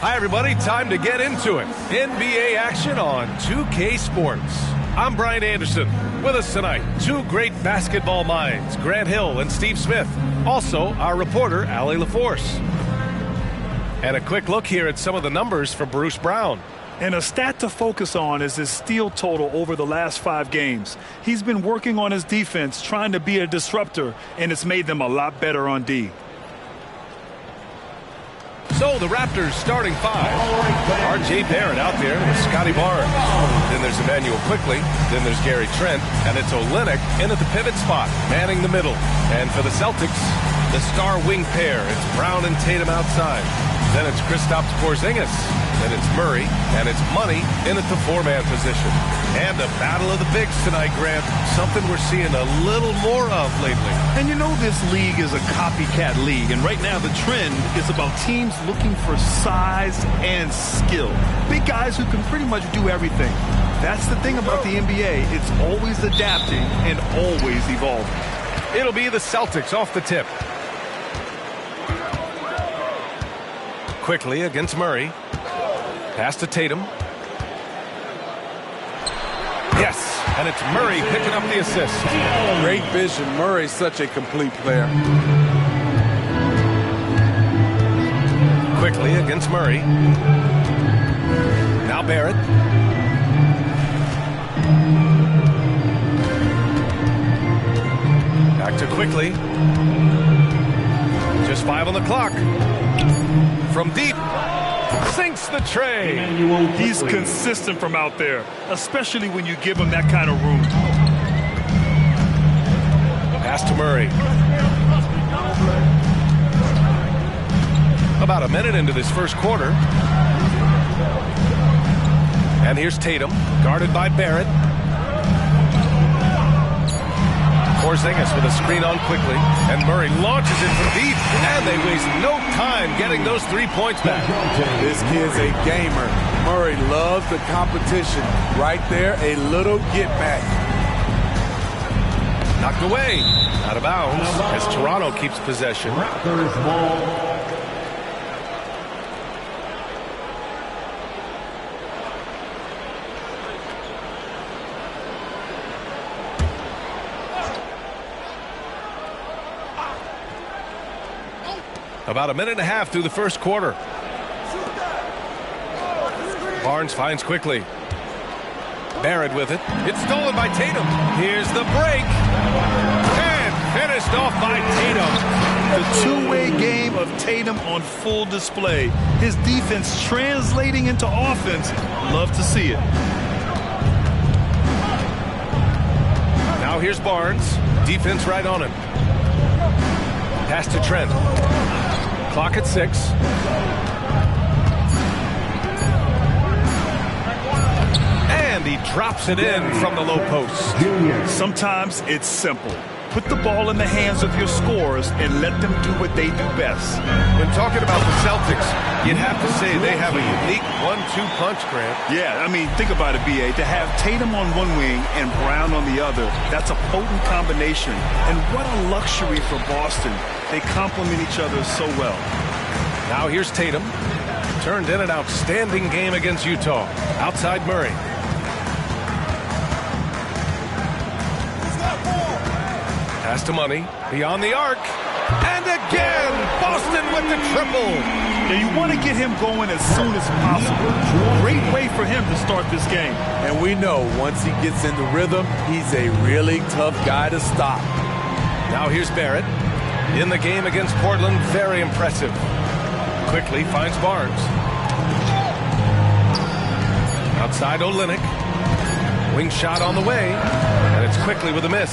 Hi, everybody. Time to get into it. NBA action on 2K Sports. I'm Brian Anderson. With us tonight, two great basketball minds, Grant Hill and Steve Smith. Also, our reporter, Allie LaForce. And a quick look here at some of the numbers for Bruce Brown. And a stat to focus on is his steal total over the last 5 games. He's been working on his defense, trying to be a disruptor, and it's made them a lot better on D. So the Raptors starting 5. R.J. Barrett out there with Scotty Barnes. Then there's Emmanuel Quickly. Then there's Gary Trent. And it's Olynyk in at the pivot spot, manning the middle. And for the Celtics, the star wing pair. It's Brown and Tatum outside. Then it's Kristaps Porzingis. Then it's Murray. And it's Money in at the 4-man position. And a battle of the bigs tonight, Grant. Something we're seeing a little more of lately. And you know this league is a copycat league. And right now the trend is about teams looking for size and skill. Big guys who can pretty much do everything. That's the thing about the NBA. It's always adapting and always evolving. It'll be the Celtics off the tip. Quickly against Murray. Pass to Tatum. Yes, and it's Murray picking up the assist. Great vision. Murray's such a complete player. Quickly against Murray. Now Barrett. Back to Quickly. Just 5 on the clock. From deep. Sinks the tray. He's consistent from out there, especially when you give him that kind of room. Pass to Murray. About a minute into this first quarter. And here's Tatum, guarded by Barrett. Porzingis with a screen on Quickly, and Murray launches it from deep, and they waste no time getting those 3 points back. This kid's a gamer. Murray loves the competition. Right there, a little get back. Knocked away, out of bounds, as Toronto keeps possession. About a minute and a half through the first quarter. Barnes finds Quickly. Barrett with it. It's stolen by Tatum. Here's the break. And finished off by Tatum. The two-way game of Tatum on full display. His defense translating into offense. Love to see it. Now here's Barnes. Defense right on him. Pass to Trent. Clock at 6. And he drops it in from the low post. Sometimes it's simple. Put the ball in the hands of your scorers and let them do what they do best. When talking about the Celtics, you'd have to say they have a unique 1-2 punch, Grant. Yeah, I mean, think about it, B.A. To have Tatum on one wing and Brown on the other, that's a potent combination. And what a luxury for Boston. They complement each other so well. Now here's Tatum. Turned in an outstanding game against Utah. Outside Murray. Pass to Money. Beyond the arc. And again, Boston with the triple. Now you want to get him going as soon as possible. Great way for him to start this game. And we know once he gets into rhythm, he's a really tough guy to stop. Now here's Barrett. In the game against Portland, very impressive. Quickly finds Barnes. Now Outside Olynyk. Wing shot on the way, and it's quickly with a miss.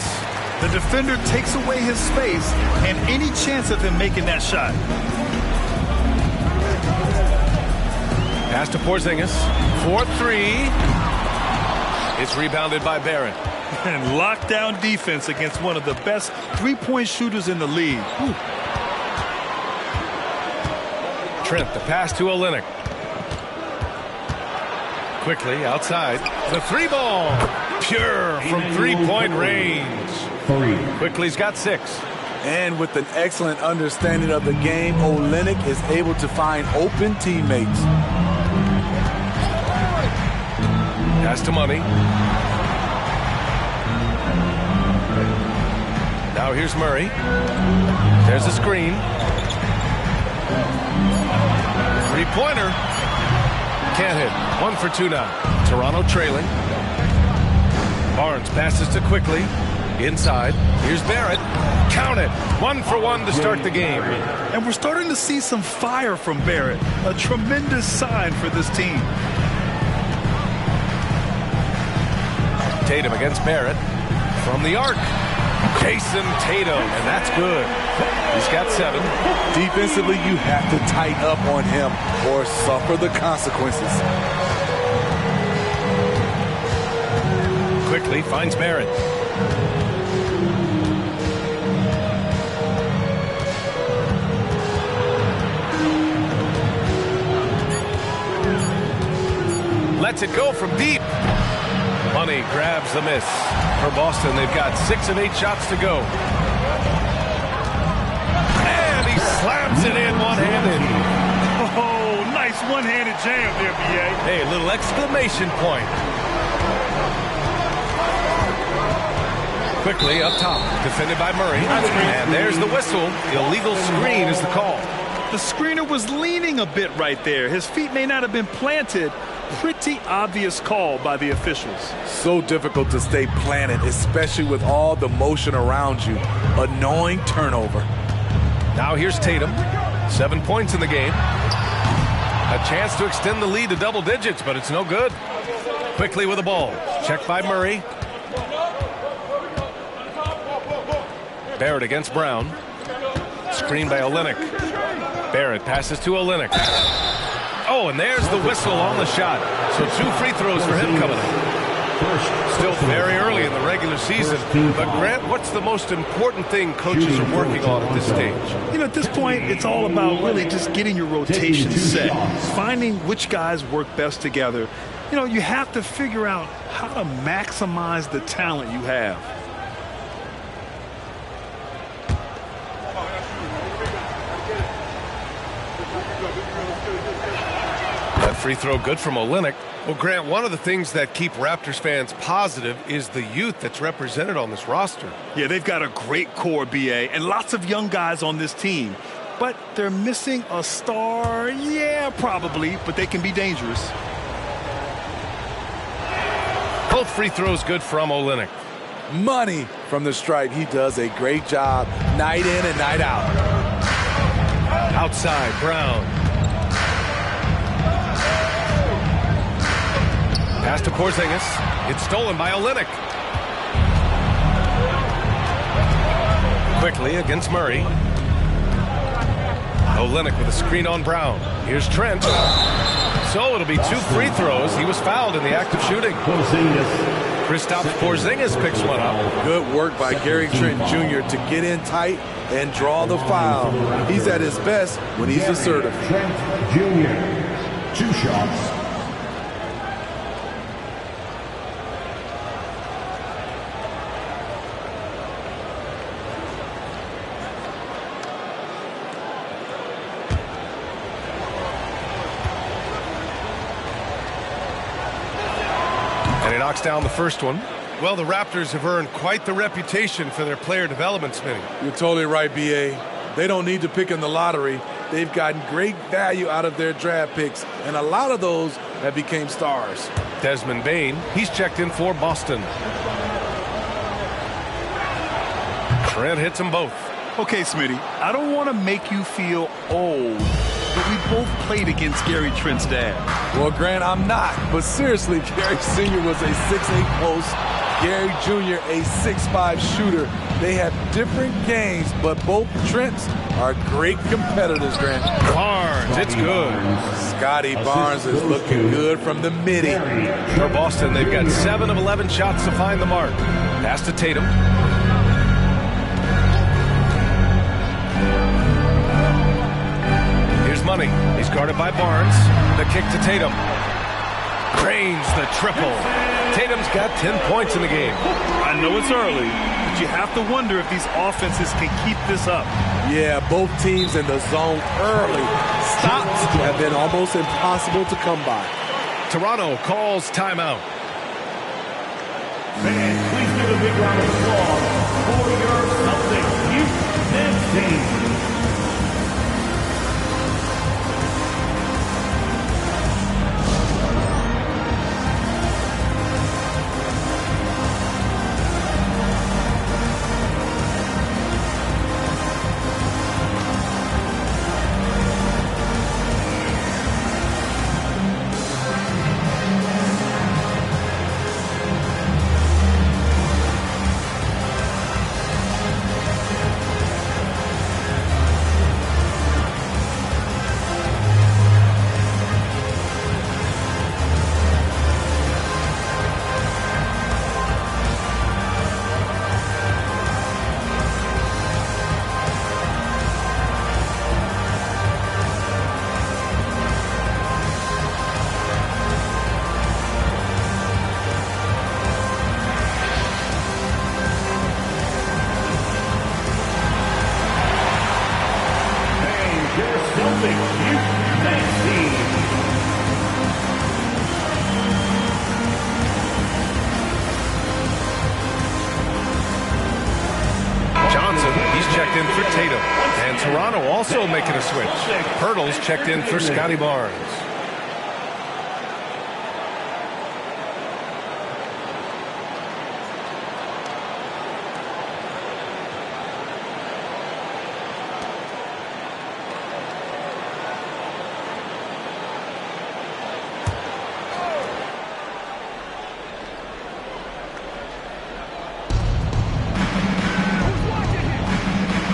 The defender takes away his space and any chance of him making that shot. Pass to Porzingis. 4-3. It's rebounded by Barrett. And lockdown defense against one of the best three-point shooters in the league. Whew. Trent, the pass to Olynyk. Quickly outside. The three ball. Pure from three-point range. Quickly's got 6. And with an excellent understanding of the game, Olynyk is able to find open teammates. Pass to Money. Now here's Murray. There's a screen. Three-pointer. Can't hit. 1 for 2 now. Toronto trailing. Barnes passes to Quickly. Inside. Here's Barrett. Count it. 1 for 1 to start the game. And we're starting to see some fire from Barrett. A tremendous sign for this team. Tatum against Barrett. From the arc. Jason Tatum. And that's good. He's got 7. Defensively, you have to tighten up on him or suffer the consequences. Quickly finds Barrett. Lets it go from deep. Money grabs the miss. For Boston, they've got 6 of 8 shots to go. And he slams it in one-handed. Oh, nice one-handed jam there, B.A. Hey, a little exclamation point. Quickly up top, defended by Murray. And there's the whistle. Illegal screen is the call. The screener was leaning a bit right there. His feet may not have been planted. Pretty obvious call by the officials. So difficult to stay planted, especially with all the motion around you. Annoying turnover. Now here's Tatum. 7 points in the game. A chance to extend the lead to double digits, but it's no good. Quickly with the ball. Checked by Murray. Barrett against Brown. Screen by Olynyk. Barrett passes to Olynyk. Oh, and there's the whistle on the shot. So 2 free throws for him coming up. Still very early in the regular season. But, Grant, what's the most important thing coaches are working on at this stage? You know, at this point, it's all about really just getting your rotation set. Finding which guys work best together. You know, you have to figure out how to maximize the talent you have. That free throw good from Olynyk. Well, Grant, one of the things that keep Raptors fans positive is the youth that's represented on this roster. Yeah, they've got a great core, B.A., and lots of young guys on this team. But they're missing a star. Yeah, probably, but they can be dangerous. Both free throws good from Olynyk. Money from the stripe. He does a great job night in and night out. Outside, Brown. Pass to Porzingis. It's stolen by Olynyk. Quickly against Murray. Olynyk with a screen on Brown. Here's Trent. So it'll be 2 free throws. He was fouled in the act of shooting. Kristaps Porzingis picks one up. Good work by Gary Trent Jr. to get in tight and draw the foul. He's at his best when he's assertive. Trent Jr. 2 shots. Knocks down the first one. Well, the Raptors have earned quite the reputation for their player development, Smitty. You're totally right, B.A. They don't need to pick in the lottery. They've gotten great value out of their draft picks, and a lot of those have become stars. Desmond Bane, he's checked in for Boston. Trent hits them both. Okay, Smitty, I don't want to make you feel old, but we both played against Gary Trent's dad. Well, Grant, I'm not. But seriously, Gary Sr. was a 6'8 post. Gary Jr. a 6'5 shooter. They have different games, but both Trents are great competitors, Grant. Barnes, it's good. Scotty Barnes is looking good from the midi. For Boston, they've got 7 of 11 shots to find the mark. Pass to Tatum. Here's Money. He's guarded by Barnes. The kick to Tatum. Cranes the triple. Tatum's got 10 points in the game. I know it's early, but you have to wonder if these offenses can keep this up. Yeah, both teams in the zone early. Stops have been almost impossible to come by. Toronto calls timeout. Fans, please give a big round of applause for your Celtics youth men's team. In for Tatum. And Toronto also making a switch. Pirtle's checked in for Scotty Barnes.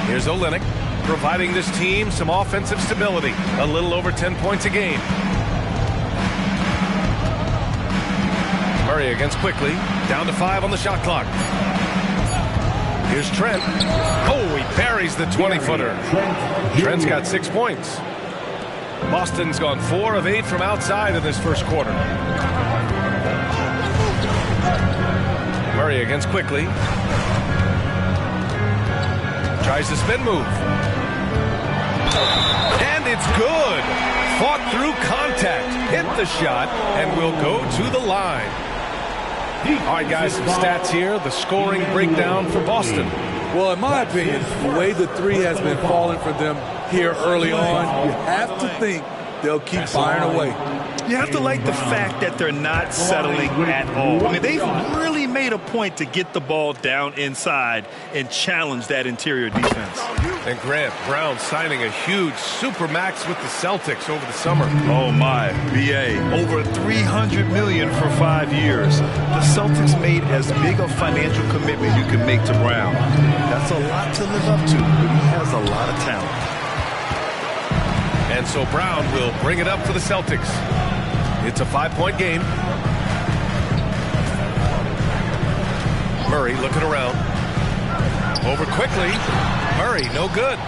Here's Olynyk, providing this team some offensive stability. A little over 10 points a game. Murray against Quickly. Down to 5 on the shot clock. Here's Trent. Oh, he buries the 20-footer. Trent's got 6 points. Boston's gone 4 of 8 from outside in this first quarter. Murray against Quickly. Tries to spin move. And it's good. Fought through contact. Hit the shot and will go to the line. All right, guys, some stats here. The scoring breakdown for Boston. Well, in my opinion, the way the three has been falling for them here early on, you have to think they'll keep firing away. You have to like the fact that they're not settling at all. I mean, they've really made a point to get the ball down inside and challenge that interior defense. And Grant, Brown signing a huge supermax with the Celtics over the summer. Oh, my. BA, over $300 million for 5 years. The Celtics made as big a financial commitment you can make to Brown. That's a lot to live up to, but he has a lot of talent. And so Brown will bring it up for the Celtics. It's a 5-point game. Murray looking around. Over quickly. Murray, no good.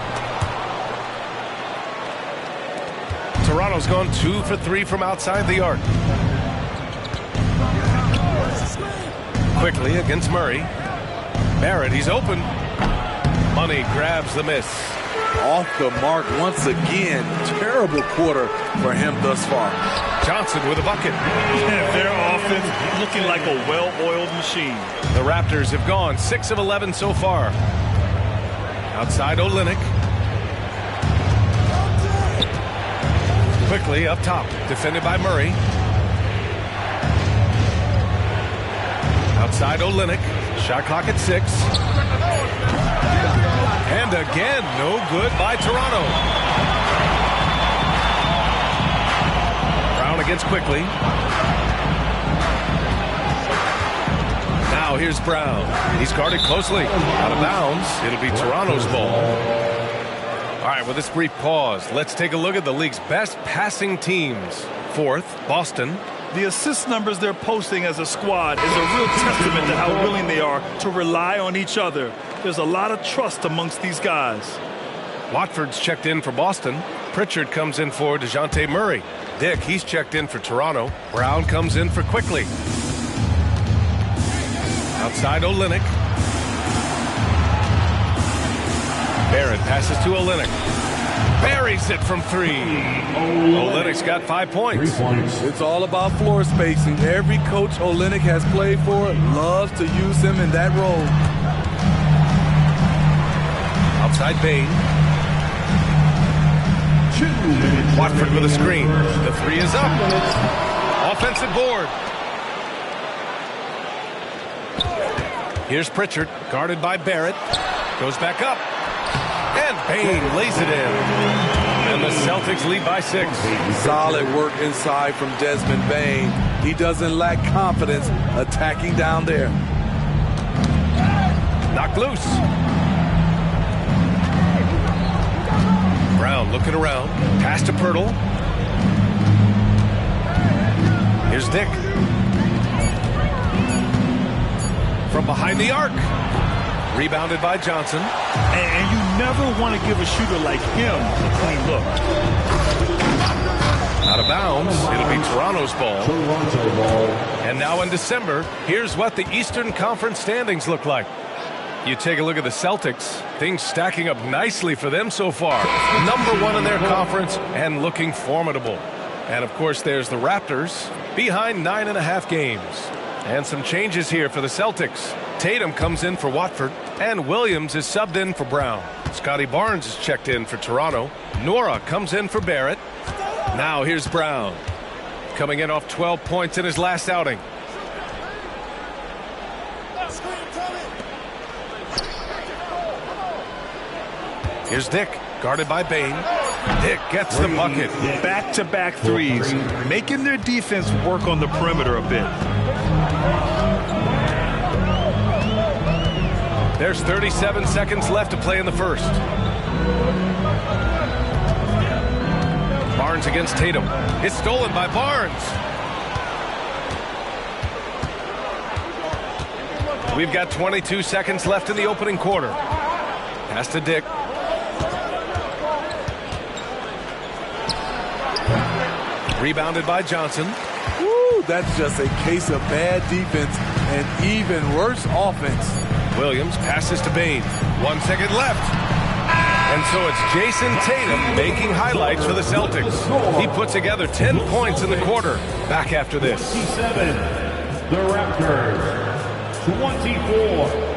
Toronto's gone 2 for 3 from outside the arc. Quickly against Murray. Barrett, he's open. Money grabs the miss. Off the mark once again. Terrible quarter for him thus far. Johnson with a bucket. Their offense looking like a well-oiled machine. The Raptors have gone 6 of 11 so far. Outside Olynyk. Quickly up top. Defended by Murray. Outside Olynyk. Shot clock at 6. And again, no good by Toronto. against Quickly. Now here's Brown. He's guarded closely. Out of bounds. It'll be Toronto's ball. All right, with this brief pause, let's take a look at the league's best passing teams. Fourth, Boston. The assist numbers they're posting as a squad is a real testament to how willing they are to rely on each other. There's a lot of trust amongst these guys. Watford's checked in for Boston. Pritchard comes in for DeJounte Murray. Dick, he's checked in for Toronto. Brown comes in for Quickly. Outside Olynyk. Barrett passes to Olynyk. Buries it from three. Olynyk's got 5 points. It's all about floor spacing. Every coach Olynyk has played for loves to use him in that role. Outside Bain. Watford with a screen. The three is up. Offensive board. Here's Pritchard, guarded by Barrett. Goes back up. And Bain lays it in. And the Celtics lead by 6. Solid work inside from Desmond Bain. He doesn't lack confidence attacking down there. Knocked loose. Brown looking around. Pass to Pirtle. Here's Dick. From behind the arc. Rebounded by Johnson. And you never want to give a shooter like him a clean look. Out of bounds. It'll be Toronto's ball. And now in December, here's what the Eastern Conference standings look like. You take a look at the Celtics. Things stacking up nicely for them so far. #1 in their conference and looking formidable. And, of course, there's the Raptors behind 9.5 games. And some changes here for the Celtics. Tatum comes in for Watford, and Williams is subbed in for Brown. Scotty Barnes is checked in for Toronto. Nora comes in for Barrett. Now here's Brown, coming in off 12 points in his last outing. Here's Dick, guarded by Bain. Dick gets the bucket. Back-to-back threes, making their defense work on the perimeter a bit. There's 37 seconds left to play in the first. Barnes against Tatum. It's stolen by Barnes. We've got 22 seconds left in the opening quarter. Pass to Dick. Rebounded by Johnson. Woo, that's just a case of bad defense and even worse offense. Williams passes to Bain. 1 second left. And so it's Jason Tatum making highlights for the Celtics. He put together 10 points in the quarter. Back after this. 57. The Raptors. 24.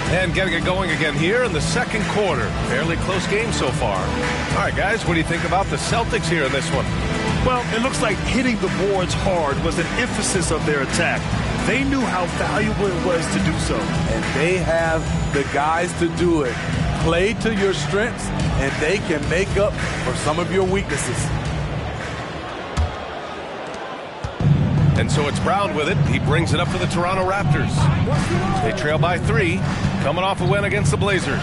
And getting it going again here in the second quarter. Fairly close game so far. All right, guys, what do you think about the Celtics here in this one? Well, it looks like hitting the boards hard was an emphasis of their attack. They knew how valuable it was to do so. And they have the guys to do it. Play to your strengths, and they can make up for some of your weaknesses. And so it's Brown with it. He brings it up for the Toronto Raptors. They trail by 3, coming off a win against the Blazers.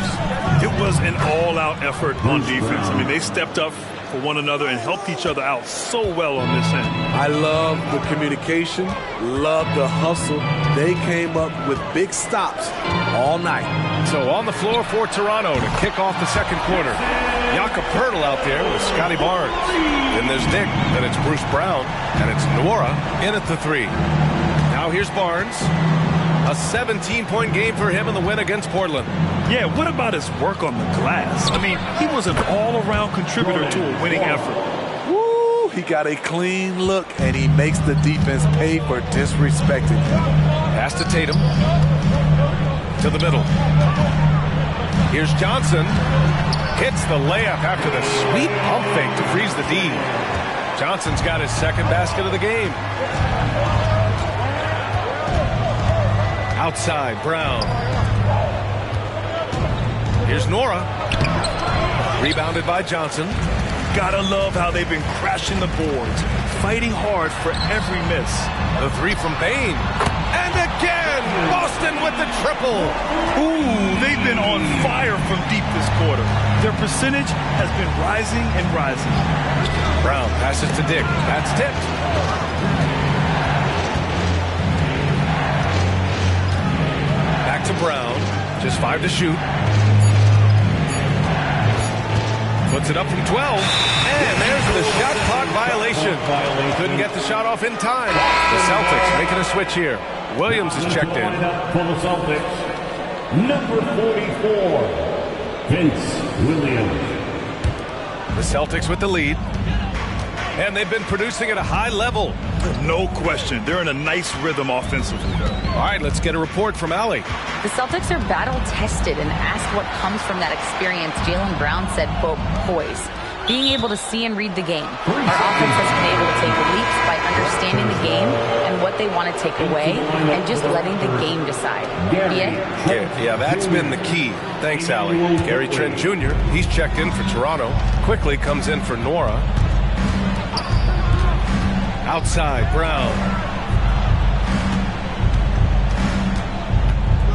It was an all-out effort on defense. I mean, they stepped up for one another and helped each other out so well on this end. I love the communication, love the hustle. They came up with big stops all night. So on the floor for Toronto to kick off the second quarter. Jakob Poeltl out there with Scotty Barnes. Then there's Dick. Then it's Bruce Brown. And it's Nora in at the 3. Now here's Barnes. A 17-point game for him in the win against Portland. Yeah, what about his work on the glass? I mean, he was an all-around contributor to a winning effort. Woo! He got a clean look, and he makes the defense pay for disrespecting him. Pass to Tatum. To the middle. Here's Johnson. Hits the layup after the sweet pump fake to freeze the D. Johnson's got his second basket of the game. Outside, Brown. Here's Nora. Rebounded by Johnson. Gotta love how they've been crashing the boards, fighting hard for every miss. The three from Bain. And again, Boston with the triple. Ooh, they've been on fire from deep this quarter. Their percentage has been rising and rising. Brown passes to Dick. That's tipped. Back to Brown. Just 5 to shoot. Puts it up from 12. And there's the shot clock violation. Couldn't get the shot off in time. The Celtics making a switch here. Williams is checked in. For the Celtics, number 44, Vince Williams. The Celtics with the lead. And they've been producing at a high level. No question. They're in a nice rhythm offensively. All right, let's get a report from Allie. The Celtics are battle-tested, and asked what comes from that experience, Jaylen Brown said, quote, poise. Being able to see and read the game. Our offense has been able to take leaps by understanding the game and what they want to take away and just letting the game decide. Yeah, that's been the key. Thanks, Allie. Gary Trent Jr., he's checked in for Toronto. Quickly comes in for Nora. Outside, Brown.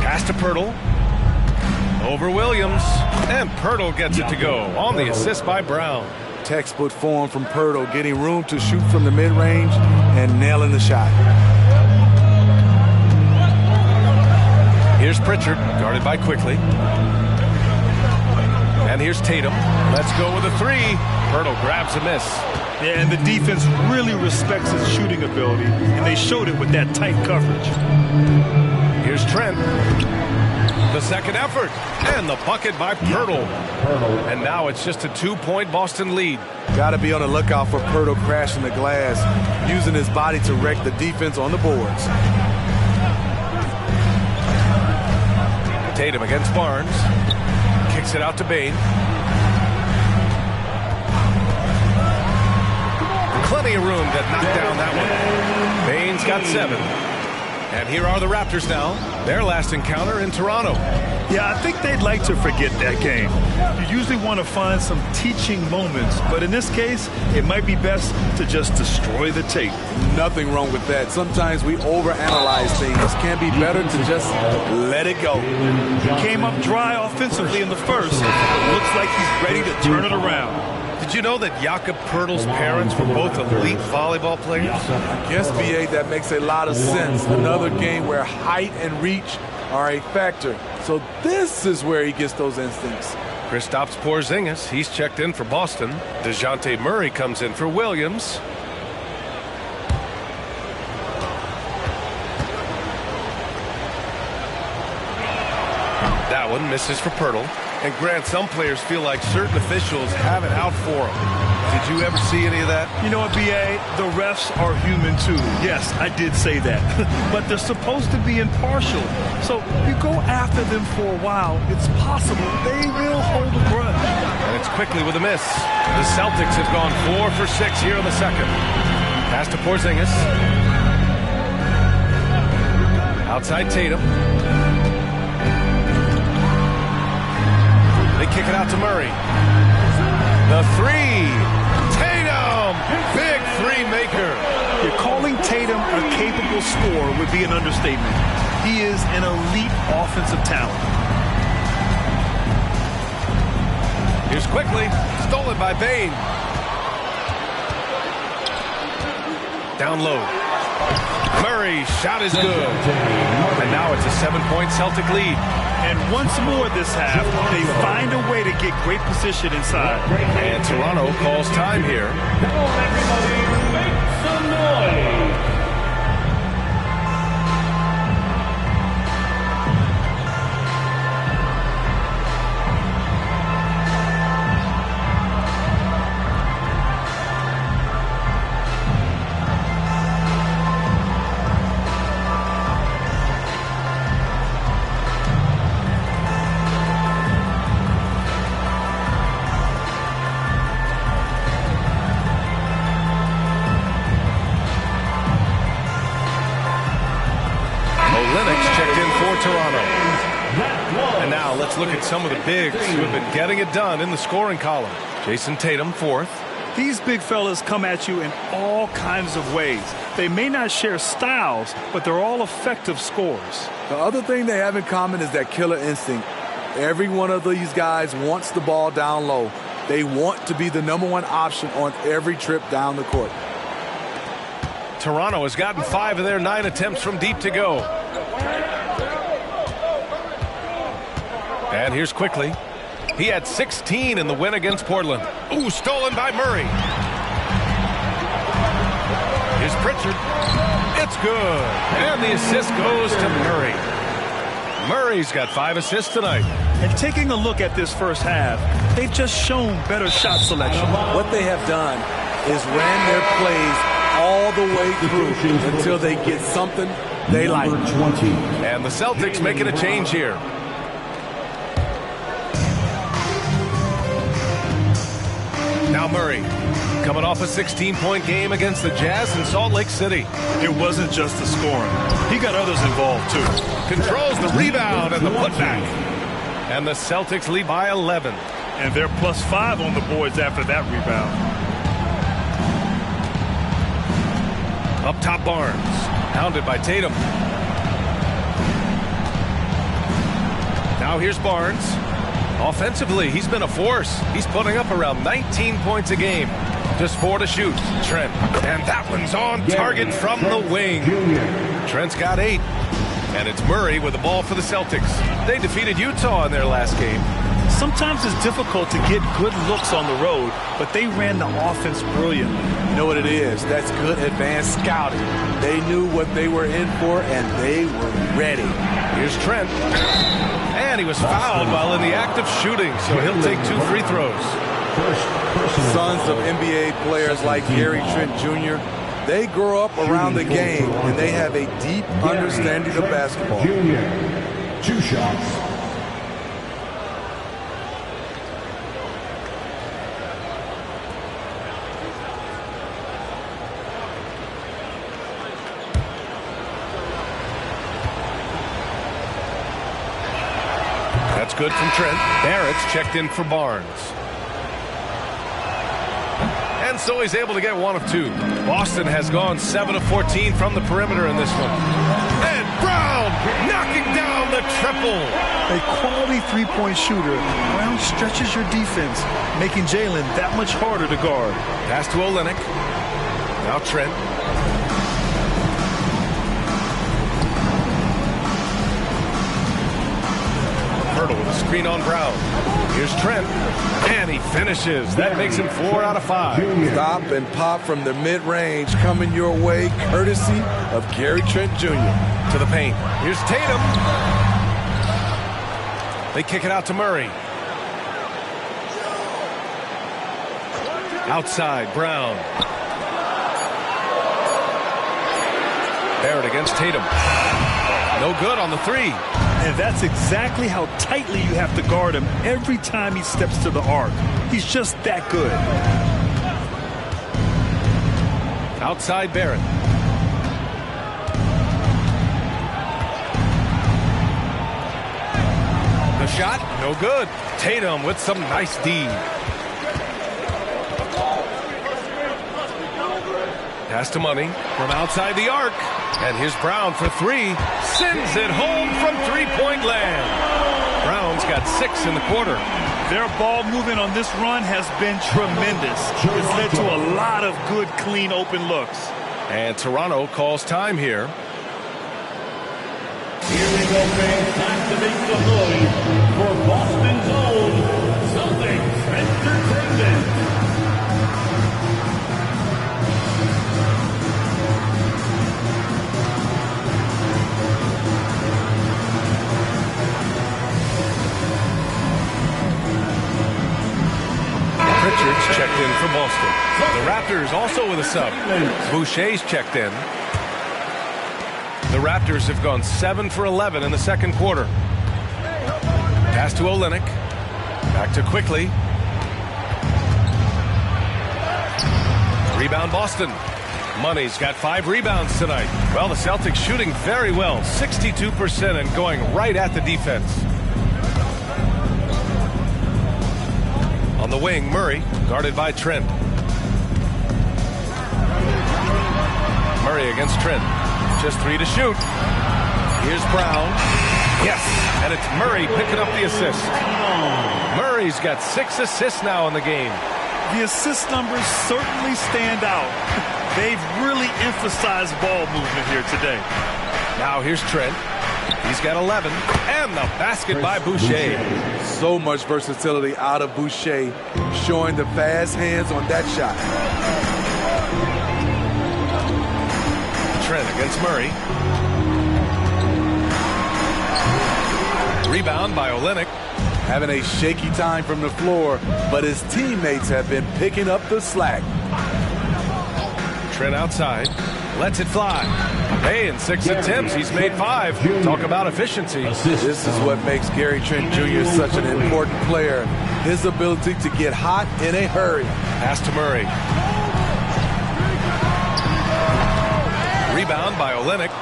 Pass to Pirtle. Over Williams. And Pirtle gets it to go on the assist by Brown. Textbook form from Pirtle, getting room to shoot from the mid-range and nailing the shot. Here's Pritchard, guarded by Quickly. And here's Tatum. Let's go with a three. Pirtle grabs a miss. Yeah, and the defense really respects his shooting ability, and they showed it with that tight coverage. Here's Trent. The second effort. And the bucket by Pirtle. And now it's just a 2-point Boston lead. Got to be on the lookout for Pirtle crashing the glass, using his body to wreck the defense on the boards. Tatum against Barnes. Kicks it out to Bain. Plenty of room to knock down that one. Bain's got 7. And here are the Raptors now. Their last encounter in Toronto. Yeah, I think they'd like to forget that game. You usually want to find some teaching moments, but in this case, it might be best to just destroy the tape. Nothing wrong with that. Sometimes we overanalyze things. Can be better to just let it go. Came up dry offensively in the first. Looks like he's ready to turn it around. Did you know that Jakob Pertl's parents were both elite volleyball players? Yes, B.A., that makes a lot of sense. Another game where height and reach are a factor. So this is where he gets those instincts. Kristaps Porzingis, he's checked in for Boston. DeJounte Murray comes in for Williams. That one misses for Pirtle. And Grant, some players feel like certain officials have it out for them. Did you ever see any of that? You know what, B.A.? The refs are human too. Yes, I did say that. But they're supposed to be impartial. So if you go after them for a while, it's possible they will hold a grudge. And it's Quickly with a miss. The Celtics have gone 4 for 6 here in the second. Pass to Porzingis. Outside Tatum. They kick it out to Murray. The three. Tatum! Big three maker. You're calling Tatum a capable scorer would be an understatement. He is an elite offensive talent. Here's Quickly. Stolen by Bain. Down low. Murray, shot is good. And now it's a 7-point Celtic lead. And once more this half, they find a way to get great position inside. And Toronto calls time here. Come on, everybody, make some noise. let's look at some of the bigs who have been getting it done in the scoring column. Jason Tatum, fourth. These big fellas come at you in all kinds of ways. They may not share styles, but they're all effective scorers. The other thing they have in common is that killer instinct. Every one of these guys wants the ball down low. They want to be the #1 option on every trip down the court. Toronto has gotten 5 of their 9 attempts from deep to go. And here's quickly. He had 16 in the win against Portland. Ooh, stolen by Murray. Here's Pritchard. It's good. And the assist goes to Murray. Murray's got 5 assists tonight. And taking a look at this first half, they've just shown better shot selection. What they have done is ran their plays all the way through until they get something they like. And the Celtics making a change here. Now Murray, coming off a 16-point game against the Jazz in Salt Lake City. It wasn't just the scoring. He got others involved, too. Controls the rebound and the putback. And the Celtics lead by 11. And they're +5 on the boards after that rebound. Up top, Barnes. Hounded by Tatum. Now here's Barnes. Offensively, he's been a force. He's putting up around 19 points a game. Just 4 to shoot. Trent. And that one's on target from the wing. Trent's got 8. And it's Murray with the ball for the Celtics. They defeated Utah in their last game. Sometimes it's difficult to get good looks on the road, but they ran the offense brilliantly. You know what it is? That's good advanced scouting. They knew what they were in for, and they were ready. Here's Trent. And he was fouled while in the act of shooting, so he'll take 2 free throws. Sons of NBA players like Gary Trent Jr., they grow up around the game, and they have a deep understanding of basketball. Junior, 2 shots. That's good from Trent. Barrett's checked in for Barnes. And so he's able to get 1 of 2. Boston has gone 7 of 14 from the perimeter in this one. And Brown knocking down the triple. A quality three-point shooter. Brown stretches your defense, making Jalen that much harder to guard. Pass to Olynyk. Now Trent. Hurdle with a screen on Brown. Here's Trent. And he finishes. That makes him 4 out of 5. Stop and pop from the mid-range coming your way, courtesy of Gary Trent Jr. To the paint. Here's Tatum. They kick it out to Murray. Outside, Brown. Barrett against Tatum. No good on the 3. And that's exactly how tightly you have to guard him every time he steps to the arc. He's just that good. Outside Barrett. The shot, no good. Tatum with some nice D. Pass to Money from outside the arc. And here's Brown for 3. Sends it home from three-point land. Brown's got 6 in the quarter. Their ball movement on this run has been tremendous. It's led to a lot of good, clean, open looks. And Toronto calls time here. Here we go, fans. Time to make the noise for Boston's own Celtics Entertainment. Richards checked in for Boston. The Raptors also with a sub. Boucher's checked in. The Raptors have gone 7 for 11 in the second quarter. Pass to Olynyk. Back to Quickly. Rebound Boston. Money's got 5 rebounds tonight. Well, the Celtics shooting very well. 62% and going right at the defense. On the wing, Murray, guarded by Trent. Murray against Trent. Just 3 to shoot. Here's Brown. Yes, and it's Murray picking up the assist. Murray's got 6 assists now in the game. The assist numbers certainly stand out. They've really emphasized ball movement here today. Now here's Trent. He's got 11. And the basket by Boucher. So much versatility out of Boucher, showing the fast hands on that shot. Trent against Murray. Rebound by Olynyk. Having a shaky time from the floor, but his teammates have been picking up the slack. Trent outside. Lets it fly. Hey, in 6 attempts, he's made 5. Talk about efficiency. This is what makes Gary Trent Jr. such an important player. His ability to get hot in a hurry. Pass to Murray. Rebound by Olynyk.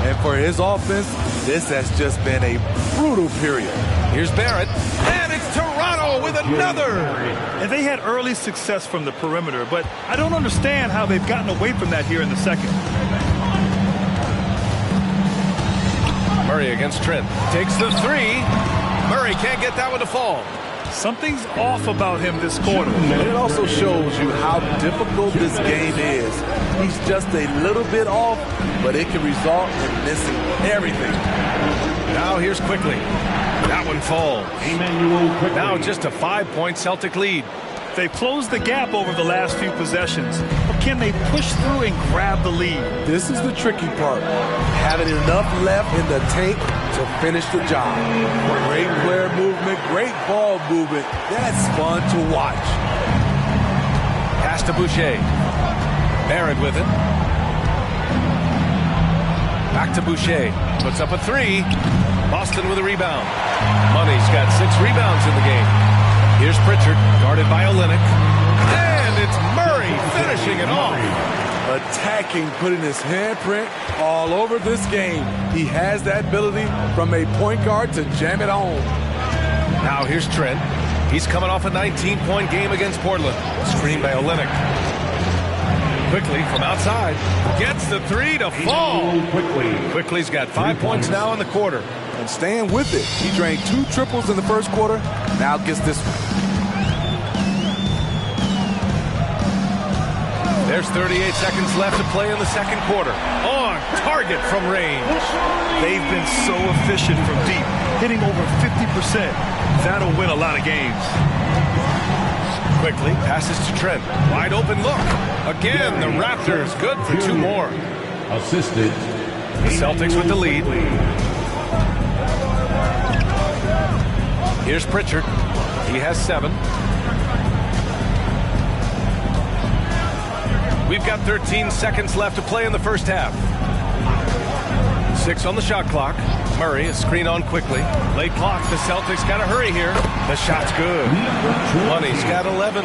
And for his offense, this has just been a brutal period. Here's Barrett. And it's Toronto with another. And they had early success from the perimeter, but I don't understand how they've gotten away from that here in the second. Murray against Trent. Takes the 3. Murray can't get that one to fall. Something's off about him this quarter. And it also shows you how difficult this game is. He's just a little bit off, but it can result in missing everything. Now here's Quickly. That one falls. Now just a 5-point Celtic lead. They've closed the gap over the last few possessions. But can they push through and grab the lead? This is the tricky part. Having enough left in the tank to finish the job. Great player movement, great ball movement. That's fun to watch. Pass to Boucher. Barrett with it. Back to Boucher. Puts up a 3. Boston with a rebound. Money's got 6 rebounds in the game. Here's Pritchard, guarded by Olynyk. And it's Murray finishing it off. Attacking, putting his handprint all over this game. He has that ability from a point guard to jam it home. Now here's Trent. He's coming off a 19-point game against Portland. Screen by Olynyk. Quickly from outside. Gets the 3 to fall. Quickly's got 5 points now in the quarter. And staying with it. He drained 2 triples in the first quarter. Now gets this one. There's 38 seconds left to play in the second quarter. On target from range. They've been so efficient from deep, hitting over 50%. That'll win a lot of games. Quickly passes to Trent. Wide open look. Again, the Raptors good for 2 more. Assisted. The Celtics with the lead. Here's Pritchard. He has 7. We've got 13 seconds left to play in the first half. 6 on the shot clock. Murray is screen on Quickly. Late clock. The Celtics got to hurry here. The shot's good. Money's got 11.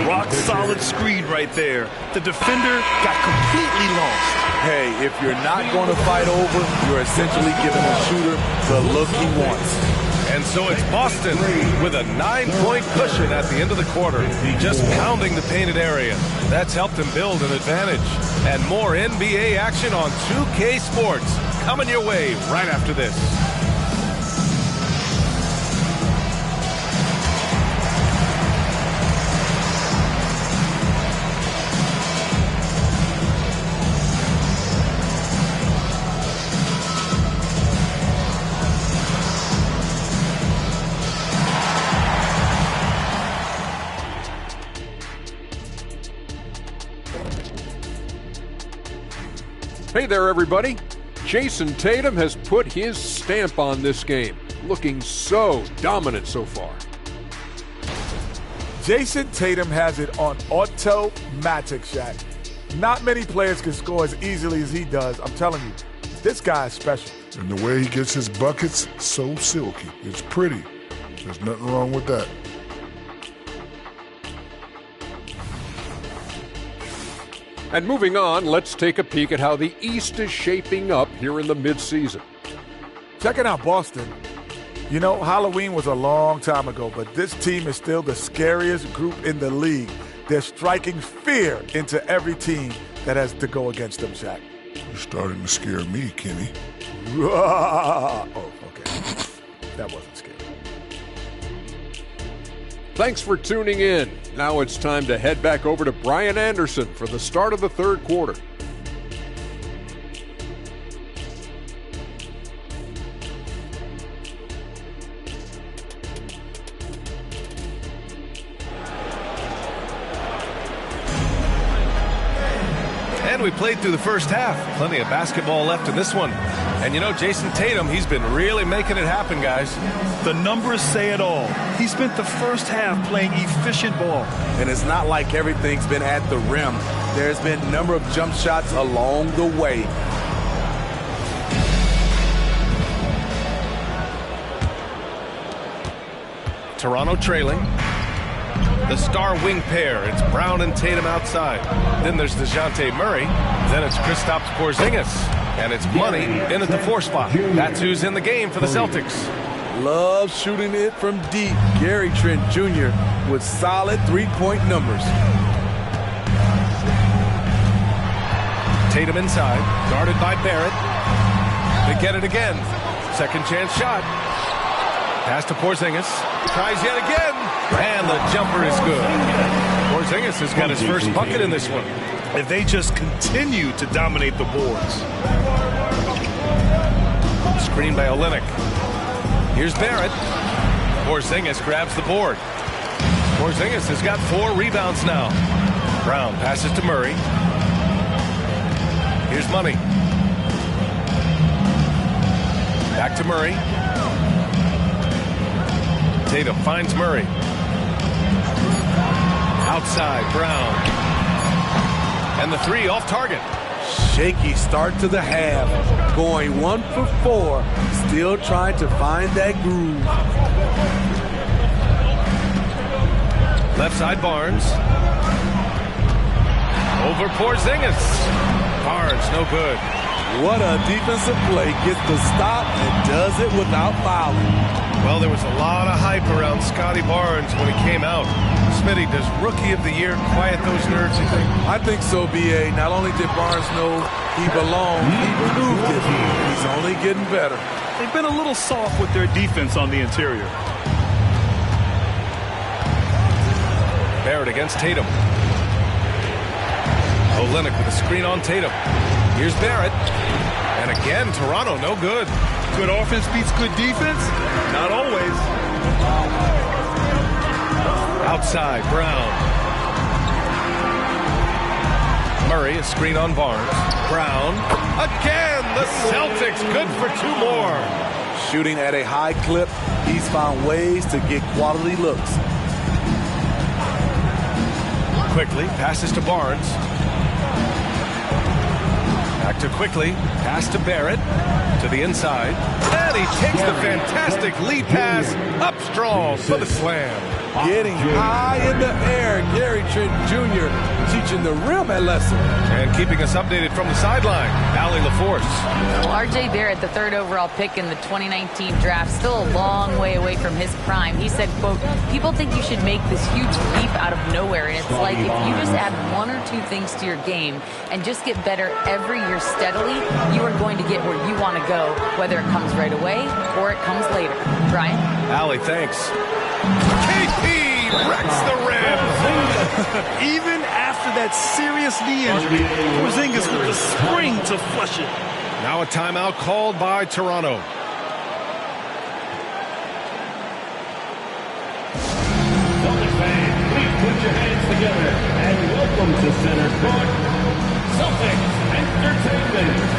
Rock solid screen right there. The defender got completely lost. Hey, if you're not going to fight over, you're essentially giving the shooter the look he wants. And so it's Boston with a 9-point cushion at the end of the quarter, just pounding the painted area. That's helped them build an advantage. And more NBA action on 2K Sports coming your way right after this. Hey there, everybody. Jason Tatum has put his stamp on this game, looking so dominant so far. Jason Tatum has it on automatic, Shaq. Not many players can score as easily as he does. I'm telling you, this guy is special. And the way he gets his buckets, so silky. It's pretty. There's nothing wrong with that. And moving on, let's take a peek at how the East is shaping up here in the midseason. Checking out Boston. You know, Halloween was a long time ago, but this team is still the scariest group in the league. They're striking fear into every team that has to go against them, Shaq. You're starting to scare me, Kenny. Oh, okay. That wasn't scary. Thanks for tuning in. Now it's time to head back over to Brian Anderson for the start of the third quarter. And we played through the first half. Plenty of basketball left in this one. And you know, Jason Tatum, he's been really making it happen, guys. The numbers say it all. He spent the first half playing efficient ball. And it's not like everything's been at the rim. There's been a number of jump shots along the way. Toronto trailing. The star wing pair. It's Brown and Tatum outside. Then there's DeJounte Murray. Then it's Kristaps Porzingis. And it's Money in at the 4 spot. That's who's in the game for the Celtics. Loves shooting it from deep. Gary Trent Jr. with solid three-point numbers. Tatum inside. Guarded by Barrett. They get it again. Second chance shot. Pass to Porzingis. Tries yet again. And the jumper is good. Porzingis has got his first bucket in this one. If they just continue to dominate the boards. Screen by Olynyk. Here's Barrett. Porzingis grabs the board. Porzingis has got 4 rebounds now. Brown passes to Murray. Here's Money. Back to Murray. Tatum finds Murray. Outside, Brown. And the 3 off target. Shaky start to the half. Going 1 for 4. Still trying to find that groove. Left side, Barnes. Over Porzingis. Barnes, no good. What a defensive play. Gets the stop and does it without fouling. Well, there was a lot of hype around Scotty Barnes when he came out. Smitty, does Rookie of the Year quiet those nerves, you think? I think so, B.A. Not only did Barnes know he belonged, he proved it. He's only getting better. They've been a little soft with their defense on the interior. Barrett against Tatum. Olynyk with a screen on Tatum. Here's Barrett. And again, Toronto, no good. Good offense beats good defense? Not always. Outside, Brown. Murray, a screen on Barnes. Brown. Again, the Celtics good for 2 more. Shooting at a high clip, he's found ways to get quality looks. Quickly, passes to Barnes. Back to Quickly, pass to Barrett, to the inside. And he takes the fantastic lead pass up strong for the slam. Getting high in the air, Gary Trent Jr. teaching the rim a lesson. And keeping us updated from the sideline, Allie LaForce. Well, R.J. Barrett, the 3rd overall pick in the 2019 draft, still a long way away from his prime. He said, quote, people think you should make this huge leap out of nowhere. And it's like if you just add 1 or 2 things to your game and just get better every year steadily, you are going to get where you want to go, whether it comes right away or it comes later. Brian? Allie, thanks. KP wrecks the rim. Even after that serious knee injury, Porzingis with the spring to flush it. Now a timeout called by Toronto. Celtics fans, please put your hands together and welcome to Center Court, Celtics Entertainment.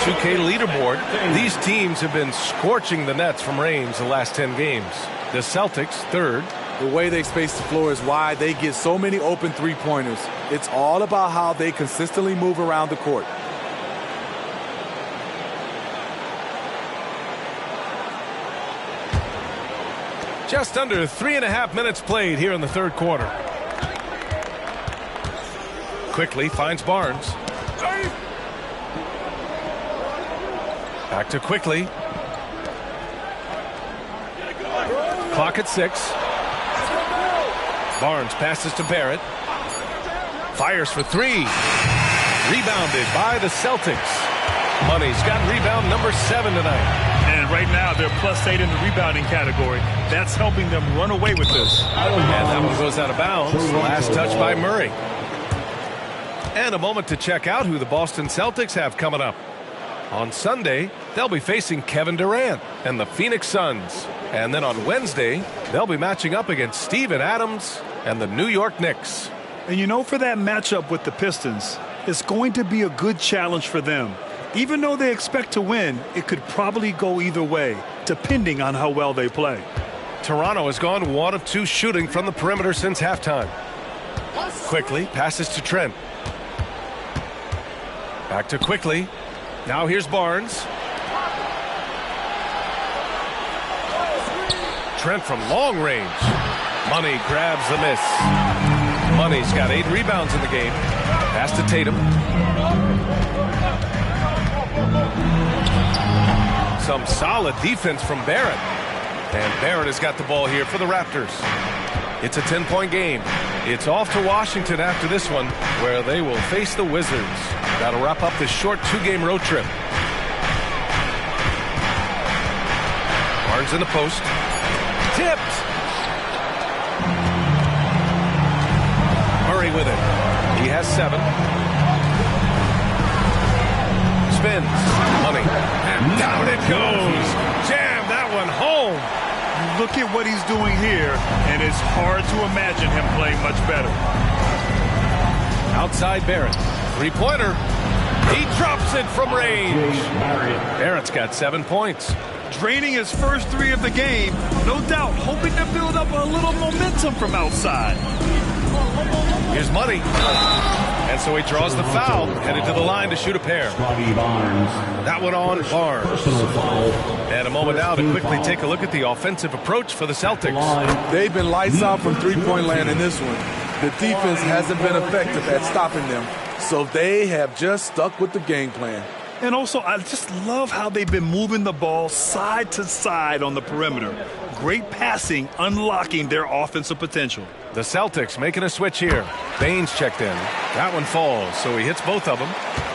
2K leaderboard, these teams have been scorching the nets from range the last 10 games. The Celtics, third. The way they space the floor is why they get so many open three-pointers. It's all about how they consistently move around the court. Just under 3.5 minutes played here in the third quarter. Quickly finds Barnes. Back to Quickly. Clock at 6. Barnes passes to Barrett. Fires for 3. Rebounded by the Celtics. Money's got rebound number 7 tonight. And right now they're +8 in the rebounding category. That's helping them run away with this. And that one goes out of bounds. Last touch by Murray. And a moment to check out who the Boston Celtics have coming up. On Sunday, they'll be facing Kevin Durant and the Phoenix Suns. And then on Wednesday, they'll be matching up against Steven Adams and the New York Knicks. And you know, for that matchup with the Pistons, it's going to be a good challenge for them. Even though they expect to win, it could probably go either way, depending on how well they play. Toronto has gone 1 of 2 shooting from the perimeter since halftime. Quickly passes to Trent. Back to Quickly. Now here's Barnes. Trent from long range. Money grabs the miss. Money's got 8 rebounds in the game. Pass to Tatum. Some solid defense from Barrett. And Barrett has got the ball here for the Raptors. It's a 10-point game. It's off to Washington after this one, where they will face the Wizards. That'll wrap up this short 2-game road trip. Barnes in the post. Tipped. Murray with it. He has 7. Spins. Money. And down it goes. Jam that one home. Look at what he's doing here, and it's hard to imagine him playing much better. Outside Barrett. Three-pointer. He drops it from range. Barrett's got 7 points. Draining his first 3 of the game, no doubt hoping to build up a little momentum from outside. Here's Money. And so he draws the foul, headed to the line to shoot a pair. That one on Barnes. And a moment now to quickly take a look at the offensive approach for the Celtics. They've been lights out from three-point land in this one. The defense hasn't been effective at stopping them, so they have just stuck with the game plan. And also, I just love how they've been moving the ball side to side on the perimeter. Great passing, unlocking their offensive potential. The Celtics making a switch here. Baines checked in. That one falls, so he hits both of them.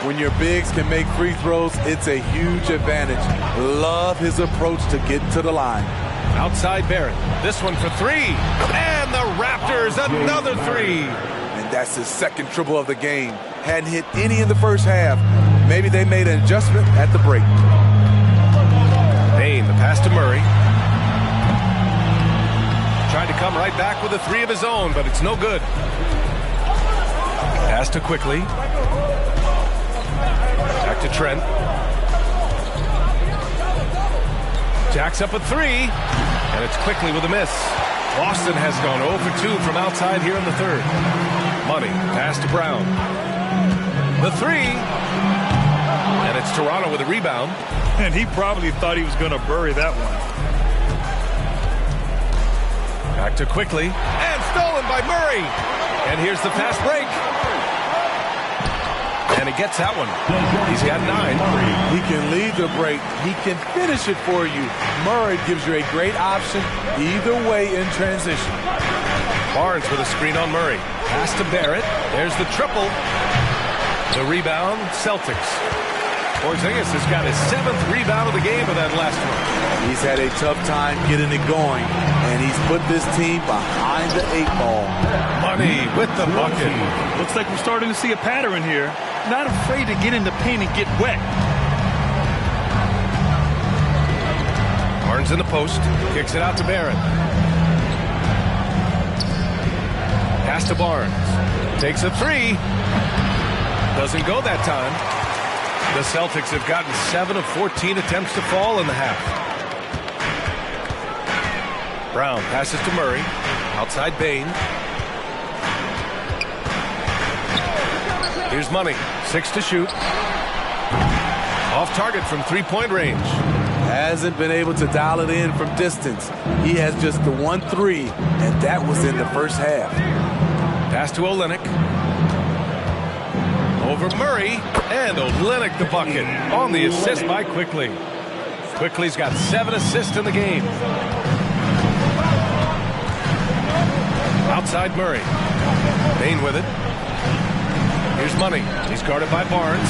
When your bigs can make free throws, it's a huge advantage. Love his approach to get to the line. Outside Barrett. This one for 3. And the Raptors, another 3. And that's his second triple of the game. Hadn't hit any in the first half. Maybe they made an adjustment at the break. Payne, the pass to Murray. Tried to come right back with a 3 of his own, but it's no good. Pass to Quickly. Back to Trent. Jacks up a 3, and it's Quickly with a miss. Boston has gone 0 for 2 from outside here in the third. Money, pass to Brown. The 3, and it's Toronto with a rebound. And he probably thought he was going to bury that one. Back to Quickly, and stolen by Murray. And here's the fast break. And he gets that one. He's got 9. He can lead the break. He can finish it for you. Murray gives you a great option either way in transition. Barnes with a screen on Murray. Pass to Barrett. There's the triple. The rebound, Celtics. Porzingis has got his 7th rebound of the game with that last one. He's had a tough time getting it going, and he's put this team behind the 8 ball. Money with the bucket. Looks like we're starting to see a pattern here. Not afraid to get in the paint and get wet. Barnes in the post. Kicks it out to Barrett. Pass to Barnes. Takes a 3. Doesn't go that time. The Celtics have gotten 7 of 14 attempts to fall in the half. Brown passes to Murray. Outside Bain. Here's Money. 6 to shoot. Off target from three-point range. Hasn't been able to dial it in from distance. He has just the 1-3, and that was in the first half. Pass to Olynyk. Over Murray, and Olynyk the bucket on the assist by Quickly. Quickly's got 7 assists in the game. Outside Murray. Bain with it. Here's Money. He's guarded by Barnes.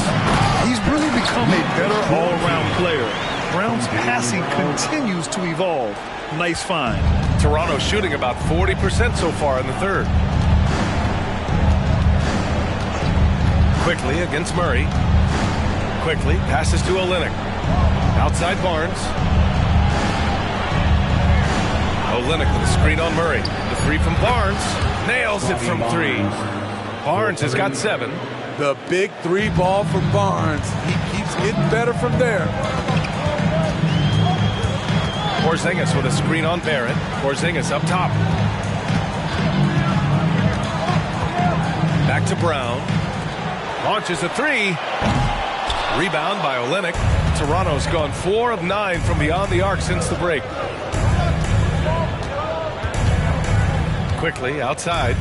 He's really become a better all-around player. Brown's passing continues to evolve. Nice find. Toronto shooting about 40% so far in the third. Quickly against Murray. Quickly passes to Olynyk. Outside Barnes. Olynyk with a screen on Murray. The three from Barnes. Nails it from 3. Barnes has got 7. The big 3 ball from Barnes. He keeps getting better from there. Porzingis with a screen on Barrett. Porzingis up top. Back to Brown. Launches a 3. Rebound by Olynyk. Toronto's gone 4 of 9 from beyond the arc since the break. Quickly outside.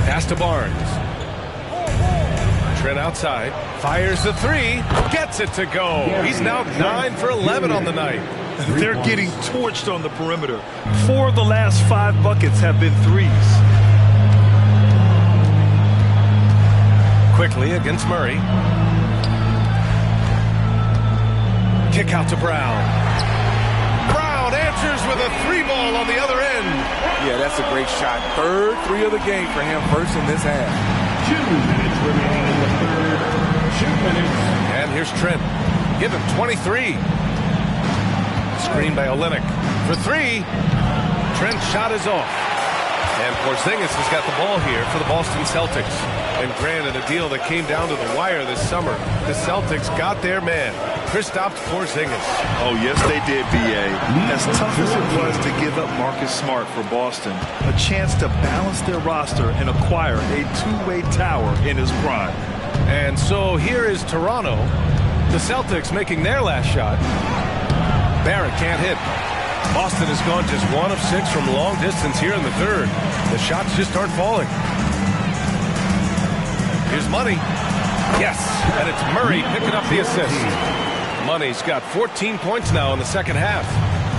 Pass to Barnes. Trent outside. Fires the 3. Gets it to go. He's now 9 for 11 on the night. They're getting torched on the perimeter. 4 of the last 5 buckets have been threes. Quickly against Murray. Kick out to Brown. Brown answers with a 3 ball on the other end. Yeah, that's a great shot. Third 3 of the game for him, first in this half. 2 minutes remaining in the third. 2 minutes. And here's Trent. Give him 23. Screen by Olynyk. For 3. Trent's shot is off. And Porzingis has got the ball here for the Boston Celtics. And granted, a deal that came down to the wire this summer. The Celtics got their man, Kristaps Porzingis. Oh, yes, they did, B.A. As tough as it was to give up Marcus Smart for Boston, a chance to balance their roster and acquire a two-way tower in his prime. And so here is Toronto. The Celtics making their last shot. Barrett can't hit. Boston has gone just 1 of 6 from long distance here in the third. The shots just aren't falling. Here's Money. Yes, and it's Murray picking up the assist. Money's got 14 points now in the second half.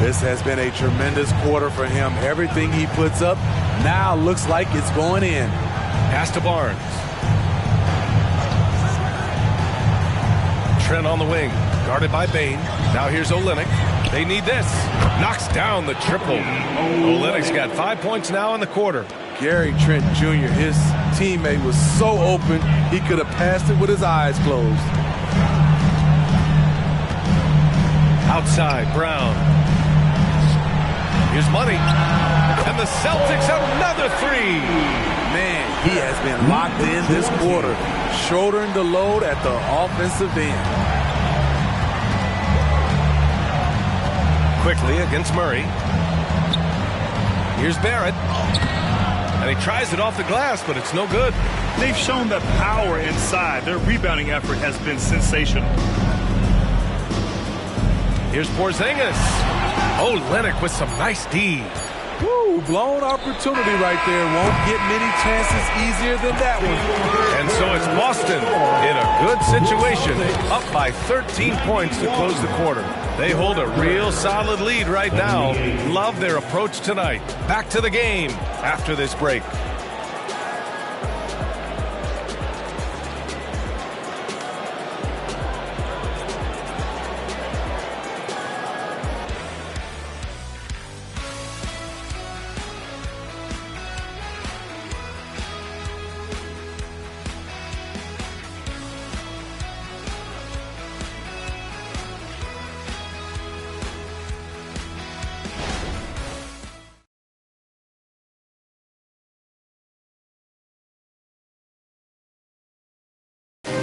This has been a tremendous quarter for him. Everything he puts up now looks like it's going in. Pass to Barnes. Trent on the wing, guarded by Bain. Now here's Olynyk. They need this. Knocks down the triple. Olynyk's got 5 points now in the quarter. Gary Trent Jr., his teammate, was so open, he could have passed it with his eyes closed. Outside, Brown. Here's Money. And the Celtics another 3. Man, he has been locked in this quarter, shouldering the load at the offensive end. Quickly against Murray. Here's Barrett. And he tries it off the glass, but it's no good. They've shown that power inside. Their rebounding effort has been sensational. Here's Porzingis. Olynyk with some nice D. Woo, blown opportunity right there. Won't get many chances easier than that one. And so it's Boston in a good situation, up by 13 points to close the quarter. They hold a real solid lead right now. Love their approach tonight. Back to the game after this break.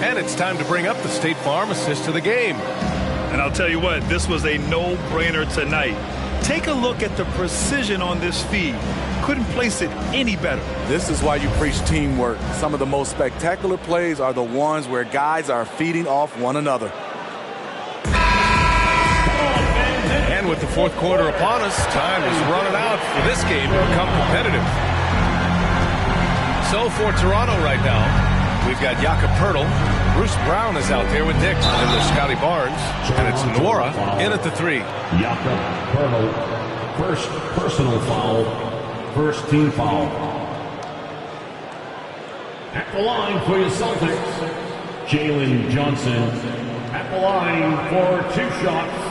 And it's time to bring up the State Farm assist of the game. And I'll tell you what, this was a no-brainer tonight. Take a look at the precision on this feed. Couldn't place it any better. This is why you preach teamwork. Some of the most spectacular plays are the ones where guys are feeding off one another. And with the fourth quarter upon us, time is running out for this game to become competitive. So for Toronto right now, we've got Jakob Poeltl. Bruce Brown is out there with Dick. And there's Scotty Barnes. And it's Nora in at the 3. Jakob Poeltl, first personal foul, first team foul. At the line for your Celtics, Jalen Johnson. At the line for 2 shots.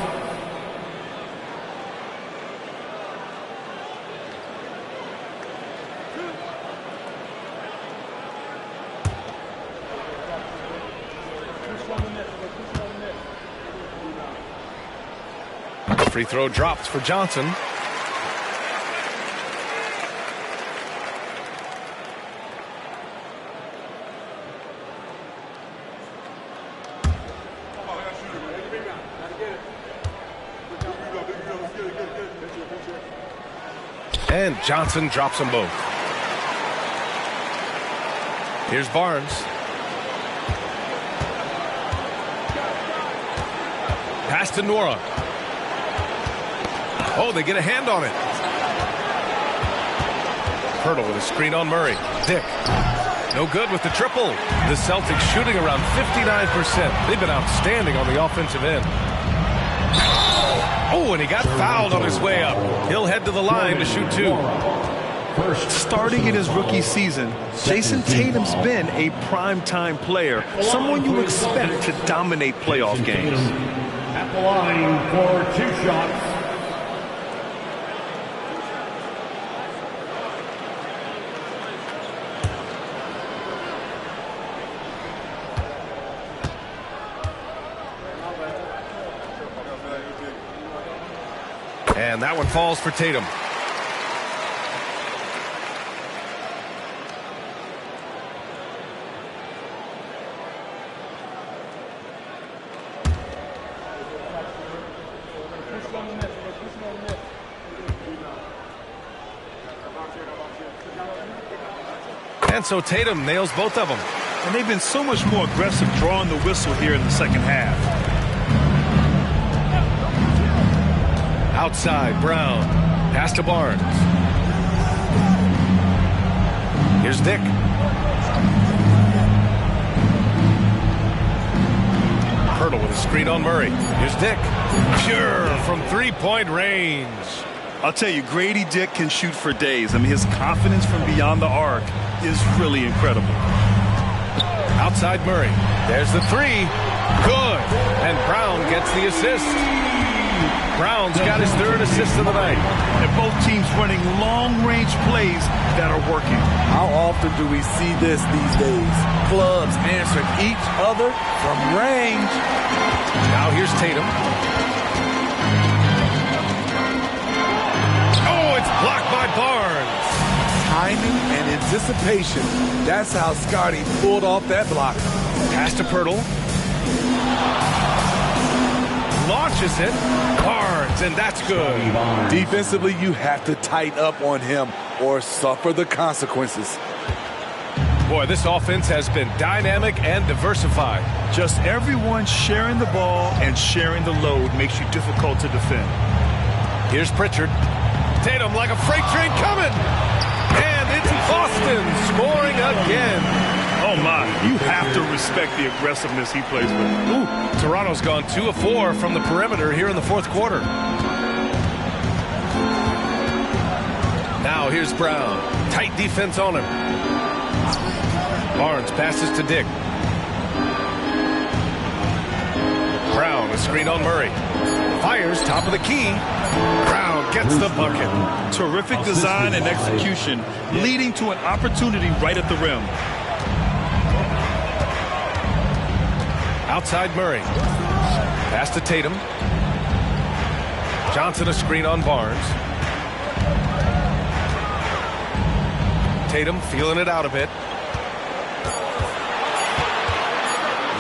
Free throw drops for Johnson. And Johnson drops them both. Here's Barnes. Pass to Nora. Oh, they get a hand on it. Poeltl with a screen on Murray. Dick. No good with the triple. The Celtics shooting around 59%. They've been outstanding on the offensive end. Oh, and he got fouled on his way up. He'll head to the line to shoot 2. Starting in his rookie season, Jason Tatum's been a primetime player, someone you expect to dominate playoff games. At the line for 2 shots. And that one falls for Tatum. And so Tatum nails both of them. And they've been so much more aggressive drawing the whistle here in the second half. Outside, Brown. Pass to Barnes. Here's Dick. Poeltl with a screen on Murray. Here's Dick. Pure from three-point range. I'll tell you, Grady Dick can shoot for days. I mean, his confidence from beyond the arc is really incredible. Outside Murray. There's the 3. Good. And Brown gets the assist. Brown's got his 3rd assist of the night. And both teams running long-range plays that are working. How often do we see this these days? Clubs answering each other from range. Now here's Tatum. Oh, it's blocked by Barnes. Timing and anticipation. That's how Scotty pulled off that block. Pass to Poeltl. Launches it. Barnes, and that's good. Defensively, you have to tighten up on him or suffer the consequences. Boy, this offense has been dynamic and diversified. Just everyone sharing the ball and sharing the load makes you difficult to defend. Here's Pritchard. Tatum like a freight train coming. And it's Boston scoring again. Oh, my. You have to respect the aggressiveness he plays with. Ooh, Toronto's gone 2 of 4 from the perimeter here in the fourth quarter. Now here's Brown. Tight defense on him. Barnes passes to Dick. Brown, a screen on Murray. Fires, top of the key. Brown gets the bucket. Terrific design and execution, leading to an opportunity right at the rim. Outside Murray. Pass to Tatum. Johnson a screen on Barnes. Tatum feeling it out a bit.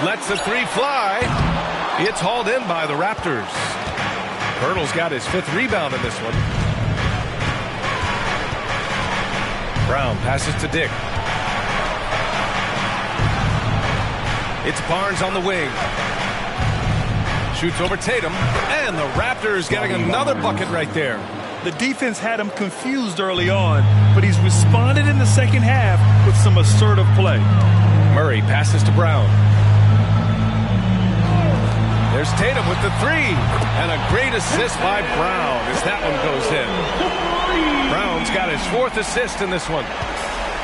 Lets the three fly. It's hauled in by the Raptors. Pirtle's got his 5th rebound in this one. Brown passes to Dick. It's Barnes on the wing. Shoots over Tatum, and the Raptors getting another bucket right there. The defense had him confused early on, but he's responded in the second half with some assertive play. Murray passes to Brown. There's Tatum with the 3, and a great assist by Brown as that one goes in. Brown's got his 4th assist in this one.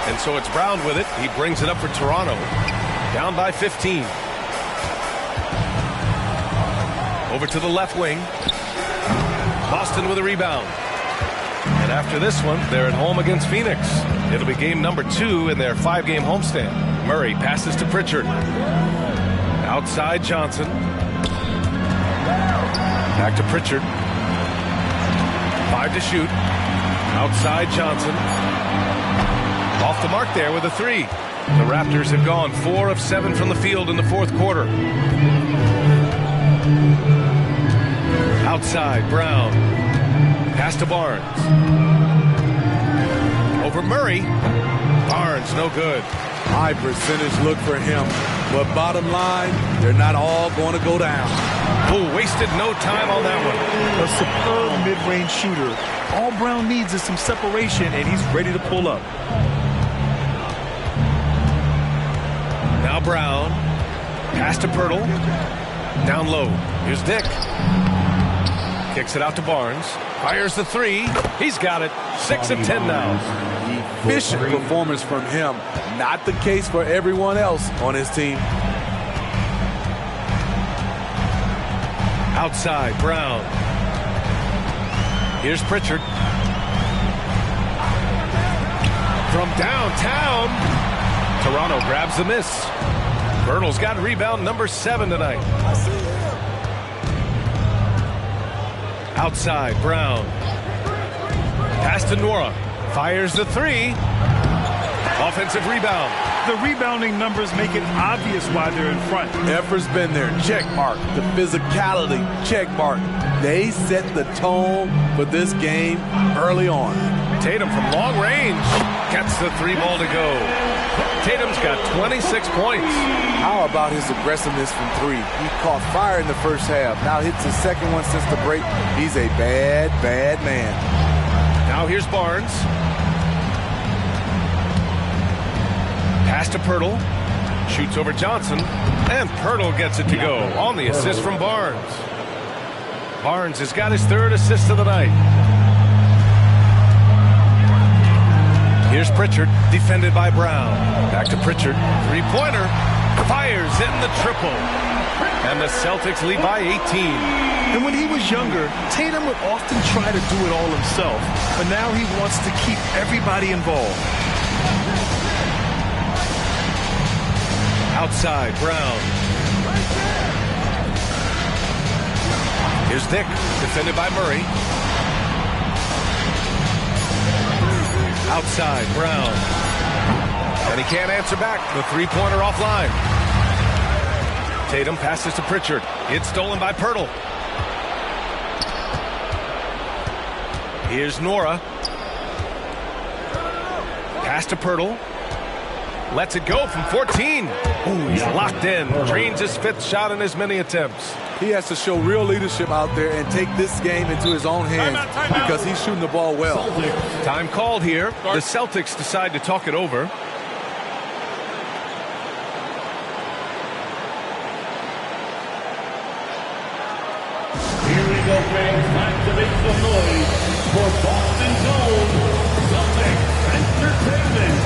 And so it's Brown with it. He brings it up for Toronto. Down by 15. Over to the left wing. Boston with a rebound. And after this one, they're at home against Phoenix. It'll be game number 2 in their 5-game homestand. Murray passes to Pritchard. Outside Johnson. Back to Pritchard. 5 to shoot. Outside Johnson. Off the mark there with a 3. The Raptors have gone 4 of 7 from the field in the 4th quarter. Outside, Brown. Pass to Barnes. Over Murray. Barnes, no good. High percentage look for him. But bottom line, they're not all going to go down. Oh, wasted no time on that one. A superb mid-range shooter. All Brown needs is some separation, and he's ready to pull up. Now Brown. Pass to Pirtle. Down low. Here's Dick. Kicks it out to Barnes. Fires the 3. He's got it. 6 of 10 now. Efficient performance from him. Not the case for everyone else on his team. Outside, Brown. Here's Pritchard. From downtown. Toronto grabs the miss. Pirtle's got rebound number 7 tonight. Outside, Brown. Pass to Nora. Fires the 3. Offensive rebound. The rebounding numbers make it obvious why they're in front. Effort's been there. Check mark. The physicality. Check mark. They set the tone for this game early on. Tatum from long range gets the 3 ball to go. Tatum's got 26 points. How about his aggressiveness from 3? He caught fire in the first half. Now hits his second one since the break. He's a bad, bad man. Now here's Barnes. Pass to Pirtle. Shoots over Johnson. And Pirtle gets it to go on the assist from Barnes. Barnes has got his 3rd assist of the night. Here's Pritchard, defended by Brown. Back to Pritchard. 3-pointer. Fires in the triple. And the Celtics lead by 18. And when he was younger, Tatum would often try to do it all himself. But now he wants to keep everybody involved. Outside, Brown. Here's Dick, defended by Murray. Outside, Brown. And he can't answer back. The 3-pointer offline. Tatum passes to Pritchard. It's stolen by Pirtle. Here's Nora. Pass to Pirtle. Lets it go from 14. Ooh, he's locked in. Drains his 5th shot in as many attempts. He has to show real leadership out there and take this game into his own hands because he's shooting the ball well. Time called here. The Celtics decide to talk it over. Here we go, fans. Time to make some noise for Boston's own Celtics Entertainment.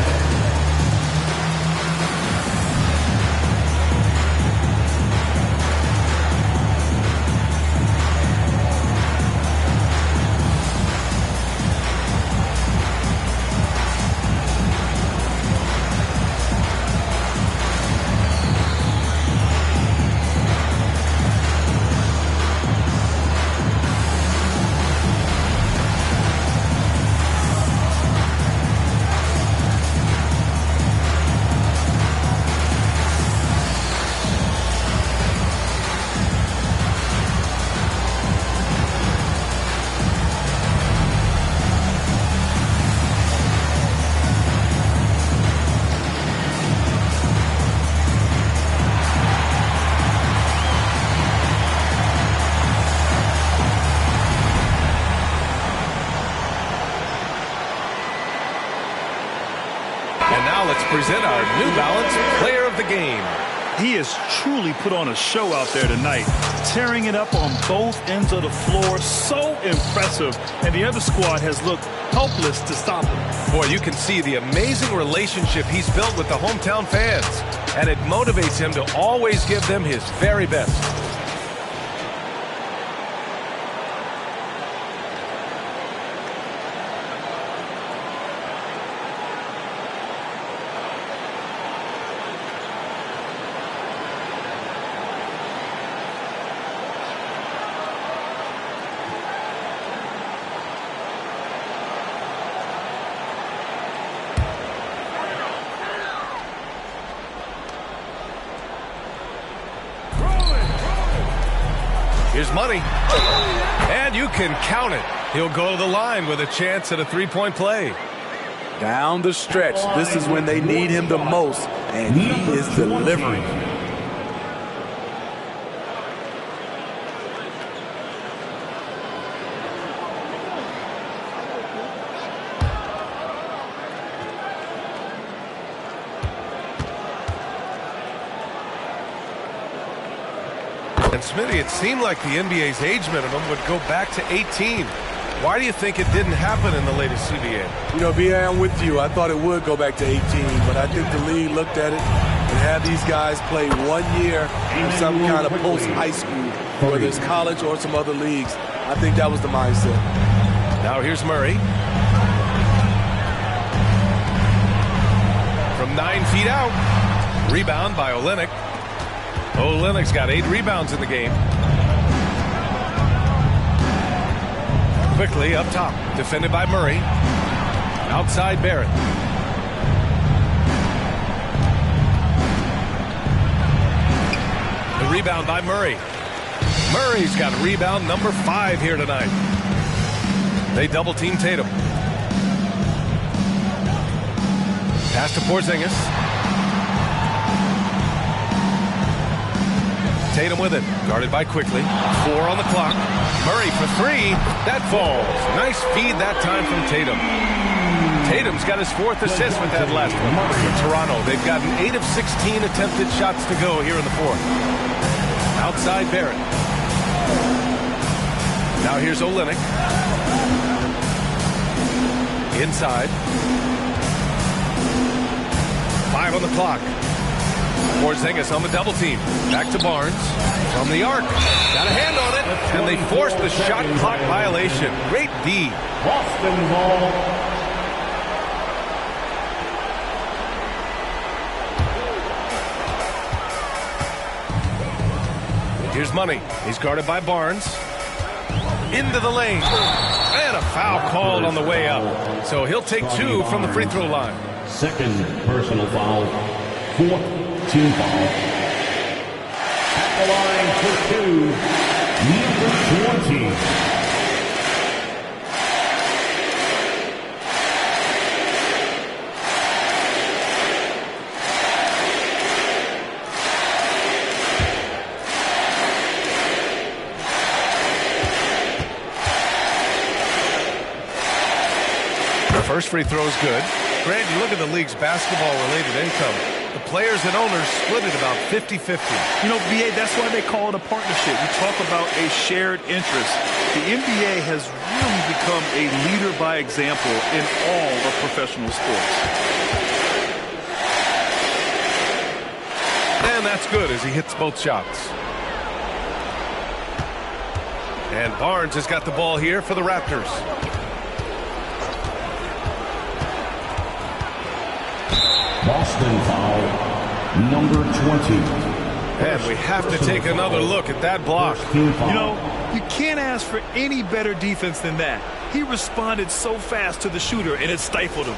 present our New Balance Player of the Game. He has truly put on a show out there tonight, tearing it up on both ends of the floor. So impressive, and the other squad has looked helpless to stop him. Boy, you can see the amazing relationship he's built with the hometown fans, and it motivates him to always give them his very best. Here's money, and you can count it. He'll go to the line with a chance at a three-point play. Down the stretch, this is when they need him the most, and he is delivering. And Smitty, it seemed like the NBA's age minimum would go back to 18. Why do you think it didn't happen in the latest CBA? You know, B.A., I'm with you. I thought it would go back to 18, but I think the league looked at it and had these guys play 1 year in some kind of post-high school, whether it's college or some other leagues. I think that was the mindset. Now here's Murray. From 9 feet out. Rebound by Olynyk. Olynyk's got 8 rebounds in the game. Quickly up top, defended by Murray. Outside Barrett. The rebound by Murray. Murray's got rebound number 5 here tonight. They double team Tatum. Pass to Porzingis. Tatum with it, guarded by Quickly. 4 on the clock. Murray for 3. That falls. Nice feed that time from Tatum. Tatum's got his 4th assist with that last one. For Toronto, they've gotten 8 of 16 attempted shots to go here in the 4th. Outside Barrett. Now here's Olynyk. Inside. 5 on the clock. Porzingis on the double team. Back to Barnes. From the arc. Got a hand on it. And they forced the shot clock violation. Great D. Boston ball. Here's Money. He's guarded by Barnes. Into the lane. And a foul called on the way up. So he'll take 2 from the free throw line. Second personal foul. 4th team foul. At the line for 2, number 20. The first free throw is good. Grant, you look at the league's basketball-related income. The players and owners split it about 50-50. You know, BA, that's why they call it a partnership. You talk about a shared interest. The NBA has really become a leader by example in all of professional sports. And that's good as he hits both shots. And Barnes has got the ball here for the Raptors. Boston foul, number 20. And we have to take another look at that block. You know, you can't ask for any better defense than that. He responded so fast to the shooter, and it stifled him.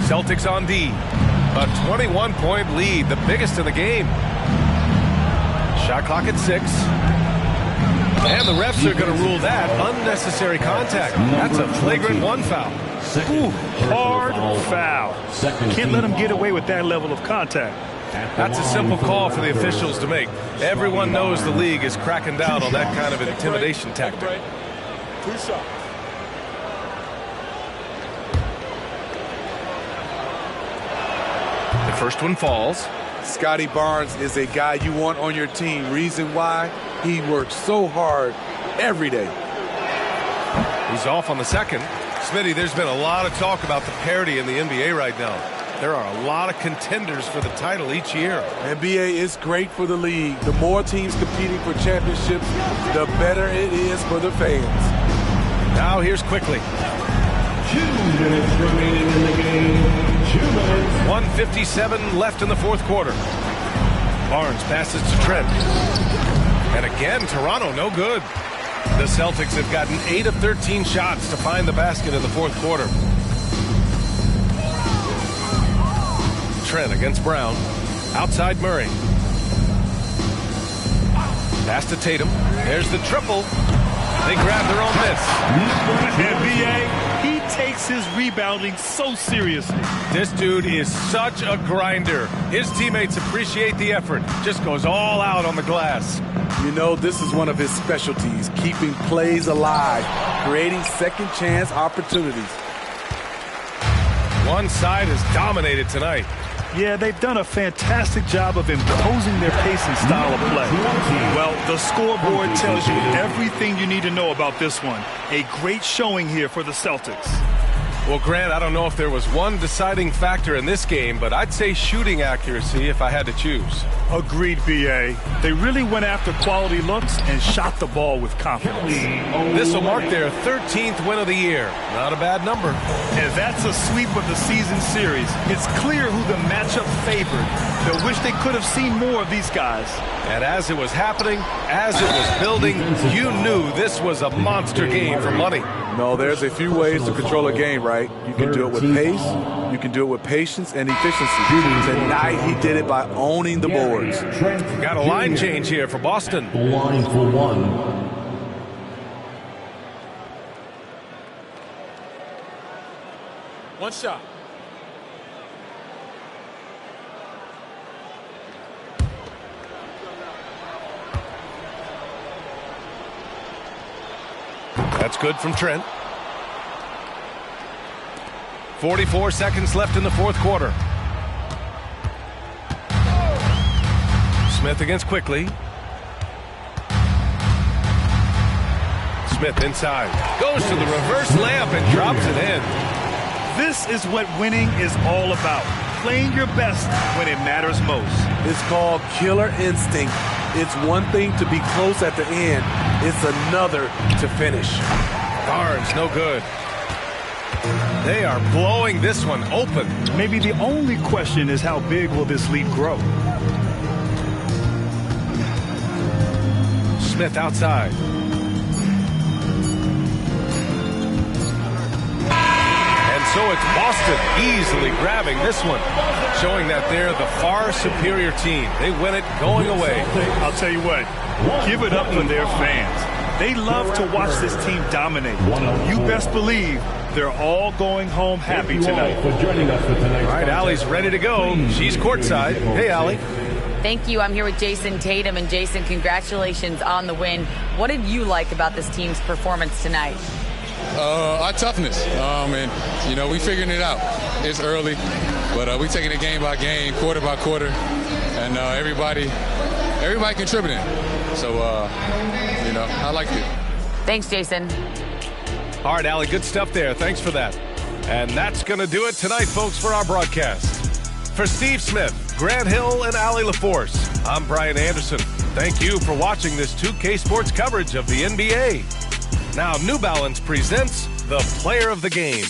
Celtics on D. A 21-point lead, the biggest in the game. Shot clock at 6. And the refs are going to rule that unnecessary contact. That's a flagrant 1 foul. Ooh, hard foul. Can't let him get away with that level of contact. That's a simple call for the officials to make. Everyone knows the league is cracking down on that kind of intimidation tactic. The first one falls. Scotty Barnes is a guy you want on your team. Reason why? He works so hard every day. He's off on the second. Smitty, there's been a lot of talk about the parity in the NBA right now. There are a lot of contenders for the title each year. NBA is great for the league. The more teams competing for championships, the better it is for the fans. Now here's Quickly. 2 minutes remaining in the game. 2 minutes. 1:57 left in the fourth quarter. Barnes passes to Trent. And again, Toronto no good. The Celtics have gotten 8 of 13 shots to find the basket in the fourth quarter. Trent against Brown. Outside Murray. Pass to Tatum. There's the triple. They grab their own miss. NBA, he takes his rebounding so seriously. This dude is such a grinder. His teammates appreciate the effort. Just goes all out on the glass. You know, this is one of his specialties, keeping plays alive, creating second chance opportunities. One side is dominated tonight. Yeah, they've done a fantastic job of imposing their pace and style of play. Well, the scoreboard tells you everything you need to know about this one. A great showing here for the Celtics. Well, Grant, I don't know if there was one deciding factor in this game, but I'd say shooting accuracy if I had to choose. Agreed, B.A. They really went after quality looks and shot the ball with confidence. This will mark their 13th win of the year. Not a bad number. And that's a sweep of the season series. It's clear who the matchup favored. They'll wish they could have seen more of these guys. And as it was happening, as it was building, you knew this was a monster game for money. No, there's a few ways to control a game, right? You can do it with pace, you can do it with patience and efficiency. Tonight, he did it by owning the boards. Got a line change here for Boston. The line for one. One shot. That's good from Trent. 44 seconds left in the fourth quarter. Smith against Quickly. Smith inside. Goes to the reverse layup and drops it in. This is what winning is all about. Playing your best when it matters most. It's called killer instinct. It's one thing to be close at the end. It's another to finish. Barnes, no good. They are blowing this one open. Maybe the only question is how big will this lead grow? Smith outside. And so it's Boston easily grabbing this one, showing that they're the far superior team. They win it going away. I'll tell you what, give it up for their fans. They love to watch this team dominate. You best believe they're all going home happy tonight. For joining us for tonight's All right, Allie's ready to go. She's courtside. Hey, Allie. Thank you. I'm here with Jason Tatum. And Jason, congratulations on the win. What did you like about this team's performance tonight? Our toughness. And, you know, we figuring it out. It's early, but we taking it game by game, quarter by quarter, and everybody contributing. So, you know, I liked it. Thanks, Jason. All right, Allie, good stuff there. Thanks for that. And that's going to do it tonight, folks, for our broadcast. For Steve Smith, Grant Hill, and Allie LaForce, I'm Brian Anderson. Thank you for watching this 2K Sports coverage of the NBA. Now, New Balance presents the Player of the Game.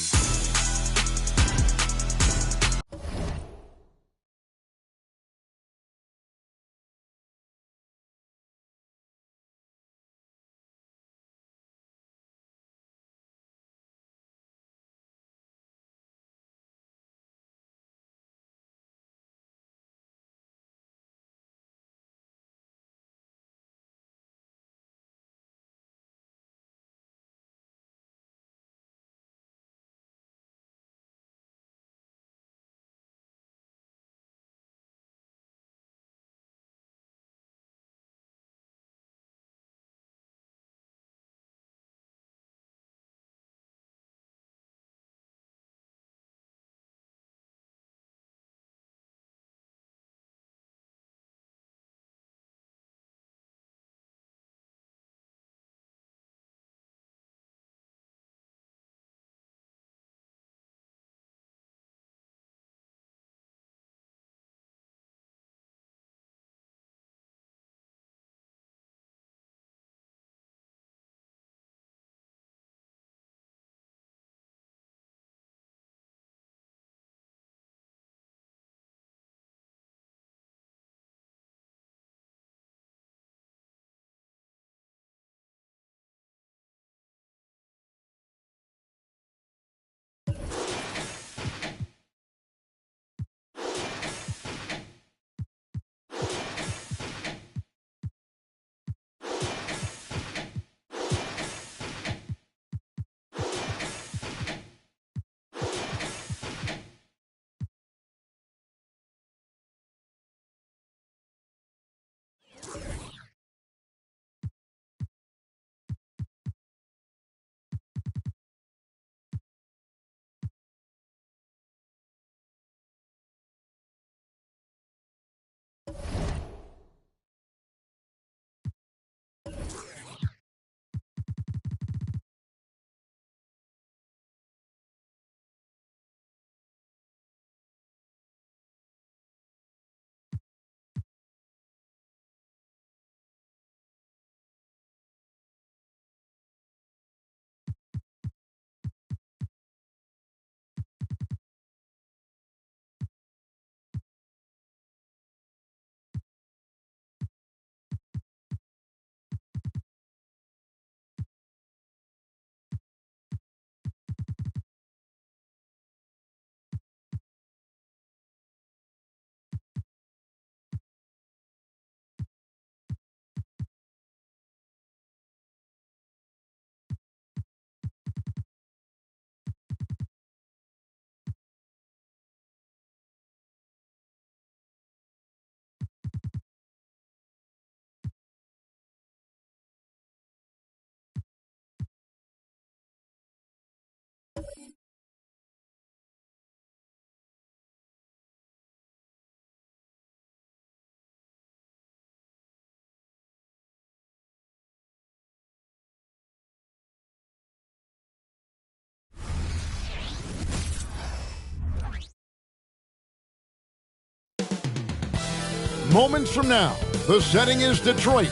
moments from now. The setting is Detroit.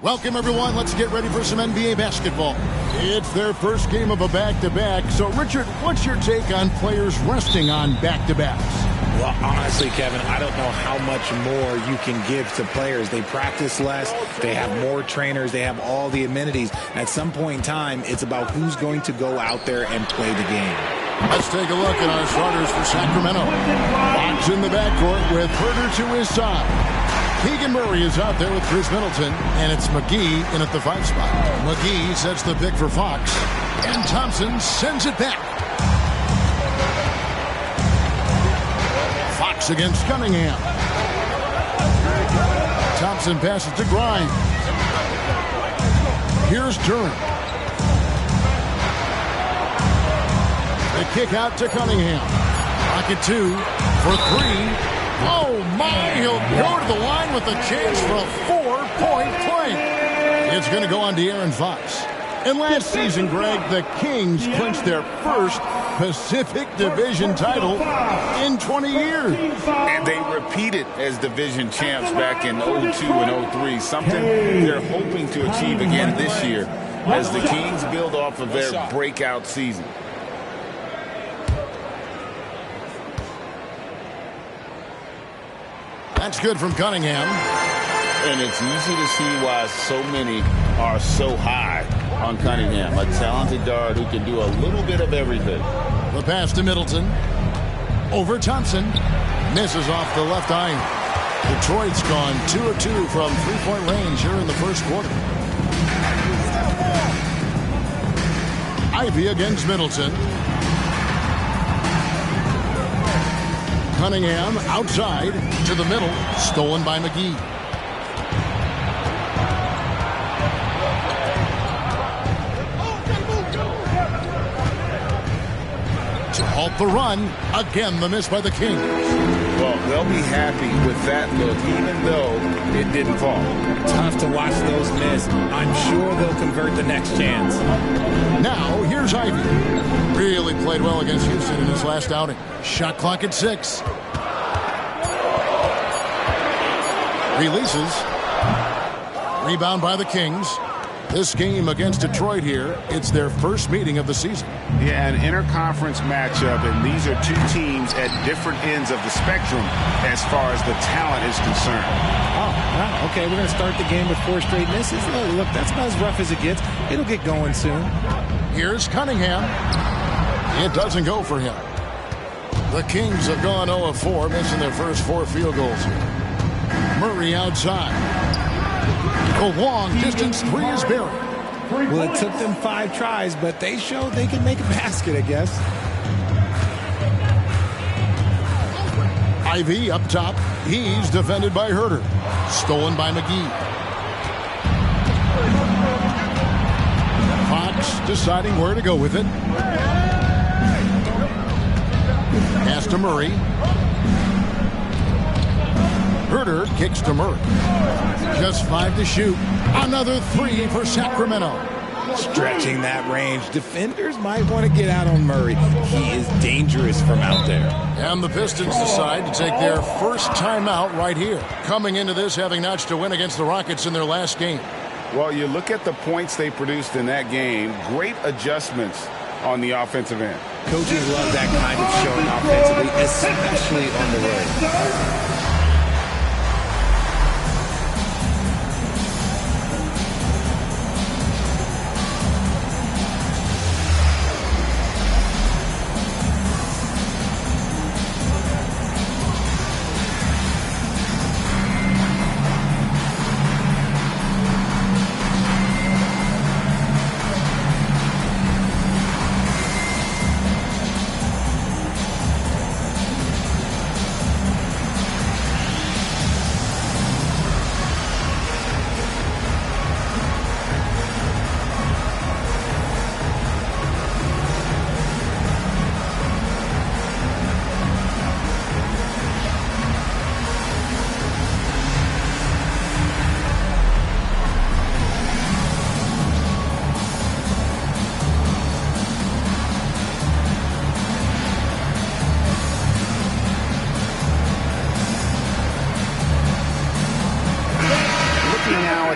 Welcome, everyone. Let's get ready for some NBA basketball. It's their first game of a back-to-back. So, Richard, what's your take on players resting on back-to-backs? Well, honestly, Kevin, I don't know how much more you can give to players. They practice less. They have more trainers. They have all the amenities. At some point in time, it's about who's going to go out there and play the game. Let's take a look at our starters for Sacramento. Fox in the backcourt with Herter to his side. Keegan Murray is out there with Chris Middleton, and it's McGee in at the 5 spot. McGee sets the pick for Fox, and Thompson sends it back. Fox against Cunningham. Thompson passes to Grimes. Here's Durant. The kick out to Cunningham. Pocket 2 for 3. Oh, my, he'll go to the line with a chance for a 4-point play. It's going to go on De'Aaron Fox. And last season, Greg, the Kings clinched their first Pacific Division title in 20 years. And they repeated as division champs back in 02 and 03, something they're hoping to achieve again this year as the Kings build off of their breakout season. That's good from Cunningham. And it's easy to see why so many are so high on Cunningham, a talented guard who can do a little bit of everything. The pass to Middleton. Over Thompson. Misses off the left iron. Detroit's gone 2 of 2 from three-point range here in the first quarter. Ivy against Middleton. Cunningham outside to the middle. Stolen by McGee. To halt the run. Again, the miss by the Kings. Well, they'll be happy with that look, even though it didn't fall. Tough to watch those miss. I'm sure they'll convert the next chance. Now, here's Ivy. Really played well against Houston in his last outing. Shot clock at 6. Releases. Rebound by the Kings. This game against Detroit here, it's their first meeting of the season. Yeah, an interconference matchup, and these are two teams at different ends of the spectrum as far as the talent is concerned. Oh, wow. Okay, we're going to start the game with 4 straight misses. Look, that's about as rough as it gets. It'll get going soon. Here's Cunningham. It doesn't go for him. The Kings have gone 0 of 4, missing their first 4 field goals here. Murray outside. A long distance 3 is buried. Well, it took them 5 tries, but they showed they can make a basket, I guess. Ivy up top. He's defended by Herter. Stolen by McGee. Fox deciding where to go with it. Pass to Murray. Herter kicks to Murray. Just 5 to shoot. Another 3 for Sacramento. Stretching that range. Defenders might want to get out on Murray. He is dangerous from out there. And the Pistons decide to take their first timeout right here. Coming into this having notched a win against the Rockets in their last game. Well, you look at the points they produced in that game. Great adjustments on the offensive end. Coaches love that kind of showing offensively, especially on the road.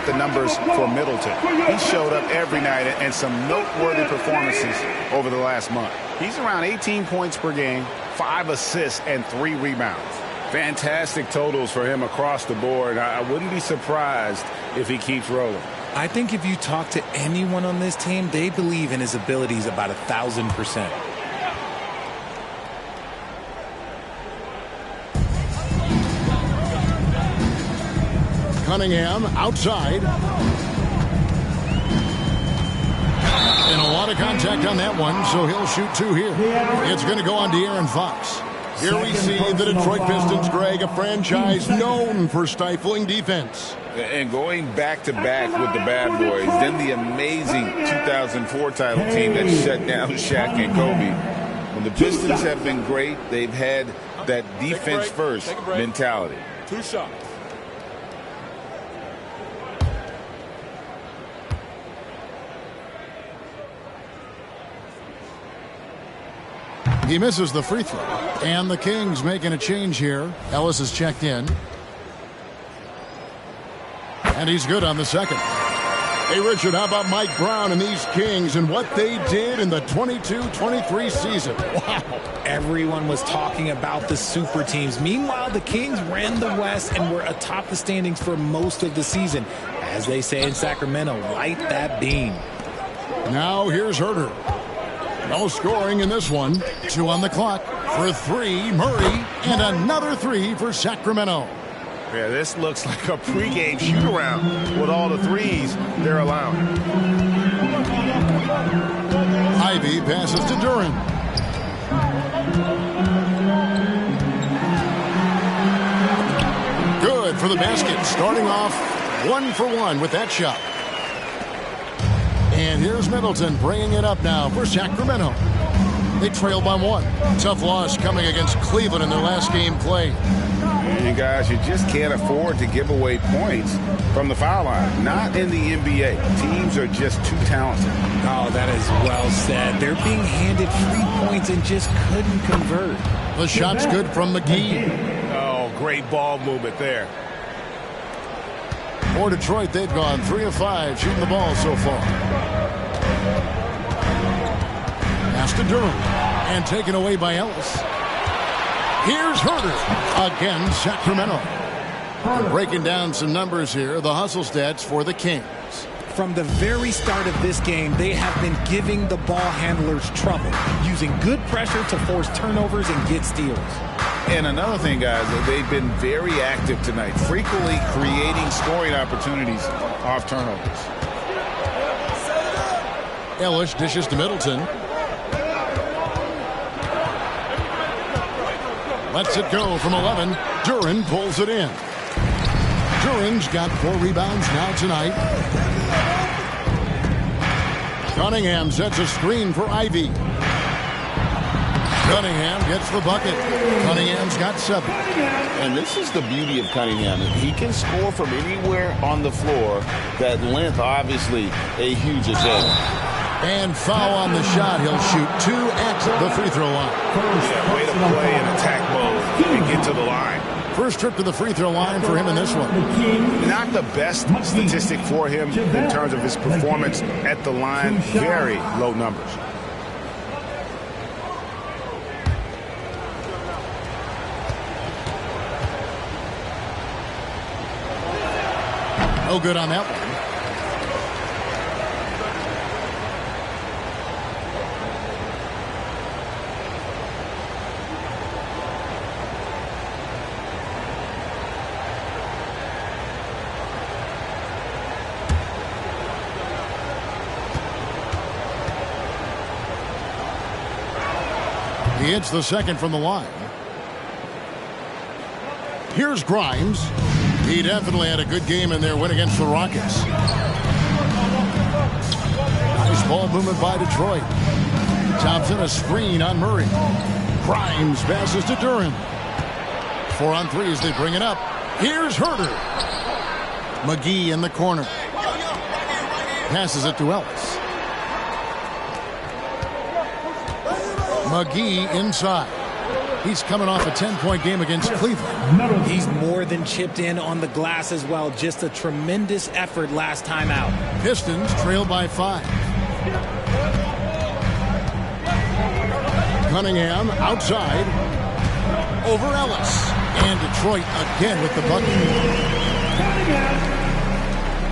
about the numbers for Middleton. He showed up every night and some noteworthy performances over the last month. He's around 18 points per game, 5 assists, and 3 rebounds. Fantastic totals for him across the board. I wouldn't be surprised if he keeps rolling. I think if you talk to anyone on this team, they believe in his abilities about 1,000%. Cunningham outside. And a lot of contact on that one, so he'll shoot 2 here. It's going to go on De'Aaron Fox. Here we see the Detroit Pistons, Greg, a franchise known for stifling defense. And going back-to-back with the bad boys, then the amazing 2004 title team that shut down Shaq and Kobe. When the Pistons have been great, they've had that defense-first mentality. 2 shots. He misses the free throw. And the Kings making a change here. Ellis is checked in. And he's good on the second. Hey, Richard, how about Mike Brown and these Kings and what they did in the 22-23 season? Wow. Everyone was talking about the super teams. Meanwhile, the Kings ran the West and were atop the standings for most of the season. As they say in Sacramento, light that beam. Now here's Herter. No scoring in this one. 2 on the clock. For 3, Murray. And another 3 for Sacramento. Yeah, this looks like a pregame shoot-around with all the threes they're allowing. Ivy passes to Duran. Good for the basket. Starting off 1 for 1 with that shot. And here's Middleton bringing it up now for Sacramento. They trail by 1. Tough loss coming against Cleveland in their last game played. You guys, you just can't afford to give away points from the foul line. Not in the NBA. Teams are just too talented. Oh, that is well said. They're being handed free points and just couldn't convert. The shot's good from McGee. Oh, great ball movement there. For Detroit, they've gone 3 of 5 shooting the ball so far. Pass to Durham. And taken away by Ellis. Here's Herter. Again, Sacramento. Breaking down some numbers here. The hustle stats for the Kings. From the very start of this game, they have been giving the ball handlers trouble, using good pressure to force turnovers and get steals. And another thing, guys, they've been very active tonight, frequently creating scoring opportunities off turnovers. Ellis dishes to Middleton. Lets it go from 11. Duran pulls it in. Duran's got 4 rebounds now tonight. Cunningham sets a screen for Ivy. Cunningham gets the bucket. Cunningham's got 7. And this is the beauty of Cunningham. He can score from anywhere on the floor. That length, obviously, a huge advantage. And foul on the shot. He'll shoot 2 at the free throw line. Yeah, way to play in attack mode and get to the line. First trip to the free throw line for him in this one. Not the best statistic for him in terms of his performance at the line. Very low numbers. No good on that one. He hits the second from the line. Here's Grimes. He definitely had a good game in their win against the Rockets. Nice ball movement by Detroit. Thompson a screen on Murray. Grimes passes to Duran. 4 on 3 as they bring it up. Here's Herter. McGee in the corner. Passes it to Ellis. McGee inside. He's coming off a 10-point game against Cleveland. He's more than chipped in on the glass as well. Just a tremendous effort last time out. Pistons trail by 5. Cunningham outside. Over Ellis. And Detroit again with the bucket.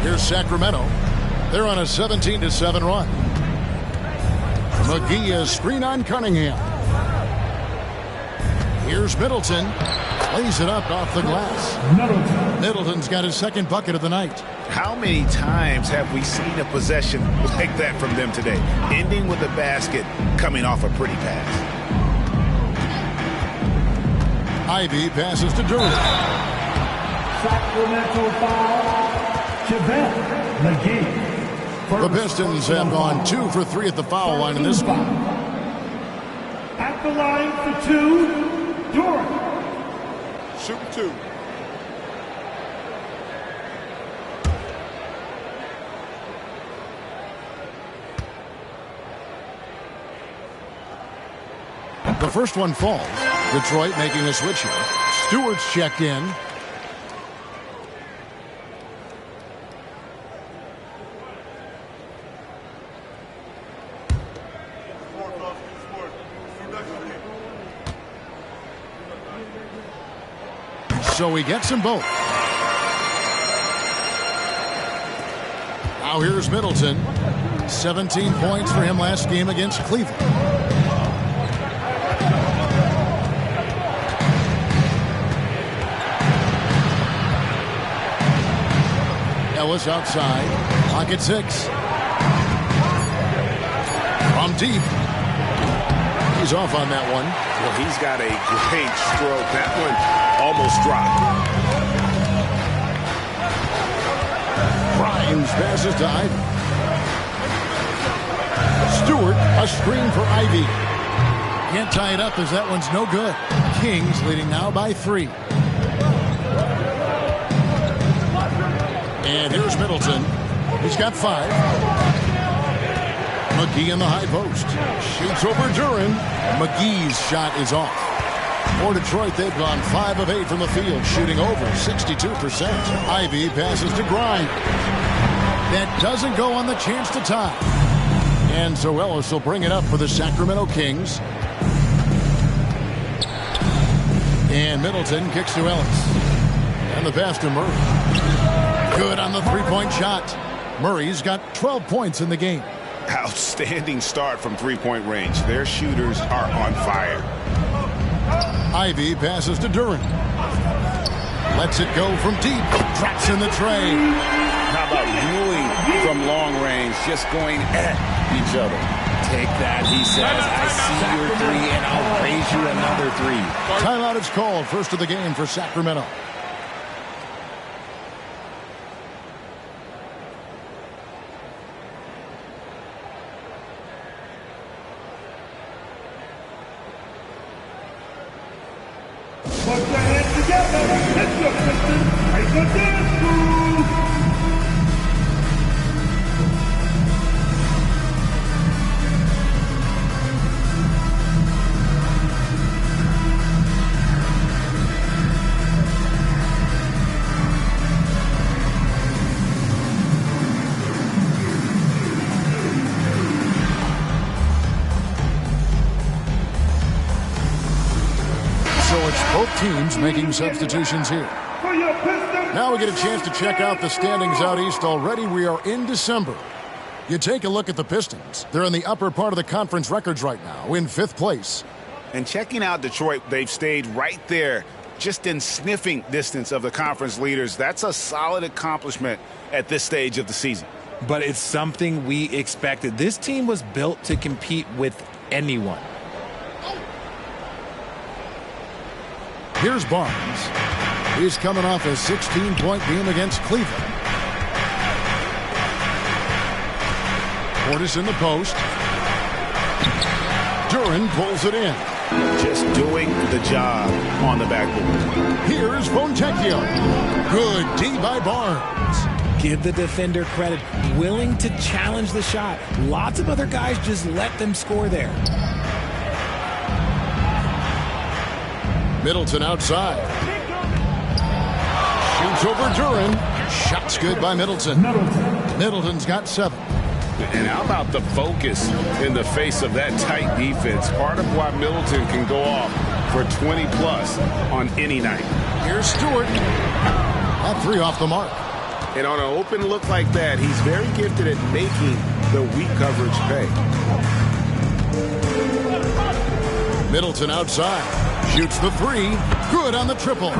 Here's Sacramento. They're on a 17-7 run. McGee is screen on Cunningham. Here's Middleton. Plays it up off the glass. Middleton's got his second bucket of the night. How many times have we seen a possession like that from them today? Ending with a basket, coming off a pretty pass. Ivy passes to Durant. Sacramento foul. JaVale McGee. The Pistons have gone 2 for 3 at the foul line in this spot. At the line for 2, Durant. Shoot 2. The first one falls. Detroit making a switch here. Stewart's checked in. So he gets them both. Now here's Middleton. 17 points for him last game against Cleveland. Ellis outside. Pocket 6. From deep. He's off on that one. Well, he's got a great stroke. That one almost dropped. Grimes passes to Ivy. Stewart, a screen for Ivy. Can't tie it up as that one's no good. Kings leading now by 3. And here's Middleton. He's got 5. McGee in the high post. Shoots over Duran. McGee's shot is off. For Detroit, they've gone 5 of 8 from the field, shooting over 62%. Ivy passes to Grimes. That doesn't go on the chance to tie. And so Ellis will bring it up for the Sacramento Kings. And Middleton kicks to Ellis. And the pass to Murray. Good on the three-point shot. Murray's got 12 points in the game. Outstanding start from three-point range. Their shooters are on fire. Ivy passes to Duran. Lets it go from deep. Drops in the tray. How about dueling from long range, just going at each other? Take that, he says. I see your 3, and I'll raise you another 3. Timeout is called. First of the game for Sacramento. Put your hands together. It's your Pistons. Make a dance move. So it's both teams making substitutions here. Now we get a chance to check out the standings out east. Already we are in December. You take a look at the Pistons. They're in the upper part of the conference records right now, in 5th place. And checking out Detroit, they've stayed right there, just in sniffing distance of the conference leaders. That's a solid accomplishment at this stage of the season. But it's something we expected. This team was built to compete with anyone. Here's Barnes. He's coming off a 16-point game against Cleveland. Portis in the post. Duran pulls it in. Just doing the job on the backboard. Here's Fontecchio. Good D by Barnes. Give the defender credit. Willing to challenge the shot. Lots of other guys just let them score there. Middleton outside. Shoots over Duren. Shot's good by Middleton. Middleton's got 7. And how about the focus in the face of that tight defense? Part of why Middleton can go off for 20-plus on any night. Here's Stewart. That 3 off the mark. And on an open look like that, he's very gifted at making the weak coverage pay. Middleton outside. Shoots the 3. Good on the triple.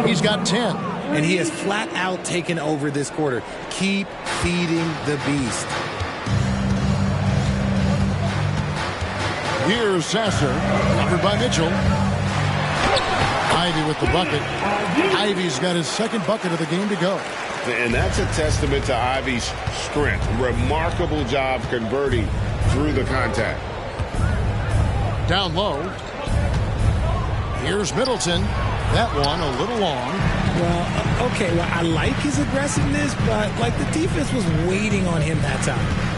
He's got 10. And he has flat out taken over this quarter. Keep feeding the beast. Here's Sasser, covered by Mitchell. Ivy with the bucket. Ivy's got his 2nd bucket of the game to go. And that's a testament to Ivy's strength. Remarkable job converting through the contact. Down low. Here's Middleton. That one a little long. Well, okay, well, I like his aggressiveness, but like the defense was waiting on him that time.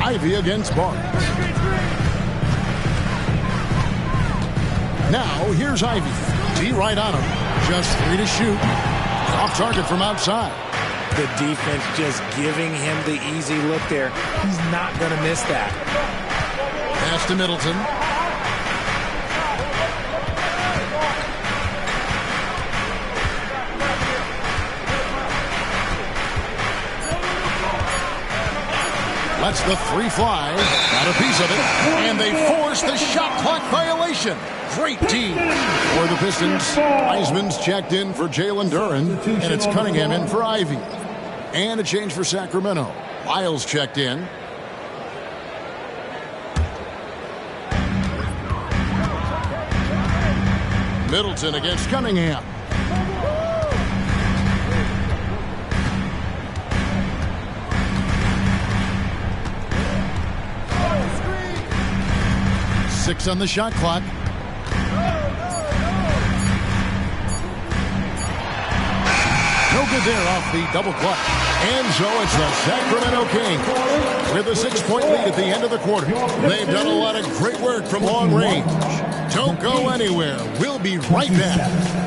Ivy against Barnes. Now here's Ivy. D right on him. Just 3 to shoot. Off target from outside. The defense just giving him the easy look there. He's not going to miss that. Pass to Middleton. Lets the 3 fly. Got a piece of it. And they force the shot clock violation. Great team for the Pistons. Wiseman's checked in for Jalen Duren. And it's Cunningham in for Ivy. And a change for Sacramento. Miles checked in. Middleton against Cunningham. Six on the shot clock. No good there off the double clutch. And so it's the Sacramento Kings with a 6-point lead at the end of the quarter. They've done a lot of great work from long range. Don't go anywhere. We'll be right back.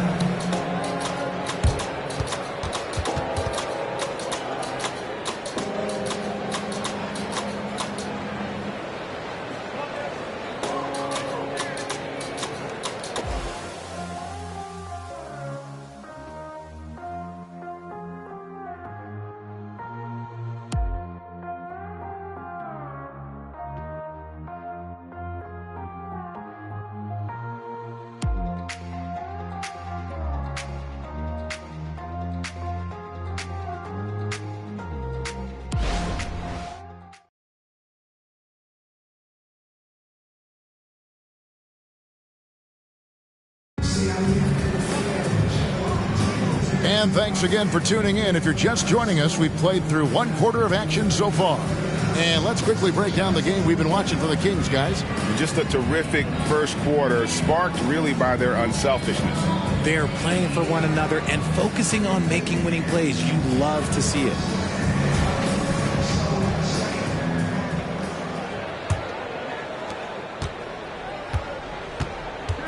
And thanks again for tuning in. If you're just joining us, we've played through 1 quarter of action so far. And let's quickly break down the game we've been watching for the Kings, guys. Just a terrific first quarter, sparked really by their unselfishness. They're playing for one another and focusing on making winning plays. You love to see it.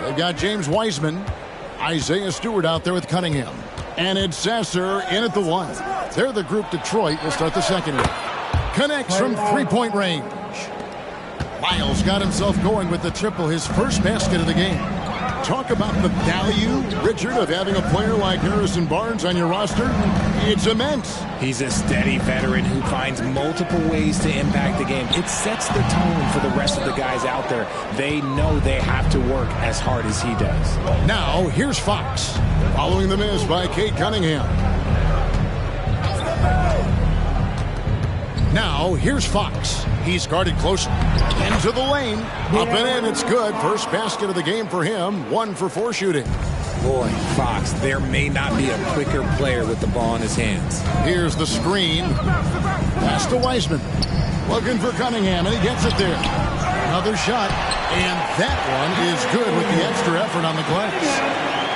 They've got James Wiseman, Isaiah Stewart out there with Cunningham. And it's Sasser in at the 1. They're the group Detroit will start the second with. Connects from 3-point range. Miles got himself going with the triple, his first basket of the game. Talk about the value, Richard, of having a player like Harrison Barnes on your roster. It's immense. He's a steady veteran who finds multiple ways to impact the game. It sets the tone for the rest of the guys out there. They know they have to work as hard as he does. Now, here's Fox, following the miss by Cade Cunningham. Now, here's Fox. He's guarded closely. Into the lane. Up and in. It's good. First basket of the game for him. 1 for 4 shooting. Boy, Fox, there may not be a quicker player with the ball in his hands. Here's the screen. Pass to Wiseman. Looking for Cunningham, and he gets it there. Another shot, and that one is good with the extra effort on the glass.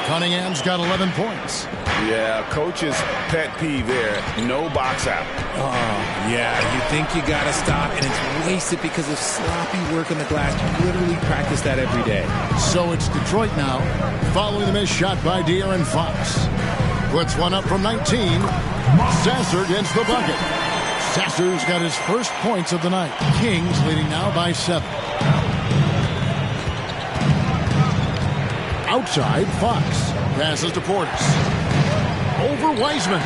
Cunningham's got 11 points. Yeah, coach's pet peeve there. No box out. Oh, yeah, you think you got to stop, and it's wasted because of sloppy work on the glass. You literally practice that every day. So it's Detroit now, following the missed shot by De'Aaron Fox. Puts one up from 19. Sasser gets the bucket. Sasser's got his first points of the night. Kings leading now by 7. Outside, Fox passes to Portis. Over Wiseman.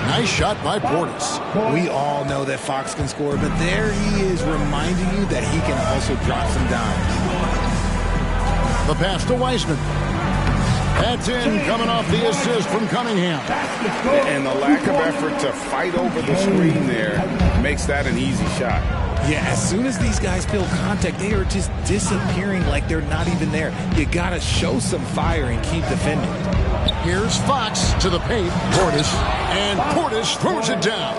Nice shot by Portis. We all know that Fox can score, but there he is reminding you that he can also drop some dimes. The pass to Wiseman. That's in, coming off the assist from Cunningham. And the lack of effort to fight over the screen there makes that an easy shot. Yeah, as soon as these guys feel contact, they are just disappearing like they're not even there. You got to show some fire and keep defending. Here's Fox to the paint. Portis. And Portis throws it down.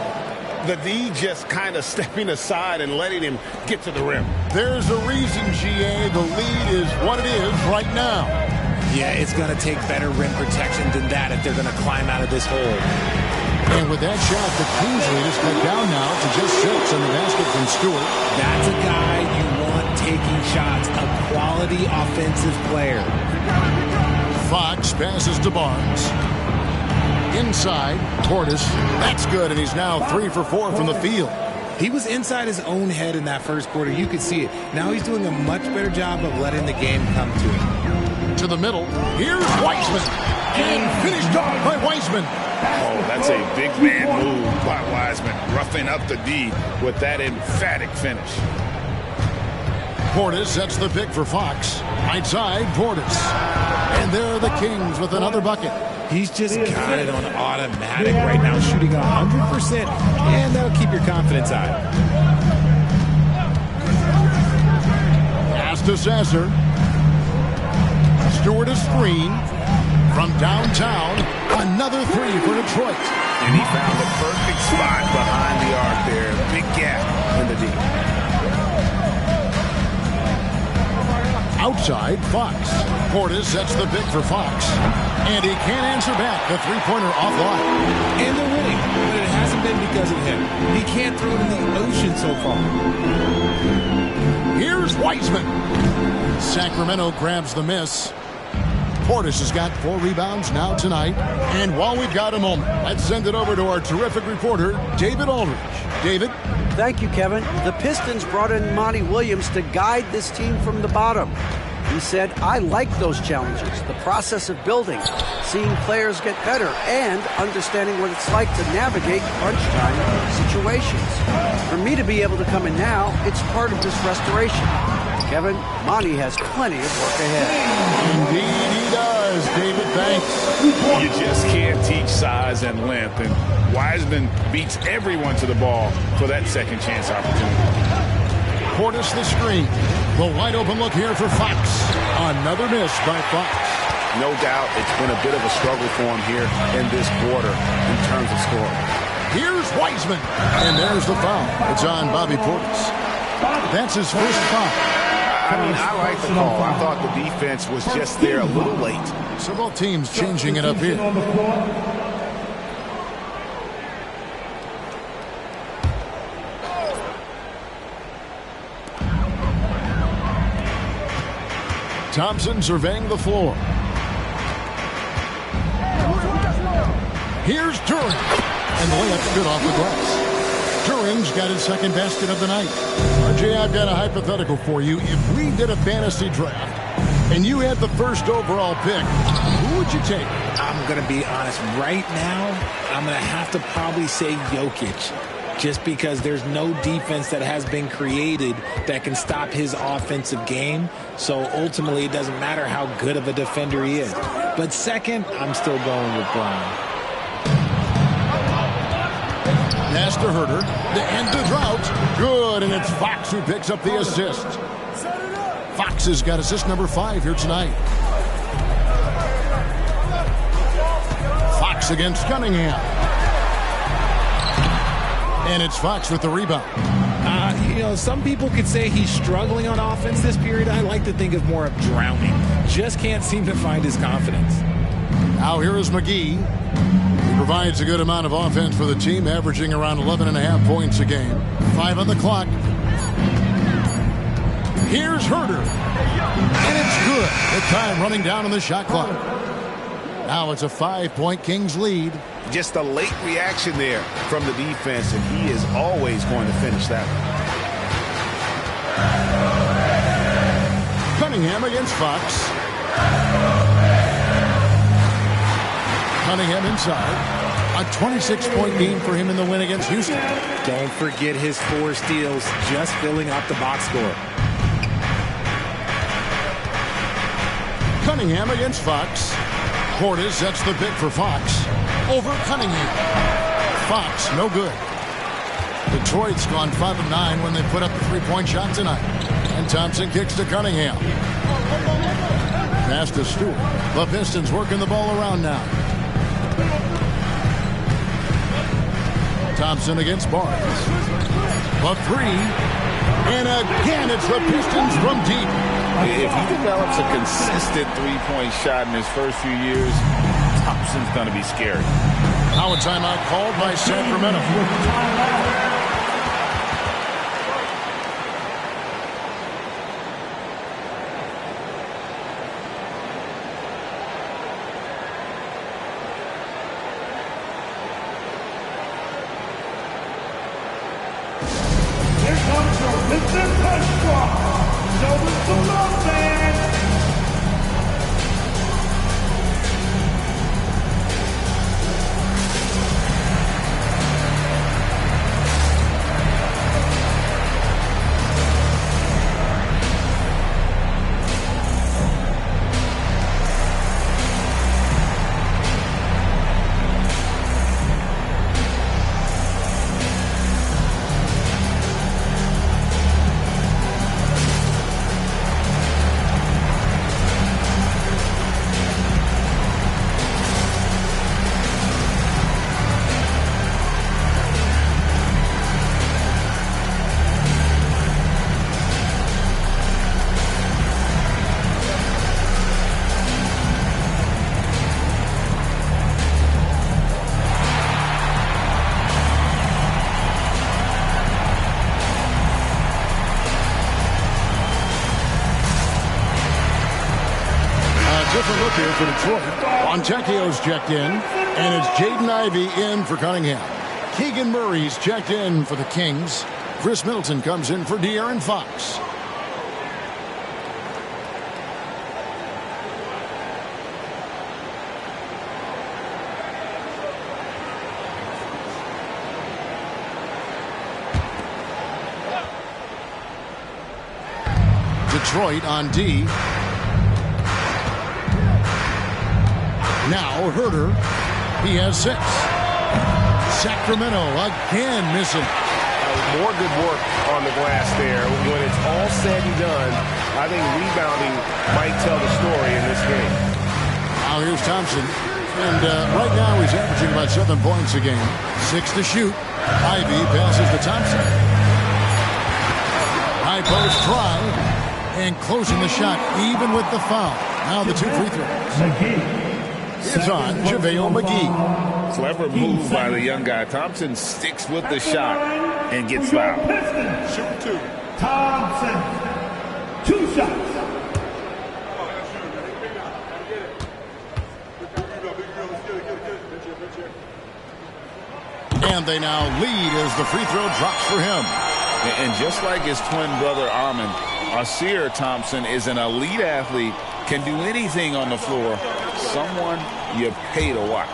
The D just kind of stepping aside and letting him get to the rim. There's a reason, GA, the lead is what it is right now. Yeah, it's going to take better rim protection than that if they're going to climb out of this hole. And with that shot, the Kings lead is cut down now to just 6 on the basket from Stewart. That's a guy you want taking shots, a quality offensive player. Fox passes to Barnes. Inside, Portis. That's good, and he's now 3 for 4 from the field. He was inside his own head in that first quarter. You could see it. Now he's doing a much better job of letting the game come to him. To the middle. Here's Wiseman. And finished off by Wiseman. Oh, that's a big man move by Wiseman. Roughing up the D with that emphatic finish. Portis sets the pick for Fox. Right side, Portis. And there are the Kings with another bucket. He's just got it on automatic right now, shooting 100%, and that'll keep your confidence high. Pass to Sasser. Stewart a screen. From downtown, another 3 for Detroit. And he found the perfect spot behind the arc there. Big gap in the D. Outside, Fox. Portis sets the pick for Fox. And he can't answer back. The three-pointer offline. And they're winning, but it hasn't been because of him. He can't throw it in the ocean so far. Here's Wiseman. Sacramento grabs the miss. Portis has got 4 rebounds now tonight. And while we've got a moment, let's send it over to our terrific reporter, David Aldridge. David? Thank you, Kevin. The Pistons brought in Monty Williams to guide this team from the bottom. He said, I like those challenges, the process of building, seeing players get better, and understanding what it's like to navigate crunch time situations. For me to be able to come in now, it's part of this restoration. Kevin, Monty has plenty of work ahead. Indeed he does, David. Thanks. You just can't teach size and length, and Wiseman beats everyone to the ball for that second chance opportunity. Portis the screen. The wide open look here for Fox. Another miss by Fox. No doubt it's been a bit of a struggle for him here in this quarter in terms of scoring. Here's Wiseman. And there's the foul. It's on Bobby Portis. That's his first foul. I like the call. I thought the defense was just there a little late. So both teams changing it up here. Thompson surveying the floor. Here's Turing. And the layup's good off the glass. Turing's got his second basket of the night. RJ, I've got a hypothetical for you. If we did a fantasy draft and you had the first overall pick, who would you take? I'm going to be honest. Right now, I'm going to have to probably say Jokic. Just because there's no defense that has been created that can stop his offensive game. So ultimately, it doesn't matter how good of a defender he is. But second, I'm still going with Brown. Pass to Herter. The end to Drought. Good, and it's Fox who picks up the assist. Fox has got assist number 5 here tonight. Fox against Cunningham. And it's Fox with the rebound. Some people could say he's struggling on offense this period. I like to think of more of drowning. Just can't seem to find his confidence. Now here is McGee. He provides a good amount of offense for the team, averaging around 11.5 points a game. 5 on the clock. Here's Herder. And it's good. The time running down on the shot clock. Now it's a 5-point Kings lead. Just a late reaction there from the defense, and he is always going to finish that one. Cunningham against Fox. Cunningham inside. A 26-point game for him in the win against Houston. Don't forget his 4 steals, just filling up the box score. Cunningham against Fox. Portis sets the pick for Fox. Over Cunningham. Fox, no good. Detroit's gone 5 of 9 when they put up the 3-point shot tonight. And Thompson kicks to Cunningham. Pass to Stewart. The Pistons working the ball around now. Thompson against Barnes. The 3. And again, it's the Pistons from deep. If he develops a consistent 3-point shot in his first few years, Thompson's going to be scary. Now a timeout called by Sacramento. Different look here for Detroit. Fontecchio's checked in, and it's Jaden Ivey in for Cunningham. Keegan Murray's checked in for the Kings. Chris Middleton comes in for De'Aaron Fox. Detroit on D. Now Herder, he has 6. Sacramento again missing. More good work on the glass there. When it's all said and done, I think rebounding might tell the story in this game. Now here's Thompson. And right now he's averaging about 7 points a game. 6 to shoot. Ivey passes to Thompson. High post try. And closing the shot even with the foul. Now the 2 free throws. It's on JaVale McGee. Clever move by the young guy. Thompson sticks with the shot and gets fouled. Shoot 2. Thompson. 2 shots. And they now lead as the free throw drops for him. And just like his twin brother Armin, Asir Thompson is an elite athlete, can do anything on the floor. Someone you pay to watch.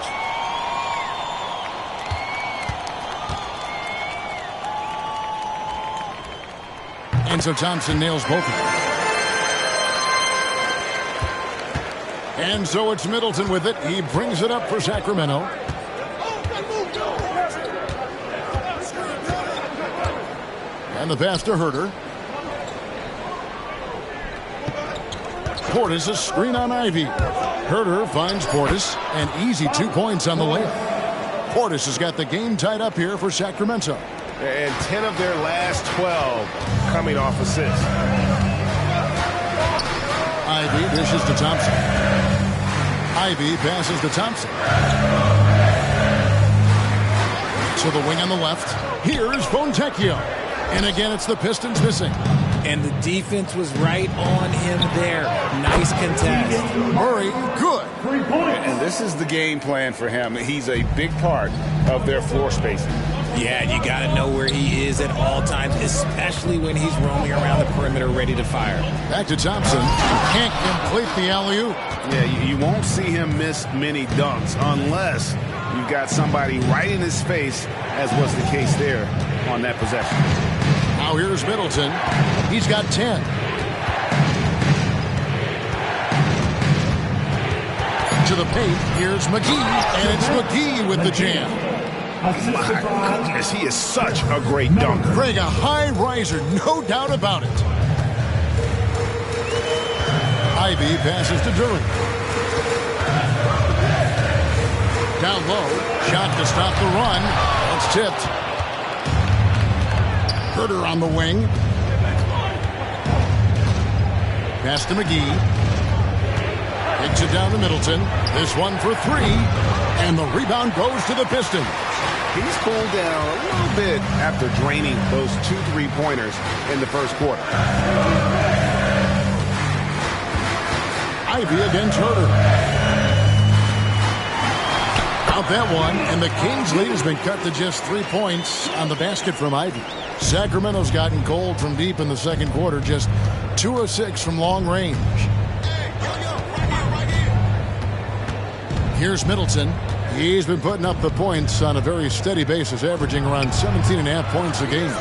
And so Thompson nails both of them. And so it's Middleton with it. He brings it up for Sacramento. And the pass to Herder. Portis, a screen on Ivey. Herder finds Portis. An easy 2 points on the layup. Portis has got the game tied up here for Sacramento. And 10 of their last 12 coming off assists. Ivey dishes to Thompson. Ivy passes to Thompson. To the wing on the left. Here's Fontecchio. And again, it's the Pistons missing. And the defense was right on him there. Nice contest. Murray, good. And this is the game plan for him. He's a big part of their floor spacing. Yeah, you got to know where he is at all times, especially when he's roaming around the perimeter ready to fire. Back to Thompson. Can't complete the alley-oop. Yeah, you won't see him miss many dunks unless you've got somebody right in his face, as was the case there on that possession. Now here's Middleton. He's got 10. To the paint, here's McGee, and it's McGee with the jam. My goodness, he is such a great dunker. Greg, a high riser, no doubt about it. Ivy passes to Duran. Down low, shot to stop the run. It's tipped. Herter on the wing. Pass to McGee. Takes it down to Middleton. This one for three. And the rebound goes to the Pistons. He's cooled down a little bit after draining those 2 3-pointers in the first quarter. Ivy against Herter. Out that one, and the Kings' lead has been cut to just 3 points on the basket from Ivy. Sacramento's gotten cold from deep in the second quarter, just 2 of 6 from long range. Here's Middleton. He's been putting up the points on a very steady basis, averaging around 17.5 points a game.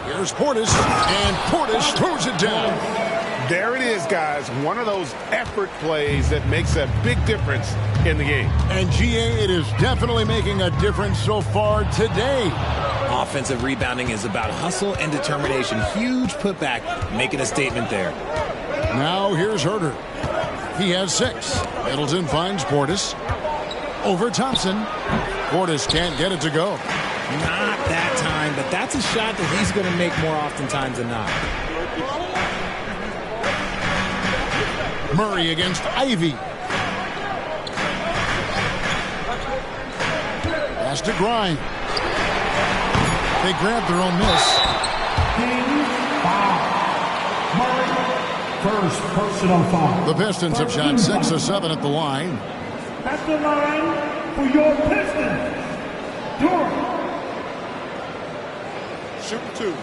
Here's Portis, and Portis throws it down. There it is, guys. One of those effort plays that makes a big difference in the game. And GA, it is definitely making a difference so far today. Offensive rebounding is about hustle and determination. Huge putback, making a statement there. Now here's Herter. He has 6. Middleton finds Portis. Over Thompson. Portis can't get it to go. Not that time, but that's a shot that he's going to make more oftentimes than not. Murray against Ivy. Pass to Grind. They grab their own miss. First personal foul. The Pistons have shot 6 of 7 at the line. At the line for your Pistons, Duran. Shooting 2.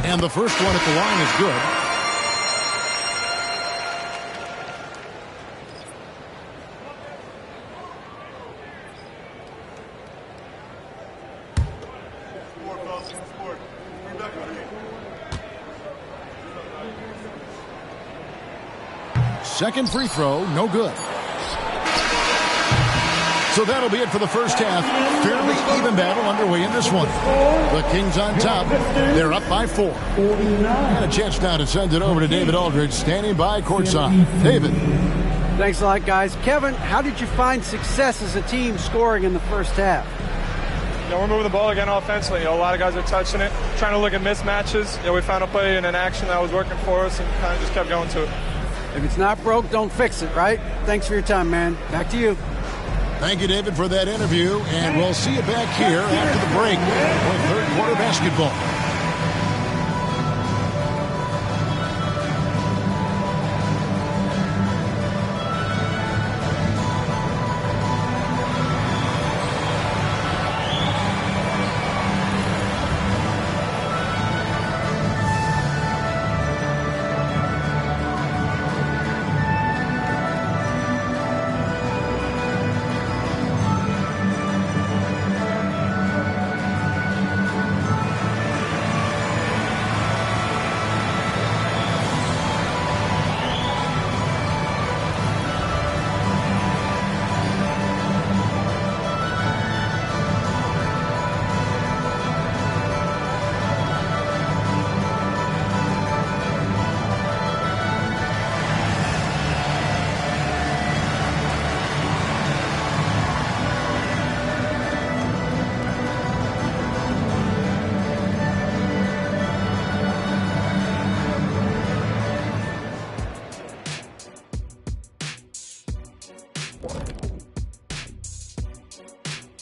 And the first one at the line is good. Second free throw, no good. So that'll be it for the first half. Fairly even battle underway in this one. The Kings on top. They're up by 4. And a chance now to send it over to David Aldridge, standing by courtside. David. Thanks a lot, guys. Kevin, how did you find success as a team scoring in the first half? We're moving the ball again offensively. A lot of guys are touching it, trying to look at mismatches. We found a play in an action that was working for us and kind of just kept going to it. If it's not broke, don't fix it, right? Thanks for your time, man. Back to you. Thank you, David, for that interview, and we'll see you back here after the break for third quarter basketball.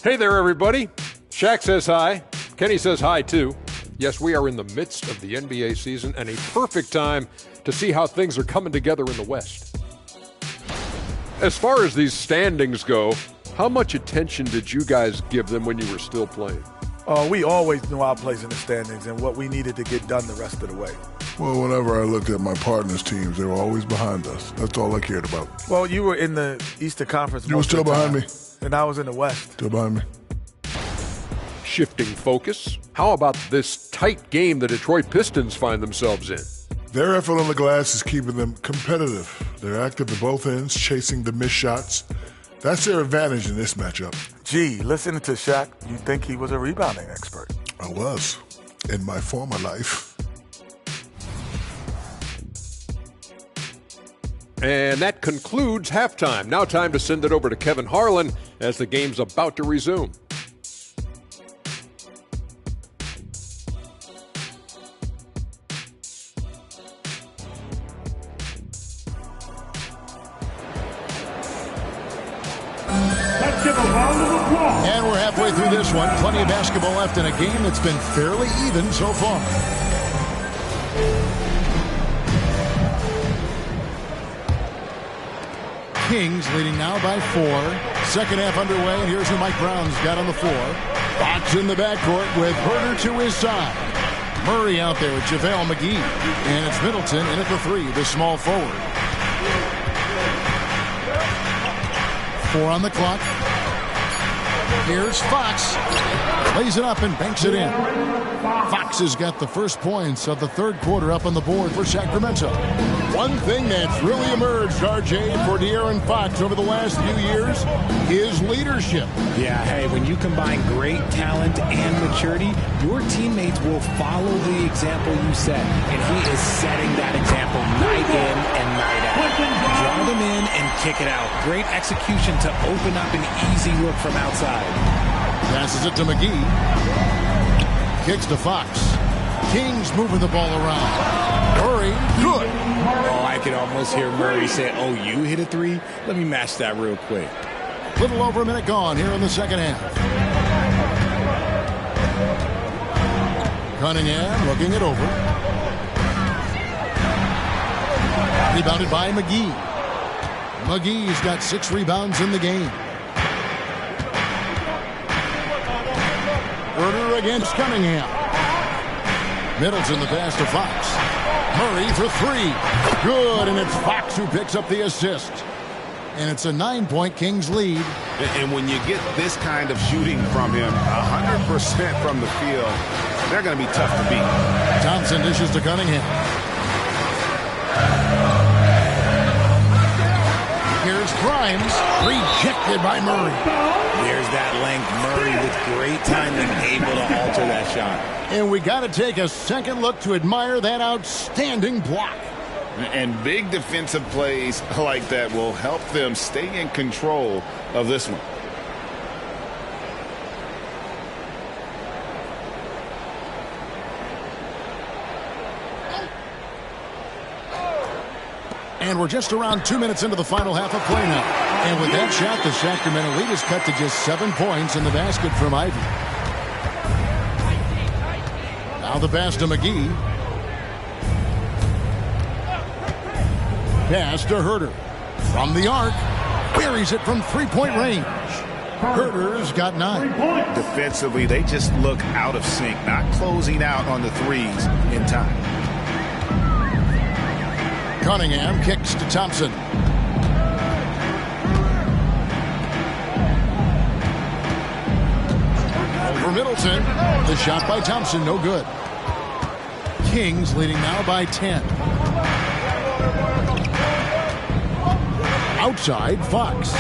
Hey there, everybody. Shaq says hi. Kenny says hi, too. Yes, we are in the midst of the NBA season and a perfect time to see how things are coming together in the West. As far as these standings go, how much attention did you guys give them when you were still playing? We always knew our place in the standings and what we needed to get done the rest of the way. Well, whenever I looked at my partners' teams, they were always behind us. That's all I cared about. Well, you were in the Eastern Conference. You were still behind me. And I was in the West. Still behind me. Shifting focus, how about this tight game the Detroit Pistons find themselves in? Their effort on the glass is keeping them competitive. They're active at both ends, chasing the missed shots. That's their advantage in this matchup. Gee, listening to Shaq, you'd think he was a rebounding expert. I was, in my former life. And that concludes halftime. Now time to send it over to Kevin Harlan as the game's about to resume. And we're halfway through this one. Plenty of basketball left in a game that's been fairly even so far. Kings leading now by 4. Second half underway, and here's who Mike Brown's got on the floor. Fox in the backcourt with Herter to his side. Murray out there with JaVale McGee. And it's Middleton in at the 3, the small forward. 4 on the clock. Here's Fox. Lays it up and banks it in. Fox has got the first points of the third quarter up on the board for Sacramento. One thing that's really emerged, RJ, for De'Aaron Fox over the last few years is leadership. Yeah, hey, when you combine great talent and maturity, your teammates will follow the example you set. And he is setting that example night in and night out. Draw them in and kick it out. Great execution to open up an easy look from outside. Passes it to McGee. Kicks to Fox. Kings moving the ball around. Murray, good. Oh, I could almost hear Murray say, oh, you hit a 3? Let me match that real quick. Little over a minute gone here in the second half. Cunningham looking it over. Rebounded by McGee. McGee's got 6 rebounds in the game. Herter against Cunningham. Middleton the pass to Fox. Murray for 3. Good, and it's Fox who picks up the assist. And it's a 9-point Kings lead. And when you get this kind of shooting from him, 100% from the field, they're going to be tough to beat. Thompson dishes to Cunningham. Here's Grimes, rejected by Murray. There's that length. Murray with great timing, able to alter that shot. And we got to take a second look to admire that outstanding block. And big defensive plays like that will help them stay in control of this one. And we're just around 2 minutes into the final half of play now. And with that shot, the Sacramento lead is cut to just 7 points in the basket from Ivy. Now the pass to McGee. Pass to Herter. From the arc. Buries it from 3-point range. Herter's got 9. Defensively, they just look out of sync, not closing out on the threes in time. Cunningham kicks to Thompson. Over Middleton. The shot by Thompson, no good. Kings leading now by 10. Outside, Fox.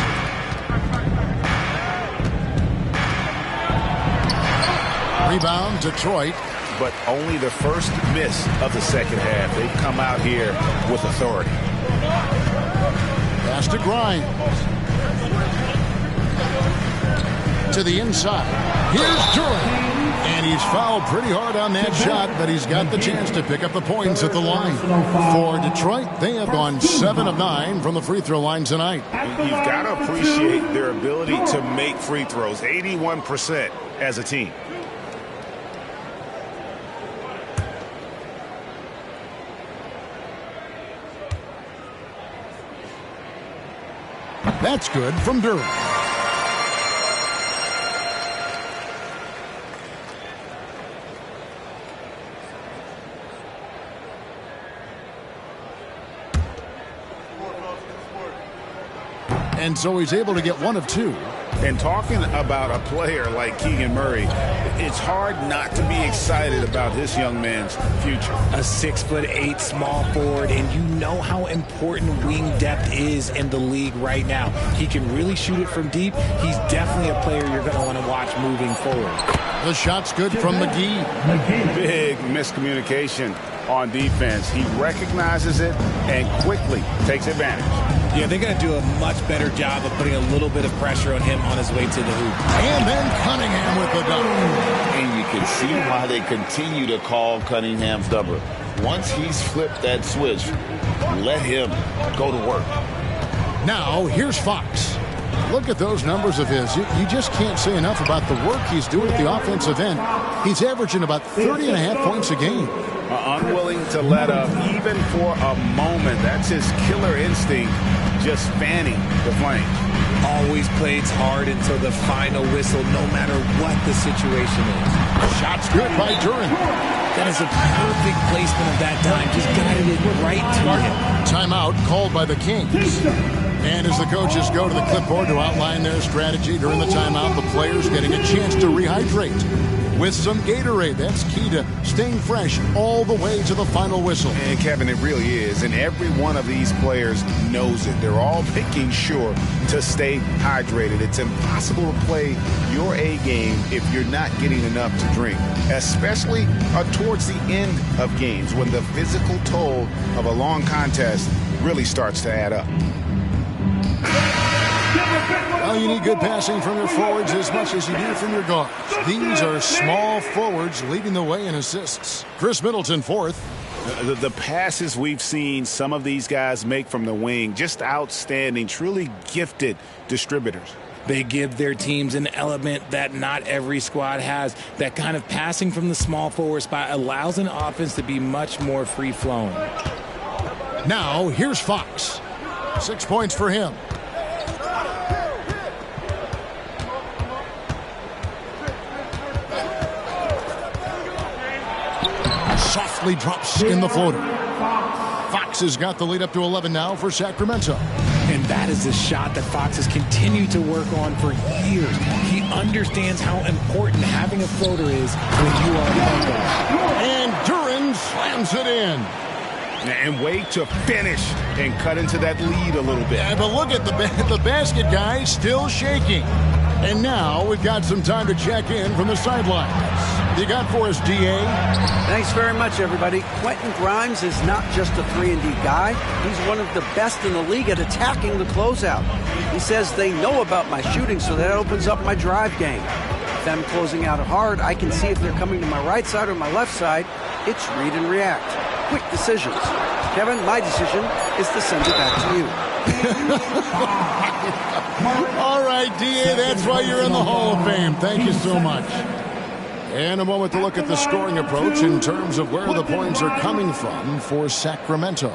Rebound, Detroit. But only the first miss of the second half. They've come out here with authority. Pass to Grimes. To the inside. Here's Durant. And he He's fouled pretty hard on that shot, but he's got the chance to pick up the points at the line. For Detroit, they have gone 7 of 9 from the free throw line tonight. You've got to appreciate their ability to make free throws, 81% as a team. That's good from Durham. And so he's able to get 1 of 2. And talking about a player like Keegan Murray, it's hard not to be excited about this young man's future. A 6'8" small forward, and you know how important wing depth is in the league right now. He can really shoot it from deep. He's definitely a player you're going to want to watch moving forward. The shot's good from McGee. Big miscommunication on defense. He recognizes it and quickly takes advantage. Yeah, they're going to do a much better job of putting a little bit of pressure on him on his way to the hoop. And then Cunningham with the dunk. And you can see why they continue to call Cunningham stubborn. Once he's flipped that switch, let him go to work. Now, here's Fox. Look at those numbers of his. You just can't say enough about the work he's doing at the offensive end. He's averaging about 30.5 points a game. Unwilling to let up even for a moment. That's his killer instinct, just fanning the flame. Always plays hard until the final whistle, no matter what the situation is. Shot's good by Duran. That is a perfect placement of that time. Just guided it right to him. Timeout called by the Kings. And as the coaches go to the clipboard to outline their strategy during the timeout, the players getting a chance to rehydrate with some Gatorade. That's key to staying fresh all the way to the final whistle. And Kevin, it really is. And every one of these players knows it. They're all making sure to stay hydrated. It's impossible to play your A game if you're not getting enough to drink, especially towards the end of games when the physical toll of a long contest really starts to add up. Well, you need good passing from your forwards as much as you do from your guards. These are small forwards leading the way in assists. Chris Middleton, 4th. The passes we've seen some of these guys make from the wing, just outstanding, truly gifted distributors. They give their teams an element that not every squad has. That kind of passing from the small forward spot allows an offense to be much more free-flowing. Now, here's Fox. 6 points for him. Softly drops in the floater. Fox has got the lead up to 11 now for Sacramento. And that is a shot that Fox has continued to work on for years. He understands how important having a floater is when you are point guard. And Duran slams it in. And wait to finish and cut into that lead a little bit. Yeah, but look at the basket guy still shaking. And now we've got some time to check in from the sidelines. You got for us, D.A.? Thanks very much, everybody. Quentin Grimes is not just a 3-and-D guy. He's one of the best in the league at attacking the closeout. He says they know about my shooting, so that opens up my drive game. If I'm closing out hard, I can see if they're coming to my right side or my left side. It's read and react. Quick decisions. Kevin, my decision is to send it back to you. All right, D.A., that's why you're in the Hall of Fame. Thank you so much. And a moment to look at the scoring approach in terms of where the points are coming from for Sacramento.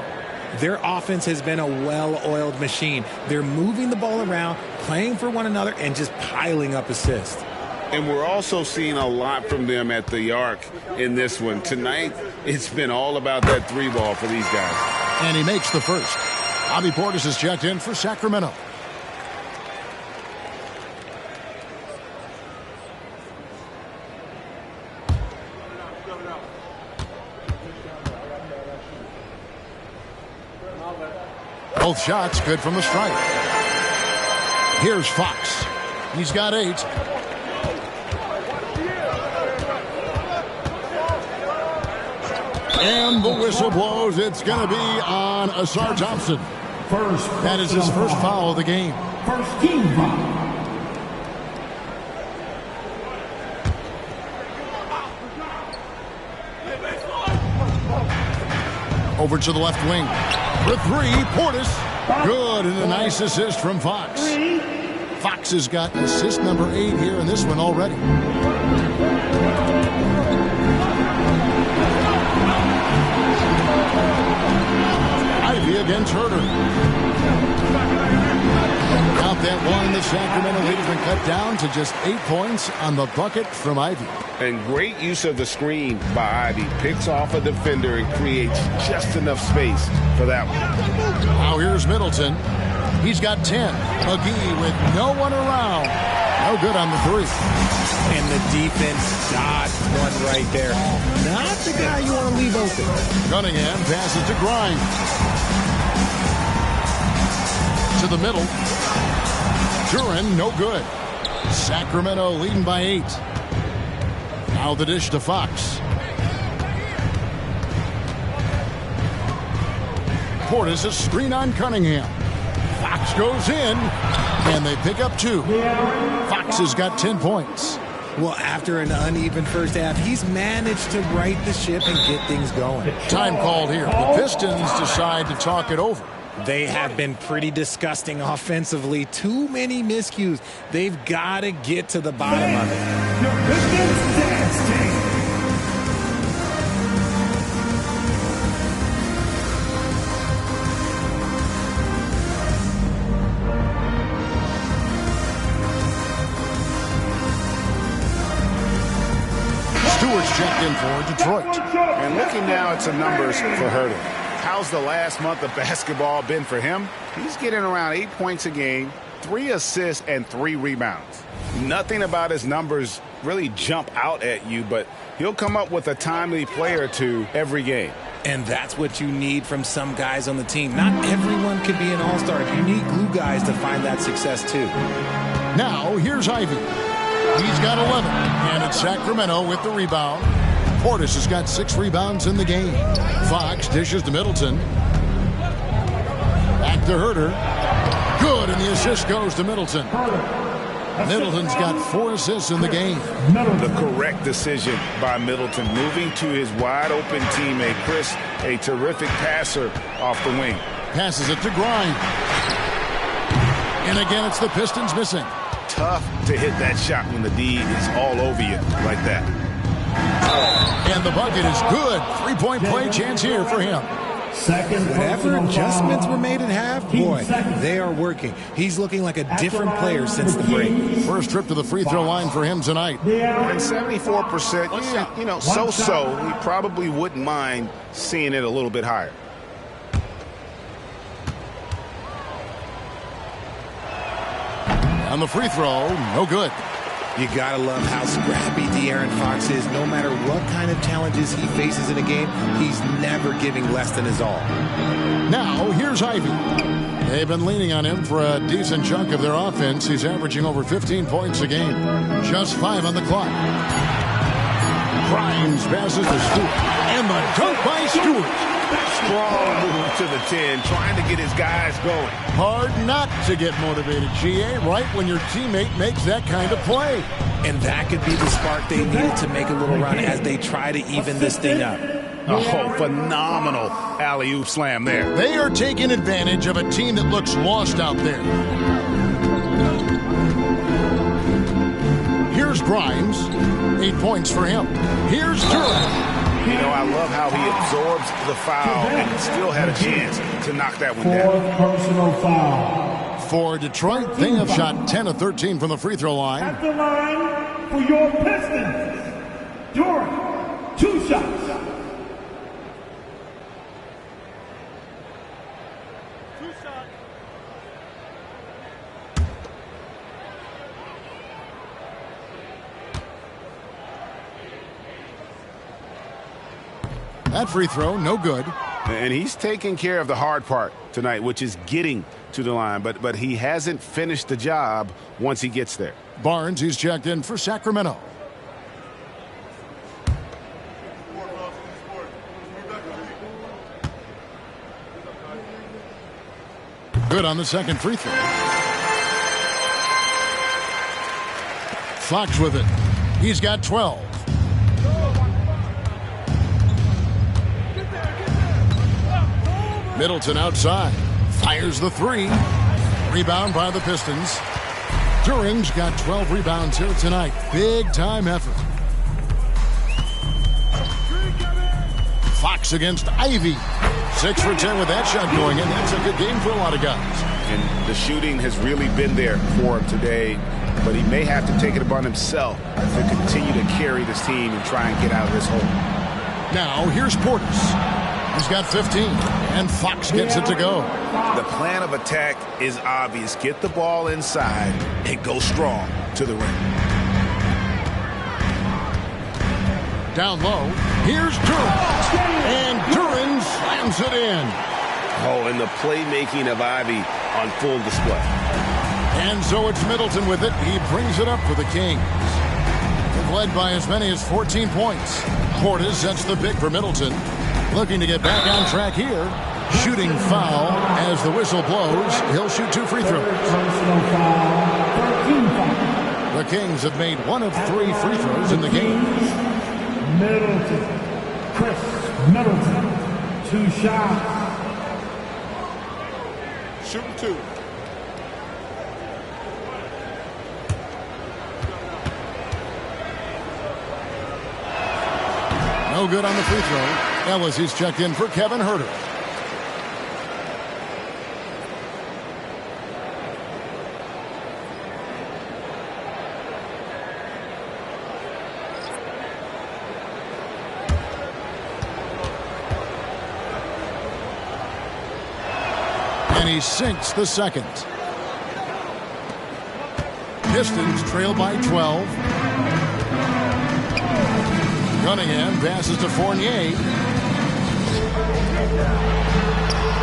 Their offense has been a well-oiled machine. They're moving the ball around, playing for one another, and just piling up assists. And we're also seeing a lot from them at the arc in this one. Tonight, it's been all about that 3-ball for these guys. And he makes the first. Bobby Portis is checked in for Sacramento. Both shots good from the stripe. Here's Fox. He's got 8. And the whistle blows. It's going to be on Asar Thompson. That is his first foul of the game. First team foul. Over to the left wing. For three, Portis. Good, and a nice assist from Fox. Fox has got assist number 8 here in this one already. Ivy against Herter. Count that one. The Sacramento lead has been cut down to just 8 points on the bucket from Ivy. And great use of the screen by Ivy. Picks off a defender and creates just enough space for that one. Now here's Middleton. He's got 10. McGee with no one around. No good on the 3. And the defense dodged one right there. Not the guy you want to leave open. Cunningham passes to Grimes. To the middle. Duran, no good. Sacramento leading by 8. Now the dish to Fox. Portis a screen on Cunningham. Fox goes in, and they pick up 2. Fox has got 10 points. Well, after an uneven first half, he's managed to right the ship and get things going. Time called here. The Pistons decide to talk it over. They have been pretty disgusting offensively. Too many miscues. They've got to get to the bottom of it. Your Pistons dance team. Stewart's checked in for Detroit. And looking now at some numbers for Herter. How's the last month of basketball been for him? He's getting around 8 points a game, 3 assists, and 3 rebounds. Nothing about his numbers really jump out at you, but he'll come up with a timely play or two every game. And that's what you need from some guys on the team. Not everyone can be an all-star. You need glue guys to find that success, too. Now, here's Ivy. He's got 11, and it's Sacramento with the rebound. Portis has got 6 rebounds in the game. Fox dishes to Middleton. Back to Herter. Good, and the assist goes to Middleton. Middleton's got 4 assists in the game. The correct decision by Middleton, moving to his wide-open teammate, Chris, a terrific passer off the wing. Passes it to Grimes. And again, it's the Pistons missing. Tough to hit that shot when the D is all over you like that. And the bucket is good. 3-point play chance here for him. Whatever adjustments were made at half, boy, they are working. He's looking like a different player since the break. First trip to the free throw line for him tonight. And 74%, you know, so-so. He probably wouldn't mind seeing it a little bit higher. On the free throw, no good. You gotta love how scrappy De'Aaron Fox is. No matter what kind of challenges he faces in a game, he's never giving less than his all. Now, here's Ivy. They've been leaning on him for a decent chunk of their offense. He's averaging over 15 points a game. Just 5 on the clock. Grimes passes to Stewart. And the dunk by Stewart. Strong move to the 10, trying to get his guys going. Hard not to get motivated, GA, right when your teammate makes that kind of play. And that could be the spark they needed to make a little run as they try to even this thing up. Oh, phenomenal alley-oop slam there. They are taking advantage of a team that looks lost out there. Here's Grimes. 8 points for him. Here's Duran. You know, I love how he absorbs the foul and still had a chance to knock that one down. Personal foul. For Detroit, they have shot 10 of 13 from the free throw line. At the line for your Pistons, Duran, 2 shots. That free throw, no good. And he's taking care of the hard part tonight, which is getting to the line. But he hasn't finished the job once he gets there. Barnes, he's checked in for Sacramento. Good on the second free throw. Fox with it. He's got 12. Middleton outside. Fires the three. Rebound by the Pistons. Duran's got 12 rebounds here tonight. Big time effort. Fox against Ivy. 6 for 10 with that shot going in. That's a good game for a lot of guys. And the shooting has really been there for him today, but he may have to take it upon himself to continue to carry this team and try and get out of this hole. Now here's Portis. He's got 15, and Fox gets it to go. The plan of attack is obvious. Get the ball inside and go strong to the rim. Down low, here's Duran. And Duran slams it in. Oh, and the playmaking of Ivy on full display. And so it's Middleton with it. He brings it up for the Kings. They've led by as many as 14 points. Portis sets the pick for Middleton. Looking to get back on track here. Shooting foul as the whistle blows. He'll shoot 2 free throws. The Kings have made 1 of 3 free throws in the game. Middleton. Chris Middleton. 2 shots. Shooting 2. No good on the free throw. Ellis is checked in for Kevin Huerter. And he sinks the second. Pistons trail by 12. Cunningham passes to Fournier.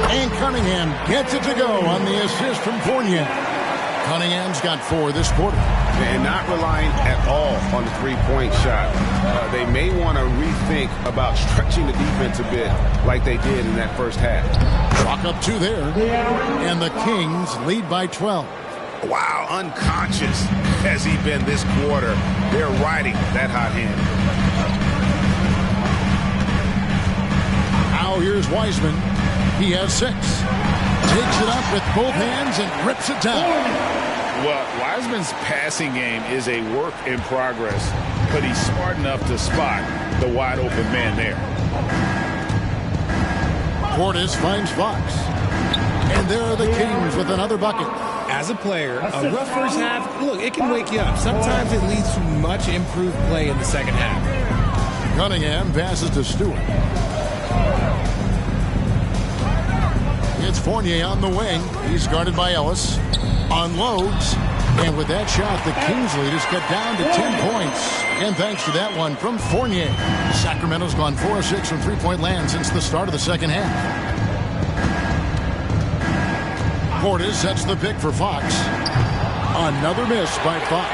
And Cunningham gets it to go on the assist from Fournier. Cunningham's got 4 this quarter. And not relying at all on the three-point shot. They may want to rethink about stretching the defense a bit like they did in that first half. Clock up 2 there. And the Kings lead by 12. Wow, unconscious has he been this quarter. They're riding that hot hand. Now here's Wiseman. He has 6. Takes it up with both hands and rips it down. Well, Wiseman's passing game is a work in progress, but he's smart enough to spot the wide open man there. Portis finds Fox. And there are the Kings with another bucket. As a player, a rough first half, look, it can wake you up. Sometimes it leads to much improved play in the second half. Cunningham passes to Stewart. It's Fournier on the wing. He's guarded by Ellis. Unloads. And with that shot, the Kings lead has cut down to 10 points. And thanks to that one from Fournier. Sacramento's gone 4 of 6 from three-point land since the start of the second half. Portis sets the pick for Fox. Another miss by Fox.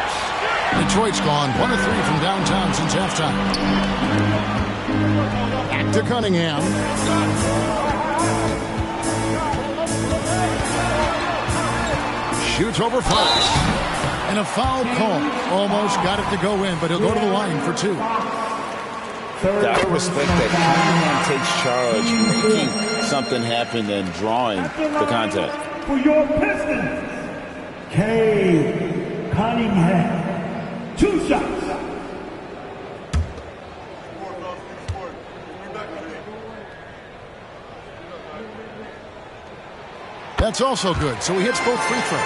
Detroit's gone 1 of 3 from downtown since halftime. Back to Cunningham. Shoots over Fox. And a foul call. Almost got it to go in, but he'll go to the line for 2. I respect that Cunningham takes charge, making something happen and drawing the contact. For your Pistons, K. Cunningham. 2 shots. That's also good, so he hits both free throws.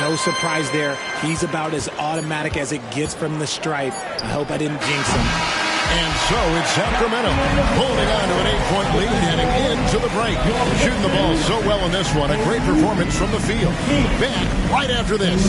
No surprise there. He's about as automatic as it gets from the stripe. I hope I didn't jinx him. And so it's Sacramento holding on to an 8-point lead heading into the break. Shooting the ball so well in this one. A great performance from the field. Back right after this.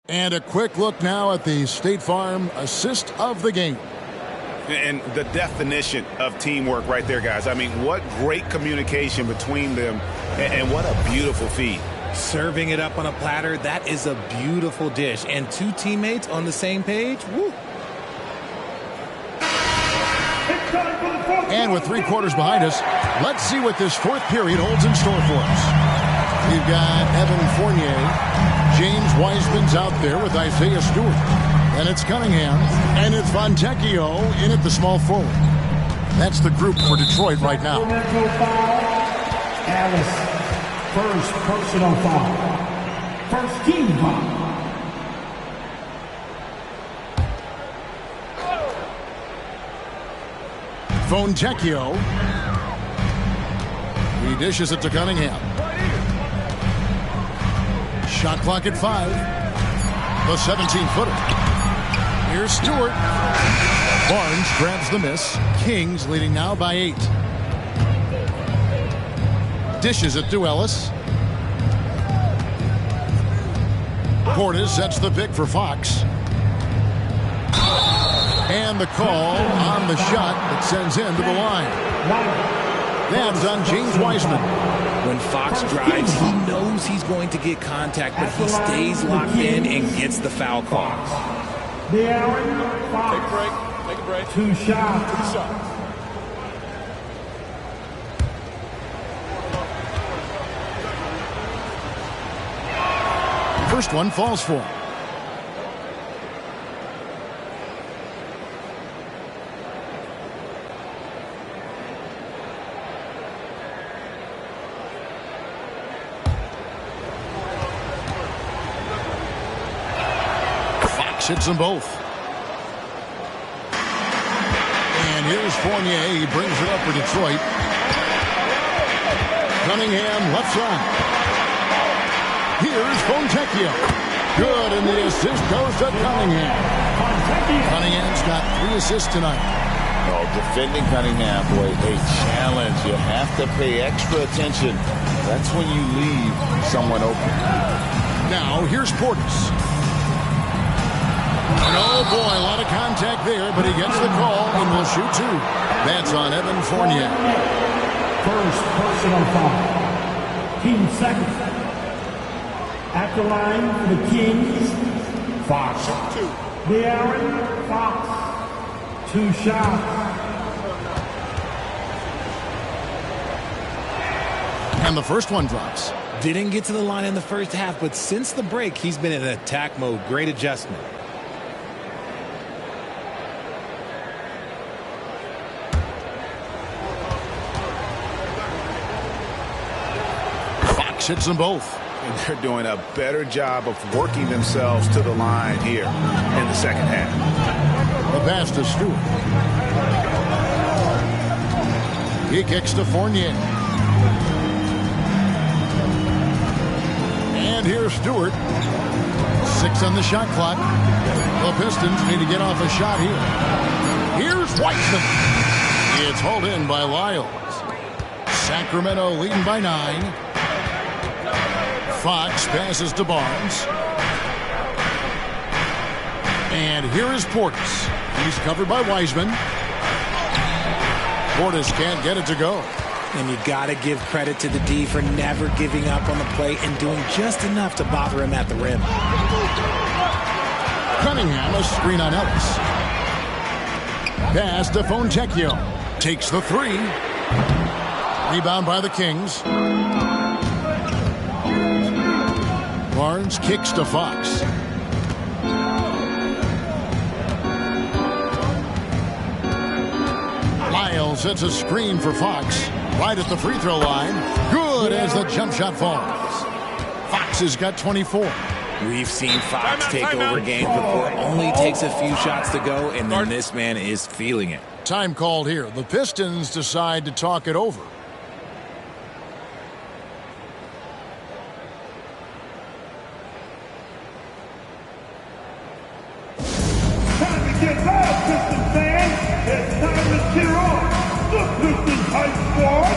And a quick look now at the State Farm assist of the game. And the definition of teamwork right there, guys. I mean, what great communication between them, and what a beautiful feed. Serving it up on a platter, that is a beautiful dish. And two teammates on the same page, woo. And with 3 quarters behind us, let's see what this fourth period holds in store for us. We've got Evan Fournier. James Wiseman's out there with Isaiah Stewart. And it's Cunningham. And it's Fontecchio in at the small forward. That's the group for Detroit right now. Alice, first personal foul. First team foul. Fontecchio. He dishes it to Cunningham. Shot clock at 5. The 17-footer. Here's Stewart. Barnes grabs the miss. Kings leading now by 8. Dishes it to Ellis. Portis sets the pick for Fox. And the call on the shot that sends him to the line. That's on James Wiseman. When Fox drives, he knows he's going to get contact, but he stays locked in and gets the foul call. Take a break. Take a break. 2 shots. 2 shots. First one falls for him. Hits them both. And here's Fournier. He brings it up for Detroit. Cunningham left side. Here's Fontecchio. Good, and the assist goes to Cunningham. Cunningham's got 3 assists tonight. Oh, defending Cunningham, boy, a challenge. You have to pay extra attention. That's when you leave someone open. Now, here's Portis. Oh, boy, a lot of contact there, but he gets the call and will shoot 2. That's on Evan Fournier. First personal foul. Team second. At the line for the Kings, Fox. De'Aaron Fox. 2 shots. And the first one drops. Didn't get to the line in the first half, but since the break, he's been in attack mode. Great adjustment. Hits them both. And they're doing a better job of working themselves to the line here in the second half. The pass to Stewart. He kicks to Fournier. And here's Stewart. 6 on the shot clock. The Pistons need to get off a shot here. Here's Wiseman. It's hauled in by Lyles. Sacramento leading by 9. Fox passes to Barnes. And here is Portis. He's covered by Wiseman. Portis can't get it to go. And you got to give credit to the D for never giving up on the play and doing just enough to bother him at the rim. Cunningham, a screen on Ellis. Pass to Fontecchio. Takes the 3. Rebound by the Kings. Barnes kicks to Fox. Lyles sets a screen for Fox. Right at the free throw line. Good as the jump shot falls. Fox has got 24. We've seen Fox take over games before. Only takes a few shots to go, and then this man is feeling it. Time called here. The Pistons decide to talk it over. Get loud, Pistons fans! It's time to cheer on the Pistons High Squad!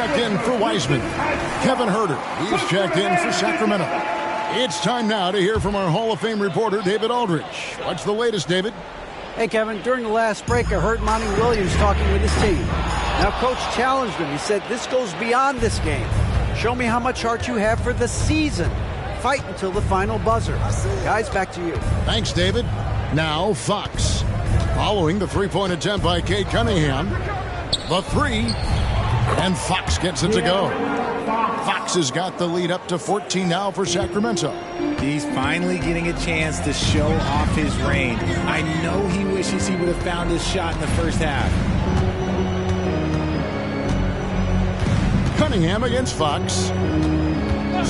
checked in for Wiseman. Kevin Herter, he's checked in for Sacramento. It's time now to hear from our Hall of Fame reporter, David Aldridge. What's the latest, David? Hey, Kevin, during the last break, I heard Monty Williams talking with his team. Now, Coach challenged him. He said, this goes beyond this game. Show me how much heart you have for the season. Fight until the final buzzer. Guys, back to you. Thanks, David. Now, Fox. Following the three-point attempt by Cade Cunningham. The three. And Fox gets it to go. Fox has got the lead up to 14 now for Sacramento. He's finally getting a chance to show off his range. I know he wishes he would have found his shot in the first half. Cunningham against Fox.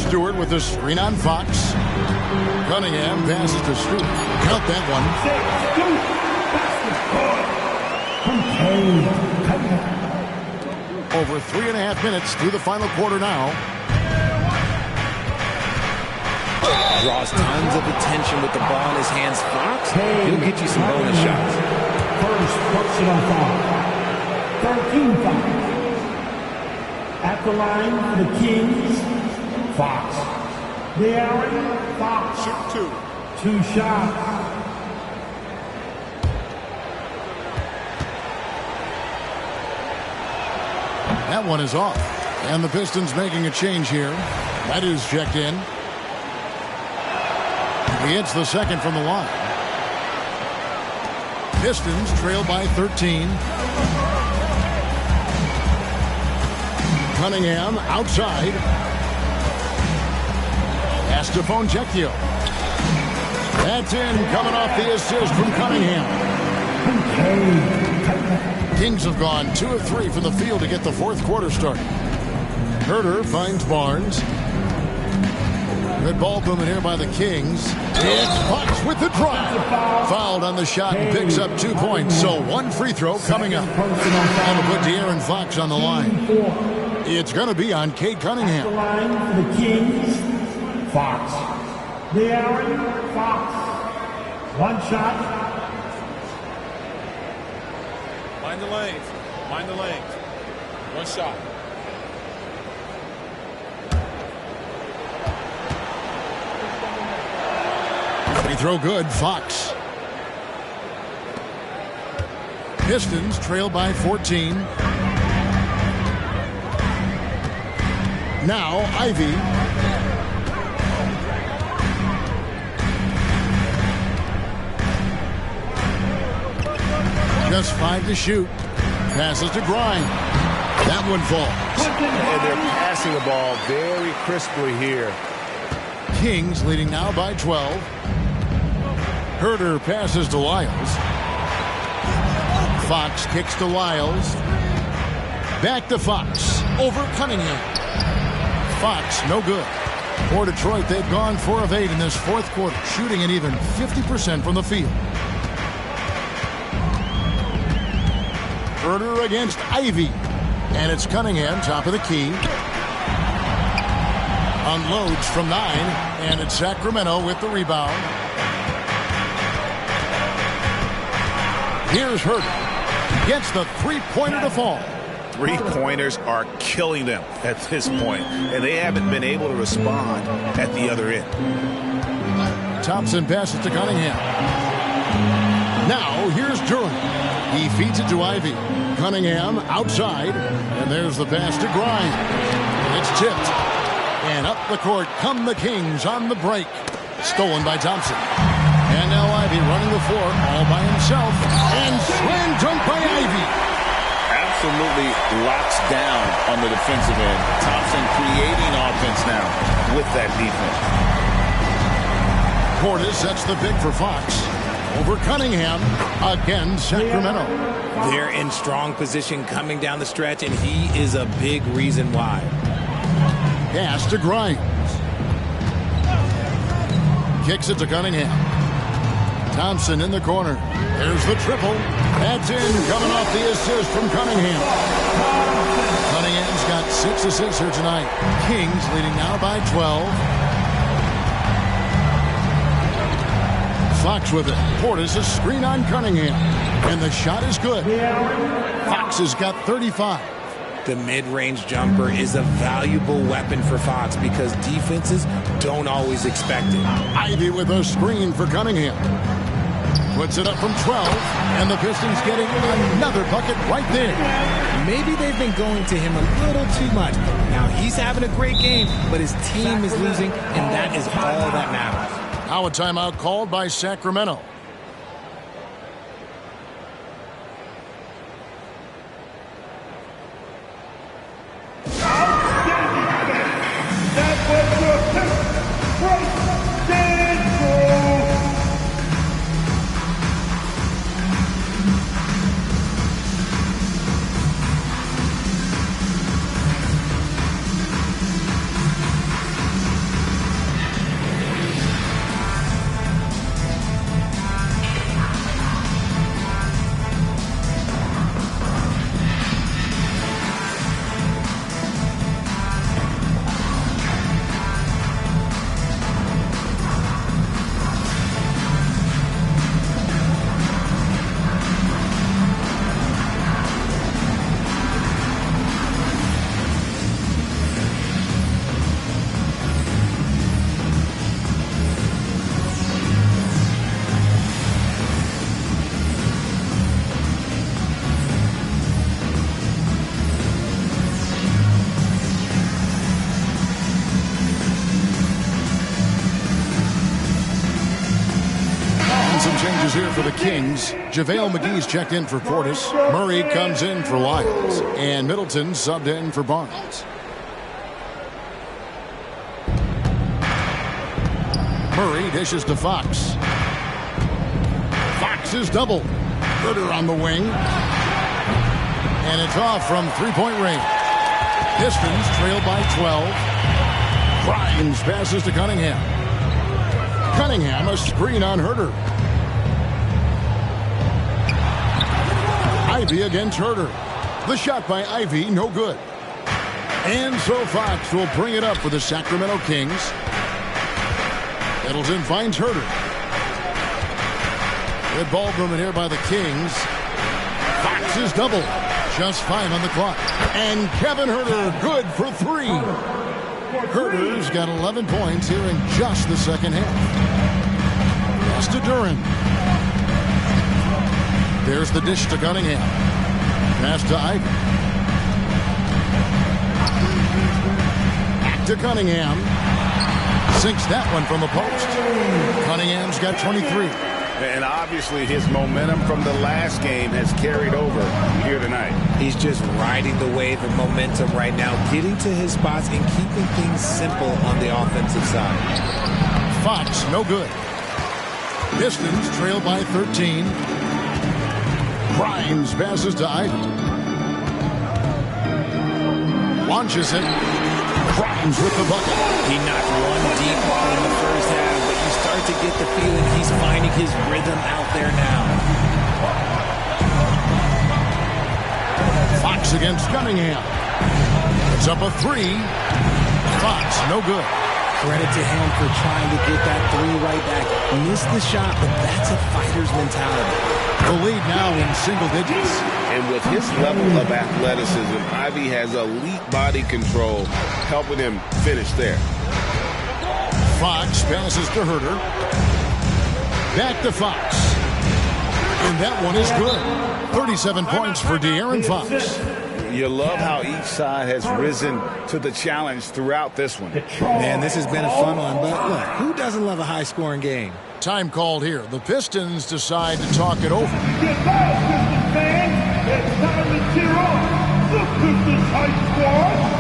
Stewart with a screen on Fox. Cunningham passes to Stewart. Count that one. Over 3.5 minutes through the final quarter now. Draws tons of attention with the ball in his hands. Fox, he'll get you some bonus shots. First personal foul. 13 fouls. At the line for the Kings, Fox. De'Aaron Fox. Shoot two. 2 shots. That one is off. And the Pistons making a change here. That is checked in. He hits the second from the line. Pistons trail by 13. Cunningham outside. Estefan Jekio. That's in, coming off the assist from Cunningham. Kings have gone 2 of 3 from the field to get the fourth quarter started. Herter finds Barnes. Good ball movement here by the Kings. It's Fox with the drive. Fouled on the shot and picks up 2 points. So 1 free throw coming up. And to put De'Aaron Fox on the line. It's going to be on Cade Cunningham. At the line for the Kings, Fox. De'Aaron Fox. 1 shot. Mind the lanes. Mind the lanes. 1 shot. Free throw good, Fox. Pistons trail by 14. Now, Ivy. Just 5 to shoot. Passes to Grimes. That one falls. And they're passing the ball very crisply here. Kings leading now by 12. Herter passes to Lyles. Fox kicks to Lyles. Back to Fox. Over Cunningham. Fox, no good. For Detroit, they've gone 4 of 8 in this fourth quarter, shooting an even 50% from the field. Herter against Ivy. And it's Cunningham, top of the key. Unloads from 9, and it's Sacramento with the rebound. Here's Herter. Gets the three-pointer to fall. Three-pointers are killing them at this point, and they haven't been able to respond at the other end. Thompson passes to Cunningham. Now, here's Duran. He feeds it to Ivy. Cunningham outside, and there's the pass to Grimes. It's tipped. And up the court come the Kings on the break. Stolen by Thompson. And now Ivy running the floor all by himself. And slam dunk by Ivy. Absolutely locks down on the defensive end. Thompson creating offense now with that defense. Portis sets the pick for Fox. Over Cunningham. Again, Sacramento. They're in strong position coming down the stretch, and he is a big reason why. Pass to Grimes. Kicks it to Cunningham. Thompson in the corner. There's the triple. That's in, coming off the assist from Cunningham. Cunningham's got 6 assists here tonight. Kings leading now by 12. Fox with it. Portis a screen on Cunningham. And the shot is good. Fox has got 35. the mid-range jumper is a valuable weapon for Fox because defenses don't always expect it. Ivy with a screen for Cunningham. Puts it up from 12, and the Pistons getting another bucket right there. Maybe they've been going to him a little too much. Now, he's having a great game, but his team is losing, and that is all that matters. Now a timeout called by Sacramento. Here for the Kings. JaVale McGee's checked in for Portis. Murray comes in for Lyles. And Middleton subbed in for Barnes. Murray dishes to Fox. Fox is doubled. Herter on the wing. And it's off from three-point range. Pistons trail by 12. Grimes passes to Cunningham. Cunningham a screen on Herter. Ivy against Herter. The shot by Ivy, no good. And so Fox will bring it up for the Sacramento Kings. Middleton finds Herter. Good ball movement here by the Kings. Fox is double. Just 5 on the clock. And Kevin Herter good for 3. Herter's got 11 points here in just the second half. Pass to Duran. There's the dish to Cunningham. Pass to Ivy. Back to Cunningham. Sinks that one from the post. Cunningham's got 23. And obviously his momentum from the last game has carried over here tonight. He's just riding the wave of momentum right now, getting to his spots and keeping things simple on the offensive side. Fox, no good. Pistons trail by 13. Grimes passes to Ivy. Launches it. Grimes with the bucket. He knocked one deep ball in the first half, but you start to get the feeling he's finding his rhythm out there now. Fox against Cunningham. It's up a 3. Fox, no good. Credit to him for trying to get that 3 right back. Missed the shot, but that's a fighter's mentality. The lead now in single digits. And with his level of athleticism, Ivy has elite body control, helping him finish there. Fox passes to Herter. Back to Fox. And that one is good. 37 points for De'Aaron Fox. You love how each side has risen to the challenge throughout this one. Man, this has been a fun one, but look, who doesn't love a high-scoring game? Time called here. The Pistons decide to talk it over. Goodbye, Pistons fans. It's time to cheer on the Pistons High Squad.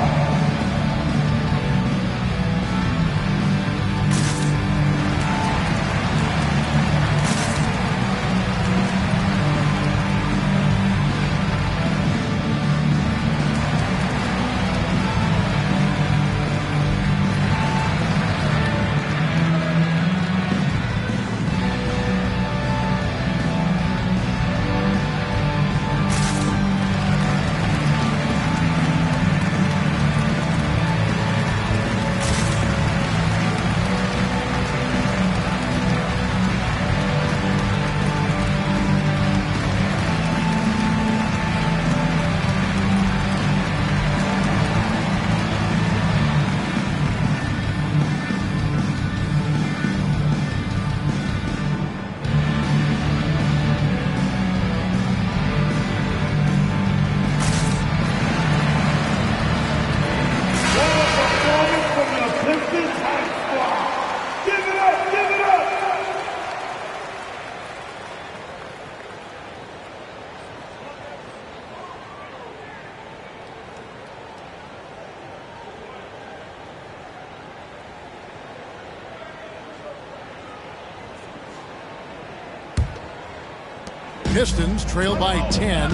Pistons trail by 10.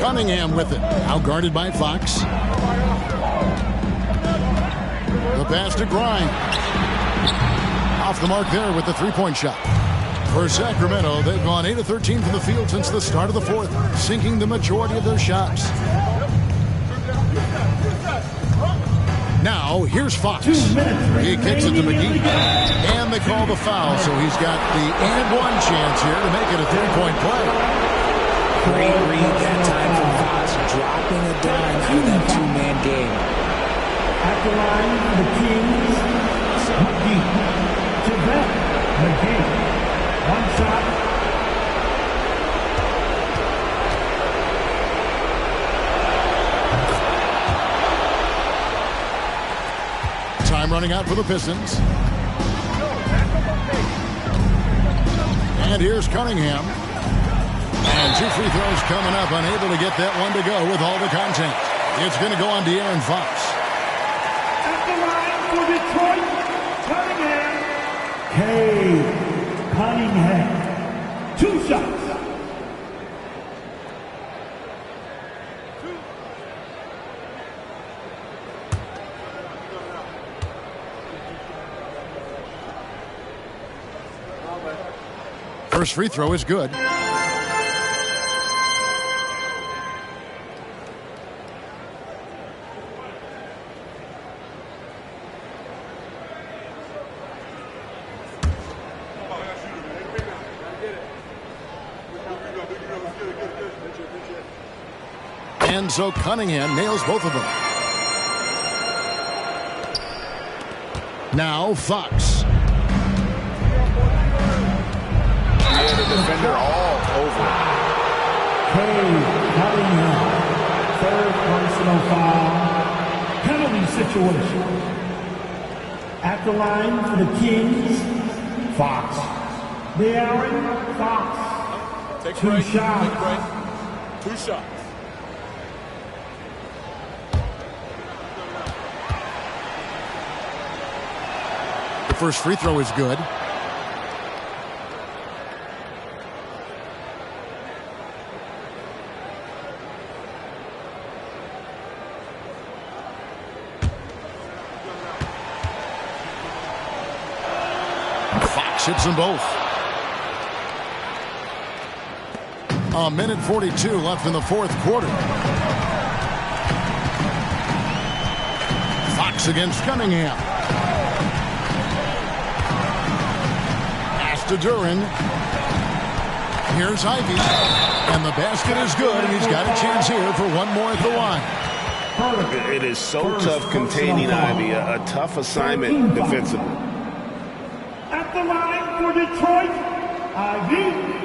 Cunningham with it. Now guarded by Fox. The pass to Grimes. Off the mark there with the three-point shot. For Sacramento, they've gone 8 of 13 from the field since the start of the fourth, sinking the majority of their shots. Now, here's Fox. He kicks it to McGee. And they call the foul, so he's got the and-one chance here to make it a three-point play. Great read that time from Fox, dropping a dime out of that two-man game. At the line, the Kings, McGee. To that, McGee. One shot. Time running out for the Pistons. And here's Cunningham. And 2 free throws coming up, unable to get that one to go with all the contact. It's going to go on De'Aaron Fox. At the line for Detroit, Cunningham. Cunningham. 2 shots. First free throw is good. And so Cunningham nails both of them. Now Fox. Yeah, the defender all over. Cunningham. Third personal foul. Penalty situation. At the line for the Kings, Fox. De'Aaron Fox. Take 2 break. shots. Take break. 2 shots. The first free throw is good. Fox hits them both. A minute 42 left in the fourth quarter. Fox against Cunningham. Pass to Duran. Here's Ivy. And the basket is good, and he's got a chance here for one more at the line. It is so tough containing Ivy, a tough assignment defensively. At the line for Detroit, Ivy.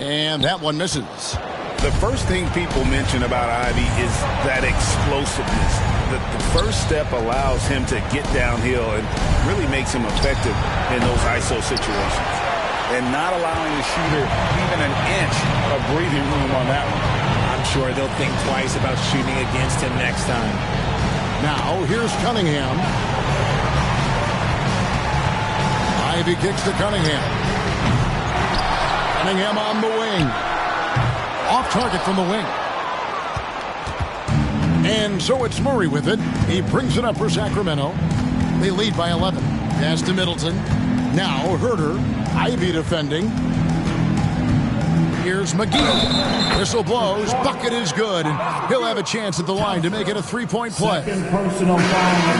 And that one misses. The first thing people mention about Ivy is that explosiveness. The first step allows him to get downhill and really makes him effective in those ISO situations. And not allowing the shooter even an inch of breathing room on that one. I'm sure they'll think twice about shooting against him next time. Now, here's Cunningham. Ivy kicks to Cunningham. Cunningham on the wing. Off target from the wing. And so it's Murray with it. He brings it up for Sacramento. They lead by 11. Pass to Middleton. Now Herter. Ivy defending. Here's McGee. Whistle blows. Bucket is good. And he'll have a chance at the line to make it a three-point play. And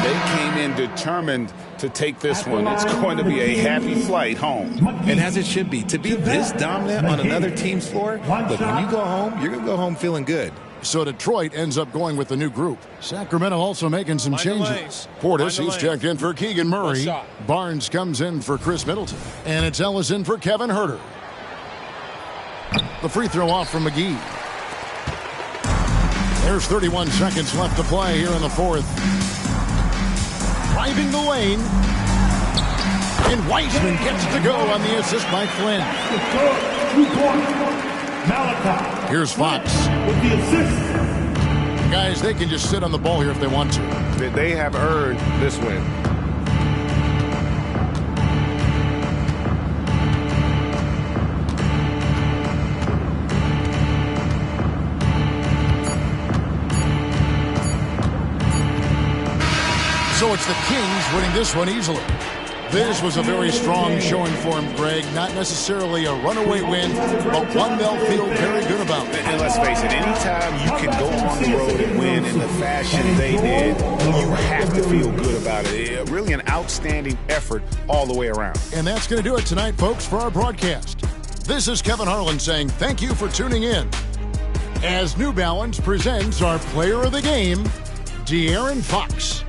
they came in determined to take this one. It's going to be a happy flight home. And as it should be. To be this dominant on another team's floor, look, when you go home, you're going to go home feeling good. So Detroit ends up going with the new group. Sacramento also making some changes. Portis, he's checked in for Keegan Murray. Barnes comes in for Chris Middleton. And it's Ellis in for Kevin Herter. The free throw off from McGee. There's 31 seconds left to play here in the fourth. Driving the lane. And Wiseman gets it to go on the assist by Flynn. Here's Fox. With the assist. Guys, they can just sit on the ball here if they want to. They have earned this win. So it's the Kings winning this one easily. This was a very strong showing for him, Greg. Not necessarily a runaway win, but one they'll feel very good about. And let's face it, anytime you can go on the road and win in the fashion they did, you have to feel good about it. Really an outstanding effort all the way around. And that's going to do it tonight, folks, for our broadcast. This is Kevin Harlan saying thank you for tuning in. As New Balance presents our player of the game, De'Aaron Fox.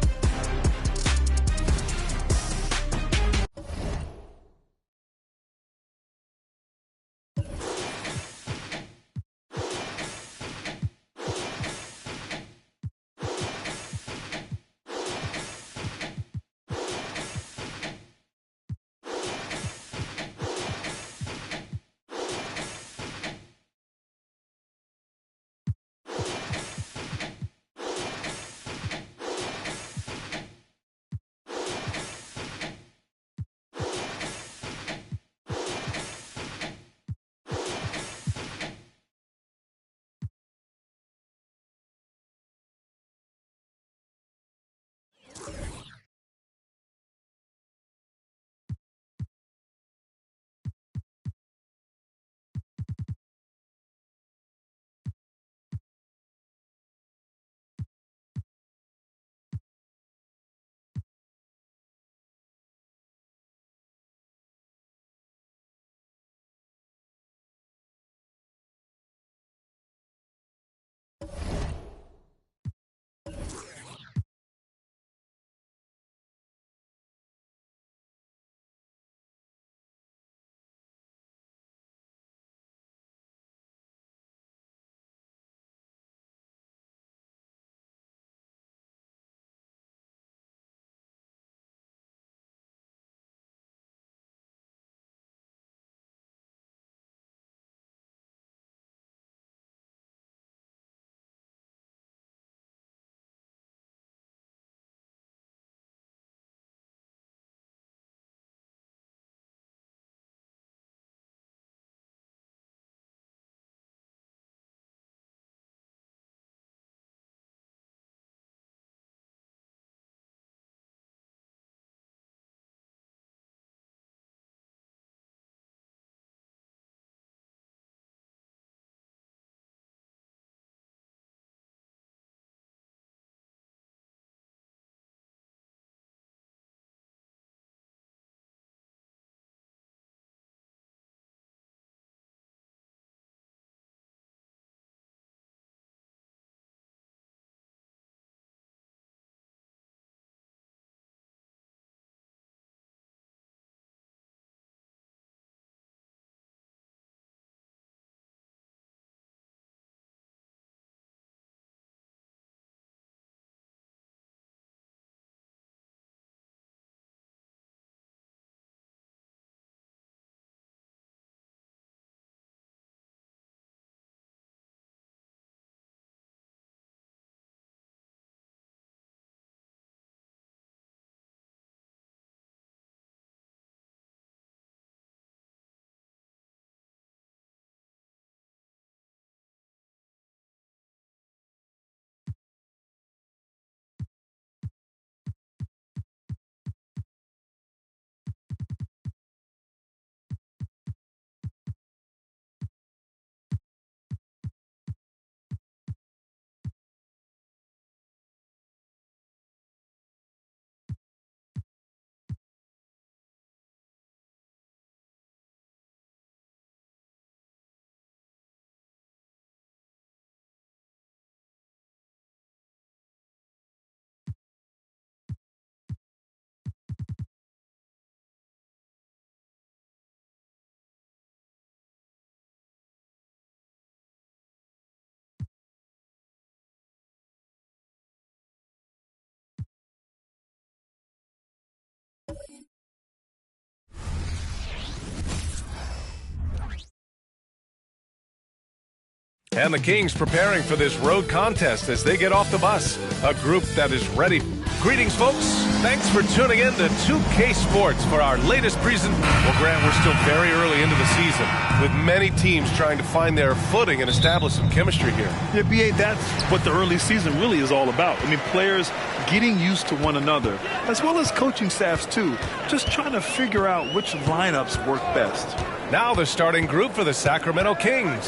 And the Kings preparing for this road contest as they get off the bus. A group that is ready. Greetings, folks. Thanks for tuning in to 2K Sports for our latest presentation. Well, Grant, we're still very early into the season with many teams trying to find their footing and establish some chemistry here. Yeah, B.A., that's what the early season really is all about. I mean, players getting used to one another, as well as coaching staffs, too. Just trying to figure out which lineups work best. Now the starting group for the Sacramento Kings.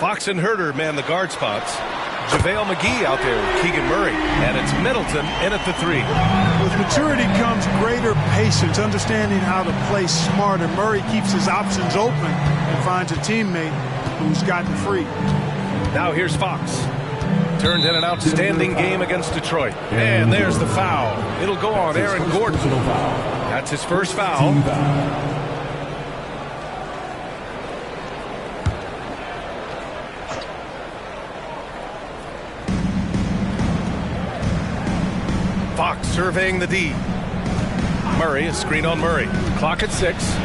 Fox and Herter man the guard spots. JaVale McGee out there with Keegan Murray. And it's Middleton in at the 3. With maturity comes greater patience, understanding how to play smarter. Murray keeps his options open and finds a teammate who's gotten free. Now here's Fox. Turned in an outstanding game against Detroit. And there's the foul. It'll go on Aaron Gordon. That's his first foul. Fox surveying the D. Murray, a screen on Murray. Clock at 6.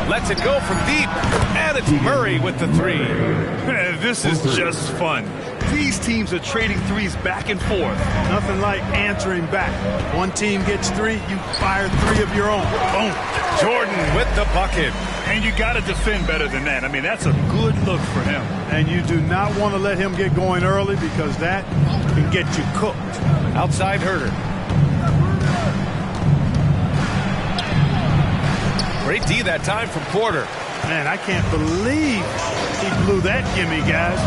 Lets it go from deep. And it's Murray with the 3. Man, this is just fun. These teams are trading threes back and forth. Nothing like answering back. One team gets 3, you fire 3 of your own. Boom. Jordan with the bucket. And you got to defend better than that. I mean, that's a good look for him. And you do not want to let him get going early because that can get you cooked. Outside Herter. Great D that time from Porter. Man, I can't believe he blew that gimme, guys.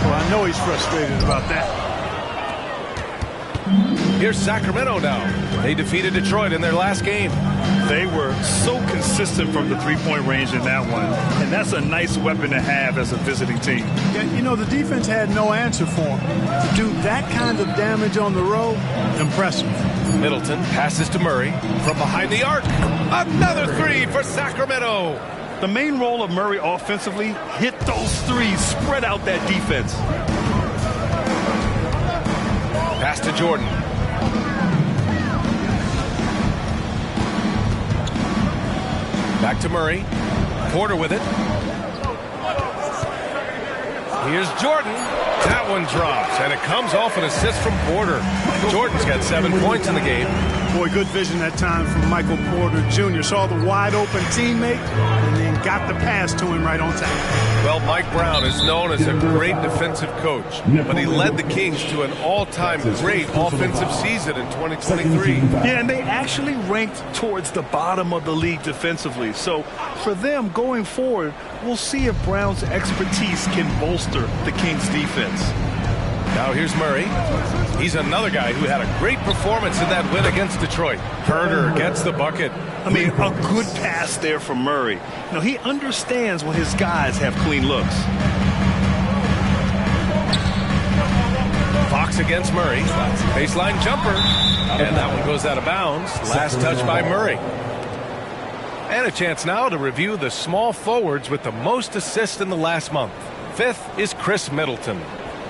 Well, I know he's frustrated about that. Here's Sacramento now. They defeated Detroit in their last game. They were so consistent from the three-point range in that one. And that's a nice weapon to have as a visiting team. Yeah, you know, the defense had no answer for him. To do that kind of damage on the road, impressive. Middleton passes to Murray from behind the arc. Another 3 for Sacramento. The main role of Murray offensively, hit those threes, spread out that defense. Pass to Jordan. Back to Murray. Porter with it. Here's Jordan. That one drops, and it comes off an assist from Porter. Jordan's got 7 points in the game. Boy, good vision that time from Michael Porter Jr. Saw the wide-open teammate and then got the pass to him right on time. Well, Mike Brown is known as a great defensive coach, but he led the Kings to an all-time great offensive season in 2023. Yeah, and they actually ranked towards the bottom of the league defensively. So for them going forward, we'll see if Brown's expertise can bolster the Kings' defense. Now here's Murray. He's another guy who had a great performance in that win against Detroit. Herter gets the bucket. I mean, a good pass there from Murray. Now, he understands when his guys have clean looks. Fox against Murray. Baseline jumper. And that one goes out of bounds. Last touch by Murray. And a chance now to review the small forwards with the most assists in the last month. 5th is Chris Middleton.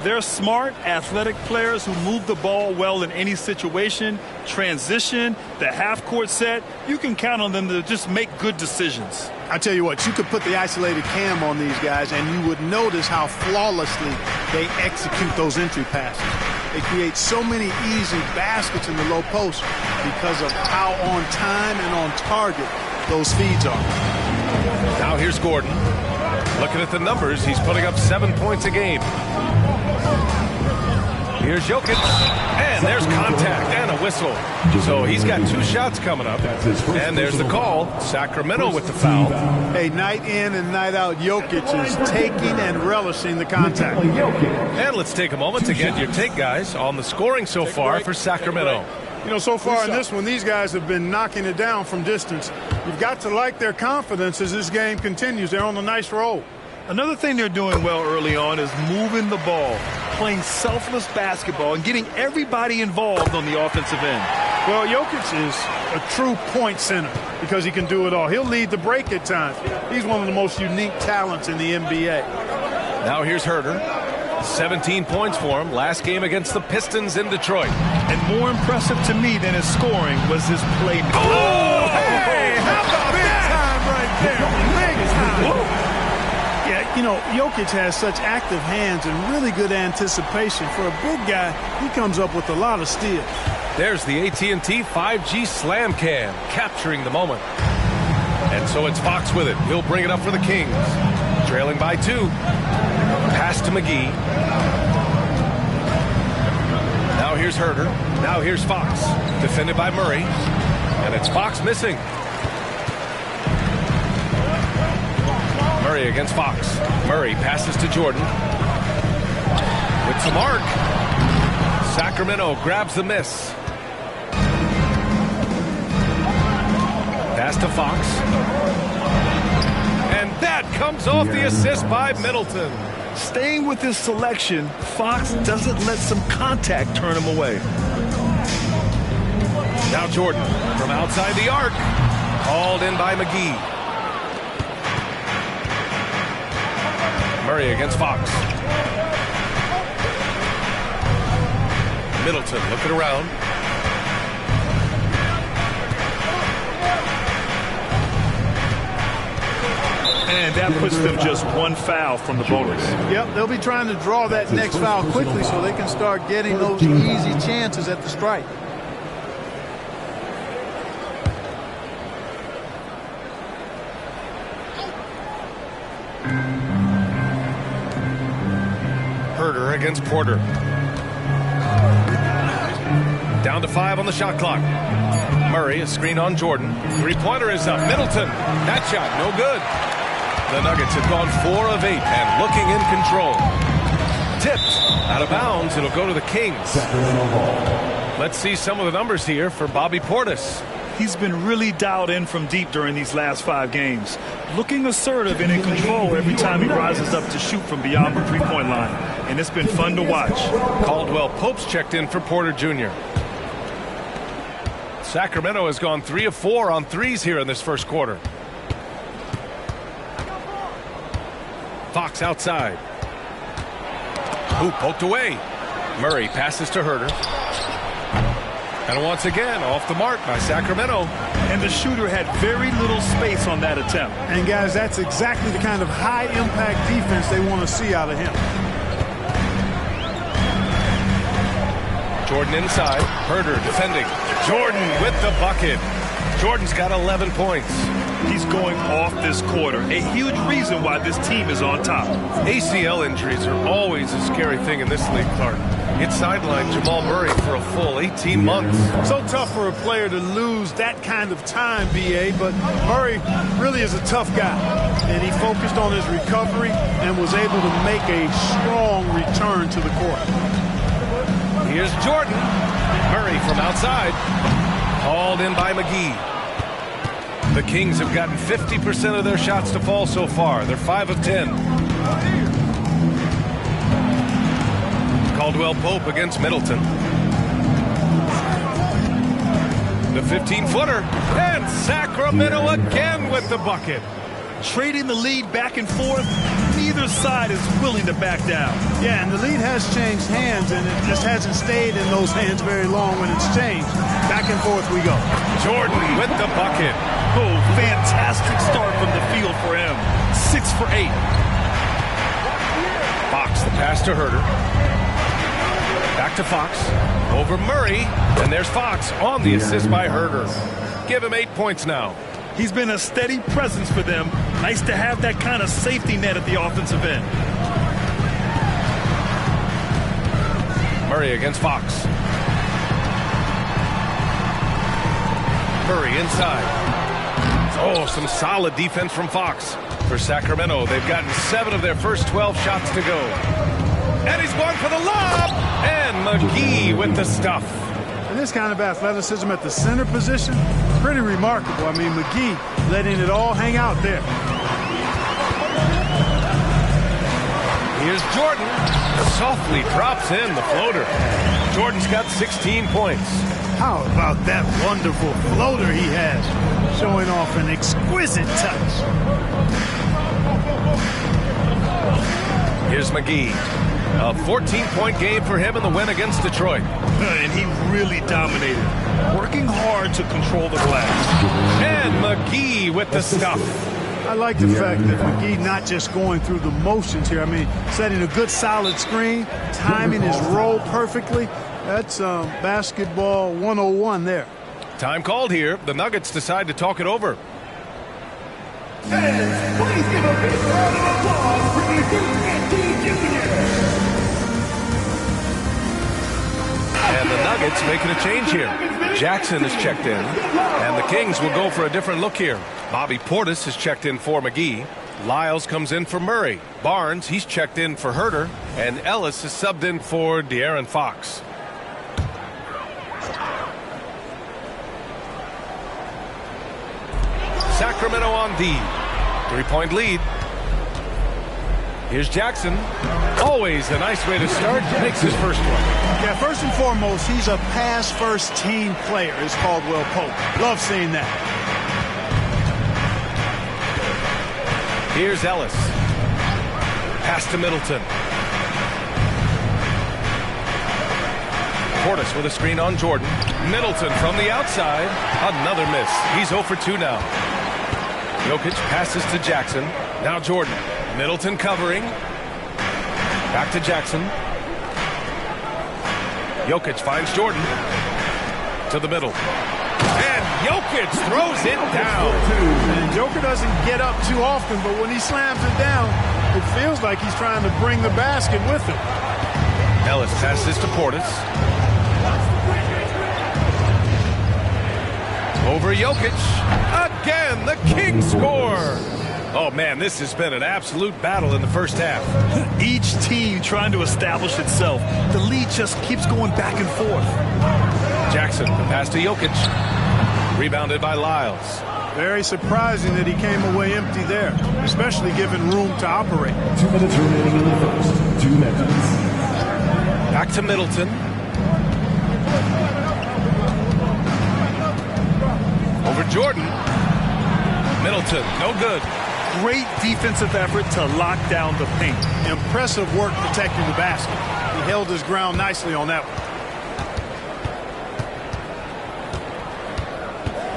They're smart, athletic players who move the ball well in any situation, transition, the half-court set. You can count on them to just make good decisions. I tell you what, you could put the isolated cam on these guys, and you would notice how flawlessly they execute those entry passes. They create so many easy baskets in the low post because of how on time and on target those feeds are. Now here's Gordon. Looking at the numbers, he's putting up 7 points a game. Here's Jokic, and there's contact and a whistle. So he's got 2 shots coming up, and there's the call. Sacramento with the foul. Hey, night in and night out, Jokic is taking and relishing the contact. And let's take a moment to get your take, guys, on the scoring so far for Sacramento. You know, so far in this one, these guys have been knocking it down from distance. You've got to like their confidence as this game continues. They're on a nice roll. Another thing they're doing well early on is moving the ball, playing selfless basketball, and getting everybody involved on the offensive end. Well, Jokic is a true point center because he can do it all. He'll lead the break at times. He's one of the most unique talents in the NBA. Now here's Herter. 17 points for him last game against the Pistons in Detroit. And more impressive to me than his scoring was his play. Oh, hey, how about big time right there? Big time. Yeah, You know, Jokic has such active hands and really good anticipation. For a big guy, he comes up with a lot of steals. There's the AT&T 5G Slam Cam, capturing the moment. And so it's Fox with it. He'll bring it up for the Kings. Trailing by 2. Pass to McGee. Now here's Herter. Now here's Fox. Defended by Murray. And it's Fox missing. Murray against Fox. Murray passes to Jordan. With some arc. Sacramento grabs the miss. Pass to Fox. And that comes off the assist by Middleton. Staying with his selection, Fox doesn't let some contact turn him away. Now Jordan from outside the arc. Hauled in by McGee. Murray against Fox. Middleton looking around. And that puts them just one foul from the bonus. Yep, they'll be trying to draw that next foul quickly so they can start getting those easy chances at the strike. Herter against Porter. Down to 5 on the shot clock. Murray, a screen on Jordan. Three-pointer is up. Middleton. That shot, no good. The Nuggets have gone 4 of 8 and looking in control. Tipped out of bounds. It'll go to the Kings. Let's see some of the numbers here for Bobby Portis. He's been really dialed in from deep during these last 5 games. Looking assertive and in control every time he rises up to shoot from beyond the three-point line. And it's been fun to watch. Caldwell Pope's checked in for Porter Jr. Sacramento has gone 3 of 4 on threes here in this first quarter. Fox outside. Ooh, poked away. Murray passes to Herter. And once again, off the mark by Sacramento. And the shooter had very little space on that attempt. And guys, that's exactly the kind of high-impact defense they want to see out of him. Jordan inside. Herter defending. Jordan with the bucket. Jordan's got 11 points. He's going off this quarter. A huge reason why this team is on top. ACL injuries are always a scary thing in this league, Clark. It sidelined Jamal Murray for a full 18 months. So tough for a player to lose that kind of time, B.A., but Murray really is a tough guy. And he focused on his recovery and was able to make a strong return to the court. Here's Jordan. Murray from outside. Hauled in by McGee. The Kings have gotten 50% of their shots to fall so far. They're 5 of 10. Caldwell Pope against Middleton. The 15-footer. And Sacramento again with the bucket. Trading the lead back and forth. Neither side is willing to back down. Yeah, and the lead has changed hands, and it just hasn't stayed in those hands very long when it's changed. Back and forth we go. Jordan with the bucket. Oh, fantastic start from the field for him. 6 for 8. Fox, the pass to Herter. Back to Fox. Over Murray. And there's Fox on the assist by Herter. Give him 8 points now. He's been a steady presence for them. Nice to have that kind of safety net at the offensive end. Murray against Fox. Murray inside. Oh, some solid defense from Fox. For Sacramento, they've gotten 7 of their first 12 shots to go. And he's going for the lob. And McGee with the stuff. And this kind of athleticism at the center position, pretty remarkable. I mean, McGee letting it all hang out there. Here's Jordan. Softly drops in the floater. Jordan's got 16 points. How about that wonderful floater he has, showing off an exquisite touch. Here's McGee. A 14-point game for him in the win against Detroit. And he really dominated, working hard to control the glass. And McGee with the stuff. I like the fact that McGee not just going through the motions here. I mean, setting a good solid screen, timing his roll perfectly. That's basketball 101 there. Time called here. The Nuggets decide to talk it over. And please give a big round of applause for Anthony Jr. And the Nuggets making a change here. Jackson is checked in, and the Kings will go for a different look here. Bobby Portis is checked in for McGee. Lyles comes in for Murray. Barnes, he's checked in for Herter, and Ellis is subbed in for De'Aaron Fox. Sacramento on D. 3-point lead. Here's Jackson. Always a nice way to start. Makes his first one. Yeah, first and foremost, he's a pass-first team player, is Caldwell Pope. Love seeing that. Here's Ellis. Pass to Middleton. Portis with a screen on Jordan. Middleton from the outside. Another miss. He's 0 for 2 now. Jokic passes to Jackson. Now Jordan. Middleton covering. Back to Jackson. Jokic finds Jordan. To the middle. And Jokic throws it down. And Joker doesn't get up too often, but when he slams it down, it feels like he's trying to bring the basket with him. Ellis passes to Portis. Over Jokic. Again, the Kings score. Oh, man, this has been an absolute battle in the first half. Each team trying to establish itself. The lead just keeps going back and forth. Jackson, the pass to Jokic. Rebounded by Lyles. Very surprising that he came away empty there, especially given room to operate. 2 minutes remaining in the first. 2 minutes. Back to Middleton. Over Jordan. Middleton, no good. Great defensive effort to lock down the paint. Impressive work protecting the basket. He held his ground nicely on that one.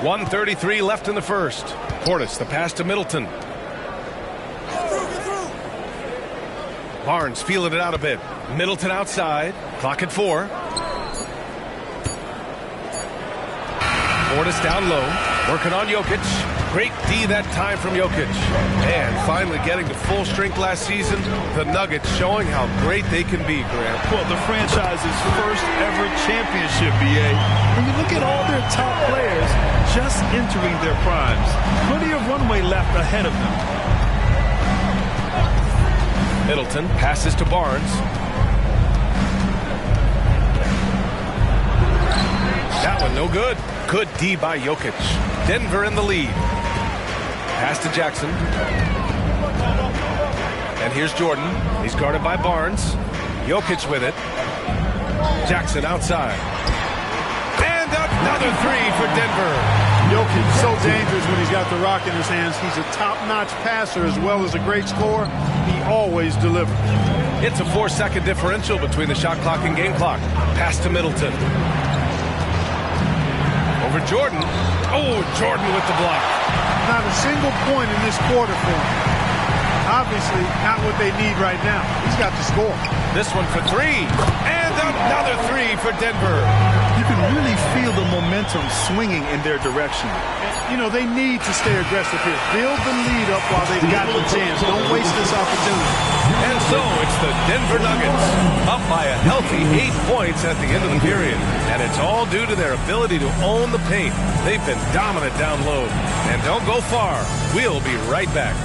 1:33 left in the first. Portis, the pass to Middleton. Barnes feeling it out a bit. Middleton outside. Clock at 4. Portis down low. Working on Jokic. Great D that time from Jokic. And finally getting to full strength last season, the Nuggets showing how great they can be, Grant. Well, the franchise's first ever championship, BA. When you look at all their top players just entering their primes, plenty of runway left ahead of them. Middleton passes to Barnes. That one no good. Good D by Jokic. Denver in the lead. Pass to Jackson. And here's Jordan. He's guarded by Barnes. Jokic with it. Jackson outside. And another three for Denver. Jokic is so dangerous when he's got the rock in his hands. He's a top-notch passer as well as a great scorer. He always delivers. It's a 4-second differential between the shot clock and game clock. Pass to Middleton. Over Jordan. Oh, Jordan with the block. Not a single point in this quarter for him. Obviously, not what they need right now. He's got to score. This one for 3. And another 3 for Denver. You can really feel the momentum swinging in their direction. You know, they need to stay aggressive here. Build the lead up while they've got the chance. Don't waste this opportunity. And so it's the Denver Nuggets up by a healthy 8 points at the end of the period. And it's all due to their ability to own the paint. They've been dominant down low. And don't go far. We'll be right back.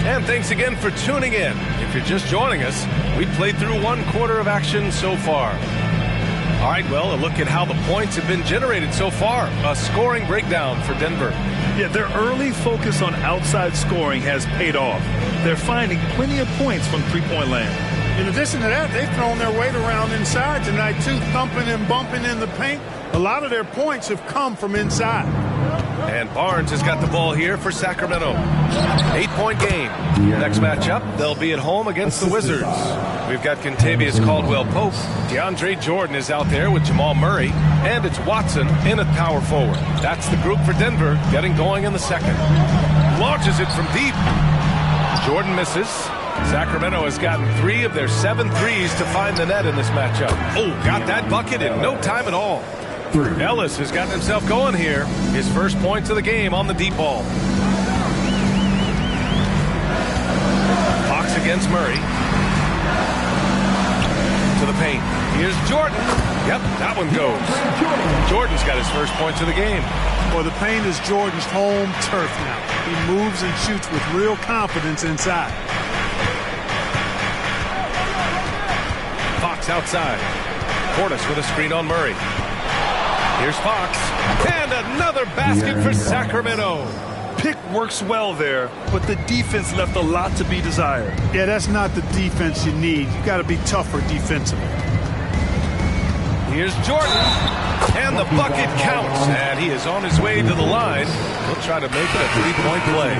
And thanks again for tuning in. If you're just joining us, we've played through 1 quarter of action so far. All right, well, a look at how the points have been generated so far. A scoring breakdown for Denver. Yeah, their early focus on outside scoring has paid off. They're finding plenty of points from three-point land. In addition to that, they've thrown their weight around inside tonight, too, thumping and bumping in the paint. A lot of their points have come from inside. And Barnes has got the ball here for Sacramento. 8-point game. Next matchup, they'll be at home against the Wizards. We've got Kentavious Caldwell-Pope. DeAndre Jordan is out there with Jamal Murray. And it's Watson in at power forward. That's the group for Denver getting going in the second. Launches it from deep. Jordan misses. Sacramento has gotten 3 of their 7 threes to find the net in this matchup. Oh, got that bucket in no time at all. Ellis has gotten himself going here. His first points of the game on the deep ball. Fox against Murray. To the paint. Here's Jordan. Yep, that one goes. Jordan's got his first points of the game. Well, the paint is Jordan's home turf now. He moves and shoots with real confidence inside. Fox outside. Portis with a screen on Murray. Here's Fox. And another basket for Sacramento. Pick works well there, but the defense left a lot to be desired. Yeah, that's not the defense you need. You got to be tougher defensively. Here's Jordan. And the bucket counts. And he is on his way to the line. He'll try to make it a three-point play.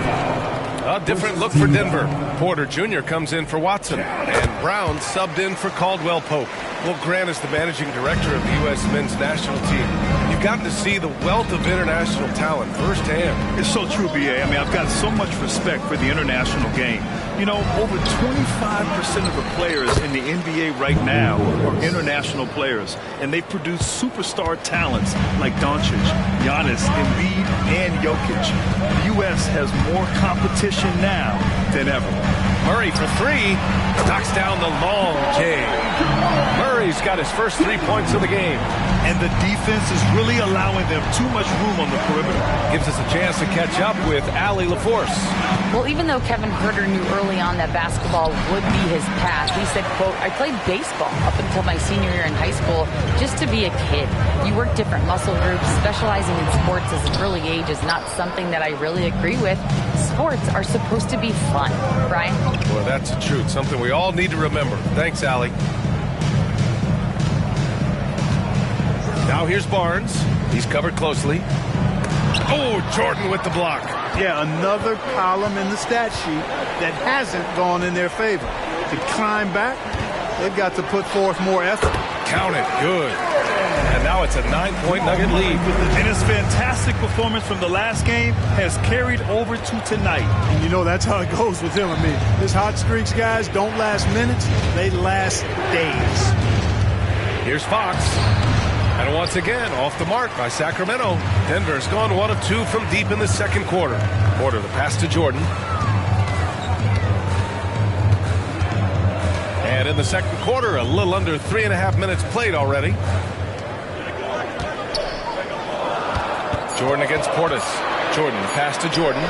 A different look for Denver. Porter Jr. comes in for Watson. And Brown subbed in for Caldwell-Pope. Well, Grant is the managing director of the U.S. men's national team. You've gotten to see the wealth of international talent firsthand. It's so true, B.A. I mean, I've got so much respect for the international game. You know, over 25% of the players in the NBA right now are international players, and they produce superstar talents like Doncic, Giannis, Embiid, and Jokic. The U.S. has more competition now than ever. Murray for 3. Knocks down the long J. Murray's got his first 3 points of the game. And the defense is really allowing them too much room on the perimeter. Gives us a chance to catch up with Allie LaForce. Well, even though Kevin Huerter knew early on that basketball would be his path, he said, quote, I played baseball up until my senior year in high school just to be a kid. You work different muscle groups. Specializing in sports at an early age is not something that I really agree with. Sports are supposed to be fun. Brian? Well, that's the truth. Something we all need to remember. Thanks, Allie. Now here's Barnes. He's covered closely. Oh, Jordan with the block. Yeah, another column in the stat sheet that hasn't gone in their favor. To climb back, they've got to put forth more effort. Count it. Good. And now it's a 9-point Nugget lead. And his fantastic performance from the last game has carried over to tonight. And you know, that's how it goes with him. I mean, his hot streaks, guys, don't last minutes. They last days. Here's Fox. And once again, off the mark by Sacramento. Denver's gone 1 of 2 from deep in the second quarter. Porter, the pass to Jordan. And in the second quarter, a little under 3.5 minutes played already. Jordan against Portis. Jordan, the pass to Jordan.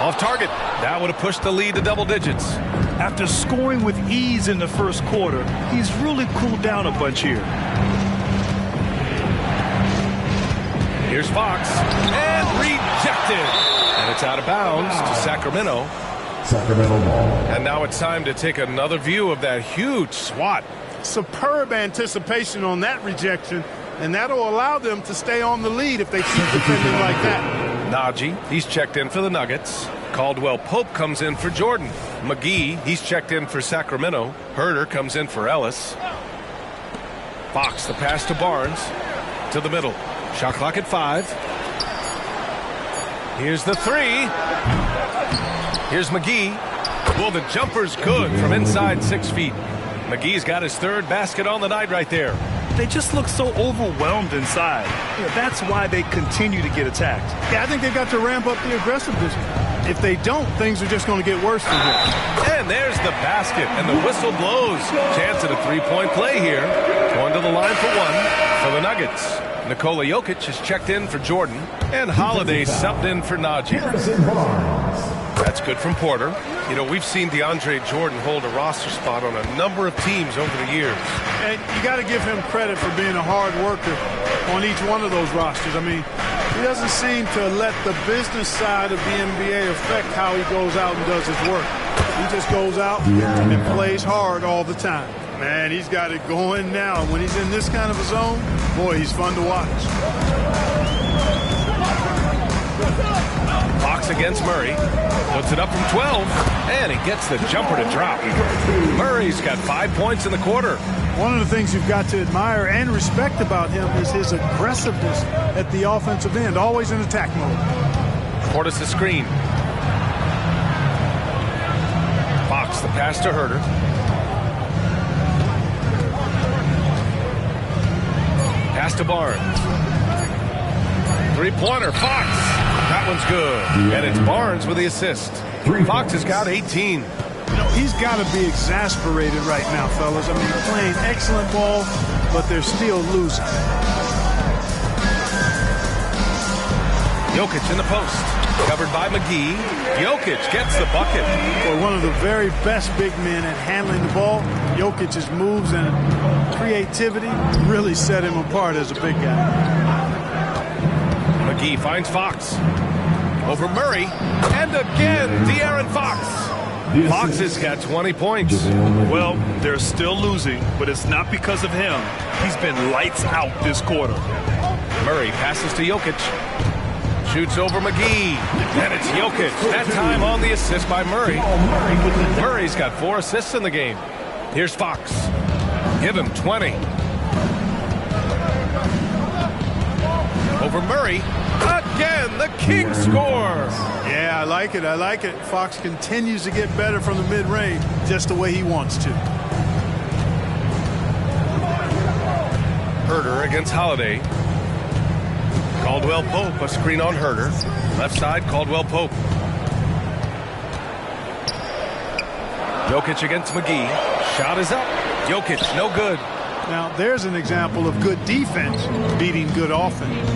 Off target. That would have pushed the lead to double digits. After scoring with ease in the first quarter, he's really cooled down a bunch here. Here's Fox, and rejected. And it's out of bounds to Sacramento. Sacramento ball. And now it's time to take another view of that huge swat. Superb anticipation on that rejection, and that'll allow them to stay on the lead if they keep defending like that. Najee, he's checked in for the Nuggets. Caldwell-Pope comes in for Jordan. McGee, he's checked in for Sacramento. Huerter comes in for Ellis. Fox, the pass to Barnes. To the middle. Shot clock at 5. Here's the 3. Here's McGee. Well, the jumper's good from inside 6 feet. McGee's got his 3rd basket on the night right there. They just look so overwhelmed inside. Yeah, that's why they continue to get attacked. Yeah, I think they've got to ramp up the aggressiveness. If they don't, things are just going to get worse from here. And there's the basket, and the whistle blows. Chance at a 3-point play here. Going to the line for 1 for the Nuggets. Nikola Jokic has checked in for Jordan, and Holiday subbed in for Najee. That's That's good from Porter. You know, we've seen DeAndre Jordan hold a roster spot on a number of teams over the years. And you got to give him credit for being a hard worker on each one of those rosters. I mean, he doesn't seem to let the business side of the NBA affect how he goes out and does his work. He just goes out and plays hard all the time. Man, he's got it going now. When he's in this kind of a zone, boy, he's fun to watch. Fox against Murray. Puts it up from 12, and he gets the jumper to drop. Murray's got 5 points in the quarter. One of the things you've got to admire and respect about him is his aggressiveness at the offensive end, always in attack mode. Portis the screen. Fox the pass to Herter. Pass to Barnes. Three-pointer, Fox. That one's good. And it's Barnes with the assist. Fox has got 18. You know, he's got to be exasperated right now, fellas. I mean, they're playing excellent ball, but they're still losing. Jokic in the post. Covered by McGee. Jokic gets the bucket. Well, one of the very best big men at handling the ball. Jokic's moves and creativity really set him apart as a big guy. McGee finds Fox. Over Murray. And again, De'Aaron Fox. Fox has got 20 points. Well, they're still losing, but it's not because of him. He's been lights out this quarter. Murray passes to Jokic. Shoots over McGee. And it's Jokic. That time on the assist by Murray. Murray's got 4 assists in the game. Here's Fox. Give him 20. Over Murray. Again, the Kings score. Yeah, I like it. I like it. Fox continues to get better from the mid-range just the way he wants to. Herter against Holiday. Caldwell Pope, a screen on Herter. Left side, Caldwell Pope. Jokic against McGee. Shot is up. Jokic, no good. Now, there's an example of good defense beating good offense.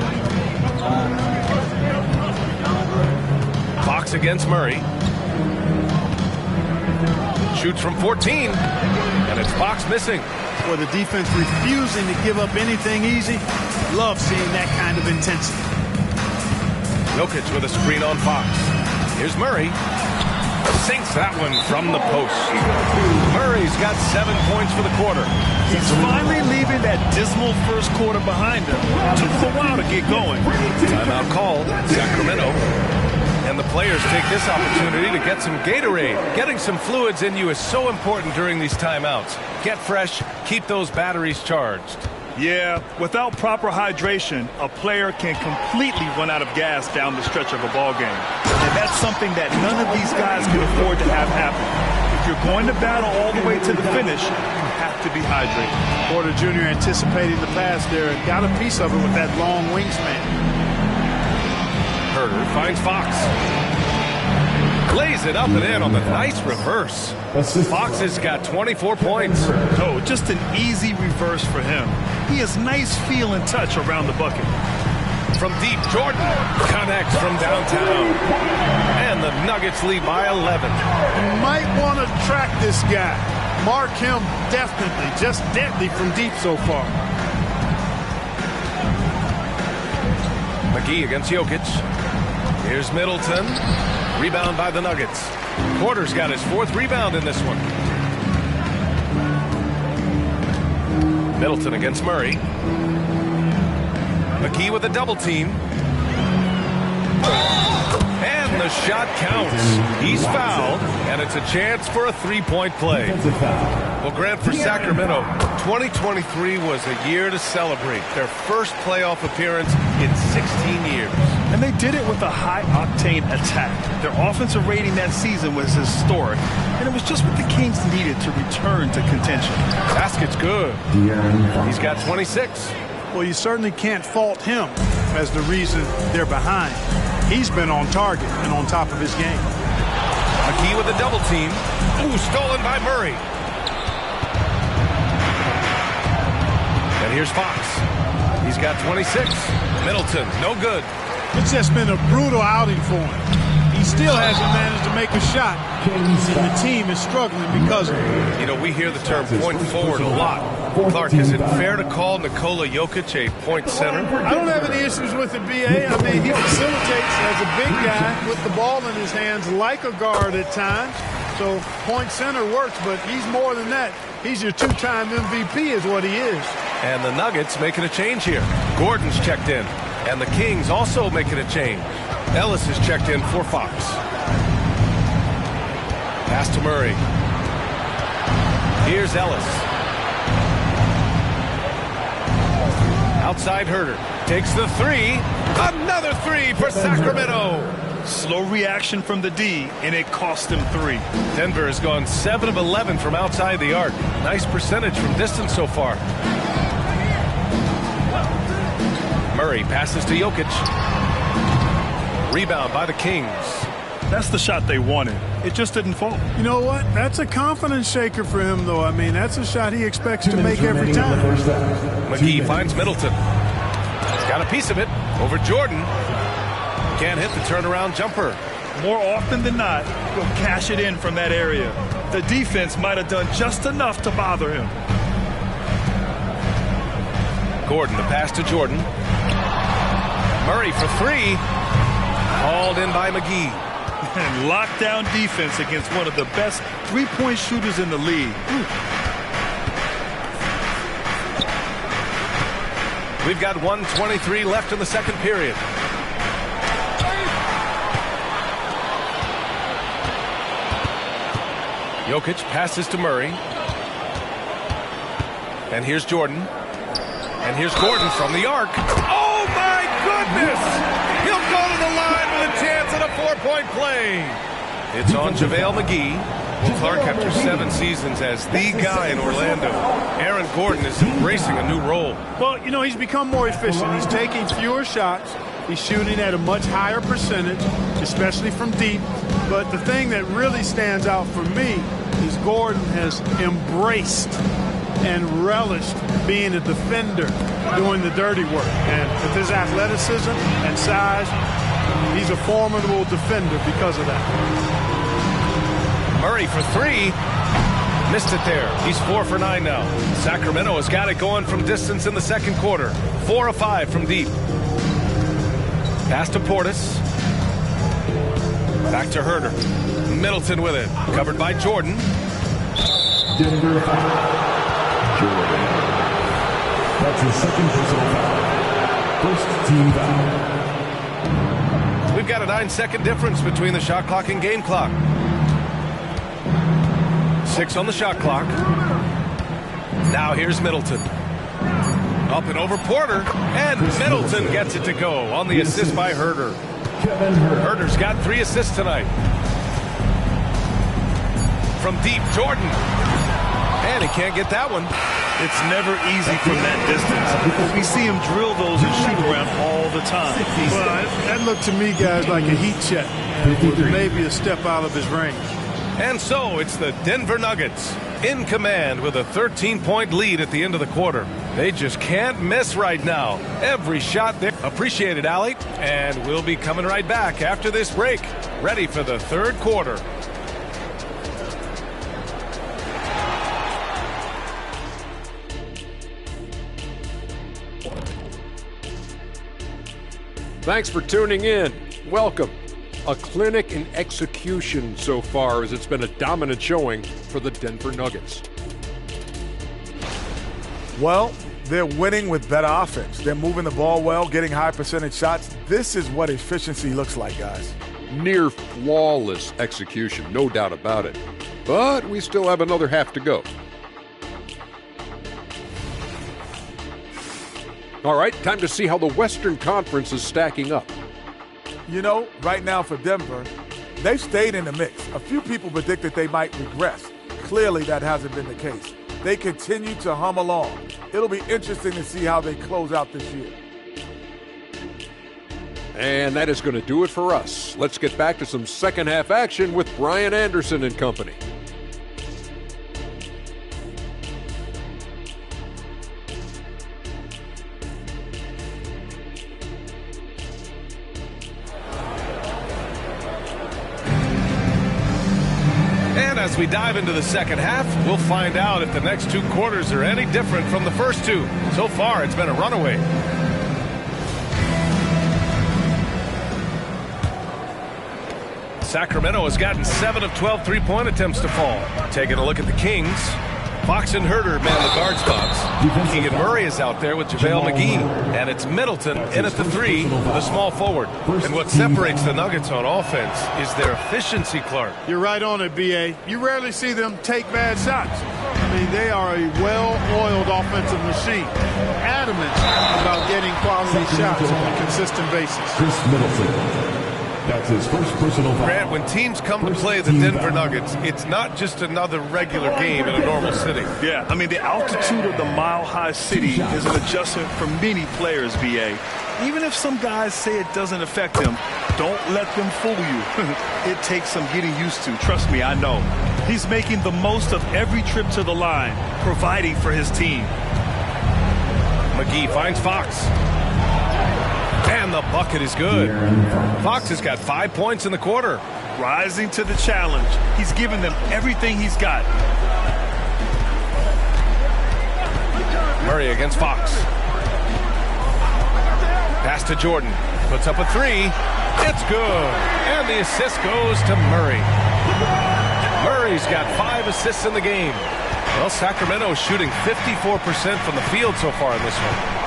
Fox against Murray. Shoots from 14. And it's Fox missing. For the defense refusing to give up anything easy. Love seeing that kind of intensity. Jokic with a screen on Fox. Here's Murray. Sinks that one from the post. Murray's got 7 points for the quarter. He's finally leaving that dismal first quarter behind him. Took him a while to get going. Timeout called. Sacramento. And the players take this opportunity to get some Gatorade. Getting some fluids in you is so important during these timeouts. Get fresh, keep those batteries charged. Yeah, without proper hydration, a player can completely run out of gas down the stretch of a ball game. And that's something that none of these guys can afford to have happen. If you're going to battle all the way to the finish, you have to be hydrated. Porter Jr. anticipating the pass there and got a piece of it with that long wingspan. Herter finds Fox. Lays it up and in on the nice reverse. Fox has got 24 points. Oh, just an easy reverse for him. He has nice feel and touch around the bucket. From deep, Jordan connects from downtown. And the Nuggets lead by 11. You might want to track this guy. Mark him definitely, just deadly from deep so far. McGee against Jokic. Here's Middleton. Rebound by the Nuggets. Porter's got his 4th rebound in this one. Middleton against Murray. McGee with a double team. And the shot counts. He's fouled, and it's a chance for a 3-point play. Well, Grant, for Sacramento, 2023 was a year to celebrate. Their first playoff appearance in 16 years. And they did it with a high-octane attack. Their offensive rating that season was historic, and it was just what the Kings needed to return to contention. Basket's good. He's got 26. Well, you certainly can't fault him as the reason they're behind. He's been on target and on top of his game. McGee with a double team. Ooh, stolen by Murray. And here's Fox. He's got 26. Middleton, no good. It's just been a brutal outing for him. He still hasn't managed to make a shot, and the team is struggling because of it. You know, we hear the term point forward a lot. Clark, is it fair to call Nikola Jokic a point center? I don't have any issues with it, B.A. I mean, he facilitates as a big guy with the ball in his hands like a guard at times. So point center works, but he's more than that. He's your two-time MVP is what he is. And the Nuggets making a change here. Gordon's checked in. And the Kings also making a change. Ellis is checked in for Fox. Pass to Murray. Here's Ellis. Outside Herter. Takes the three. Another three for Sacramento. Slow reaction from the D, and it cost them 3. Denver has gone 7 of 11 from outside the arc. Nice percentage from distance so far. Murray passes to Jokic. Rebound by the Kings. That's the shot they wanted. It just didn't fall. You know what? That's a confidence shaker for him, though. I mean, that's a shot he expects to make every time. McGee finds Middleton. He's got a piece of it over Jordan. Can't hit the turnaround jumper. More often than not, he'll cash it in from that area. The defense might have done just enough to bother him. Gordon, the pass to Jordan. Murray for 3. Hauled in by McGee. And lockdown defense against one of the best three-point shooters in the league. We've got 1:23 left in the second period. Jokic passes to Murray. And here's Jordan. And here's Gordon from the arc. Oh, my goodness! He'll go to the line with a chance at a 4-point play. It's on JaVale McGee. Clark, after 7 seasons as the guy in Orlando, Aaron Gordon is embracing a new role. Well, you know, he's become more efficient. He's taking fewer shots. He's shooting at a much higher percentage, especially from deep. But the thing that really stands out for me is Gordon has embraced and relished being a defender, doing the dirty work. And with his athleticism and size, he's a formidable defender because of that. Murray for 3. Missed it there. He's 4 for 9 now. Sacramento has got it going from distance in the second quarter. 4 of 5 from deep. Pass to Portis. Back to Herter. Middleton with it. Covered by Jordan. Denver foul. Jordan. That's his second personal foul. First team foul. We've got a 9-second difference between the shot clock and game clock. 6 on the shot clock. Now here's Middleton. Up and over Porter. And Middleton gets it to go on the assist by Herter. Herter's got 3 assists tonight. From deep, Jordan. And he can't get that one. It's never easy from that distance. We see him drill those and shoot around all the time. Well, that looked to me, guys, like a heat check. With maybe a step out of his range. And so it's the Denver Nuggets in command with a 13-point lead at the end of the quarter. They just can't miss right now. Every shot there. Appreciate it, Allie. And we'll be coming right back after this break. Ready for the third quarter. Thanks for tuning in. Welcome. A clinic in execution so far, as it's been a dominant showing for the Denver Nuggets. Well, they're winning with better offense. They're moving the ball well, getting high percentage shots. This is what efficiency looks like, guys. Near flawless execution, no doubt about it. But we still have another half to go. All right, time to see how the Western Conference is stacking up. You know, right now for Denver, they've stayed in the mix. A few people predicted they might regress. Clearly, that hasn't been the case. They continue to hum along. It'll be interesting to see how they close out this year. And that is going to do it for us. Let's get back to some second half action with Brian Anderson and company. As we dive into the second half, we'll find out if the next 2 quarters are any different from the first 2. So far, it's been a runaway. Sacramento has gotten 7 of 12 three-point attempts to fall. Taking a look at the Kings. Fox and Herter man the guard spots. Keegan Murray is out there with JaVale McGee. And it's Middleton in at the 3, the small forward. And what separates the Nuggets on offense is their efficiency, Clark. You're right on it, B.A. You rarely see them take bad shots. I mean, they are a well-oiled offensive machine. Adamant about getting quality shots on a consistent basis. Chris Middleton. That's his first personal foul. Grant, when teams come to play the Denver Nuggets, it's not just another regular game in a normal city. Yeah, I mean, the altitude of the mile-high city is an adjustment for many players, B.A. Even if some guys say it doesn't affect them, don't let them fool you. It takes some getting used to. Trust me, I know. He's making the most of every trip to the line, providing for his team. McGee finds Fox. And the bucket is good. Fox has got 5 points in the quarter. Rising to the challenge. He's given them everything he's got. Murray against Fox. Pass to Jordan. Puts up a 3. It's good. And the assist goes to Murray. Murray's got 5 assists in the game. Well, Sacramento is shooting 54% from the field so far in this one.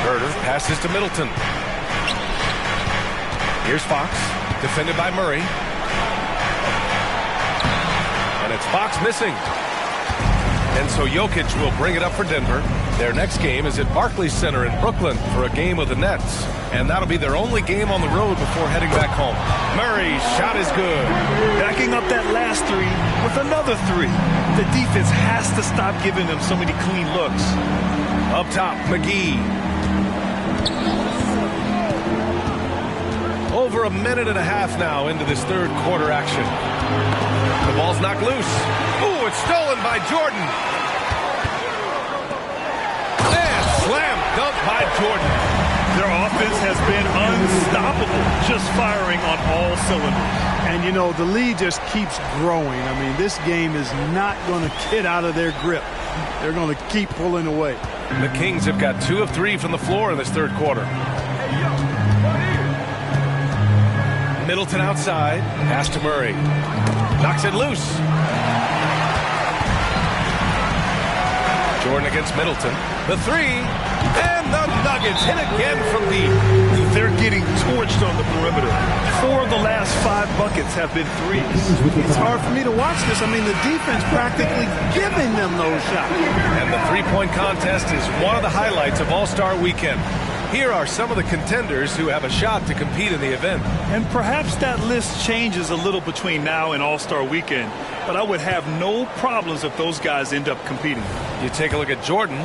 Herter passes to Middleton. Here's Fox, defended by Murray. And it's Fox missing. And so Jokic will bring it up for Denver. Their next game is at Barclays Center in Brooklyn for a game with the Nets. And that'll be their only game on the road before heading back home. Murray's shot is good. Backing up that last 3 with another 3. The defense has to stop giving them so many clean looks. Up top, McGee. Over a minute and a half now into this third quarter action. The ball's knocked loose. Ooh, it's stolen by Jordan. And slam dunk by Jordan. Their offense has been unstoppable, just firing on all cylinders. And, you know, the lead just keeps growing. I mean, this game is not going to get out of their grip. They're going to keep pulling away. The Kings have got 2 of 3 from the floor in this third quarter. Middleton outside. Pass to Murray. Knocks it loose. Jordan against Middleton. The 3. And the Nuggets hit again from deep. They're getting torched on the perimeter. 4 of the last 5 buckets have been 3s. It's hard for me to watch this. I mean, the defense practically giving them those shots. And the three-point contest is one of the highlights of All-Star Weekend. Here are some of the contenders who have a shot to compete in the event. And perhaps that list changes a little between now and All-Star Weekend, but I would have no problems if those guys end up competing. You take a look at Jordan.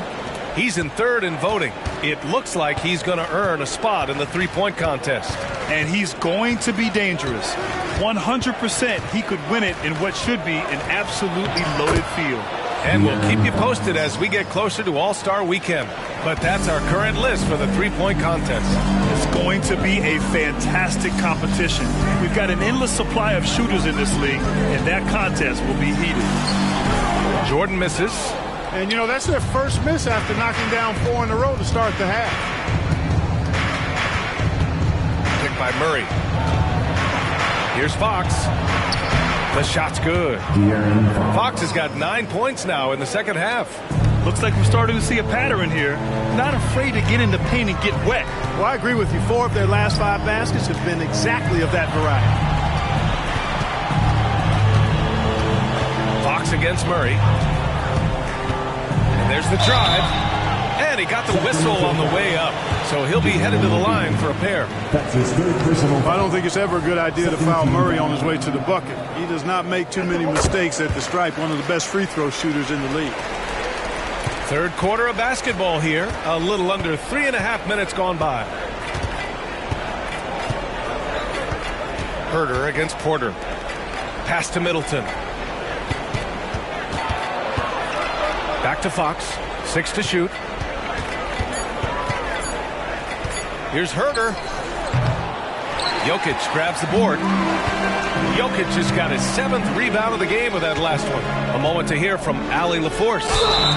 He's in 3rd in voting. It looks like he's going to earn a spot in the three-point contest. And he's going to be dangerous. 100% he could win it in what should be an absolutely loaded field. And we'll keep you posted as we get closer to All-Star Weekend. But that's our current list for the three-point contest. It's going to be a fantastic competition. We've got an endless supply of shooters in this league, and that contest will be heated. Jordan misses. And, you know, that's their first miss after knocking down 4 in a row to start the half. Picked by Murray. Here's Fox. The shot's good. Fox has got 9 points now in the second half. Looks like we're starting to see a pattern here. Not afraid to get in the paint and get wet. Well, I agree with you. 4 of their last 5 baskets have been exactly of that variety. Fox against Murray. And there's the drive. And he got the whistle on the way up. So he'll be headed to the line for a pair. That's his 3rd personal. I don't think it's ever a good idea to foul Murray on his way to the bucket. He does not make too many mistakes at the stripe. One of the best free throw shooters in the league. Third quarter of basketball here. A little under 3.5 minutes gone by. Herter against Porter. Pass to Middleton. Back to Fox. 6 to shoot. Here's Herter. Jokic grabs the board. Jokic just got his 7th rebound of the game with that last one. A moment to hear from Allie LaForce.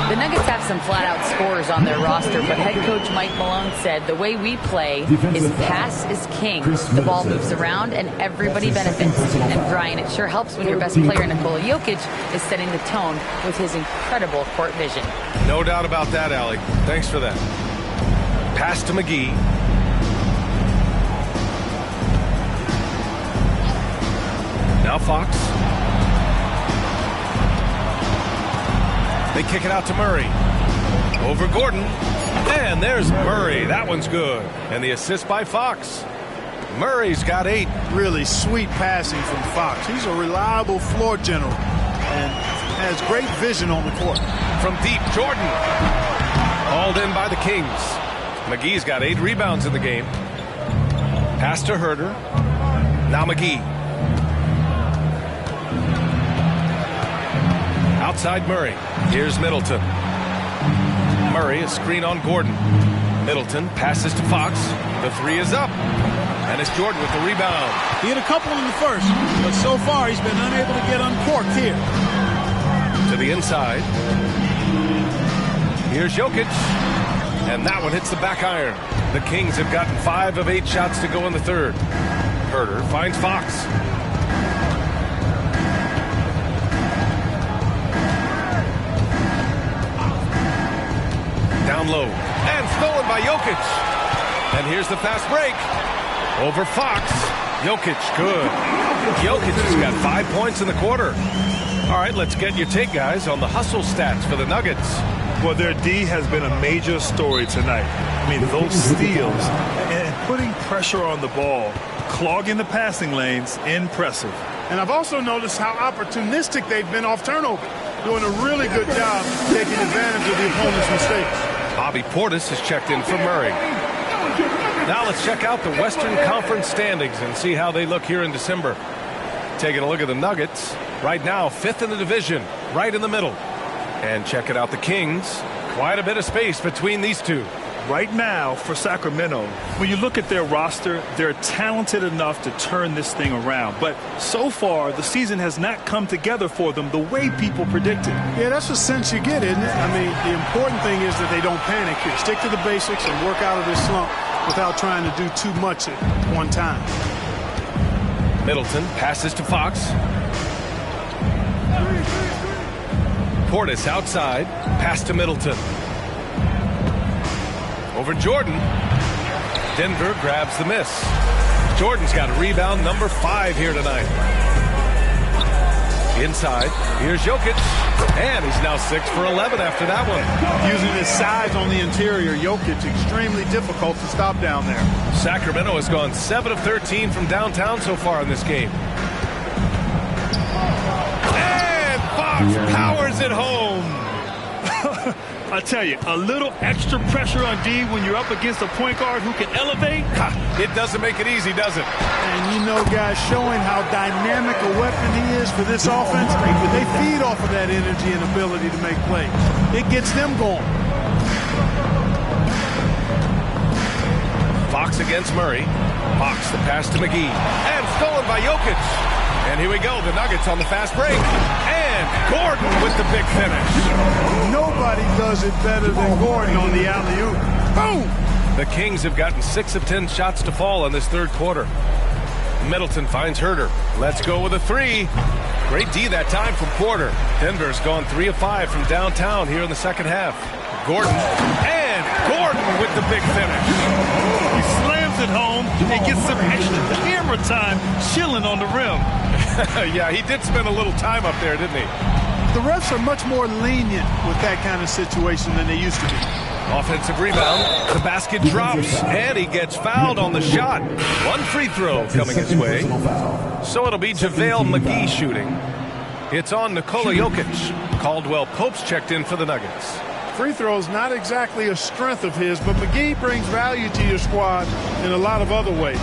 The Nuggets have some flat-out scorers on their roster, but head coach Mike Malone said the way we play is pass is king. The ball moves around and everybody benefits. And Brian, it sure helps when your best player, Nikola Jokic, is setting the tone with his incredible court vision. No doubt about that, Allie. Thanks for that. Pass to McGee. Now Fox. They kick it out to Murray. Over Gordon. And there's Murray. That one's good. And the assist by Fox. Murray's got 8. Really sweet passing from Fox. He's a reliable floor general and has great vision on the court. From deep, Jordan. Hauled in by the Kings. McGee's got 8 rebounds in the game. Pass to Herter. Now McGee. Outside Murray. Here's Middleton. Murray, a screen on Gordon. Middleton passes to Fox. The 3 is up. And it's Jordan with the rebound. He had a couple in the first, but so far he's been unable to get uncorked here. To the inside. Here's Jokic. And that one hits the back iron. The Kings have gotten 5 of 8 shots to go in the third. Herter finds Fox. Down low. And stolen by Jokic. And here's the fast break. Over Fox. Jokic, good. Jokic has got 5 points in the quarter. All right, let's get your take, guys, on the hustle stats for the Nuggets. Well, their D has been a major story tonight. I mean, those steals and putting pressure on the ball, clogging the passing lanes, impressive. And I've also noticed how opportunistic they've been off turnover, doing a really good job taking advantage of the opponent's mistakes. Bobby Portis has checked in for Murray. Now let's check out the Western Conference standings and see how they look here in December. Taking a look at the Nuggets. Right now, 5th in the division, right in the middle. And checking out the Kings. Quite a bit of space between these two. Right now, for Sacramento, when you look at their roster, they're talented enough to turn this thing around. But so far, the season has not come together for them the way people predicted. Yeah, that's the sense you get, isn't it? I mean, the important thing is that they don't panic here. Stick to the basics and work out of this slump without trying to do too much at one time. Middleton passes to Fox. Portis outside. Pass to Middleton. Over Jordan. Denver grabs the miss. Jordan's got rebound number 5 here tonight. Inside. Here's Jokic. And he's now 6 for 11 after that one. Using his size on the interior, Jokic extremely difficult to stop down there. Sacramento has gone 7 of 13 from downtown so far in this game. And Fox powers it home. I tell you, a little extra pressure on D when you're up against a point guard who can elevate. It doesn't make it easy, does it? And you know, guys, showing how dynamic a weapon he is for this offense, they feed off of that energy and ability to make plays. It gets them going. Fox against Murray. Fox the pass to McGee. And stolen by Jokic. And here we go, the Nuggets on the fast break. And Gordon with the big finish. Nobody does it better than Gordon on the alley-oop. Boom! The Kings have gotten 6 of 10 shots to fall in this third quarter. Middleton finds Herter. Let's go with a 3. Great D that time from Porter. Denver's gone 3 of 5 from downtown here in the second half. Gordon. And Gordon with the big finish. He slams it home and gets some extra camera time chilling on the rim. Yeah, he did spend a little time up there, didn't he? The refs are much more lenient with that kind of situation than they used to be. Offensive rebound. The basket drops, and he gets fouled on the shot. 1 free throw coming his way. So it'll be JaVale McGee shooting. It's on Nikola Jokic. Caldwell Pope's checked in for the Nuggets. Free throws not exactly a strength of his, but McGee brings value to your squad in a lot of other ways.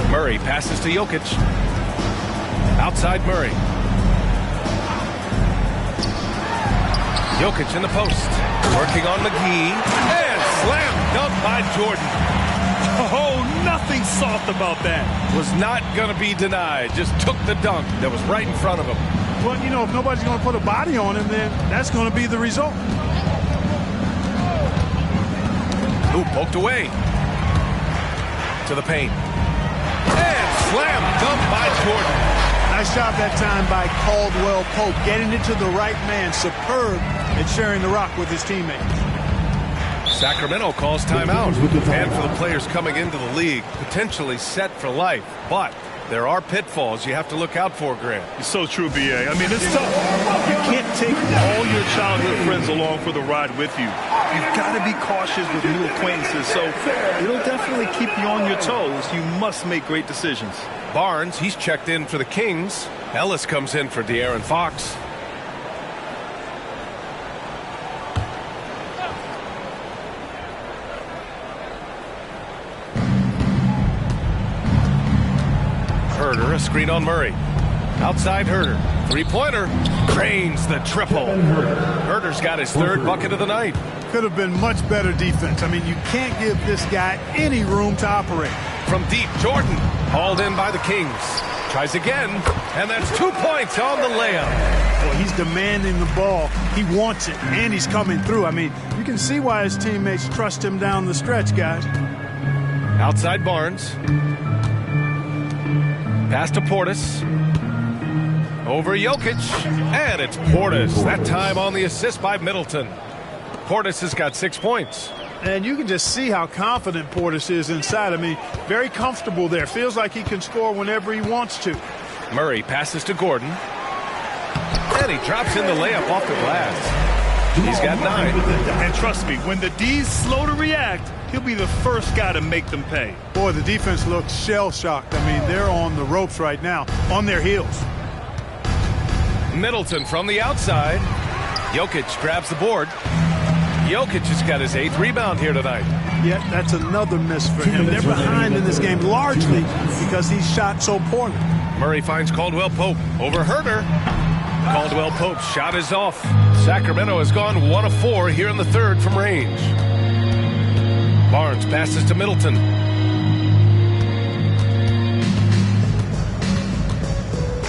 Murray passes to Jokic. Outside Murray. Jokic in the post. Working on McGee. And slam dunk by Jordan. Oh, nothing soft about that. Was not going to be denied. Just took the dunk that was right in front of him. Well, you know, if nobody's going to put a body on him, then that's going to be the result. Ooh, poked away. To the paint. And slam dunk by Jordan. Nice job that time by Caldwell Pope, getting it to the right man. Superb at sharing the rock with his teammates. Sacramento calls timeout. And for the players coming into the league, potentially set for life. But there are pitfalls you have to look out for, Grant. It's so true, B.A. I mean, it's tough. You can't take all your childhood friends along for the ride with you. You've got to be cautious with new acquaintances, so it'll definitely keep you on your toes. You must make great decisions. Barnes, he's checked in for the Kings. Ellis comes in for De'Aaron Fox. Herder, a screen on Murray. Outside Herder. Three-pointer. Drains the triple. Herder's got his third bucket of the night. Could have been much better defense. I mean, you can't give this guy any room to operate. From deep, Jordan. Hauled in by the Kings. Tries again. And that's 2 points on the layup. Well, he's demanding the ball. He wants it, and he's coming through. I mean, you can see why his teammates trust him down the stretch, guys. Outside Barnes. Pass to Portis. Over Jokic. And it's Portis. That time on the assist by Middleton. Portis has got 6 points. And you can just see how confident Portis is inside. I mean, very comfortable there. Feels like he can score whenever he wants to. Murray passes to Gordon. And he drops in the layup off the glass. He's got 9. And trust me, when the D's slow to react, he'll be the first guy to make them pay. Boy, the defense looks shell-shocked. I mean, they're on the ropes right now, on their heels. Middleton from the outside. Jokic grabs the board. Jokic has got his 8th rebound here tonight. Yeah, that's another miss for him. They're behind in this game largely because he shot so poorly. Murray finds Caldwell Pope over Herder. Caldwell Pope's shot is off. Sacramento has gone 1 of 4 here in the third from range. Barnes passes to Middleton.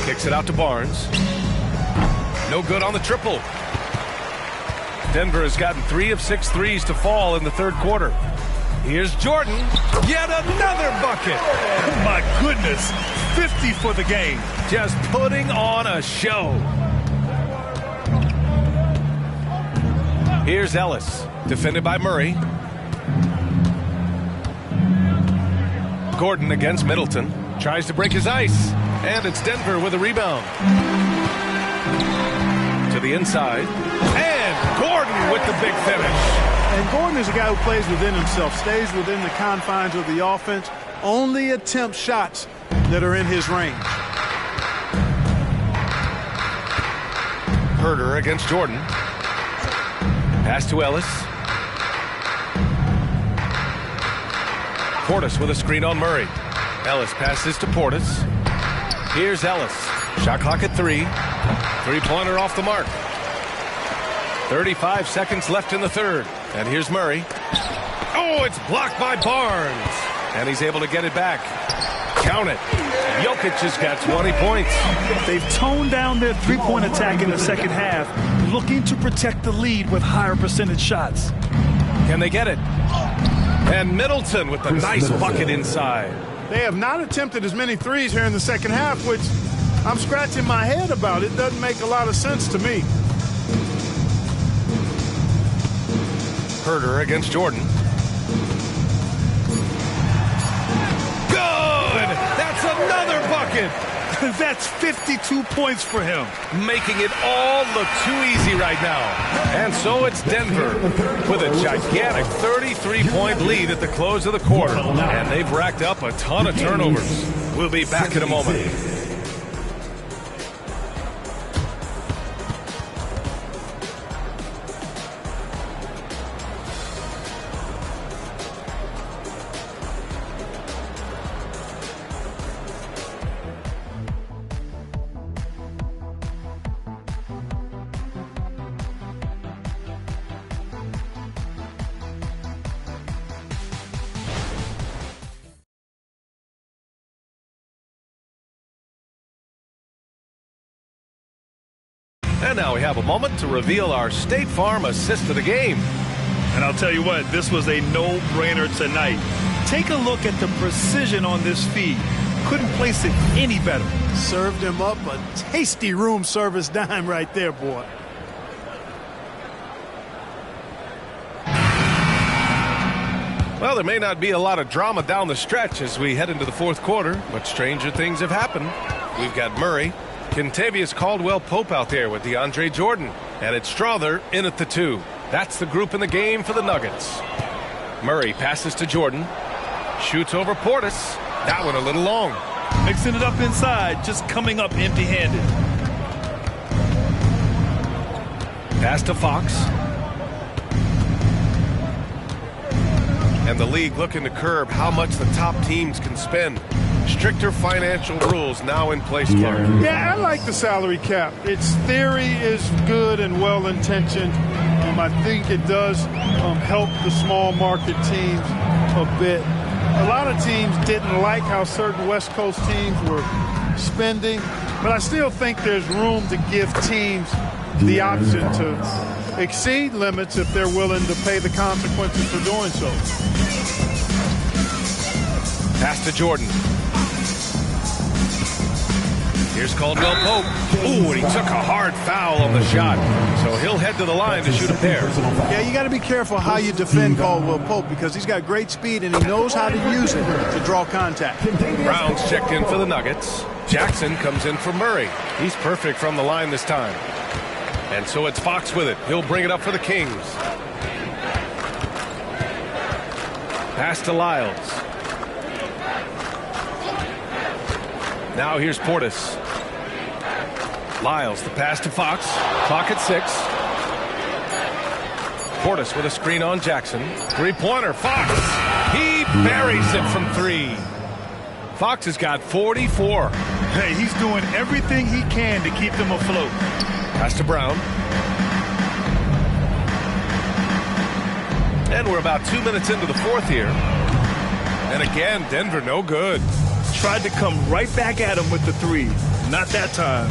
Kicks it out to Barnes. No good on the triple. Denver has gotten 3 of 6 threes to fall in the third quarter. Here's Jordan. Yet another bucket. Oh, my goodness. 50 for the game. Just putting on a show. Here's Ellis. Defended by Murray. Gordon against Middleton. Tries to break his ice. And it's Denver with a rebound. To the inside. And Gordon with the big finish. And Gordon is a guy who plays within himself, stays within the confines of the offense, only attempts shots that are in his range. Herder against Jordan. Pass to Ellis. Portis with a screen on Murray. Ellis passes to Portis. Here's Ellis. Shot clock at 3. Three-pointer off the mark. 35 seconds left in the third. And here's Murray. Oh, it's blocked by Barnes. And he's able to get it back. Count it. Jokic has got 20 points. They've toned down their three-point attack in the second half, looking to protect the lead with higher percentage shots. Can they get it? And Middleton with the nice bucket inside. They have not attempted as many threes here in the second half, which I'm scratching my head about. It doesn't make a lot of sense to me. Herder against Jordan. Good! That's another bucket! That's 52 points for him. Making it all look too easy right now. And so it's Denver with a gigantic 33-point lead at the close of the quarter. And they've racked up a ton of turnovers. We'll be back in a moment. And now we have a moment to reveal our State Farm assist of the game. And I'll tell you what, this was a no-brainer tonight. Take a look at the precision on this feed. Couldn't place it any better. Served him up a tasty room service dime right there, boy. Well, there may not be a lot of drama down the stretch as we head into the fourth quarter, but stranger things have happened. We've got Murray, Kentavious Caldwell-Pope out there with DeAndre Jordan, and it's Strother in at the 2. That's the group in the game for the Nuggets. Murray passes to Jordan, shoots over Portis. That one a little long. Mixing it up inside, just coming up empty-handed. Pass to Fox. And the league looking to curb how much the top teams can spend. Stricter financial rules now in place, Clark. Yeah, I like the salary cap. Its theory is good and well-intentioned. I think it does help the small market teams a bit. A lot of teams didn't like how certain West Coast teams were spending, but I still think there's room to give teams the option to exceed limits if they're willing to pay the consequences for doing so. Pass to Jordan. Here's Caldwell-Pope. Ooh, and he took a hard foul on the shot. So he'll head to the line to shoot a pair. Yeah, you got to be careful how you defend Caldwell-Pope because he's got great speed and he knows how to use it to draw contact. Brown's checked in for the Nuggets. Jackson comes in for Murray. He's perfect from the line this time. And so it's Fox with it. He'll bring it up for the Kings. Pass to Lyles. Now here's Portis. Lyles, the pass to Fox. Clock at 6. Portis with a screen on Jackson. Three-pointer, Fox. He buries it from 3. Fox has got 44. Hey, he's doing everything he can to keep them afloat. Pass to Brown. And we're about 2 minutes into the fourth here. And again, Denver no good. Tried to come right back at him with the 3. Not that time.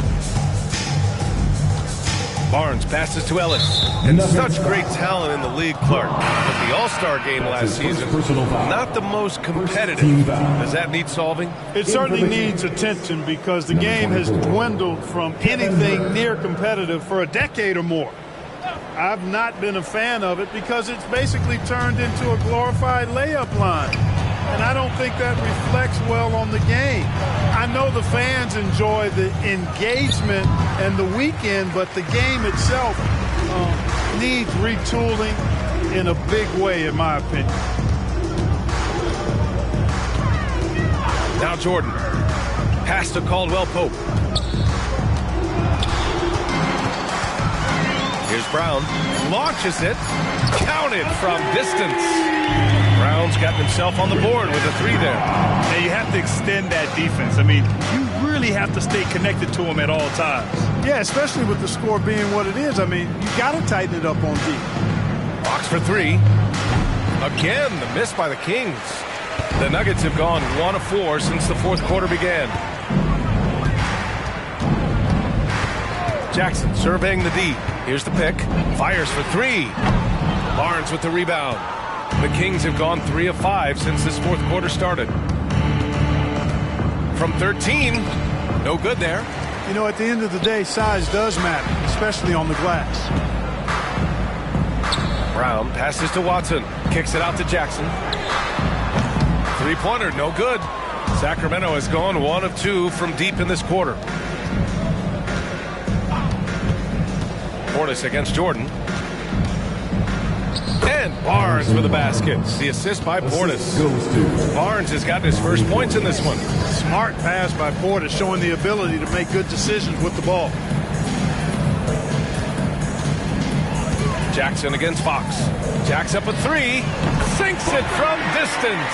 Barnes passes to Ellis. And such great talent in the league, Clark. But the All-Star game last season, not the most competitive. Does that need solving? It certainly needs attention because the game has dwindled from anything near competitive for a decade or more. I've not been a fan of it because it's basically turned into a glorified layup line. And I don't think that reflects well on the game. I know the fans enjoy the engagement and the weekend, but the game itself needs retooling in a big way, in my opinion. Now Jordan. Pass to Caldwell-Pope. Here's Brown. Launches it. Counted from distance. Brown's got himself on the board with a 3 there. Now you have to extend that defense. I mean, you really have to stay connected to him at all times. Yeah, especially with the score being what it is. I mean, you got to tighten it up on D. Fox for 3. Again, the miss by the Kings. The Nuggets have gone 1 of 4 since the fourth quarter began. Jackson surveying the D. Here's the pick. Fires for 3. Barnes with the rebound. The Kings have gone 3 of 5 since this fourth quarter started. From 13, no good there. You know, at the end of the day, size does matter, especially on the glass. Brown passes to Watson. Kicks it out to Jackson. Three-pointer, no good. Sacramento has gone 1 of 2 from deep in this quarter. Portis against Jordan. And Barnes with the basket. The assist by Portis. Barnes has gotten his first points in this one. Smart pass by Portis, showing the ability to make good decisions with the ball. Jackson against Fox. Jack's up a 3. Sinks it from distance.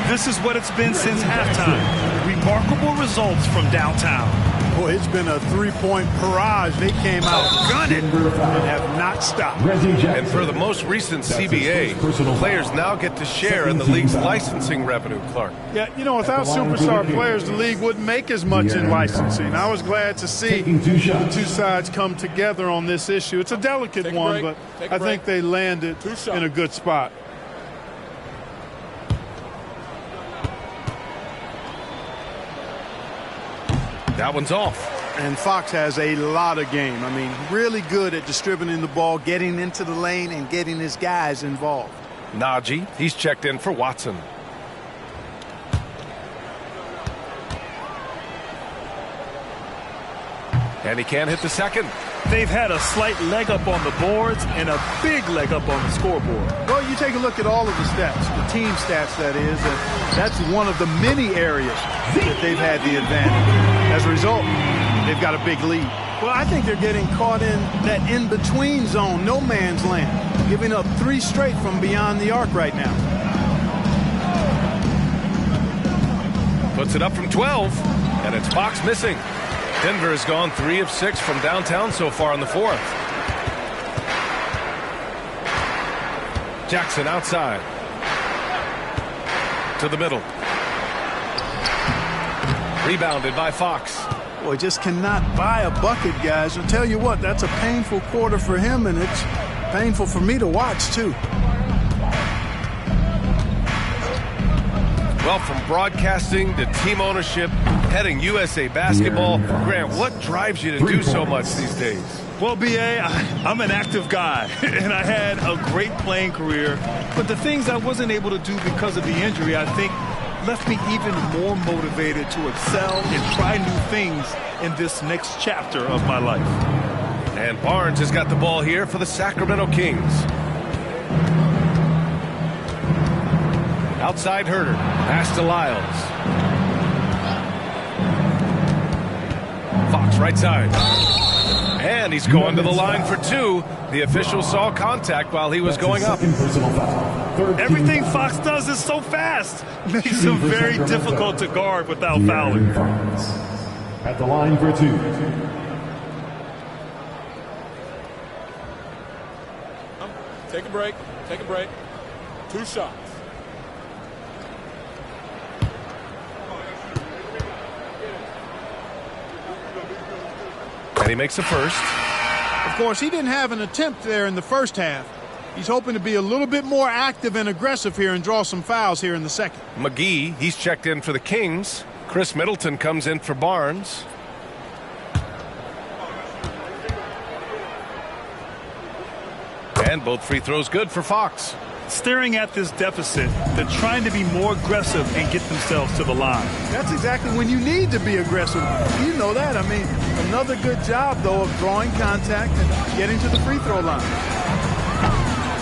This is what it's been since halftime. Remarkable results from downtown. Boy, it's been a three-point barrage. They came out gunning and have not stopped. And for the most recent CBA, players now get to share in the league's licensing revenue, Clark. Yeah, you know, without superstar players, the league wouldn't make as much in licensing. I was glad to see the two sides come together on this issue. It's a delicate one, but I think they landed in a good spot. That one's off. And Fox has a lot of game. I mean, really good at distributing the ball, getting into the lane, and getting his guys involved. Najee, he's checked in for Watson. And he can't hit the second. They've had a slight leg up on the boards and a big leg up on the scoreboard. Well, you take a look at all of the stats, the team stats, that is, and that's one of the many areas that they've had the advantage. As a result, they've got a big lead. Well, I think they're getting caught in that in-between zone, no man's land, giving up 3 straight from beyond the arc right now. Puts it up from 12, and it's Fox missing. Denver has gone 3 of 6 from downtown so far in the fourth. Jackson outside. To the middle. Rebounded by Fox. Boy, just cannot buy a bucket, guys. I'll tell you what, that's a painful quarter for him, and it's painful for me to watch, too. Well, from broadcasting to team ownership, heading USA Basketball, Grant, what drives you to do so much these days? Well, B.A., I'm an active guy, and I had a great playing career. But the things I wasn't able to do because of the injury, I think, left me even more motivated to excel and try new things in this next chapter of my life. And Barnes has got the ball here for the Sacramento Kings. Outside Herter, pass to Lyles. Fox right side. And he's going to the line for 2. The official saw contact while he was going up. Everything Fox does is so fast. Makes him very difficult to guard without fouling. At the line for 2. Take a break. Take a break. 2 shots. And he makes a first. Of course, he didn't have an attempt there in the first half. He's hoping to be a little bit more active and aggressive here and draw some fouls here in the second. McGee, he's checked in for the Kings. Chris Middleton comes in for Barnes. And both free throws good for Fox. Staring at this deficit, they're trying to be more aggressive and get themselves to the line. That's exactly when you need to be aggressive. You know that. I mean, another good job, though, of drawing contact and getting to the free throw line.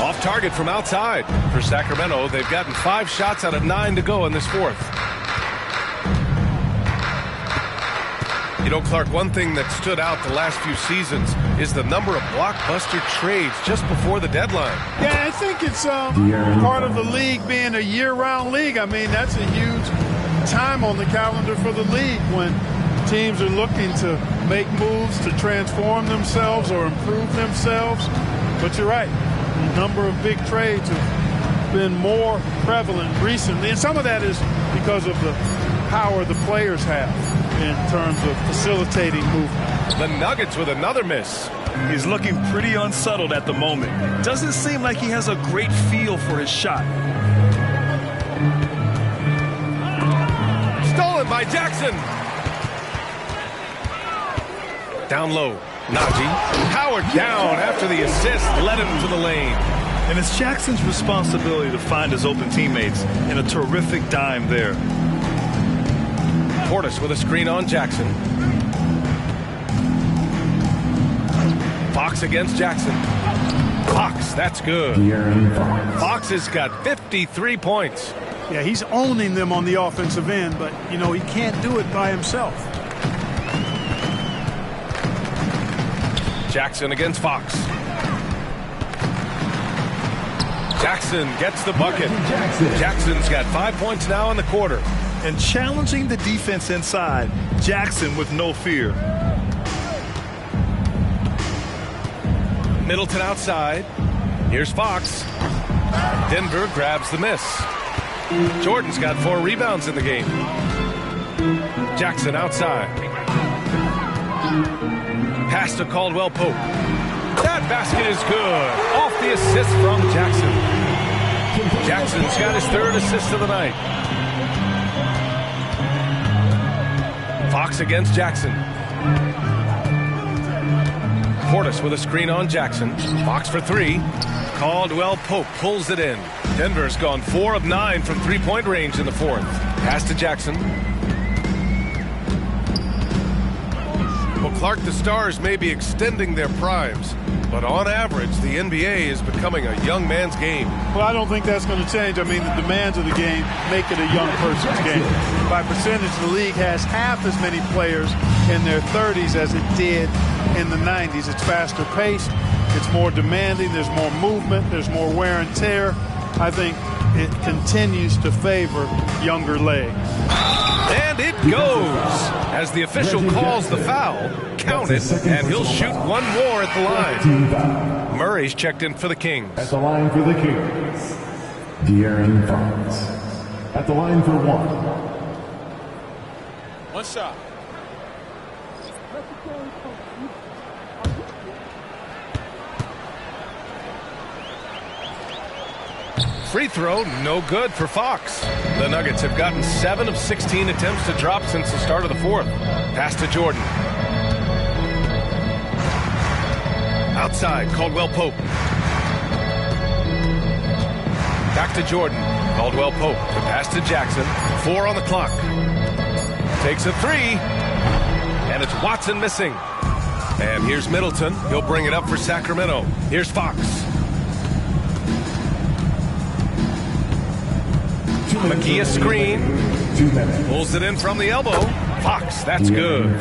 Off target from outside for Sacramento. They've gotten 5 shots out of 9 to go in this fourth. You know, Clark, one thing that stood out the last few seasons is the number of blockbuster trades just before the deadline. Yeah, I think it's part of the league being a year-round league. I mean, that's a huge time on the calendar for the league when teams are looking to make moves to transform themselves or improve themselves. But you're right, the number of big trades have been more prevalent recently, and some of that is because of the power the players have in terms of facilitating movement. The Nuggets with another miss. He's looking pretty unsettled at the moment. Doesn't seem like he has a great feel for his shot. Stolen by Jackson. Down low. Najee. Howard down after the assist led him to the lane. And it's Jackson's responsibility to find his open teammates, and a terrific dime there. Portis with a screen on Jackson. Fox against Jackson. Fox, that's good. Fox has got 53 points. Yeah, he's owning them on the offensive end, but, you know, he can't do it by himself. Jackson against Fox. Jackson gets the bucket. Jackson's got 5 points now in the quarter. and challenging the defense inside. Jackson with no fear. Middleton outside. Here's Fox. Denver grabs the miss. Jordan's got 4 rebounds in the game. Jackson outside. Pass to Caldwell Pope. That basket is good. Off the assist from Jackson. Jackson's got his 3rd assist of the night. Fox against Jackson. Portis with a screen on Jackson. Fox for 3. Caldwell Pope pulls it in. Denver's gone 4 of 9 from 3-point range in the 4th. Pass to Jackson. Well, Clark, the Stars may be extending their primes, but on average, the NBA is becoming a young man's game. Well, I don't think that's going to change. I mean, the demands of the game make it a young person's game. By percentage, the league has half as many players in their 30s as it did in the 90s. It's faster paced. It's more demanding. There's more movement. There's more wear and tear. I think it continues to favor younger legs. And it goes as the official calls the foul. Count it, and he'll shoot 1 more at the line. Murray's checked in for the Kings. At the line for the Kings, De'Aaron Fox. At the line for 1. 1 shot. Free throw, no good for Fox. The Nuggets have gotten 7 of 16 attempts to drop since the start of the 4th. Pass to Jordan. Outside, Caldwell Pope. Back to Jordan. Caldwell Pope. The pass to Jackson. 4 on the clock. Takes a 3. And it's Watson missing. And here's Middleton. He'll bring it up for Sacramento. Here's Fox. McGee a screen. Pulls it in from the elbow. Fox, that's good.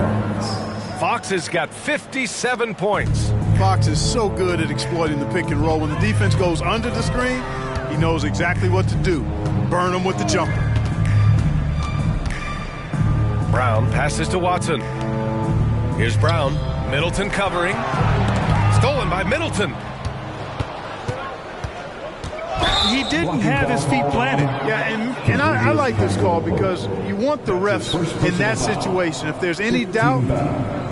Fox has got 57 points. Fox is so good at exploiting the pick and roll. When the defense goes under the screen, he knows exactly what to do. Burn them with the jumper. Brown passes to Watson. Here's Brown. Middleton covering. Stolen by Middleton. He didn't have his feet planted. Yeah, and I like this call because you want the refs in that situation. If there's any doubt,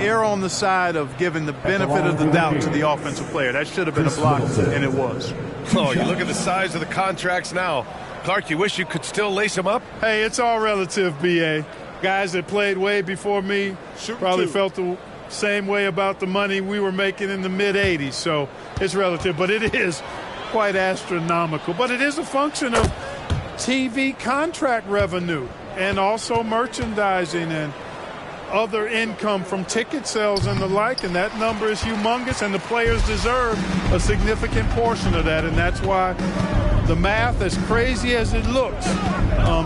err on the side of giving the benefit of the doubt to the offensive player. That should have been a block, and it was. Oh, you look at the size of the contracts now. Clark, you wish you could still lace them up? Hey, it's all relative, B.A. Guys that played way before me probably felt the same way about the money we were making in the mid-'80s. So it's relative, but it is quite astronomical. But it is a function of TV contract revenue and also merchandising and other income from ticket sales and the like, and that number is humongous, and the players deserve a significant portion of that, and that's why the math, as crazy as it looks,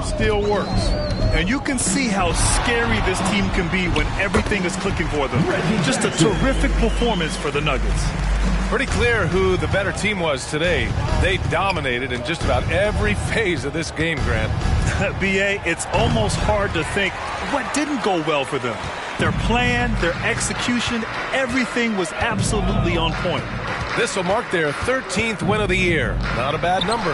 still works. And you can see how scary this team can be when everything is clicking for them. Just a terrific performance for the Nuggets. Pretty clear who the better team was today. They dominated in just about every phase of this game, Grant. B.A., it's almost hard to think what didn't go well for them. Their plan, their execution, everything was absolutely on point. This will mark their 13th win of the year. Not a bad number.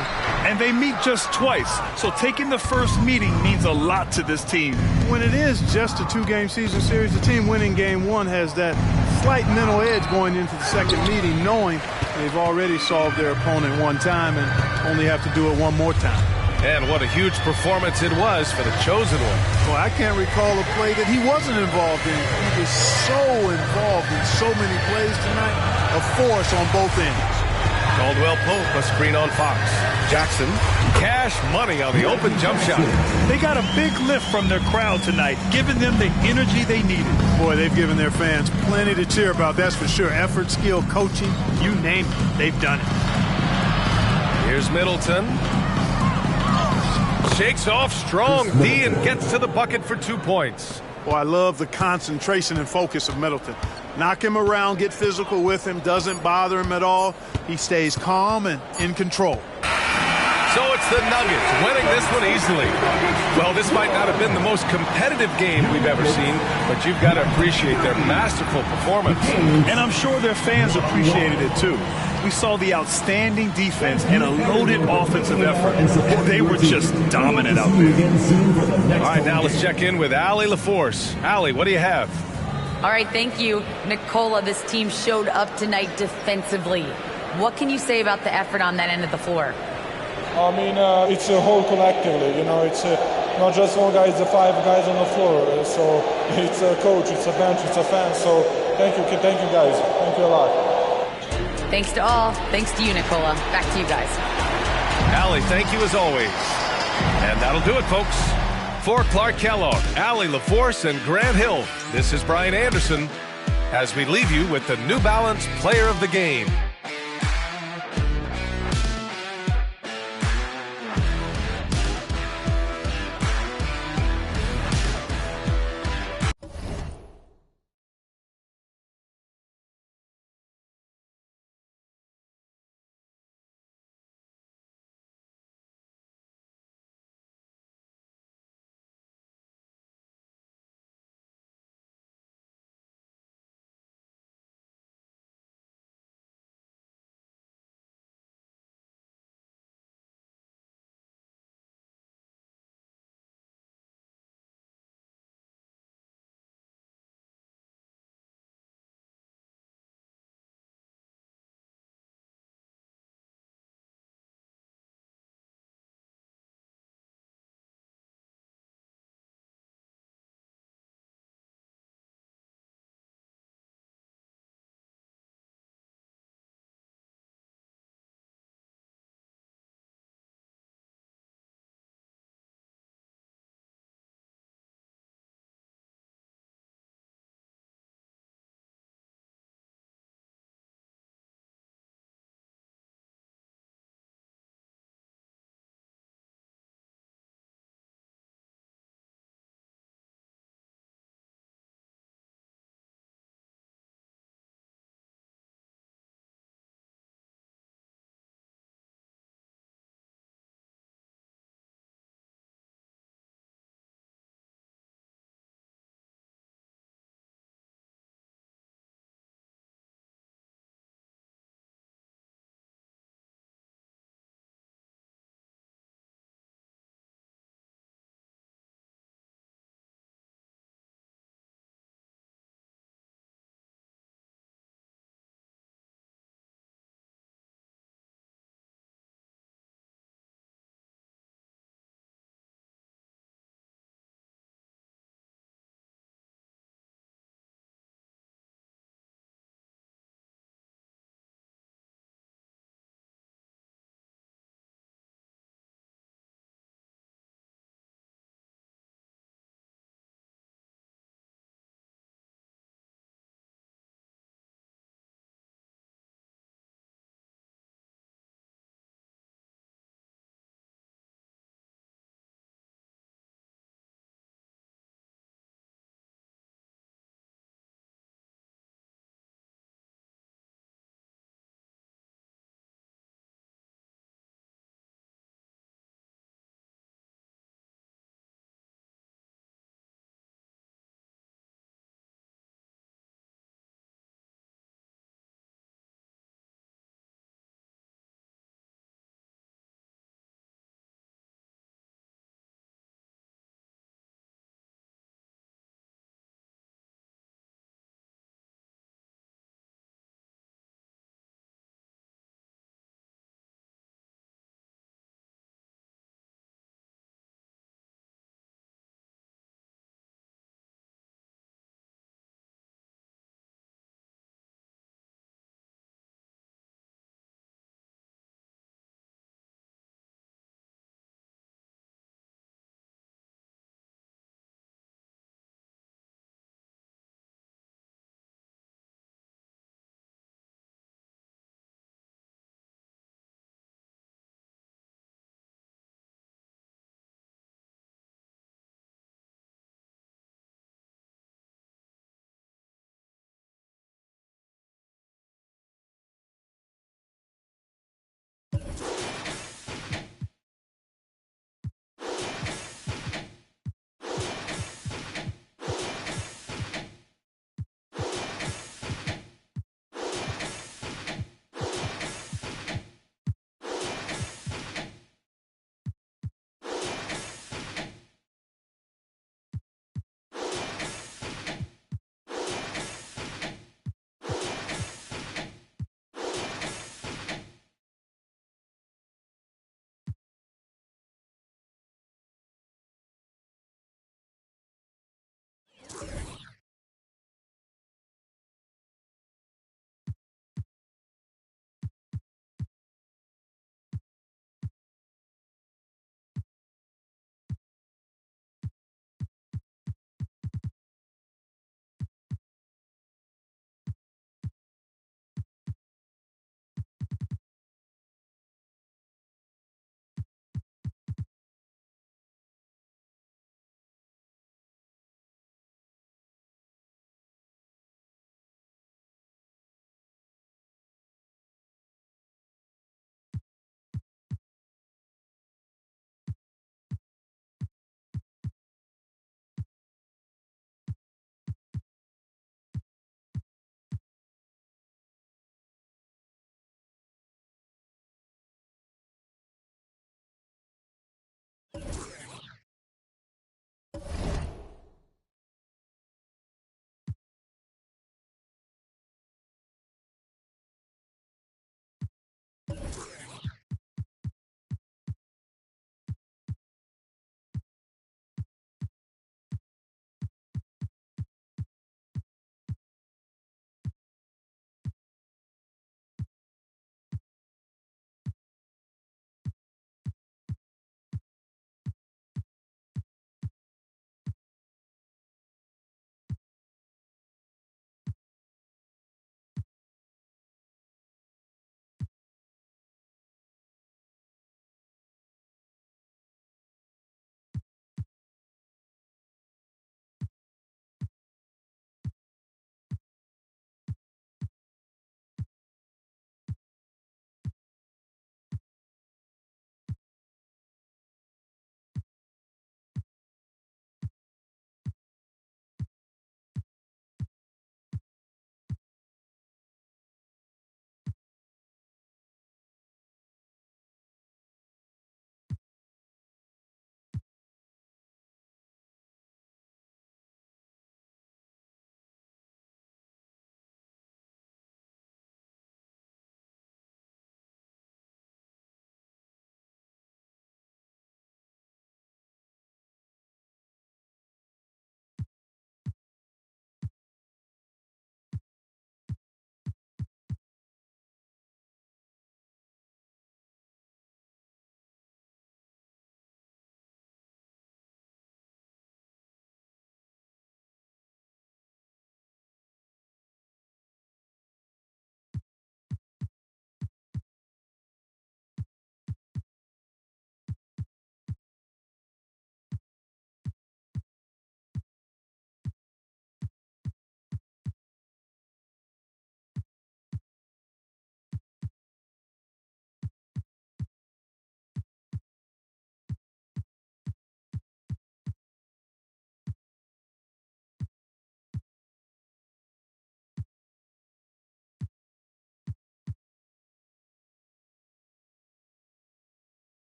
And they meet just twice, so taking the first meeting means a lot to this team. When it is just a 2-game season series, the team winning game 1 has that slight mental edge going into the second meeting, knowing they've already solved their opponent one time and only have to do it one more time. And what a huge performance it was for the chosen one. Well, I can't recall a play that he wasn't involved in. He was so involved in so many plays tonight, a force on both ends. Caldwell Pope, a screen on Fox. Jackson, cash money on the open jump shot. They got a big lift from their crowd tonight, giving them the energy they needed. Boy, they've given their fans plenty to cheer about, that's for sure. Effort, skill, coaching, you name it, they've done it. Here's Middleton. Shakes off strong D and gets to the bucket for 2 points. Well, I love the concentration and focus of Middleton. Knock him around, get physical with him, doesn't bother him at all. He stays calm and in control. So it's the Nuggets winning this one easily. Well, this might not have been the most competitive game we've ever seen, but you've got to appreciate their masterful performance. And I'm sure their fans appreciated it too. We saw the outstanding defense and a loaded offensive effort. They were just dominant out there. All right, now let's check in with Allie LaForce. Allie, what do you have? All right, thank you, Nicola. This team showed up tonight defensively. What can you say about the effort on that end of the floor? I mean, it's a whole collectively. You know, it's not just one guy, it's the 5 guys on the floor. So it's a coach, it's a bench, it's a fan. So thank you guys. Thank you a lot. Thanks to all. Thanks to you, Nicola. Back to you guys. Allie, thank you as always. And that'll do it, folks. For Clark Kellogg, Allie LaForce, and Grant Hill, this is Brian Anderson as we leave you with the New Balance Player of the Game.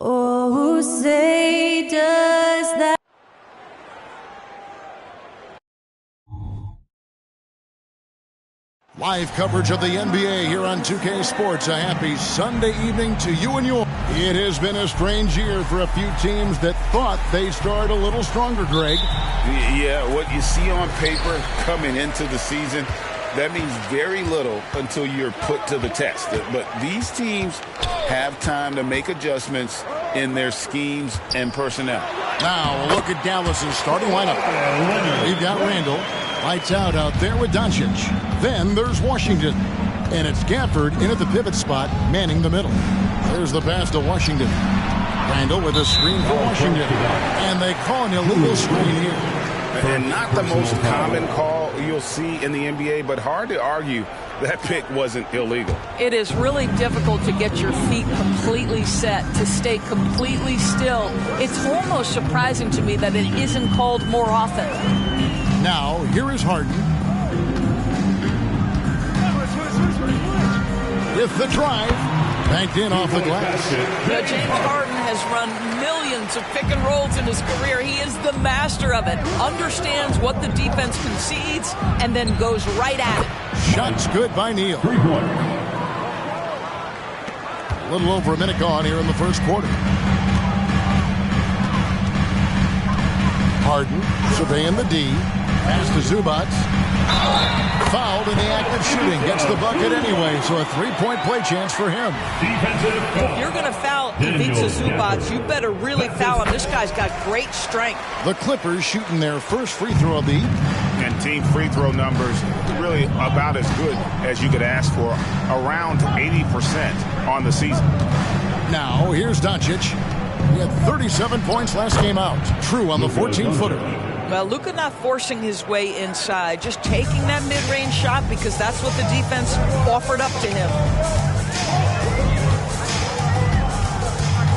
Oh, say does that. Live coverage of the NBA here on 2K Sports. A happy Sunday evening to you and yours. It has been a strange year for a few teams that thought they started a little stronger, Greg. Yeah, what you see on paper coming into the season, that means very little until you're put to the test. But these teams have time to make adjustments in their schemes and personnel. Now, a look at Dallas's starting lineup. We've got Randall. Lights out there with Doncic. Then there's Washington. And it's Gafford in at the pivot spot, manning the middle. There's the pass to Washington. Randall with a screen for Washington. And they call an illegal screen here. And not the most common call you'll see in the NBA, but hard to argue that pick wasn't illegal. It is really difficult to get your feet completely set, to stay completely still. It's almost surprising to me that it isn't called more often. Now, here is Harden. With the drive. Banked in off the glass. James Harden has run millions of pick and rolls in his career. He is the master of it. Understands what the defense concedes and then goes right at it. Shots good by Neal. A little over a minute gone here in the first quarter. Harden surveying the D. Pass to Zubac. Fouled in the act of shooting. Gets the bucket anyway, so a three-point play chance for him. If you're going to foul Ivica Zubac, you better really foul him. This guy's got great strength. The Clippers shooting their first free throw of the evening. And team free throw numbers really about as good as you could ask for. Around 80% on the season. Now, here's Doncic. He had 37 points last game out. True on the 14-footer. Well, Luka not forcing his way inside, just taking that mid-range shot because that's what the defense offered up to him.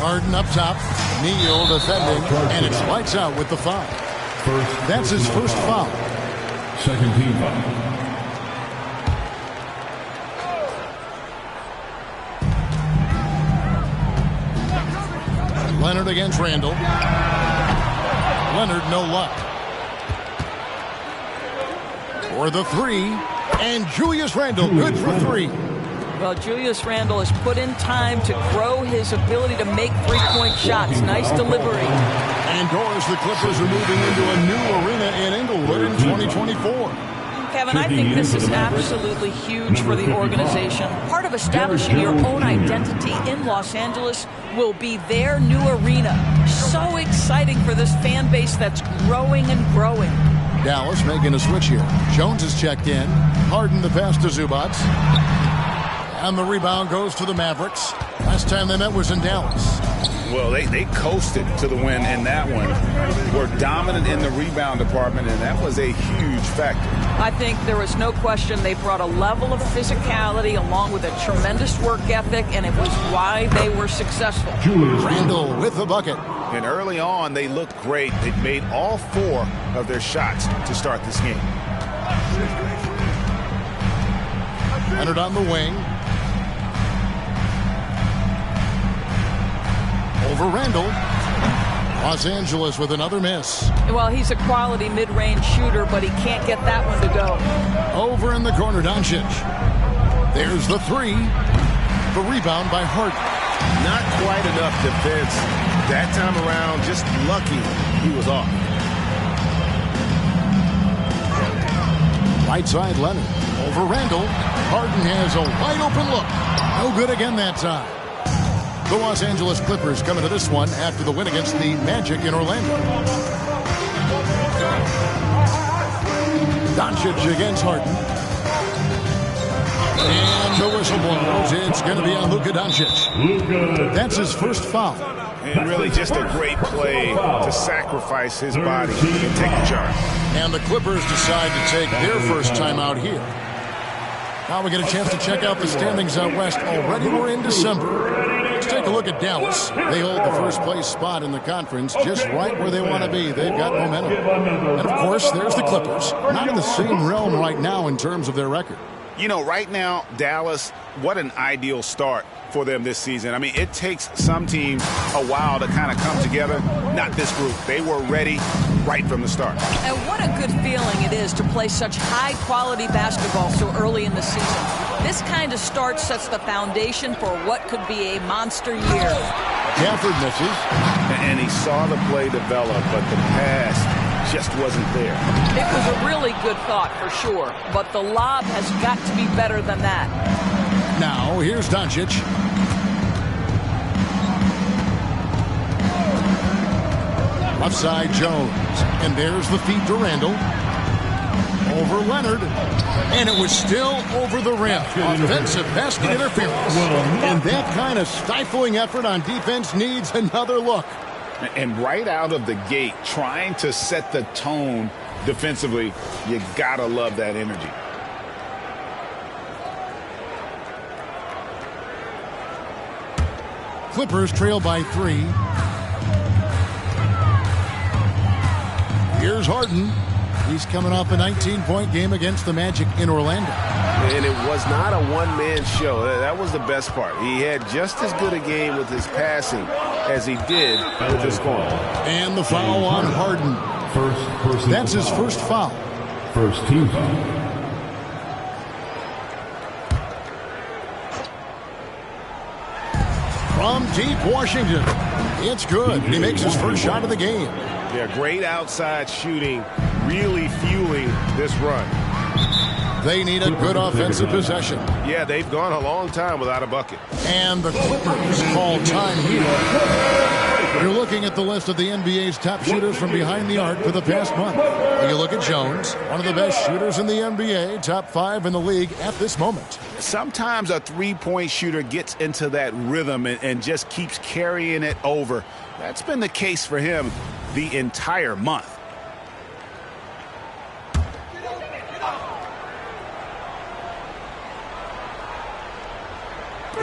Harden up top, Neal defending, and it's lights out with the foul. That's his first foul. Second team foul. Leonard against Randall. Leonard, no luck. For the three, and Julius Randle, good for three. Well, Julius Randle has put in time to grow his ability to make three-point shots. Nice delivery. And doors, the Clippers are moving into a new arena in Inglewood in 2024. Kevin, I think this is absolutely huge for the organization. Part of establishing your own identity in Los Angeles will be their new arena. So exciting for this fan base that's growing and growing. Dallas making a switch here. Jones is checked in. Harden the pass to Zubac. And the rebound goes to the Mavericks. Last time they met was in Dallas. Well, they coasted to the win in that one. Were dominant in the rebound department, and that was a huge factor. I think there was no question they brought a level of physicality along with a tremendous work ethic, and it was why they were successful. Randall with the bucket. And early on, they looked great. They made all four of their shots to start this game. Leonard on the wing. Over Randall. Los Angeles with another miss. Well, he's a quality mid-range shooter, but he can't get that one to go. Over in the corner, Doncic. There's the three. The rebound by Harden. Not quite enough defense that time around. Just lucky he was off. Right side, Leonard. Over Randall. Harden has a wide open look. No good again that time. The Los Angeles Clippers coming to this one after the win against the Magic in Orlando. Doncic against Harden. And the whistle blows. It's going to be on Luka Doncic. That's his first foul. And really just a great play to sacrifice his body and take the charge. And the Clippers decide to take their first time out here. Now we get a chance to check out the standings out west. Already we're in December. Let's take a look at Dallas. They hold the first place spot in the conference just right where they want to be. They've got momentum. And of course, there's the Clippers. Not in the same realm right now in terms of their record. You know, right now, Dallas, what an ideal start for them this season. I mean, it takes some teams a while to kind of come together. Not this group. They were ready right from the start. And what a good feeling it is to play such high-quality basketball so early in the season. This kind of start sets the foundation for what could be a monster year. Gafford misses. And he saw the play develop, but the pass just wasn't there. It was a really good thought for sure, but the lob has got to be better than that. Now, here's Doncic. Left side, Jones. And there's the feed to Randall. Over Leonard. And it was still over the rim. Offensive basket interference. And that kind of stifling effort on defense needs another look. And right out of the gate, trying to set the tone defensively, you gotta love that energy. Clippers trail by 3. Here's Harden. He's coming off a 19-point game against the Magic in Orlando. And it was not a one-man show. That was the best part. He had just as good a game with his passing as he did with his scoring. And the foul on Harden. That's his first foul. First team foul. From deep Washington. It's good. He makes his first shot of the game. Yeah, great outside shooting, really fueling this run. They need a good offensive possession. Yeah, they've gone a long time without a bucket. And the Clippers call time here. You're looking at the list of the NBA's top shooters from behind the arc for the past month. You look at Jones, one of the best shooters in the NBA, top 5 in the league at this moment. Sometimes a three-point shooter gets into that rhythm and just keeps carrying it over. That's been the case for him the entire month.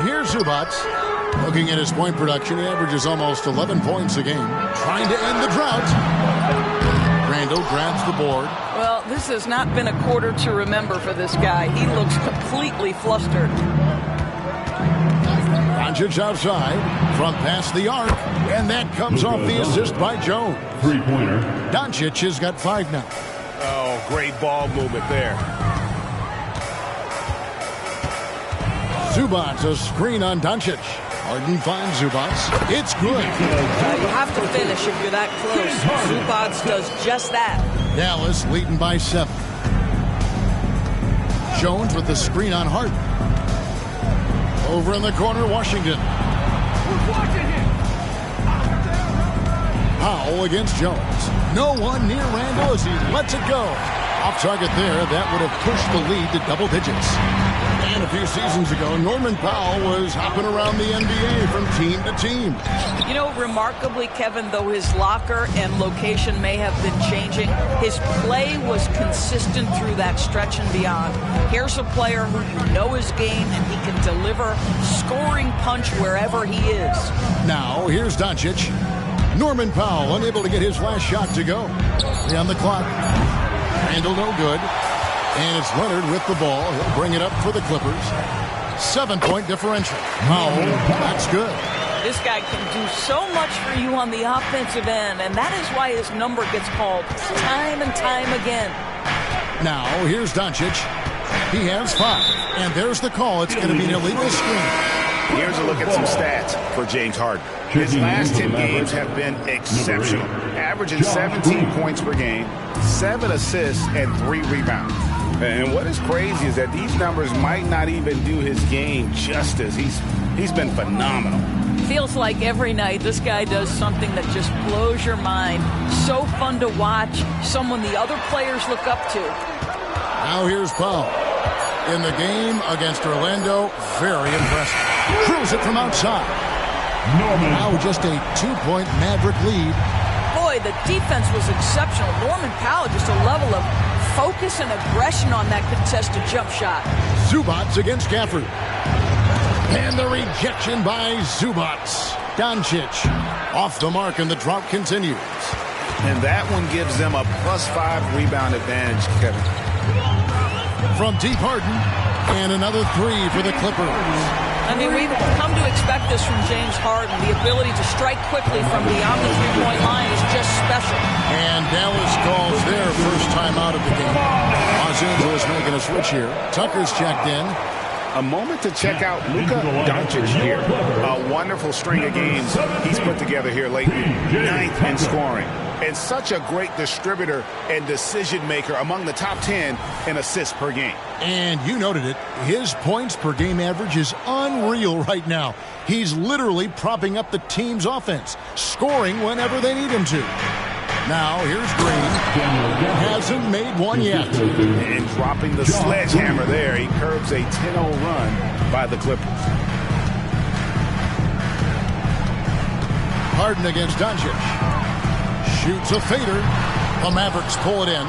Here's Zubac. Looking at his point production, he averages almost 11 points a game. Trying to end the drought. Randall grabs the board. Well, this has not been a quarter to remember for this guy. He looks completely flustered. Doncic outside from past the arc, and that comes off the assist by Jones. Three-pointer. Doncic has got 5 now. Oh, great ball movement there. Zubac, a screen on Doncic. Harden finds Zubac. It's good. You have to finish if you're that close. Zubac does just that. Dallas leading by 7. Jones with the screen on Harden. Over in the corner, Washington. Powell against Jones. No one near Randall as he lets it go. Off target there, that would have pushed the lead to double digits. And a few seasons ago, Norman Powell was hopping around the NBA from team to team. You know, remarkably, Kevin, though his locker and location may have been changing, his play was consistent through that stretch and beyond. Here's a player who you know his game, and he can deliver scoring punch wherever he is. Now, here's Doncic. Norman Powell unable to get his last shot to go. 3 on the clock. Randall no good. And it's Leonard with the ball. He'll bring it up for the Clippers. 7-point differential. Powell, that's good. This guy can do so much for you on the offensive end, and that is why his number gets called time and time again. Now, here's Doncic. He has 5. And there's the call. It's going to be an illegal screen. Here's a look at some stats for James Harden. His last 10 games have been exceptional, averaging 17 points per game, 7 assists, and 3 rebounds. And what is crazy is that these numbers might not even do his game justice. He's been phenomenal. Feels like every night this guy does something that just blows your mind. So fun to watch, someone the other players look up to. Now here's Powell. In the game against Orlando, very impressive. Drills it from outside. Now just a 2-point Maverick lead. Boy, the defense was exceptional. Norman Powell, just a level of focus and aggression on that contested jump shot. Zubac against Gafford. And the rejection by Zubac. Doncic off the mark, and the drought continues. And that one gives them a +5 rebound advantage, Kevin. From deep, Harden And another three for the Clippers. I mean, we've come to expect this from James Harden. The ability to strike quickly from beyond the three-point line is just special. And Dallas calls their first time out of the game. Los Angeles making a switch here. Tucker's checked in. A moment to check out Luka Doncic here. A wonderful string of games he's put together here lately. 9th in scoring. And such a great distributor and decision maker, among the top 10 in assists per game. And you noted it. His points per game average is unreal right now. He's literally propping up the team's offense, scoring whenever they need him to. Now, here's Green. Hasn't made one yet. And dropping the sledgehammer there. He curbs a 10-0 run by the Clippers. Harden against Doncic. Shoots a fader. The Mavericks pull it in.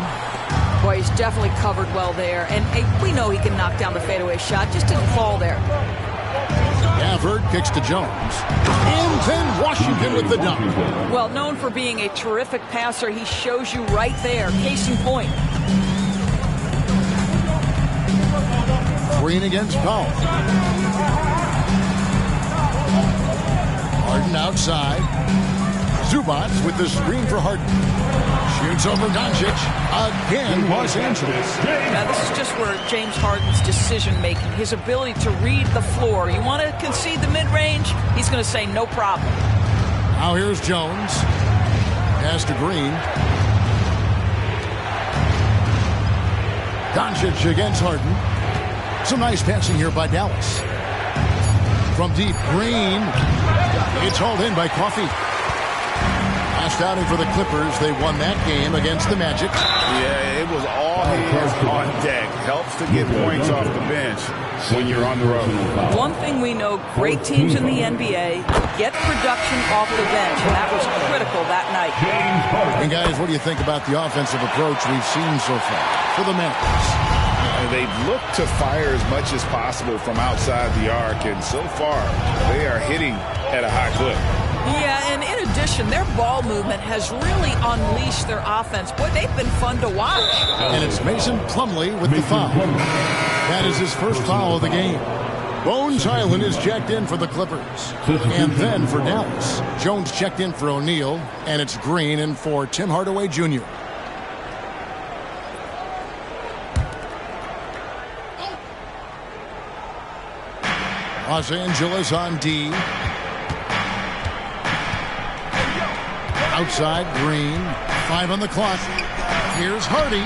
Boy, he's definitely covered well there. And we know he can knock down the fadeaway shot. Just didn't fall there. Gafford kicks to Jones. And then Washington with the dunk. Well, known for being a terrific passer, he shows you right there. Case in point. Green against Powell. Harden outside. Zubac with the screen for Harden. Shoots over Doncic. Again, Los Angeles. Now, this is just where James Harden's decision-making, his ability to read the floor. You want to concede the mid-range? He's going to say no problem. Now here's Jones. Pass to Green. Doncic against Harden. Some nice passing here by Dallas. From deep, Green. It's hauled in by Coffey. Last outing for the Clippers. They won that game against the Magic. Yeah, it was all hands on deck. Helps to get points off the bench when you're on the road. One thing we know, great teams in the NBA get production off the bench, and that was critical that night. And guys, what do you think about the offensive approach we've seen so far for the Mavericks? They've looked to fire as much as possible from outside the arc, and so far they are hitting at a high clip. Yeah, and in addition, their ball movement has really unleashed their offense. Boy, they've been fun to watch. And it's Mason Plumlee with the foul. That is his first foul of the game. Bones Highland is checked in for the Clippers. And then for Dallas, Jones checked in for O'Neal, and it's Green in for Tim Hardaway Jr. Los Angeles on D. Outside, Green. 5 on the clock. Here's Hardy.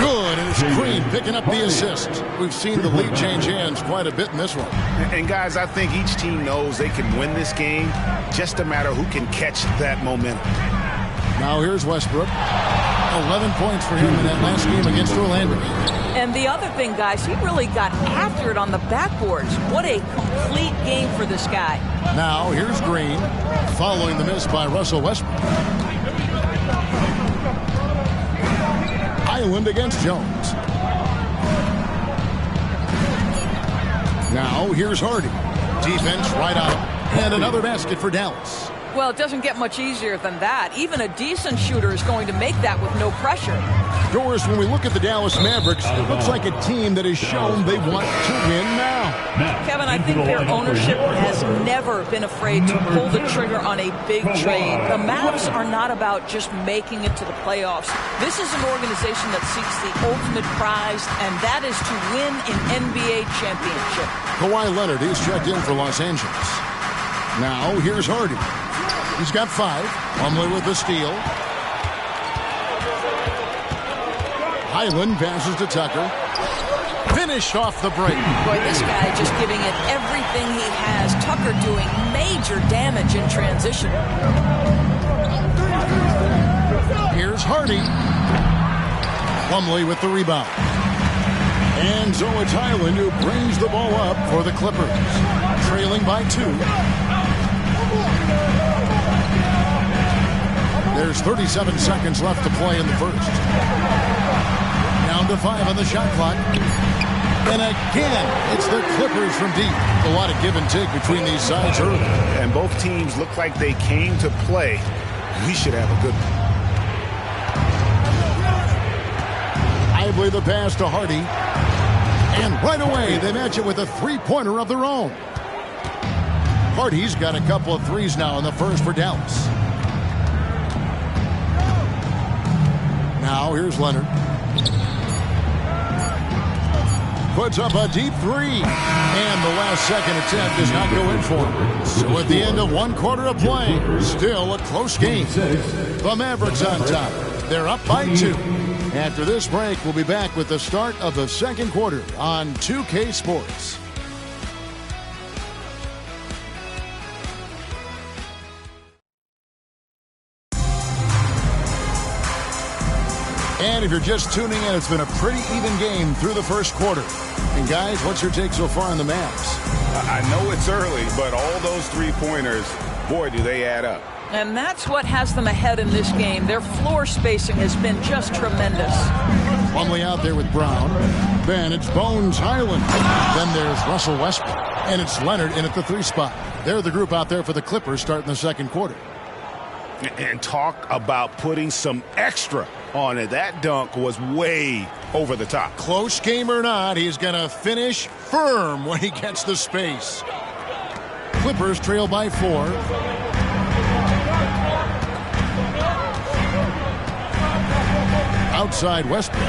Good, and it's Green picking up the assist. We've seen the lead change hands quite a bit in this one. And guys, I think each team knows they can win this game. Just a matter who can catch that momentum. Now here's Westbrook. 11 points for him in that last game against Orlando. And the other thing, guys, he really got after it on the backboards. What a complete game for this guy. Now here's Green, following the miss by Russell Westbrook. Highland against Jones. Now here's Hardy. Defense right out. And another basket for Dallas. Well, it doesn't get much easier than that. Even a decent shooter is going to make that with no pressure. Doris, when we look at the Dallas Mavericks, it looks like a team that has shown they want to win now. Kevin, I think their ownership has never been afraid to pull the trigger on a big trade. The Mavs are not about just making it to the playoffs. This is an organization that seeks the ultimate prize, and that is to win an NBA championship. Kawhi Leonard is checked in for Los Angeles. Now, here's Hardy. He's got 5. Plumlee with the steal. Highland passes to Tucker. Finished off the break. Boy, this guy just giving it everything he has. Tucker doing major damage in transition. Here's Hardy. Plumlee with the rebound. And so it's Highland who brings the ball up for the Clippers. Trailing by 2. There's 37 seconds left to play in the first. Down to 5 on the shot clock. And again, it's the Clippers from deep. A lot of give and take between these sides early. And both teams look like they came to play. We should have a good one. I believe the pass to Hardy. And right away, they match it with a three-pointer of their own. Hardy's got a couple of threes now in the first for Dallas. Now here's Leonard. Puts up a deep three. And the last second attempt does not go in for him. So at the end of one quarter of play, still a close game. The Mavericks on top. They're up by 2. After this break, we'll be back with the start of the second quarter on 2K Sports. And if you're just tuning in, it's been a pretty even game through the first quarter. And guys, what's your take so far on the Mavs? I know it's early, but all those three-pointers, boy, do they add up. And that's what has them ahead in this game. Their floor spacing has been just tremendous. Plumlee out there with Brown. Then it's Bones Highland. Then there's Russell Westbrook. And it's Leonard in at the 3 spot. They're the group out there for the Clippers starting the second quarter. And talk about putting some extra on it. That dunk was way over the top. Close game or not, he's going to finish firm when he gets the space. Clippers trail by 4. Outside Westbrook.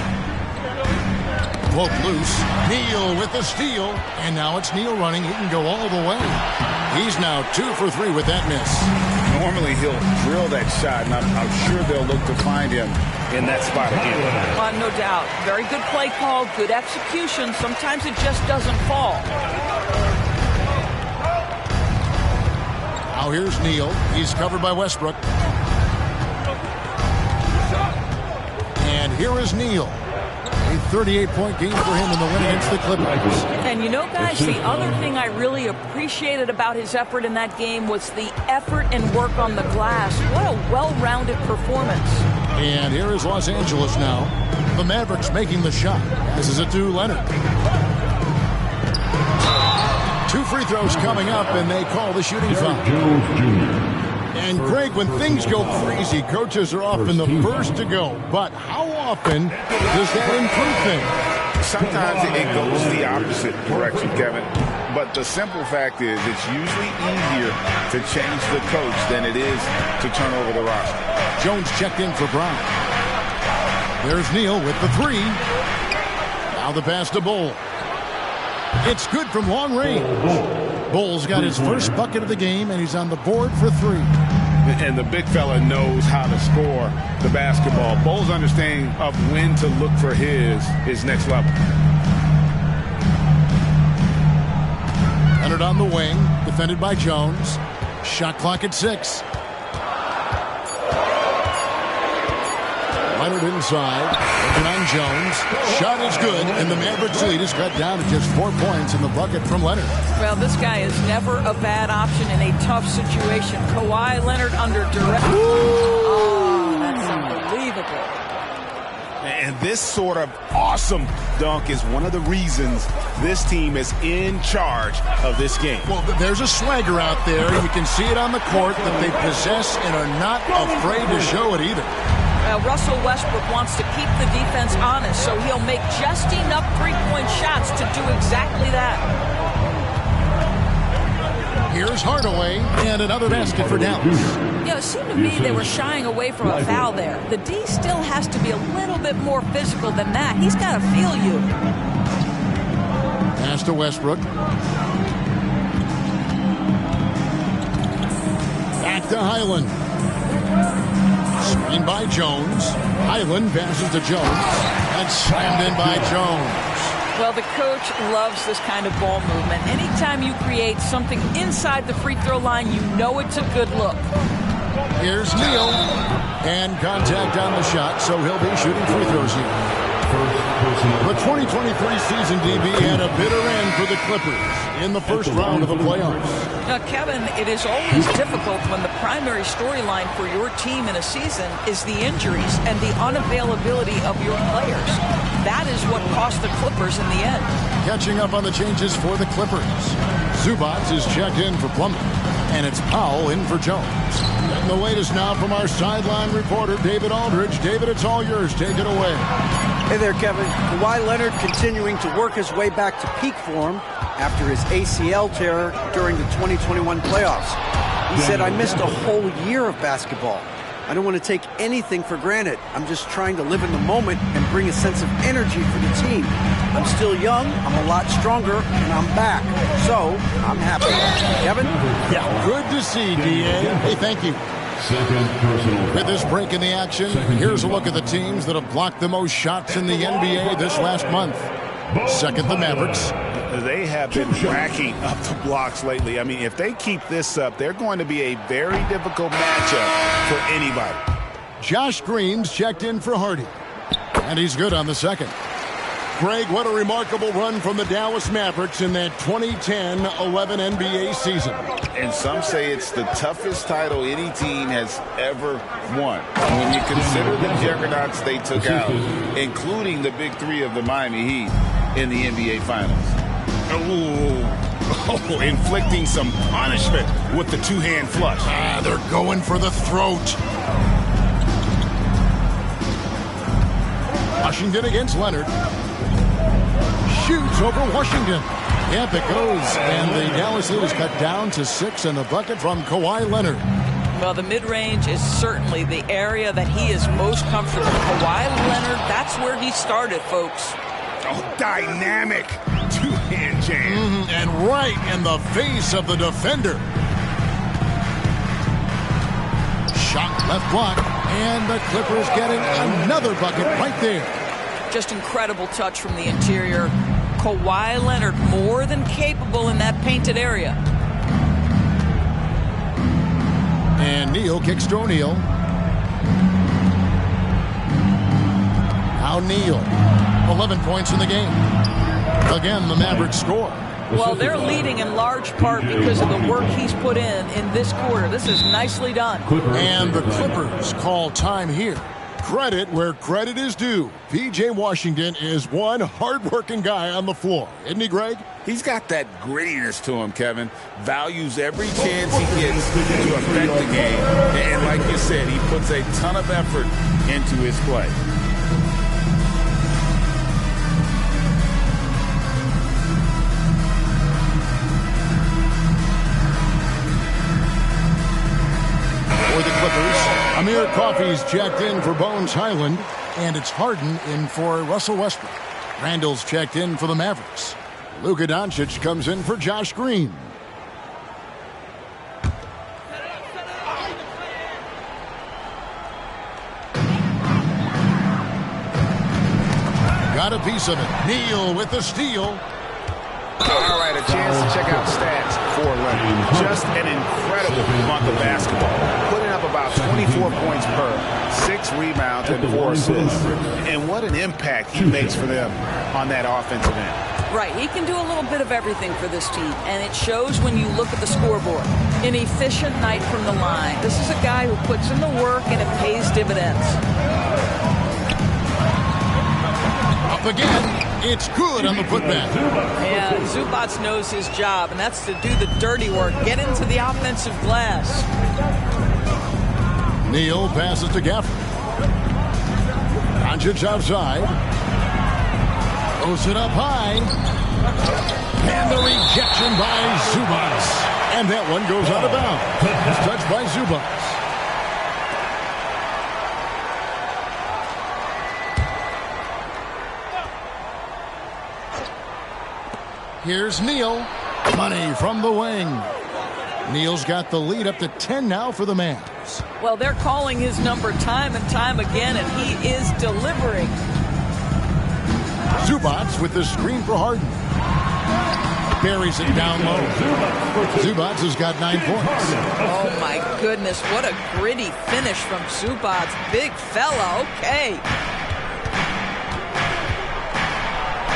Both loose. Neal with the steal. And now it's Neal running. He can go all the way. He's now 2 for 3 with that miss. Normally he'll drill that shot, and I'm sure they'll look to find him in that spot again. No doubt. Very good play call, good execution. Sometimes it just doesn't fall. Now here's Neal. He's covered by Westbrook. And here is Neal. A 38-point game for him in the win against the Clippers. And you know, guys, the other thing I really appreciated about his effort in that game was the effort and work on the glass. What a well-rounded performance. And here is Los Angeles now. The Mavericks making the shot. This is it to Leonard. 2 free throws coming up, and they call the shooting foul. And Greg, when things go crazy, coaches are often the first to go. But how often does that improve things? Sometimes it goes the opposite direction, Kevin. But the simple fact is it's usually easier to change the coach than it is to turn over the roster. Jones checked in for Brown. There's Neal with the 3. Now the pass to Bull. It's good from long range. Bull's got his first bucket of the game, and he's on the board for 3. And the big fella knows how to score the basketball. Bull's understanding of when to look for his next level. Leonard on the wing, defended by Jones. Shot clock at 6. Leonard inside, looking on Jones. Shot is good, and the Mavericks lead is cut down to just 4 points in the bucket from Leonard. Well, this guy is never a bad option in a tough situation. Kawhi Leonard under duress. Oh, that's unbelievable. And this sort of awesome dunk is one of the reasons this team is in charge of this game. Well, there's a swagger out there. You can see it on the court that they possess and are not afraid to show it either. Russell Westbrook wants to keep the defense honest, so he'll make just enough three-point shots to do exactly that. Here's Hardaway, and another basket for Dallas. It seemed to me they were shying away from a foul there. The D still has to be a little bit more physical than that. He's got to feel you. Pass to Westbrook. Back to Highland. Screen by Jones. Highland passes to Jones. And slammed in by Jones. Well, the coach loves this kind of ball movement. Anytime you create something inside the free throw line, you know it's a good look. Here's Neal. And contact on the shot, so he'll be shooting free throws here. The 2023 season, DB, had a bitter end for the Clippers in the first round of the playoffs. Now, Kevin, it is always difficult when the primary storyline for your team in a season is the injuries and the unavailability of your players. That is what cost the Clippers in the end. Catching up on the changes for the Clippers. Zubac is checked in for Plumlee, and it's Powell in for Jones. And the latest now from our sideline reporter, David Aldridge. David, it's all yours. Take it away. Hey there, Kevin. Kawhi Leonard continuing to work his way back to peak form after his ACL tear during the 2021 playoffs. He said, "I missed a whole year of basketball. I don't want to take anything for granted. I'm just trying to live in the moment and bring a sense of energy for the team. I'm still young, I'm a lot stronger, and I'm back. So, I'm happy." Kevin? Yeah, good to see, D.A. Hey, thank you. With this break in the action, here's a look at the teams that have blocked the most shots in the NBA this last month. Second, the Mavericks. They have been racking up the blocks lately. I mean, if they keep this up, they're going to be a very difficult matchup for anybody. Josh Green's checked in for Hardy, and he's good on the second. Greg, what a remarkable run from the Dallas Mavericks in that 2010-11 NBA season. And some say it's the toughest title any team has ever won. When you consider the juggernauts they took out, including the big three of the Miami Heat in the NBA Finals. Oh, inflicting some punishment with the two-hand flush. They're going for the throat. Washington against Leonard. Shoots over Washington. Yep, it goes. And the Dallas Heat is cut down to 6 in the bucket from Kawhi Leonard. Well, the mid-range is certainly the area that he is most comfortable. Kawhi Leonard, that's where he started, folks. Oh, dynamic two-hand jam. And right in the face of the defender. Shot left block. And the Clippers getting another bucket right there. Just incredible touch from the interior. Kawhi Leonard more than capable in that painted area. And Neal kicks to O'Neal. Now Neal. 11 points in the game. Again, the Mavericks score. Well, they're leading in large part because of the work he's put in this quarter. This is nicely done. And the Clippers call time here. Credit where credit is due. P.J. Washington is one hard-working guy on the floor. Isn't he, Greg? He's got that grittiness to him, Kevin. Values every chance he gets to affect the game. And like you said, he puts a ton of effort into his play. For the Clippers, Amir Coffey's checked in for Bones Highland, and it's Harden in for Russell Westbrook. Randall's checked in for the Mavericks. Luka Doncic comes in for Josh Green. Got a piece of it. Neal with the steal. All right, a chance to check out stats for Leonard. Just an incredible month of basketball. Putting up about 24 points per, 6 rebounds, and 4 assists. And what an impact he makes for them on that offensive end. Right, he can do a little bit of everything for this team, and it shows when you look at the scoreboard. An efficient night from the line. This is a guy who puts in the work, and it pays dividends. Up again. It's good on the putback. Yeah, Zubac knows his job, and that's to do the dirty work. Get into the offensive glass. Neal passes to Gafford. Doncic outside. Throws it up high. And the rejection by Zubac. And that one goes out of bounds. It's touched by Zubac. Here's Neal. Money from the wing. Neal's got the lead up to 10 now for the Mavs. Well, they're calling his number time and time again, and he is delivering. Zubac with the screen for Harden. Buries it down low. Zubac has got 9 points. Oh, my goodness. What a gritty finish from Zubac. Big fella. Okay.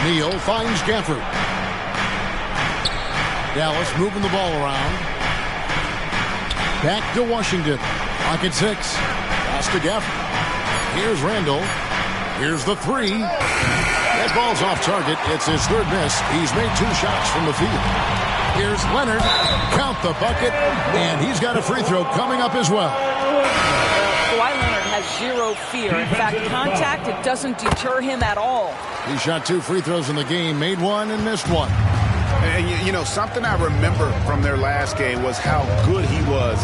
Neal finds Gafford. Dallas moving the ball around. Back to Washington. Clock at 6. Pass to Gafford. Here's Randall. Here's the 3. That ball's off target. It's his third miss. He's made 2 shots from the field. Here's Leonard. Count the bucket. And he's got a free throw coming up as well. Kawhi Leonard has zero fear. In fact, contact, it doesn't deter him at all. He shot 2 free throws in the game, made one and missed one. And you know, something I remember from their last game was how good he was.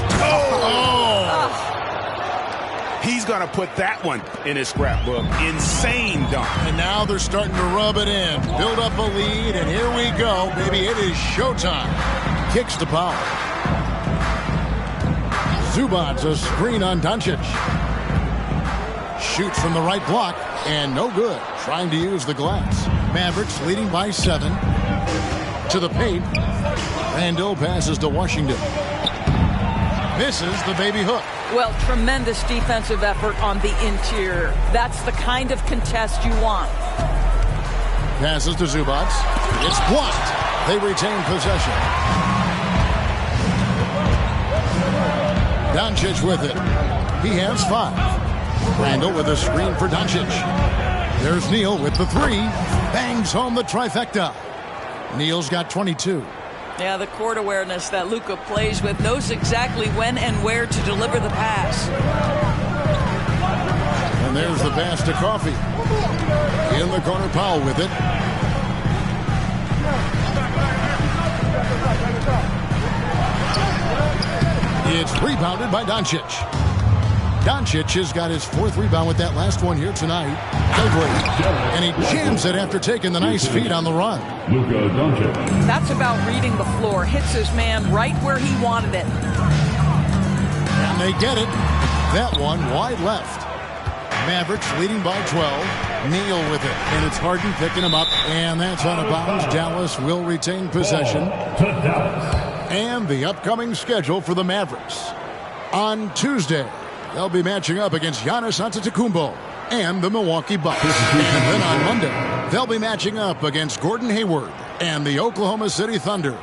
He's going to put that one in his scrapbook. Insane dunk. And now they're starting to rub it in. Build up a lead, and here we go, baby. It is showtime. Kicks to Powell. Zubac's a screen on Doncic. Shoots from the right block, and no good. Trying to use the glass. Mavericks leading by 7. To the paint. Randall passes to Washington. Misses the baby hook. Well, tremendous defensive effort on the interior. That's the kind of contest you want. Passes to Zubac. It's blocked. They retain possession. Doncic with it. He has 5. Randall with a screen for Doncic. There's Neal with the 3. Bangs home the trifecta. Neal's got 22. Yeah, the court awareness that Luka plays with, knows exactly when and where to deliver the pass. And there's the pass to Coffey. In the corner, Powell with it. It's rebounded by Doncic. Doncic has got his 4th rebound with that last one here tonight. And he jams it after taking the nice feed on the run. Luka Doncic. That's about reading the floor. Hits his man right where he wanted it. And they get it. That one wide left. Mavericks leading by 12. Neal with it. And it's Harden picking him up. And that's out of bounds. Dallas will retain possession. And the upcoming schedule for the Mavericks. On Tuesday, they'll be matching up against Giannis Antetokounmpo and the Milwaukee Bucks. And then on Monday, they'll be matching up against Gordon Hayward and the Oklahoma City Thunder.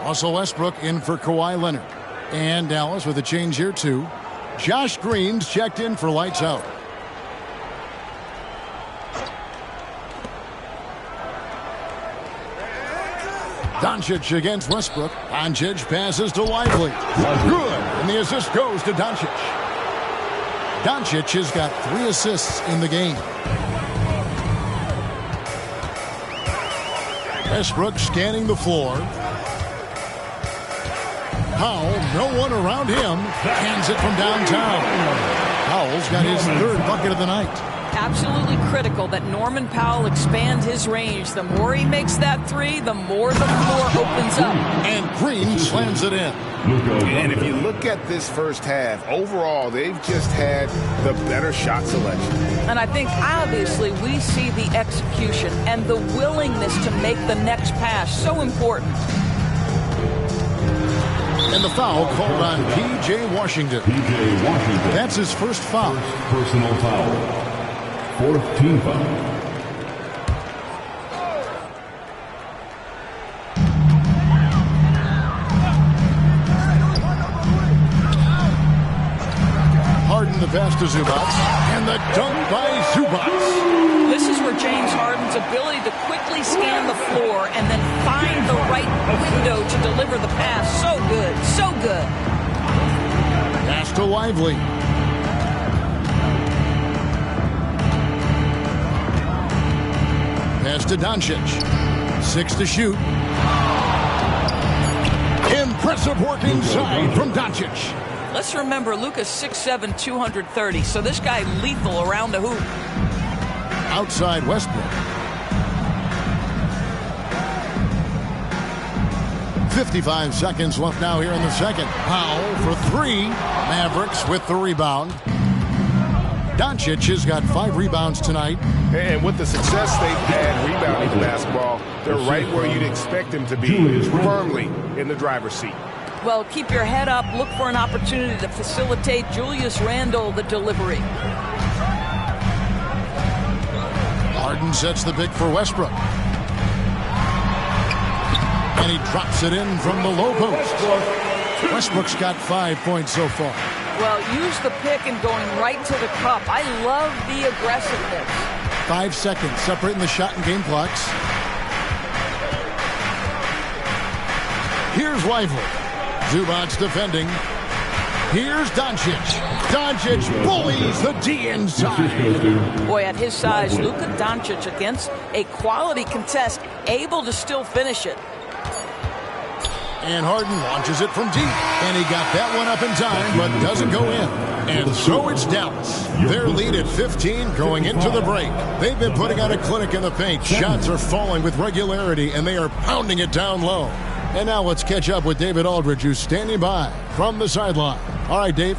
Russell Westbrook in for Kawhi Leonard. And Dallas with a change here too. Josh Green's checked in for lights out. Doncic against Westbrook. Doncic passes to Lively. Good. And the assist goes to Doncic. Doncic has got 3 assists in the game. Westbrook scanning the floor. Powell, no one around him. Hands it from downtown. Powell's got his 3rd bucket of the night. Absolutely critical that Norman Powell expand his range. The more he makes that 3, the more the floor opens up. And Green slams it in. And if you look at this first half, overall, they've just had the better shot selection. And I think, obviously, we see the execution and the willingness to make the next pass so important. And the foul called on P.J. Washington. P.J. Washington. That's his first foul. Personal foul. 4th team foul. Harden the pass to Zubac. And the dunk by Zubac. This is where James Harden's ability to quickly scan the floor and then find the right window to deliver the pass. So good. So good. Pass to Lively. Pass to Doncic. 6 to shoot. Impressive work inside from Doncic. Let's remember, Luka's 6'7", 230, so this guy lethal around the hoop. Outside Westbrook. 55 seconds left now here in the second. Powell for 3. Mavericks with the rebound. Doncic has got 5 rebounds tonight. And with the success they've had rebounding the basketball, they're right where you'd expect them to be, firmly in the driver's seat. Well, keep your head up. Look for an opportunity to facilitate Julius Randle the delivery. Harden sets the pick for Westbrook. And he drops it in from the low post. Westbrook's got 5 points so far. Well, use the pick and going right to the cup. I love the aggressiveness. 5 seconds separating the shot and game clocks. Here's Lively. Zubac defending. Here's Doncic. Doncic bullies the D inside. Boy, at his size, Luka Doncic against a quality contest, able to still finish it. And Harden launches it from deep. And he got that one up in time, but doesn't go in. And so it's Dallas. Their lead at 15 going into the break. They've been putting out a clinic in the paint. Shots are falling with regularity, and they are pounding it down low. And now let's catch up with David Aldridge, who's standing by from the sideline. All right, Dave.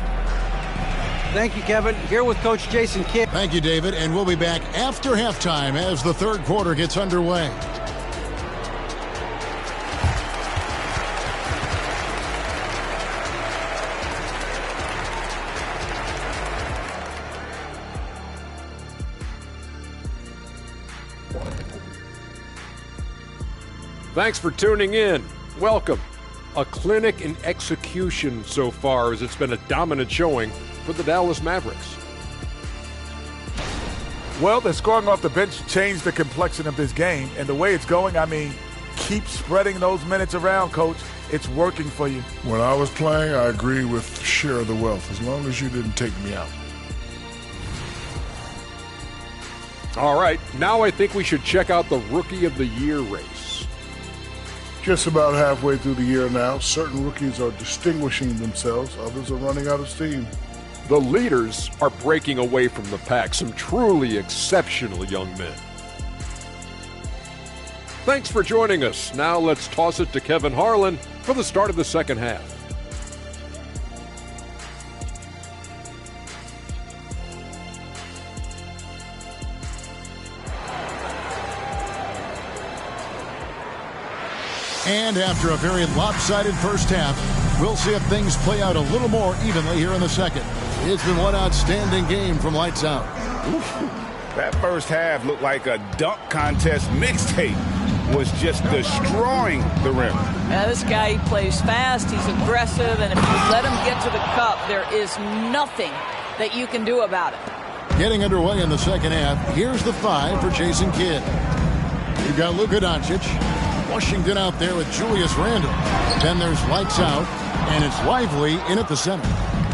Thank you, Kevin. Here with Coach Jason Kidd. Thank you, David. And we'll be back after halftime as the third quarter gets underway. Thanks for tuning in. Welcome. A clinic in execution so far, as it's been a dominant showing for the Dallas Mavericks. Well, the scoring off the bench changed the complexion of this game. And the way it's going, I mean, keep spreading those minutes around, Coach. It's working for you. When I was playing, I agree with share of the wealth, as long as you didn't take me out. All right, now I think we should check out the Rookie of the Year race. Just about halfway through the year now, certain rookies are distinguishing themselves. Others are running out of steam. The leaders are breaking away from the pack, some truly exceptional young men. Thanks for joining us. Now let's toss it to Kevin Harlan for the start of the second half. And after a very lopsided first half, we'll see if things play out a little more evenly here in the second. It's been one outstanding game from lights out. That first half looked like a dunk contest mixtape. Was just destroying the rim. Now, this guy, he plays fast, he's aggressive, and if you let him get to the cup, there is nothing that you can do about it. Getting underway in the second half, here's the 5 for Jason Kidd. You've got Luka Doncic. Washington out there with Julius Randle. Then there's lights out, and it's Lively in at the center.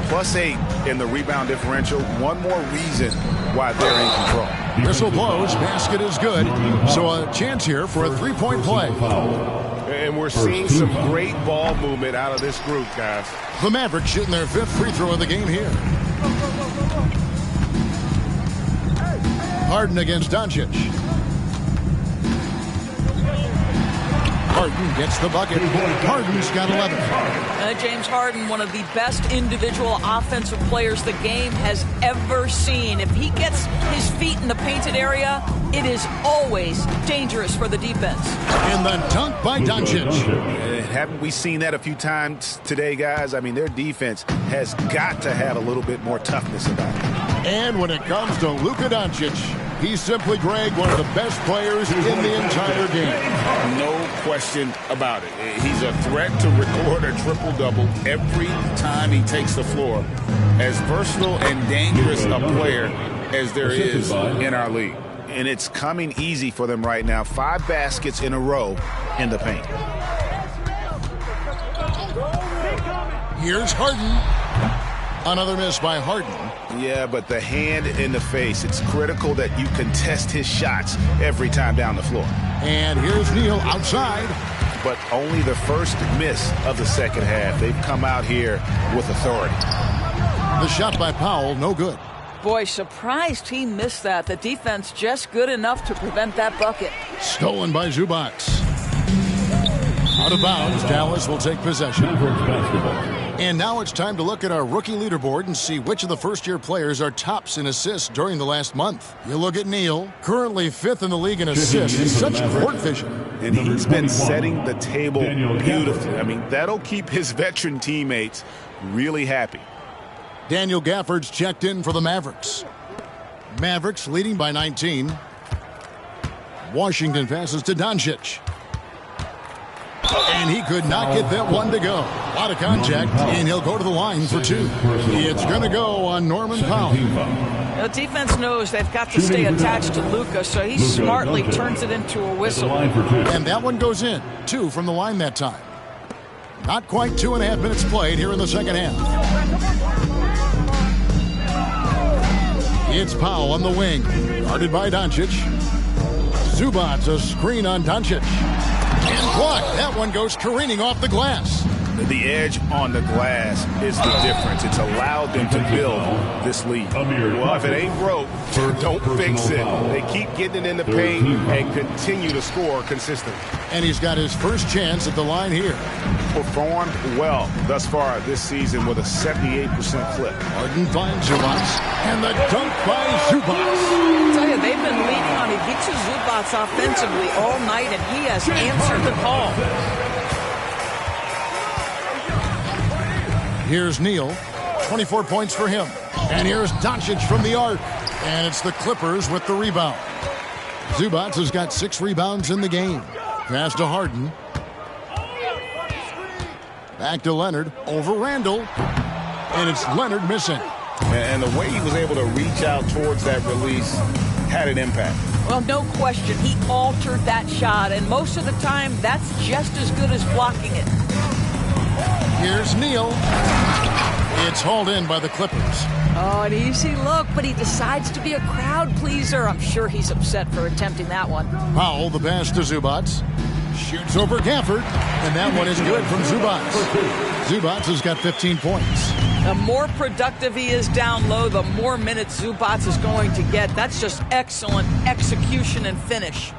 +8 in the rebound differential. One more reason why they're in control. Whistle blows, basket is good. So a chance here for a three-point play. And we're seeing some great ball movement out of this group, guys. The Mavericks shooting their 5th free throw of the game here. Harden against Doncic. Harden gets the bucket. Harden's got 11. James Harden, one of the best individual offensive players the game has ever seen. If he gets his feet in the painted area, it is always dangerous for the defense. And the dunk by Doncic. Haven't we seen that a few times today, guys? I mean, their defense has got to have a little bit more toughness about it. And when it comes to Luka Doncic, he's simply, Greg, one of the best players in the entire game. No question about it. He's a threat to record a triple-double every time he takes the floor. As versatile and dangerous a player as there is in our league. And it's coming easy for them right now. 5 baskets in a row in the paint. Here's Harden. Another miss by Harden. Yeah, but the hand in the face. It's critical that you contest his shots every time down the floor. And here's Neal outside. But only the first miss of the second half. They've come out here with authority. The shot by Powell, no good. Boy, surprised he missed that. The defense just good enough to prevent that bucket. Stolen by Zubac. Out of bounds, Dallas will take possession. And now it's time to look at our rookie leaderboard and see which of the first-year players are tops in assists during the last month. You look at Neal, currently 5th in the league in assists. Such court vision. And he's been setting the table beautifully. I mean, that'll keep his veteran teammates really happy. Daniel Gafford's checked in for the Mavericks. Mavericks leading by 19. Washington passes to Doncic. And he could not get that one to go. A lot of contact, and he'll go to the line for 2. It's going to go on Norman Powell. The defense knows they've got to stay attached to Luka, so he smartly turns it into a whistle. And that one goes in. 2 from the line that time. Not quite 2.5 minutes played here in the second half. It's Powell on the wing. Guarded by Doncic. Zubac, a screen on Doncic. And blocked. That one goes careening off the glass. The edge on the glass is the difference. It's allowed them to build this lead. Well, if it ain't broke, don't fix it. They keep getting it in the paint and continue to score consistently. And he's got his first chance at the line here. Performed well thus far this season with a 78% clip. Harden finds Zubac, and the dunk by Zubac. I tell you, they've been leaning on Ivica Zubac offensively all night, and he has answered the call. Here's Neal, 24 points for him. And here's Doncic from the arc. And it's the Clippers with the rebound. Zubac has got 6 rebounds in the game. Pass to Harden. Back to Leonard, over Randall. And it's Leonard missing. And the way he was able to reach out towards that release had an impact. Well, no question. He altered that shot, and most of the time, that's just as good as blocking it. Here's Neal. It's hauled in by the Clippers. Oh, an easy look, but he decides to be a crowd pleaser. I'm sure he's upset for attempting that one. Powell, the pass to Zubac. Shoots over Gafford, and that one is good from Zubac. Zubac has got 15 points. The more productive he is down low, the more minutes Zubac is going to get. That's just excellent execution and finish.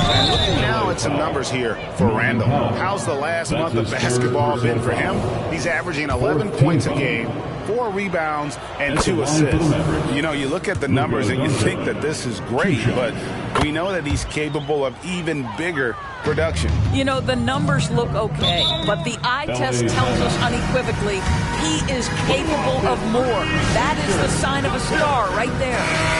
And looking now at some numbers here for Randall. How's the last month of basketball been for him? He's averaging 11 points a game, 4 rebounds, and 2 assists. You know, you look at the numbers and you think that this is great, but we know that he's capable of even bigger production. You know, the numbers look okay, but the eye test tells us unequivocally he is capable of more. That is the sign of a star right there.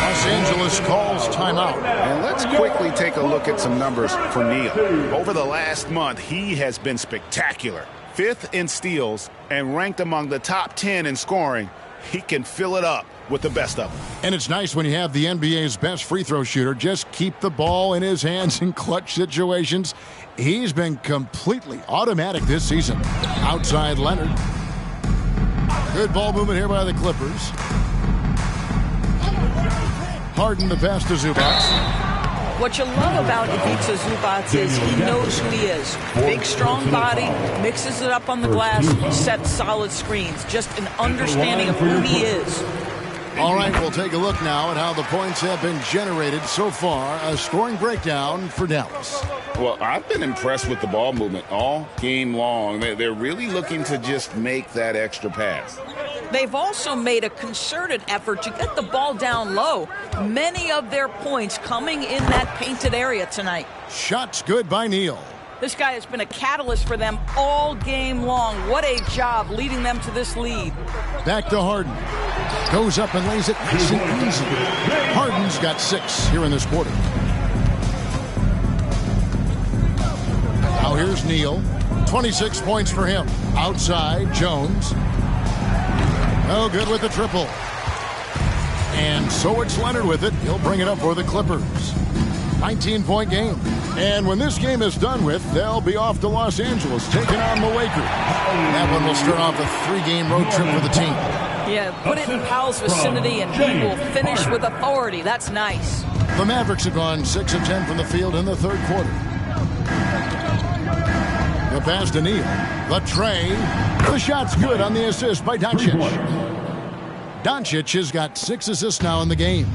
Los Angeles calls timeout. And let's quickly take a look at some numbers for Neal. Over the last month, he has been spectacular. 5th in steals and ranked among the top 10 in scoring. He can fill it up with the best of them. And it's nice when you have the NBA's best free throw shooter just keep the ball in his hands in clutch situations. He's been completely automatic this season. Outside Leonard. Good ball movement here by the Clippers. Harden the pass to Zubac. What you love about Ivica Zubac is he knows who he is. Big, strong body, mixes it up on the glass, sets solid screens. Just an understanding of who he is. All right, we'll take a look now at how the points have been generated so far. A scoring breakdown for Dallas. Well, I've been impressed with the ball movement all game long. They're really looking to just make that extra pass. They've also made a concerted effort to get the ball down low. Many of their points coming in that painted area tonight. Shots good by Neal. This guy has been a catalyst for them all game long. What a job leading them to this lead. Back to Harden. Goes up and lays it nice and easy. Harden's got 6 here in this quarter. Now here's Neal. 26 points for him. Outside, Jones. Oh, good with the triple. And so it's Leonard with it. He'll bring it up for the Clippers. 19-point game. And when this game is done with, they'll be off to Los Angeles, taking on the Lakers. That one will start off a 3-game road trip for the team. Yeah, put it in Powell's vicinity, and he will finish with authority. That's nice. The Mavericks have gone 6 of 10 from the field in the third quarter. The pass to Neal. The tray. The shot's good on the assist by Doncic. Doncic has got 6 assists now in the game.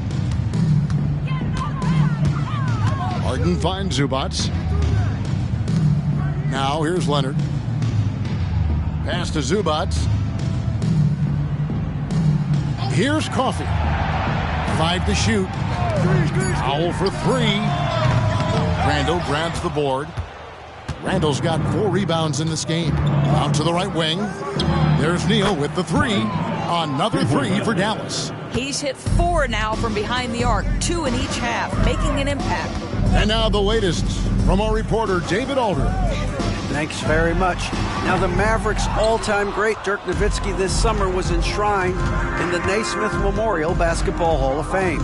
Harden finds Zubac. Now here's Leonard. Pass to Zubac. Here's Coffey. 5 to shoot. Foul for 3. Randall grabs the board. Randall's got 4 rebounds in this game. Out to the right wing. There's Neal with the 3. Another 3 for Dallas. He's hit 4 now from behind the arc, 2 in each half, making an impact. And now the latest from our reporter, David Aldridge. Thanks very much. Now the Mavericks' all-time great Dirk Nowitzki this summer was enshrined in the Naismith Memorial Basketball Hall of Fame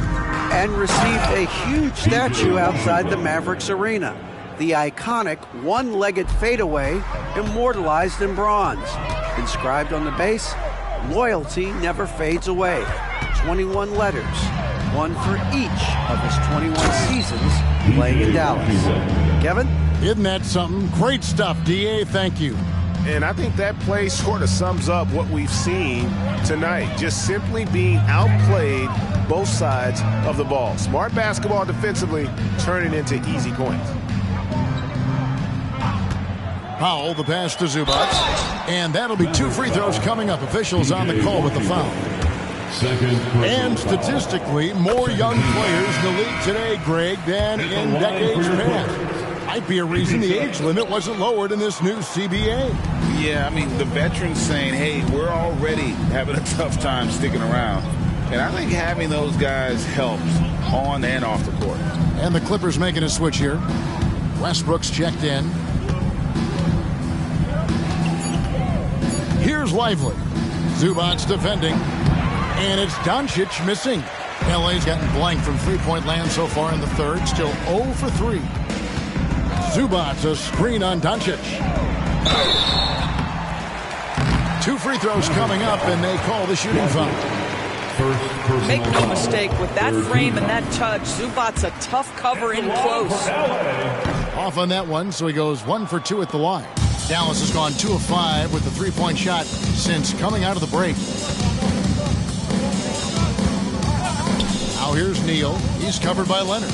and received a huge statue outside the Mavericks arena. the iconic one-legged fadeaway immortalized in bronze. Inscribed on the base, loyalty never fades away. 21 letters, one for each of his 21 seasons playing in Dallas. Kevin? Isn't that something? Great stuff, D.A. Thank you. And I think that play sort of sums up what we've seen tonight. Just simply being outplayed both sides of the ball. Smart basketball defensively, turning into easy points. Powell, the pass to Zubac. And that'll be 2 free throws coming up. Officials on the call with the foul. And statistically, more young players in the league today, Greg, than in decades past. Might be a reason the age limit wasn't lowered in this new CBA. Yeah, I mean, the veterans saying, hey, we're already having a tough time sticking around. And I think having those guys helps on and off the court. And the Clippers making a switch here. Westbrook's checked in. Here's Lively. Zubac's defending. And it's Doncic missing. LA's gotten blank from three-point land so far in the third. Still 0 for 3. Zubac, a screen on Doncic. 2 free throws coming up, and they call the shooting foul. Make no mistake, with that frame and that touch, Zubac's a tough cover in close. Off on that one, so he goes 1 for 2 at the line. Dallas has gone 2 of 5 with the three-point shot since coming out of the break. Now here's Neal. He's covered by Leonard.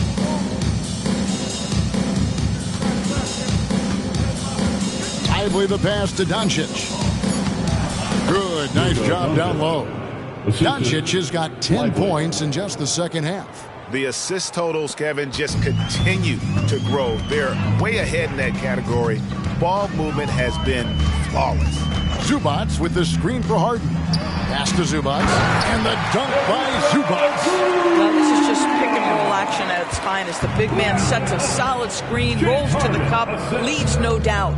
Lively the pass to Doncic. Good, nice job down low. Doncic has got 10 points in just the second half. The assist totals, Kevin, just continue to grow. They're way ahead in that category. Ball movement has been flawless. Zubac with the screen for Harden. Pass to Zubac. And the dunk by Zubac. Well, this is just pick and roll action at its finest. The big man sets a solid screen, rolls to the cup, leads no doubt.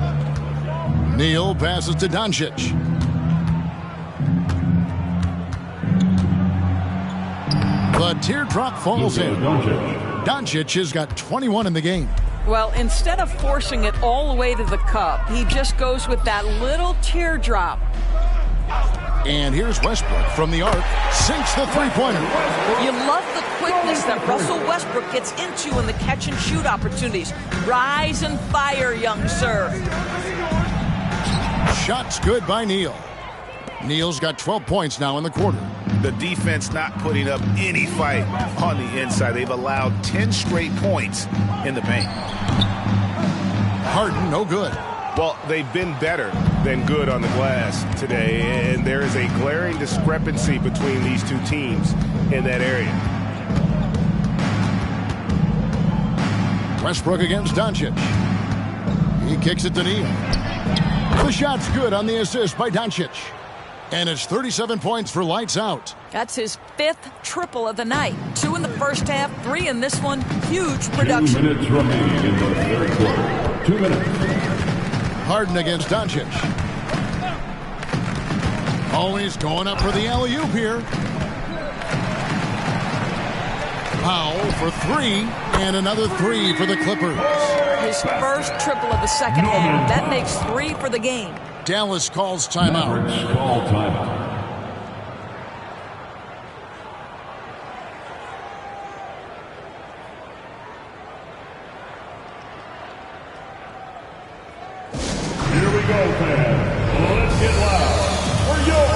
Neal passes to Doncic. The teardrop falls in. Doncic has got 21 in the game. Well, instead of forcing it all the way to the cup, he just goes with that little teardrop. And here's Westbrook from the arc. Sinks the three-pointer. You love the quickness that Russell Westbrook gets into in the catch-and-shoot opportunities. Rise and fire, young sir. Shots good by Neal. Neal's got 12 points now in the quarter. The defense not putting up any fight on the inside. They've allowed 10 straight points in the paint. Harden, no good. Well, they've been better than good on the glass today, and there is a glaring discrepancy between these two teams in that area. Westbrook against Doncic. He kicks it to Neal. The shot's good on the assist by Doncic. And it's 37 points for lights out. That's his 5th triple of the night. 2 in the first half, 3 in this one. Huge production. 2 minutes remaining in the third quarter. 2 minutes. Harden against Doncic. Always going up for the alley-oop here. Powell for 3, and another 3 for the Clippers. His first triple of the second half. That makes 3 for the game. Dallas calls timeout. Mavericks call timeout. Here we go, fans. Let's get loud for your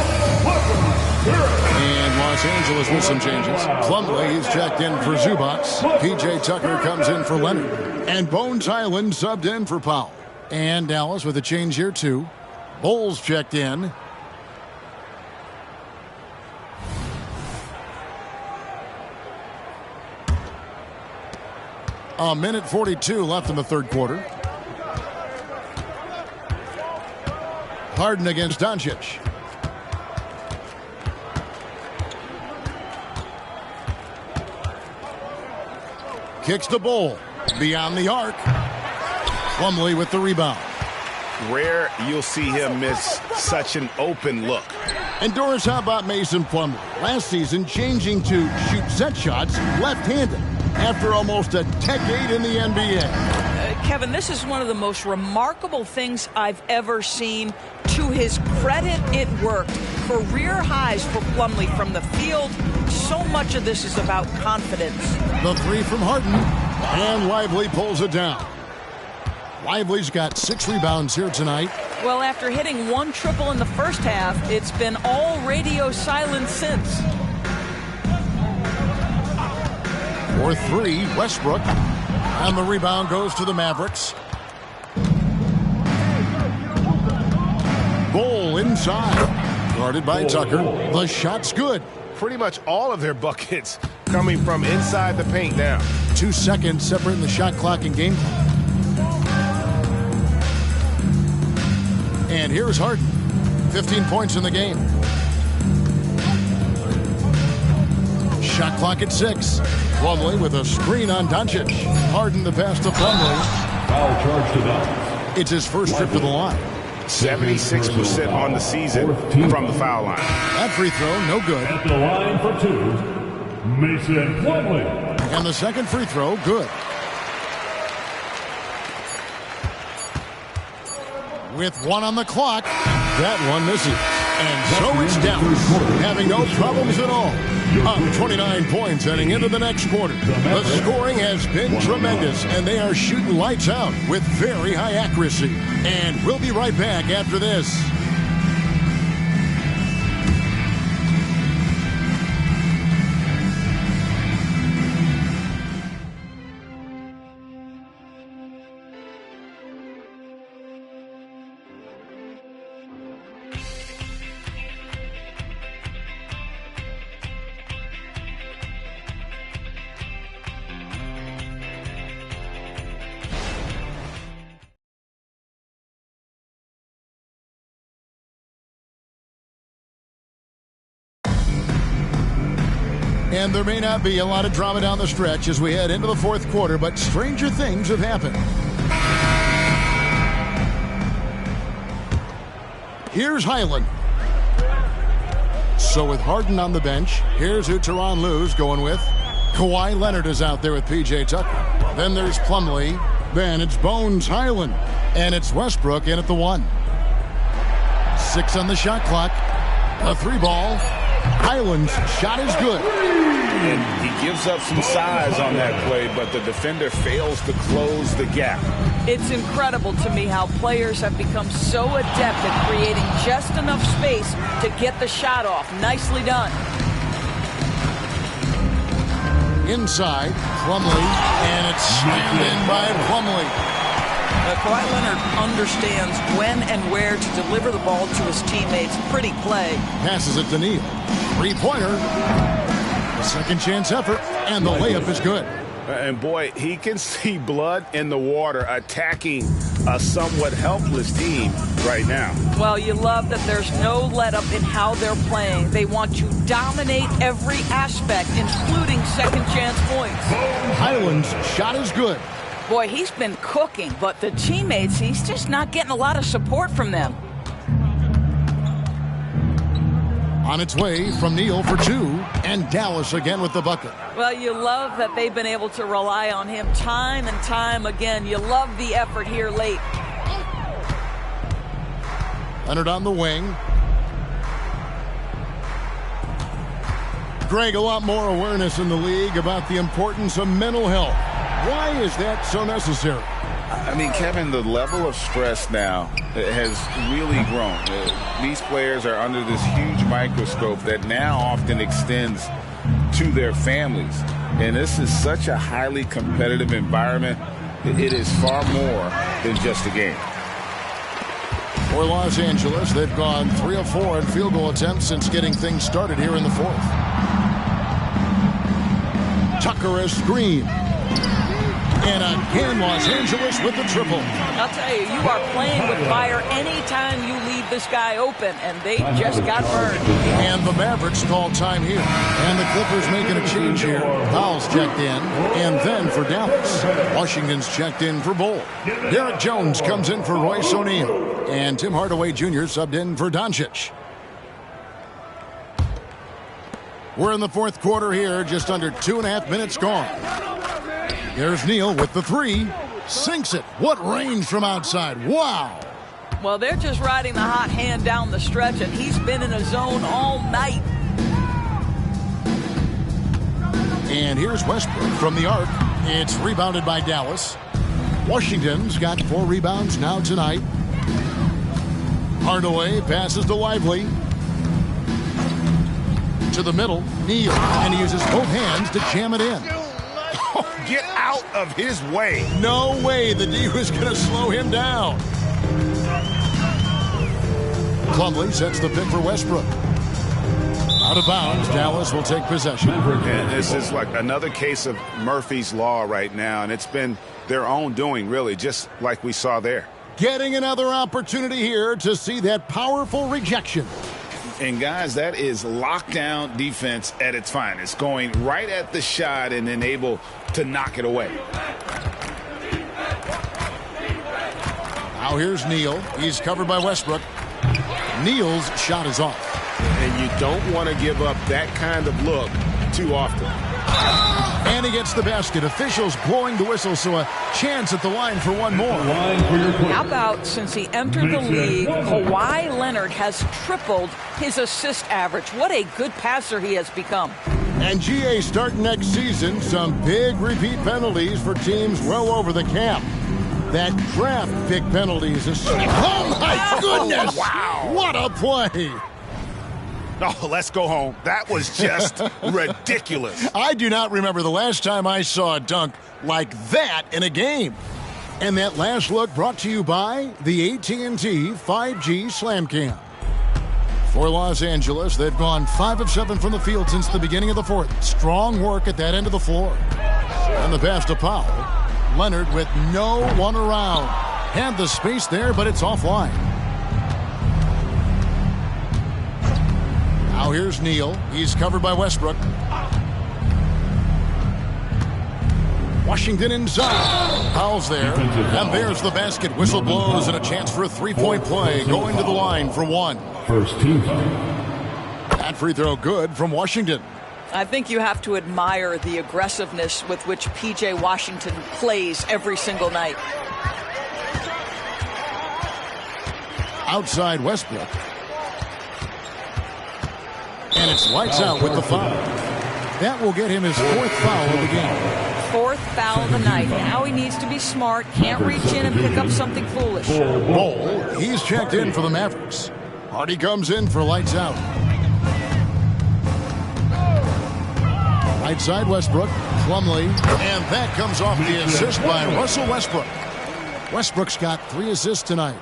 And Los Angeles with some changes. Plumlee is checked in for Zubac. P.J. Tucker comes in for Leonard. And Bones Island subbed in for Powell. And Dallas with a change here, too. Bowles checked in. A minute 42 left in the third quarter. Harden against Doncic. Kicks the Bowl. Beyond the arc. Plumlee with the rebound. Rare you'll see him miss such an open look. And Doris, how about Mason Plumlee? Last season changing to shoot set shots left-handed after almost a decade in the NBA. Kevin, this is one of the most remarkable things I've ever seen. To his credit, it worked. Career highs for Plumlee from the field. So much of this is about confidence. The three from Harden, and Lively pulls it down. Lively's got 6 rebounds here tonight. Well, after hitting 1 triple in the first half, it's been all radio silence since. For 3, Westbrook. And the rebound goes to the Mavericks. Bol inside. Guarded by Tucker. The shot's good. Pretty much all of their buckets coming from inside the paint now. 2 seconds separating the shot clock and game clock. And here's Harden. 15 points in the game. Shot clock at 6. Plumlee with a screen on Doncic. Harden the pass to Plumlee. Foul charge to Doncic. It's his first trip to the line. 76% on the season from the foul line. That free throw, no good. At the line for 2, Mason Plumlee. And the second free throw, good. With 1 on the clock, that one misses. And so it's Dallas, having no problems at all. Up 29 points heading into the next quarter. The scoring has been tremendous, and they are shooting lights out with very high accuracy. And we'll be right back after this. And there may not be a lot of drama down the stretch as we head into the fourth quarter, but stranger things have happened. Here's Highland. So with Harden on the bench, here's who Tyronn Lue's going with. Kawhi Leonard is out there with P.J. Tucker. Then there's Plumlee. Then it's Bones Highland. And it's Westbrook in at the 1. 6 on the shot clock. A 3-ball. Highland's shot is good. And he gives up some size on that play, but the defender fails to close the gap. It's incredible to me how players have become so adept at creating just enough space to get the shot off. Nicely done. Inside, Plumlee, and it's slammed in by Plumlee. Kawhi Leonard understands when and where to deliver the ball to his teammates. Pretty play. Passes it to Neal. 3-pointer. A second chance effort, and the layup is good. And boy, he can see blood in the water attacking a somewhat helpless team right now. Well, you love that there's no let-up in how they're playing. They want to dominate every aspect, including second chance points. Highland's shot is good. Boy, he's been cooking, but the teammates, he's just not getting a lot of support from them. On its way from Neal for 2, and Dallas again with the bucket. Well, you love that they've been able to rely on him time and time again. You love the effort here late. Leonard on the wing. Greg, a lot more awareness in the league about the importance of mental health. Why is that so necessary? I mean, Kevin, the level of stress now has really grown. These players are under this huge microscope that now often extends to their families. And this is such a highly competitive environment. It is far more than just a game. For Los Angeles, they've gone 3 of 4 in field goal attempts since getting things started here in the fourth. Tucker has screened. And again, Los Angeles with the triple. I'll tell you, you are playing with fire anytime you leave this guy open, and they just got burned. And the Mavericks call time here. And the Clippers making a change here. Powell's checked in, and then for Dallas. Washington's checked in for Bol. Derek Jones comes in for Royce O'Neal. And Tim Hardaway Jr. subbed in for Doncic. We're in the fourth quarter here, just under 2.5 minutes gone. There's Neal with the 3. Sinks it. What range from outside. Wow. Well, they're just riding the hot hand down the stretch, and he's been in a zone all night. And here's Westbrook from the arc. It's rebounded by Dallas. Washington's got 4 rebounds now tonight. Hardaway passes to Lively. To the middle, Neal, and he uses both hands to jam it in. Get out of his way. No way the D was going to slow him down. Plumlee sets the pick for Westbrook. Out of bounds, Dallas will take possession. And this is like another case of Murphy's Law right now, and it's been their own doing, really, just like we saw there. Getting another opportunity here to see that powerful rejection. And, guys, that is lockdown defense at its finest, going right at the shot and then able to knock it away. Now here's Neal. He's covered by Westbrook. Neal's shot is off. And you don't want to give up that kind of look too often. And he gets the basket. Officials blowing the whistle, so a chance at the line for one more. How about since he entered the league, Kawhi Leonard has tripled his assist average. What a good passer he has become. And GA starting next season, some big repeat penalties for teams well over the cap. That draft pick penalties is... Oh, my goodness! Wow! What a play! Oh, let's go home. That was just ridiculous. I do not remember the last time I saw a dunk like that in a game. And that last look brought to you by the AT&T 5G Slam Cam. For Los Angeles, they've gone 5 of 7 from the field since the beginning of the fourth. Strong work at that end of the floor. And the pass to Powell. Leonard with no one around. Had the space there, but it's offline. Now here's Neal. He's covered by Westbrook. Washington inside. Powell's there. And there's the basket. Whistle blows and a chance for a three-point play. Going to the line for one. First team foul. That free throw good from Washington. I think you have to admire the aggressiveness with which P.J. Washington plays every single night. Outside Westbrook. And it's lights out with the foul. That will get him his 4th foul of the game. 4th foul of the night. Now he needs to be smart. Can't reach in and pick up something foolish. Bol, he's checked in for the Mavericks. Hardy comes in for lights out. Right side Westbrook, Plumlee, and that comes off the assist by Russell Westbrook. Westbrook's got 3 assists tonight.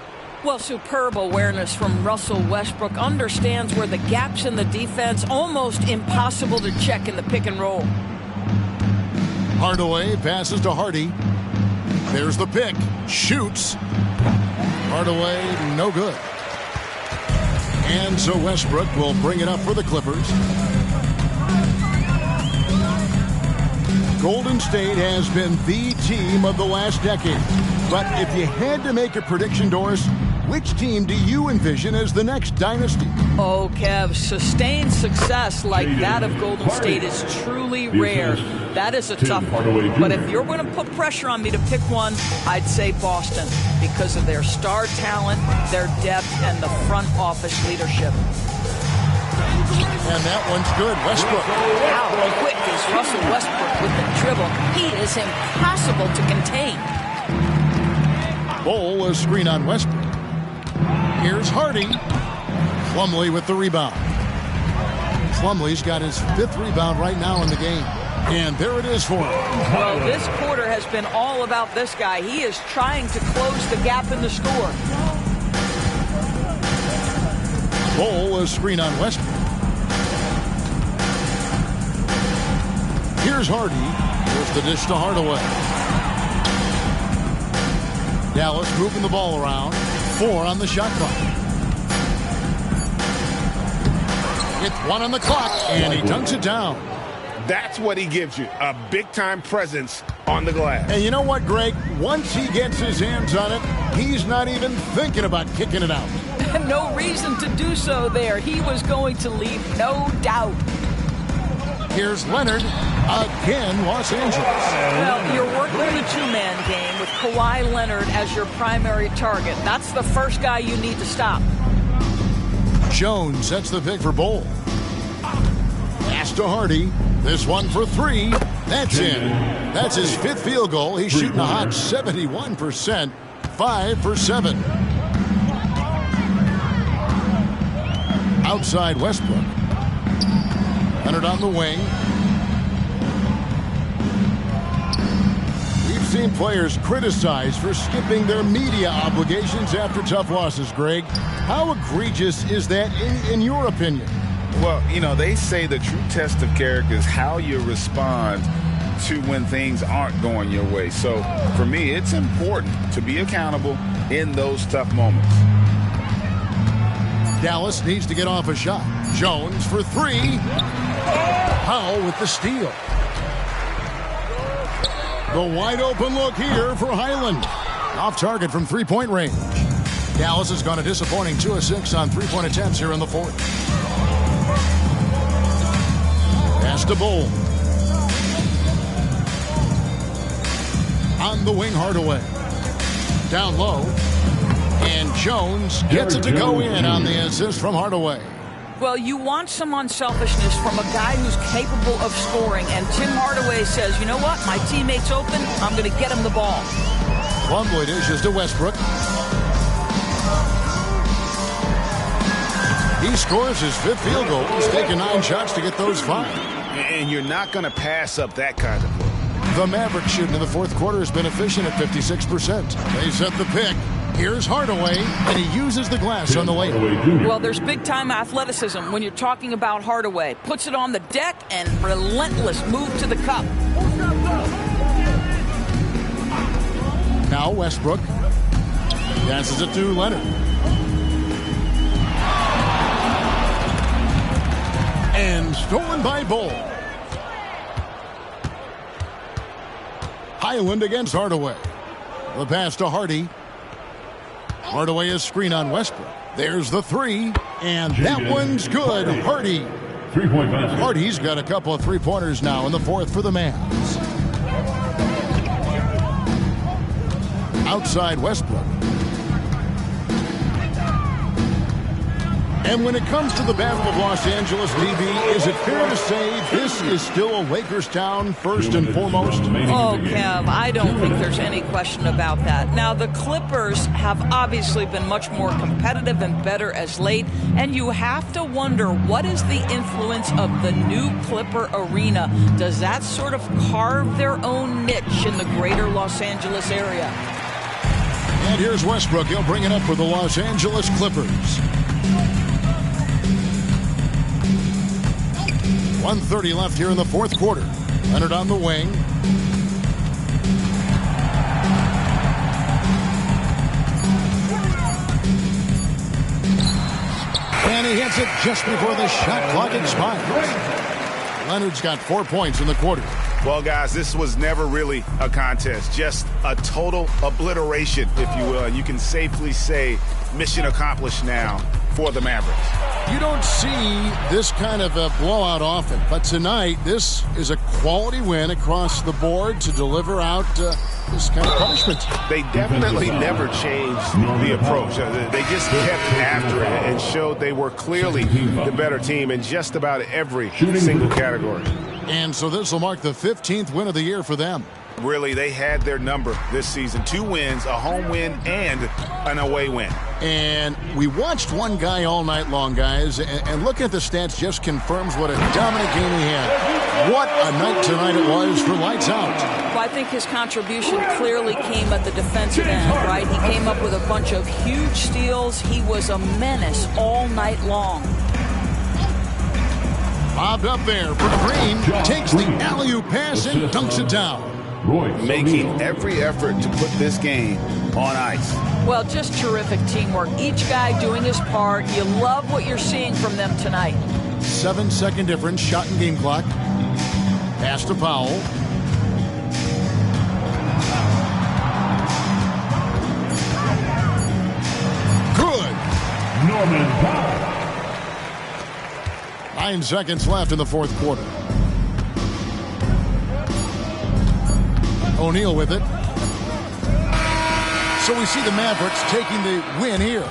Well, superb awareness from Russell Westbrook. Understands where the gaps in the defense, almost impossible to check in the pick and roll. Hardaway passes to Hardy. There's the pick. Shoots. Hardaway, no good. And so Westbrook will bring it up for the Clippers. Golden State has been the team of the last decade. But if you had to make a prediction, Doris, which team do you envision as the next dynasty? Oh, Kev, sustained success like that of Golden State is truly rare. That is a tough one. But if you're going to put pressure on me to pick one, I'd say Boston because of their star talent, their depth, and the front office leadership. And that one's good. Westbrook. How quick is Russell Westbrook with the dribble? He is impossible to contain. Bol, a screen on Westbrook. Here's Hardy. Plumlee with the rebound. Plumlee's got his 5th rebound right now in the game. And there it is for him. Well, this quarter has been all about this guy. He is trying to close the gap in the score. Bol, a screen on Westbrook. Here's Hardy. Here's the dish to Hardaway. Dallas moving the ball around. 4 on the shot clock. With 1 on the clock, and he dunks it down. That's what he gives you, a big-time presence on the glass. And you know what, Greg? Once he gets his hands on it, he's not even thinking about kicking it out. No reason to do so there. He was going to leave, no doubt. Here's Leonard. Again, Los Angeles. Well, you're working in a two-man game with Kawhi Leonard as your primary target. That's the first guy you need to stop. Jones sets the pick for Bol. Pass to Hardy. This one for three. That's in. That's his fifth field goal. He's shooting a hot 71%. 5 for 7. Outside Westbrook. Leonard on the wing. We've seen players criticized for skipping their media obligations after tough losses, Greg. How egregious is that in your opinion? Well, you know, they say the true test of character is how you respond to when things aren't going your way. So, for me, it's important to be accountable in those tough moments. Dallas needs to get off a shot. Jones for three. Powell with the steal. The wide open look here for Highland. Off target from three-point range. Dallas has gone a disappointing 2 of 6 on three-point attempts here in the fourth. Pass to Bol. On the wing, Hardaway. Down low. And Jones gets it to go in on the assist from Hardaway. Well, you want some unselfishness from a guy who's capable of scoring. And Tim Hardaway says, you know what? My teammate's open. I'm going to get him the ball. Plumlee dishes to Westbrook. He scores his fifth field goal. He's taken 9 shots to get those 5. And you're not going to pass up that kind of look. The Mavericks shooting in the fourth quarter has been efficient at 56%. They set the pick. Here's Hardaway, and he uses the glass on the way. Well, there's big-time athleticism when you're talking about Hardaway. Puts it on the deck and relentless move to the cup. Now Westbrook passes it to Leonard. And stolen by Bol. Highland against Hardaway. The pass to Hardy. Hardaway is screen on Westbrook. There's the three, and that one's good. Hardy. Hardy's got a couple of three-pointers now in the fourth for the Mavs. Outside Westbrook. And when it comes to the Battle of Los Angeles, DB, is it fair to say this is still a Lakers town first and foremost? Oh, Kev, I don't think there's any question about that. Now, the Clippers have obviously been much more competitive and better as late, and you have to wonder, what is the influence of the new Clipper arena? Does that sort of carve their own niche in the greater Los Angeles area? And here's Westbrook. He'll bring it up for the Los Angeles Clippers. 1:30 left here in the fourth quarter. Leonard on the wing. And he hits it just before the shot clock expires. Leonard's got 4 points in the quarter. Well, guys, this was never really a contest. Just a total obliteration, if you will. And you can safely say mission accomplished now for the Mavericks. You don't see this kind of a blowout often, but tonight this is a quality win across the board to deliver out this kind of punishment. They definitely never changed the approach. They just kept after it and showed they were clearly the better team in just about every single category. And so this will mark the 15th win of the year for them. Really, they had their number this season. 2 wins, a home win, and an away win. And we watched one guy all night long, guys, and looking at the stats just confirms what a dominant game he had. What a night tonight it was for Lights Out. Well, I think his contribution clearly came at the defensive end, right? He came up with a bunch of huge steals. He was a menace all night long. Bobbed up there for Green, takes the alley-oop pass and dunks it down. Making every effort to put this game on ice. Well, just terrific teamwork. Each guy doing his part. You love what you're seeing from them tonight. 7-second difference, shot and game clock. Pass to Powell. Good. Norman Powell. 9 seconds left in the fourth quarter. O'Neal with it. So we see the Mavericks taking the win here.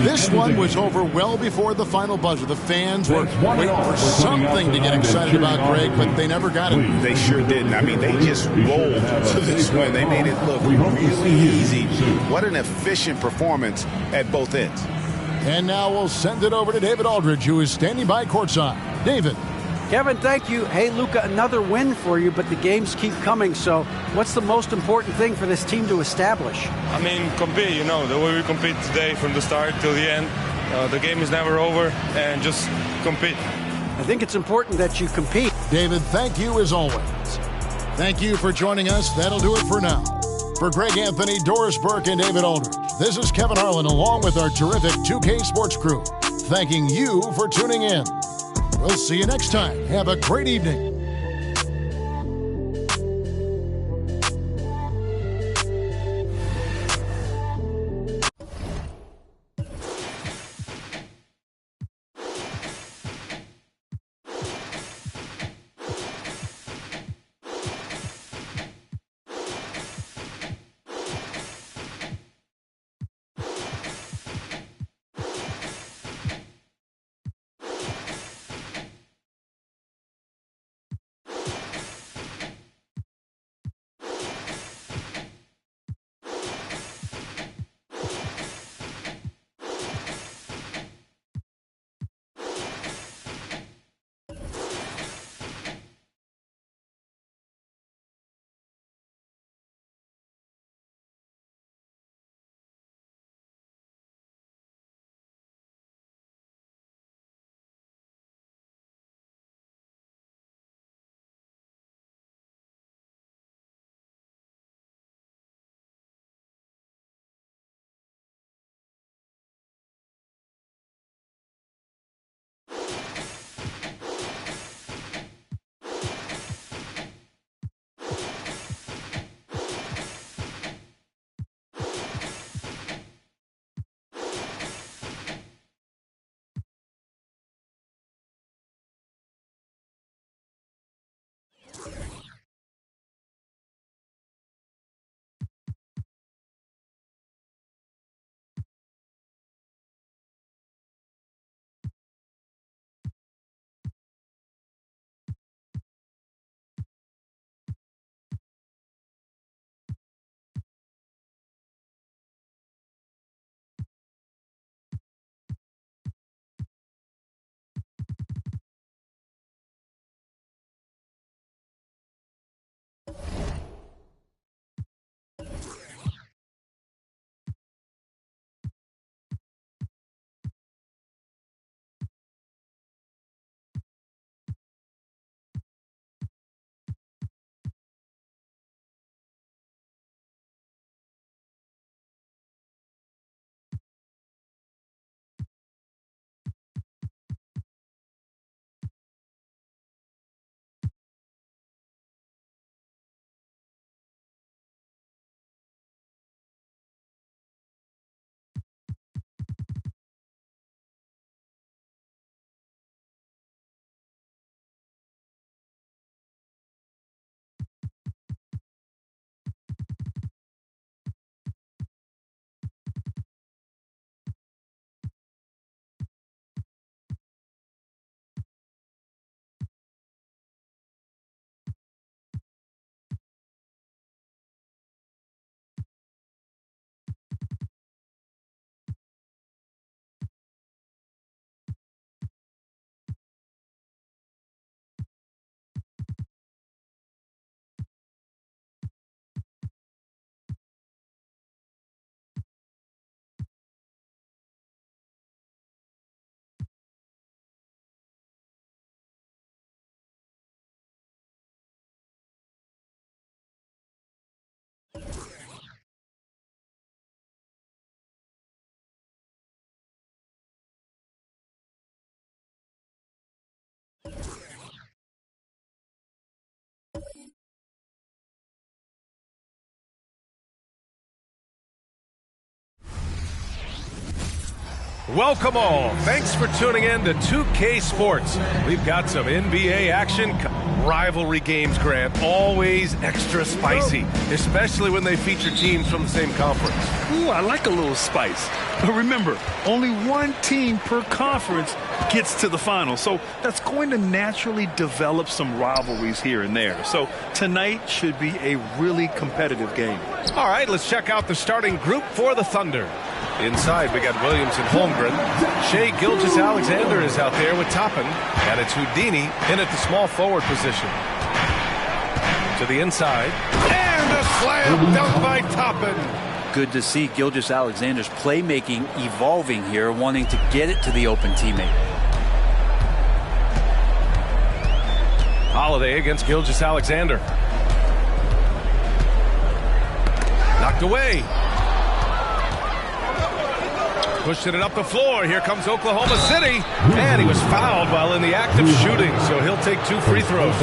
This one was over well before the final buzzer. The fans were waiting for something to get excited about, Greg, but they never got it. They sure didn't. I mean, they just rolled to this win. They made it look really easy. What an efficient performance at both ends. And now we'll send it over to David Aldridge, who is standing by courtside. David. Kevin, thank you. Hey, Luka, another win for you, but the games keep coming. So what's the most important thing for this team to establish? I mean, compete, you know, the way we compete today from the start till the end. The game is never over, and just compete. I think it's important that you compete. David, thank you as always. Thank you for joining us. That'll do it for now. For Greg Anthony, Doris Burke, and David Aldridge, this is Kevin Harlan along with our terrific 2K Sports crew, thanking you for tuning in. We'll see you next time. Have a great evening. Welcome all. Thanks for tuning in to 2K Sports. We've got some NBA action rivalry games, Grant, always extra spicy, especially when they feature teams from the same conference. Ooh, I like a little spice. But remember, only one team per conference gets to the final, so that's going to naturally develop some rivalries here and there. So tonight should be a really competitive game. All right, let's check out the starting group for the Thunder. Inside, we got Williams and Holmgren. Shea Gilgeous-Alexander is out there with Toppin, and it's Houdini in at the small forward position. To the inside, and a slam dunk by Toppin. Good to see Gilgeous-Alexander's playmaking evolving here, wanting to get it to the open teammate. Holiday against Gilgeous-Alexander. Knocked away. Pushing it up the floor. Here comes Oklahoma City. And he was fouled while in the act of shooting, so he'll take 2 free throws.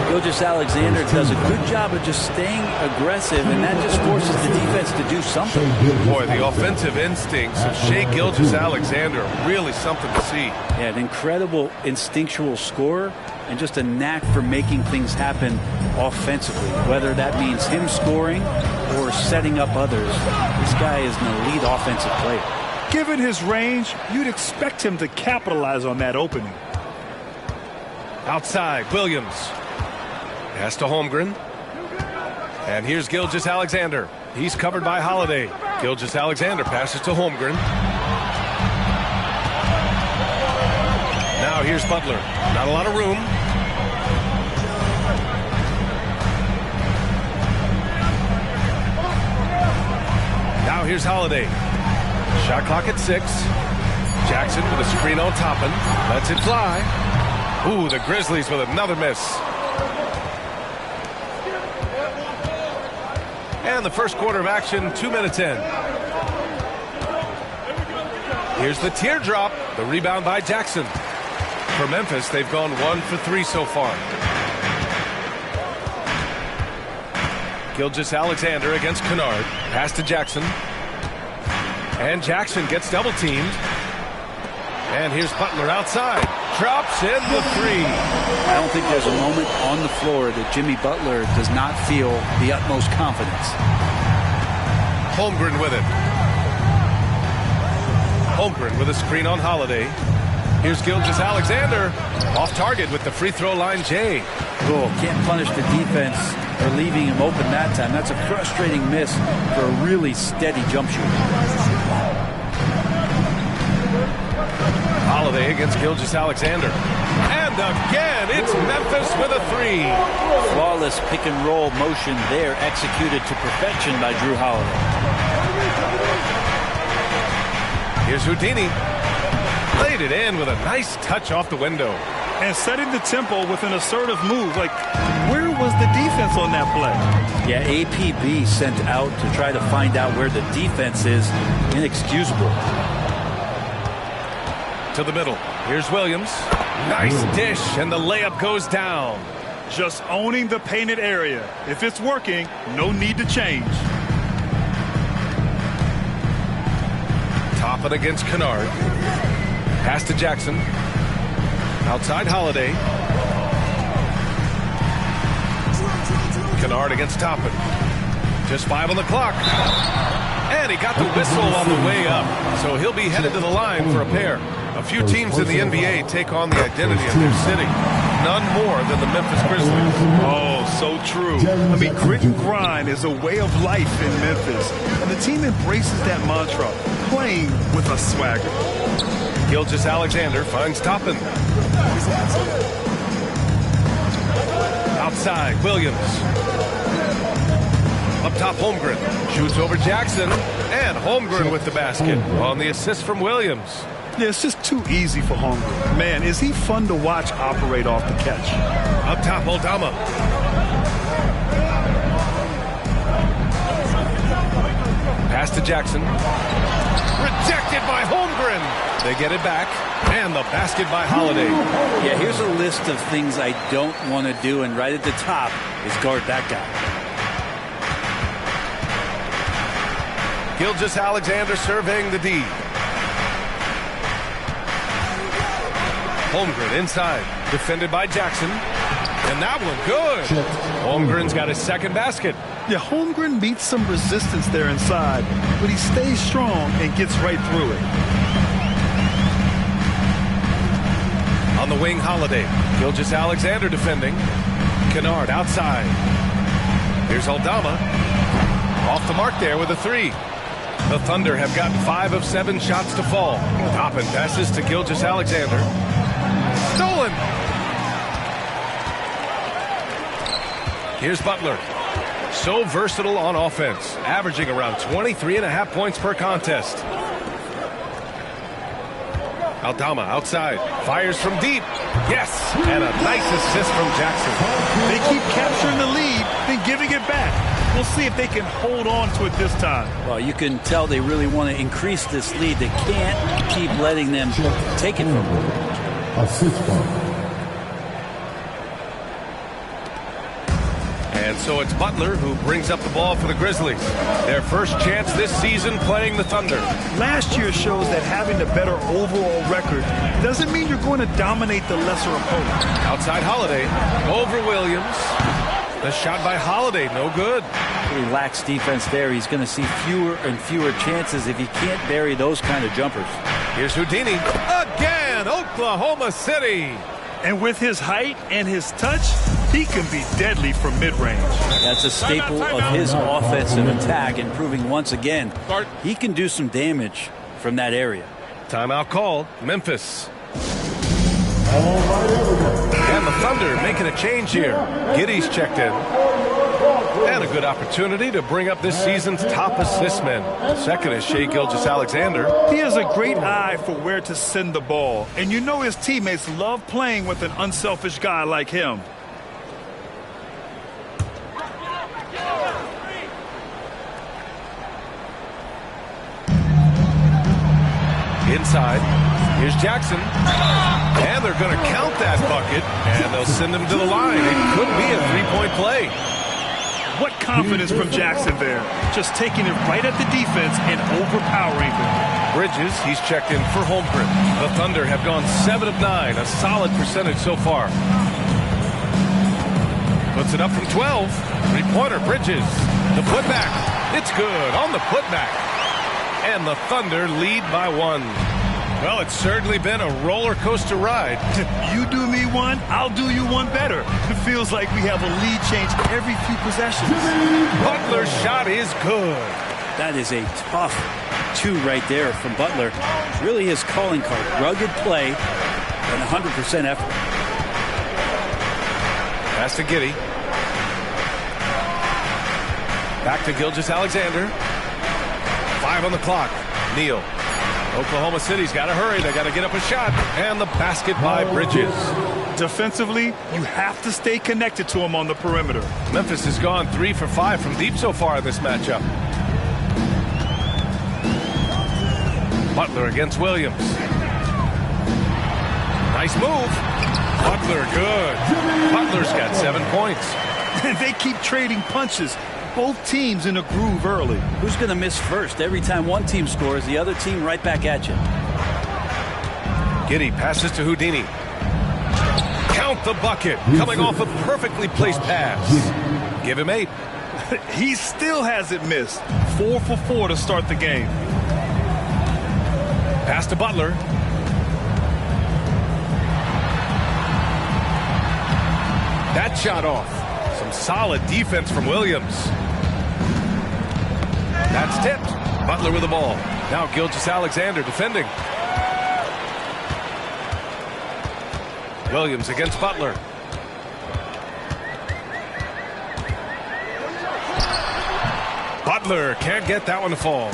Gilgeous-Alexander does a good job of just staying aggressive, and that just forces the defense to do something. Boy, the offensive instincts of Shea Gilgeous-Alexander are really something to see. Yeah, an incredible instinctual scorer and just a knack for making things happen offensively, whether that means him scoring or setting up others. This guy is an elite offensive player. Given his range, you'd expect him to capitalize on that opening. Outside, Williams. Pass to Holmgren. And here's Gilgeous-Alexander. He's covered by Holiday. Gilgeous-Alexander passes to Holmgren. Now here's Butler. Not a lot of room. Now here's Holiday. Shot clock at 6. Jackson with a screen on Toppin. Lets it fly. Ooh, the Grizzlies with another miss. And the first quarter of action, 2 minutes in. Here's the teardrop. The rebound by Jackson. For Memphis, they've gone 1 for 3 so far. Gilgeous-Alexander against Kennard. Pass to Jackson. And Jackson gets double-teamed. And here's Butler outside. Drops in the 3. I don't think there's a moment on the floor that Jimmy Butler does not feel the utmost confidence. Holmgren with it. Holmgren with a screen on Holiday. Here's Gilgeous-Alexander. Off target with the free throw line, Jay. Cool. Can't punish the defense for leaving him open that time. That's a frustrating miss for a really steady jump shooter. Holiday against Gilgeous-Alexander. And again, it's Memphis with a 3. Flawless pick and roll motion there, executed to perfection by Drew Holiday. Here's Houdini. Laid it in with a nice touch off the window. And setting the tempo with an assertive move. Like, where was the defense on that play? Yeah, APB sent out to try to find out where the defense is. Inexcusable. To the middle. Here's Williams. Nice dish, and the layup goes down. Just owning the painted area. If it's working, no need to change. Toppin against Kennard. Pass to Jackson. Outside Holiday. Kennard against Toppin. Just 5 on the clock. And he got the whistle on the way up. So he'll be headed to the line for a pair. A few teams in the NBA take on the identity of their city. None more than the Memphis Grizzlies. Oh, so true. I mean, grit and grind is a way of life in Memphis. And the team embraces that mantra, playing with a swagger. Gilgeous-Alexander finds Toppin. Outside, Williams. Up top, Holmgren. Shoots over Jackson. And Holmgren with the basket on the assist from Williams. Yeah, it's just too easy for Holmgren. Man, is he fun to watch operate off the catch. Up top, Aldama. Pass to Jackson. Rejected by Holmgren. They get it back. And the basket by Holiday. Yeah, here's a list of things I don't want to do, and right at the top is guard that guy. Gilgeous-Alexander surveying the D. Holmgren inside. Defended by Jackson. And that one good. Holmgren's got his second basket. Yeah, Holmgren meets some resistance there inside, but he stays strong and gets right through it. On the wing, Holiday. Gilgeous-Alexander defending. Kennard outside. Here's Aldama. Off the mark there with a three. The Thunder have gotten 5 of 7 shots to fall. Toppin passes to Gilgeous-Alexander. Stolen! Here's Butler. So versatile on offense, averaging around 23.5 points per contest. Aldama outside, fires from deep. Yes, and a nice assist from Jackson. They keep capturing the lead, then giving it back. We'll see if they can hold on to it this time. Well, you can tell they really want to increase this lead. They can't keep letting them take it from them. Assist ball. And so it's Butler who brings up the ball for the Grizzlies. Their first chance this season playing the Thunder. Last year shows that having a better overall record doesn't mean you're going to dominate the lesser opponent. Outside Holiday, over Williams. The shot by Holiday, no good. Pretty lax defense there. He's going to see fewer and fewer chances if he can't bury those kind of jumpers. Here's Houdini. Again, Oklahoma City. And with his height and his touch, he can be deadly from mid-range. That's a staple of his offensive attack, and proving once again he can do some damage from that area. Timeout called. Memphis. And the Thunder making a change here. Giddey's checked in. And a good opportunity to bring up this season's top assist man. Second is Shai Gilgeous-Alexander. He has a great eye for where to send the ball. And you know his teammates love playing with an unselfish guy like him. Inside. Here's Jackson. And they're going to count that bucket. And they'll send him to the line. It could be a three-point play. What confidence from Jackson there. Just taking it right at the defense and overpowering them. Bridges, he's checked in for Holmgren. The Thunder have gone 7 of 9, a solid percentage so far. Puts it up from 12. Three-pointer, Bridges. The putback. It's good on the putback. And the Thunder lead by 1. Well, it's certainly been a roller coaster ride. You do me one, I'll do you one better. It feels like we have a lead change every few possessions. Butler's shot is good. That is a tough 2 right there from Butler. Really his calling card. Rugged play and 100% effort. Pass to Giddey. Back to Gilgeous-Alexander. 5 on the clock. Neal. Oklahoma City's got to hurry. They got to get up a shot. And the basket by Bridges. Defensively, you have to stay connected to him on the perimeter. Memphis has gone 3 for 5 from deep so far in this matchup. Butler against Williams. Nice move. Butler good. Butler's got 7 points. They keep trading punches. Both teams in a groove early. Who's going to miss first? Every time one team scores, the other team right back at you. Giddey passes to Houdini. Count the bucket. Coming off a perfectly placed pass. Give him 8. He still hasn't missed. 4 for 4 to start the game. Pass to Butler. That shot off. Some solid defense from Williams. That's tipped. Butler with the ball. Now Gilgeous-Alexander defending. Williams against Butler. Butler can't get that one to fall.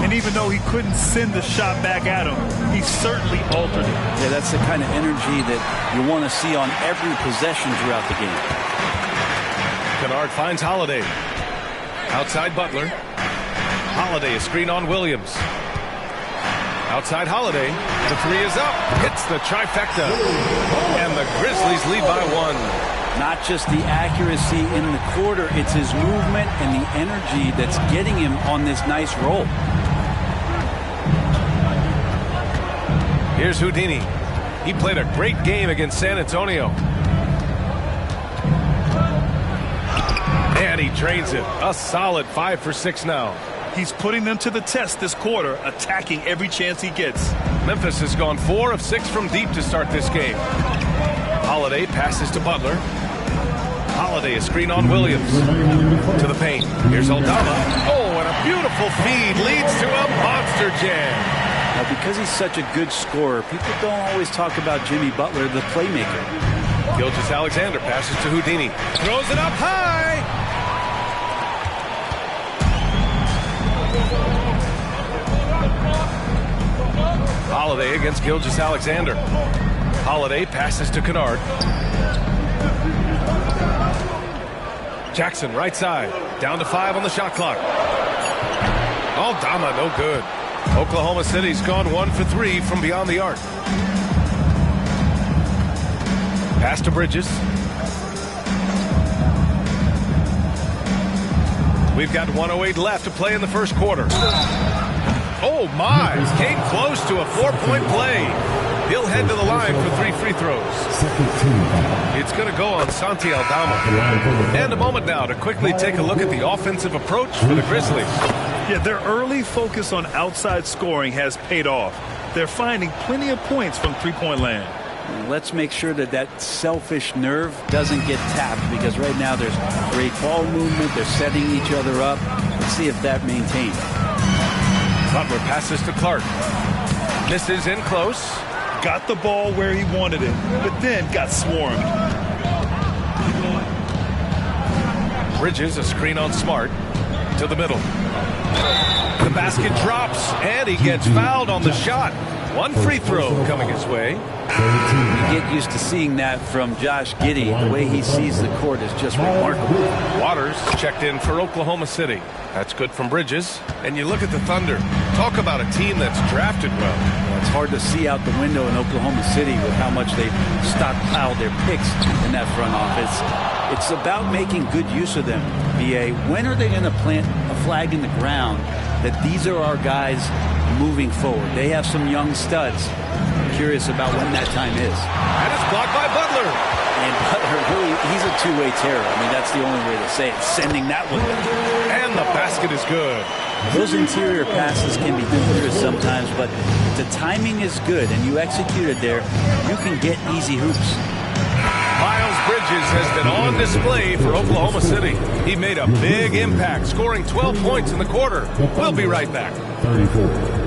And even though he couldn't send the shot back at him, he certainly altered it. Yeah, that's the kind of energy that you want to see on every possession throughout the game. Kennard finds Holiday. Outside Butler. Holiday, a screen on Williams. Outside Holiday. The 3 is up. Hits the trifecta. And the Grizzlies lead by 1. Not just the accuracy in the quarter, it's his movement and the energy that's getting him on this nice roll. Here's Houdini. He played a great game against San Antonio. And he drains it. A solid 5 for 6 now. He's putting them to the test this quarter, attacking every chance he gets. Memphis has gone 4 of 6 from deep to start this game. Holiday passes to Butler. Holiday, a screen on Williams. To the paint. Here's Aldama. Oh, and a beautiful feed leads to a monster jam. Now, because he's such a good scorer, people don't always talk about Jimmy Butler, the playmaker. Gilgeous-Alexander passes to Houdini. Throws it up high. Holiday against Gilgeous-Alexander. Holiday passes to Kennard. Jackson, right side. Down to 5 on the shot clock. Aldama, no good. Oklahoma City's gone 1 for 3 from beyond the arc. Pass to Bridges. We've got 1:08 left to play in the first quarter. Oh, my. Came close to a 4-point play. He'll head to the line for 3 free throws. It's going to go on Santi Aldama. And a moment now to quickly take a look at the offensive approach for the Grizzlies. Yeah, their early focus on outside scoring has paid off. They're finding plenty of points from three-point land. Let's make sure that that selfish nerve doesn't get tapped, because right now there's great ball movement. They're setting each other up. Let's see if that maintains. Butler passes to Clark. Misses in close. Got the ball where he wanted it, but then got swarmed. Bridges, a screen on Smart. To the middle. The basket drops, and he gets fouled on the shot. 1 free throw coming his way. You get used to seeing that from Josh Giddey. The way he sees the court is just remarkable. Waters checked in for Oklahoma City. That's good from Bridges. And you look at the Thunder. Talk about a team that's drafted well. It's hard to see out the window in Oklahoma City with how much they've stockpiled their picks in that front office. It's about making good use of them, B.A. When are they going to plant a flag in the ground that these are our guys moving forward? They have some young studs. I'm curious about when that time is. And it's blocked by Butler. And Butler, really, he's a two-way terror. I mean, that's the only way to say it. Sending that one. And the basket is good. Those interior passes can be dangerous sometimes, but if the timing is good and you execute it there, you can get easy hoops. Miles Bridges has been on display for Oklahoma City. He made a big impact, scoring 12 points in the quarter. We'll be right back. 34.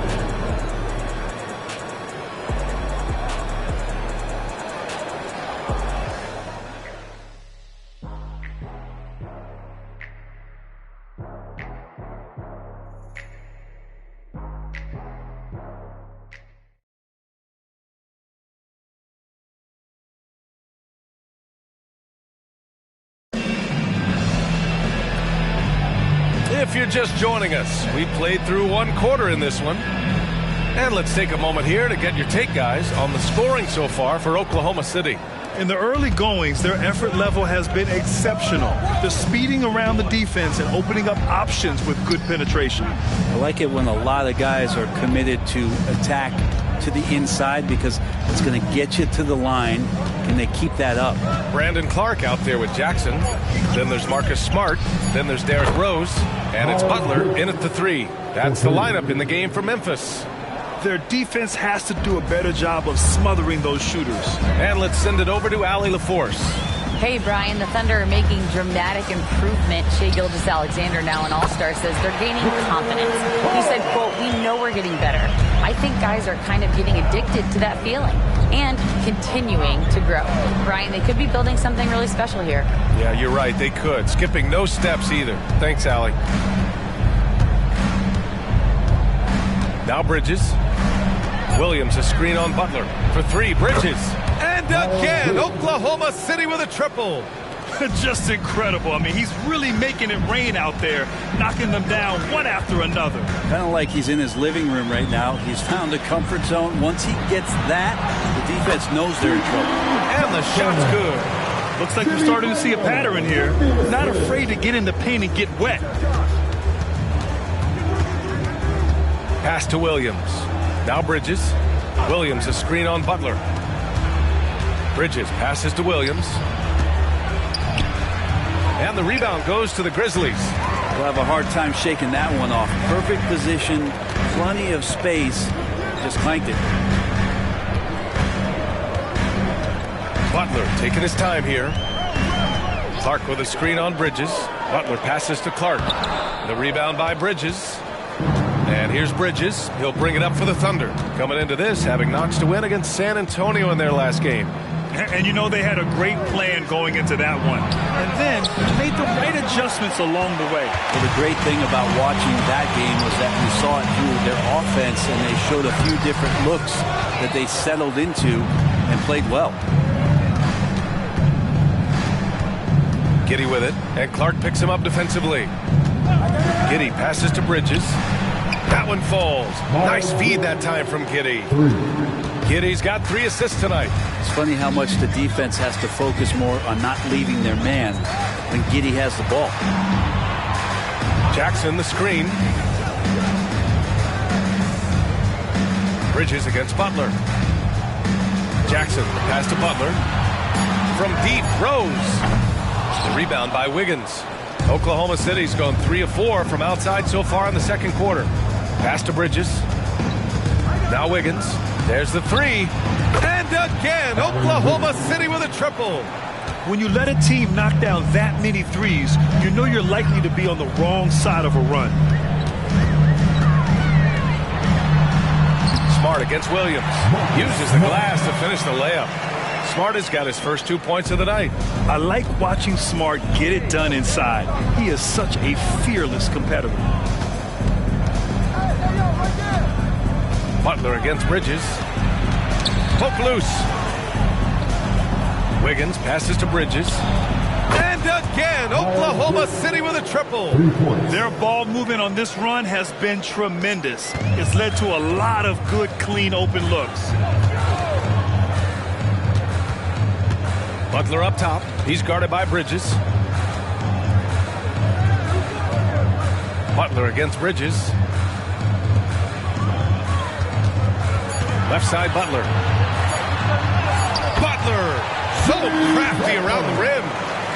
If you're just joining us, we played through 1 quarter in this one. And let's take a moment here to get your take, guys, on the scoring so far for Oklahoma City. In the early goings, their effort level has been exceptional. They're speeding around the defense and opening up options with good penetration. I like it when a lot of guys are committed to attack to the inside, because it's going to get you to the line. Can they keep that up? Brandon Clark out there with Jackson. Then there's Marcus Smart. Then there's Derrick Rose. And it's Butler in at the 3. That's the lineup in the game for Memphis. Their defense has to do a better job of smothering those shooters. And let's send it over to Allie LaForce. Hey, Brian, the Thunder are making dramatic improvement. Shai Gilgeous-Alexander, now an all-star, says they're gaining confidence. He said, quote, "We know we're getting better." I think guys are kind of getting addicted to that feeling and continuing to grow. Brian, they could be building something really special here. Yeah, you're right. They could. Skipping no steps either. Thanks, Allie. Now Bridges. Williams, a screen on Butler. For 3, Bridges. And again, Oklahoma City with a triple. Just incredible. I mean, he's really making it rain out there, knocking them down one after another. Kind of like he's in his living room right now. He's found a comfort zone. Once he gets that, the defense knows they're in trouble. And the shot's good. Looks like we're starting to see a pattern here. Not afraid to get in the paint and get wet. Pass to Williams. Now Bridges. Williams, a screen on Butler. Bridges passes to Williams. And the rebound goes to the Grizzlies. We'll have a hard time shaking that one off. Perfect position, plenty of space. Just clanked it. Butler taking his time here. Clark with a screen on Bridges. Butler passes to Clark. The rebound by Bridges. And here's Bridges. He'll bring it up for the Thunder. Coming into this, having notched a win against San Antonio in their last game. And you know they had a great plan going into that one. And then made the right adjustments along the way. Well, the great thing about watching that game was that we saw it through their offense, and they showed a few different looks that they settled into and played well. Giddey with it, and Clark picks him up defensively. Giddey passes to Bridges. That one falls. Nice feed that time from Giddey. Giddey's got 3 assists tonight. It's funny how much the defense has to focus more on not leaving their man when Giddey has the ball. Jackson the screen. Bridges against Butler. Jackson, the pass to Butler. From deep, Rose. The rebound by Wiggins. Oklahoma City's gone 3 of 4 from outside so far in the second quarter. Pass to Bridges. Now Wiggins. There's the 3. And again, Oklahoma City with a triple. When you let a team knock down that many threes, you know you're likely to be on the wrong side of a run. Smart against Williams. Uses the glass to finish the layup. Smart has got his first 2 points of the night. I like watching Smart get it done inside. He is such a fearless competitor. Butler against Bridges. Poke loose. Wiggins passes to Bridges. And again, Oklahoma City with a triple. Their ball movement on this run has been tremendous. It's led to a lot of good, clean, open looks. Butler up top. He's guarded by Bridges. Butler against Bridges. Left side, Butler. Butler! So crafty around the rim.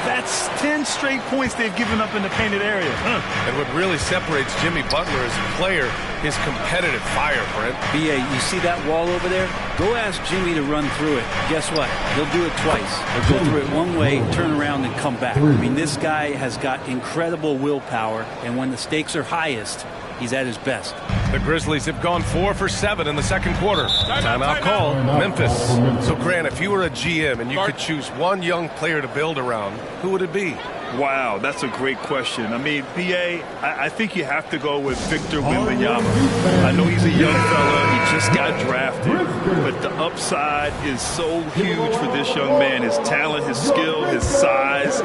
That's 10 straight points they've given up in the painted area. And what really separates Jimmy Butler as a player is competitive fire, Brent. B.A., you see that wall over there? Go ask Jimmy to run through it. Guess what? He'll do it twice. He'll go through it one way, turn around, and come back. I mean, this guy has got incredible willpower, and when the stakes are highest, he's at his best. The Grizzlies have gone 4 for 7 in the second quarter. Timeout call, Memphis. So, Grant, if you were a GM and you could choose one young player to build around, who would it be? Wow, that's a great question. I mean, B.A., I think you have to go with Victor Wembanyama. I know he's a young fella. He just got drafted. But the upside is so huge for this young man. His talent, his skill, his size.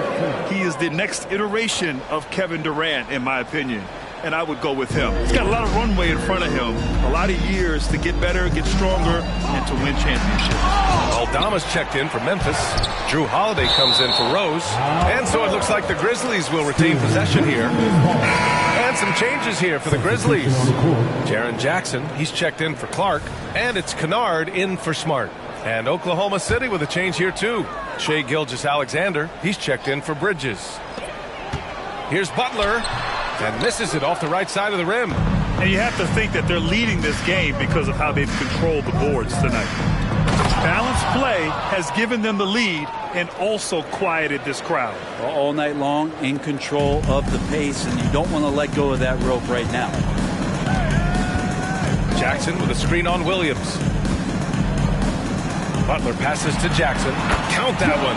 He is the next iteration of Kevin Durant, in my opinion. And I would go with him. He's got a lot of runway in front of him, a lot of years to get better, get stronger, and to win championships. Aldama's checked in for Memphis. Drew Holiday comes in for Rose. And so it looks like the Grizzlies will retain possession here. And some changes here for the Grizzlies. Jaren Jackson, he's checked in for Clark. And it's Kennard in for Smart. And Oklahoma City with a change here too. Shai Gilgeous-Alexander, he's checked in for Bridges. Here's Butler. And misses it off the right side of the rim. And you have to think that they're leading this game because of how they've controlled the boards tonight. Balanced play has given them the lead and also quieted this crowd. All night long, in control of the pace, and you don't want to let go of that rope right now. Jackson with a screen on Williams. Butler passes to Jackson. Count that one.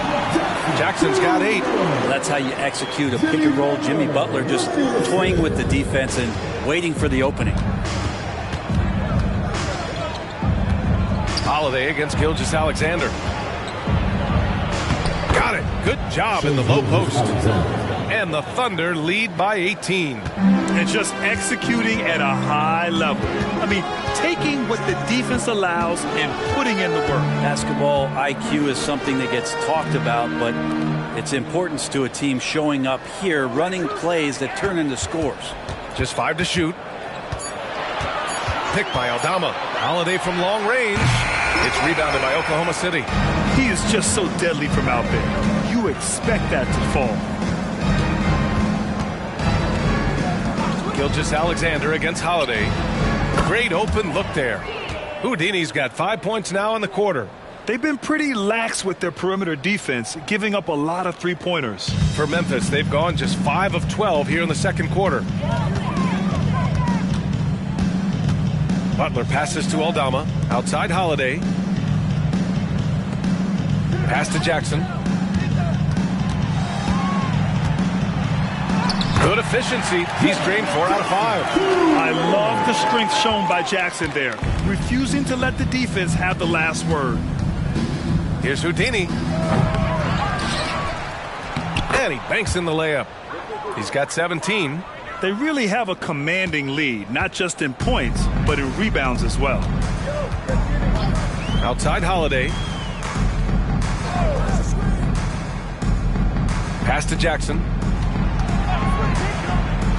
Jackson's got 8. Well, that's how you execute a pick and roll. Jimmy Butler just toying with the defense and waiting for the opening. Holiday against Gilgeous-Alexander. Got it. Good job in the low post. And the Thunder lead by 18. And just executing at a high level. I mean, taking what the defense allows and putting in the work. Basketball IQ is something that gets talked about, but its importance to a team showing up here, running plays that turn into scores. Just 5 to shoot. Picked by Aldama. Holiday from long range. It's rebounded by Oklahoma City. He is just so deadly from out there. You expect that to fall. Gilgeous-Alexander against Holiday. Great open look there. Houdini's got 5 points now in the quarter. They've been pretty lax with their perimeter defense, giving up a lot of three-pointers. For Memphis, they've gone just 5 of 12 here in the second quarter. Butler passes to Aldama. Outside Holiday. Pass to Jackson. Good efficiency. He's drained 4 out of 5. I love the strength shown by Jackson there, refusing to let the defense have the last word. Here's Houdini. And he banks in the layup. He's got 17. They really have a commanding lead, not just in points, but in rebounds as well. Outside Holiday. Pass to Jackson.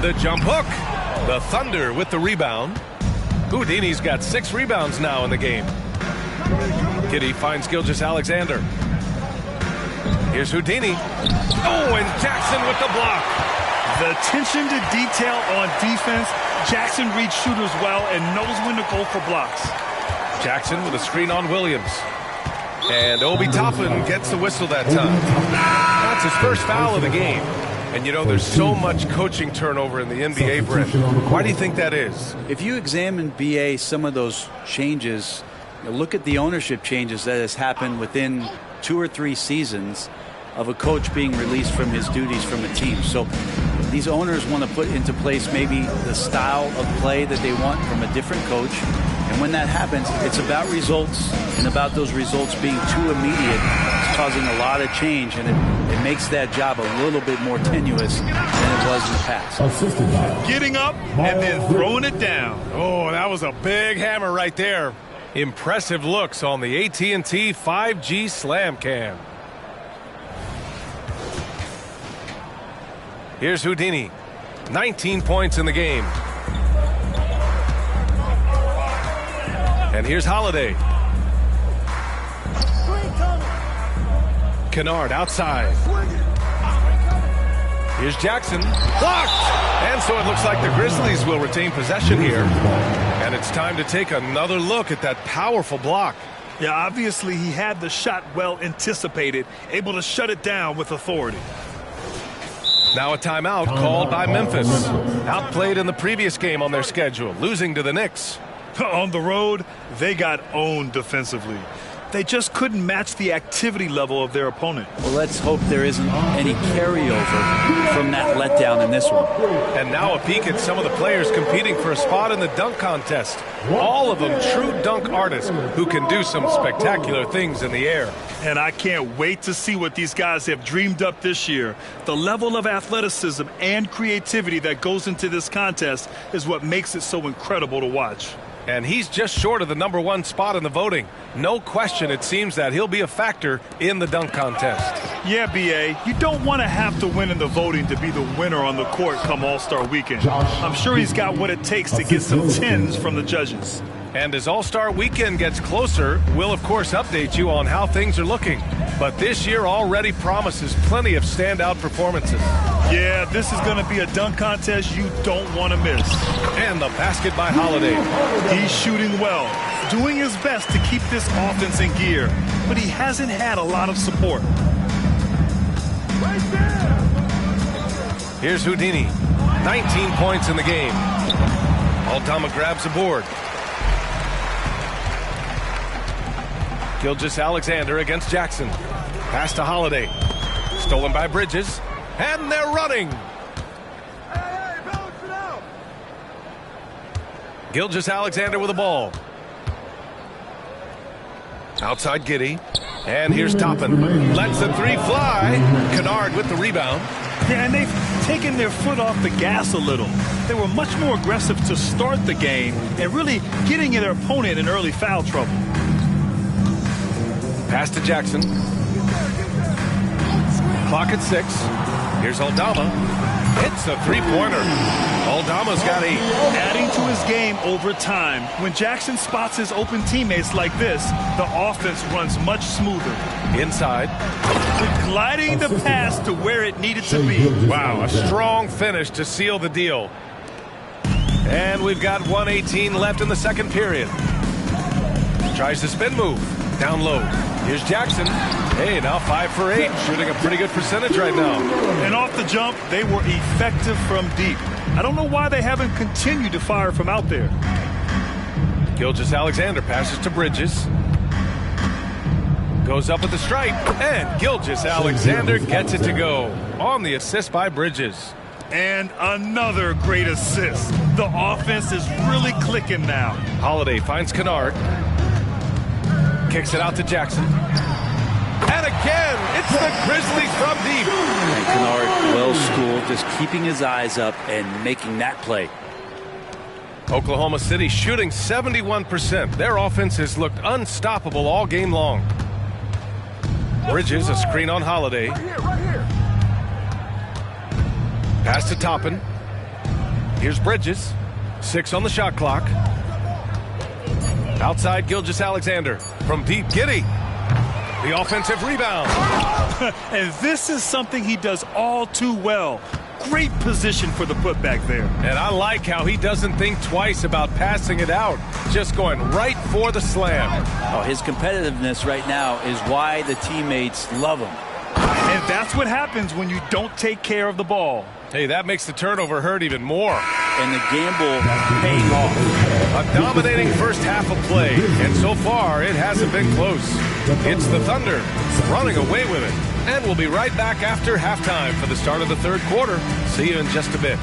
The jump hook. The Thunder with the rebound. Houdini's got 6 rebounds now in the game. Kitty finds Gilgeous-Alexander. Here's Houdini. Oh, and Jackson with the block. The attention to detail on defense. Jackson reads shooters well and knows when to go for blocks. Jackson with a screen on Williams. And Obi Toppin gets the whistle that time. That's his first foul of the game. And, you know, there's so much coaching turnover in the NBA, Brent. Why do you think that is? If you examine, BA, some of those changes, look at the ownership changes that has happened within 2 or 3 seasons of a coach being released from his duties from a team. So these owners want to put into place maybe the style of play that they want from a different coach. And when that happens, it's about results and about those results being too immediate. It's causing a lot of change, and it makes that job a little bit more tenuous than it was in the past. Getting up and then throwing it down. Oh, that was a big hammer right there. Impressive looks on the AT&T 5G Slam Cam. Here's Houdini. 19 points in the game. And here's Holiday. Kennard outside. Here's Jackson. Blocked! And so it looks like the Grizzlies will retain possession here. And it's time to take another look at that powerful block. Yeah, obviously he had the shot well anticipated, able to shut it down with authority. Now a timeout called by Memphis. Outplayed in the previous game on their schedule, losing to the Knicks. On the road, they got owned defensively. They just couldn't match the activity level of their opponent. Well, let's hope there isn't any carryover from that letdown in this one. And now a peek at some of the players competing for a spot in the dunk contest. All of them true dunk artists who can do some spectacular things in the air. And I can't wait to see what these guys have dreamed up this year. The level of athleticism and creativity that goes into this contest is what makes it so incredible to watch. And he's just short of the #1 spot in the voting. No question, it seems that he'll be a factor in the dunk contest. Yeah, B.A., you don't want to have to win in the voting to be the winner on the court come All-Star Weekend. I'm sure he's got what it takes to get some 10s from the judges. And as All-Star Weekend gets closer, we'll of course update you on how things are looking. But this year already promises plenty of standout performances. Yeah, this is going to be a dunk contest you don't want to miss. And the basket by Holiday. He's shooting well, doing his best to keep this offense in gear, but he hasn't had a lot of support. Here's Houdini. 19 points in the game. Aldama grabs a board. Gilgeous-Alexander against Jackson. Pass to Holiday. Stolen by Bridges. And they're running. Gilgeous-Alexander with the ball. Outside Giddey. And here's Toppin. Lets the 3 fly. Kennard with the rebound. Yeah, and they've taken their foot off the gas a little. They were much more aggressive to start the game and really getting their opponent in early foul trouble. Pass to Jackson. Clock at 6. Here's Aldama. Hits a 3-pointer. Aldama's got 8. Adding to his game over time. When Jackson spots his open teammates like this, the offense runs much smoother. Inside. Gliding the pass to where it needed to be. Wow, a strong finish to seal the deal. And we've got 1:18 left in the second period. Tries the spin move. Down low. Here's Jackson. Hey, now 5 for 8. Shooting a pretty good percentage right now. And off the jump, they were effective from deep. I don't know why they haven't continued to fire from out there. Gilgeous-Alexander passes to Bridges. Goes up with the stripe. And Gilgeous-Alexander gets it to go on the assist by Bridges. And another great assist. The offense is really clicking now. Holiday finds Kennard. Kicks it out to Jackson. And again, it's the Grizzlies from deep. And Kennard, well schooled, just keeping his eyes up and making that play. Oklahoma City shooting 71%. Their offense has looked unstoppable all game long. Bridges, a screen on Holiday. Pass to Toppin. Here's Bridges. 6 on the shot clock. Outside Gilgeous-Alexander. From deep, Giddey. The offensive rebound. And this is something he does all too well. Great position for the putback there. And I like how he doesn't think twice about passing it out. Just going right for the slam. Oh, his competitiveness right now is why the teammates love him. And that's what happens when you don't take care of the ball. Hey, that makes the turnover hurt even more. And the gamble paying off. A dominating first half of play, and so far it hasn't been close. It's the Thunder running away with it. And we'll be right back after halftime for the start of the third quarter. See you in just a bit.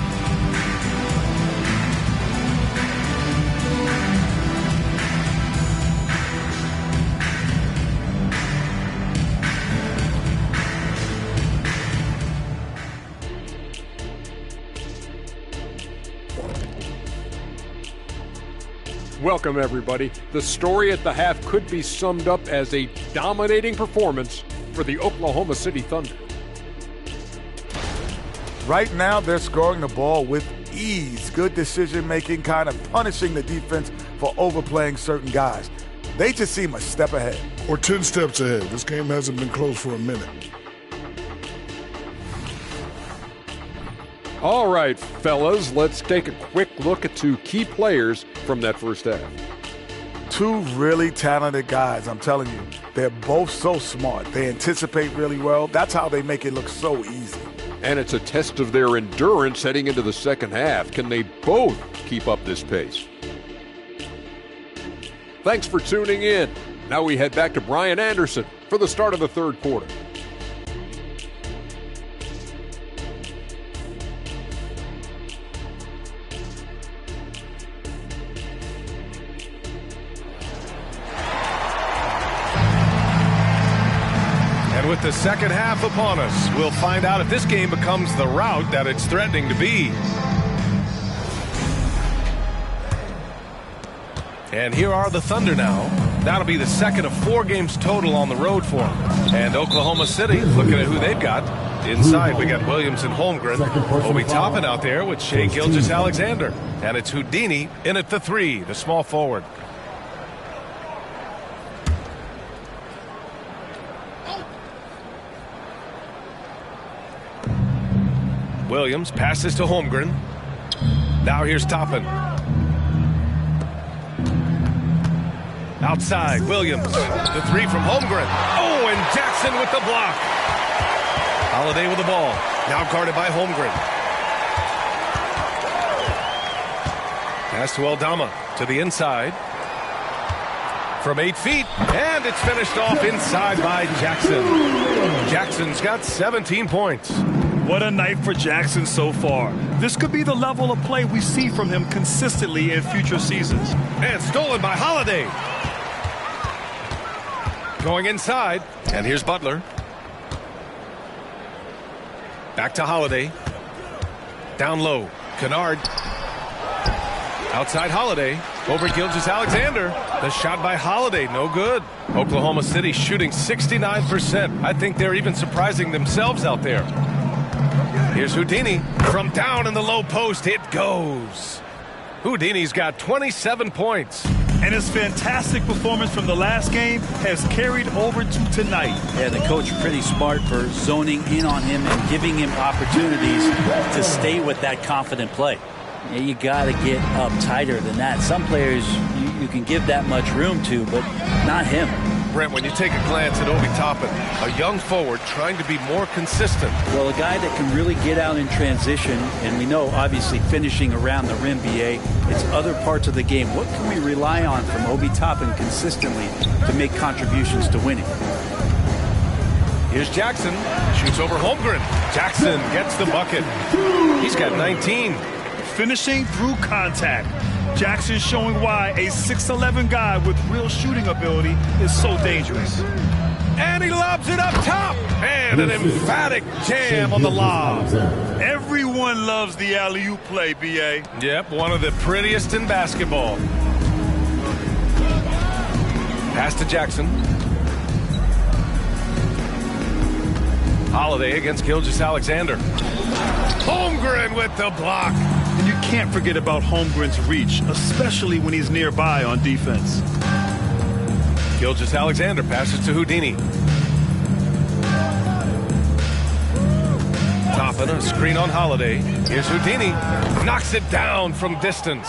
Welcome, everybody. The story at the half could be summed up as a dominating performance for the Oklahoma City Thunder. Right now, they're scoring the ball with ease. Good decision-making, kind of punishing the defense for overplaying certain guys. They just seem a step ahead. Or 10 steps ahead. This game hasn't been close for a minute. All right, fellas, let's take a quick look at 2 key players from that first half. 2 really talented guys, I'm telling you. They're both so smart. They anticipate really well. That's how they make it look so easy. And it's a test of their endurance heading into the second half. Can they both keep up this pace? Thanks for tuning in. Now we head back to Brian Anderson for the start of the third quarter. With the second half upon us, we'll find out if this game becomes the rout that it's threatening to be. And here are the Thunder now. That'll be the second of 4 games total on the road for them. And Oklahoma City, looking at who they've got. Inside, we got Williams and Holmgren. Obi Toppin out there with Shai Gilgeous-Alexander. And it's Houdini in at the 3, the small forward. Williams passes to Holmgren. Now here's Toppin. Outside, Williams. The 3 from Holmgren. Oh, and Jackson with the block. Holiday with the ball. Now guarded by Holmgren. Pass to Aldama to the inside. From 8 feet. And it's finished off inside by Jackson. Jackson's got 17 points. What a night for Jackson so far. This could be the level of play we see from him consistently in future seasons. And stolen by Holiday. Going inside. And here's Butler. Back to Holiday. Down low. Kennard. Outside Holiday. Over Gilgeous-Alexander. The shot by Holiday. No good. Oklahoma City shooting 69%. I think they're even surprising themselves out there. Here's Houdini. From down in the low post, it goes. Houdini's got 27 points. And his fantastic performance from the last game has carried over to tonight. Yeah, the coach pretty smart for zoning in on him and giving him opportunities to stay with that confident play. Yeah, you got to get up tighter than that. Some players you can give that much room to, but not him. Brent, when you take a glance at Obi Toppin, a young forward trying to be more consistent. Well, a guy that can really get out in transition, and we know obviously finishing around the rim, BA, it's other parts of the game. What can we rely on from Obi Toppin consistently to make contributions to winning? Here's Jackson, shoots over Holmgren. Jackson gets the bucket. He's got 19. Finishing through contact. Jackson showing why a 6'11" guy with real shooting ability is so dangerous. And he lobs it up top. And an emphatic jam on the lob. Everyone loves the alley-oop play, B.A. Yep, one of the prettiest in basketball. Pass to Jackson. Holiday against Gilgeous-Alexander. Holmgren with the block. And you can't forget about Holmgren's reach, especially when he's nearby on defense. Gilgeous-Alexander passes to Houdini. Toppin, a screen on Holiday. Here's Houdini. Knocks it down from distance.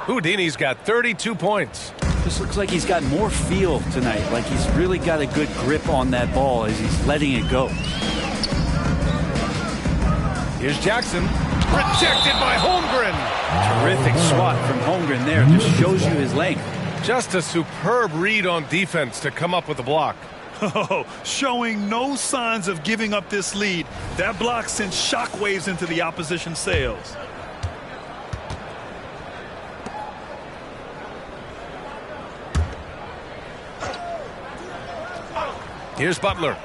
Houdini's got 32 points. This looks like he's got more feel tonight, like he's really got a good grip on that ball as he's letting it go. Here's Jackson. Rejected by Holmgren. Terrific swat from Holmgren there. Just shows you his length. Just a superb read on defense to come up with the block. Oh, showing no signs of giving up this lead. That block sent shockwaves into the opposition's sails. Here's Butler.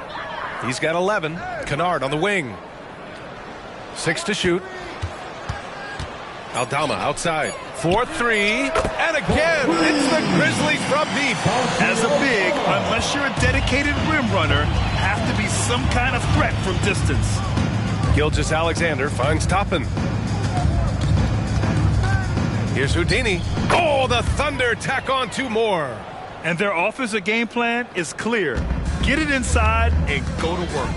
He's got 11. Kennard on the wing. 6 to shoot. Aldama outside. 4-3. And again, it's the Grizzlies from deep. As a big, unless you're a dedicated rim runner, have to be some kind of threat from distance. Gilgeous-Alexander finds Toppin. Here's Houdini. Oh, the Thunder tack on 2 more. And their offensive game plan is clear. Get it inside and go to work.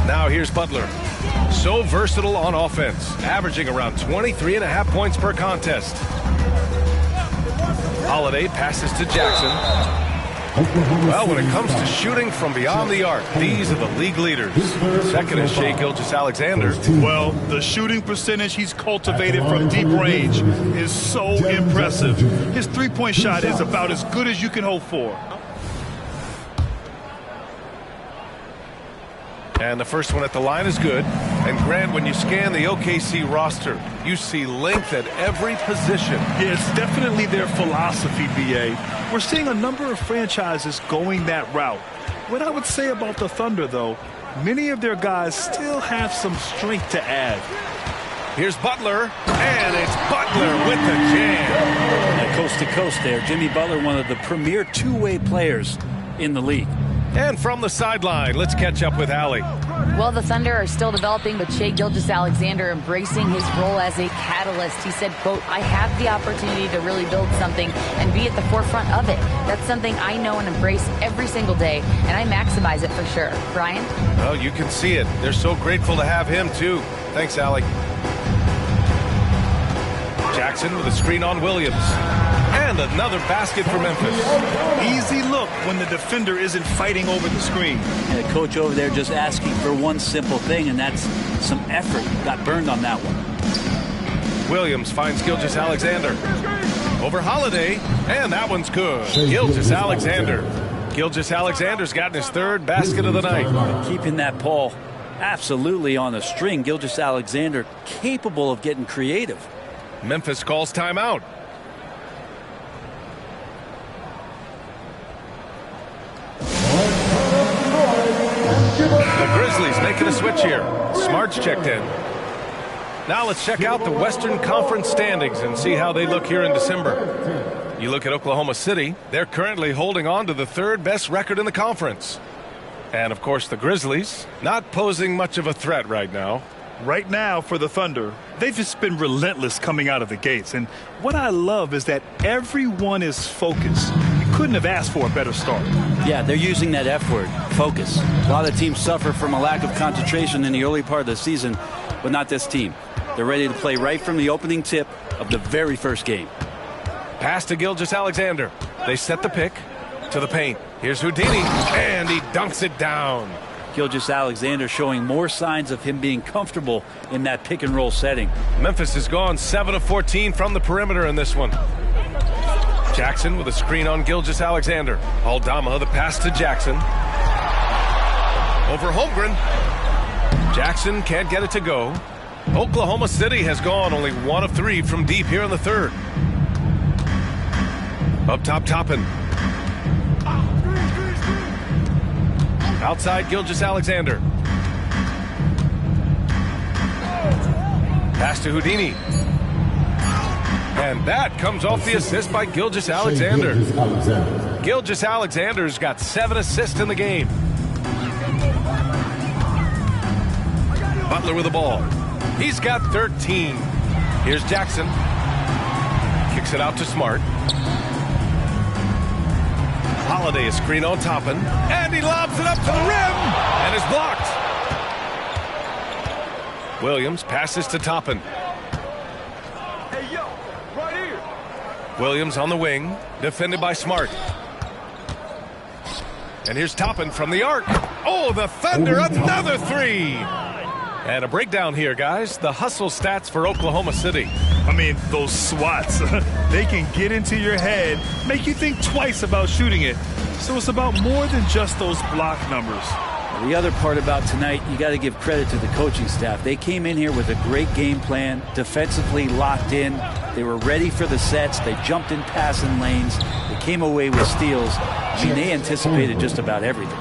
Now here's Butler. So versatile on offense, averaging around 23.5 points per contest. Holiday passes to Jackson. Well, when it comes to shooting from beyond the arc, these are the league leaders. Second is Shai Gilgeous-Alexander. Well, the shooting percentage he's cultivated from deep range is so impressive. His three-point shot is about as good as you can hope for. And the first one at the line is good. And Grant, when you scan the OKC roster, you see length at every position. Yeah, it's definitely their philosophy, B.A. We're seeing a number of franchises going that route. What I would say about the Thunder, though, many of their guys still have some strength to add. Here's Butler, and it's Butler with the jam. Yeah, coast to coast there. Jimmy Butler, one of the premier two-way players in the league. And from the sideline, let's catch up with Allie. Well, the Thunder are still developing, but Shai Gilgeous-Alexander embracing his role as a catalyst. He said, quote, I have the opportunity to really build something and be at the forefront of it. That's something I know and embrace every single day, and I maximize it for sure. Brian? Well, you can see it. They're so grateful to have him, too. Thanks, Allie. Jackson with a screen on Williams. And another basket for Memphis. Easy look when the defender isn't fighting over the screen. And the coach over there just asking for one simple thing, and that's some effort. Got burned on that one. Williams finds Gilgeous-Alexander. Over Holiday, and that one's good. Gilgeous-Alexander. Gilgeous-Alexander's gotten his third basket of the night. Keeping that ball absolutely on the string. Gilgeous-Alexander capable of getting creative. Memphis calls timeout. The Grizzlies making a switch here. Smart's checked in. Now let's check out the Western Conference standings and see how they look here in December. You look at Oklahoma City, they're currently holding on to the third best record in the conference. And of course the Grizzlies, not posing much of a threat right now. Right now for the Thunder, they've just been relentless coming out of the gates. And what I love is that everyone is focused. couldn't have asked for a better start. Yeah, they're using that F word, focus. A lot of teams suffer from a lack of concentration in the early part of the season, but not this team. They're ready to play right from the opening tip of the very first game. Pass to Gilgeous-Alexander. They set the pick to the paint. Here's Houdini, and he dunks it down. Gilgeous-Alexander showing more signs of him being comfortable in that pick and roll setting. Memphis has gone 7 of 14 from the perimeter in this one. Jackson with a screen on Gilgeous-Alexander. Aldama, the pass to Jackson. Over Holmgren. Jackson can't get it to go. Oklahoma City has gone only 1 of 3 from deep here in the third. Up top, Toppin. Outside Gilgeous-Alexander. Pass to Houdini. And that comes off the assist by Gilgeous-Alexander. Gilgeous-Alexander's got 7 assists in the game. Butler with the ball. He's got 13. Here's Jackson. Kicks it out to Smart. Holiday a screen on Toppin. And he lobs it up to the rim. And is blocked. Williams passes to Toppin. Williams on the wing, defended by Smart. And here's Toppin from the arc. Oh, the Thunder, another 3. And a breakdown here, guys. The hustle stats for Oklahoma City. I mean, those swats, they can get into your head, make you think twice about shooting it. So it's about more than just those block numbers. The other part about tonight, you got to give credit to the coaching staff. They came in here with a great game plan, defensively locked in. They were ready for the sets. They jumped in passing lanes. They came away with steals. I mean, they anticipated just about everything.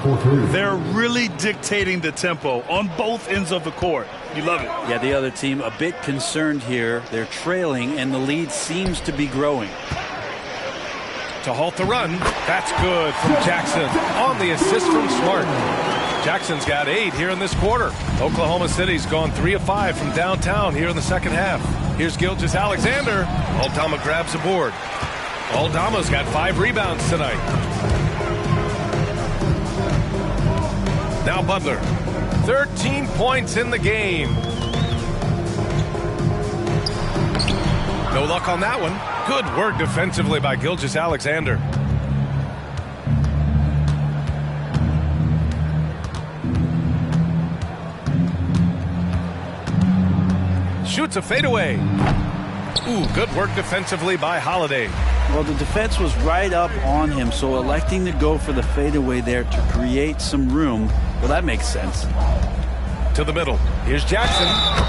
They're really dictating the tempo on both ends of the court. You love it. Yeah, the other team a bit concerned here. They're trailing, and the lead seems to be growing. To halt the run, that's good from Jackson on the assist from Smart. Jackson's got 8 here in this quarter. Oklahoma City's gone 3 of 5 from downtown here in the second half. Here's Gilgeous-Alexander. Aldama grabs the board. Aldama's got 5 rebounds tonight. Now Butler. 13 points in the game. No luck on that one. Good work defensively by Gilgeous-Alexander. Shoots a fadeaway. Ooh, good work defensively by Holiday. Well, the defense was right up on him, so electing to go for the fadeaway there to create some room, well, that makes sense. To the middle. Here's Jackson,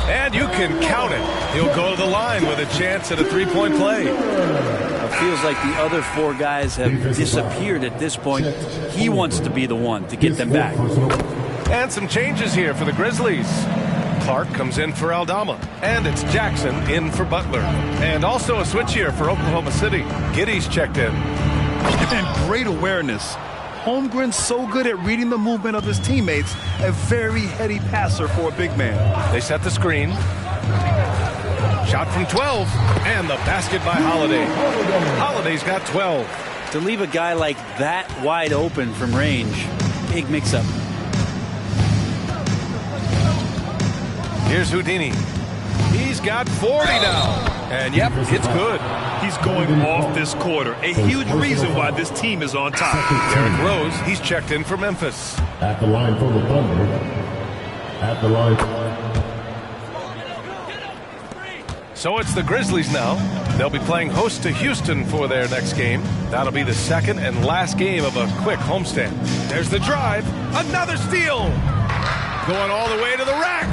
and you can count it. He'll go to the line with a chance at a 3-point play. It feels like the other 4 guys have disappeared at this point. He wants to be the one to get them back. And some changes here for the Grizzlies. Clark comes in for Aldama, and it's Jackson in for Butler. And also a switch here for Oklahoma City. Giddey's checked in. And great awareness. Holmgren's so good at reading the movement of his teammates, a very heady passer for a big man. They set the screen. Shot from 12, and the basket by Holiday. Holiday's got 12. To leave a guy like that wide open from range, big mix-up. Here's Houdini. He's got 40 now. And yep, it's good. He's going off this quarter. A huge reason why this team is on top. Derrick Rose, he's checked in for Memphis. At the line for the Thunder. At the line. So it's the Grizzlies now. They'll be playing host to Houston for their next game. That'll be the second and last game of a quick homestand. There's the drive. Another steal. Going all the way to the rack.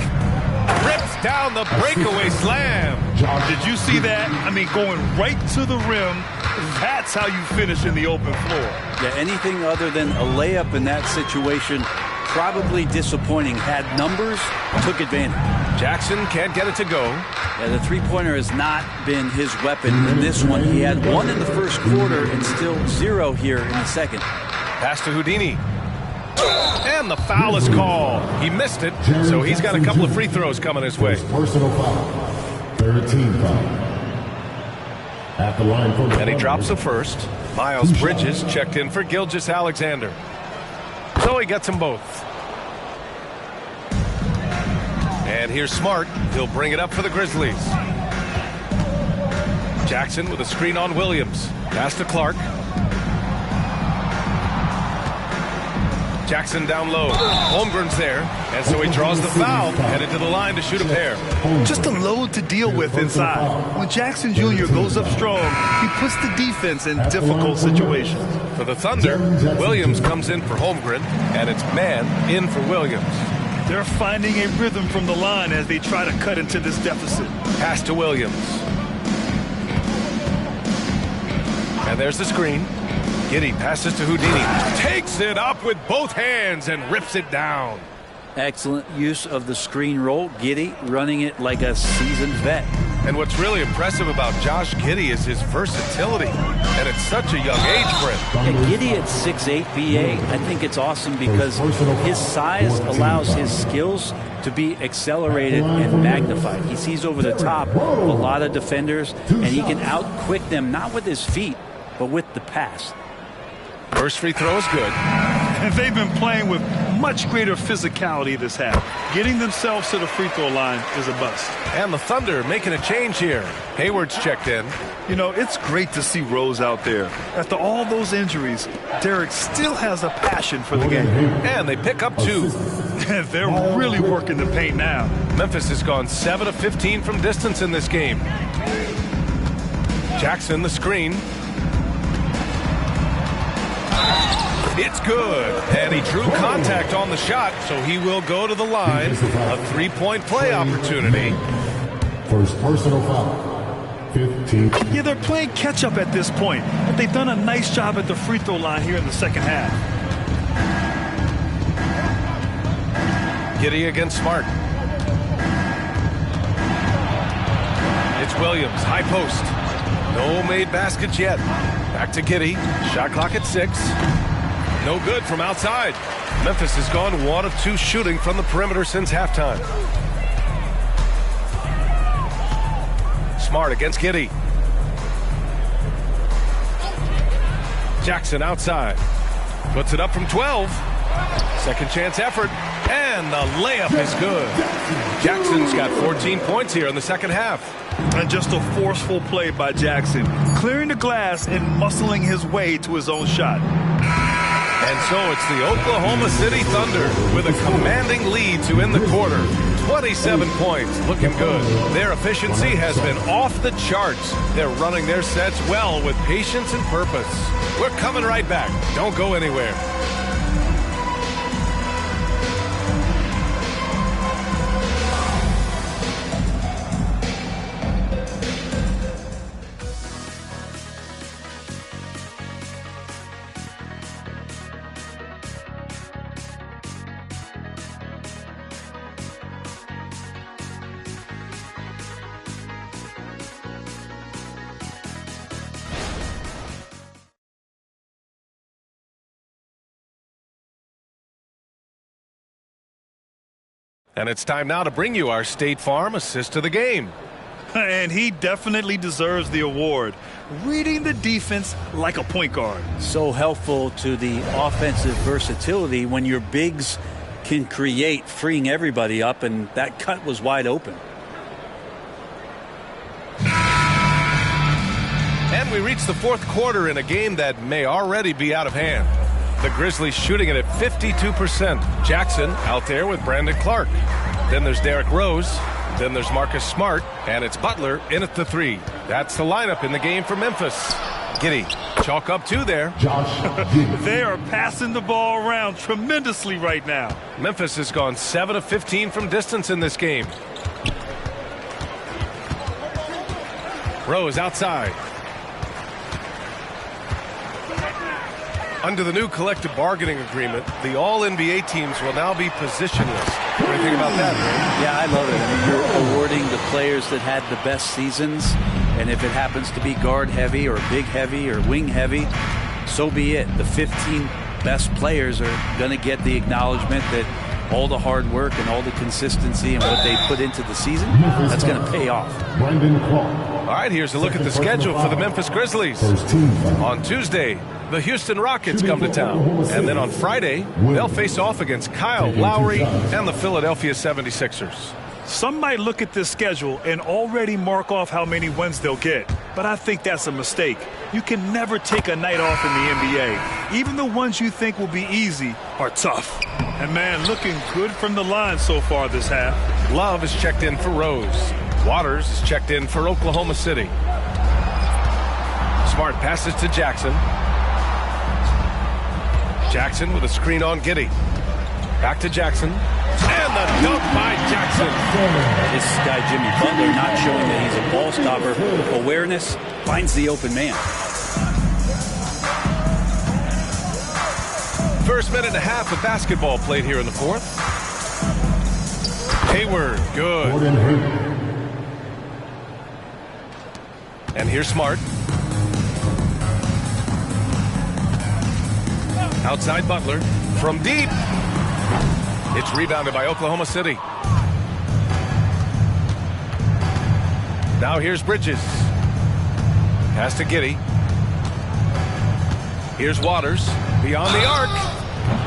Rips down the breakaway slam. Did you see that? I mean, going right to the rim. That's how you finish in the open floor. Yeah, anything other than a layup in that situation, probably disappointing. Had numbers, took advantage. Jackson can't get it to go. Yeah, the three-pointer has not been his weapon in this one. He had 1 in the first quarter and still 0 here in the second. Pass to Houdini. And the foul is called. He missed it, so he's got a couple of free throws coming his way. Personal foul. 13 foul. At the line for the and he drops the first. Miles Bridges checked in for Gilgeous-Alexander. So he gets them both. And here's Smart. He'll bring it up for the Grizzlies. Jackson with a screen on Williams. Pass to Clark. Jackson down low. Holmgren's there, and so he draws the foul, headed to the line to shoot a pair. Just a load to deal with inside. When Jackson Jr. goes up strong, he puts the defense in difficult situations. For the Thunder, Williams comes in for Holmgren, and it's man in for Williams. They're finding a rhythm from the line as they try to cut into this deficit. Pass to Williams. And there's the screen. Giddey passes to Houdini. Takes it up with both hands and rips it down. Excellent use of the screen roll. Giddey running it like a seasoned vet. And what's really impressive about Josh Giddey is his versatility. And at such a young age for him. Yeah, Giddey at 6'8", BA, I think it's awesome because his size allows his skills to be accelerated and magnified. He sees over the top a lot of defenders, and he can out-quick them, not with his feet, but with the pass. First free throw is good. And they've been playing with much greater physicality this half. Getting themselves to the free throw line is a bust. And the Thunder making a change here. Hayward's checked in. You know, it's great to see Rose out there. After all those injuries, Derek still has a passion for the game. And they pick up 2. They're really working the paint now. Memphis has gone 7 of 15 from distance in this game. Jackson, the screen. It's good, and he drew contact on the shot, so he will go to the line. A three-point play opportunity. First personal foul. 15. Yeah, they're playing catch-up at this point, but they've done a nice job at the free throw line here in the second half. Giddey against Smart. It's Williams, high post. No made baskets yet. Back to Giddey. Shot clock at 6. No good from outside. Memphis has gone 1 of 2 shooting from the perimeter since halftime. Smart against Giddey. Jackson outside. Puts it up from 12. Second chance effort. And the layup is good. Jackson's got 14 points here in the second half. And just a forceful play by Jackson, clearing the glass and muscling his way to his own shot. And so it's the Oklahoma City Thunder with a commanding lead to end the quarter. 27 points, looking good. Their efficiency has been off the charts. They're running their sets well with patience and purpose. We're coming right back. Don't go anywhere. And it's time now to bring you our State Farm assist to the game. And he definitely deserves the award. Reading the defense like a point guard. So helpful to the offensive versatility when your bigs can create, freeing everybody up, and that cut was wide open. And we reach the fourth quarter in a game that may already be out of hand. The Grizzlies shooting it at 52%. Jackson out there with Brandon Clark. Then there's Derrick Rose. Then there's Marcus Smart. And it's Butler in at the 3. That's the lineup in the game for Memphis. Giddey, chalk up 2 there. They are passing the ball around tremendously right now. Memphis has gone 7 of 15 from distance in this game. Rose outside. Under the new collective bargaining agreement, the all-NBA teams will now be positionless. What do you think about that, man? Yeah, I love it. I mean, you're awarding the players that had the best seasons, and if it happens to be guard heavy or big heavy or wing heavy, so be it. The 15 best players are going to get the acknowledgement that all the hard work and all the consistency and what they put into the season, that's going to pay off. All right, here's a look at the schedule for the Memphis Grizzlies. On Tuesday, the Houston Rockets come to town. And then on Friday, they'll face off against Kyle Lowry and the Philadelphia 76ers. Some might look at this schedule and already mark off how many wins they'll get, but I think that's a mistake. You can never take a night off in the NBA. Even the ones you think will be easy are tough. And man, looking good from the line so far this half. Love is checked in for Rose. Waters is checked in for Oklahoma City. Smart passes to Jackson. Jackson with a screen on Giddey. Back to Jackson. And the dunk by Jackson. This guy, Jimmy Butler, not showing that he's a ball stopper. Awareness, finds the open man. First minute and a half of basketball played here in the fourth. Hayward, good. And here's Smart. Outside Butler. From deep. It's rebounded by Oklahoma City. Now here's Bridges. Pass to Giddey. Here's Waters. Beyond the arc.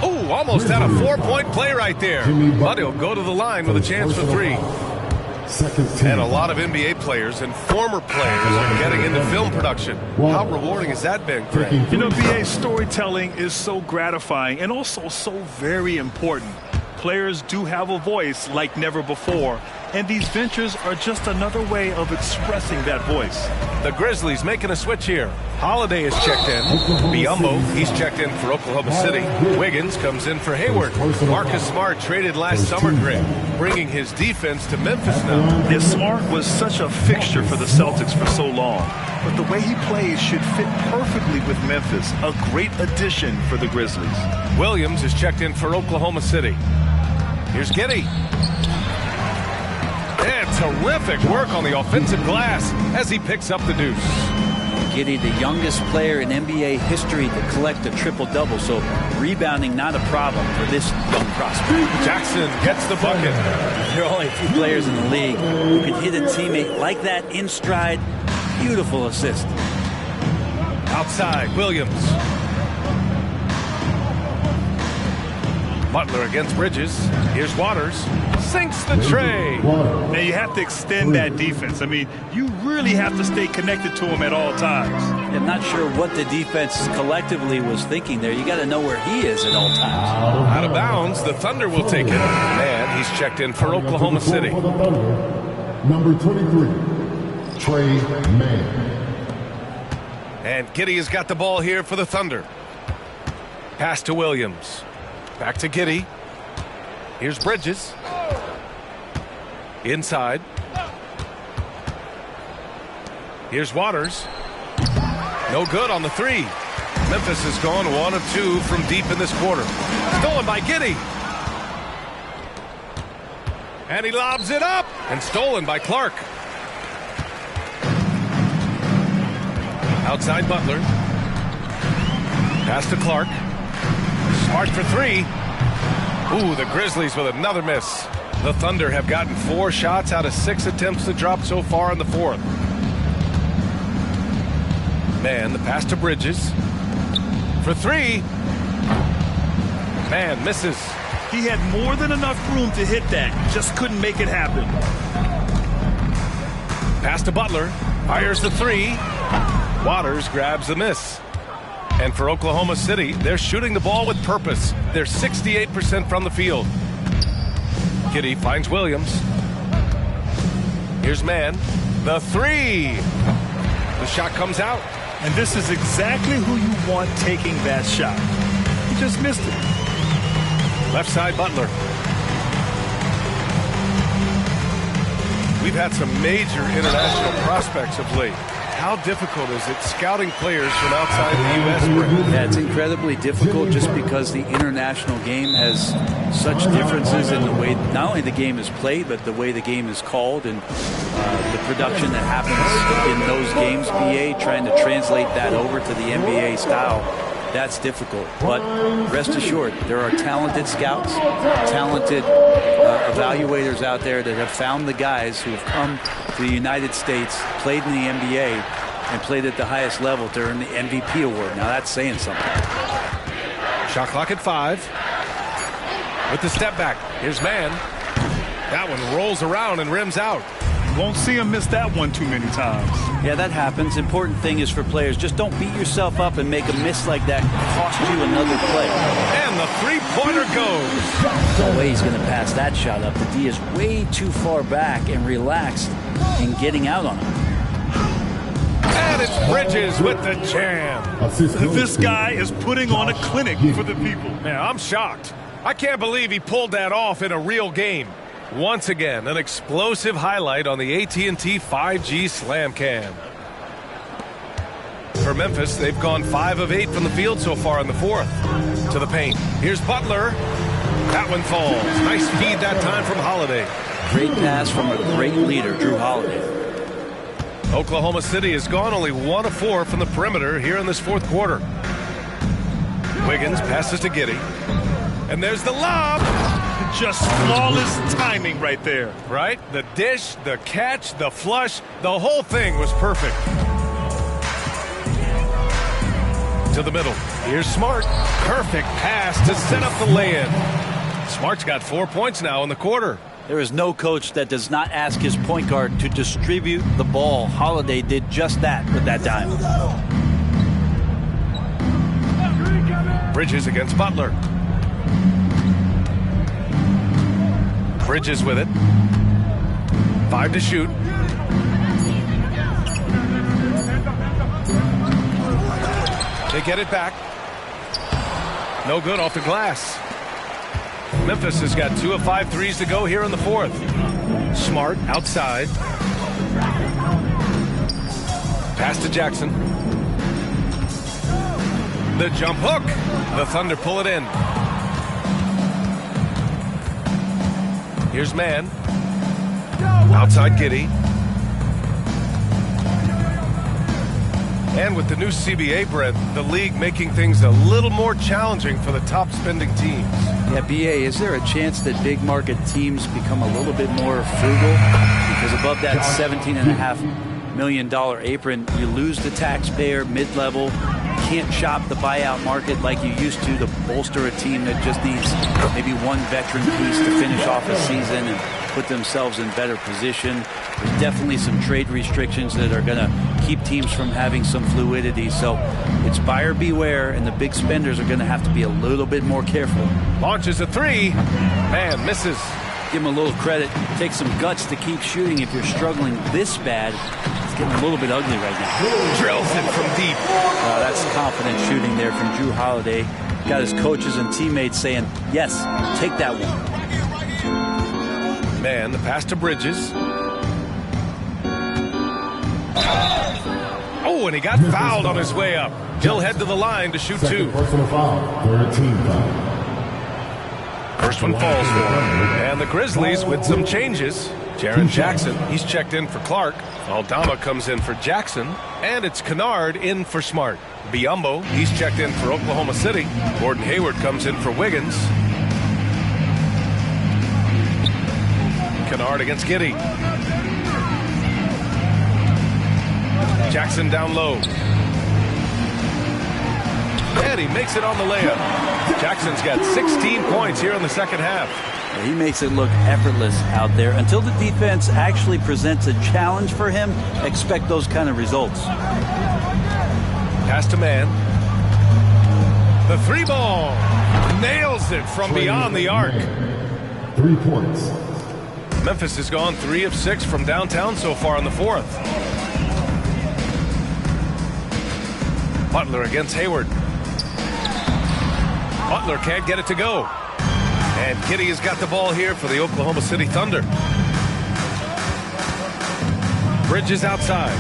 Oh, almost had a 4-point play right there. But he'll go to the line with a chance for three. And a lot of NBA players and former players are getting into film production. How rewarding has that been, Greg? You know, BA, storytelling is so gratifying and also so very important. Players do have a voice like never before, and these ventures are just another way of expressing that voice. The Grizzlies making a switch here. Holiday is checked in. Biyombo, he's checked in for Oklahoma City. Wiggins comes in for Hayward. Marcus Smart traded last summer, Greg, bringing his defense to Memphis now. Yes, Smart was such a fixture for the Celtics for so long, but the way he plays should fit perfectly with Memphis. A great addition for the Grizzlies. Williams is checked in for Oklahoma City. Here's Giddey. And terrific work on the offensive glass as he picks up the deuce. Giddey, the youngest player in NBA history to collect a triple-double, so rebounding not a problem for this young prospect. Jackson gets the bucket. There are only a few players in the league who can hit a teammate like that in stride. Beautiful assist. Outside, Williams. Butler against Bridges. Here's Waters. Sinks the tray. Now you have to extend that defense. I mean, you really have to stay connected to him at all times. I'm not sure what the defense collectively was thinking there. You got to know where he is at all times. Out of bounds, the Thunder will take it. And he's checked in for Oklahoma City. Number 23, Trey Mann. And Giddey has got the ball here for the Thunder. Pass to Williams. Back to Giddey. Here's Bridges. Inside. Here's Waters. No good on the three. Memphis has gone 1 of 2 from deep in this quarter. Stolen by Giddey. And he lobs it up. And stolen by Clark. Outside Butler. Pass to Clark. Smart for three. Ooh, the Grizzlies with another miss. The Thunder have gotten 4 shots out of 6 attempts to drop so far in the fourth. Man, the pass to Bridges. For three. Man, misses. He had more than enough room to hit that. Just couldn't make it happen. Pass to Butler. Fires the three. Waters grabs the miss. And for Oklahoma City, they're shooting the ball with purpose. They're 68% from the field. Giddey finds Williams. Here's Mann. The three. The shot comes out. And this is exactly who you want taking that shot. He just missed it. Left side, Butler. We've had some major international prospects of late. How difficult is it scouting players from outside the U.S.? Yeah, it's incredibly difficult just because the international game has such differences in the way not only the game is played, but the way the game is called and the production that happens in those games, BA, trying to translate that over to the NBA style. that's difficult. But rest assured, there are talented scouts, talented evaluators out there that have found the guys who have come to the United States, played in the NBA, and played at the highest level to earn the MVP award. Now that's saying something. Shot clock at 5. With the step back. Here's man. That one rolls around and rims out. Won't see him miss that one too many times. Yeah, that happens. Important thing is for players, just don't beat yourself up and make a miss like that cost you another play. And the three-pointer goes. No way he's going to pass that shot up. The D is way too far back and relaxed in getting out on him. And it's Bridges with the jam. This guy is putting on a clinic for the people. Man, I'm shocked. I can't believe he pulled that off in a real game. Once again, an explosive highlight on the AT&T 5G Slam Cam. For Memphis, they've gone 5 of 8 from the field so far in the fourth. To the paint. Here's Butler. That one falls. Nice feed that time from Holiday. Great pass from a great leader, Drew Holiday. Oklahoma City has gone only 1 of 4 from the perimeter here in this fourth quarter. Wiggins passes to Giddey. And there's the lob. Just flawless timing right there. Right? The dish, the catch, the flush, the whole thing was perfect. To the middle. Here's Smart. Perfect pass to set up the lay-in. Smart's got 4 points now in the quarter. There is no coach that does not ask his point guard to distribute the ball. Holiday did just that with that dime. Bridges against Butler. Bridges with it. 5 to shoot. They get it back. No good off the glass. Memphis has got 2 of 5 threes to go here in the fourth. Smart outside. Pass to Jackson. The jump hook. The Thunder pull it in. Here's man. Outside Giddey. And with the new CBA, Brent, the league making things a little more challenging for the top spending teams. Yeah, BA, is there a chance that big market teams become a little bit more frugal? Because above that $17.5 million apron, you lose the taxpayer mid-level. Can't shop the buyout market like you used to bolster a team that just needs maybe one veteran piece to finish off a season and put themselves in better position. There's definitely some trade restrictions that are going to keep teams from having some fluidity. So it's buyer beware, and the big spenders are going to have to be a little bit more careful. Launches a 3. Man, misses. Give him a little credit. Take some guts to keep shooting if you're struggling this bad. It's getting a little bit ugly right now. Drills it from deep. That's confident shooting there from Drew Holiday. Got his coaches and teammates saying, yes, take that one. Man, the pass to Bridges. Oh, and he got fouled on his way up. He'll head to the line to shoot 2. Personal foul. 13 foul. First one falls for him. And the Grizzlies with some changes. Jaren Jackson, he's checked in for Clark. Aldama comes in for Jackson. And it's Kennard in for Smart. Biyombo, he's checked in for Oklahoma City. Gordon Hayward comes in for Wiggins. Kennard against Giddey. Jackson down low. And he makes it on the layup. Jackson's got 16 points here in the second half. He makes it look effortless out there. Until the defense actually presents a challenge for him, expect those kind of results. Pass to man. The 3 ball. Nails it from beyond the arc. 3 points. Memphis has gone 3 of 6 from downtown so far in the fourth. Butler against Hayward. Butler can't get it to go. And Giddey has got the ball here for the Oklahoma City Thunder. Bridges outside.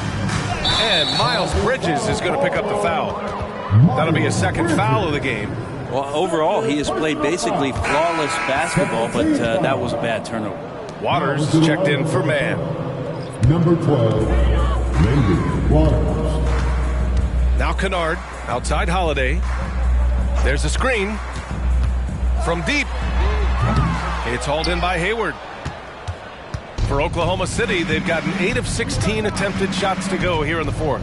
And Miles Bridges is going to pick up the foul. That'll be his second foul of the game. Well, overall, he has played basically flawless basketball, but that was a bad turnover. Waters checked in for man. Number 12, Randy Waters. Now Kennard, outside Holiday. There's a screen from deep. It's hauled in by Hayward. For Oklahoma City, they've gotten 8 of 16 attempted shots to go here in the fourth.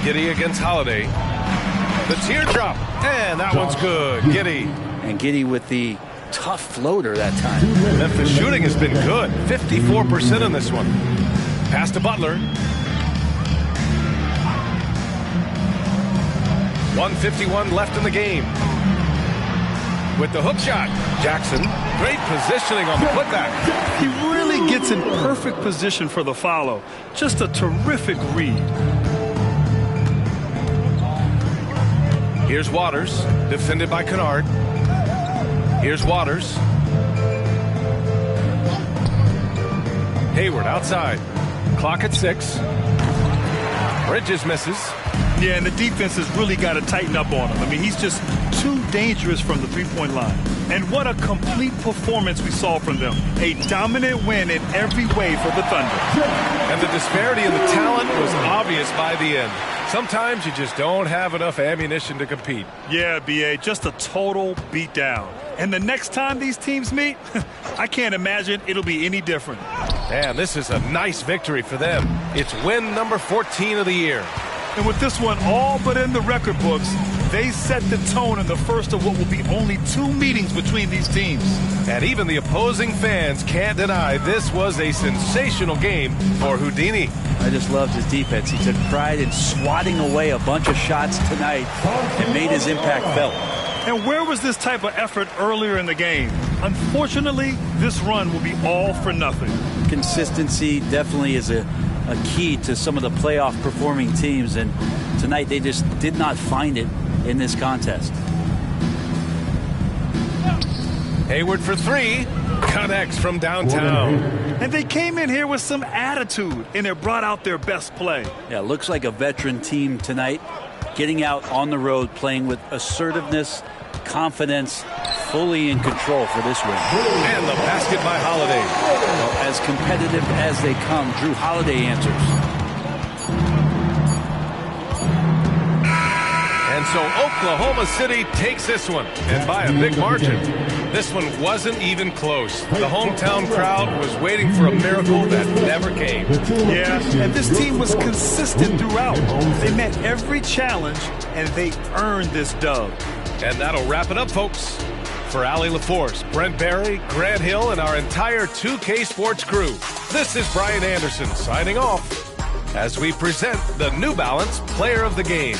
Giddey against Holiday. The teardrop, and that one's good. Giddey. And Giddey with the tough floater that time. Memphis shooting has been good. 54% in this one. Pass to Butler. 1:51 left in the game. With the hook shot, Jackson. Great positioning on the putback. He really gets in perfect position for the follow. Just a terrific read. Here's Waters, defended by Kennard. Here's Waters. Hayward outside. Clock at 6. Bridges misses. Yeah, and the defense has really got to tighten up on him. I mean, he's just too dangerous from the three-point line. And what a complete performance we saw from them. A dominant win in every way for the Thunder. And the disparity in the talent was obvious by the end. Sometimes you just don't have enough ammunition to compete. Yeah, B.A., just a total beatdown. And the next time these teams meet, I can't imagine it'll be any different. Man, this is a nice victory for them. It's win number 14 of the year. And with this one all but in the record books, they set the tone in the first of what will be only 2 meetings between these teams. And even the opposing fans can't deny this was a sensational game for Houdini. I just loved his defense. He took pride in swatting away a bunch of shots tonight and made his impact felt. And where was this type of effort earlier in the game? Unfortunately, this run will be all for nothing. Consistency definitely is a key to some of the playoff performing teams, and tonight they just did not find it in this contest. Hayward for 3. Connects from downtown. And they came in here with some attitude, and they brought out their best play. Yeah, looks like a veteran team tonight, getting out on the road, playing with assertiveness, confidence, fully in control for this win. And the basket by Holiday. Well, as competitive as they come, Drew Holiday answers. And so Oklahoma City takes this one, and by a big margin. This one wasn't even close. The hometown crowd was waiting for a miracle that never came. Yeah, and this team was consistent throughout. They met every challenge, and they earned this dub. And that'll wrap it up, folks. For Allie LaForce, Brent Barry, Grant Hill, and our entire 2K Sports crew, this is Brian Anderson signing off as we present the New Balance Player of the Game.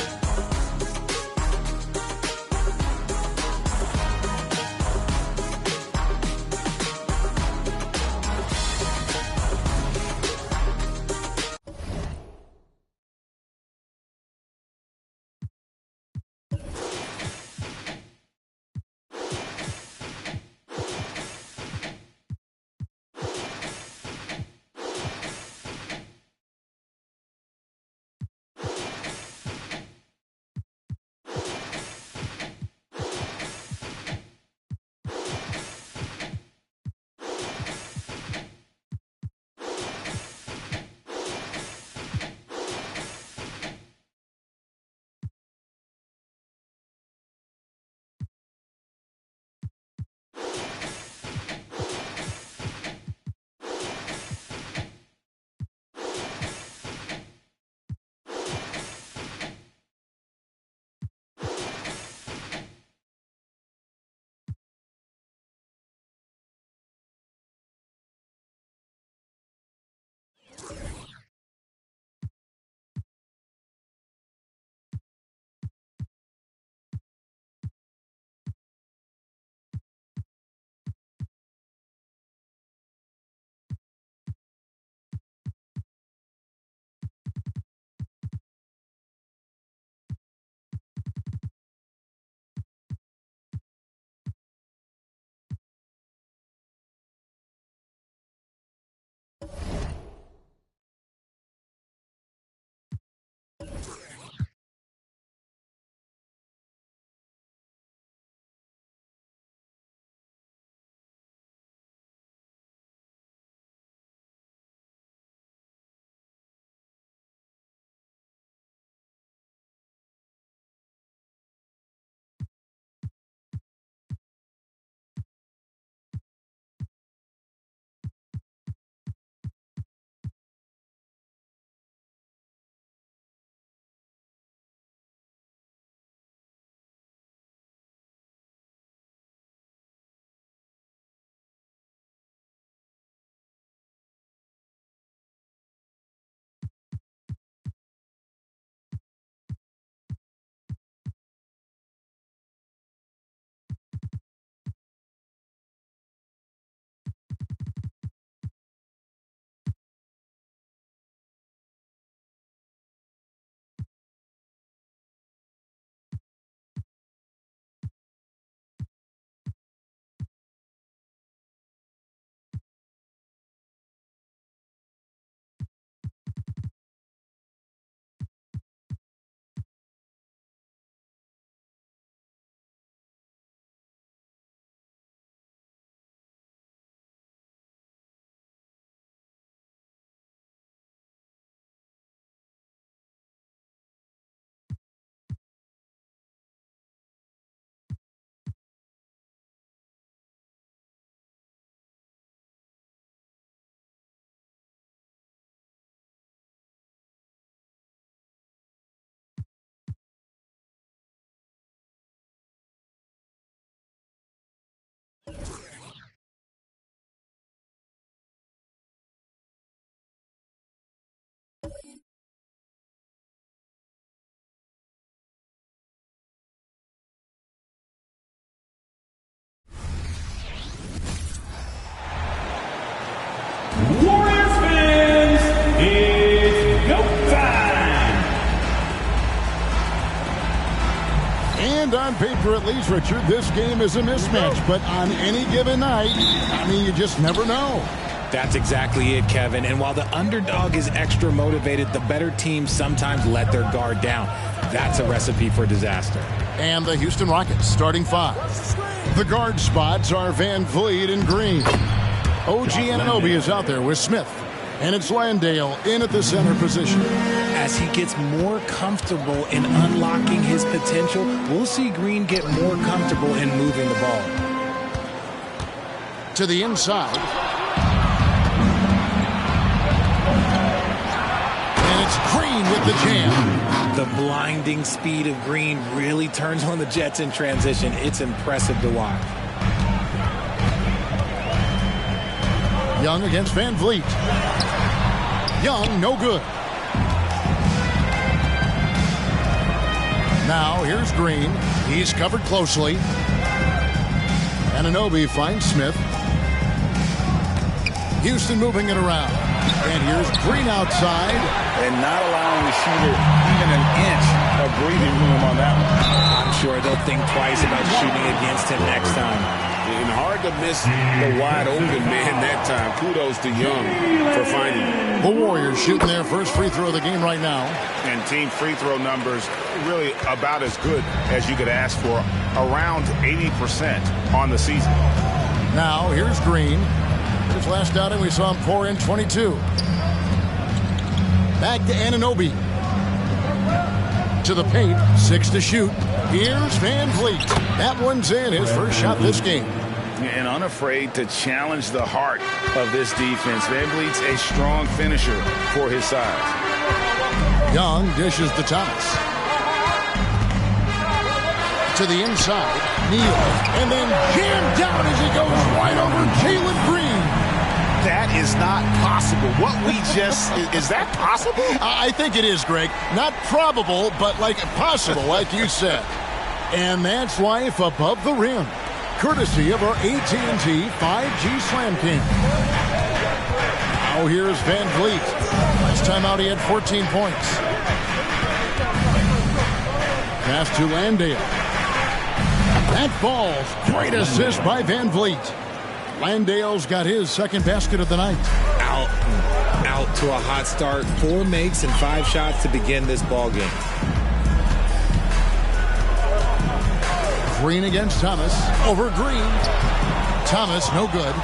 paper at least, Richard, this game is a mismatch. But on any given night, I mean, you just never know. That's exactly it, Kevin. And while the underdog is extra motivated, the better teams sometimes let their guard down. That's a recipe for disaster. And the Houston Rockets starting 5. The guard spots are Van Vliet and Green. OG Anunoby is out there with Smith. And it's Landale in at the center position. As he gets more comfortable in unlocking his potential, we'll see Green get more comfortable in moving the ball. To the inside. And it's Green with the jam. The blinding speed of Green really turns on the Jets in transition. It's impressive to watch. Young against Van Vliet. Young, no good. Now, here's Green. He's covered closely. Anunoby finds Smith. Houston moving it around. And here's Green outside. And not allowing the shooter even an inch of breathing room on that one. I'm sure they'll think twice about shooting against him next time. And hard to miss the wide open man that time. Kudos to Young for finding it. The Warriors shooting their first free throw of the game right now. And team free throw numbers really about as good as you could ask for. Around 80% on the season. Now, here's Green. His last outing, we saw him pour in 22. Back to Anunoby. To the paint, 6 to shoot. Here's Van Vliet. That one's in, his first shot this game. And unafraid to challenge the heart of this defense. Van Vliet's a strong finisher for his size. Young dishes to Thomas. To the inside, Neal. And then jammed down as he goes right over Jalen Green. That is not possible. What we just, is that possible? I think it is, Greg. Not probable, but like possible, like you said. And that's life above the rim. Courtesy of our AT&T 5G Slam King. Now here's Van Vliet. Last time out he had 14 points. Pass to Landale. That falls. Great assist by Van Vliet. Landale's got his second basket of the night. Out to a hot start. 4 makes and 5 shots to begin this ball game. Green against Thomas. Over Green. Thomas, no good.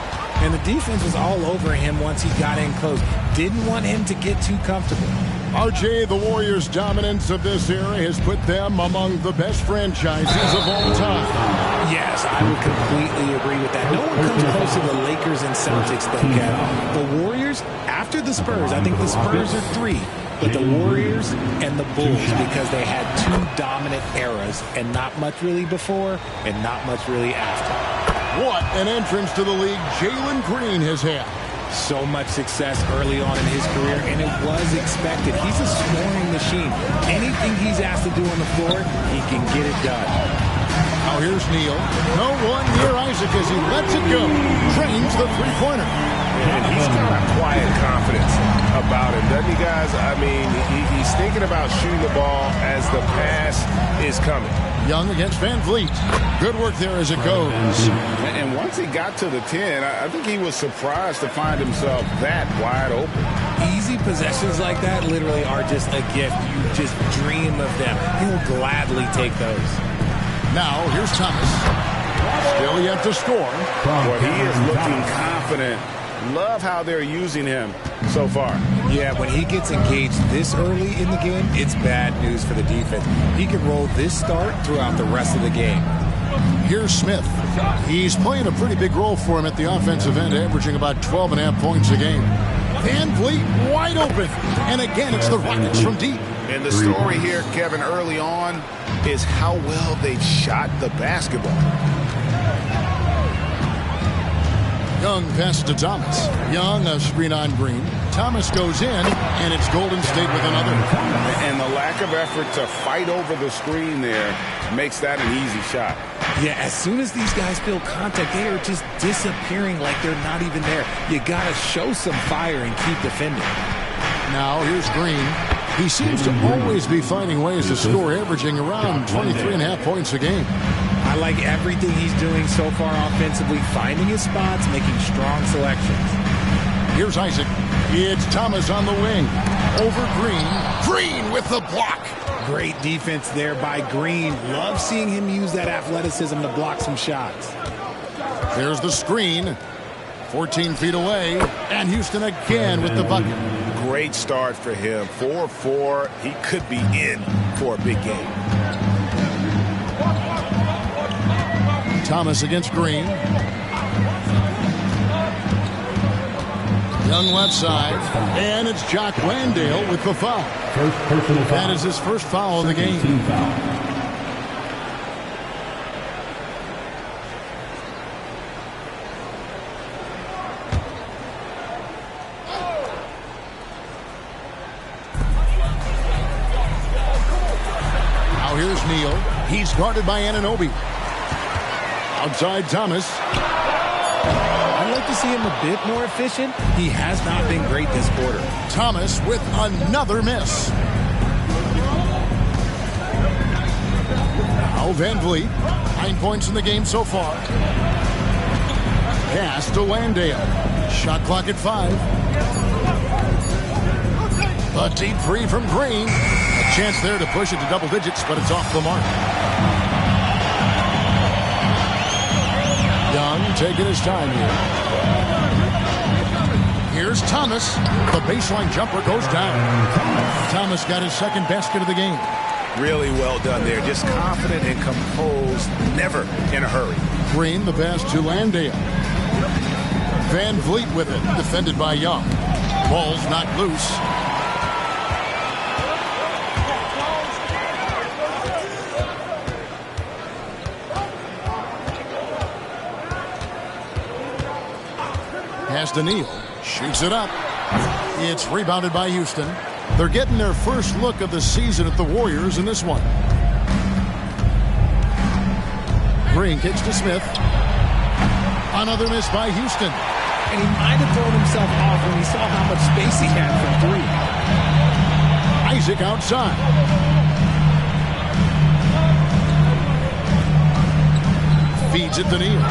And the defense was all over him once he got in close. Didn't want him to get too comfortable. RJ, the Warriors' dominance of this era has put them among the best franchises of all time. Yes, I would completely agree with that. No one comes close to the Lakers and Celtics, though, Kevin. The Warriors, after the Spurs, I think the Spurs are 3. But the Warriors and the Bulls, because they had 2 dominant eras, and not much really before, and not much really after. What an entrance to the league Jalen Green has had. So much success early on in his career, and it was expected. He's a scoring machine. Anything he's asked to do on the floor, he can get it done. Now here's Neal. No one near Isaac as he lets it go. Trains the three-pointer. And he's got a quiet confidence about him, doesn't he, guys? I mean, he's thinking about shooting the ball as the pass is coming. Young against Van Vliet. Good work there as it goes. And once he got to the 10, I think he was surprised to find himself that wide open. Easy possessions like that literally are just a gift. You just dream of them. He'll gladly take those. Now, here's Thomas. Still yet to score. Well, he is looking confident. Love how they're using him so far. Yeah, when he gets engaged this early in the game, it's bad news for the defense. He can roll this start throughout the rest of the game. Here's Smith. He's playing a pretty big role for him at the offensive end, averaging about 12.5 points a game. Van Vliet wide open. And again, it's the Rockets from deep. And the story here, Kevin, early on is how well they've shot the basketball. Young passes to Thomas. Young, a screen on Green. Thomas goes in, and it's Golden State with another. And the lack of effort to fight over the screen there makes that an easy shot. Yeah, as soon as these guys feel contact, they are just disappearing like they're not even there. You got to show some fire and keep defending. Now here's Green. He seems to always be finding ways to score, averaging around 23.5 points a game. I like everything he's doing so far offensively, finding his spots, making strong selections. Here's Isaac. It's Thomas on the wing. Over Green. Green with the block. Great defense there by Green. Love seeing him use that athleticism to block some shots. There's the screen. 14 feet away. And Houston again with the bucket. Great start for him. 4-4. He could be in for a big game. Thomas against Green. Young left side. And it's Jock Landale with the foul. That is his first foul of the game. Now here's Neal. He's guarded by Anunoby. Outside Thomas. I'd like to see him a bit more efficient. He has not been great this quarter. Thomas with another miss. Now Van Vliet. 9 points in the game so far. Pass to Landale. Shot clock at 5. A deep three from Green. A chance there to push it to double digits, but it's off the mark. Young taking his time here. Here's Thomas. The baseline jumper goes down. Thomas got his second basket of the game. Really well done there. Just confident and composed. Never in a hurry. Green, the pass to Landale. Van Vliet with it. Defended by Young. Ball's knocked loose. Pass to Neal. Shoots it up. It's rebounded by Houston. They're getting their first look of the season at the Warriors in this one. Green kicks to Smith. Another miss by Houston. And he might have thrown himself off when he saw how much space he had from three. Isaac outside. Feeds it to Neal.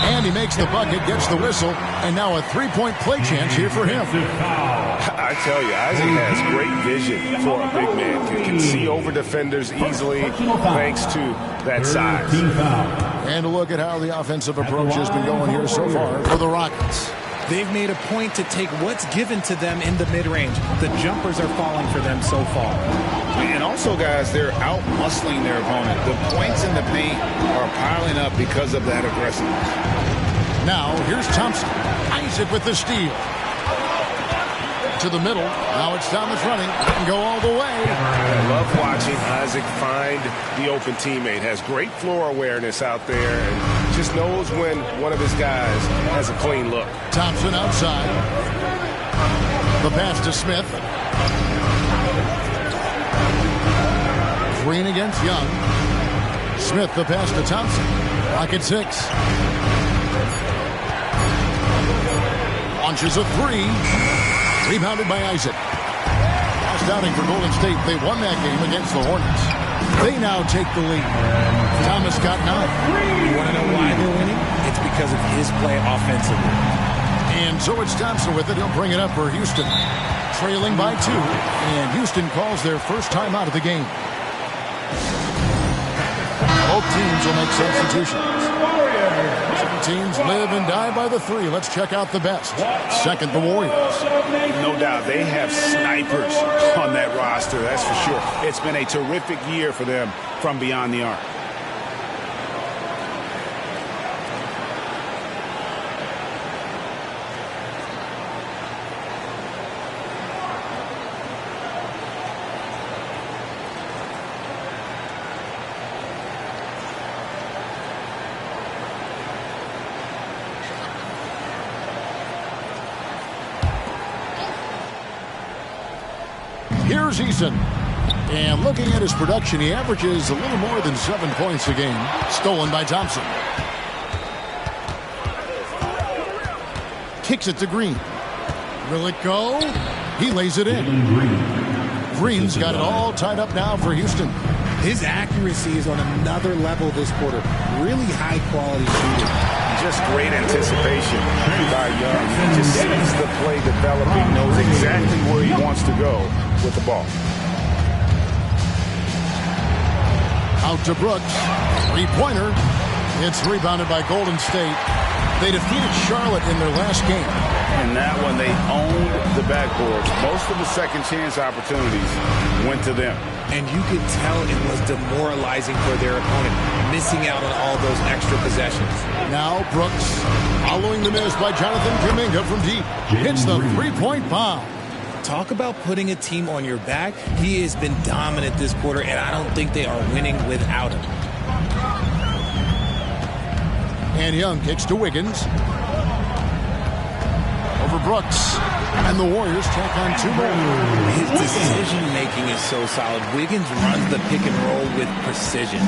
And he makes the bucket, gets the whistle, and now a three-point play chance here for him. I tell you, Isaac has great vision for a big man. He can see over defenders easily thanks to that size. And a look at how the offensive approach has been going here so far for the Rockets. They've made a point to take what's given to them in the mid-range. The jumpers are falling for them so far. And also, guys, they're out-muscling their opponent. The points in the paint are piling up because of that aggressiveness. Now, here's Thompson. Isaac with the steal. To the middle. Now it's Thomas running. Can go all the way. I love watching Isaac find the open teammate. Has great floor awareness out there and just knows when one of his guys has a clean look. Thompson outside. The pass to Smith. Green against Young. Smith the pass to Thompson. Clock at 6. Launches a three. Rebounded by Isaac. Last outing for Golden State. They won that game against the Hornets. They now take the lead. Thomas got 9. You want to know why they're winning? It's because of his play offensively. And so it's Thompson with it. He'll bring it up for Houston. Trailing by 2. And Houston calls their first time out of the game. Both teams will make substitutions. Some teams live and die by the 3. Let's check out the best. Second, the Warriors. No doubt they have snipers on that roster, that's for sure. It's been a terrific year for them from beyond the arc. Here's Eason. And looking at his production, he averages a little more than 7 points a game. Stolen by Thompson. Kicks it to Green. Will it go? He lays it in. Green's got it all tied up now for Houston. His accuracy is on another level this quarter. Really high-quality shooting. Just great anticipation by Young. He just sees the play developing, knows exactly where he wants to go with the ball. Out to Brooks. Three-pointer. It's rebounded by Golden State. They defeated Charlotte in their last game. In that one, they owned the backboard. Most of the second chance opportunities went to them. And you could tell it was demoralizing for their opponent, missing out on all those extra possessions. Now Brooks, following the miss by Jonathan Kuminga from deep, hits the three-point bomb. Talk about putting a team on your back. He has been dominant this quarter, and I don't think they are winning without him. And Young kicks to Wiggins. Over Brooks. And the Warriors tack on two more. His decision-making is so solid. Wiggins runs the pick and roll with precision.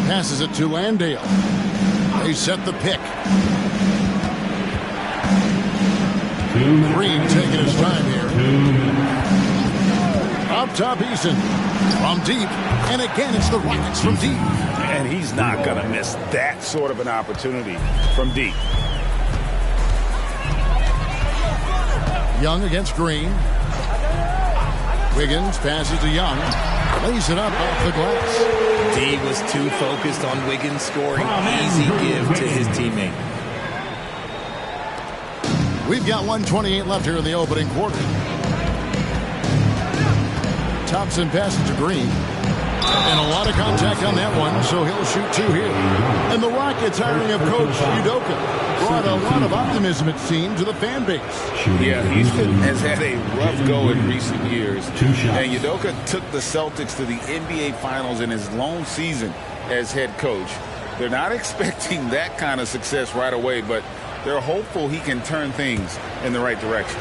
Passes it to Landale. They set the pick. Green taking his time here. Up top, Eason. From deep. And again, it's the Rockets from deep. And he's not going to miss that sort of an opportunity from deep. Young against Green. Wiggins passes to Young. Lays it up off the glass. D was too focused on Wiggins scoring. Easy give to his teammate. We've got 1:28 left here in the opening quarter. Thompson passes to Green. And a lot of contact on that one, so he'll shoot two here. And the Rockets hiring of Coach Udoka brought a lot of optimism, it seemed, to the fan base. Yeah, Houston has had a rough go in recent years. And Udoka took the Celtics to the NBA Finals in his lone season as head coach. They're not expecting that kind of success right away, but they're hopeful he can turn things in the right direction.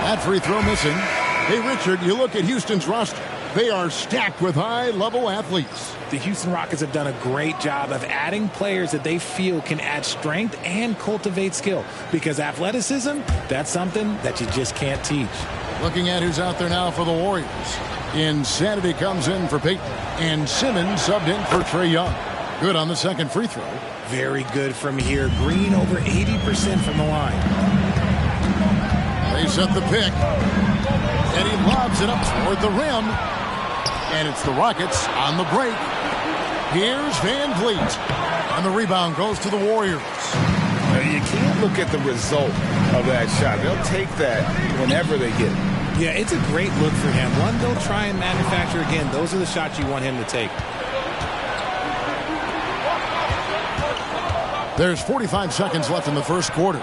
That free throw missing. Hey, Richard, you look at Houston's roster. They are stacked with high-level athletes. The Houston Rockets have done a great job of adding players that they feel can add strength and cultivate skill. Because athleticism, that's something that you just can't teach. Looking at who's out there now for the Warriors. Insanity comes in for Peyton. And Simmons subbed in for Trae Young. Good on the second free throw. Very good from here. Green over 80% from the line. They set the pick. And he lobs it up toward the rim. And it's the Rockets on the break. Here's Van Vliet. And the rebound goes to the Warriors. Now, you can't look at the result of that shot. They'll take that whenever they get it. Yeah, it's a great look for him. One they'll try and manufacture again. Those are the shots you want him to take. There's 45 seconds left in the first quarter.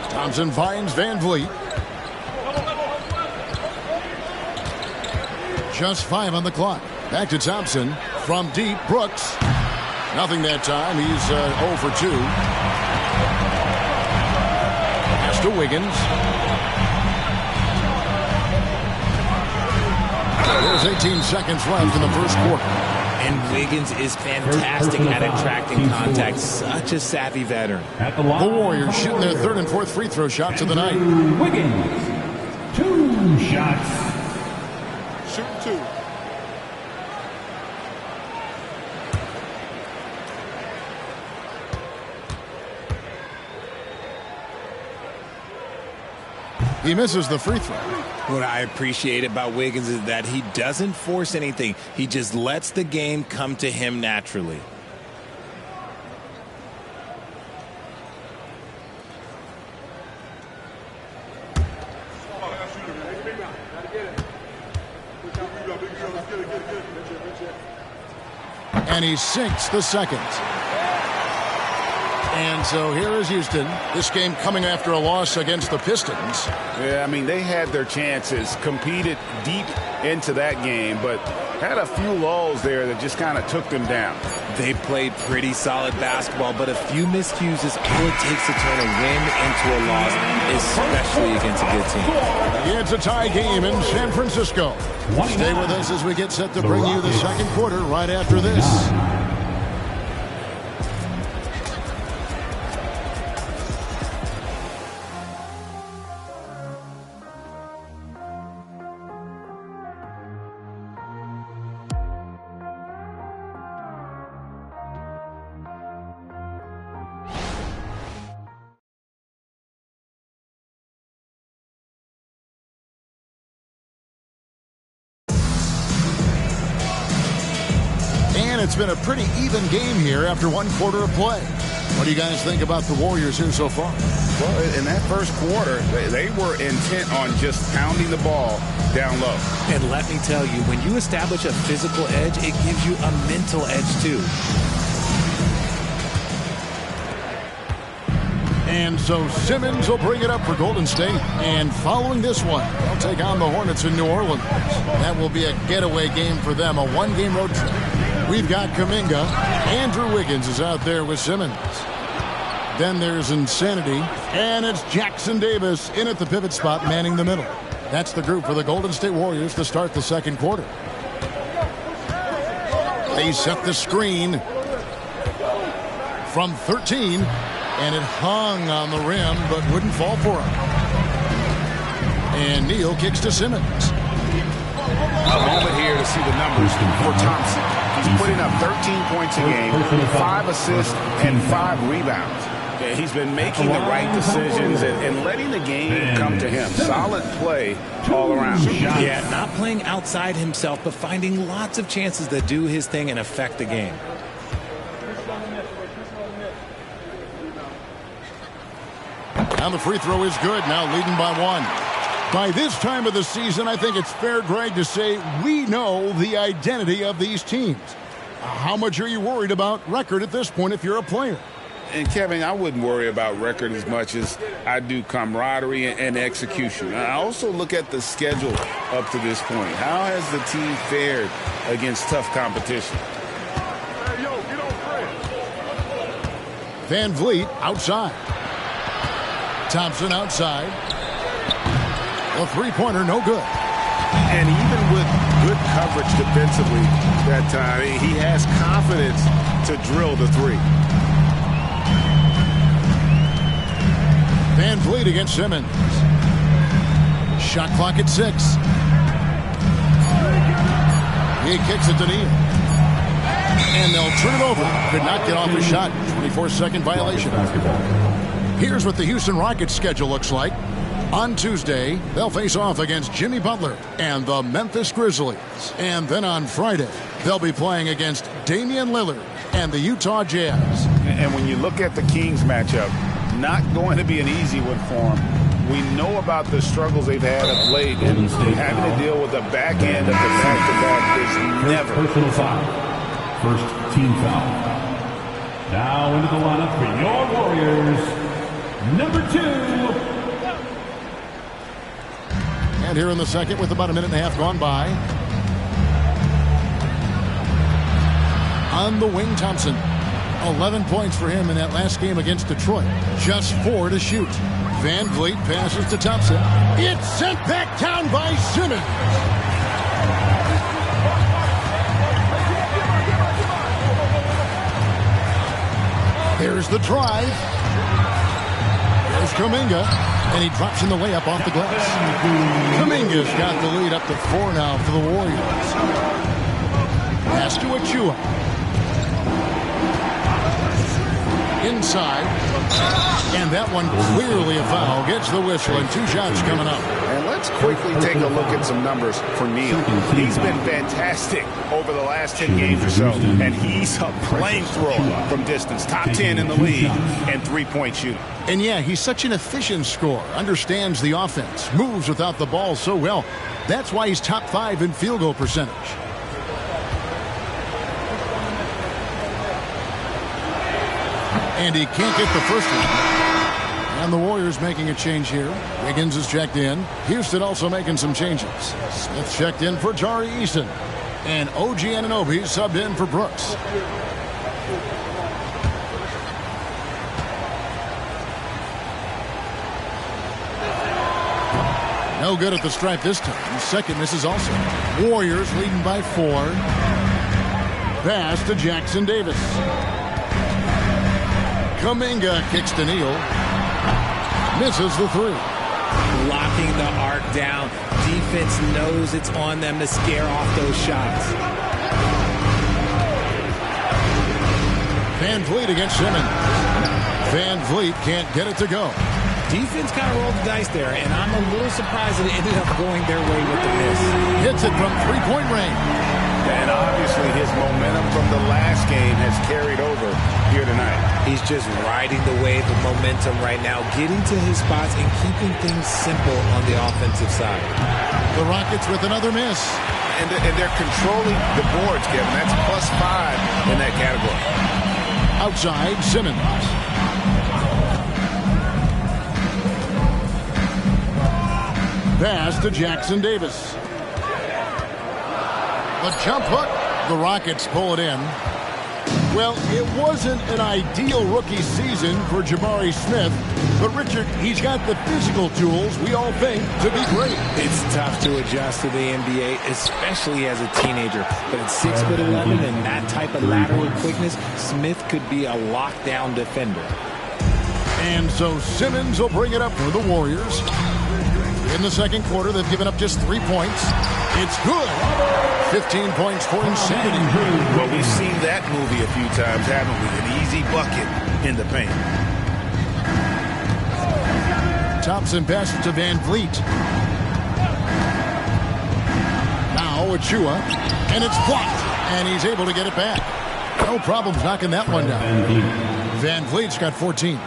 Thompson finds Van Vliet. Just 5 on the clock. Back to Thompson. From deep, Brooks. Nothing that time. He's 0 for 2. Pass to Wiggins. There's 18 seconds left in the first quarter. And Wiggins is fantastic at attracting contact. Such a savvy veteran. The Warriors shooting their third and fourth free throw shots of the night. Wiggins, 2 shots. Shoot 2. He misses the free throw. What I appreciate about Wiggins is that he doesn't force anything. He just lets the game come to him naturally. And he sinks the second. And so here is Houston. This game coming after a loss against the Pistons. Yeah, I mean, they had their chances, competed deep into that game, but had a few lulls there that just kind of took them down. They played pretty solid basketball, but a few miscues is all it takes to turn a win into a loss, especially against a good team. It's a tie game in San Francisco. Stay with us as we get set to bring you the second quarter right after this. it's been a pretty even game here after one quarter of play. What do you guys think about the Warriors here so far? Well, in that first quarter, they were intent on just pounding the ball down low. And let me tell you, when you establish a physical edge, it gives you a mental edge too. And so Simmons will bring it up for Golden State. And following this one, they'll take on the Hornets in New Orleans. That will be a getaway game for them, a one-game road trip. We've got Kuminga. Andrew Wiggins is out there with Simmons. Then there's Insanity. And it's Jackson Davis in at the pivot spot, manning the middle. That's the group for the Golden State Warriors to start the second quarter. They set the screen from 13. And it hung on the rim, but wouldn't fall for him. And Neal kicks to Simmons. A moment here to see the numbers for Thompson. He's putting up 13 points a game, 5 assists, and 5 rebounds. Yeah, he's been making the right decisions and letting the game come to him. Solid play all around. Yeah, not playing outside himself, but finding lots of chances to do his thing and affect the game. And the free throw is good, now leading by 1. By this time of the season, I think it's fair, Greg, to say we know the identity of these teams. How much are you worried about record at this point if you're a player? And, Kevin, I wouldn't worry about record as much as I do camaraderie and execution. I also look at the schedule up to this point. How has the team fared against tough competition? Van Vliet outside. Thompson outside. A three-pointer, no good. And even with good coverage defensively that time, he has confidence to drill the three. Van Vliet against Simmons. Shot clock at 6. He kicks it to Neal. And they'll turn it over. Could not get off the shot. 24-second violation. Here's what the Houston Rockets schedule looks like. On Tuesday, they'll face off against Jimmy Butler and the Memphis Grizzlies. And then on Friday, they'll be playing against Damian Lillard and the Utah Jazz. And when you look at the Kings matchup, not going to be an easy one for them. We know about the struggles they've had of late, and having to deal with the back end of the back-to-back is never. Personal foul. First team foul. Now into the lineup for your Warriors. Number 2. And here in the second with about a minute and a half gone by. On the wing, Thompson. 11 points for him in that last game against Detroit. Just 4 to shoot. Van Vliet passes to Thompson. It's sent back down by Simmons. There's the drive. There's Kuminga, and he drops in the layup off the glass. Kuminga's got the lead up to 4 now for the Warriors. Pass to Achua. Inside, and that one clearly a foul. Gets the whistle, and 2 shots coming up. And let's quickly take a look at some numbers for Neal. He's been fantastic over the last 10 games or so, and he's a flamethrower from distance. Top 10 in the league and three-point shooting. And yeah, he's such an efficient scorer. Understands the offense. Moves without the ball so well. That's why he's top 5 in field goal percentage. And he can't get the first one. And the Warriors making a change here. Wiggins is checked in. Houston also making some changes. Smith checked in for Jari Eason. And OG Anunoby subbed in for Brooks. No good at the stripe this time. Second misses also. Warriors leading by 4. Pass to Jackson Davis. Kuminga kicks to Neal. Misses the 3. Locking the arc down. Defense knows it's on them to scare off those shots. Van Vliet against Simmons. Van Vliet can't get it to go. Defense kind of rolled the dice there, and I'm a little surprised that it ended up going their way with the miss. Hits it from 3-point range. And obviously his momentum from the last game has carried over here tonight. He's just riding the wave of momentum right now, getting to his spots and keeping things simple on the offensive side. The Rockets with another miss. And they're controlling the boards, Kevin. That's +5 in that category. Outside, Simmons. Pass to Jackson Davis. The jump hook. The Rockets pull it in. Well, it wasn't an ideal rookie season for Jabari Smith, but Richard, he's got the physical tools we all think to be great. It's tough to adjust to the NBA, especially as a teenager. But at 6'11" and that type of lateral quickness, Smith could be a lockdown defender. And so Simmons will bring it up for the Warriors. In the second quarter, they've given up just 3 points. It's good. 15 points for insanity. Well, we've seen that movie a few times, haven't we? An easy bucket in the paint. Thompson passes to Van Vliet. Now Achua, and it's blocked, and he's able to get it back. No problems knocking that one down. Van Vliet's got 14.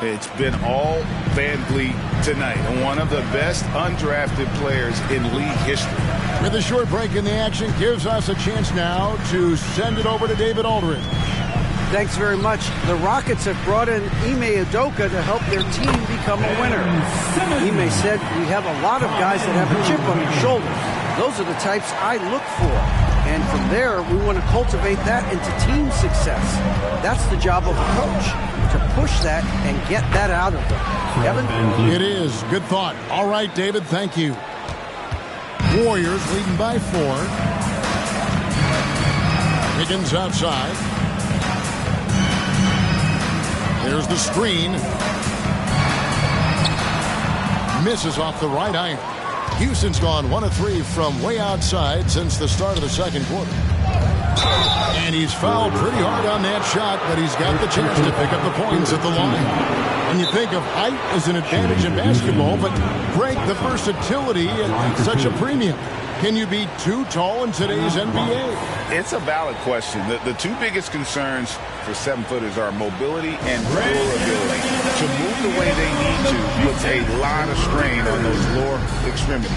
It's been all Van Vliet tonight, and one of the best undrafted players in league history. With a short break in the action, gives us a chance now to send it over to David Aldridge. Thanks very much. The Rockets have brought in Ime Udoka to help their team become a winner. Ime said, "We have a lot of guys that have a chip on their shoulder. Those are the types I look for. And from there, we want to cultivate that into team success. That's the job of a coach, to push that and get that out of them." Kevin? It is. Good thought. All right, David, thank you. Warriors leading by 4. Higgins outside. There's the screen. Misses off the right iron. Houston's gone 1 of 3 from way outside since the start of the second quarter. And he's fouled pretty hard on that shot, but he's got the chance to pick up the points at the line. And you think of height as an advantage in basketball, but Greg, the versatility at such a premium. Can you be too tall in today's NBA? It's a valid question. The two biggest concerns for 7-footers are mobility and durability. To move the way they need to puts a lot of strain on those lower extremities.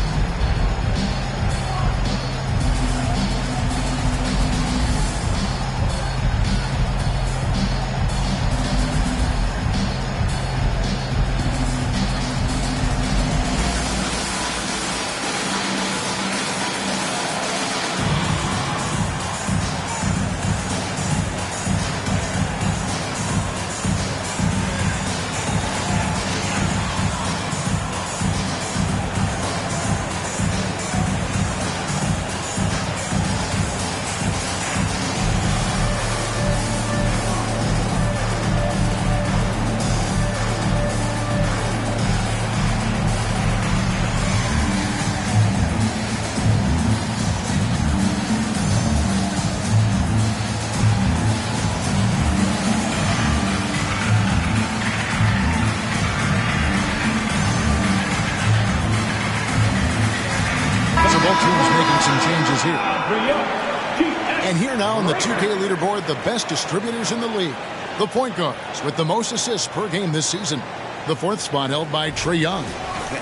And here now on the 2K leaderboard, the best distributors in the league. The point guards with the most assists per game this season. The 4th spot held by Trae Young.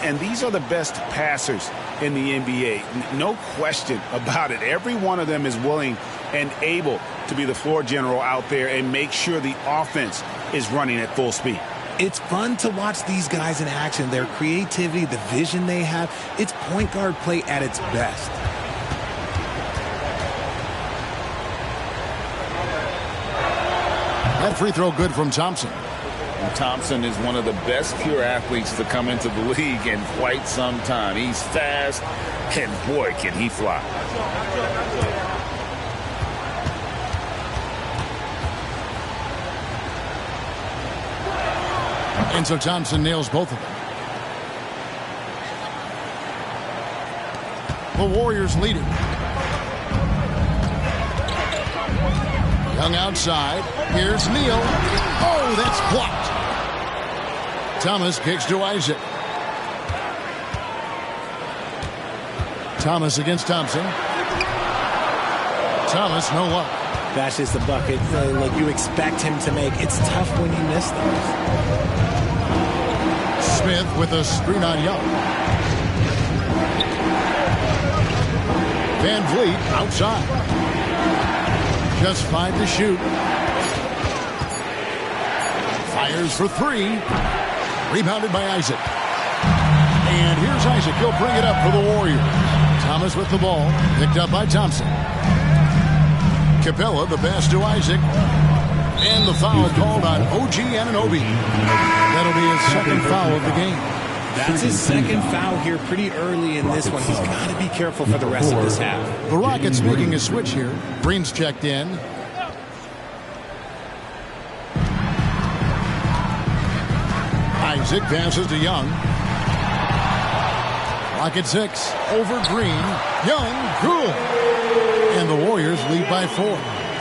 And these are the best passers in the NBA. No question about it. Every one of them is willing and able to be the floor general out there and make sure the offense is running at full speed. It's fun to watch these guys in action. Their creativity, the vision they have, it's point guard play at its best. That free throw good from Thompson. And Thompson is one of the best pure athletes to come into the league in quite some time. He's fast, and boy, can he fly. And so Thompson nails both of them. The Warriors leading. Young outside. Here's Neal. Oh, that's blocked. Thomas kicks to Isaac. Thomas against Thompson. Thomas, no luck. That's just the bucket like you expect him to make. It's tough when you miss those. Smith with a screen on Young. Van Vliet outside. Just 5 to shoot. Fires for 3. Rebounded by Isaac. And here's Isaac. He'll bring it up for the Warriors. Thomas with the ball. Picked up by Thompson. Capella, the pass to Isaac. And the foul called on OG Anunoby. That'll be his second foul of the game. That's his second foul here pretty early in this one. He's got to be careful for the rest of this half. The Rockets making a switch here. Green's checked in. Isaac passes to Young. Rocket 6 over Green. Young, good. And the Warriors lead by 4.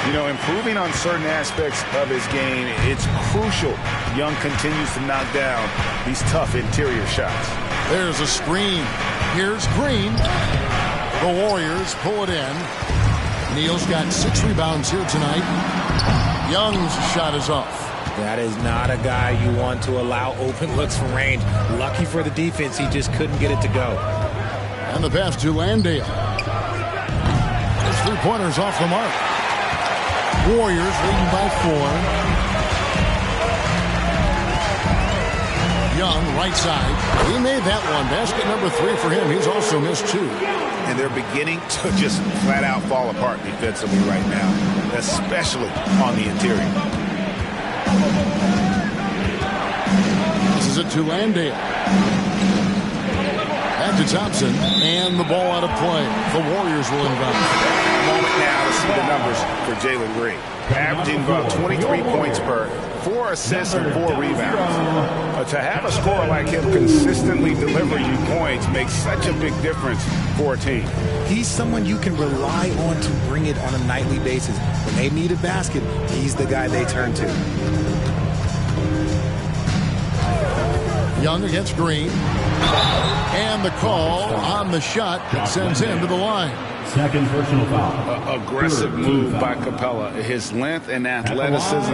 You know, improving on certain aspects of his game, it's crucial. Young continues to knock down these tough interior shots. There's a screen. Here's Green. The Warriors pull it in. Neal's got 6 rebounds here tonight. Young's shot is off. That is not a guy you want to allow open looks from range. Lucky for the defense, he just couldn't get it to go. And the pass to Landale. His 3-pointers off the mark. Warriors leading by 4. Young, right side. He made that one. Basket number 3 for him. He's also missed 2. And they're beginning to just flat out fall apart defensively right now, especially on the interior. This is it to Landale. Back to Thompson. And the ball out of play. The Warriors will inbound. Moment now to see the numbers for Jalen Green. Averaging about 23 points per, 4 assists and 4 rebounds. To have a scorer like him consistently deliver you points makes such a big difference for a team. He's someone you can rely on to bring it on a nightly basis. When they need a basket, he's the guy they turn to. Young against Green. And the call on the shot that sends him to the line. Second personal foul. Aggressive move by Capella. His length and athleticism,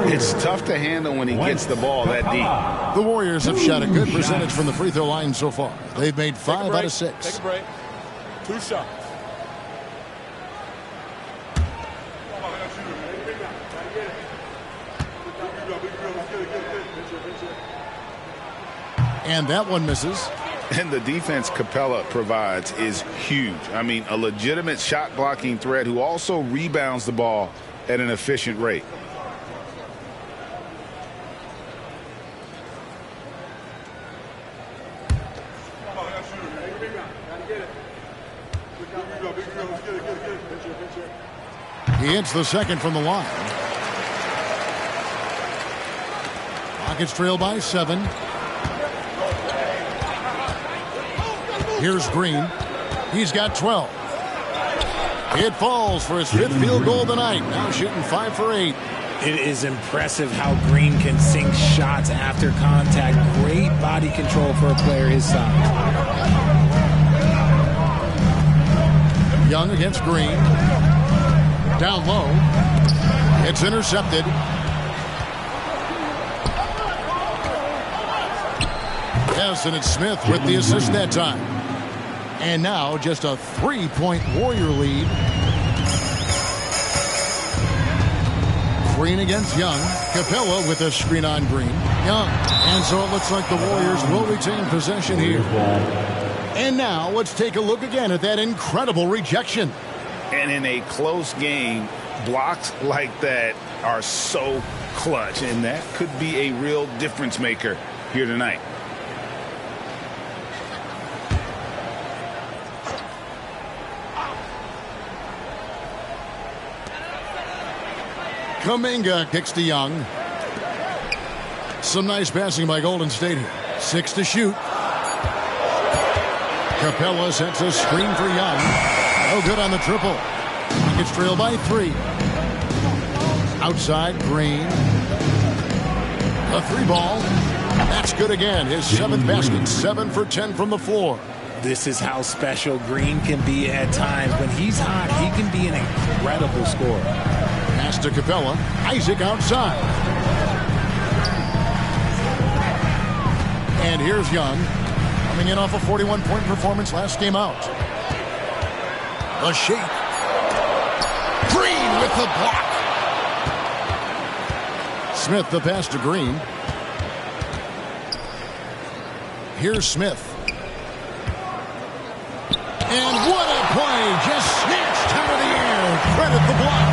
it's tough to handle when he gets the ball that deep. The Warriors have shot a good percentage from the free throw line so far. They've made 5 out of 6. Take a break. 2 shots. And that one misses. And the defense Capella provides is huge. I mean, a legitimate shot blocking threat who also rebounds the ball at an efficient rate. He hits the second from the line. Rockets trail by 7. Here's Green. He's got 12. It falls for his 5th field goal of the night. Now shooting 5 for 8. It is impressive how Green can sink shots after contact. Great body control for a player his size. Young against Green. Down low. It's intercepted. Yes, and it's Smith with the assist that time. And now just a 3-point Warrior lead. Green against Young. Capella with a screen on Green. Young. And so it looks like the Warriors will retain possession here. And now let's take a look again at that incredible rejection. And in a close game, blocks like that are so clutch. And that could be a real difference maker here tonight. Kuminga kicks to Young. Some nice passing by Golden State here. 6 to shoot. Capella sets a screen for Young. No good on the triple. Rockets trail by 3. Outside, Green. A 3 ball. That's good again. His 7th basket. 7 for 10 from the floor. This is how special Green can be at times. When he's hot, he can be an incredible scorer. Pass to Capella. Isaac outside. And here's Young, coming in off a 41-point performance last game out. The shake. Green with the block. Smith the pass to Green. Here's Smith. And what a play! Just snatched out of the air. Credit the block.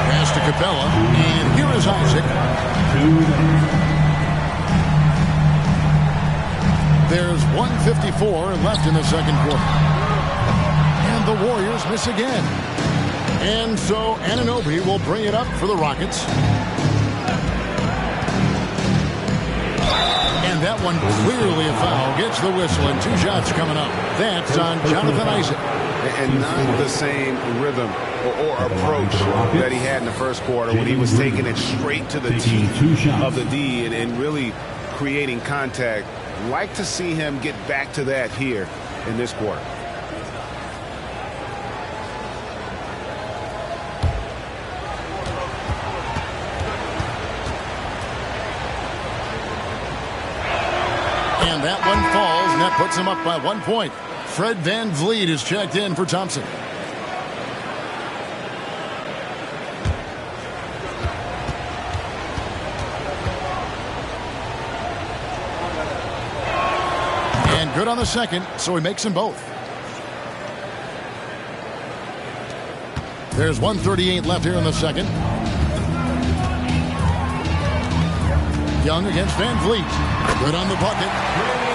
Pass to Capella. And here is Isaac. There's 1:54 left in the second quarter. And the Warriors miss again. And so Anunoby will bring it up for the Rockets. And that one clearly a foul. Gets the whistle and 2 shots coming up. That's on Jonathan Isaac. And not the same rhythm or approach that he had in the first quarter when he was taking it straight to the teeth of the D and really creating contact. Like to see him get back to that here in this quarter. And that one falls, and that puts him up by 1 point. Fred VanVleet is checked in for Thompson. And good on the second, so he makes them both. There's 1:38 left here in the second. Young against VanVleet. Good on the bucket.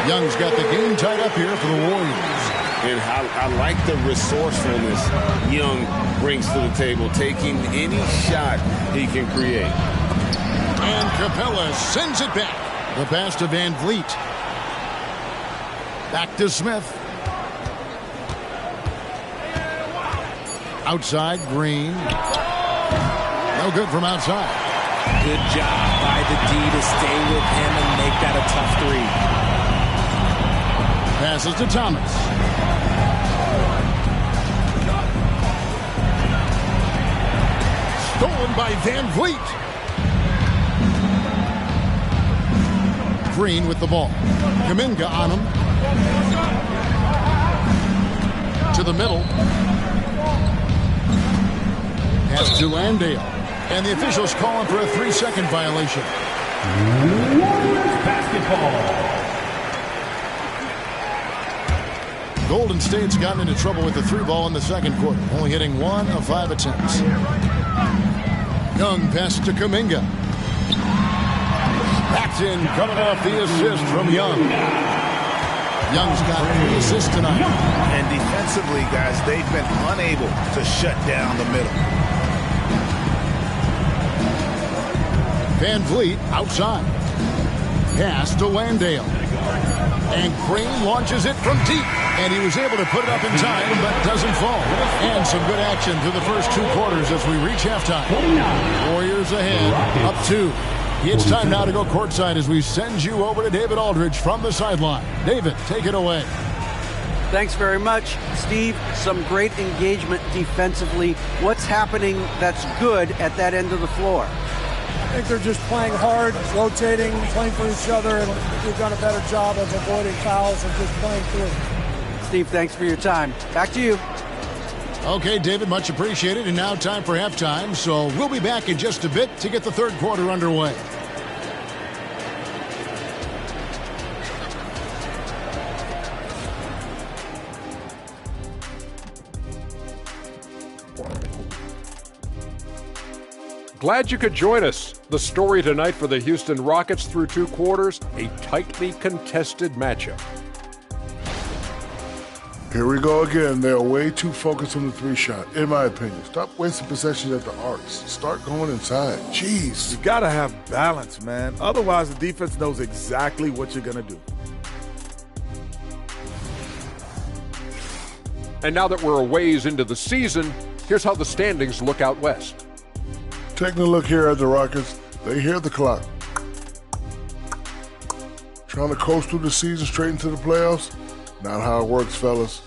Young's got the game tied up here for the Warriors. And I like the resourcefulness Young brings to the table, taking any shot he can create. And Capella sends it back. The pass to VanVleet. Back to Smith. Outside, Green. No good from outside. Good job by the D to stay with him and make that a tough three. Passes to Thomas. Stolen by VanVleet. Green with the ball. Kuminga on him. To the middle. Pass to Landale. And the officials calling for a 3-second violation. Basketball. Golden State's gotten into trouble with the 3-ball in the second quarter, only hitting 1 of 5 attempts. Young pass to Kuminga. Paxton coming off the assist from Young. Young's got 3 assists tonight. And defensively, guys, they've been unable to shut down the middle. VanVleet outside. Pass to Landale. And Green launches it from deep. And he was able to put it up in time, but doesn't fall. And some good action through the first 2 quarters as we reach halftime. Warriors ahead, up 2. It's time now to go courtside as we send you over to David Aldridge from the sideline. David, take it away. Thanks very much, Steve. Some great engagement defensively. What's happening that's good at that end of the floor? I think they're just playing hard, rotating, playing for each other, and we've done a better job of avoiding fouls and just playing through. Steve, thanks for your time. Back to you. Okay, David, much appreciated. And now time for halftime. So we'll be back in just a bit to get the third quarter underway. Glad you could join us. The story tonight for the Houston Rockets through 2 quarters, a tightly contested matchup. Here we go again. They're way too focused on the 3-shot, in my opinion. Stop wasting possessions at the arcs. Start going inside. Jeez. You got to have balance, man. Otherwise, the defense knows exactly what you're going to do. And now that we're a ways into the season, here's how the standings look out west. Taking a look here at the Rockets, they hear the clock. Trying to coast through the season straight into the playoffs? Not how it works, fellas.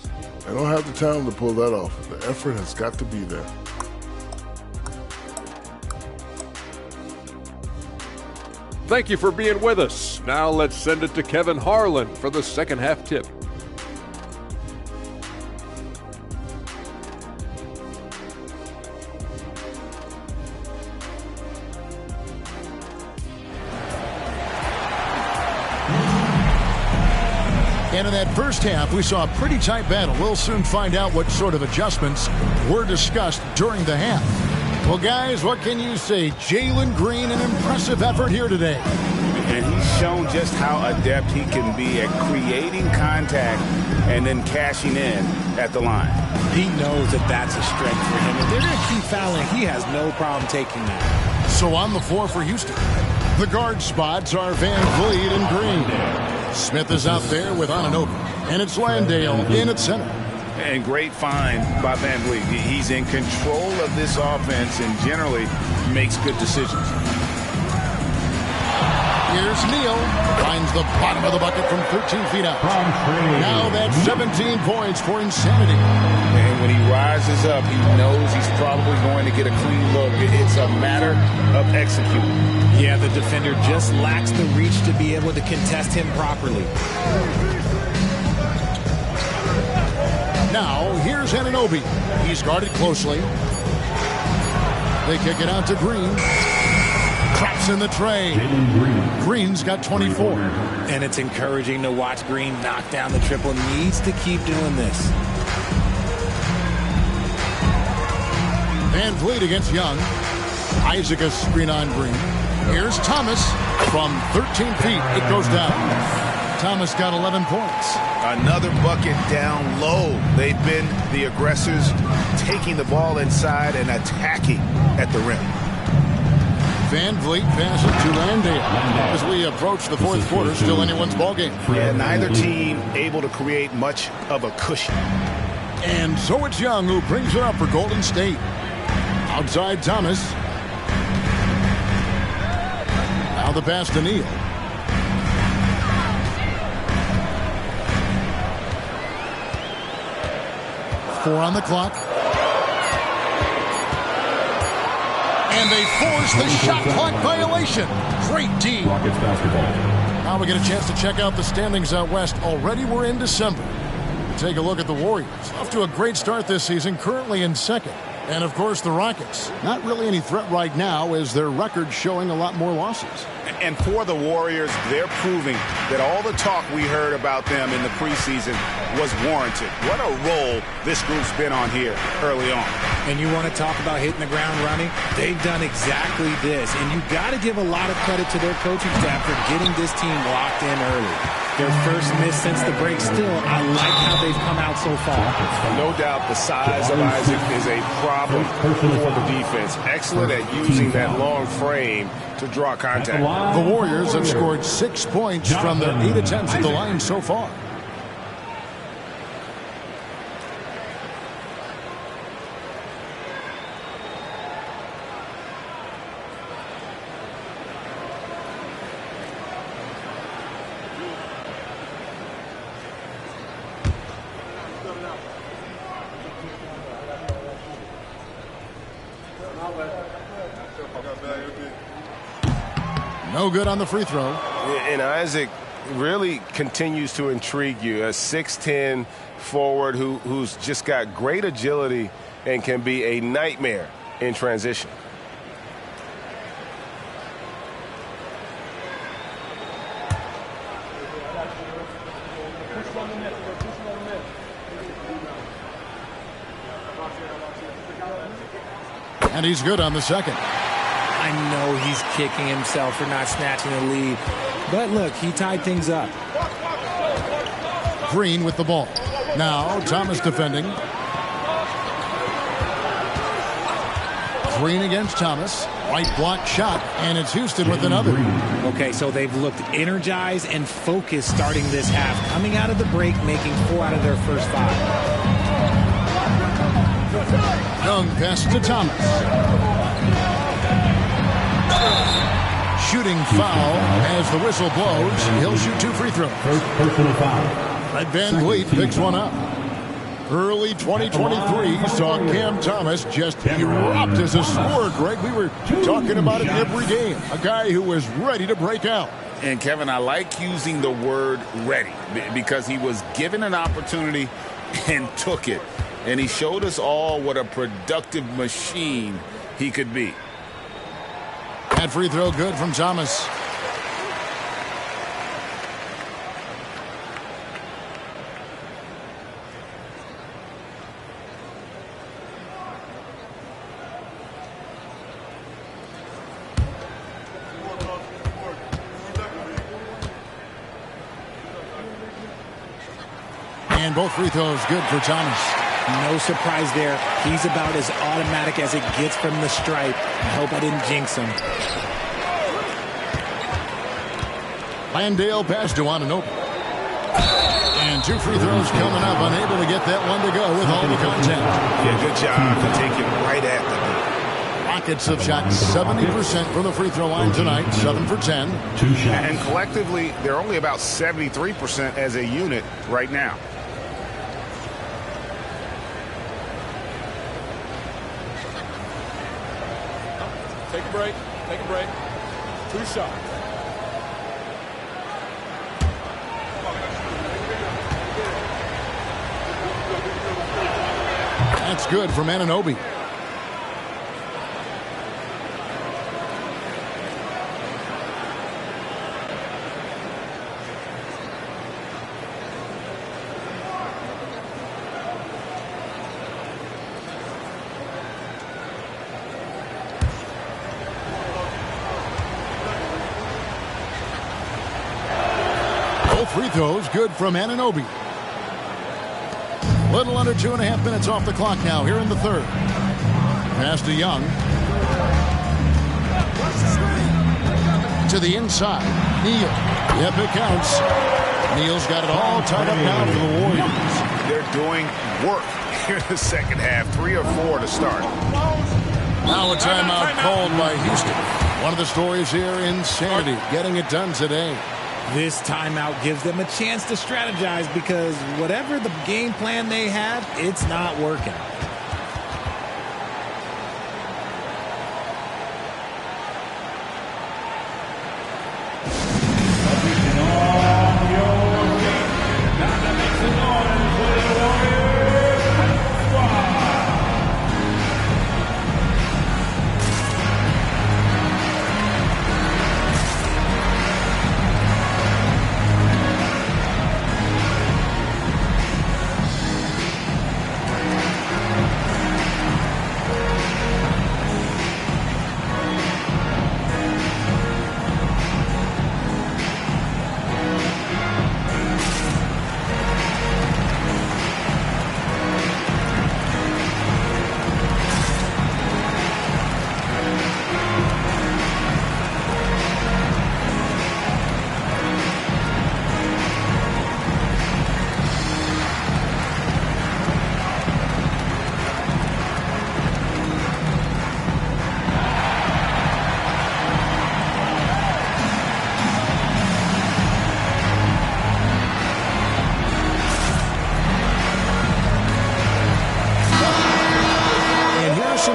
They don't have the talent to pull that off. The effort has got to be there. Thank you for being with us. Now let's send it to Kevin Harlan for the second half tip. And in that first half, we saw a pretty tight battle. We'll soon find out what sort of adjustments were discussed during the half. Well, guys, what can you say? Jalen Green, an impressive effort here today. And he's shown just how adept he can be at creating contact and then cashing in at the line. He knows that that's a strength for him. If they're going to keep fouling, he has no problem taking that. So on the floor for Houston, the guard spots are Van Vliet and Green. Smith is out there with Anunoby, and it's Landale in at center. And great find by Van Vliet. He's in control of this offense and generally makes good decisions. Here's Neal. Finds the bottom of the bucket from 13 feet out. Now that's 17 points for Insanity. And when he rises up, he knows he's probably going to get a clean look. It's a matter of executing. Yeah, the defender just lacks the reach to be able to contest him properly. Now, here's Anunoby. He's guarded closely. They kick it out to Green. Traps in the tray. Green's got 24. And it's encouraging to watch Green knock down the triple. Needs to keep doing this. Van Vliet against Young. Isaac a screen on Green. Here's Thomas. From 13 feet, it goes down. Thomas got 11 points. Another bucket down low. They've been the aggressors, taking the ball inside and attacking at the rim. Van Vliet passes to Landale. As we approach the fourth quarter, still anyone's ballgame. Yeah, neither team able to create much of a cushion. And so it's Young who brings it up for Golden State. Outside Thomas. Now the pass to Neal. Four on the clock. And they force the shot clock violation. Great D. Now we get a chance to check out the standings out west. Already we're in December. Take a look at the Warriors. Off to a great start this season, currently in second. And, of course, the Rockets. Not really any threat right now as their record showing a lot more losses. And for the Warriors, they're proving that all the talk we heard about them in the preseason was warranted. What a role this group's been on here early on. And you want to talk about hitting the ground running? They've done exactly this. And you got to give a lot of credit to their coaching staff for getting this team locked in early. Their first miss since the break. Still, I like how they've come out so far. No doubt the size of Isaac is a problem for the defense. Excellent at using that long frame to draw contact. The Warriors have scored 6 points from their 8 attempts at the line so far. No good on the free throw. And Isaac really continues to intrigue you. A 6'10 forward who's just got great agility and can be a nightmare in transition. And he's good on the second. I know he's kicking himself for not snatching the lead. But look, he tied things up. Green with the ball. Now Thomas defending. Green against Thomas. Right block shot, and it's Houston with another. Okay, so they've looked energized and focused starting this half. Coming out of the break, making 4 out of their first 5. Young pass to Thomas. shooting foul as the whistle blows. He'll shoot 2 free throws. First personal foul. Red Van Vliet picks one up. Early 2023 saw Cam Thomas just erupt as a scorer, Greg. We were talking about it every game. A guy who was ready to break out. And, Kevin, I like using the word ready because he was given an opportunity and took it. And he showed us all what a productive machine he could be. That free throw good from Thomas. And both free throws good for Thomas. No surprise there. He's about as automatic as it gets from the stripe. I hope I didn't jinx him. Landale pass to Anunoby. And 2 free throws coming up. Unable to get that one to go with all the contact. Yeah, good job to take it right at the net. Rockets have shot 70% from the free throw line tonight. 7 for 10. And collectively, they're only about 73% as a unit right now. Take a break. Take a break. 2 shots. That's good from Anunoby. Free throws good from Anunoby. Little under 2.5 minutes off the clock now here in the third. Pass to Young. To the inside. Neal. Yep, it counts. Neal's got it all tied up now for the Warriors. They're doing work here in the second half. 3 or 4 to start. Now a timeout called by Houston. One of the stories here, insanity. Getting it done today. This timeout gives them a chance to strategize because whatever the game plan they had, it's not working.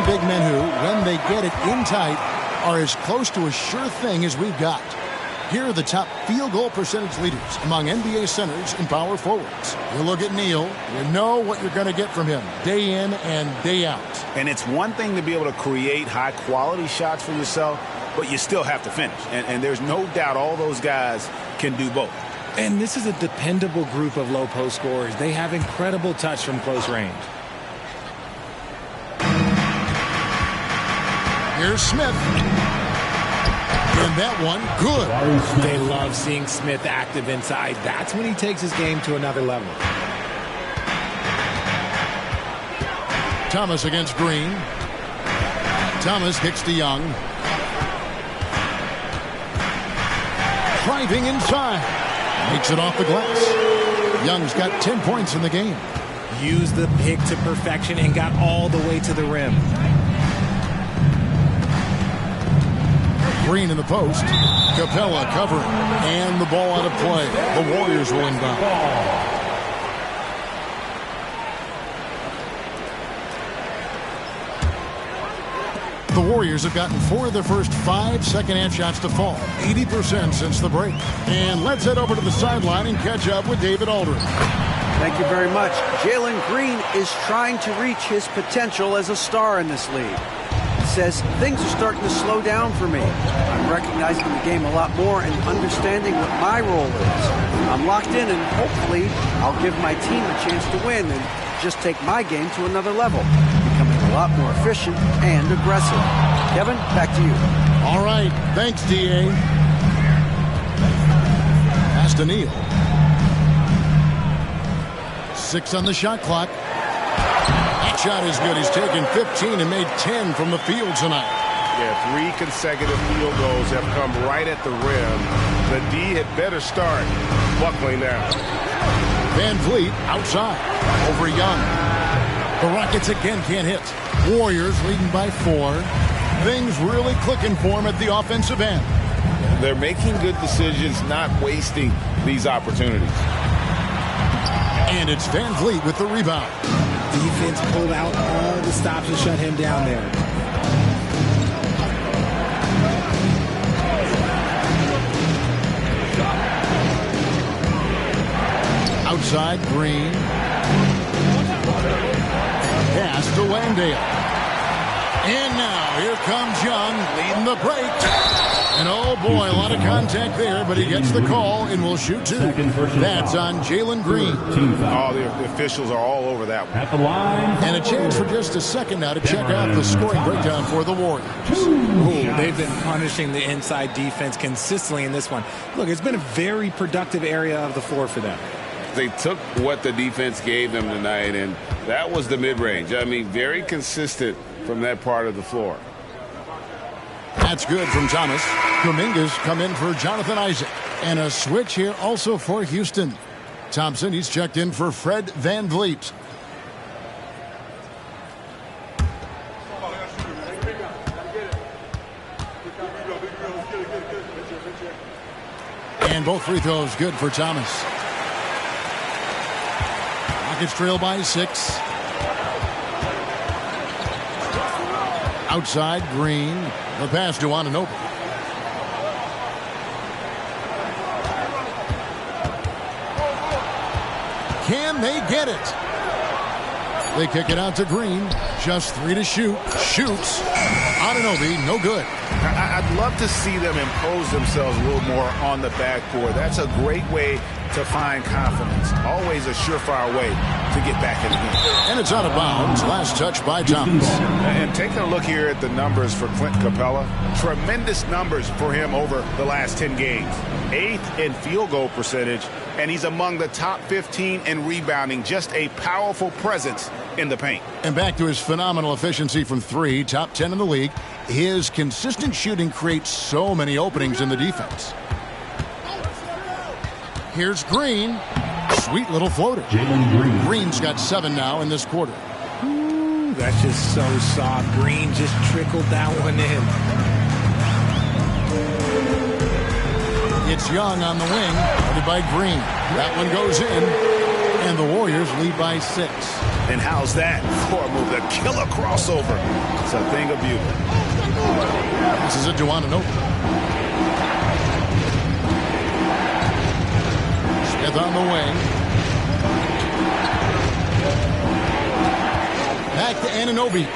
Big men who, when they get it in tight, are as close to a sure thing as we've got. Here are the top field goal percentage leaders among NBA centers and power forwards. You look at Neal, you know what you're going to get from him day in and day out. And it's one thing to be able to create high-quality shots for yourself, but you still have to finish. And there's no doubt all those guys can do both. And this is a dependable group of low post scorers. They have incredible touch from close range. Here's Smith. And that one, good. They love seeing Smith active inside. That's when he takes his game to another level. Thomas against Green. Thomas kicks to Young. Driving inside. Makes it off the glass. Young's got 10 points in the game. Used the pick to perfection and got all the way to the rim. Green in the post. Capella covering. And the ball out of play. The Warriors will inbound. The Warriors have gotten 4 of their first 5 second-half shots to fall. 80% since the break. And let's head over to the sideline and catch up with David Aldridge. Thank you very much. Jalen Green is trying to reach his potential as a star in this league. He says, things are starting to slow down for me. I'm recognizing the game a lot more and understanding what my role is. I'm locked in, and hopefully I'll give my team a chance to win and just take my game to another level, becoming a lot more efficient and aggressive. Kevin, back to you. All right. Thanks, D.A. Pass to Neal. 6 on the shot clock. That shot is good. He's taken 15 and made 10 from the field tonight. Yeah, 3 consecutive field goals have come right at the rim. The D had better start buckling now. Van Vliet outside over Young. The Rockets again can't hit. Warriors leading by 4. Things really clicking for them at the offensive end. They're making good decisions, not wasting these opportunities. And it's Van Vliet with the rebound. Defense pulled out all the stops to shut him down there. Outside, Green. Pass to Landale. And now, here comes Young, leading the break. And oh boy, a lot of contact there, but he gets the call and will shoot 2. That's on Jalen Green. Oh, the officials are all over that one. At the line. And a chance for just a second now to check out the scoring breakdown for the Warriors. Ooh, they've been punishing the inside defense consistently in this one. Look, it's been a very productive area of the floor for them. They took what the defense gave them tonight, and that was the mid-range. I mean, very consistent from that part of the floor. That's good from Thomas. Dominguez come in for Jonathan Isaac. And a switch here also for Houston. Thompson, he's checked in for Fred Van Vliet. And both free throws good for Thomas. Rockets trail by 6. Outside, Green. The pass to Anunoby. Can they get it? They kick it out to Green. Just 3 to shoot. Shoots. Anunoby, no good. I'd love to see them impose themselves a little more on the backboard. That's a great way to find confidence. Always a surefire way to get back in the game. And it's out of bounds. Last touch by Thomas. And taking a look here at the numbers for Clint Capella. Tremendous numbers for him over the last 10 games. 8th in field goal percentage, and he's among the top 15 in rebounding. Just a powerful presence in the paint. And back to his phenomenal efficiency from 3, top 10 in the league. His consistent shooting creates so many openings in the defense. Here's Green. Sweet little floater. Green's got 7 now in this quarter. Ooh, that's just so soft. Green just trickled that one in. It's Young on the wing, guarded by Green. That one goes in, and the Warriors lead by 6. And how's that for a move? The killer crossover. It's a thing of beauty. This is a Anunoby. Smith on the wing. Back to Anunoby.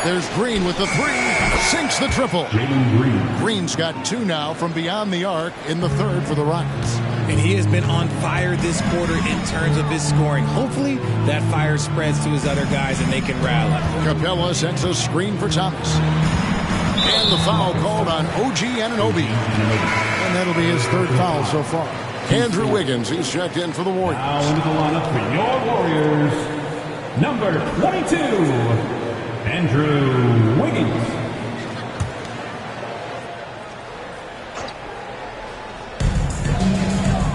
There's Green with the 3. Sinks the triple. Green's got 2 now from beyond the arc in the 3rd for the Rockets. And he has been on fire this quarter in terms of his scoring. Hopefully that fire spreads to his other guys and they can rally. Capella sets a screen for Thomas. And the foul called on OG Anunoby. And that'll be his 3rd foul so far. Andrew Wiggins, he's checked in for the Warriors. Now into the lineup for your Warriors, number 22, Andrew Wiggins.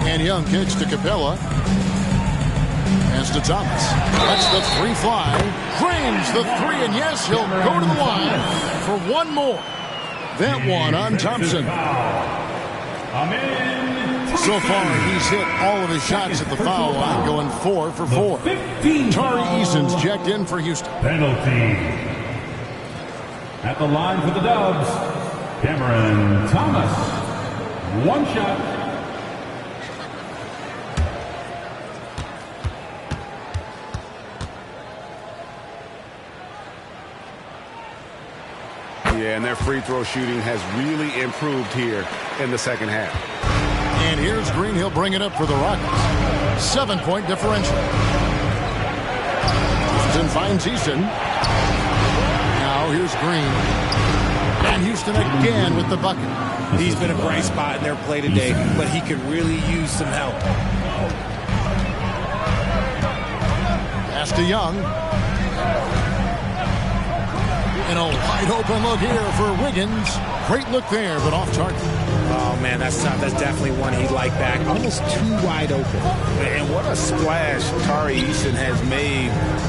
And Young kicks to Capella. Pass to Thomas. Lets the three fly. Drains the three, and yes, he'll go to the line for one more. That one on Thompson. So far, he's hit all of his shots at the foul line, going 4 for 4. Tari Eason's checked in for Houston. Penalty. At the line for the Dubs, Cameron Thomas. One shot. Yeah, and their free throw shooting has really improved here in the second half. And here's Green. He'll bring it up for the Rockets. 7-point differential. Houston finds Easton. Now here's Green. And Houston again with the bucket. He's been a bright spot in their play today, but he could really use some help. Pass to Young. And a wide open look here for Wiggins. Great look there, but off target. Oh, man, that's tough. That's definitely one he'd like back. Almost too wide open. And what a splash Tari Eason has made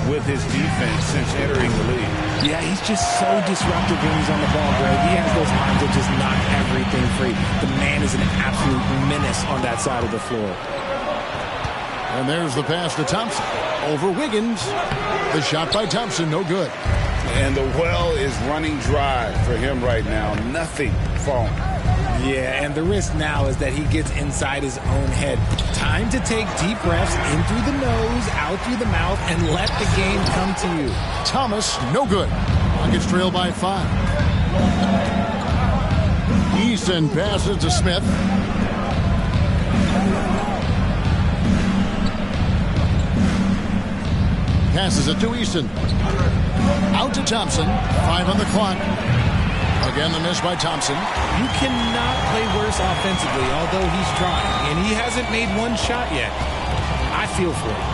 with his defense since entering the league. Yeah, he's just so disruptive when he's on the ball, Greg. He has those arms that just knock everything free. The man is an absolute menace on that side of the floor. And there's the pass to Thompson. Over Wiggins. The shot by Thompson, no good. And the well is running dry for him right now. Nothing falling. Yeah, and the risk now is that he gets inside his own head. Time to take deep breaths in through the nose, out through the mouth, and let the game come to you. Thomas, no good. Rockets trail by 5. Easton passes to Smith. Passes it to Easton. Out to Thompson. 5 on the clock. Again, the miss by Thompson. You cannot play worse offensively, although he's trying. And he hasn't made one shot yet. I feel for him.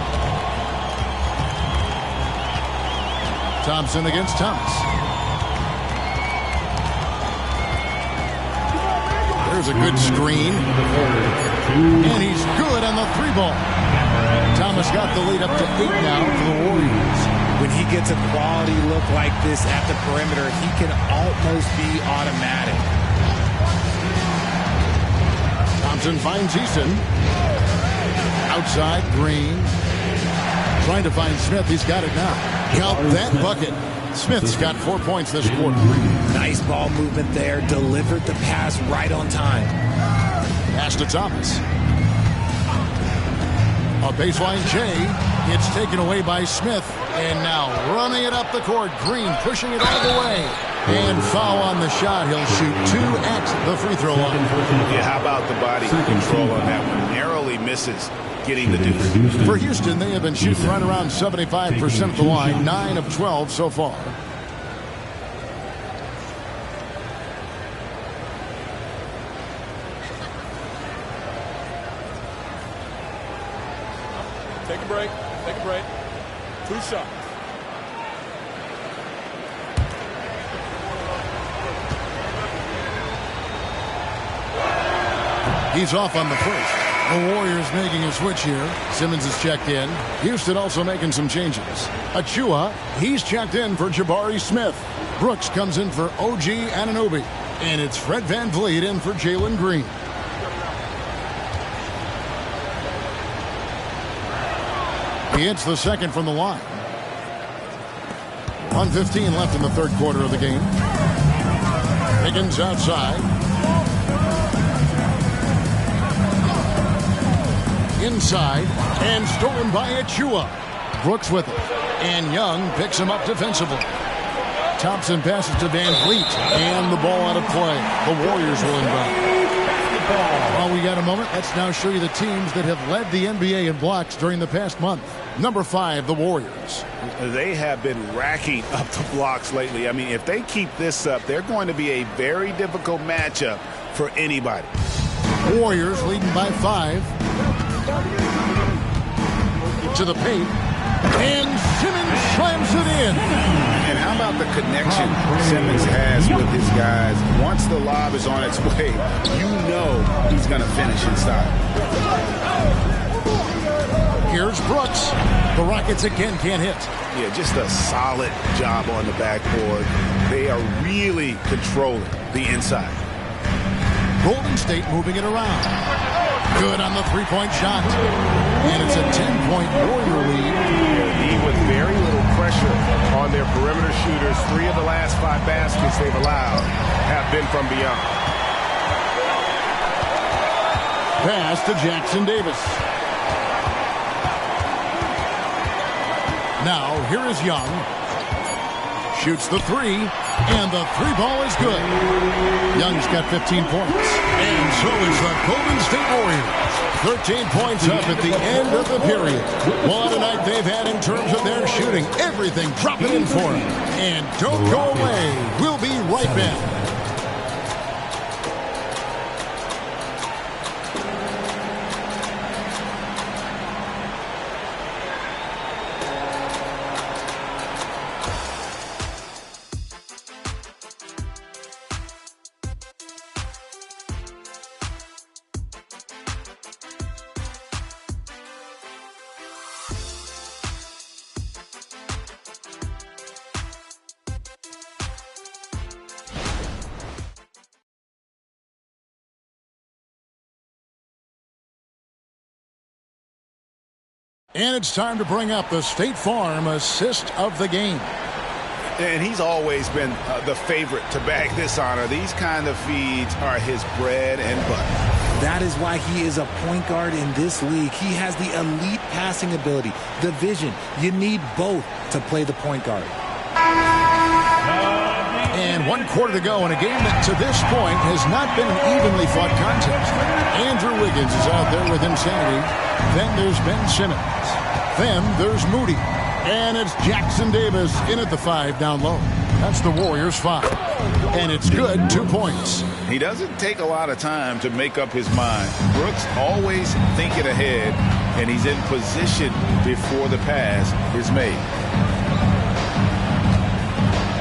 Thompson against Thomas. There's a good screen. And he's good on the 3-ball. Thomas got the lead up to 8 now for the Warriors. When he gets a quality look like this at the perimeter, he can almost be automatic. Thompson finds Easton. Outside, Green. Trying to find Smith. He's got it now. Count that bucket. Smith's got 4 points this quarter. Nice ball movement there. Delivered the pass right on time. Pass to Thomas. A baseline J. It's taken away by Smith. And now running it up the court. Green pushing it all the way. And foul on the shot. He'll shoot 2 at the free throw line. Yeah, how about the body control on that one? Narrowly misses getting the deuce. For Houston, they have been shooting right around 75% of the line. 9 of 12 so far. Take a break. Take a break. 2 shots. He's off on the first. The Warriors making a switch here. Simmons is checked in. Houston also making some changes. Achua, he's checked in for Jabari Smith. Brooks comes in for OG Anunoby. And it's Fred VanVleet in for Jalen Green. He hits the second from the line. 1:15 left in the third quarter of the game. Higgins outside. Inside. And stolen by Achua. Brooks with it. And Young picks him up defensively. Thompson passes to VanVleet. And the ball out of play. The Warriors will inbound. Well, we got a moment. Let's now show you the teams that have led the NBA in blocks during the past month. Number 5, the Warriors. They have been racking up the blocks lately. I mean, if they keep this up, they're going to be a very difficult matchup for anybody. Warriors leading by 5. To the paint. And Simmons slams it in. And how about the connection Simmons has with his guys? Once the lob is on its way, you know he's going to finish in style. Here's Brooks. The Rockets again can't hit. Yeah, just a solid job on the backboard. They are really controlling the inside. Golden State moving it around. Good on the three-point shot. And it's a 10-point Warrior lead. With very little pressure on their perimeter shooters. 3 of the last 5 baskets they've allowed have been from beyond. Pass to Jackson Davis. Now, here is Young. Shoots the 3, and the 3 ball is good. Young's got 15 points. And so is the Golden State Warriors. 13 points up at the end of the period. What a night they've had in terms of their shooting. Everything dropping in for them. And don't go away. We'll be right back. And it's time to bring up the State Farm assist of the game. And he's always been the favorite to bag this honor. These kind of feeds are his bread and butter. That is why he is a point guard in this league. He has the elite passing ability, the vision. You need both to play the point guard. And 1 quarter to go in a game that to this point has not been an evenly fought contest. Andrew Wiggins is out there with insanity. Then there's Ben Simmons. Then there's Moody. And it's Jackson Davis in at the 5 down low. That's the Warriors' 5. And it's good, 2 points. He doesn't take a lot of time to make up his mind. Brooks always thinking ahead, and he's in position before the pass is made.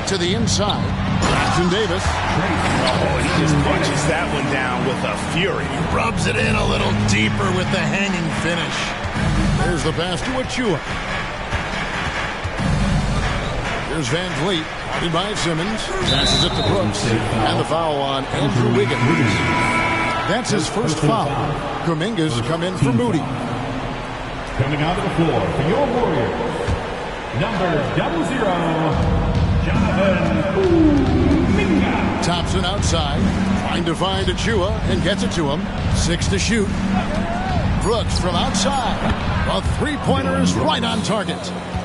To the inside, Jackson Davis. Oh, he just punches that one down with a fury. Rubs it in a little deeper with the hanging finish. There's the pass to Achua. Here's Van Vliet, guarded by Simmons. Passes it to Brooks. And the foul on Andrew Wiggins. That's his first foul. Kuminga's come in for Moody. Coming out of the floor for your Warriors, number 00. Thompson outside, trying to find Achua and gets it to him. 6 to shoot. Brooks from outside. A three-pointer is right on target.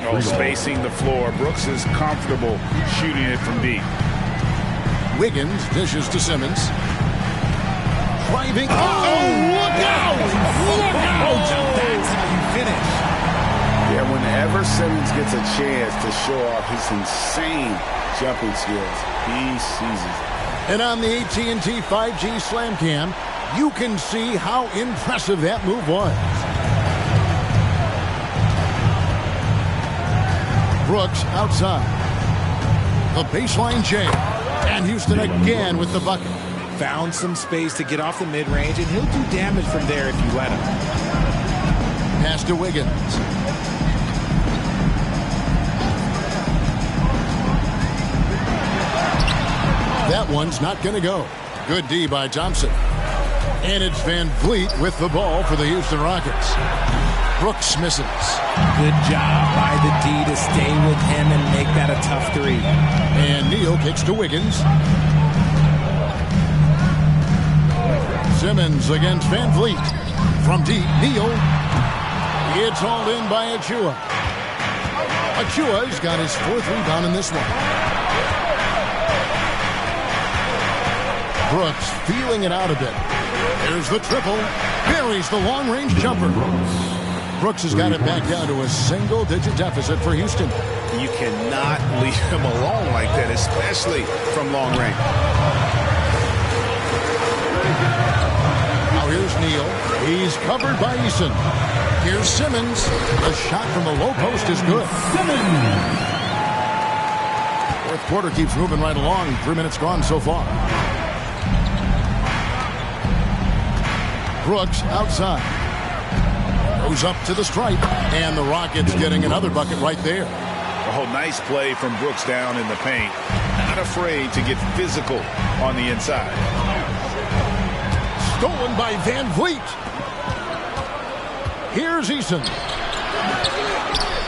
Oh, spacing the floor. Brooks is comfortable shooting it from deep. Wiggins dishes to Simmons. Driving. Oh, look out! Look out! That's how you finish. Yeah, whenever Simmons gets a chance to show off his insane jumping skills, he seizes. And on the AT&T 5G Slam Cam, you can see how impressive that move was. Brooks outside. The baseline J. And Houston again with the bucket. Found some space to get off the mid-range, and he'll do damage from there if you let him. Pass to Wiggins. That one's not going to go. Good D by Thompson. And it's Van Vliet with the ball for the Houston Rockets. Brooks misses. Good job by the D to stay with him and make that a tough 3. And Neal kicks to Wiggins. Simmons against Van Vliet. From deep, Neal. It's all in by Achua. Achua's got his 4th rebound in this one. Brooks feeling it out a bit. There's the triple. Buries the long-range jumper. Brooks has got it back down to a single-digit deficit for Houston. You cannot leave him alone like that, especially from long range. Now here's Neal. He's covered by Eason. Here's Simmons. The shot from the low post is good. Simmons. 4th quarter keeps moving right along. 3 minutes gone so far. Brooks outside. Goes up to the stripe, and the Rockets getting another bucket right there. Oh, nice play from Brooks down in the paint. Not afraid to get physical on the inside. Stolen by Van Vliet. Here's Eason.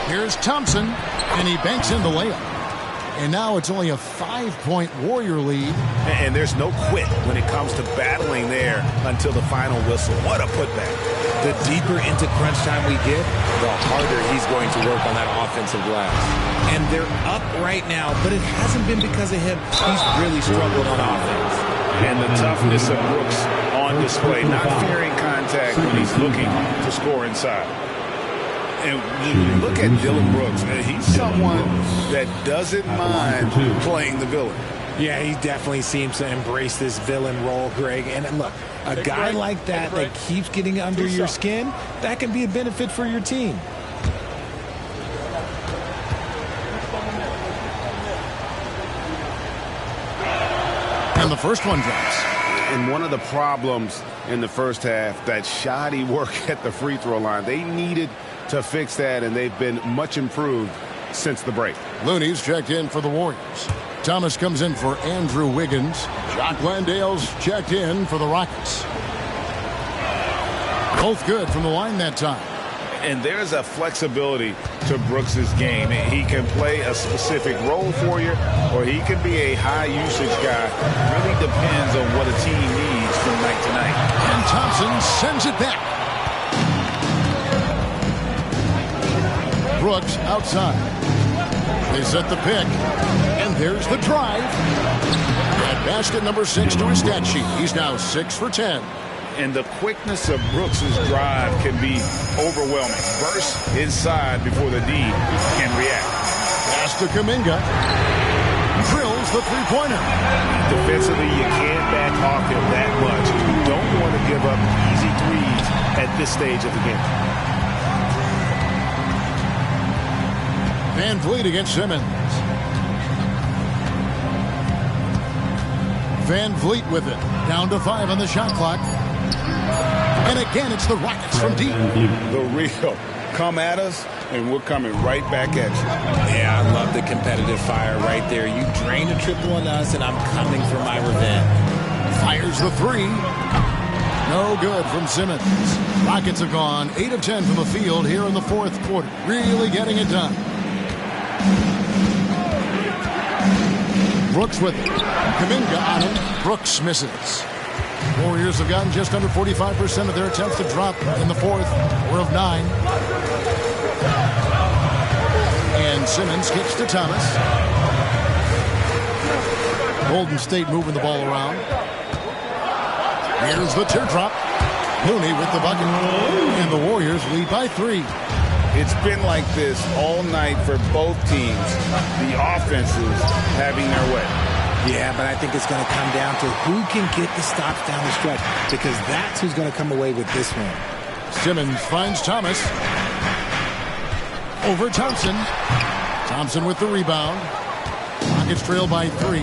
Here's Thompson, and he banks in the layup. And now it's only a 5-point Warrior lead. And there's no quit when it comes to battling there until the final whistle. What a putback. The deeper into crunch time we get, the harder he's going to work on that offensive glass. And they're up right now, but it hasn't been because of him. He's really struggled on offense. And the toughness of Brooks on display, not fearing contact when he's looking to score inside. And look at Dylan Brooks. He's someone that doesn't mind playing the villain. Yeah, he definitely seems to embrace this villain role, Greg. And look, a guy like that keeps getting under your skin, that can be a benefit for your team. And the first one drops. And one of the problems in the first half, that shoddy work at the free throw line. They needed to fix that, and they've been much improved since the break. Looney's checked in for the Warriors. Thomas comes in for Andrew Wiggins. Jock Landale's checked in for the Rockets. Both good from the line that time. And there's a flexibility to Brooks's game. He can play a specific role for you, or he can be a high-usage guy. Really depends on what a team needs from night to night. And Thompson sends it back. Brooks outside. They set the pick. And there's the drive. At basket number 6 to his stat sheet. He's now 6 for 10. And the quickness of Brooks's drive can be overwhelming. Burst inside before the D can react. Pass to Kuminga. Drills the three-pointer. Defensively, you can't back off him that much. You don't want to give up easy threes at this stage of the game. Van Vliet against Simmons. Van Vliet with it. Down to 5 on the shot clock. And again, it's the Rockets from deep. The real come at us, and we're coming right back at you. Yeah, I love the competitive fire right there. You drain a triple on us, and I'm coming for my revenge. Fires the 3. No good from Simmons. Rockets have gone 8 of 10 from the field here in the fourth quarter. Really getting it done. Brooks with it. Kuminga on him. Brooks misses. Warriors have gotten just under 45% of their attempts to drop in the fourth. We're of 9. And Simmons kicks to Thomas. Golden State moving the ball around. Here's the teardrop. Looney with the bucket. And the Warriors lead by 3. It's been like this all night for both teams. The offenses having their way. Yeah, but I think it's going to come down to who can get the stops down the stretch, because that's who's going to come away with this one. Simmons finds Thomas. Over Thompson. Thompson with the rebound. Rockets trail by 3.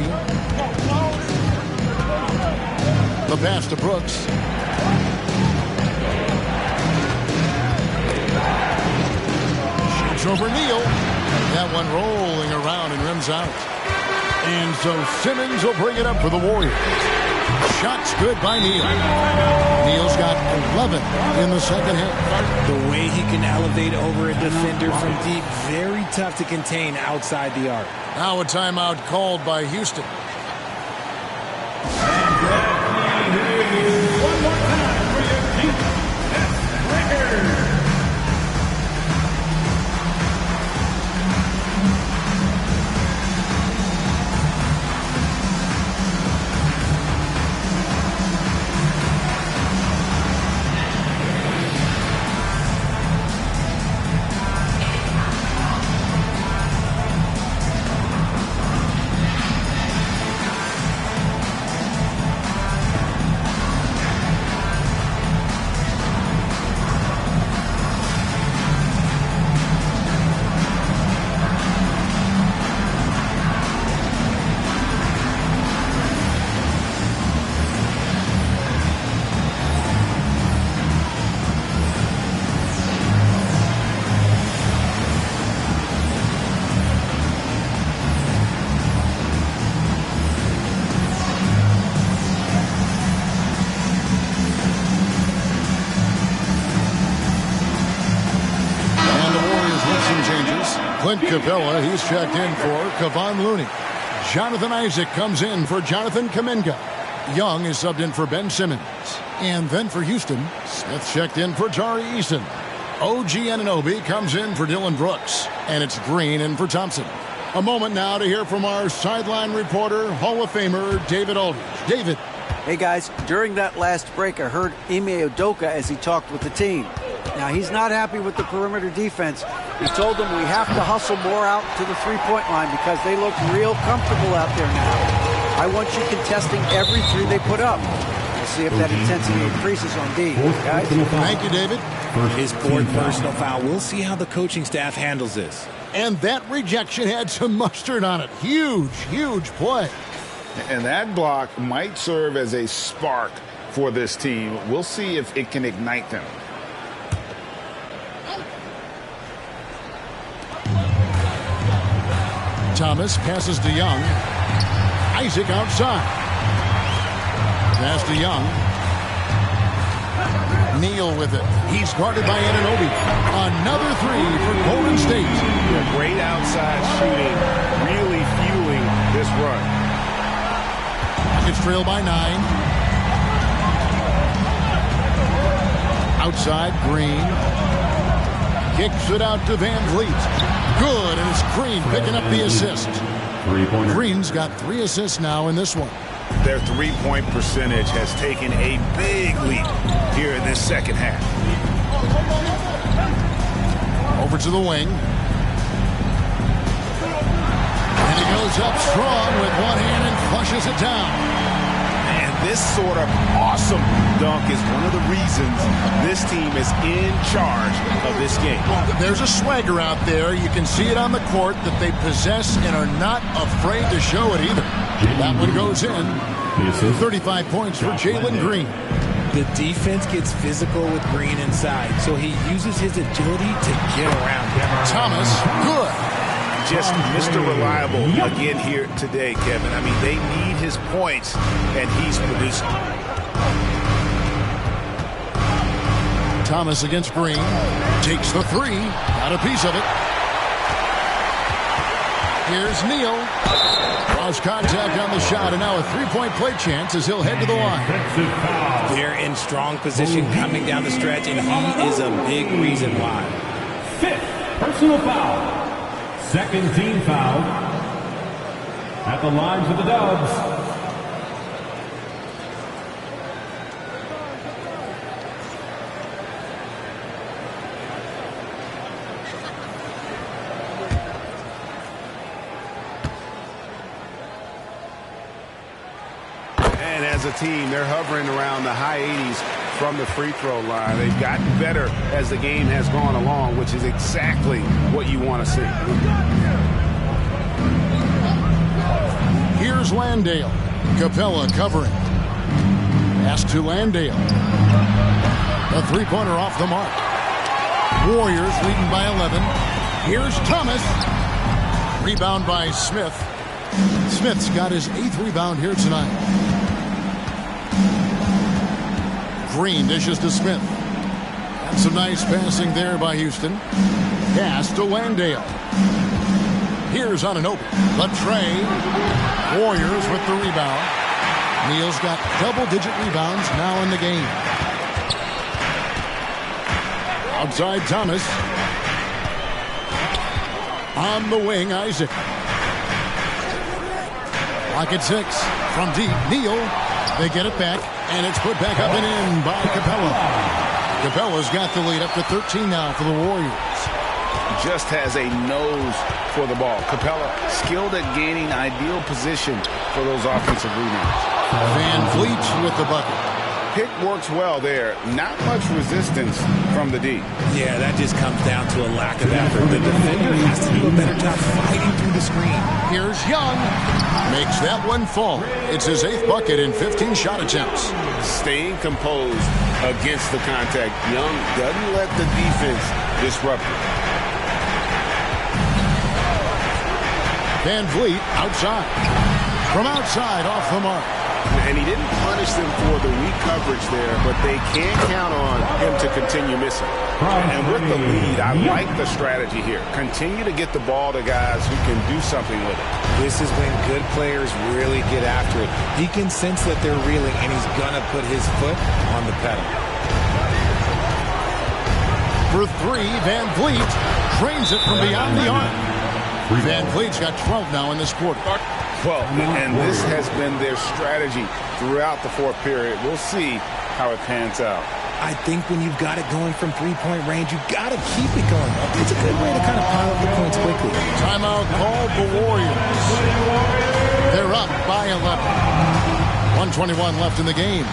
The pass to Brooks. Shoots over Neal. That one rolling around and rims out. And so Simmons will bring it up for the Warriors. Shots good by Neal. Neal's got 11 in the second half. The way he can elevate over a defender from deep, very tough to contain outside the arc. Now a timeout called by Houston. One more time for your Houston Lakers. Clint Capella, he's checked in for Kevon Looney. Jonathan Isaac comes in for Jonathan Kuminga. Young is subbed in for Ben Simmons. And then for Houston, Smith checked in for Tari Eason. OG Anunoby comes in for Dylan Brooks. And it's Green in for Thompson. A moment now to hear from our sideline reporter, Hall of Famer David Aldridge. David. Hey guys, during that last break, I heard Ime Udoka as he talked with the team. Now, he's not happy with the perimeter defense. He told them we have to hustle more out to the three-point line because they look real comfortable out there now. I want you contesting every three they put up. We'll see if that intensity increases on D. Guys? Thank you, David. His fourth personal foul. We'll see how the coaching staff handles this. And that rejection had some mustard on it. Huge, huge play. And that block might serve as a spark for this team. We'll see if it can ignite them. Thomas passes to Young. Isaac outside. Pass to Young. Neal with it. He's guarded by Anunoby. Another three for Golden State. Great outside shooting, really fueling this run. It's trailed by 9. Outside, Green. Kicks it out to Van Vliet. Good, and it's Green picking up the assist. Green's got 3 assists now in this one. Their three-point percentage has taken a big leap here in this second half. Over to the wing. And he goes up strong with one hand and flushes it down. And this sort of awesome dunk is one of the reasons this team is in charge of this game. There's a swagger out there. You can see it on the court that they possess and are not afraid to show it either. That one goes in. 35 points for Jalen Green. The defense gets physical with Green inside, so he uses his agility to get around him. Thomas, good. Just Mr. Reliable again here today, Kevin. I mean, they need his points, and he's producing. Thomas against Green. Takes the 3. Got a piece of it. Here's Neal. Draws contact on the shot, and now a three-point play chance as he'll head to the line. They're in strong position coming down the stretch, and he is a big reason why. 5th personal foul. Second team foul at the line for the Dubs. And as a team, they're hovering around the high 80s from the free throw line. They've gotten better as the game has gone along, which is exactly what you want to see. Here's Landale. Capella covering. Pass to Landale. A three-pointer off the mark. Warriors leading by 11. Here's Thomas. Rebound by Smith. Smith's got his 8th rebound here tonight. Green dishes to Smith. And some nice passing there by Houston. Pass to Landale. Here's Anunoby. The tray. Warriors with the rebound. Neal's got double-digit rebounds now in the game. Outside Thomas. On the wing, Isaac. Clock at 6. From deep, Neal. They get it back, and it's put back up and in by Capella. Capella's got the lead up to 13 now for the Warriors. Just has a nose for the ball. Capella skilled at gaining ideal position for those offensive rebounds. Van Vliet with the bucket. Pick works well there. Not much resistance from the D. Yeah, that just comes down to a lack of effort. The defender has to do a better job fighting through the screen. Here's Young. Makes that one fall. It's his 8th bucket in 15 shot attempts. Staying composed against the contact. Young doesn't let the defense disrupt it. Van Vliet outside. From outside off the mark. And he didn't punish them for the weak coverage there, but they can't count on him to continue missing. And with the lead, I like the strategy here. Continue to get the ball to guys who can do something with it. This is when good players really get after it. He can sense that they're reeling, and he's going to put his foot on the pedal. For three, Van Vliet trains it from beyond the arc. Van Vliet's got 12 now in this quarter. 12, and this has been their strategy throughout the fourth period. We'll see how it pans out. I think when you've got it going from three-point range, you've got to keep it going. It's a good way to kind of pile up the points quickly. Timeout called the Warriors. They're up by 11. 1:21 left in the game.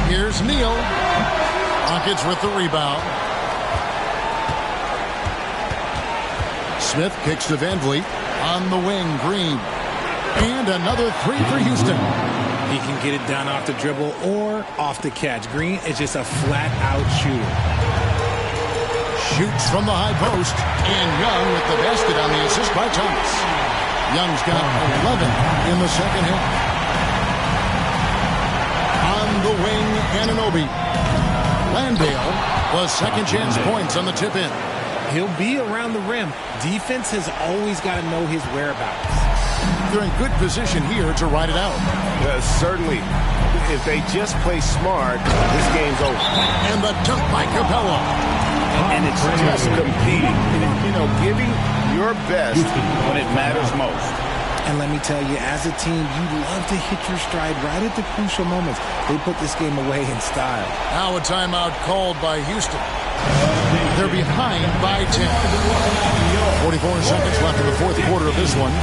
Here's Neal. Rockets with the rebound. Smith kicks to Van Vliet. On the wing, Green. And another three for Houston. He can get it down off the dribble or off the catch. Green is just a flat-out shooter. Shoots from the high post. And Young with the basket on the assist by Thomas. Young's got 11 in the second half. The wing, Anunoby. Landale was second chance points on the tip-in. He'll be around the rim. Defense has always got to know his whereabouts. They're in good position here to ride it out. Certainly. If they just play smart, this game's over. And the dunk by Capello. And it's just competing. Giving your best when it matters most. And let me tell you, as a team, you love to hit your stride right at the crucial moments. They put this game away in style. Now a timeout called by Houston. They're behind by 10. 44 seconds left in the fourth quarter of this one.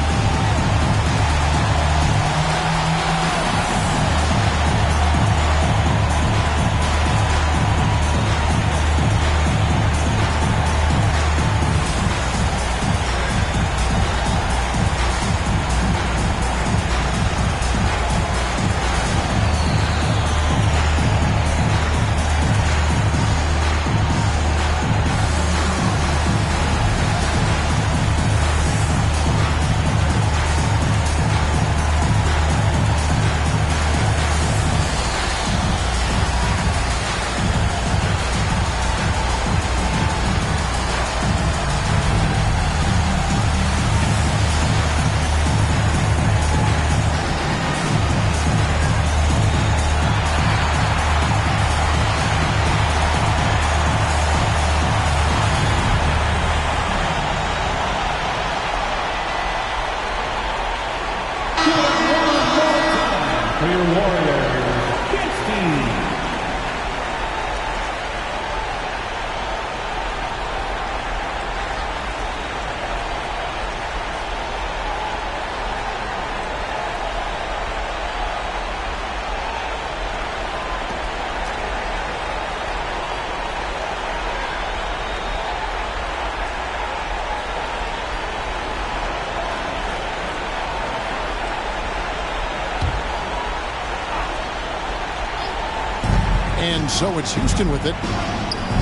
And so it's Houston with it,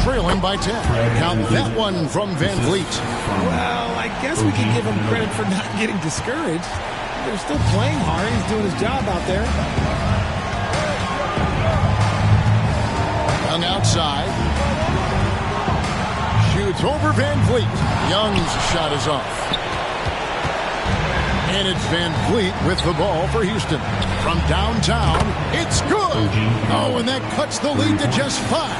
trailing by 10. Count that one from Van Vliet. Well, I guess we can give him credit for not getting discouraged. They're still playing hard. He's doing his job out there. Young outside. Shoots over Van Vliet. Young's shot is off. And it's Van Vliet with the ball for Houston. From downtown, it's good. Oh, and that cuts the lead to just 5.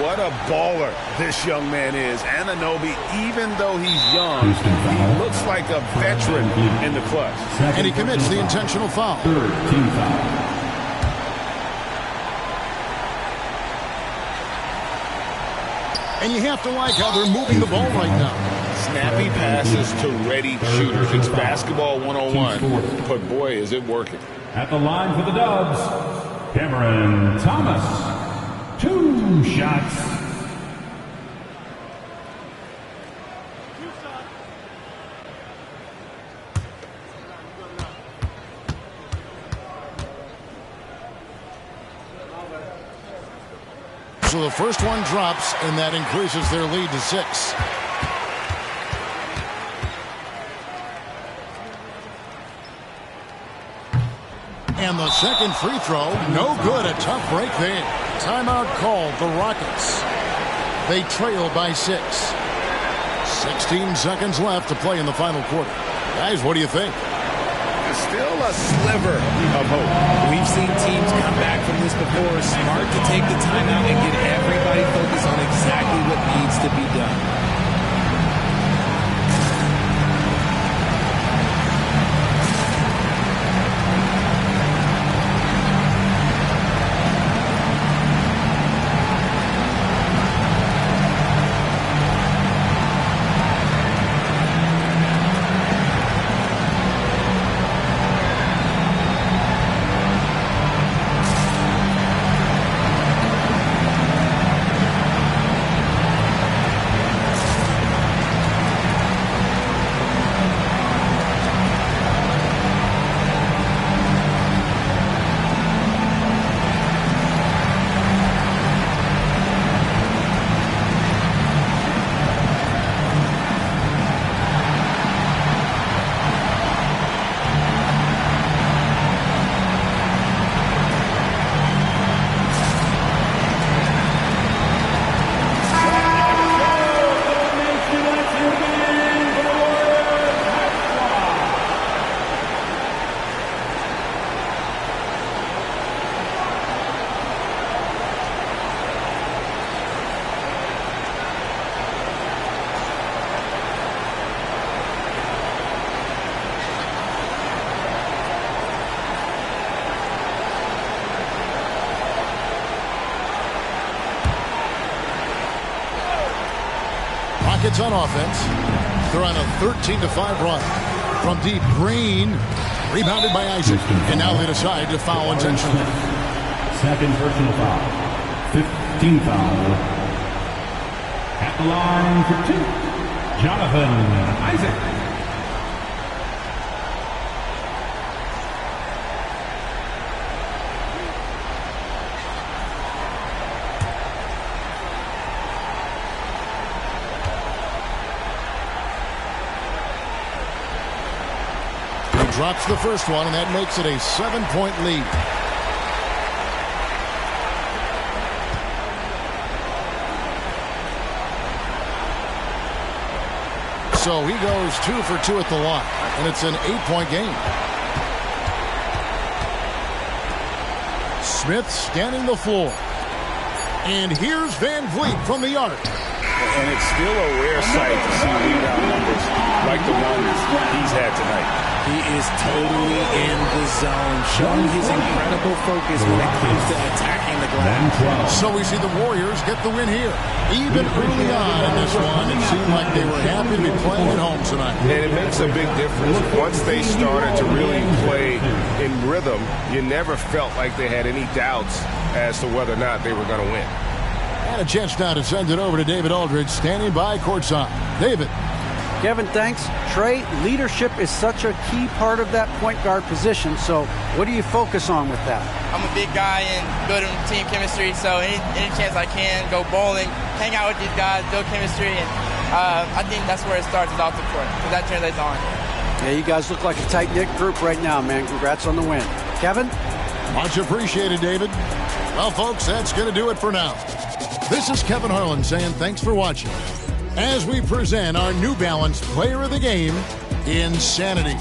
What a baller this young man is. Anunoby, even though he's young, he looks like a veteran in the clutch. And he commits the intentional foul. Third team foul. And you have to like how they're moving the ball right now. Snappy passes to ready shooters. It's basketball 101, but boy, is it working. At the line for the Dubs, Cameron Thomas. 2 shots. So the first one drops, and that increases their lead to 6. And the second free throw, no good. A tough break there. Timeout called, the Rockets. They trail by 6. 16 seconds left to play in the final quarter. Guys, what do you think? Still a sliver of hope. We've seen teams come back from this before. Smart to take the timeout and get everybody focused on exactly what needs to be done. Rockets on offense. They're on a 13-5 run. From deep, Green. Rebounded by Isaac. And now they decide to foul intentionally. Second personal foul. 15 foul. At the line for 2. Jonathan Isaac. Drops the first one, and that makes it a 7-point lead. So he goes 2 for 2 at the line, and it's an 8-point game. Smith scanning the floor. And here's Van Vliet from the arc. And it's still a rare sight to see rebound numbers like the ones he's had tonight. He is totally in the zone, showing his incredible focus when it comes to attacking the glass. So we see the Warriors get the win here. Even early on in this one, it seemed like they were happy to be playing at home tonight. And it makes a big difference. Once they started to really play in rhythm, you never felt like they had any doubts as to whether or not they were going to win. And a chance now to send it over to David Aldridge, standing by courtside. David. Kevin, thanks. Trey, leadership is such a key part of that point guard position. So what do you focus on with that? I'm a big guy and building team chemistry. So any chance I can, go bowling, hang out with these guys, build chemistry. And I think that's where it starts is off the court, because that translates on. Yeah, you guys look like a tight-knit group right now, man. Congrats on the win. Kevin? Much appreciated, David. Well, folks, that's going to do it for now. This is Kevin Harlan saying thanks for watching as we present our New Balance Player of the Game, Insanity.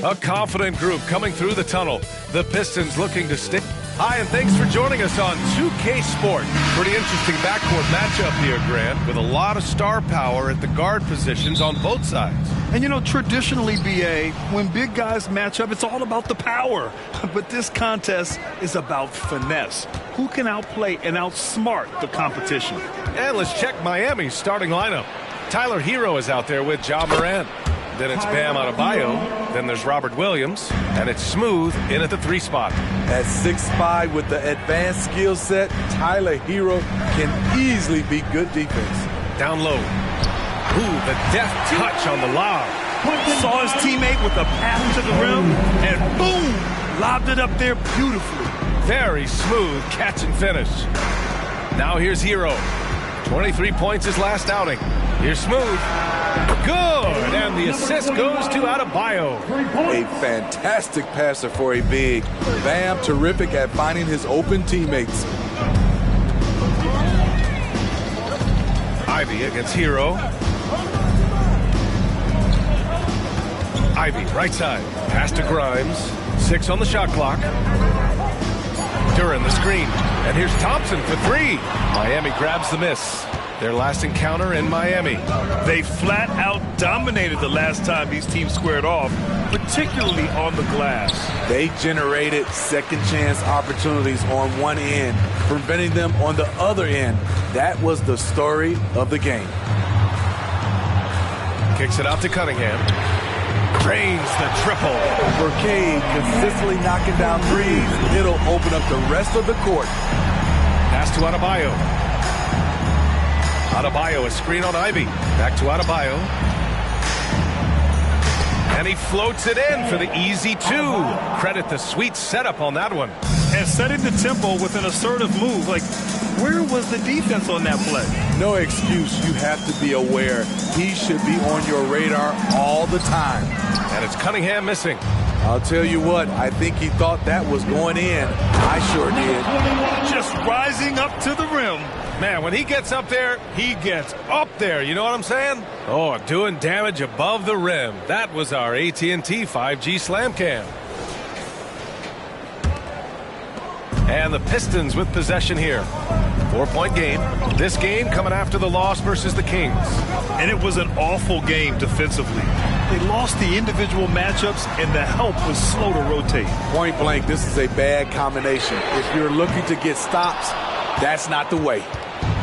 A confident group coming through the tunnel. The Pistons looking to stick. Hi, and thanks for joining us on 2K Sport. Pretty interesting backcourt matchup here, Grant, with a lot of star power at the guard positions on both sides. And, you know, traditionally, B.A., when big guys match up, it's all about the power. But this contest is about finesse. Who can outplay and outsmart the competition? And let's check Miami's starting lineup. Tyler Hero is out there with Ja Morant. Then it's Bam Adebayo. Then there's Robert Williams. And it's Smooth in at the 3 spot. At 6'5" with the advanced skill set, Tyler Hero can easily be good defense. Down low. Ooh, the deft touch on the lob. Saw his teammate with a pass to the rim, and boom, lobbed it up there beautifully. Very smooth catch and finish. Now here's Hero. 23 points his last outing. Here's Smooth. Good, and the assist goes to Adebayo. A fantastic passer for a big. Bam, terrific at finding his open teammates. Ivy against Hero. Ivy, right side. Pass to Grimes. 6 on the shot clock. Duran the screen. And here's Thompson for 3. Miami grabs the miss. Their last encounter in Miami. They flat out dominated the last time these teams squared off, particularly on the glass. They generated second chance opportunities on one end, preventing them on the other end. That was the story of the game. Kicks it out to Cunningham. Drains the triple. For Cade, consistently knocking down threes, it'll open up the rest of the court. Pass to Adebayo. Adebayo, a screen on Ivy. Back to Adebayo. And he floats it in for the easy 2. Credit the sweet setup on that one. And setting the tempo with an assertive move. Like, where was the defense on that play? No excuse. You have to be aware. He should be on your radar all the time. And it's Cunningham missing. I'll tell you what, I think he thought that was going in. I sure did. Just rising up to the rim. Man, when he gets up there, he gets up there. You know what I'm saying? Oh, doing damage above the rim. That was our AT&T 5G Slam Cam. And the Pistons with possession here. 4-point game. This game coming after the loss versus the Kings. And it was an awful game defensively. They lost the individual matchups, and the help was slow to rotate. Point blank, this is a bad combination. If you're looking to get stops, that's not the way.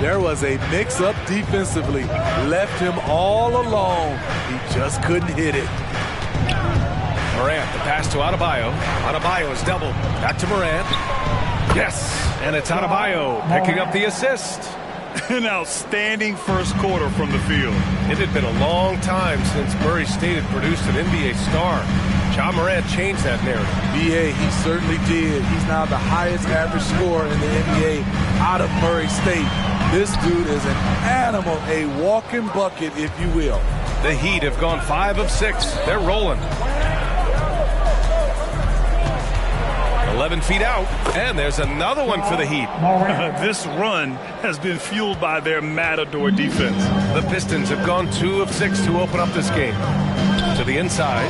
There was a mix-up defensively. Left him all alone. He just couldn't hit it. Morant, the pass to Adebayo. Adebayo is doubled. Back to Morant. Yes, and it's Adebayo picking up the assist. An outstanding first quarter from the field. It had been a long time since Murray State had produced an NBA star. Ja Morant changed that narrative. B.A., he certainly did. He's now the highest average scorer in the NBA out of Murray State. This dude is an animal, a walking bucket, if you will. The Heat have gone 5 of 6. They're rolling. 11 feet out, and there's another one for the Heat. This run has been fueled by their Matador defense. The Pistons have gone 2 of 6 to open up this game. To the inside.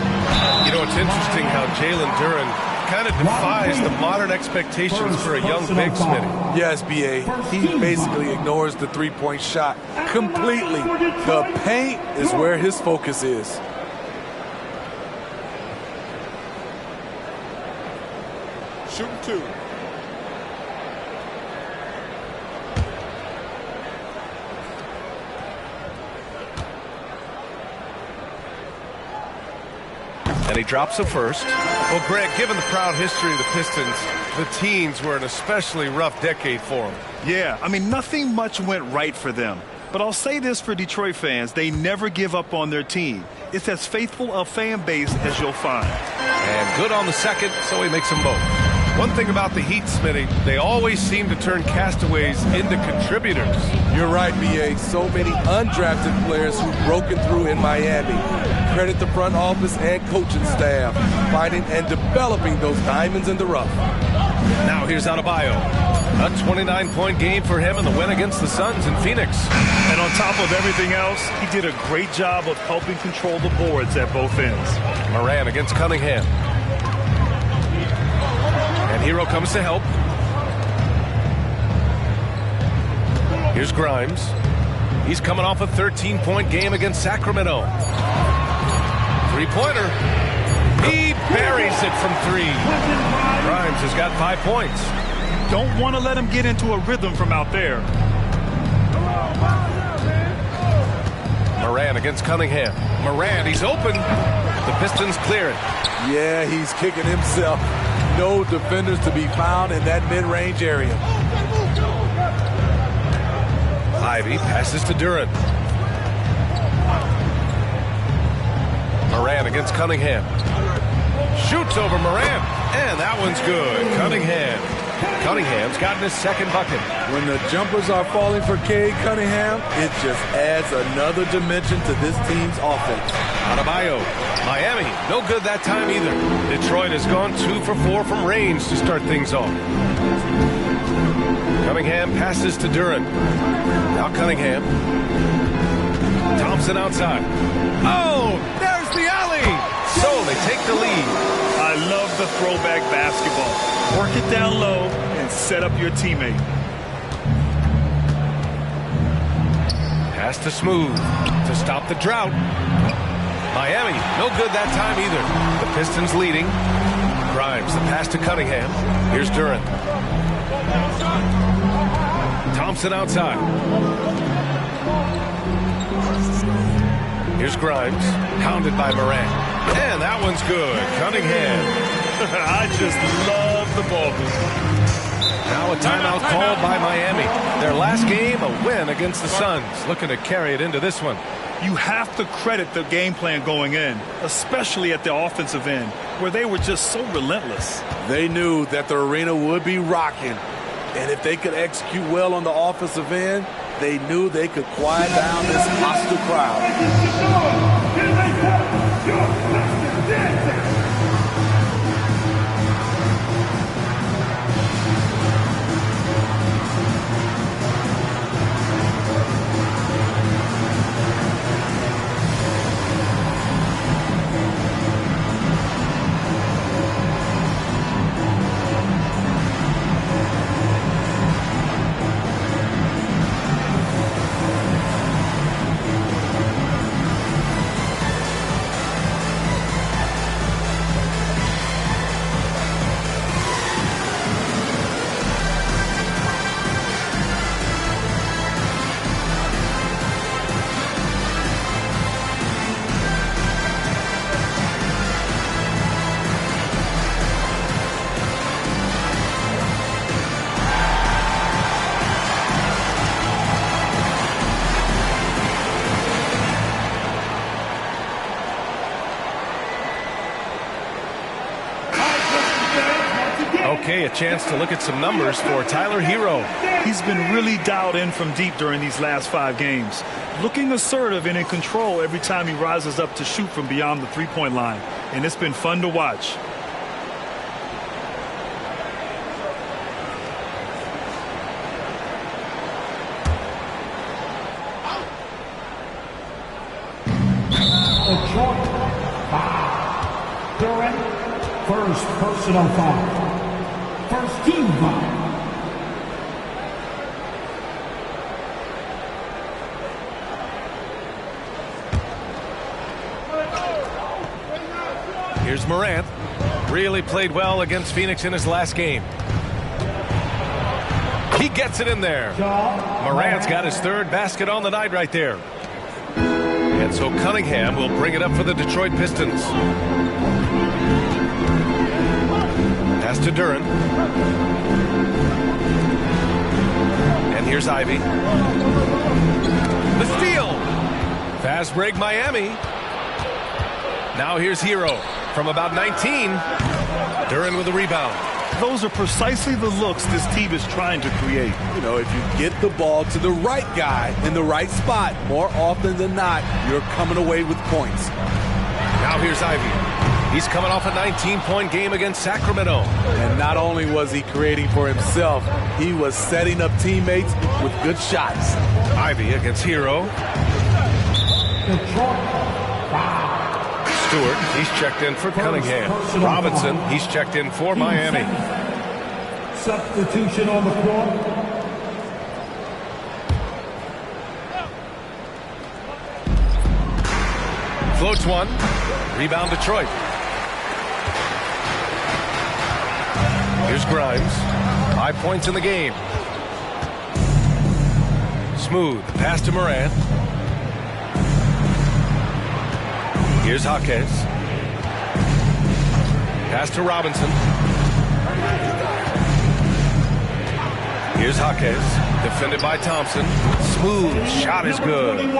You know, it's interesting how Jalen Duran kind of defies the modern expectations for a young big, Smitty. Yes, B.A. He basically ignores the three-point shot completely. The paint is where his focus is. Shooting 2. And he drops the first. Well, Greg, given the proud history of the Pistons, the teens were an especially rough decade for them. Yeah, I mean, nothing much went right for them. But I'll say this for Detroit fans, they never give up on their team. It's as faithful a fan base as you'll find. And good on the second, so he makes them both. One thing about the Heat, Smitty, they always seem to turn castaways into contributors. You're right, B.A. So many undrafted players who've broken through in Miami. Credit the front office and coaching staff, finding and developing those diamonds in the rough. Now here's Adebayo. A 29-point game for him in the win against the Suns in Phoenix. And on top of everything else, he did a great job of helping control the boards at both ends. Moran against Cunningham. And Hero comes to help. Here's Grimes. He's coming off a 13-point game against Sacramento. Three-pointer. He buries it from three. Grimes has got 5 points. Don't want to let him get into a rhythm from out there. Moran against Cunningham. Moran, he's open. The Pistons clear it. Yeah, he's kicking himself. No defenders to be found in that mid-range area. Ivy passes to Duran. Moran against Cunningham. Shoots over Moran. And that one's good. Cunningham's gotten his second bucket. When the jumpers are falling for Cade Cunningham, it just adds another dimension to this team's offense. Adebayo. Miami, no good that time either. Detroit has gone 2 for 4 from range to start things off. Cunningham passes to Duran. Now Cunningham. Thompson outside. Oh, there's the alley. So they take the lead. I love the throwback basketball. Work it down low and set up your teammate. Pass to Smooth to stop the drought. Miami, no good that time either. The Pistons leading. Grimes, the pass to Cunningham. Here's Duran. Thompson outside. Here's Grimes, hounded by Moran. And that one's good. Cunningham. I just love the ball movement. Now a timeout called by Miami. Their last game, a win against the Suns. Looking to carry it into this one. You have to credit the game plan going in, especially at the offensive end, where they were just so relentless. They knew that the arena would be rocking. And if they could execute well on the offensive end, they knew they could quiet down this hostile crowd. Okay, a chance to look at some numbers for Tyler Hero. He's been really dialed in from deep during these last 5 games. Looking assertive and in control every time he rises up to shoot from beyond the three-point line. And it's been fun to watch. Detroit, 5. Duran, first personal foul. First team foul. Here's Morant. Really played well against Phoenix in his last game. He gets it in there. Morant's got his 3rd basket on the night right there. And so Cunningham will bring it up for the Detroit Pistons. Pass to Duran. And here's Ivy. The steal. Fast break Miami. Now here's Hero from about 19. Duran with the rebound. Those are precisely the looks this team is trying to create. You know, if you get the ball to the right guy in the right spot, more often than not, you're coming away with points. Now here's Ivy. He's coming off a 19-point game against Sacramento. And not only was he creating for himself, he was setting up teammates with good shots. Ivy against Hero. Stewart, he's checked in for Cunningham. Robinson, he's checked in for Miami. Substitution on the floor. Floats one. Rebound Detroit. Here's Grimes. 5 points in the game. Smooth. Pass to Morant. Here's Jaquez. Pass to Robinson. Here's Jaquez. Defended by Thompson. Smooth. Shot is good.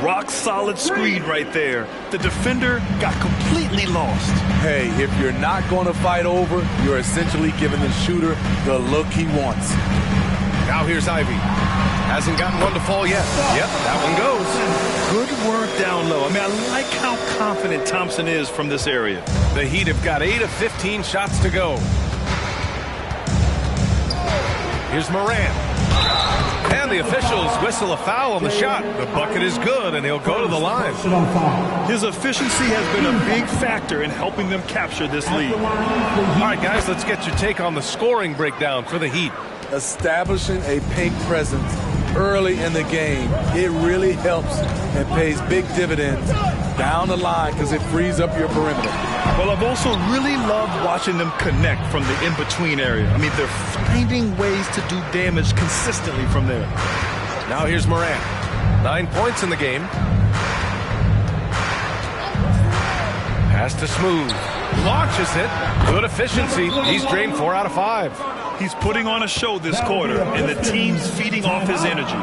Rock solid screen right there. The defender got completely lost. Hey, if you're not going to fight over, you're essentially giving the shooter the look he wants. Now here's Ivy. Hasn't gotten one to fall yet. Yep, that one goes. Good work down low. I mean, I like how confident Thompson is from this area. The Heat have got 8 of 15 shots to go. Here's Morant. And the officials whistle a foul on the shot. The bucket is good, and he'll go to the line. His efficiency has been a big factor in helping them capture this lead. All right, guys, let's get your take on the scoring breakdown for the Heat. Establishing a paint presence early in the game, it really helps and pays big dividends down the line because it frees up your perimeter. Well, I've also really loved watching them connect from the in-between area. I mean, they're finding ways to do damage consistently from there. Now here's Morant. 9 points in the game. Pass to Smooth. Launches it. Good efficiency. He's drained 4 out of 5. He's putting on a show this quarter, and the team's feeding off his energy.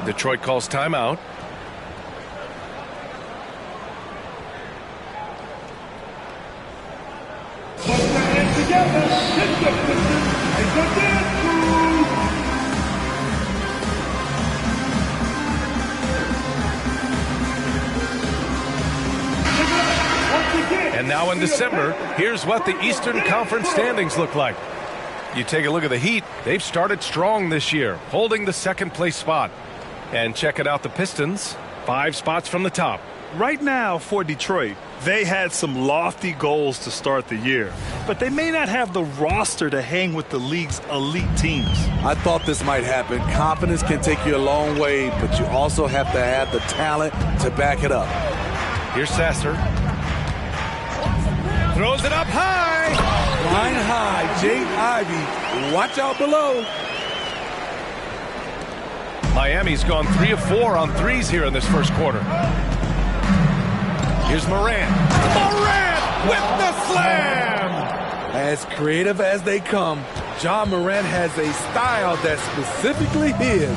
Detroit calls timeout. And now in December, here's what the Eastern Conference standings look like. You take a look at the Heat. They've started strong this year, holding the second-place spot. And checking out the Pistons, 5 spots from the top. Right now for Detroit, they had some lofty goals to start the year, but they may not have the roster to hang with the league's elite teams. I thought this might happen. Confidence can take you a long way, but you also have to have the talent to back it up. Here's Sasser. Throws it up high. Line high, Jake Ivy. Watch out below. Miami's gone 3 of 4 on threes here in this first quarter. Here's Morant. Morant with the slam! As creative as they come, John Morant has a style that's specifically his.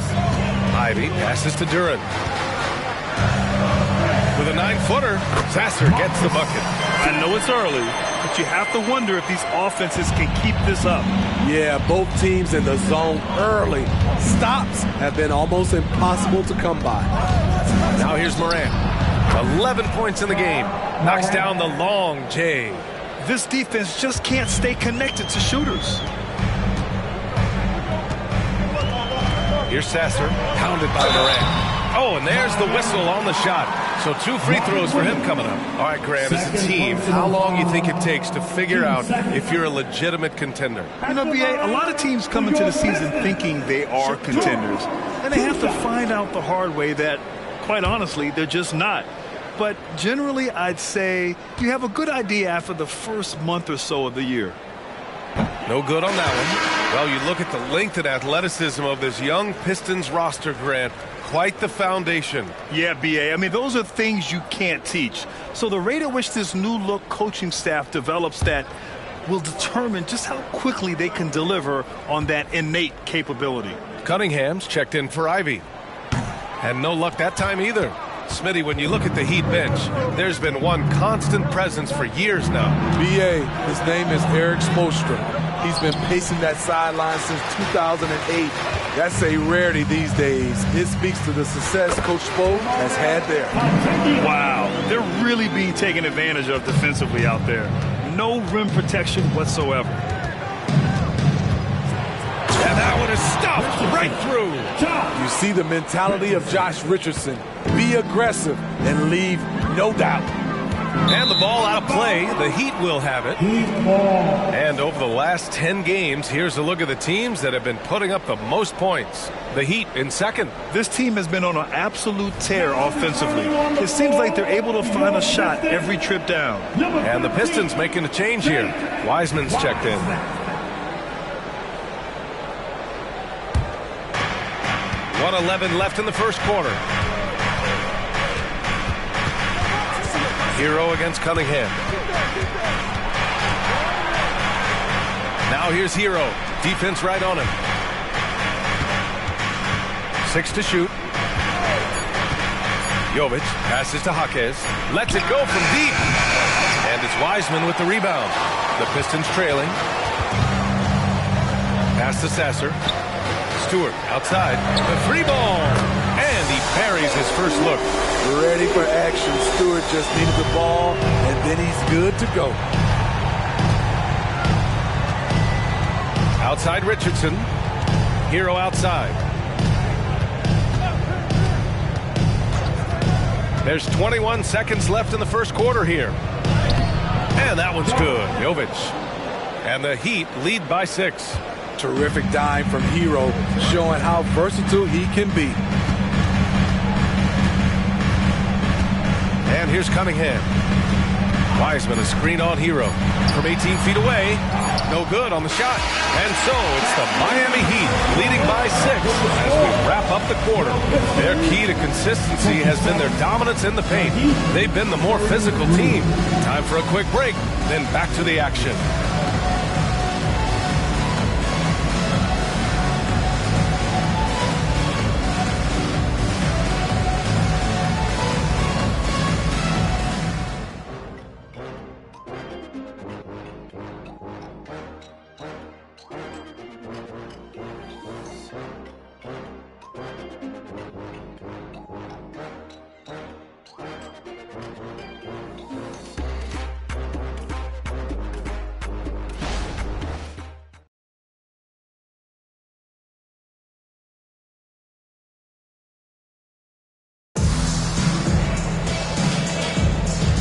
Ivy passes to Duran. With a 9-footer, Sasser gets the bucket. I know it's early, but you have to wonder if these offenses can keep this up. Yeah, both teams in the zone early. Stops have been almost impossible to come by. Now here's Morant. 11 points in the game. Knocks down the long J. This defense just can't stay connected to shooters. Here's Sasser, pounded by Morant. Oh, and there's the whistle on the shot. So 2 free throws for him coming up. All right, Graham, as a team, how long you think it takes to figure out if you're a legitimate contender? You know, BA, a lot of teams come into the season thinking they are contenders, and they have to find out the hard way that, quite honestly, they're just not. But generally, I'd say you have a good idea after the first month or so of the year. No good on that one. Well, you look at the length and athleticism of this young Pistons roster, Grant. Quite the foundation. Yeah, BA. I mean, those are things you can't teach. So the rate at which this new look coaching staff develops that will determine just how quickly they can deliver on that innate capability. Cunningham's checked in for Ivy. And no luck that time either. Smitty, when you look at the Heat bench, there's been one constant presence for years now. B.A., his name is Eric Spoelstra. He's been pacing that sideline since 2008. That's a rarity these days. It speaks to the success Coach Spo has had there. Wow, they're really being taken advantage of defensively out there. No rim protection whatsoever. And that one is stuffed right through. You see the mentality of Josh Richardson. Be aggressive and leave no doubt. And the ball out of play. The Heat will have it. And over the last 10 games, here's a look at the teams that have been putting up the most points. The Heat in second. This team has been on an absolute tear offensively. It seems like they're able to find a shot every trip down. And the Pistons making a change here. Wiseman's checked in. .11 left in the first quarter. Hero against Cunningham. Now here's Hero. Defense right on him. 6 to shoot. Jovic passes to Jaquez. Lets it go from deep. And it's Wiseman with the rebound. The Pistons trailing. Pass to Sasser. Stewart outside. The free ball. And he parries his first look. Ready for action. Stewart just needed the ball, and then he's good to go. Outside Richardson. Hero outside. There's 21 seconds left in the first quarter here. And that one's good. Jovic. And the Heat lead by 6. Terrific dime from Hero, showing how versatile he can be. And here's Cunningham. Wiseman, a screen on Hero. From 18 feet away. No good on the shot. And so it's the Miami Heat leading by 6 as we wrap up the quarter. Their key to consistency has been their dominance in the paint. They've been the more physical team. Time for a quick break, then back to the action.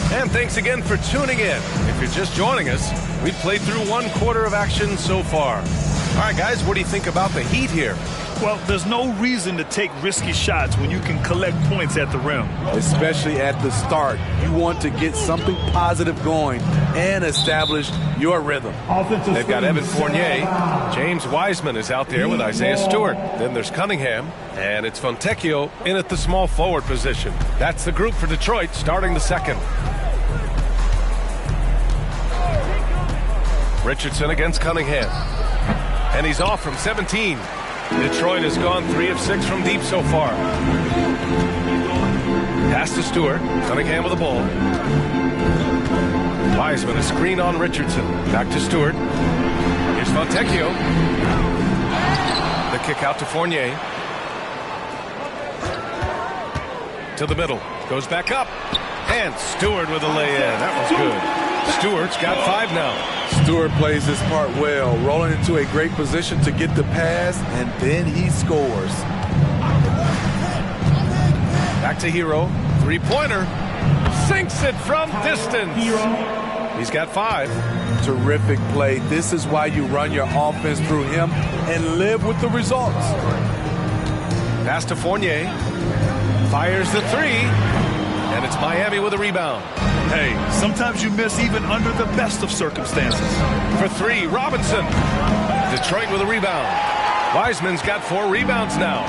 And thanks again for tuning in. If you're just joining us, we've played through 1 quarter of action so far. All right, guys, what do you think about the Heat here? Well, there's no reason to take risky shots when you can collect points at the rim. Especially at the start. You want to get something positive going and establish your rhythm. They've got Evan Fournier. James Wiseman is out there with Isaiah Stewart. Then there's Cunningham. And it's Fontecchio in at the small forward position. That's the group for Detroit starting the second. Richardson against Cunningham. And he's off from 17. Detroit has gone 3 of 6 from deep so far. Pass to Stewart. Cunningham with the ball. Wiseman, a screen on Richardson. Back to Stewart. Here's Fontecchio. The kick out to Fournier. To the middle. Goes back up. And Stewart with a lay-in. That was good. Stewart's got 5 now. Stewart plays his part well, rolling into a great position to get the pass, and then he scores. Back to Hero. 3-pointer. Sinks it from distance. He's got 5. Terrific play. This is why you run your offense through him and live with the results. Pass to Fournier. Fires the 3. And it's Miami with a rebound. Hey, sometimes you miss even under the best of circumstances. For 3, Robinson. Detroit with a rebound. Wiseman's got 4 rebounds now.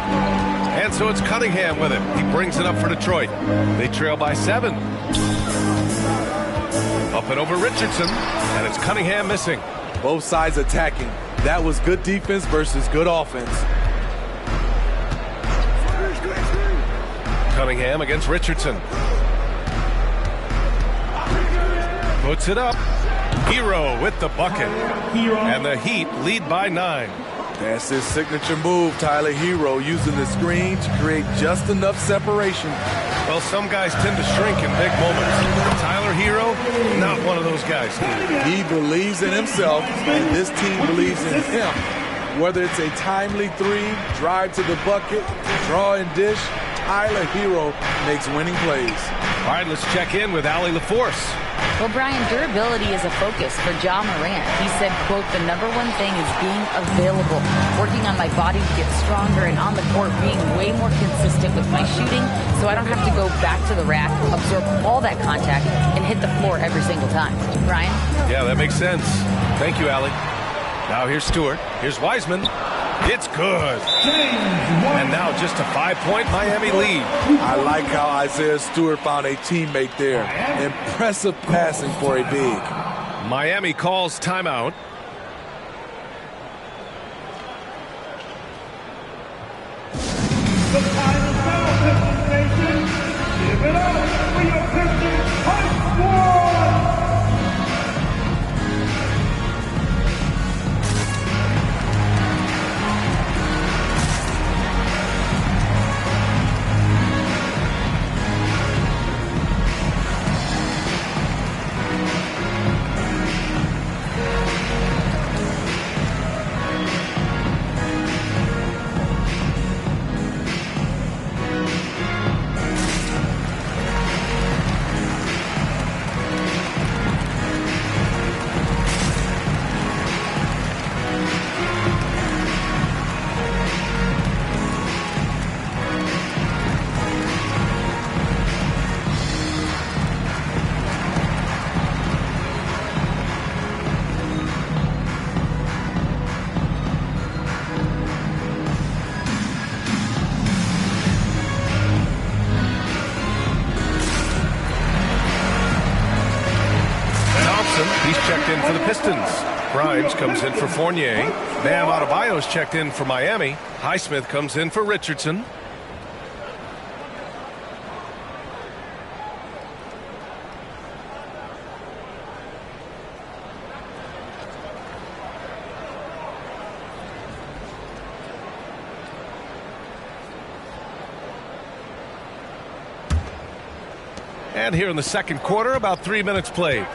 And so it's Cunningham with it. He brings it up for Detroit. They trail by 7. Up and over Richardson. And it's Cunningham missing. Both sides attacking. That was good defense versus good offense. Cunningham against Richardson. Puts it up. Hero with the bucket. And the Heat lead by 9. That's his signature move, Tyler Hero, using the screen to create just enough separation. Well, some guys tend to shrink in big moments. Tyler Hero, not one of those guys. He believes in himself, and this team believes in him. Whether it's a timely three, drive to the bucket, draw and dish, Tyler Hero makes winning plays. All right, let's check in with Allie LaForce. Well, Brian, durability is a focus for Ja Morant. He said, quote, "The number one thing is being available, working on my body to get stronger, and on the court being way more consistent with my shooting so I don't have to go back to the rack, absorb all that contact, and hit the floor every single time." Brian? Yeah, that makes sense. Thank you, Allie. Now here's Stewart. Here's Wiseman. It's good. And now just a 5-point Miami lead. I like how Isaiah Stewart found a teammate there. Impressive passing for a big. Miami calls timeout. The final foul, Pistons Nation. Give it up for your Pistons High Squad. He's checked in for the Pistons. Grimes comes in for Fournier. Bam Adebayo's checked in for Miami. Highsmith comes in for Richardson. And here in the second quarter, about 3 minutes played.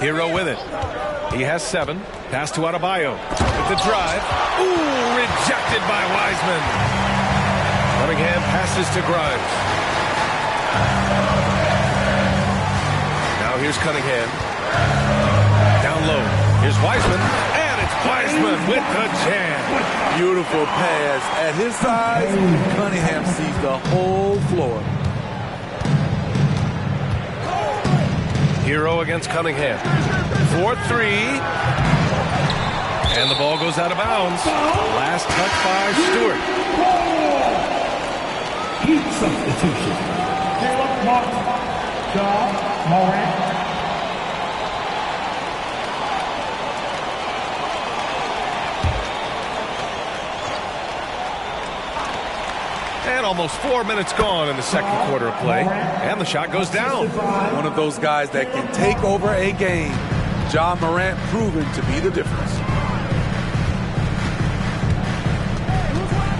Hero with it. He has 7. Pass to Adebayo. With the drive. Ooh, rejected by Wiseman. Cunningham passes to Grimes. Now here's Cunningham. Down low. Here's Wiseman. And it's Wiseman with the jam. Beautiful pass. At his size, Cunningham sees the whole floor. Hero against Cunningham. 4-3. And the ball goes out of bounds. Last touch by Stewart. Heat substitution. Caleb Martin. Ja Morant. And almost 4 minutes gone in the second quarter of play. And the shot goes down. One of those guys that can take over a game. Ja Morant proven to be the difference.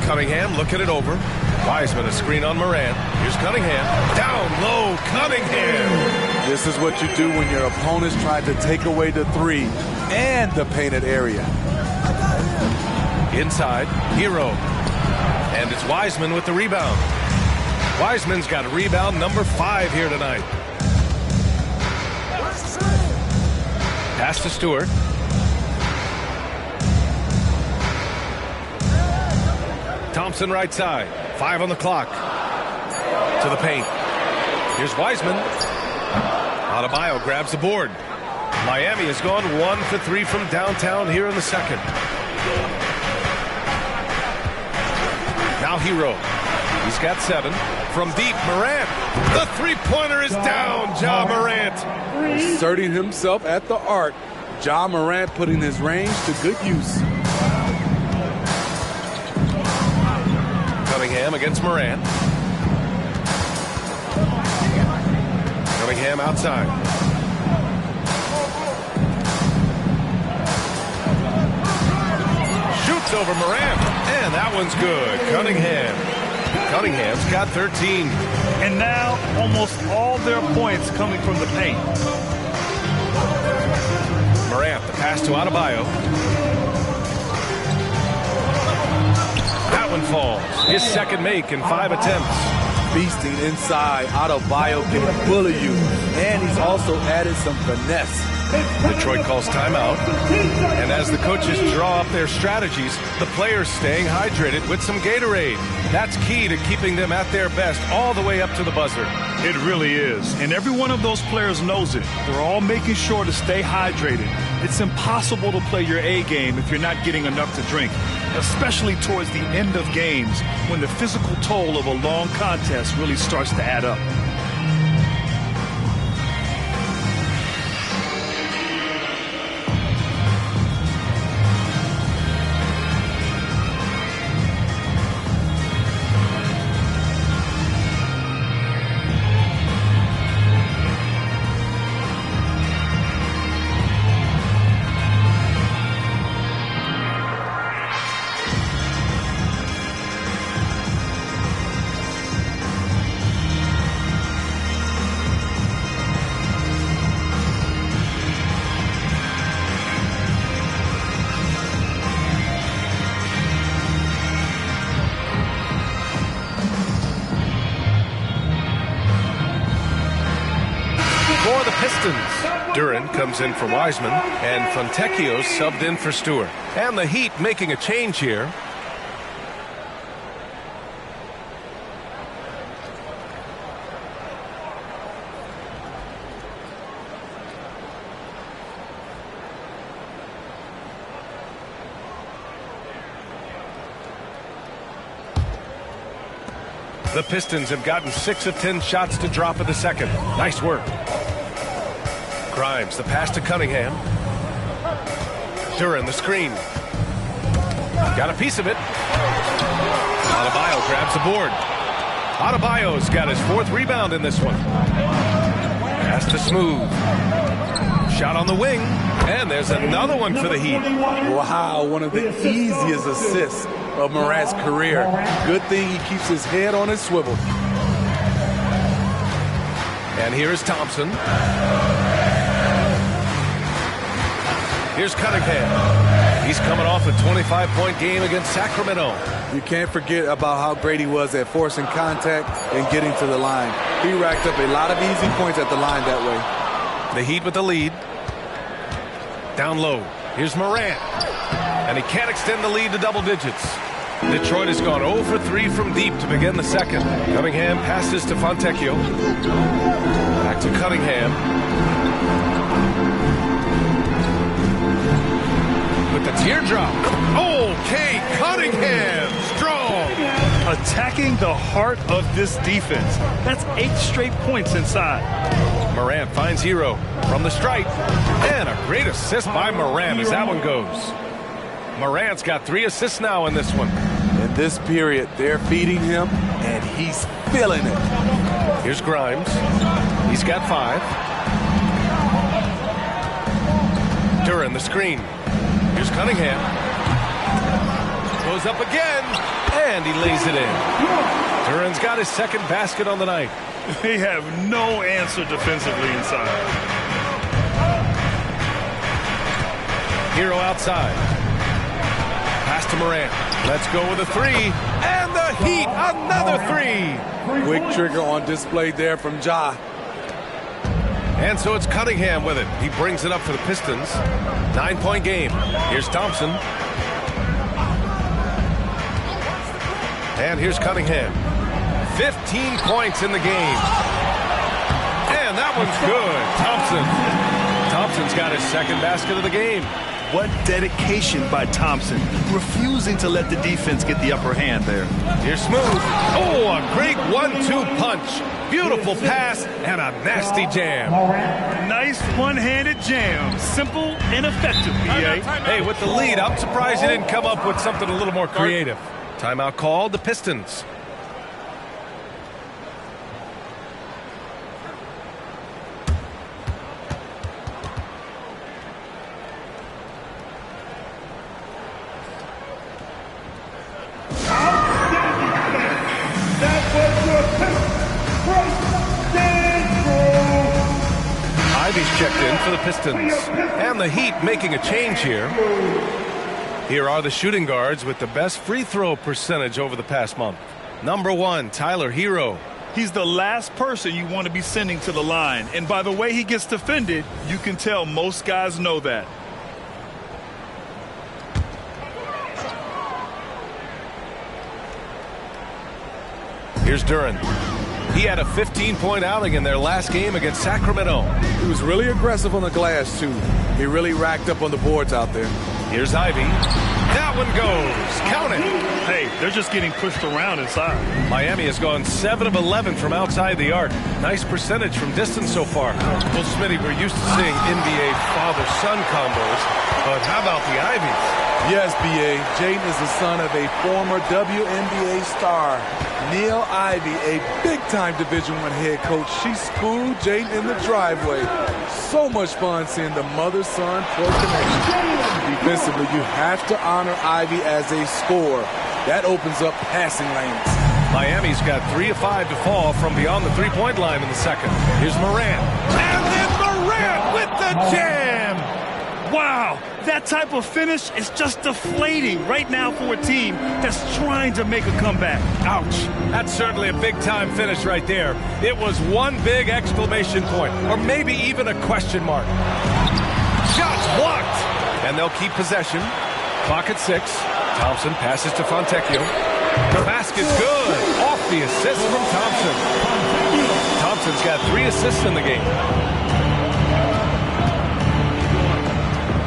Cunningham looking it over. Wiseman a screen on Morant. Here's Cunningham. Down low, Cunningham. This is what you do when your opponents try to take away the three and the painted area. Inside, Hero. And it's Wiseman with the rebound. Wiseman's got rebound number 5 here tonight. Pass to Stewart. Thompson right side. 5 on the clock. To the paint. Here's Wiseman. Adebayo grabs the board. Miami has gone 1 for 3 from downtown here in the second. Now Hero. He's got 7. From deep, Morant. The three-pointer is down. Ja Morant. Asserting himself at the arc. Ja Morant putting his range to good use. Cunningham against Morant. Cunningham outside. Shoots over Morant, and that one's good. Cunningham's got 13. And now almost all their points coming from the paint. Morant, the pass to Adebayo. That one falls. His second make in 5 attempts. Beasting inside. Adebayo can bully you. And he's also added some finesse. Detroit calls timeout. And as the coaches draw up their strategies, the players staying hydrated with some Gatorade. That's key to keeping them at their best all the way up to the buzzer. It really is. And every one of those players knows it. They're all making sure to stay hydrated. It's impossible to play your A game if you're not getting enough to drink, especially towards the end of games when the physical toll of a long contest really starts to add up. Duran comes in for Wiseman, and Fontecchio subbed in for Stewart. And the Heat making a change here. The Pistons have gotten 6 of 10 shots to drop in the second. Nice work. Grimes, the pass to Cunningham. Duran, the screen. Got a piece of it. Adebayo grabs the board. Adebayo's got his 4th rebound in this one. Pass to Smooth. Shot on the wing. And there's another one for the Heat. Wow, one of the easiest assists of Morant's career. Good thing he keeps his head on his swivel. And here is Thompson. Here's Cunningham. He's coming off a 25-point game against Sacramento. You can't forget about how great he was at forcing contact and getting to the line. He racked up a lot of easy points at the line that way. The Heat with the lead. Down low. Here's Morant. And he can't extend the lead to double digits. Detroit has gone 0 for 3 from deep to begin the second. Cunningham passes to Fontecchio. Back to Cunningham. With the teardrop. Okay, Cunningham, strong. Attacking the heart of this defense. That's 8 straight points inside. Morant finds Hero from the stripe. And a great assist by Morant as that one goes. Morant's got 3 assists now in this one. In this period, they're feeding him, and he's feeling it. Here's Grimes. He's got 5. Duran, the screen. Here's Cunningham. Goes up again, and he lays it in. Duran's got his 2nd basket on the night. They have no answer defensively inside. Hero outside. Pass to Morant. Let's go with a 3. And the Heat, another 3. Quick trigger on display there from Ja. And so it's Cunningham with it. He brings it up for the Pistons. 9-point game. Here's Thompson. And here's Cunningham. 15 points in the game. And that one's good. Thompson's got his 2nd basket of the game. What dedication by Thompson, refusing to let the defense get the upper hand there. Here's Smooth. Oh, a great 1-2 punch. Beautiful pass and a nasty jam. Nice one-handed jam. Simple and effective, PA. Hey, with the lead, I'm surprised he didn't come up with something a little more creative. Timeout called, the Pistons. checked in for the Pistons. And the Heat making a change here. Here are the shooting guards with the best free throw percentage over the past month. Number 1, Tyler Hero. He's the last person you want to be sending to the line. And by the way he gets defended, you can tell most guys know that. Here's Duren. He had a 15-point outing in their last game against Sacramento. He was really aggressive on the glass, too. He really racked up on the boards out there. Here's Ivy. That one goes. Count it. Hey, they're just getting pushed around inside. Miami has gone 7 of 11 from outside the arc. Nice percentage from distance so far. Well, Smitty, we're used to seeing NBA father-son combos, but how about the Ivies? Yes, B.A. Jaden is the son of a former WNBA star, Neil Ivy, a big-time Division I head coach. She schooled Jaden in the driveway. So much fun seeing the mother-son court connection. Defensively, you have to honor Ivy as a scorer. That opens up passing lanes. Miami's got 3 of 5 to fall from beyond the three-point line in the second. Here's Morant. And then Morant with the jam! Wow, that type of finish is just deflating right now for a team that's trying to make a comeback. Ouch. That's certainly a big-time finish right there. It was one big exclamation point, or maybe even a question mark. Shots blocked! And they'll keep possession. Clock at 6. Thompson passes to Fontecchio. The basket's good. Off the assist from Thompson. Thompson's got 3 assists in the game.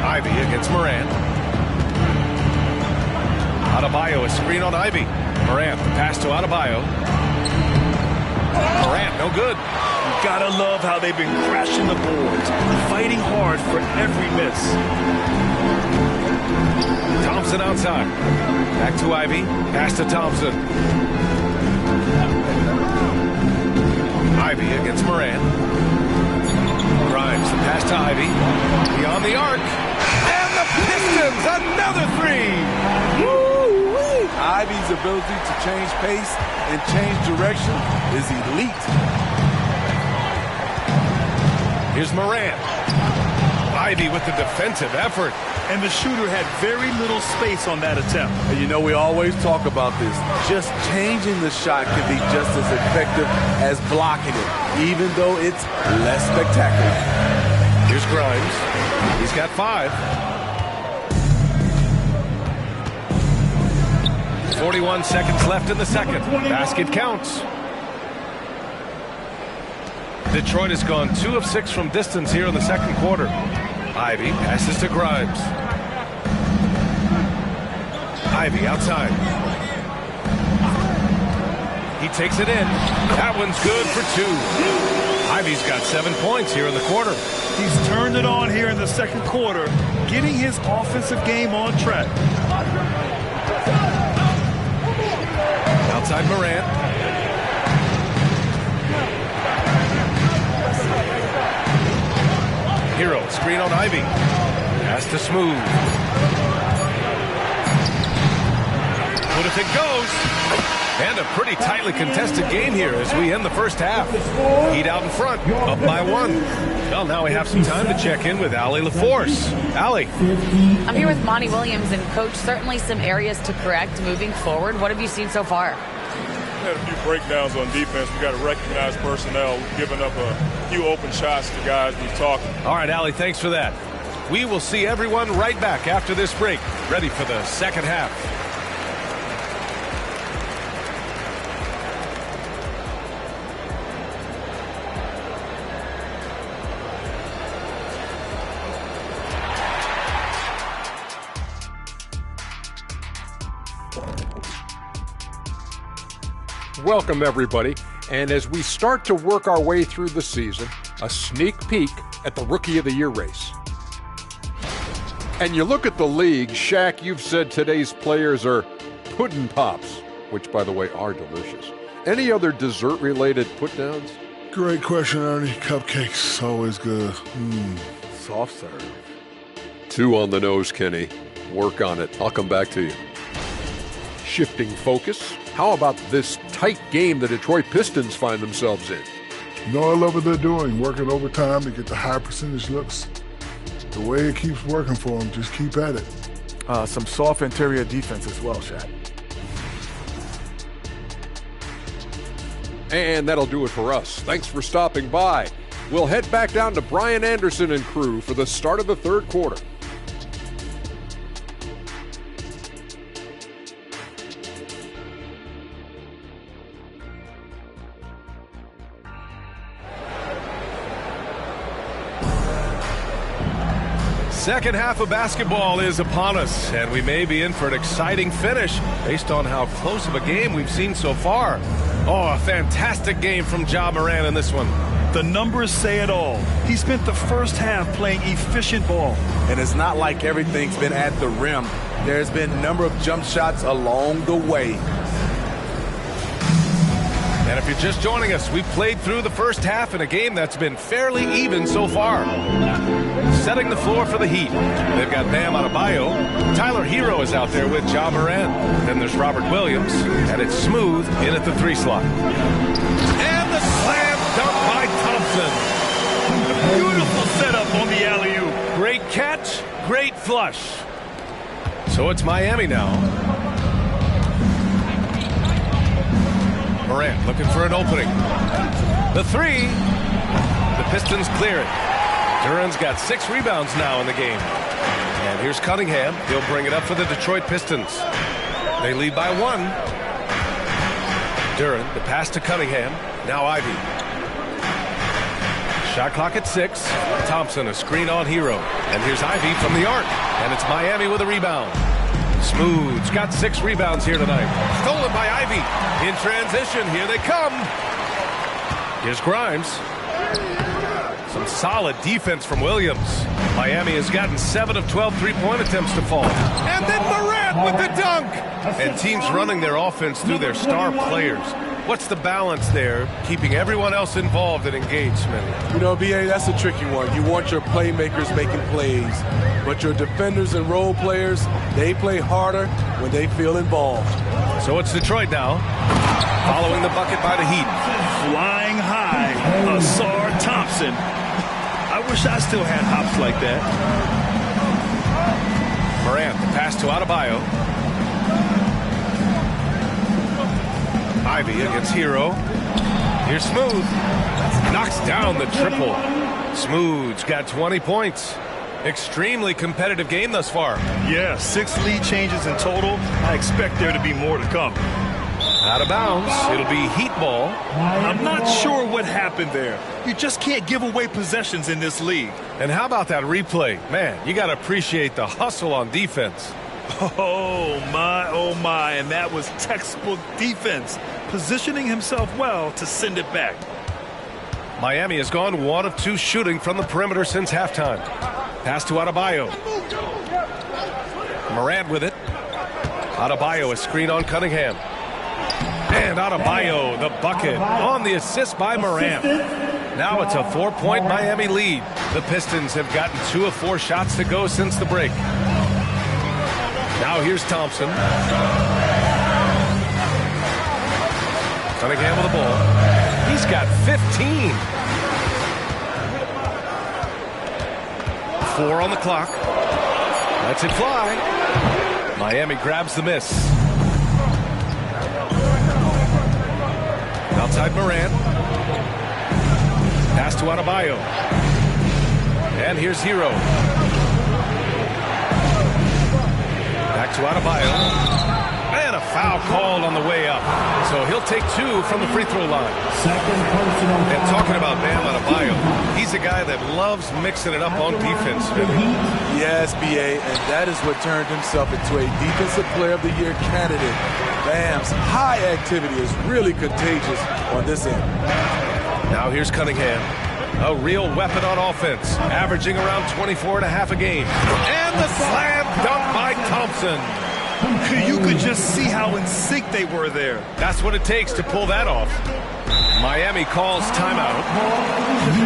Ivy against Morant. Adebayo, a screen on Ivy. Morant, the pass to Adebayo. Morant, no good. You gotta love how they've been crashing the boards, fighting hard for every miss. Thompson outside. Back to Ivy. Pass to Thompson. Ivy against Morant. Grimes, the pass to Ivy. Beyond the arc. And the Pistons, another 3. Woo-wee. Ivy's ability to change pace and change direction is elite. Here's Morant. Ivy with the defensive effort. And the shooter had very little space on that attempt. And you know, we always talk about this. Just changing the shot can be just as effective as blocking it, even though it's less spectacular. Here's Grimes. He's got 5. 41 seconds left in the second. Basket counts. Detroit has gone 2 of 6 from distance here in the second quarter. Ivy passes to Grimes. Ivy outside. He takes it in. That one's good for 2. Ivy's got 7 points here in the quarter. He's turned it on here in the second quarter, getting his offensive game on track. Outside Morant. Hero, screen on Ivy. Pass to Smooth. What if it goes? And a pretty tightly contested game here as we end the first half. Heat out in front, up by 1. Well, now we have some time to check in with Allie LaForce. Allie. I'm here with Monty Williams, and Coach, certainly some areas to correct moving forward. What have you seen so far? We had a few breakdowns on defense. We got to recognize personnel. We've given up a few open shots to guys we've talked. All right, Allie, thanks for that. We will see everyone right back after this break, ready for the second half. Welcome, everybody. And as we start to work our way through the season, a sneak peek at the Rookie of the Year race. And you look at the league, Shaq, you've said today's players are pudding pops, which, by the way, are delicious. Any other dessert-related put-downs? Great question, Ernie. Cupcakes, always good. Soft serve. 2 on the nose, Kenny. Work on it. I'll come back to you. Shifting focus, how about this tight game the Detroit Pistons find themselves in? No, I love what they're doing, working overtime to get the high percentage looks. The way it keeps working for them, just keep at it. Some soft interior defense as well, Shaq. And that'll do it for us. Thanks for stopping by. We'll head back down to Brian Anderson and crew for the start of the third quarter. Second half of basketball is upon us, and we may be in for an exciting finish based on how close of a game we've seen so far. Oh, a fantastic game from Ja Morant in this one. The numbers say it all. He spent the first half playing efficient ball. And it's not like everything's been at the rim. There's been a number of jump shots along the way. And if you're just joining us, we've played through the first half in a game that's been fairly even so far. Setting the floor for the Heat. They've got Bam Adebayo. Tyler Hero is out there with Ja Morant. Then there's Robert Williams, and it's Smooth in at the 3 slot. And the slam dunk by Thompson. Beautiful setup on the alley-oop. Great catch, great flush. So it's Miami now. Morant looking for an opening. The 3. The Pistons clear it. Duran's got 6 rebounds now in the game. And here's Cunningham. He'll bring it up for the Detroit Pistons. They lead by 1. Duran, the pass to Cunningham. Now Ivy. Shot clock at 6. Thompson, a screen on Hero. And here's Ivy from the arc. And it's Miami with a rebound. Smooth's got 6 rebounds here tonight. Stolen by Ivy. In transition, here they come. Here's Grimes. Some solid defense from Williams. Miami has gotten 7 of 12 three-point attempts to fall. And then Morant with the dunk. And teams running their offense through their star players. What's the balance there, keeping everyone else involved and engaged, Smitty? You know, B.A., that's a tricky one. You want your playmakers making plays, but your defenders and role players, they play harder when they feel involved. So it's Detroit now, following the bucket by the Heat. Flying high, Asar Thompson. I wish I still had hops like that. Morant, the pass to Adebayo. Ivy against Hero. Here's Smooth. Knocks down the triple. Smooth's got 20 points. Extremely competitive game thus far. Yeah, 6 lead changes in total. I expect there to be more to come. Out of bounds. It'll be Heat ball. I'm not sure what happened there. You just can't give away possessions in this league. And how about that replay? Man, you got to appreciate the hustle on defense. Oh, my. And that was textbook defense. Positioning himself well to send it back. Miami has gone 1 of 2 shooting from the perimeter since halftime. Pass to Adebayo. Morant with it. Adebayo, a screen on Cunningham. And Adebayo, the bucket, on the assist by Morant. Now it's a 4-point Miami lead. The Pistons have gotten 2 of 4 shots to go since the break. Now here's Thompson. Cunningham with the ball. He's got 15. 4 on the clock. Lets it fly. Miami grabs the miss. Outside Morant. Pass to Adebayo. And here's Hero. Back to Adebayo. And a foul called on the way up. So he'll take 2 from the free throw line. And talking about Bam Adebayo, he's a guy that loves mixing it up on defense. Yes, B.A., and that is what turned himself into a Defensive Player of the Year candidate. Bam's high activity is really contagious on this end. Now here's Cunningham. A real weapon on offense, averaging around 24 and a half a game. And the slam dunk by Thompson. You could just see how in sync they were there. That's what it takes to pull that off. Miami calls timeout.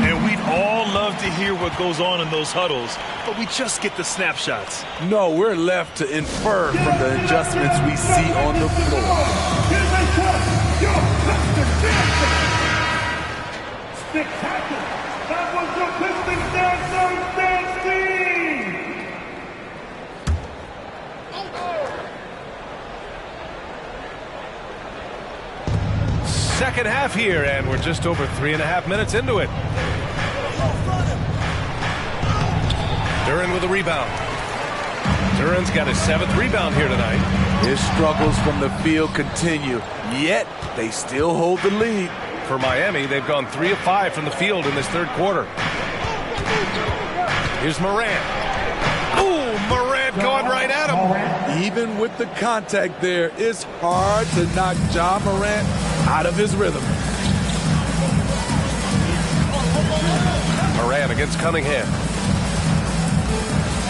And we'd all love to hear what goes on in those huddles, but we just get the snapshots. No, we're left to infer from the adjustments we see on the floor. 6 seconds. That was the Pistons dancer, Second half here, and we're just over 3.5 minutes into it. Duran with a rebound. Duran's got his 7th rebound here tonight. His struggles from the field continue, yet they still hold the lead. For Miami, they've gone 3 of 5 from the field in this third quarter. Here's Morant. Ooh, Morant going right at him. Even with the contact there, it's hard to knock Ja Morant out of his rhythm. Morant against Cunningham.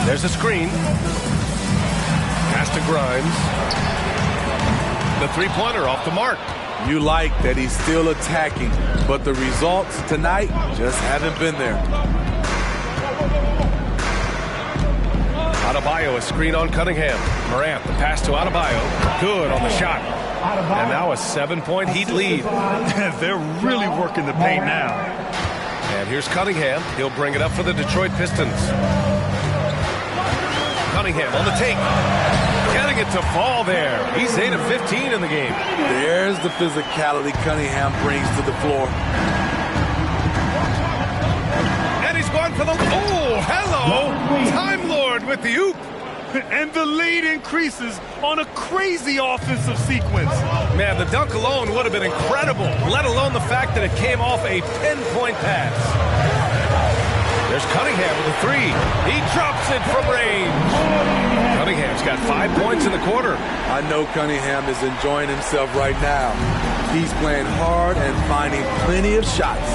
There's a screen. Pass to Grimes. The three-pointer off the mark. You like that he's still attacking, but the results tonight just haven't been there. Adebayo, a screen on Cunningham. Morant, the pass to Adebayo. Good on the shot. And now a 7-point Heat lead. They're really working the paint now. And here's Cunningham. He'll bring it up for the Detroit Pistons. Cunningham on the take. Getting it to fall there. He's 8 of 15 in the game. There's the physicality Cunningham brings to the floor. And he's going for the... Oh, hello! Time Lord with the oop. And the lead increases on a crazy offensive sequence. Man, the dunk alone would have been incredible, let alone the fact that it came off a pinpoint pass. There's Cunningham with a 3. He drops it from range. Cunningham's got 5 points in the quarter. I know Cunningham is enjoying himself right now. He's playing hard and finding plenty of shots.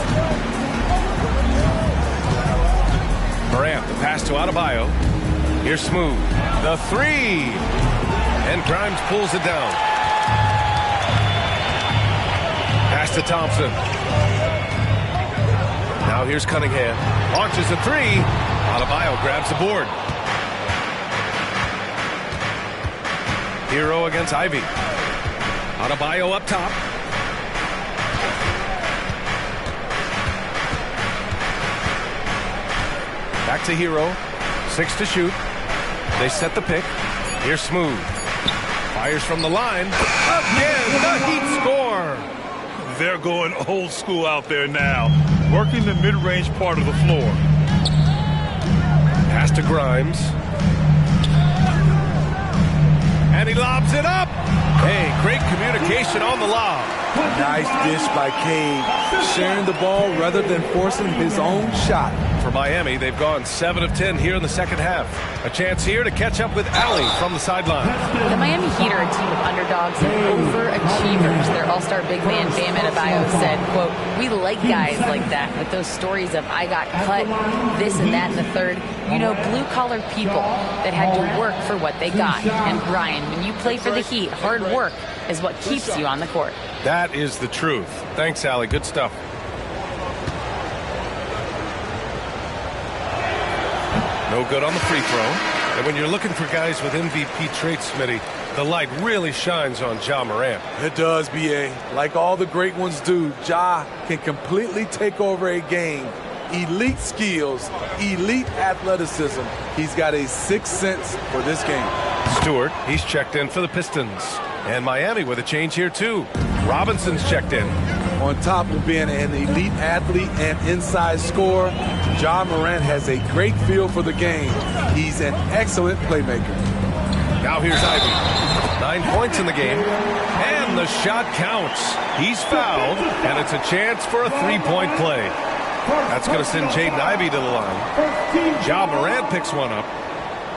Morant, the pass to Adebayo. Here's Smooth. The 3. And Grimes pulls it down. Pass to Thompson. Now here's Cunningham. Launches a 3. Adebayo grabs the board. Hero against Ivy. Adebayo up top. Back to Hero. 6 to shoot. They set the pick. Here's Smooth. Fires from the line. Again, the Heat score. They're going old school out there now, working the mid-range part of the floor. Pass to Grimes. And he lobs it up. Hey, great communication on the lob. Nice dish by Cade, sharing the ball rather than forcing his own shot. For Miami, they've gone 7 of 10 here in the second half. A chance here to catch up with Allie from the sideline. The Miami Heat are a team of underdogs and overachievers. Their all-star big man, Bam Adebayo, said, quote, "We like guys like that with those stories of I got cut, this and that in the third. You know, blue-collar people that had to work for what they got. And Brian, when you play for the Heat, hard work is what keeps you on the court." That is the truth. Thanks, Allie. Good stuff. No good on the free throw. And when you're looking for guys with MVP traits, Smitty, the light really shines on Ja Morant. It does, B.A. Like all the great ones do, Ja can completely take over a game. Elite skills, elite athleticism. He's got a sixth sense for this game. Stewart, he's checked in for the Pistons. And Miami with a change here, too. Robinson's checked in. On top of being an elite athlete and inside scorer, Ja Morant has a great feel for the game. He's an excellent playmaker. Now here's Ivy. 9 points in the game. And the shot counts. He's fouled, and it's a chance for a three-point play. That's going to send Jaden Ivey to the line. Ja Morant picks one up.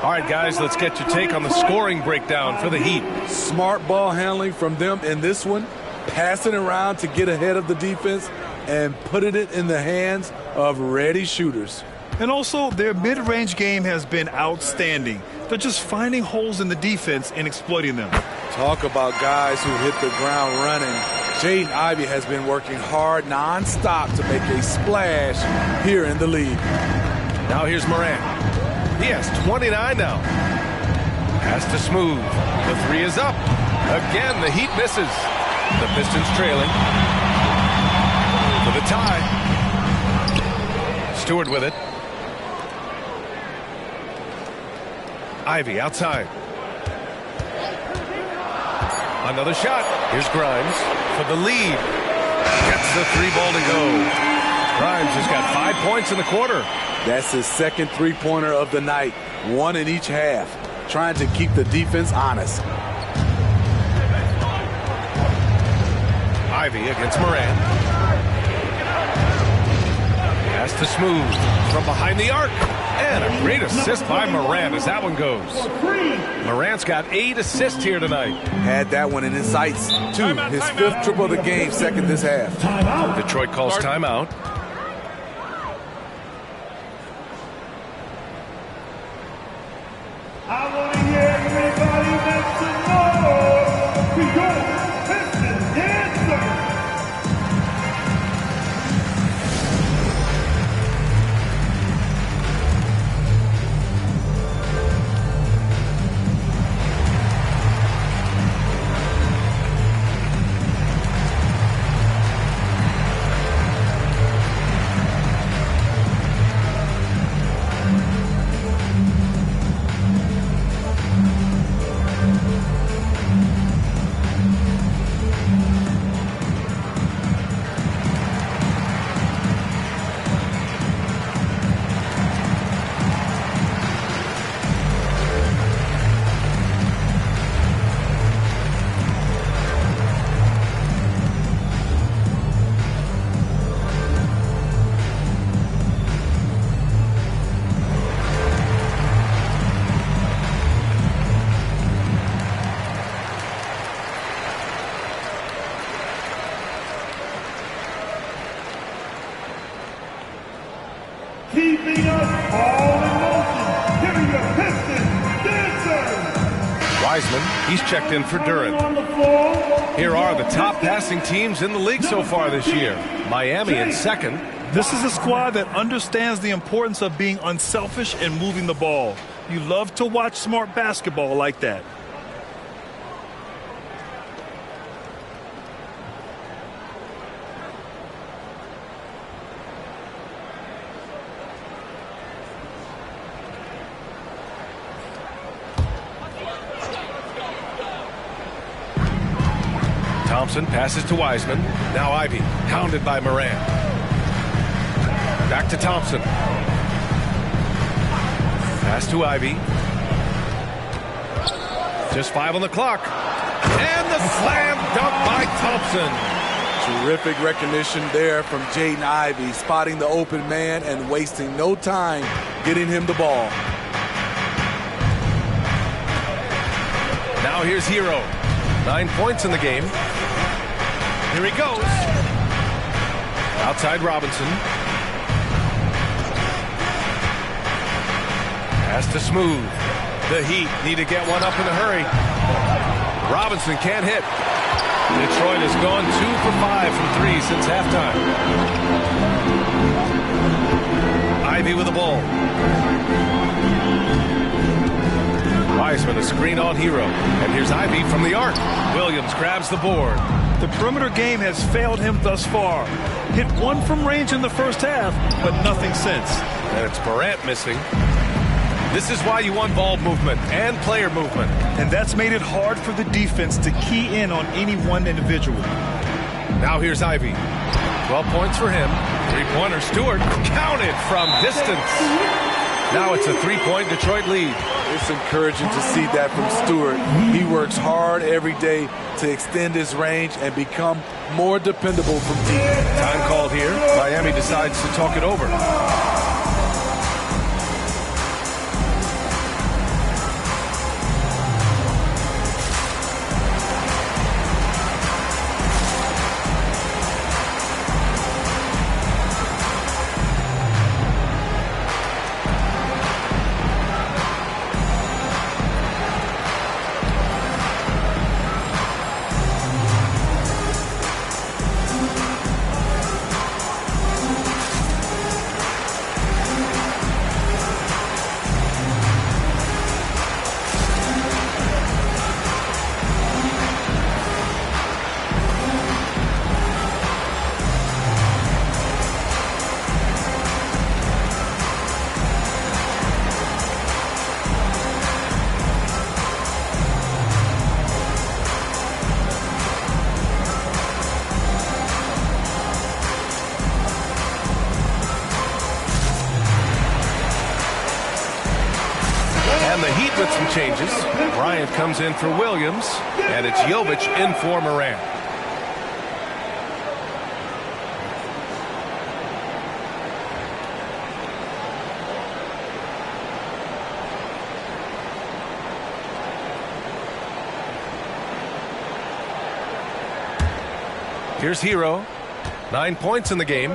All right, guys, let's get your take on the scoring breakdown for the Heat. Smart ball handling from them in this one. Passing around to get ahead of the defense and putting it in the hands of ready shooters. And also, their mid-range game has been outstanding. They're just finding holes in the defense and exploiting them. Talk about guys who hit the ground running. Jaden Ivey has been working hard nonstop to make a splash here in the league. Now here's Morant. He has 29 now. Pass to Smooth. The three is up. Again, the Heat misses. The Pistons trailing. For the tie. Stewart with it. Ivy outside. Another shot. Here's Grimes for the lead. Gets the 3-ball to go. Grimes has got 5 points in the quarter. That's his second three-pointer of the night. 1 in each half. Trying to keep the defense honest. Ivy against Moran. Pass to Smooth from behind the arc. And a great assist by Moran as that one goes. Moran's got 8 assists here tonight. Had that one in his sights, too. His 5th triple of the game, second this half. Detroit calls timeout. I want to hear everybody make some noise for your Pistons dancer. Keeping us all in motion. Here are your Pistons dancers. Wiseman, he's checked in for Durant. Here are the top passing teams in the league so far this year. Miami in second. This is a squad that understands the importance of being unselfish and moving the ball. You love to watch smart basketball like that. Thompson passes to Wiseman. Now Ivy, hounded by Moran. Back to Thompson. Pass to Ivy. Just 5 on the clock. And the slam dunk by Thompson. Terrific recognition there from Jaden Ivey, spotting the open man and wasting no time getting him the ball. Now here's Hero. 9 points in the game. Here he goes. Outside Robinson. Pass to Smooth. The Heat need to get one up in a hurry. Robinson can't hit. Detroit has gone 2 for 5 from 3 since halftime. Ivy with the ball. Wiseman a screen on Hero. And here's Ivy from the arc. Williams grabs the board. The perimeter game has failed him thus far. Hit 1 from range in the first half, but nothing since. And it's Morant missing. This is why you want ball movement and player movement. And that's made it hard for the defense to key in on any one individual. Now here's Ivy. 12 points for him. 3-pointer Stewart counted from distance. Now it's a 3-point Detroit lead. It's encouraging to see that from Stewart. He works hard every day to extend his range and become more dependable from deep. Time called here. Miami decides to talk it over. And the Heat with some changes. Bryant comes in for Williams, and it's Jovic in for Morant. Here's Hero. 9 points in the game.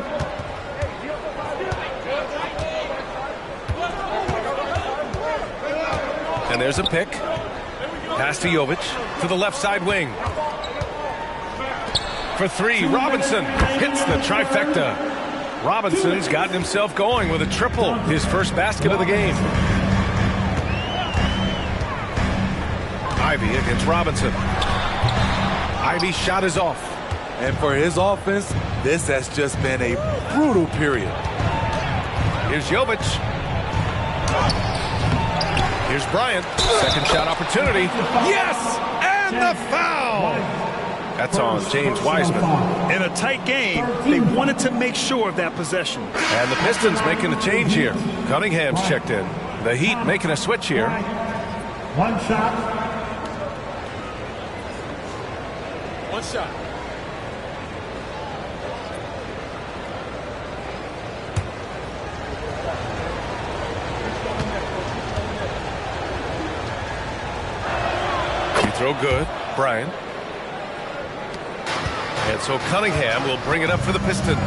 And there's a pick. Pass to Jovic to the left side wing. For three, Robinson hits the trifecta. Robinson's gotten himself going with a triple, his first basket of the game. Ivy against Robinson. Ivy's shot is off. And for his offense, this has just been a brutal period. Here's Jovic. Here's Bryant. Second shot opportunity. Yes! And the foul! That's on James Wiseman. In a tight game, they wanted to make sure of that possession. And the Pistons making a change here. Cunningham's checked in. The Heat making a switch here. One shot. One shot. Throw good. Bryant. And so Cunningham will bring it up for the Pistons.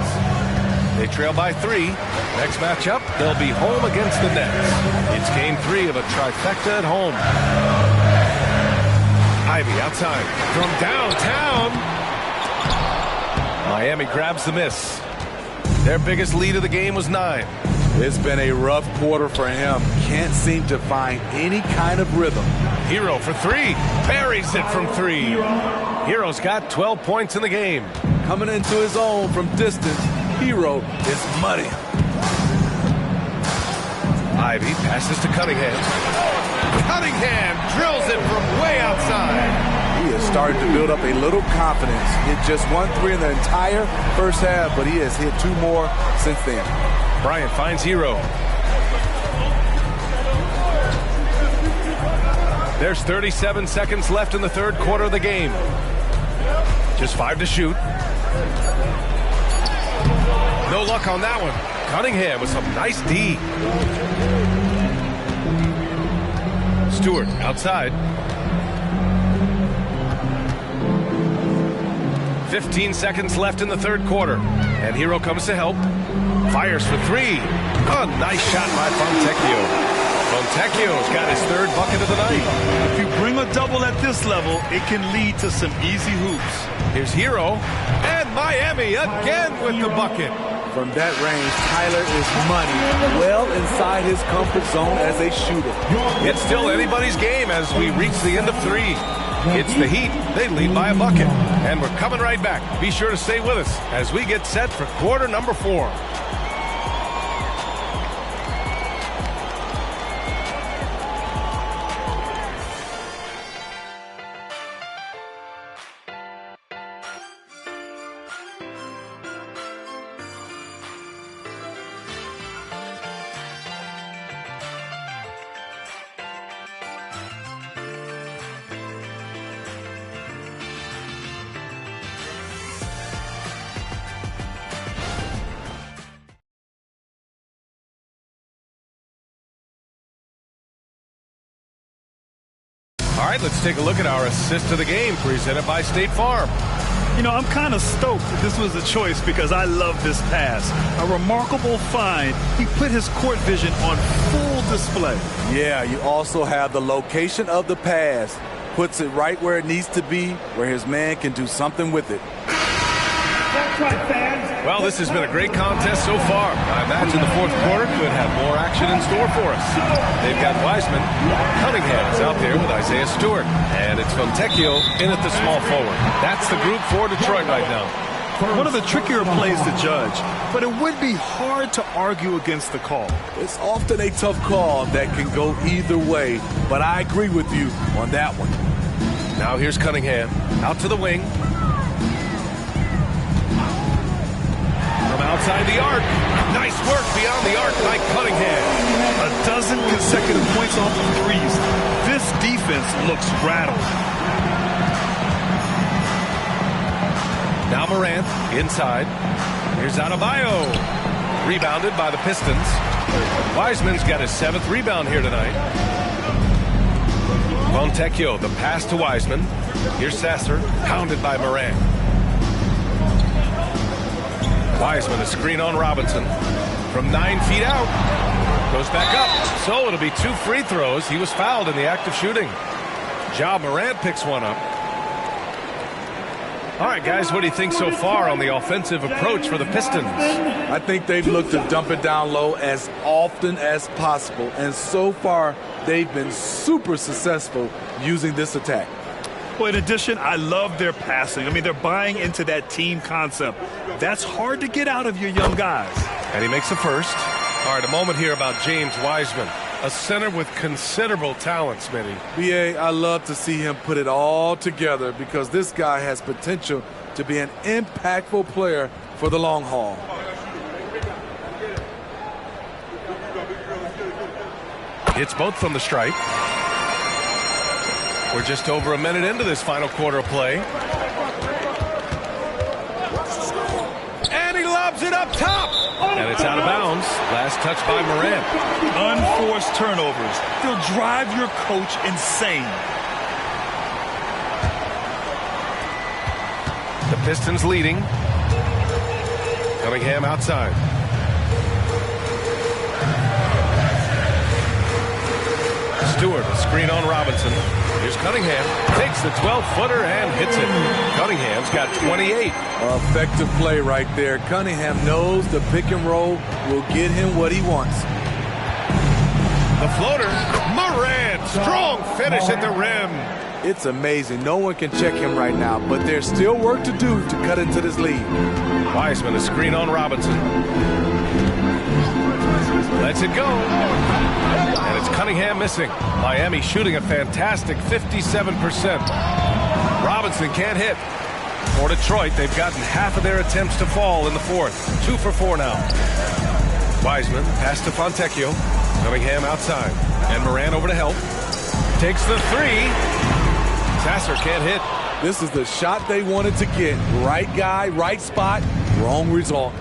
They trail by 3. Next matchup, they'll be home against the Nets. It's game 3 of a trifecta at home. Ivy outside from downtown. Miami grabs the miss. Their biggest lead of the game was 9. It's been a rough quarter for him. Can't seem to find any kind of rhythm. Hero for 3. Buries it from 3. Hero's got 12 points in the game. Coming into his own from distance, Hero is money. Ivy passes to Cunningham. Cunningham drills it from way outside. He is starting to build up a little confidence. Hit just 1 3 in the entire first half, but he has hit 2 more since then. Bryant finds Hero. There's 37 seconds left in the third quarter of the game. Just 5 to shoot. No luck on that one. Cunningham with some nice D. Stewart outside. 15 seconds left in the third quarter. And Hero comes to help. Fires for 3. Oh, nice shot by Fontecchio. Fontecchio's got his 3rd bucket of the night. If you bring a double at this level, it can lead to some easy hoops. Here's Hero. And Miami again with the bucket. From that range, Tyler is money, well inside his comfort zone as a shooter. It's still anybody's game as we reach the end of 3. It's the Heat. They lead by a bucket. And we're coming right back. Be sure to stay with us as we get set for quarter number 4. All right, let's take a look at our assist of the game presented by State Farm. You know, I'm kind of stoked that this was a choice because I love this pass. A remarkable find. He put his court vision on full display. Yeah, you also have the location of the pass. Puts it right where it needs to be, where his man can do something with it. That's right, fans. Well, this has been a great contest so far. I imagine the fourth quarter could have more action in store for us. They've got Wiseman. Cunningham's out there with Isaiah Stewart. And it's Fontecchio in at the small forward. That's the group for Detroit right now. One of the trickier plays to judge, but it would be hard to argue against the call. It's often a tough call that can go either way, but I agree with you on that one. Now here's Cunningham out to the wing. From outside the arc. Nice work beyond the arc by Cunningham. A dozen consecutive points off of threes. defense looks rattled. Now Morant inside. Here's Adebayo. Rebounded by the Pistons. Wiseman's got his 7th rebound here tonight. Fontecchio, the pass to Wiseman. Here's Sasser, pounded by Morant. Wiseman, a screen on Robinson. From 9 feet out. Goes back up. So it'll be 2 free throws. He was fouled in the act of shooting. Ja Morant picks one up. All right, guys, what do you think so far on the offensive approach for the Pistons? I think they've looked to dump it down low as often as possible, and so far they've been super successful using this attack. Well, in addition, I love their passing. I mean, they're buying into that team concept. That's hard to get out of your young guys. And he makes the first. All right, a moment here about James Wiseman, a center with considerable talent, Smitty. B.A., I love to see him put it all together because this guy has potential to be an impactful player for the long haul. Hits both from the stripe. We're just over a minute into this final quarter of play. And he lobs it up top. And it's out of bounds. Last touch by Morant. Unforced turnovers. They'll drive your coach insane. The Pistons leading. Cunningham outside. Stewart, a screen on Robinson. Here's Cunningham. Takes the 12-footer and hits it. Cunningham's got 28. Effective play right there. Cunningham knows the pick and roll will get him what he wants. The floater. Morant. Strong finish at the rim. It's amazing. No one can check him right now, but there's still work to do to cut into this lead. Wiseman, a screen on Robinson. Lets it go. And it's Cunningham missing. Miami shooting a fantastic 57%. Robinson can't hit. For Detroit, they've gotten half of their attempts to fall in the fourth. 2 for 4 now. Wiseman, pass to Fontecchio. Cunningham outside. And Morant over to help. Takes the 3. Sasser can't hit. This is the shot they wanted to get. Right guy, right spot, wrong result.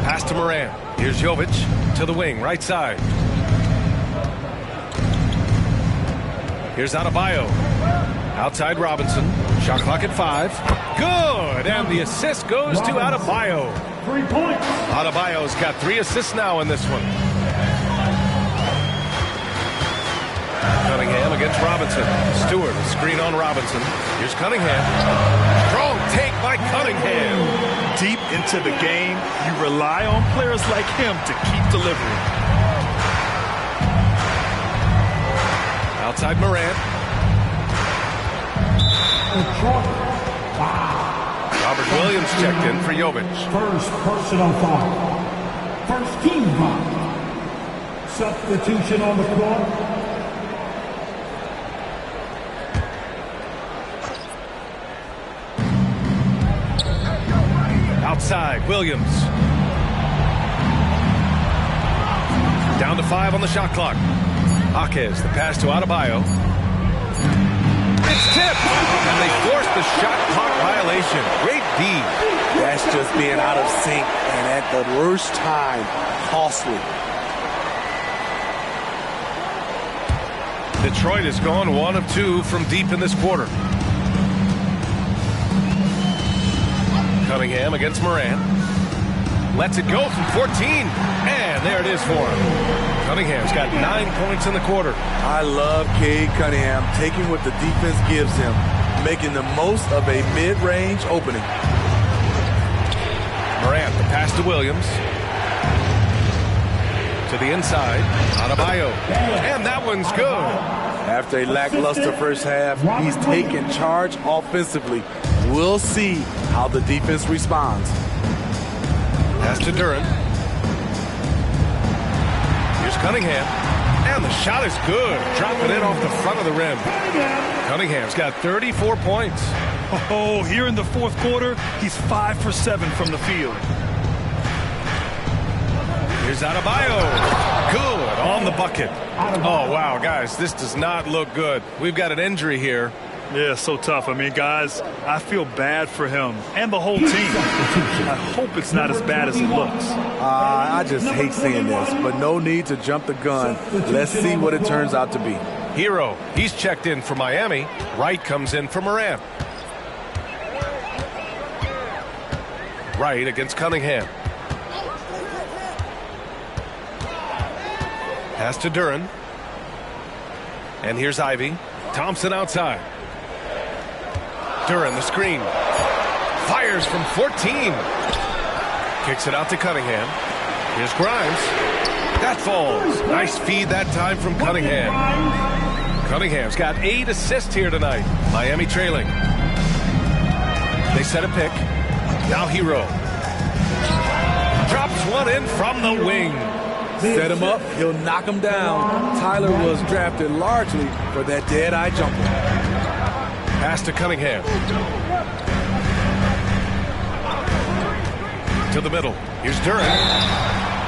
Pass to Morant. Here's Jovic to the wing, right side. Here's Adebayo. Outside Robinson. Shot clock at 5. Good! And the assist goes to Adebayo. 3 points. Adebayo's got 3 assists now in this one. Cunningham against Robinson. Stewart, a screen on Robinson. Here's Cunningham. Strong take by Cunningham. Deep into the game, you rely on players like him to keep delivering. Outside Morant. Robert Williams checked in for Jovic. First personal foul. First team foul. Substitution on the court. Outside, Williams. Down to 5 on the shot clock. Jaquez, the pass to Adebayo. It's tipped, and they forced the shot clock violation. Great D. That's just being out of sync, and at the worst time, costly. Detroit has gone 1 of 2 from deep in this quarter. Cunningham against Morant. Lets it go from 14. And there it is for him. Cunningham's got 9 points in the quarter. I love Cade Cunningham taking what the defense gives him, making the most of a mid-range opening. Morant, the pass to Williams. To the inside. Adebayo. And that one's good. After a lackluster first half, he's taken charge offensively. We'll see how the defense responds. Pass to Duran. Here's Cunningham. And the shot is good. Dropping it off the front of the rim. Cunningham's got 34 points. Oh, here in the fourth quarter, he's 5 for 7 from the field. Here's Adebayo. Good. on the bucket. Oh, wow, guys, this does not look good. We've got an injury here. Yeah, so tough. I mean, guys, I feel bad for him and the whole team. I hope it's not as bad as it looks. I just hate saying this, but no need to jump the gun. Let's see what it turns out to be. Hero, he's checked in for Miami. Wright comes in for Morant. Wright against Cunningham. Pass to Duren. And here's Ivy. Thompson outside. Duren, the screen. Fires from 14. Kicks it out to Cunningham. Here's Grimes. That falls. Nice feed that time from Cunningham. Cunningham's got 8 assists here tonight. Miami trailing. They set a pick. Now Hero. Drops one in from the wing. Set him up, he'll knock him down. Tyler was drafted largely for that dead-eye jumper. Pass to Cunningham. To the middle. Here's Duren.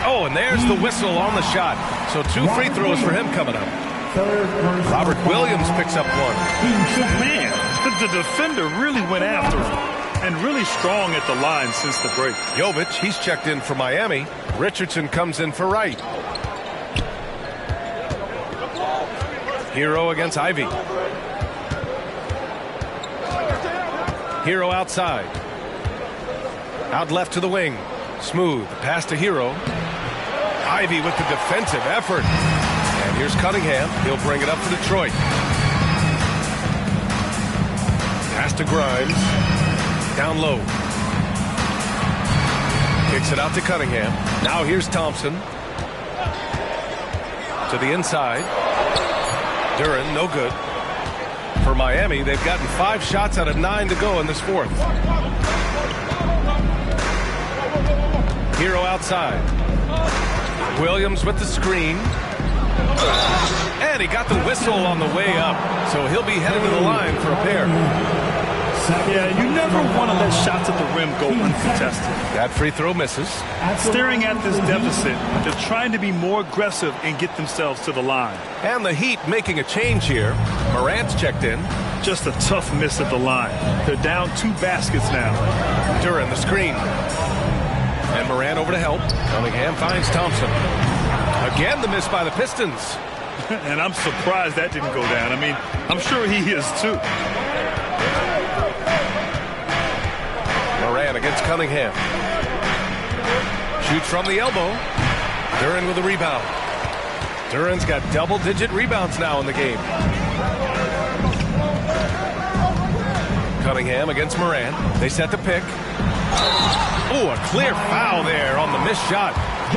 Oh, and there's the whistle on the shot. So 2 free throws for him coming up. Robert Williams picks up one. Man, the defender really went after him. And really strong at the line since the break. Jovic, he's checked in for Miami. Richardson comes in for Wright. Hero against Ivy. Hero outside. Out left to the wing. Smooth. Pass to Hero. Ivy with the defensive effort. And here's Cunningham. He'll bring it up for Detroit. Pass to Grimes. Down low. Kicks it out to Cunningham. Now here's Thompson. To the inside. Duren, no good. For Miami, they've gotten 5 shots out of 9 to go in this fourth. Hero outside. Williams with the screen. And he got the whistle on the way up. So he'll be headed to the line for a pair. Yeah, you never want to let shots at the rim go uncontested. That free throw misses. Staring at this deficit, they're trying to be more aggressive and get themselves to the line. And the Heat making a change here. Morant's checked in. Just a tough miss at the line. They're down 2 baskets now. Duren, the screen. And Morant over to help. Cunningham finds Thompson. Again, the miss by the Pistons. And I'm surprised that didn't go down. I mean, I'm sure he is too. Morant against Cunningham. Shoots from the elbow. Duren with a rebound. Duren's got double-digit rebounds now in the game. Cunningham against Morant. They set the pick. Oh, a clear foul there on the missed shot.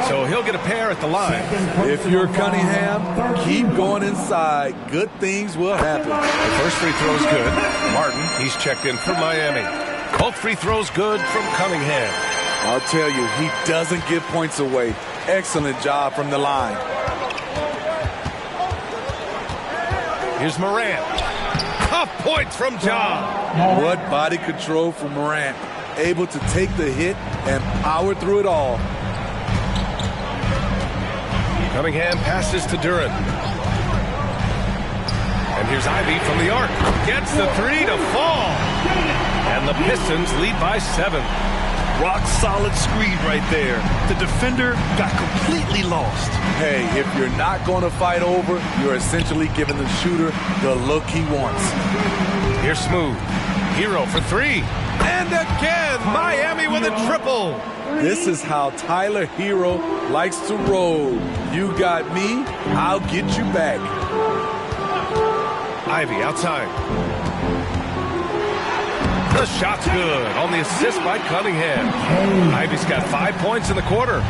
So he'll get a pair at the line. If you're Cunningham, keep going inside. Good things will happen. The first free throw is good. Martin, he's checked in for Miami. Both free throws good from Cunningham. I'll tell you, he doesn't give points away. Excellent job from the line. Here's Morant. Tough points from John. What body control from Morant. Able to take the hit and power through it all. Cunningham passes to Duren. And here's Ivy from the arc. Gets the 3 to fall. And the Pistons lead by 7. Rock solid screen right there. The defender got completely lost. Hey, if you're not going to fight over, you're essentially giving the shooter the look he wants. Here's Smooth. Hero for 3. And again, Miami with a triple. This is how Tyler Hero likes to roll. You got me, I'll get you back. Ivy outside. The shot's good on the assist by Cunningham. Ivy's got 5 points in the quarter.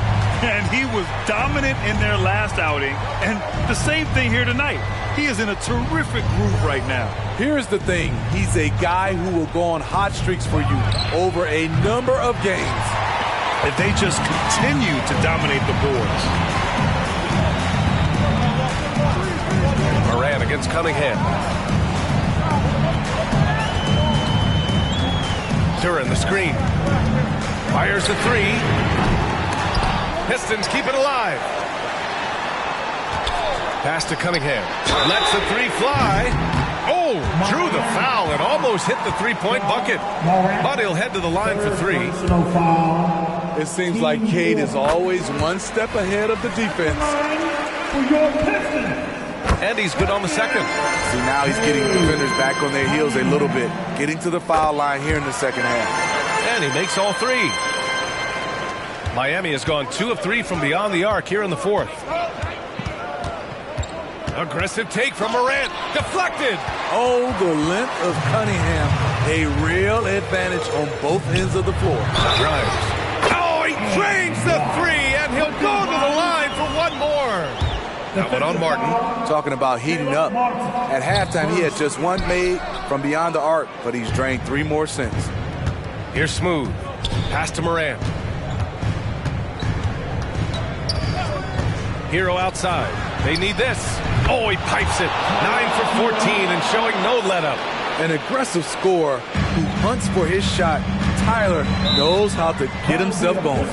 And he was dominant in their last outing. And the same thing here tonight. He is in a terrific groove right now. Here's the thing. He's a guy who will go on hot streaks for you over a number of games. If they just continue to dominate the boards. Morant against Cunningham. Duren, the screen. Fires a 3. Pistons keep it alive. Pass to Cunningham. Lets the three fly. Oh, drew the foul and almost hit the three-point bucket. But he'll head to the line for three. It seems like Cade is always one step ahead of the defense. And he's good on the second. See, now he's getting defenders back on their heels a little bit. Getting to the foul line here in the second half. And he makes all three. Miami has gone 2 of 3 from beyond the arc here in the fourth. Aggressive take from Morant. Deflected. Oh, the length of Cunningham. A real advantage on both ends of the floor. Drives. Oh, he drains the three, and he'll go to the line for one more. That one on Martin. Talking about heating up. At halftime, he had just one made from beyond the arc, but he's drained 3 more since. Here's Smooth. Pass to Morant. Hero outside. They need this. Oh, he pipes it. 9 for 14 and showing no let-up. An aggressive scorer who hunts for his shot. Tyler knows how to get himself going.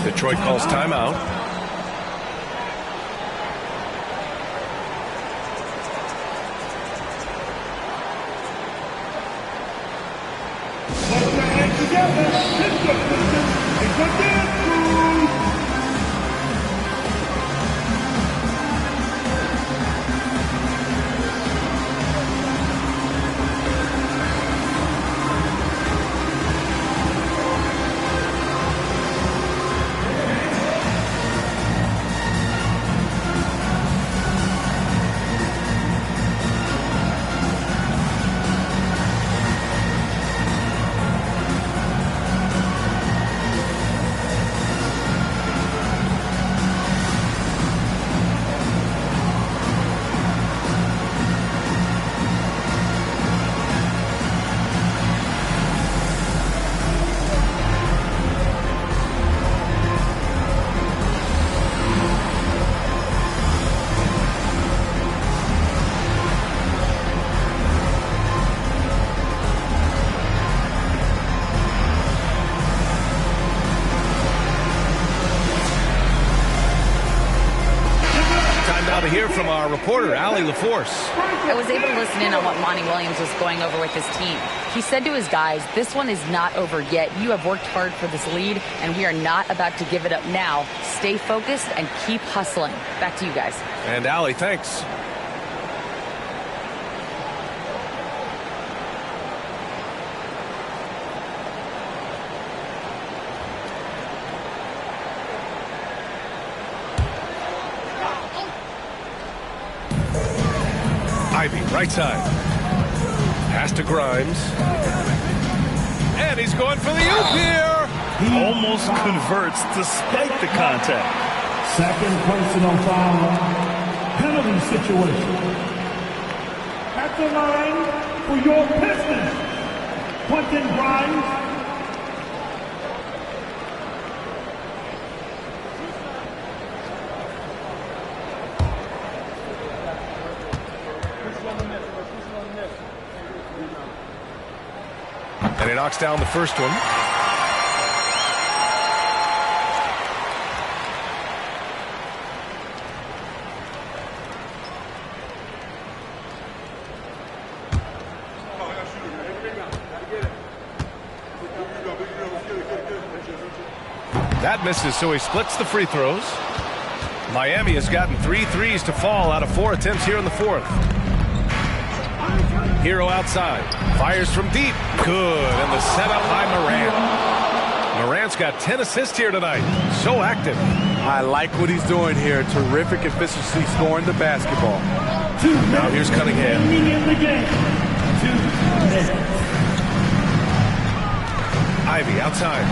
Detroit calls timeout. To hear from our reporter, Allie LaForce. I was able to listen in on what Monty Williams was going over with his team. He said to his guys, this one is not over yet. You have worked hard for this lead, and we are not about to give it up now. Stay focused and keep hustling. Back to you guys. And Allie, thanks. Ivy, right side. Pass to Grimes. And he's going for the oop here. He almost converts despite the contact. Second personal foul. Penalty situation. At the line for your Pistons. Quentin Grimes. And he knocks down the first one. That misses, so he splits the free throws. Miami has gotten 3 threes to fall out of 4 attempts here in the fourth. Hero outside. Fires from deep. Good. And the setup by Morant. Morant's got 10 assists here tonight. So active. I like what he's doing here. Terrific efficiency scoring the basketball. Now here's Cunningham. Ivy outside.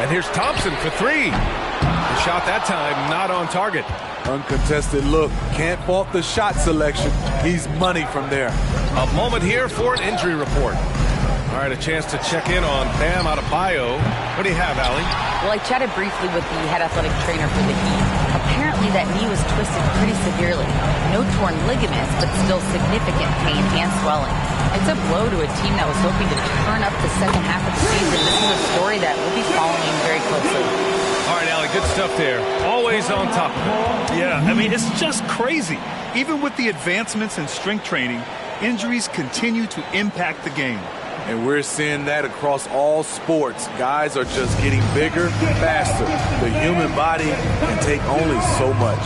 And here's Thompson for 3. The shot that time not on target. Uncontested look. Can't fault the shot selection. He's money from there. A moment here for an injury report. All right, a chance to check in on Bam Adebayo. What do you have, Allie? Well, I chatted briefly with the head athletic trainer for the Heat. Apparently that knee was twisted pretty severely. No torn ligaments, but still significant pain and swelling. It's a blow to a team that was hoping to turn up the second half of the season. This is a story that we'll be following very closely. All right, Allie, of good stuff there. Always on top of it. Yeah, I mean, it's just crazy. Even with the advancements in strength training, injuries continue to impact the game. And we're seeing that across all sports. Guys are just getting bigger, faster. The human body can take only so much.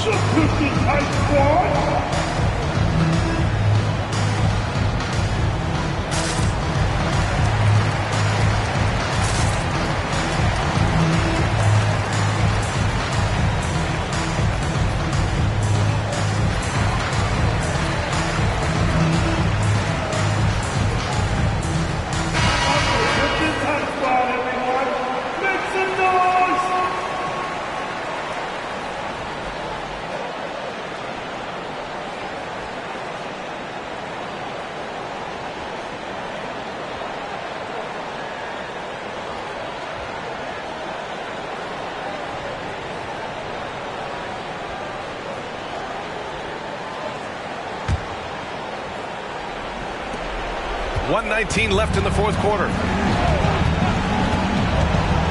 .119 left in the fourth quarter.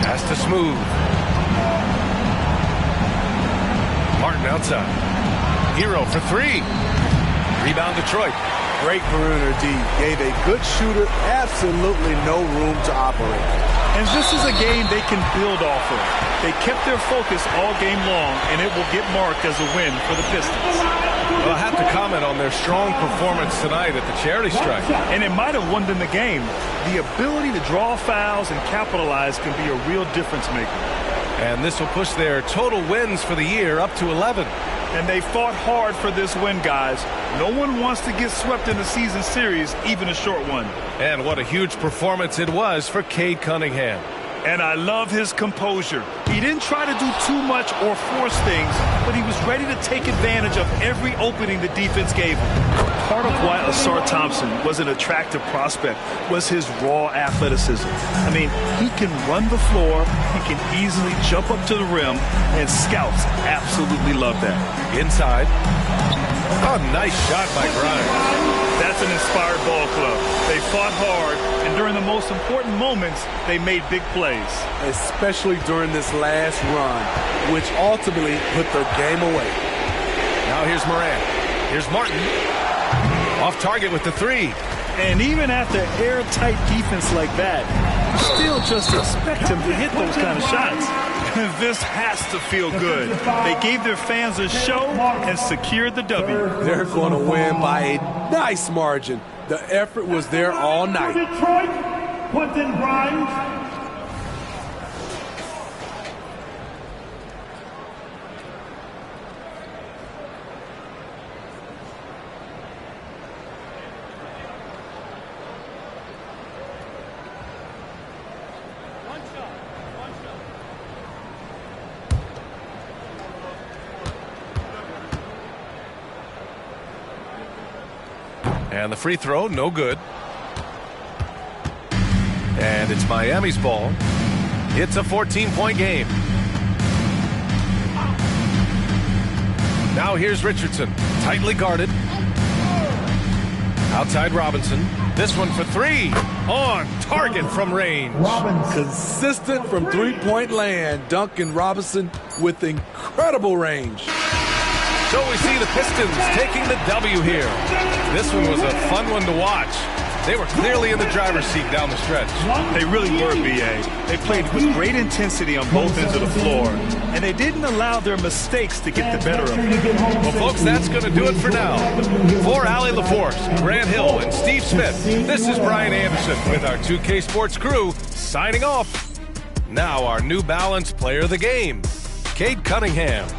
Pass to Smooth. Martin outside. Hero for three. Rebound Detroit. Great perimeter D. Gave a good shooter absolutely no room to operate. And this is a game they can build off of. They kept their focus all game long, and it will get marked as a win for the Pistons. Well, I have to comment on their strong performance tonight at the charity stripe. And it might have won them the game. The ability to draw fouls and capitalize can be a real difference maker. And this will push their total wins for the year up to 11. And they fought hard for this win, guys. No one wants to get swept in the season series, even a short one. And what a huge performance it was for Cade Cunningham. And I love his composure. He didn't try to do too much or force things, but he was ready to take advantage of every opening the defense gave him. Part of why Asar Thompson was an attractive prospect was his raw athleticism. I mean, he can run the floor, he can easily jump up to the rim, and scouts absolutely love that. Inside. Oh, nice shot by Grimes. That's an inspired ball club. They fought hard, and during the most important moments, they made big plays. Especially during this last run, which ultimately put their game away. Now here's Morant. Here's Martin. Off target with the three. And even after airtight defense like that, you still just expect him to hit those kind of shots. This has to feel good. They gave their fans a show and secured the W. They're going to win by a nice margin. The effort was there all night. Detroit, Quentin Grimes. And the free throw, no good. And it's Miami's ball. It's a 14-point game. Now here's Richardson, tightly guarded. Outside Robinson. This one for three. On target from range. Consistent from three-point land. Duncan Robinson with incredible range. So we see the Pistons taking the W here. This one was a fun one to watch. They were clearly in the driver's seat down the stretch. They really were, B.A. They played with great intensity on both ends of the floor, and they didn't allow their mistakes to get the better of them. Well, folks, that's going to do it for now. For Allie LaForce, Grant Hill, and Steve Smith, this is Brian Anderson with our 2K Sports crew signing off. Now our New Balance player of the game, Cade Cunningham.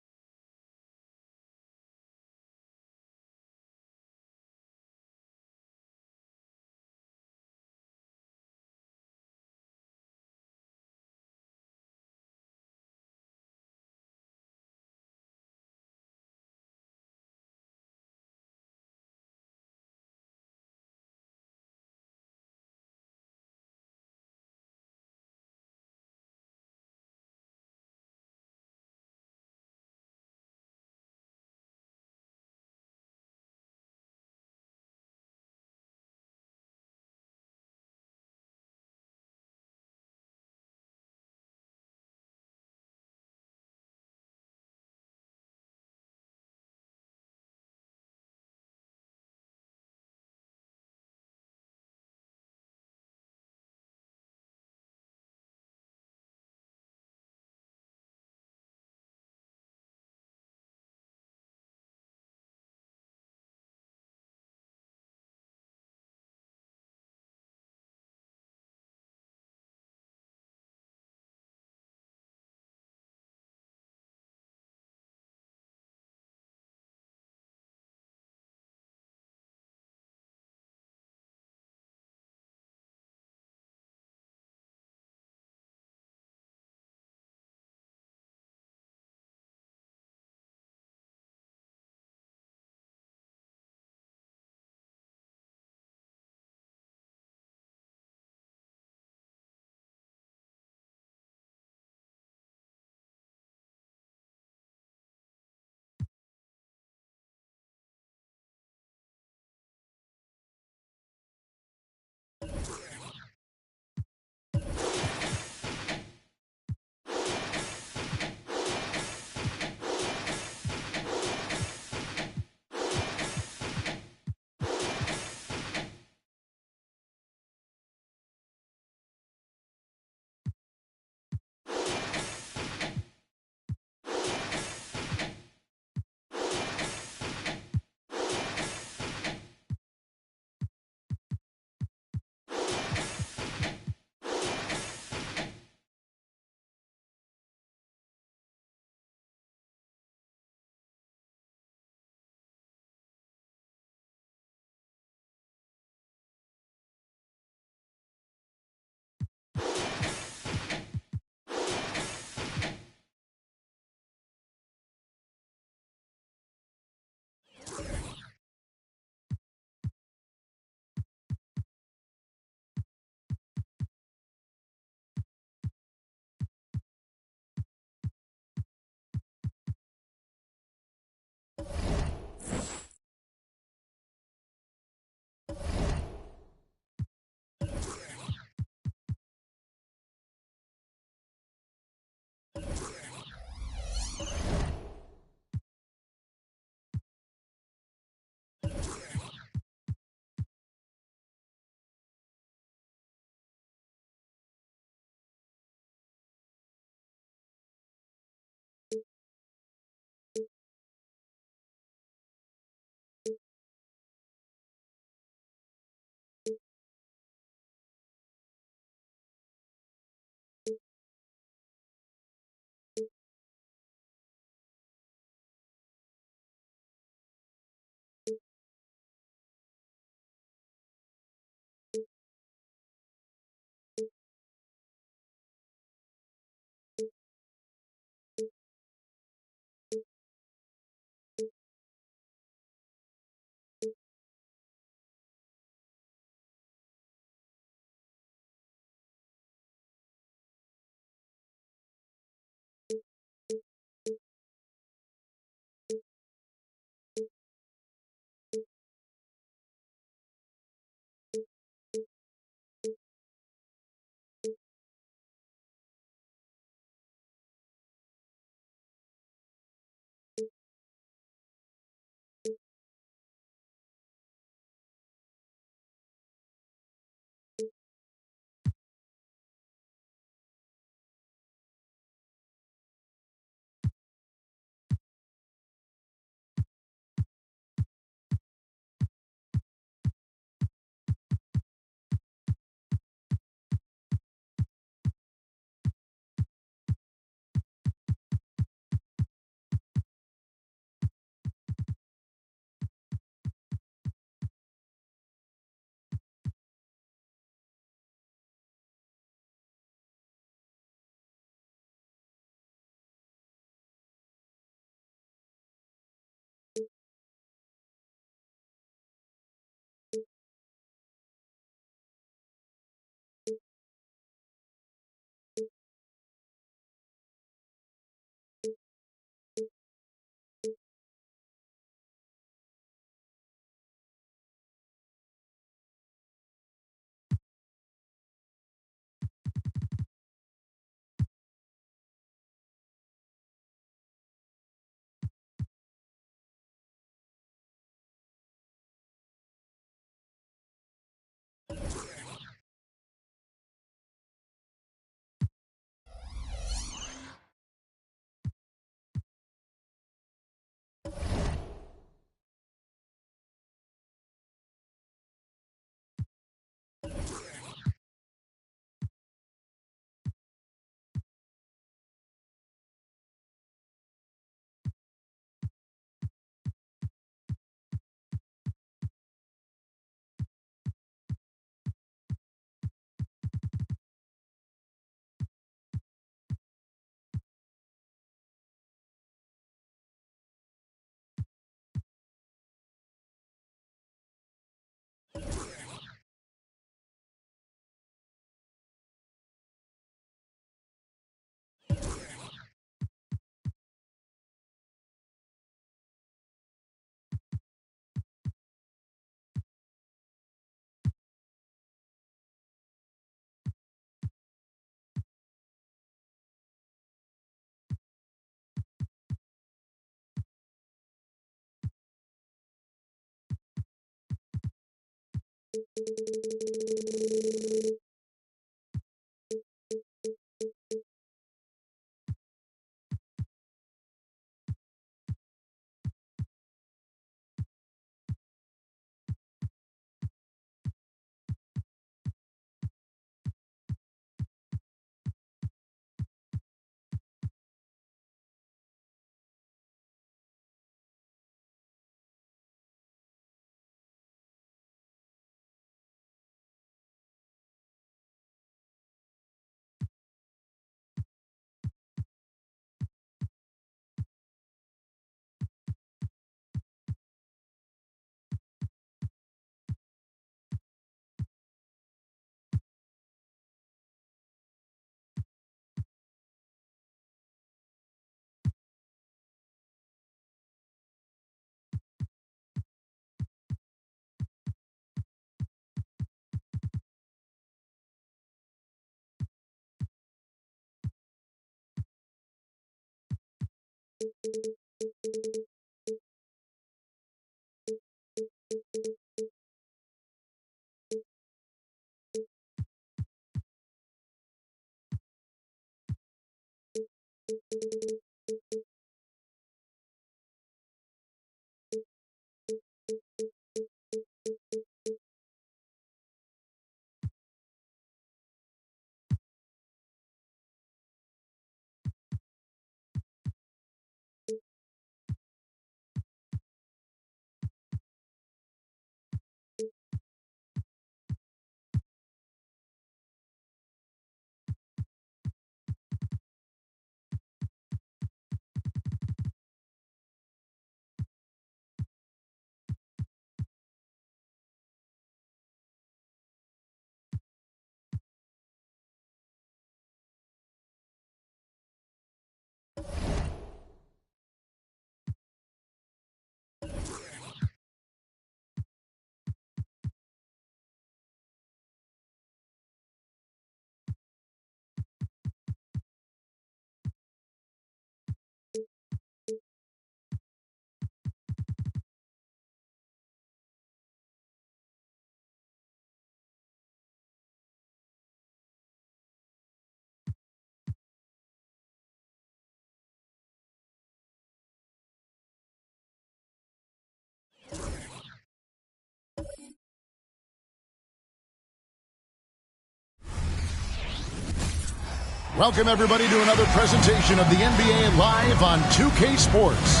Welcome, everybody, to another presentation of the NBA Live on 2K Sports.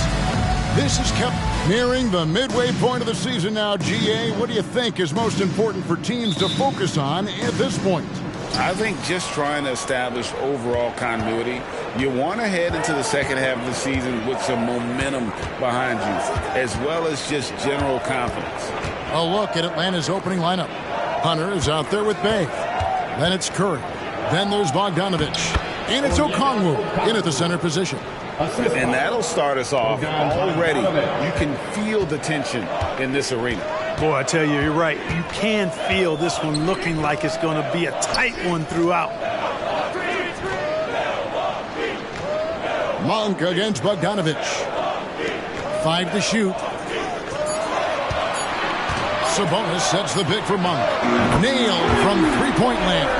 This is kept nearing the midway point of the season now. GA, what do you think is most important for teams to focus on at this point? I think just trying to establish overall continuity. You want to head into the second half of the season with some momentum behind you, as well as just general confidence. A look at Atlanta's opening lineup. Hunter is out there with Bay. Then it's Curry. Then there's Bogdanovich. And it's Okongwu in at the center position. And that'll start us off already. You can feel the tension in this arena. Boy, I tell you, you're right. You can feel this one looking like it's going to be a tight one throughout. Monk against Bogdanovich. 5 to shoot. Sabonis sets the pick for Monk. Nailed from three-point land.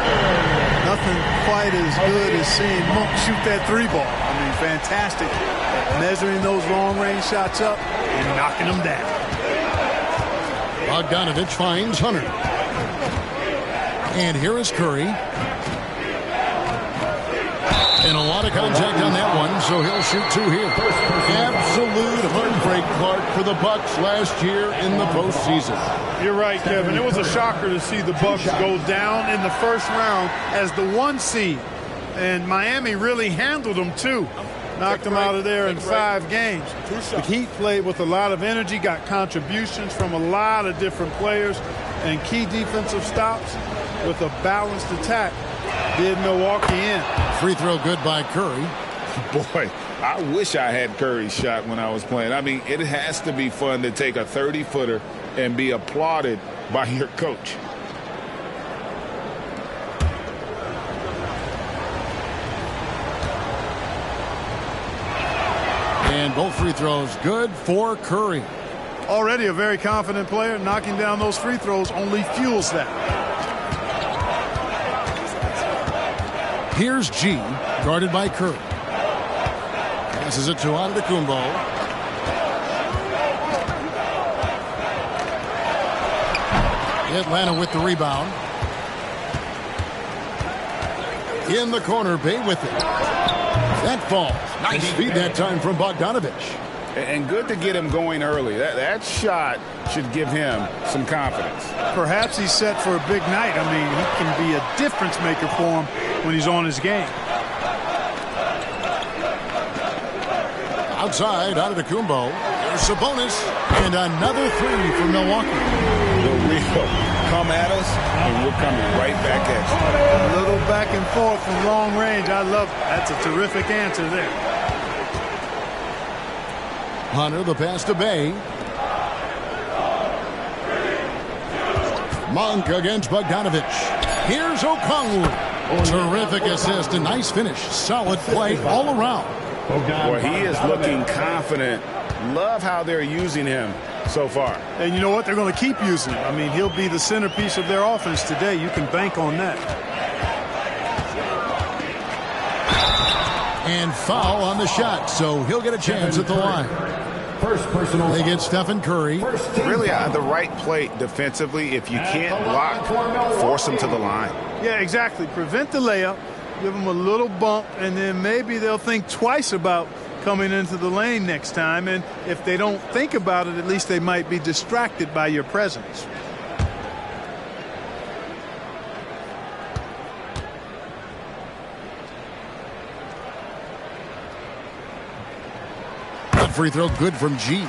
Nothing quite as good as seeing Monk shoot that three ball. I mean, fantastic. Measuring those long-range shots up and knocking them down. Bogdanovich finds Hunter. And here is Curry. And a lot of contact on that one, so he'll shoot 2 here. Absolute heartbreak, Clark, for the Bucks last year in the postseason. You're right, Kevin. It was a shocker to see the Bucks go down in the first round as the 1 seed. And Miami really handled them, too. Knocked them out of there in 5 games. The Heat played with a lot of energy, got contributions from a lot of different players, and key defensive stops with a balanced attack. Did Milwaukee in. Free throw good by Curry. Boy, I wish I had Curry's shot when I was playing. I mean, it has to be fun to take a 30-footer and be applauded by your coach. And both free throws good for Curry. Already a very confident player. Knocking down those free throws only fuels that. Here's G, guarded by Curry. Passes it to Antetokounmpo. Atlanta with the rebound. In the corner, Bay with it. That falls. Nice feed that time from Bogdanovich. And good to get him going early. That shot should give him some confidence. Perhaps he's set for a big night. I mean, he can be a difference maker for him when he's on his game. Outside, Antetokounmpo. There's Sabonis. And another three for Milwaukee. The real come at us, and we're coming right back at you. A little back and forth from long range. I love it. That's a terrific answer there. Hunter, the pass to Bay. Monk against Bogdanovich. Here's Okongwu. Terrific assist, a nice finish. Solid play all around. Boy, he is looking confident. Love how they're using him so far. And you know what? They're going to keep using him. I mean, he'll be the centerpiece of their offense today. You can bank on that. And foul on the shot, so he'll get a chance at the line. First personal. They get Stephen Curry. Really at the right plate defensively. If you can't block, force him to the line. Yeah, exactly. Prevent the layup, give them a little bump, and then maybe they'll think twice about coming into the lane next time. And if they don't think about it, at least they might be distracted by your presence. That free throw good from G.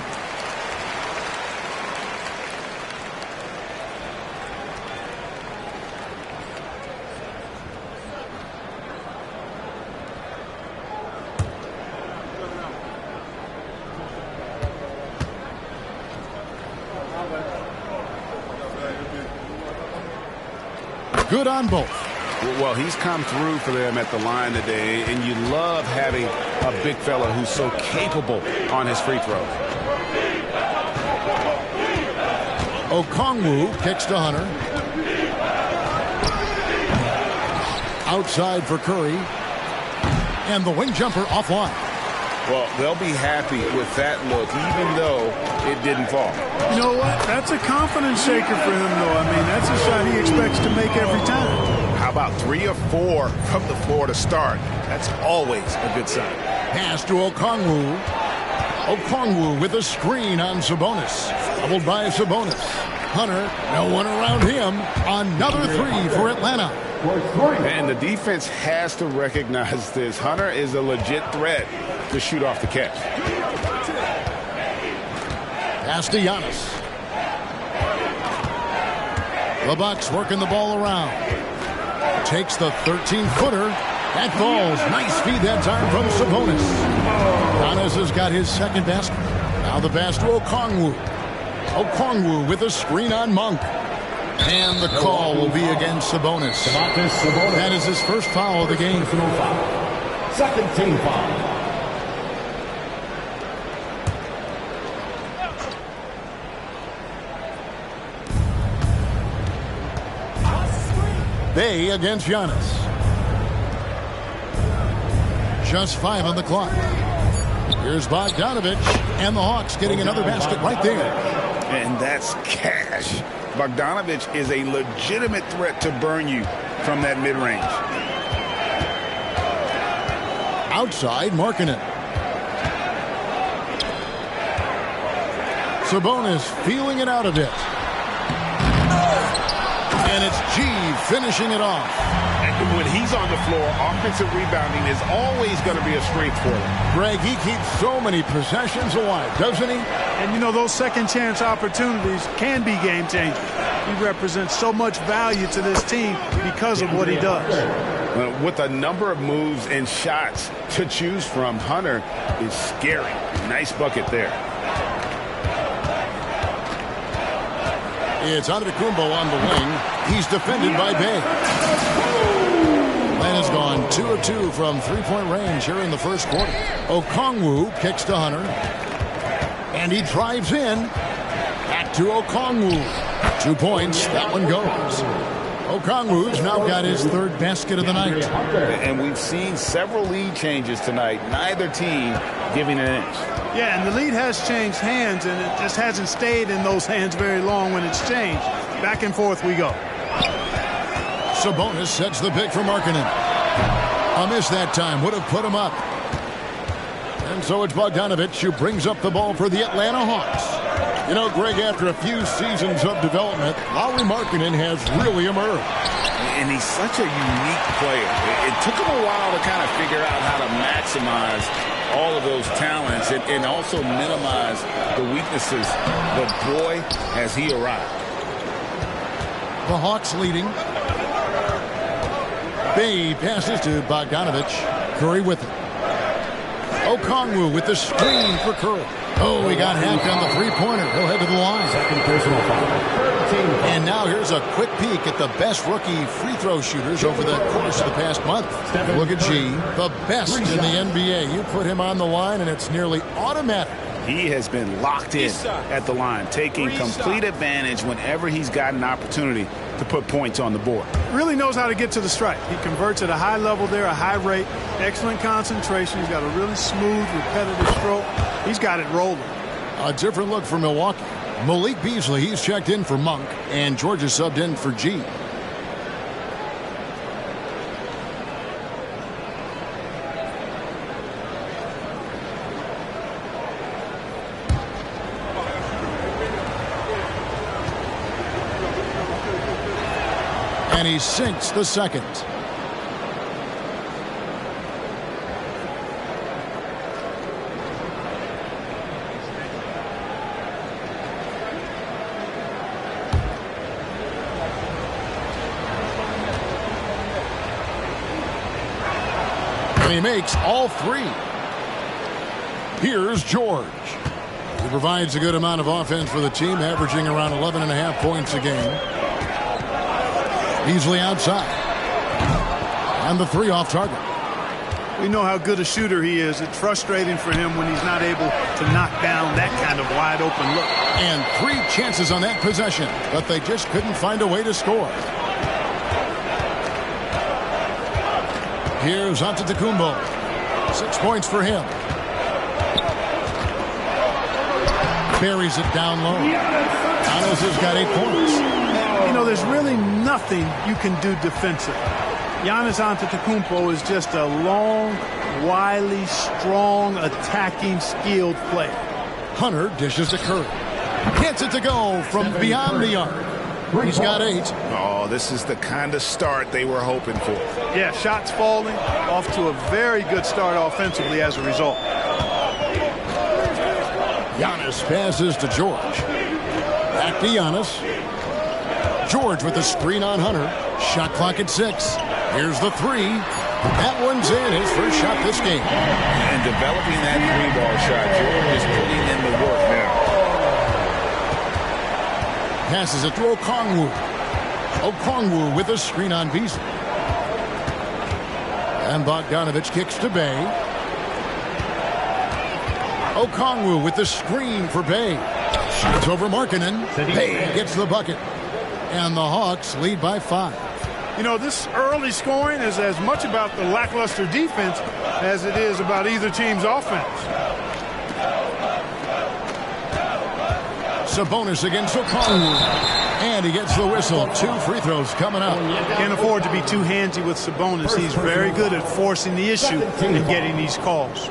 Good on both. Well, he's come through for them at the line today, and you love having a big fella who's so capable on his free throws. Okongwu kicks to Hunter. Outside for Curry. And the wing jumper offline. Well, they'll be happy with that look, even though it didn't fall. You know what? That's a confidence shaker for him, though. I mean, that's a shot he expects to make every time. How about 3 or 4 from the floor to start? That's always a good sign. Pass to Okongwu. Okongwu with a screen on Sabonis. Doubled by Sabonis. Hunter, no one around him. Another 3 for Atlanta. And the defense has to recognize this. Hunter is a legit threat to shoot off the catch. Pass to Giannis. The Bucks working the ball around. Takes the 13-footer. That falls. Nice feed that time from Sabonis. Giannis has got his second basket. Now the pass to Okongwu. Okongwu with a screen on Monk. And the call will be against Sabonis. That is his first foul of the game. Second team foul. Bay against Giannis. Just 5 on the clock. Here's Bogdanovich, and the Hawks getting another basket right there. And that's cash. Bogdanovich is a legitimate threat to burn you from that mid-range. Outside, Markkanen. Sabonis feeling it out a bit. And it's G finishing it off. And when he's on the floor, offensive rebounding is always going to be a strength for him. Greg, he keeps so many possessions alive, doesn't he? And you know, those second chance opportunities can be game changers. He represents so much value to this team because of what he does. With a number of moves and shots to choose from, Hunter is scary. Nice bucket there. It's Antetokounmpo on the wing. He's defended by Bay. Atlanta's gone 2 of 2 from three-point range here in the first quarter. Okongwu kicks to Hunter. And he drives in. Back to Okongwu. 2 points. That one goes. Okongwu's now got his third basket of the night. And we've seen several lead changes tonight. Neither team giving an inch. Yeah, and the lead has changed hands, and it just hasn't stayed in those hands very long when it's changed. Back and forth we go. Sabonis sets the pick for Markkanen. A miss that time would have put him up. And so it's Bogdanovich who brings up the ball for the Atlanta Hawks. You know, Greg, after a few seasons of development, Lauri Markkanen has really emerged. And he's such a unique player. It took him a while to kind of figure out how to maximize all of those talents and also minimize the weaknesses. But boy, has he arrived. The Hawks leading. Bay passes to Bogdanovich. Curry with it. Okongwu with the screen for Curry. Oh, he got hacked on the three-pointer. He'll head to the line. Second personal foul. And now here's a quick peek at the best rookie free throw shooters over the course of the past month. Look at G, the best in the NBA. You put him on the line, and it's nearly automatic. He has been locked in at the line, taking complete advantage whenever he's got an opportunity to put points on the board. Really knows how to get to the stripe. He converts at a high level there, a high rate, excellent concentration. He's got a really smooth, repetitive stroke. He's got it rolling. A different look for Milwaukee. Malik Beasley, he's checked in for Monk, and Georgia subbed in for G. And he sinks the second. And he makes all three. Here's George. He provides a good amount of offense for the team, averaging around 11.5 points a game. Beasley outside. And the three off target. We know how good a shooter he is. It's frustrating for him when he's not able to knock down that kind of wide open look. And three chances on that possession, but they just couldn't find a way to score. Here's Antetokounmpo. 6 points for him. Buries it down low. Giannis has got 8 points. You know, there's really nothing you can do defensively. Giannis Antetokounmpo is just a long, wily, strong, attacking, skilled player. Hunter dishes to Curry. Gets it to go from beyond the arc. He's got 8. Oh, this is the kind of start they were hoping for. Yeah, shots falling, off to a very good start offensively as a result. Giannis passes to George. Back to Giannis. George with the screen on Hunter. Shot clock at 6. Here's the three. That one's in. His first shot this game. And developing that three-ball shot, George is putting in the work now. Passes it to Okongwu. Okongwu with a screen on Beasley. And Bogdanovich kicks to Bay. Okongwu with the screen for Bay. Shoots over Markkanen. Bay gets the bucket. And the Hawks lead by 5. You know, this early scoring is as much about the lackluster defense as it is about either team's offense. Sabonis against Okongwu. And he gets the whistle. 2 free throws coming up. Can't afford to be too handsy with Sabonis. He's very good at forcing the issue and getting these calls.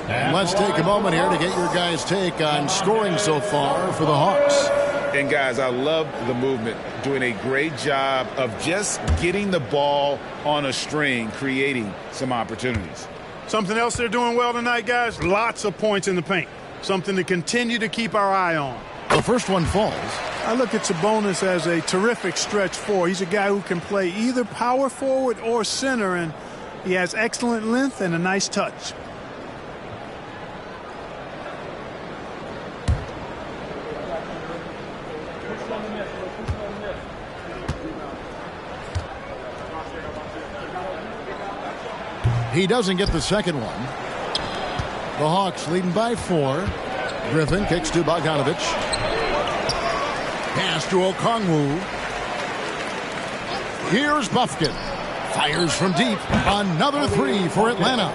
And let's take a moment here to get your guys' take on scoring so far for the Hawks. And guys, I love the movement, doing a great job of just getting the ball on a string, creating some opportunities. Something else they're doing well tonight, guys, lots of points in the paint. Something to continue to keep our eye on. The first one falls. I look at Sabonis as a terrific stretch 4. He's a guy who can play either power forward or center, and he has excellent length and a nice touch. He doesn't get the second one. The Hawks leading by 4. Griffin kicks to Bogdanovich. Pass to Okongwu. Here's Buffkin. Fires from deep. Another three for Atlanta.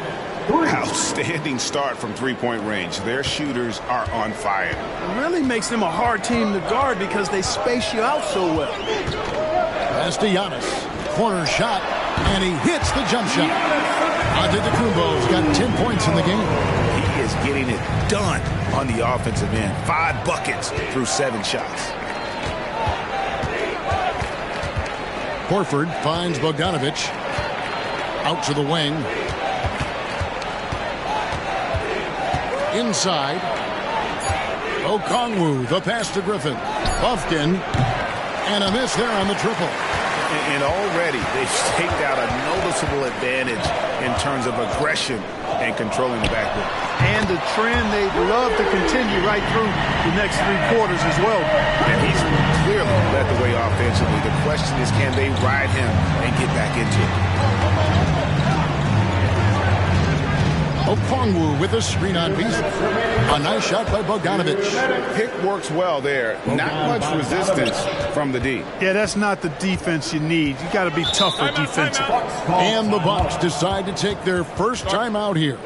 Outstanding start from three-point range. Their shooters are on fire. It really makes them a hard team to guard because they space you out so well. Pass to Giannis. Corner shot, and he hits the jump shot. Antetokounmpo's got 10 points in the game. He is getting it done on the offensive end. 5 buckets through 7 shots. Horford finds Bogdanovic. Out to the wing. Inside. Okongwu, the pass to Griffin. Buffkin. And a miss there on the triple. And already they've staked out a noticeable advantage in terms of aggression and controlling the backcourt. And the trend they'd love to continue right through the next 3 quarters as well. And he's clearly led the way offensively. The question is, can they ride him and get back into it? Okongwu with a screen on Beasley. A nice shot by Bogdanovic. Pick works well there. Not much resistance from the D. Yeah, that's not the defense you need. You got to be tougher defensively. And the Bucks decide to take their first time out here.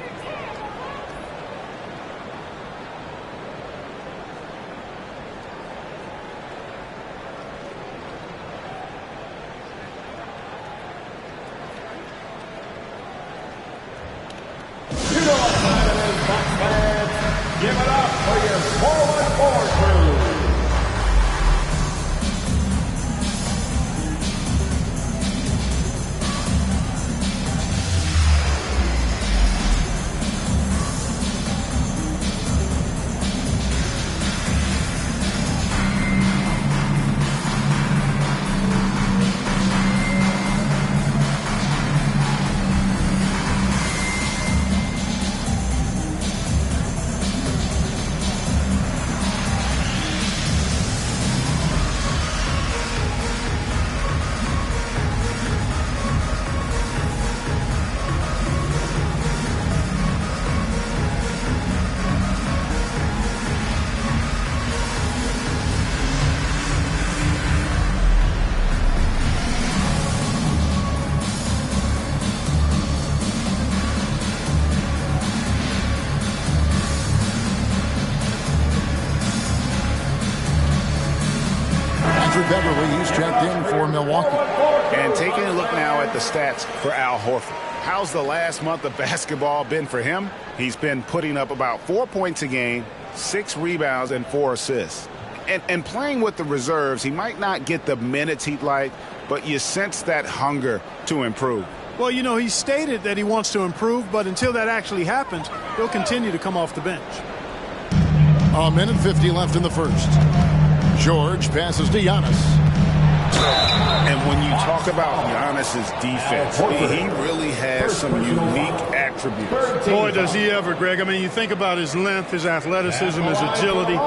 Give it up for your 4-on-4 crew. Beverly, he's checked in for Milwaukee. And taking a look now at the stats for Al Horford. How's the last month of basketball been for him? He's been putting up about 4 points a game, 6 rebounds, and 4 assists. And playing with the reserves, he might not get the minutes he'd like, but you sense that hunger to improve. Well, you know, he stated that he wants to improve, but until that actually happens, he'll continue to come off the bench. A minute 50 left in the first. George passes to Giannis. And when you talk about Giannis's defense, he really has some unique attributes. Boy, does he ever, Greg. I mean, you think about his length, his athleticism, his agility.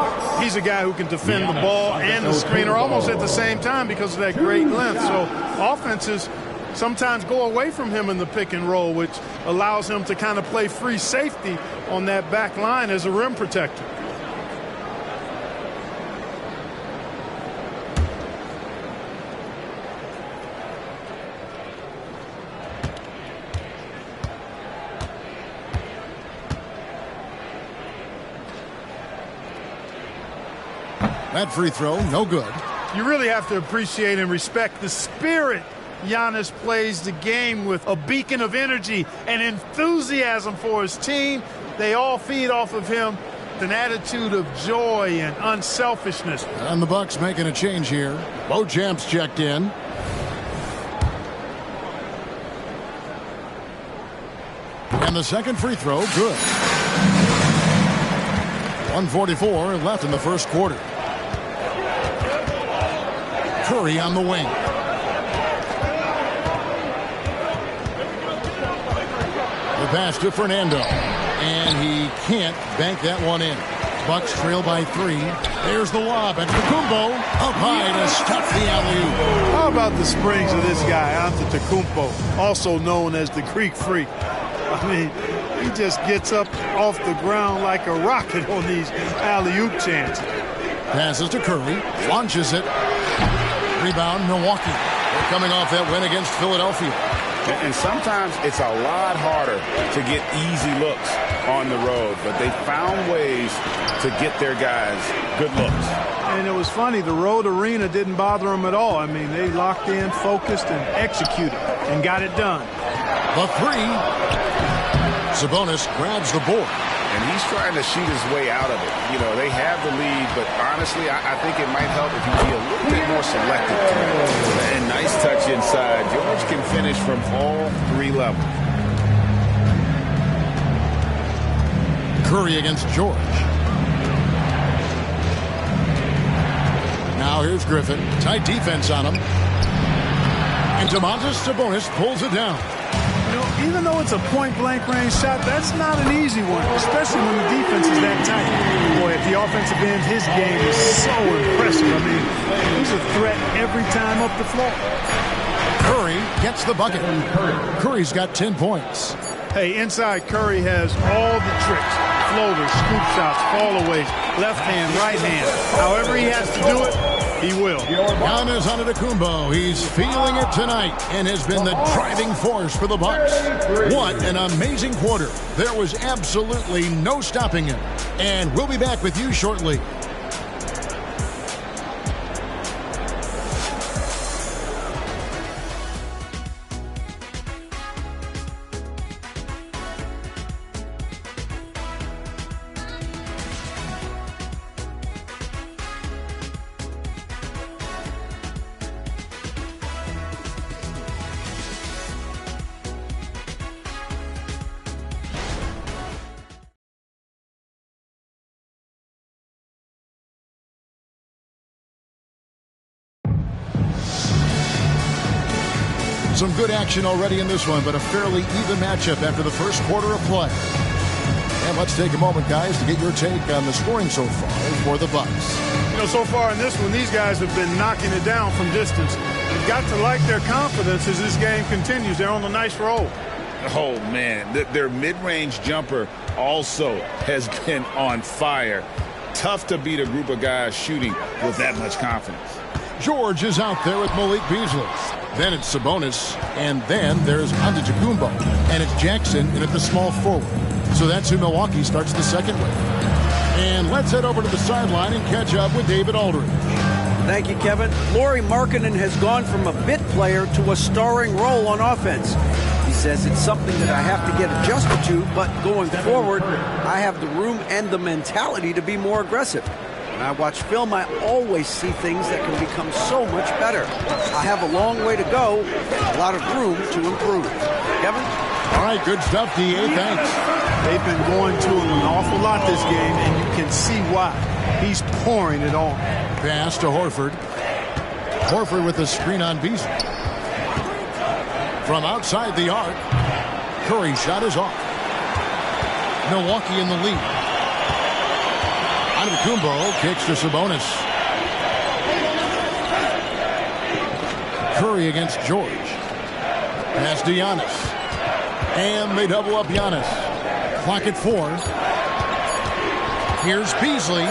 He's a guy who can defend the ball and the screener almost at the same time because of that great length. So offenses sometimes go away from him in the pick and roll, which allows him to kind of play free safety on that back line as a rim protector. That free throw, no good. You really have to appreciate and respect the spirit Giannis plays the game with, a beacon of energy and enthusiasm for his team. They all feed off of him, an attitude of joy and unselfishness. And the Bucks making a change here. Beauchamp's checked in. And the second free throw, good. 1:44 left in the first quarter. Curry on the wing. The pass to Fernando. And he can't bank that one in. Bucks trail by 3. There's the lob. Antetokounmpo up high to stop the alley-oop. How about the springs of this guy, Antetokounmpo, also known as the Greek Freak? I mean, he just gets up off the ground like a rocket on these alley-oop chances. Passes to Curry. Launches it. Rebound, Milwaukee. They're coming off that win against Philadelphia. And sometimes it's a lot harder to get easy looks on the road, but they found ways to get their guys good looks. And it was funny, the road arena didn't bother them at all. I mean, they locked in, focused, and executed, and got it done. The three. Sabonis grabs the board. And he's trying to shoot his way out of it. You know, they have the lead, but honestly, I think it might help if he be a little bit more selective tonight. And nice touch inside. George can finish from all three levels. Curry against George. Now here's Griffin. Tight defense on him. And Domantas Sabonis pulls it down. You know, even though it's a point-blank range shot, that's not an easy one, especially when the defense is that tight. Boy, at the offensive end, his game is so impressive. I mean, he's a threat every time up the floor. Curry gets the bucket. Curry's got 10 points. Hey, inside Curry has all the tricks. Floaters, scoop shots, fallaways, left hand, right hand. However he has to do it, he will. Giannis Antetokounmpo, he's feeling it tonight and has been the driving force for the Bucks. What an amazing quarter. There was absolutely no stopping him. And we'll be back with you shortly. Some good action already in this one, but a fairly even matchup after the first quarter of play. And let's take a moment, guys, to get your take on the scoring so far for the Bucks. You know, so far in this one, these guys have been knocking it down from distance. You've got to like their confidence as this game continues. They're on a nice roll. Oh, man. Their mid-range jumper also has been on fire. Tough to beat a group of guys shooting with that much confidence. George is out there with Malik Beasley. Then it's Sabonis, and then there's Antetokounmpo, and it's Jackson in at the small forward. So that's who Milwaukee starts the second with. And let's head over to the sideline and catch up with David Aldridge. Thank you, Kevin. Lauri Markkanen has gone from a bit player to a starring role on offense. He says it's something that I have to get adjusted to, but going forward, I have the room and the mentality to be more aggressive. When I watch film, I always see things that can become so much better. I have a long way to go and a lot of room to improve. Kevin? All right, good stuff, D.A. Thanks. They've been going to him an awful lot this game, and you can see why. He's pouring it on. Pass to Horford. Horford with a screen on Beasley. From outside the arc, Curry's shot is off. Milwaukee in the lead. Antetokounmpo kicks to Sabonis. Curry against George. Pass to Giannis. And they double up Giannis. Clock at 4. Here's Beasley.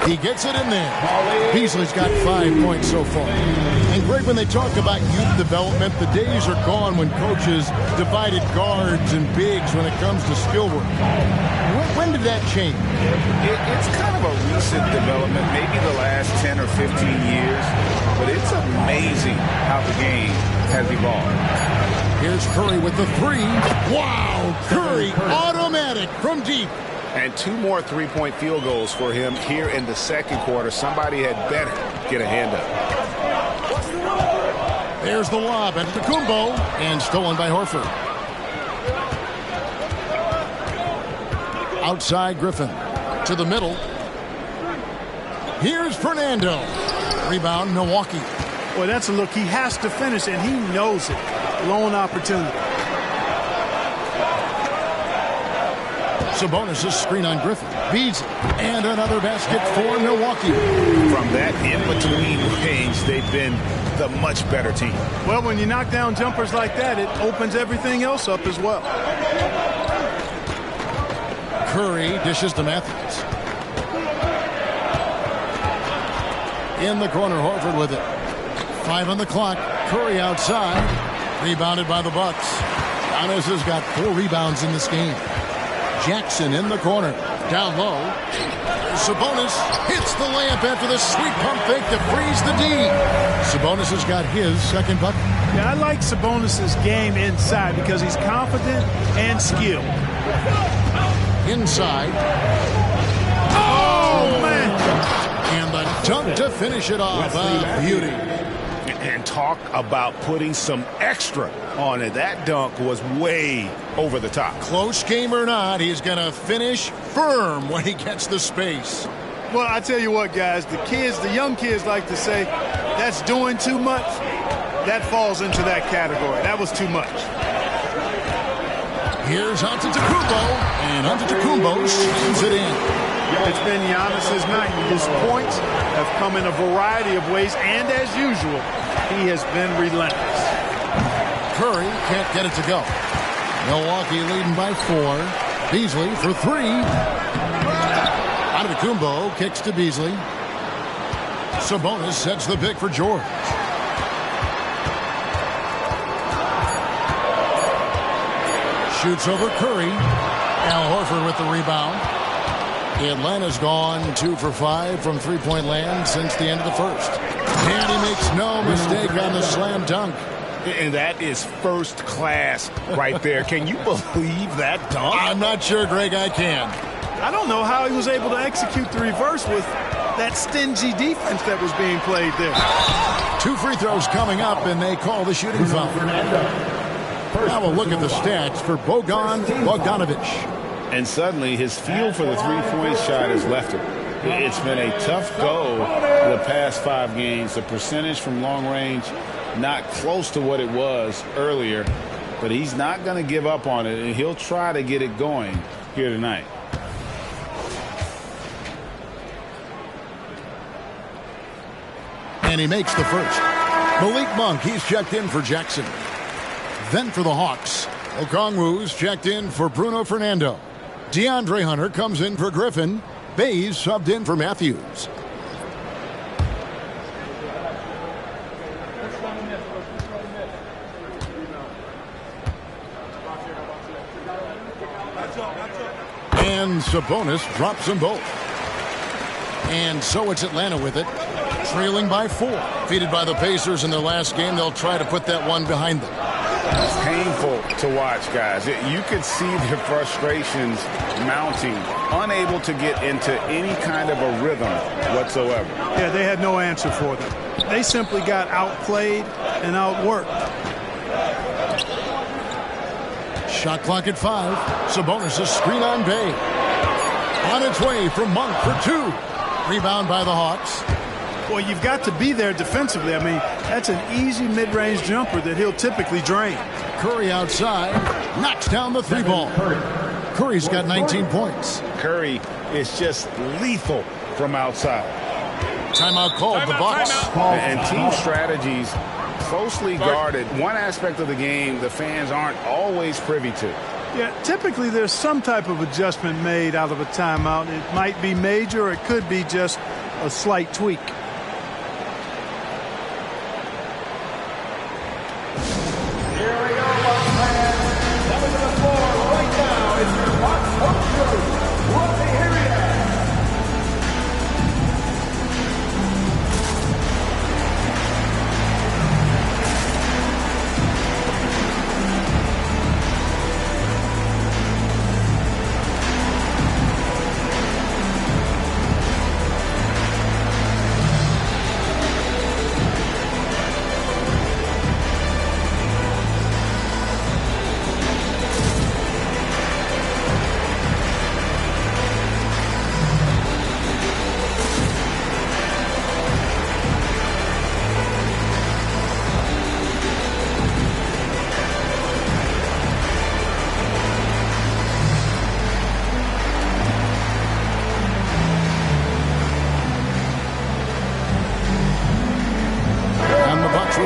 He gets it in there. Beasley's got 5 points so far. And Greg, when they talk about youth development, the days are gone when coaches divided guards and bigs when it comes to skill work. When did that change? It's kind of a recent development, maybe the last 10 or 15 years, but it's amazing how the game has evolved. Here's Curry with the three. Wow! Curry automatic from deep. And 2 more three-point field goals for him here in the second quarter. Somebody had better get a hand up. There's the lob at Antetokounmpo, and stolen by Horford. Outside Griffin to the middle. Here's Fernando. Rebound Milwaukee. Boy, that's a look he has to finish, and he knows it. Lone opportunity. Sabonis' screen on Griffin. Beasley. And another basket for Milwaukee. From that in-between range, they've been the much better team. Well, when you knock down jumpers like that, it opens everything else up as well. Curry dishes to Matthews. In the corner, Horford with it. 5 on the clock. Curry outside. Rebounded by the Bucks. Giannis has got 4 rebounds in this game. Jackson in the corner. Down low. Sabonis hits the layup after the sweet pump fake to freeze the D. Sabonis has got his second bucket. Yeah, I like Sabonis' game inside because he's confident and skilled. Inside. Oh, man! And the dunk to finish it off. A beauty. And talk about putting some extra on it. That dunk was way over the top. Close game or not, he's going to finish firm when he gets the space. Well, I tell you what, guys, the young kids like to say, that's doing too much. That falls into that category. That was too much. Here's Antetokounmpo, and Antetokounmpo slams it in. It's been Giannis's night. His points have come in a variety of ways, and as usual, he has been relentless. Curry can't get it to go. Milwaukee leading by 4. Beasley for 3. Antetokounmpo kicks to Beasley. Sabonis sets the pick for George. Shoots over Curry. Al Horford with the rebound. Atlanta's gone 2 for 5 from three-point land since the end of the first. And he makes no mistake on the slam dunk. And that is first class right there. Can you believe that dunk? I'm not sure, Greg, I can. I don't know how he was able to execute the reverse with that stingy defense that was being played there. 2 free throws coming up, and they call the shooting foul. Now we'll look at the stats for Bogdanovic. And suddenly his feel for the three-point shot has left him. It's been a tough go the past 5 games. The percentage from long range not close to what it was earlier, but he's not going to give up on it, and he'll try to get it going here tonight. And he makes the first. Malik Monk, he's checked in for Jackson. Then for the Hawks, Okongwu's checked in for Bruno Fernando. DeAndre Hunter comes in for Griffin. Bays subbed in for Matthews. And Sabonis drops them both. And so it's Atlanta with it, trailing by 4. Defeated by the Pacers in their last game, they'll try to put that one behind them. It's painful to watch, guys. You could see their frustrations mounting, unable to get into any kind of a rhythm whatsoever. Yeah, they had no answer for them. They simply got outplayed and outworked. Shot clock at 5. Sabonis' screen on Bay. On its way from Monk for 2. Rebound by the Hawks. Well, you've got to be there defensively. I mean, that's an easy mid-range jumper that he'll typically drain. Curry outside, knocks down the 3-ball. Curry's got 19 points. Curry is just lethal from outside. Timeout called, the Bucks. And team strategies closely guarded. One aspect of the game the fans aren't always privy to. Yeah, typically there's some type of adjustment made out of a timeout. It might be major, or it could be just a slight tweak.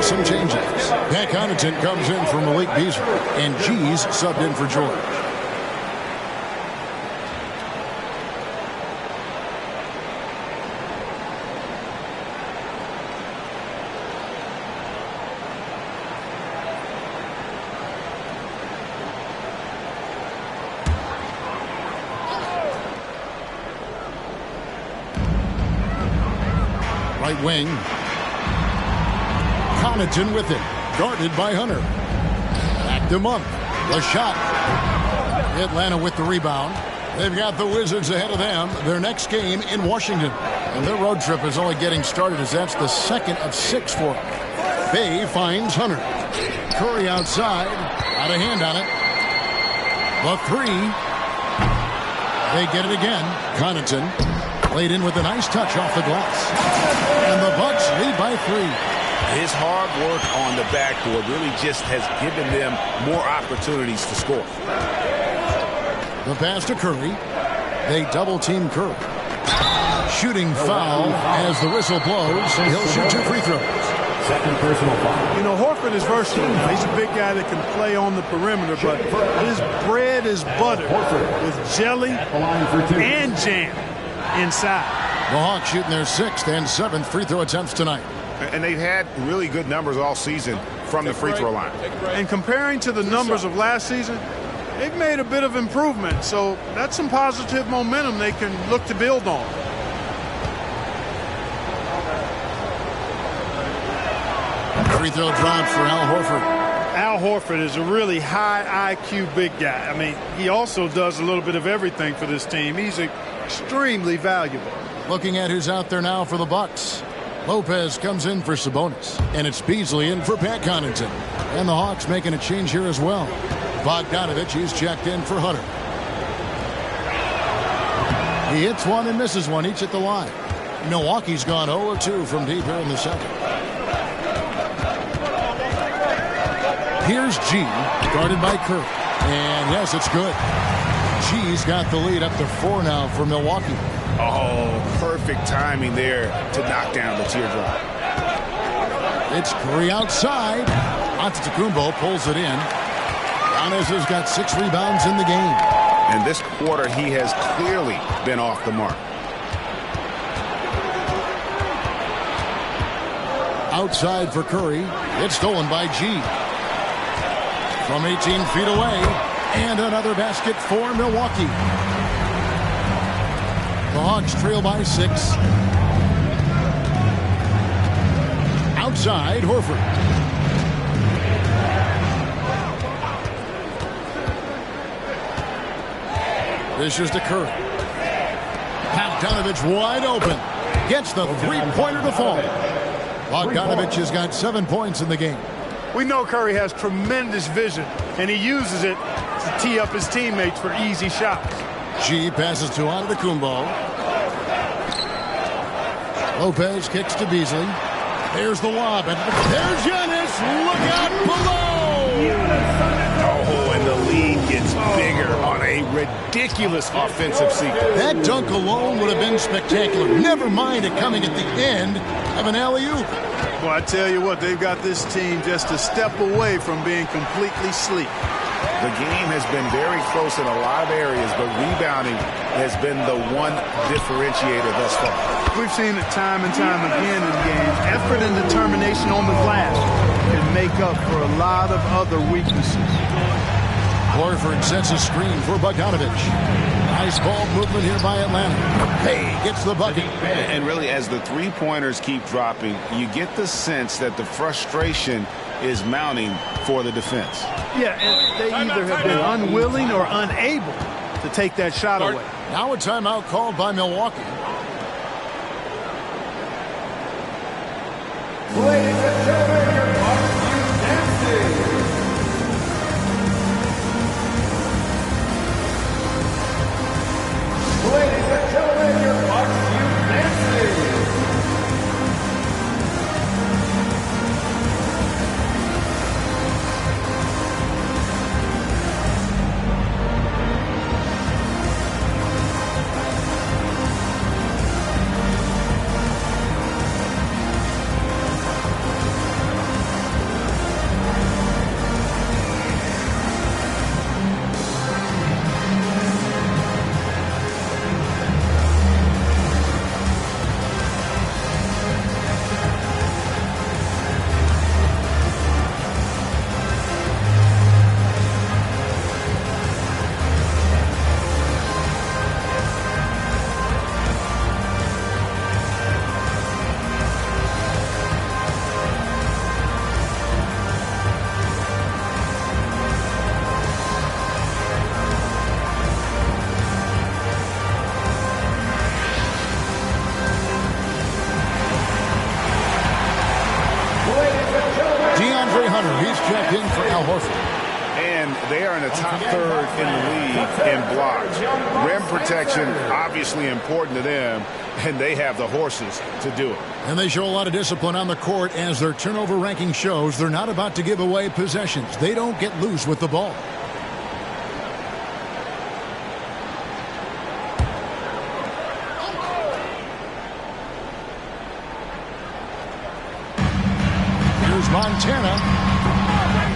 Some changes. Pat Connaughton comes in for Malik Beasley, and G's subbed in for George. Right wing. Connaughton with it. Guarded by Hunter. Backed him up. The shot. Atlanta with the rebound. They've got the Wizards ahead of them. Their next game in Washington. And their road trip is only getting started as that's the second of 6 for them. Bay finds Hunter. Curry outside. Got a hand on it. The 3. They get it again. Connaughton laid in with a nice touch off the glass. And the Bucks lead by 3. His hard work on the backboard really just has given them more opportunities to score. The pass to Curry. They double-team Curry. Shooting foul as the whistle blows. He'll shoot 2 free throws. Second personal foul. You know, Horford is versatile. He's a big guy that can play on the perimeter, but his bread is buttered with jelly and jam inside. The Hawks shooting their 6th and 7th free throw attempts tonight. And they've had really good numbers all season from the free throw line. And comparing to the numbers of last season, they've made a bit of improvement. So that's some positive momentum they can look to build on. Free throw dropped for Al Horford. Al Horford is a really high IQ big guy. I mean, he also does a little bit of everything for this team. He's extremely valuable. Looking at who's out there now for the Bucks. Lopez comes in for Sabonis. And it's Beasley in for Pat Connaughton. And the Hawks making a change here as well. Bogdanovich, he's checked in for Hunter. He hits one and misses one, each at the line. Milwaukee's gone 0-2 from deep here in the second. Here's G, guarded by Curry. And yes, it's good. G's got the lead up to 4 now for Milwaukee. Oh, perfect timing there to knock down the teardrop. It's Curry outside. Antetokounmpo pulls it in. Giannis has got 6 rebounds in the game. And this quarter, he has clearly been off the mark. Outside for Curry. It's stolen by G. From 18 feet away. And another basket for Milwaukee. The Hawks trail by 6. Outside, Horford. This is to Curry. Bogdanovich wide open. Gets the 3-pointer to fall. Bogdanovich has got 7 points in the game. We know Curry has tremendous vision, and he uses it to tee up his teammates for easy shots. G passes to Antetokounmpo. Lopez kicks to Beasley. There's the lob, and there's Giannis. Look out below! Oh, and the lead gets bigger on a ridiculous offensive sequence. That dunk alone would have been spectacular. Never mind it coming at the end of an alley-oop. Well, I tell you what, they've got this team just a step away from being completely sleep. The game has been very close in a lot of areas, but rebounding has been the one differentiator thus far. We've seen it time and time again in games. Effort and determination on the glass can make up for a lot of other weaknesses. Horford sets a screen for Bogdanovich. Nice ball movement here by Atlanta. Hey, gets the bucket. And really, as the three-pointers keep dropping, you get the sense that the frustration is mounting for the defense. Yeah, and they either have been unwilling or unable to take that shot away. Now a timeout called by Milwaukee. Ladies and gentlemen, your Bucks dancing. Ladies and gentlemen, your Bucks dancing. and they are in the top third in the league in blocks. Rim protection, obviously important to them, and they have the horses to do it. And they show a lot of discipline on the court as their turnover ranking shows. They're not about to give away possessions. They don't get loose with the ball. Here's Montana.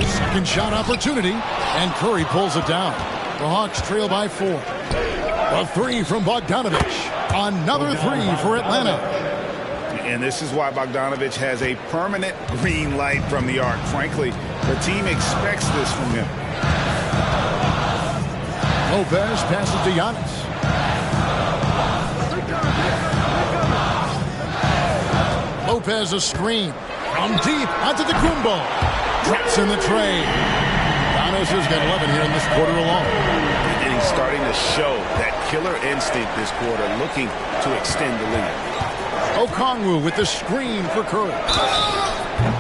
Second shot opportunity, and Curry pulls it down. The Hawks trail by 4. A three from Bogdanovich. Another three for Atlanta. And this is why Bogdanovich has a permanent green light from the arc. Frankly, the team expects this from him. Lopez passes to Giannis. Lopez a screen. From deep onto the Kumbo. Drops in the tray. Giannis has got 11 here in this quarter alone. And he's starting to show that killer instinct this quarter, looking to extend the lead. Okongwu with the screen for Curry.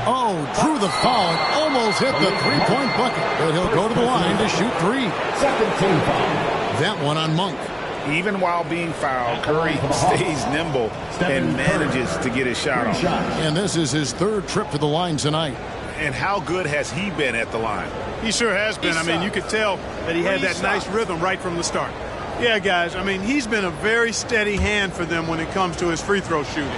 Oh, drew the foul and almost hit the three-point bucket. But he'll go to the line to shoot 3. Second team foul. That one on Monk. Even while being fouled, Curry stays nimble and manages to get his shot off. And this is his 3rd trip to the line tonight. And how good has he been at the line? He sure has been. I mean, you could tell that he had that nice rhythm right from the start. Yeah, guys, I mean, he's been a very steady hand for them when it comes to his free throw shooting.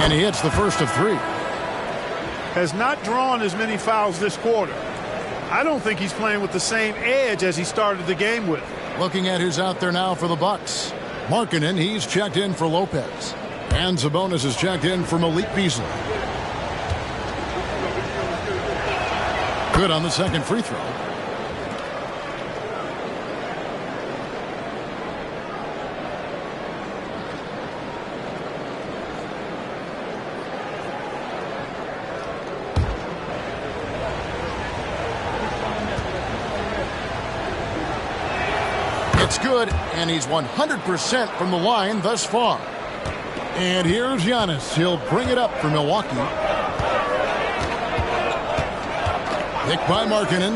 And he hits the first of 3. Has not drawn as many fouls this quarter. I don't think he's playing with the same edge as he started the game with. Looking at who's out there now for the Bucks. Markkanen, he's checked in for Lopez. And Sabonis is checked in for Malik Beasley. Good on the second free throw. It's good, and he's 100% from the line thus far. And here's Giannis. He'll bring it up for Milwaukee. Picked by Markkanen.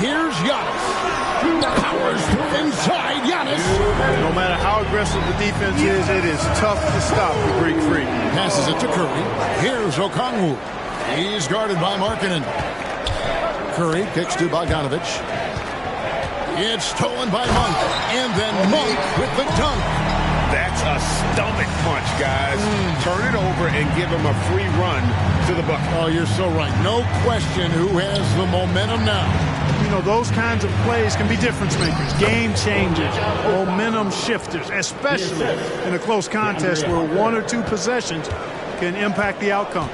Here's Giannis. Powers through inside. Giannis. No matter how aggressive the defense is, it is tough to stop the Greek Freak. Passes it to Curry. Here's Okongwu. He's guarded by Markkanen. Curry kicks to Bogdanovich. It's stolen by Monk. And then Monk with the dunk. That's a stomach punch, guys. Turn it over and give him a free run to the bucket. Oh, you're so right. No question who has the momentum now. You know, those kinds of plays can be difference makers, game changers, momentum shifters, especially in a close contest where 1 or 2 possessions can impact the outcome.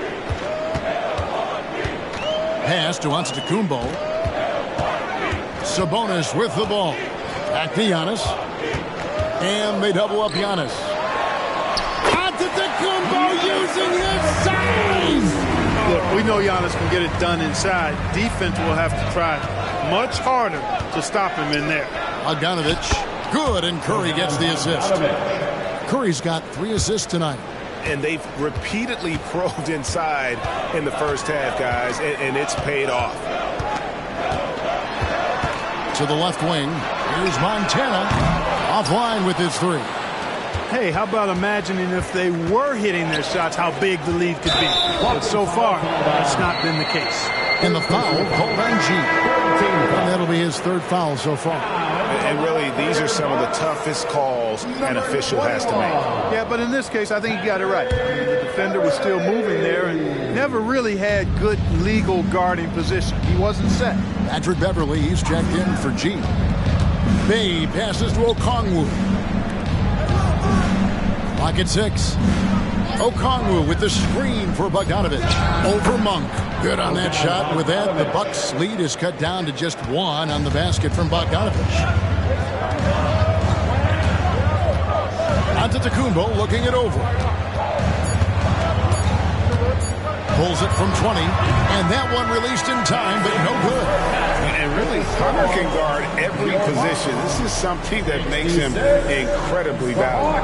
Pass to Antetokounmpo. Sabonis with the ball. Back to Giannis. And they double up Giannis. Antetokounmpo using his size! Look, we know Giannis can get it done inside. Defense will have to try much harder to stop him in there. Bogdanovich, good, and Curry gets the assist. Curry's got 3 assists tonight. And they've repeatedly probed inside in the first half, guys, and it's paid off. To the left wing, here's Montana, offline with his 3. Hey, how about imagining if they were hitting their shots, how big the lead could be. But so far, that's not been the case. And the foul called on G. And that'll be his 3rd foul so far. And really, these are some of the toughest calls an official has to make. Yeah, but in this case, I think he got it right. I mean, the defender was still moving there and never really had good legal guarding position. He wasn't set. Patrick Beverly, he's checked in for G. Bay passes to Okongwu. Pocket 6. Okongwu with the screen for Bogdanovich. Over Monk. Good on that shot. With that, the Bucks' lead is cut down to just 1 on the basket from Bogdanovich. Antetokounmpo looking it over. Pulls drills it from 20, and that one released in time, but no good. And really, Hunter can guard every position. This is something that makes him incredibly valuable.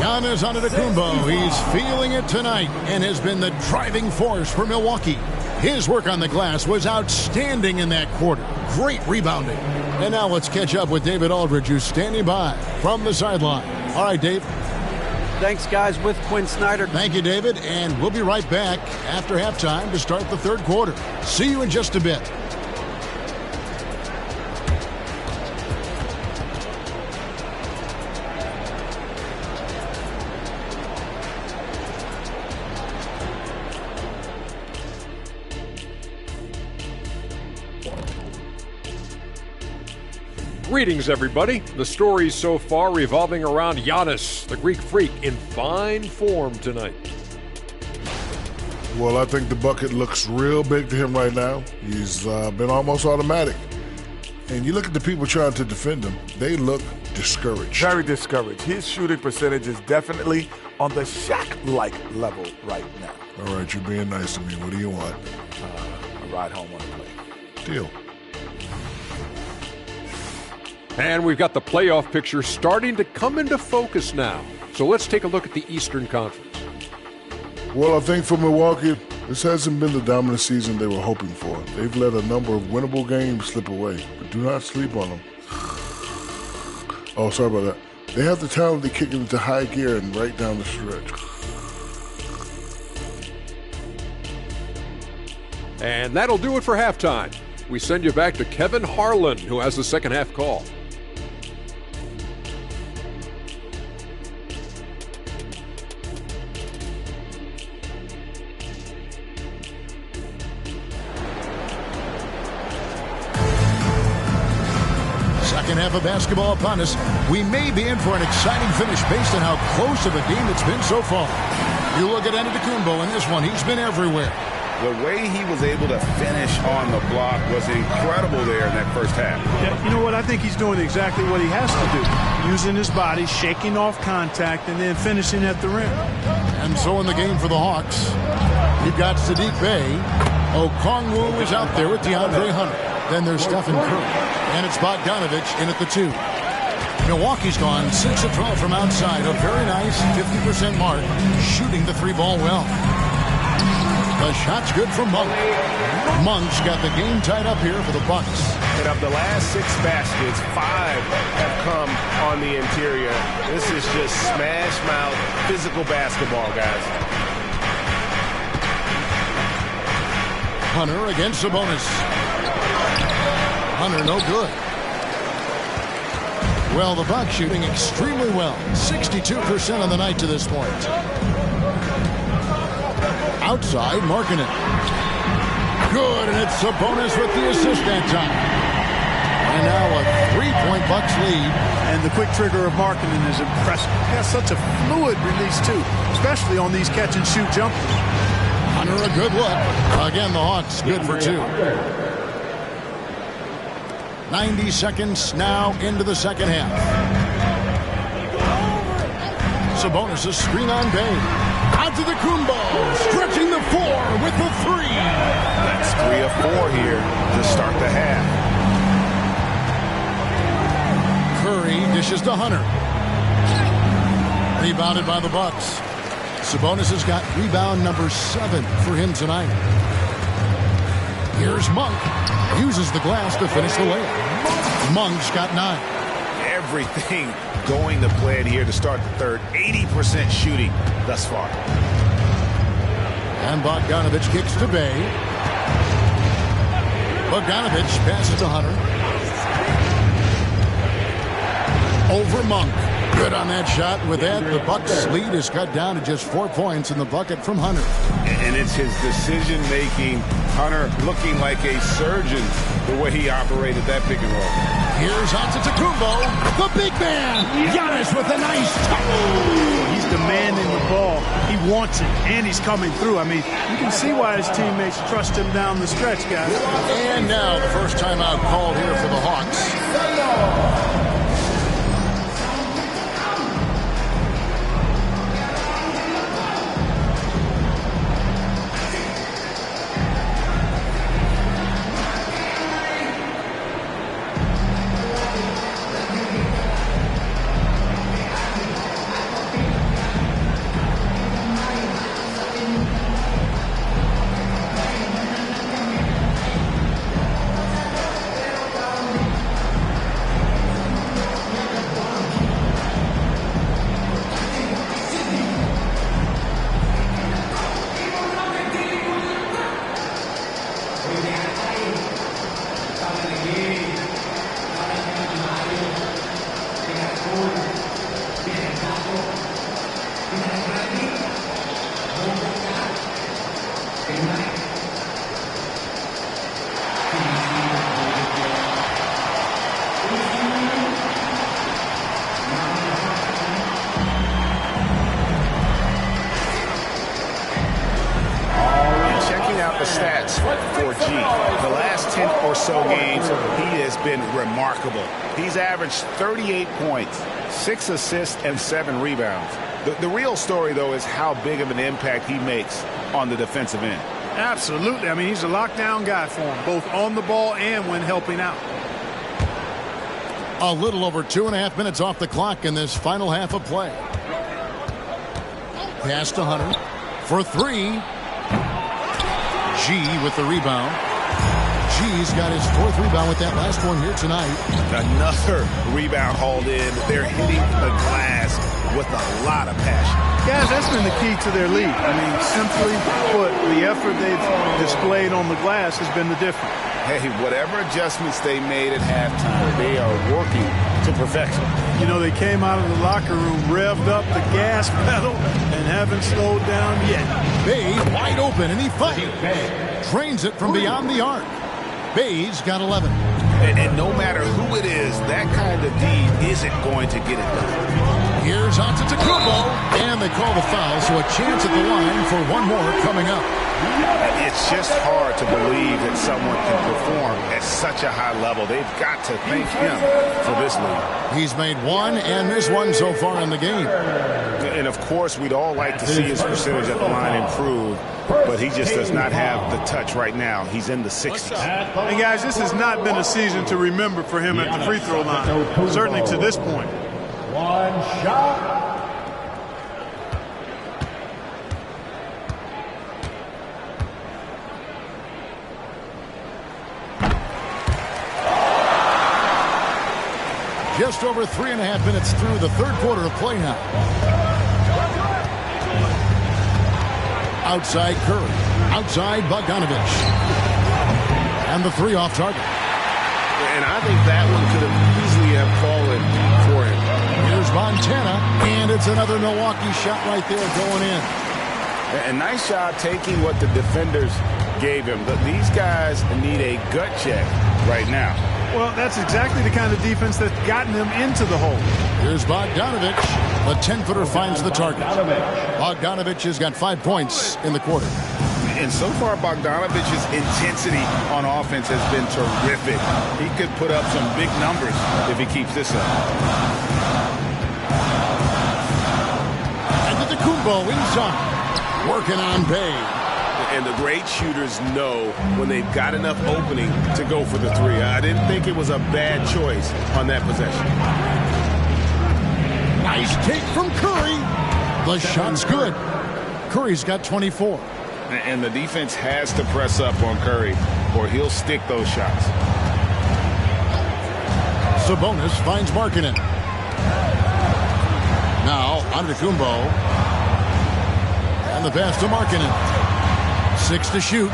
Giannis Antetokounmpo, he's feeling it tonight and has been the driving force for Milwaukee. His work on the glass was outstanding in that quarter. Great rebounding. And now let's catch up with David Aldridge, who's standing by from the sideline. All right, Dave. Thanks, guys, with Quinn Snyder. Thank you, David, and we'll be right back after halftime to start the third quarter. See you in just a bit. Greetings, everybody. The stories so far revolving around Giannis, the Greek freak, in fine form tonight. Well, I think the bucket looks real big to him right now. He's been almost automatic. And you look at the people trying to defend him, they look discouraged. Very discouraged. His shooting percentage is definitely on the Shaq-like level right now. All right, you're being nice to me. What do you want? A ride home on the plane. Deal. And we've got the playoff picture starting to come into focus now. So let's take a look at the Eastern Conference. Well, I think for Milwaukee, this hasn't been the dominant season they were hoping for. They've let a number of winnable games slip away, but do not sleep on them. Oh, sorry about that. They have the talent to kick it into high gear and right down the stretch. And that'll do it for halftime. We send you back to Kevin Harlan, who has the second half call. Second half of basketball upon us. We may be in for an exciting finish based on how close of a game it's been so far. You look at Antetokounmpo in this one. He's been everywhere. The way he was able to finish on the block was incredible there in that first half. Yeah, you know what? I think he's doing exactly what he has to do. Using his body, shaking off contact, and then finishing at the rim. And so in the game for the Hawks, you've got Sadiq Bey. Okongwu is out there with DeAndre Hunter. Then there's Stephen Curry. And it's Bogdanovich in at the 2. Milwaukee's gone 6 of 12 from outside. A very nice 50% mark. Shooting the 3-ball well. The shot's good from Monk. Monk's got the game tied up here for the Bucks. And of the last 6 baskets, 5 have come on the interior. This is just smash mouth physical basketball, guys. Hunter against Sabonis. Hunter no good. Well, the Bucks shooting extremely well. 62% on the night to this point. Outside, Markkanen. Good, and it's Sabonis with the assist that time. And now a 3-point Bucks lead. And the quick trigger of Markkanen is impressive. He has such a fluid release, too, especially on these catch-and-shoot jumpers. Hunter a good look. Again, the Hawks good for 2. 90 seconds now into the second half. Sabonis a screen on Bey. Out to the Kumbo, stretching the 4 with the 3. That's 3 of 4 here to start the half. Curry dishes to Hunter. Rebounded by the Bucks. Sabonis has got rebound number 7 for him tonight. Here's Monk. Uses the glass to finish the layup. Monk's got 9. Everything going to plan here to start the third. 80% shooting thus far. And Bogdanovich kicks to Bey. Bogdanovich passes to Hunter. Over Monk. Good on that shot. With that, the Bucks' lead is cut down to just 4 points in the bucket from Hunter. And it's his decision-making. Hunter looking like a surgeon the way he operated that pick and roll. Here's Antetokounmpo, the big man. Giannis with a nice touch. He's demanding the ball. He wants it, and he's coming through. I mean, you can see why his teammates trust him down the stretch, guys. And now the first timeout called here for the Hawks. The stats for G. The last 10 or so games, he has been remarkable. He's averaged 38 points, 6 assists, and 7 rebounds. The real story, though, is how big of an impact he makes on the defensive end. Absolutely. I mean, he's a lockdown guy for him, both on the ball and when helping out. A little over 2.5 minutes off the clock in this final half of play. Pass to Hunter for 3. G with the rebound. G's got his 4th rebound with that last one here tonight. Another rebound hauled in. They're hitting the glass with a lot of passion. Guys, that's been the key to their lead. I mean, simply put, the effort they've displayed on the glass has been the difference. Hey, whatever adjustments they made at halftime, they are working to perfection. You know, they came out of the locker room, revved up the gas pedal, and haven't slowed down yet. Bay wide open, and he fights. Trains it from beyond the arc. Bay's got 11. And no matter who it is, that kind of deed isn't going to get it done. Here's Antetokounmpo, and they call the foul, so a chance at the line for one more coming up. It's just hard to believe that someone can perform at such a high level. They've got to thank him for this lead. He's made one and missed one so far in the game. And, of course, we'd all like to see his percentage at the line improve, but he just does not have the touch right now. He's in the 60s. And, guys, this has not been a season to remember for him at the free throw line, certainly to this point. One shot. Just over 3.5 minutes through the third quarter of play now. Outside Curry. Outside Bogdanovich. And the 3 off target. And I think that one could have easily have fallen for him. Here's Montana, and it's another Milwaukee shot right there going in. A nice job taking what the defenders gave him. But these guys need a gut check right now. Well, that's exactly the kind of defense that's gotten them into the hole. Here's Bogdanovich. The 10-footer finds the target. Bogdanovich has got 5 points in the quarter. And so far, Bogdanovich's intensity on offense has been terrific. He could put up some big numbers if he keeps this up. Antetokounmpo inside. Working on Bay. And the great shooters know when they've got enough opening to go for the 3. I didn't think it was a bad choice on that possession. Nice take from Curry. The shot's good. Curry's got 24. And the defense has to press up on Curry or he'll stick those shots. Sabonis finds Markkanen. Now Antetokounmpo. And the pass to Markkanen. 6 to shoot.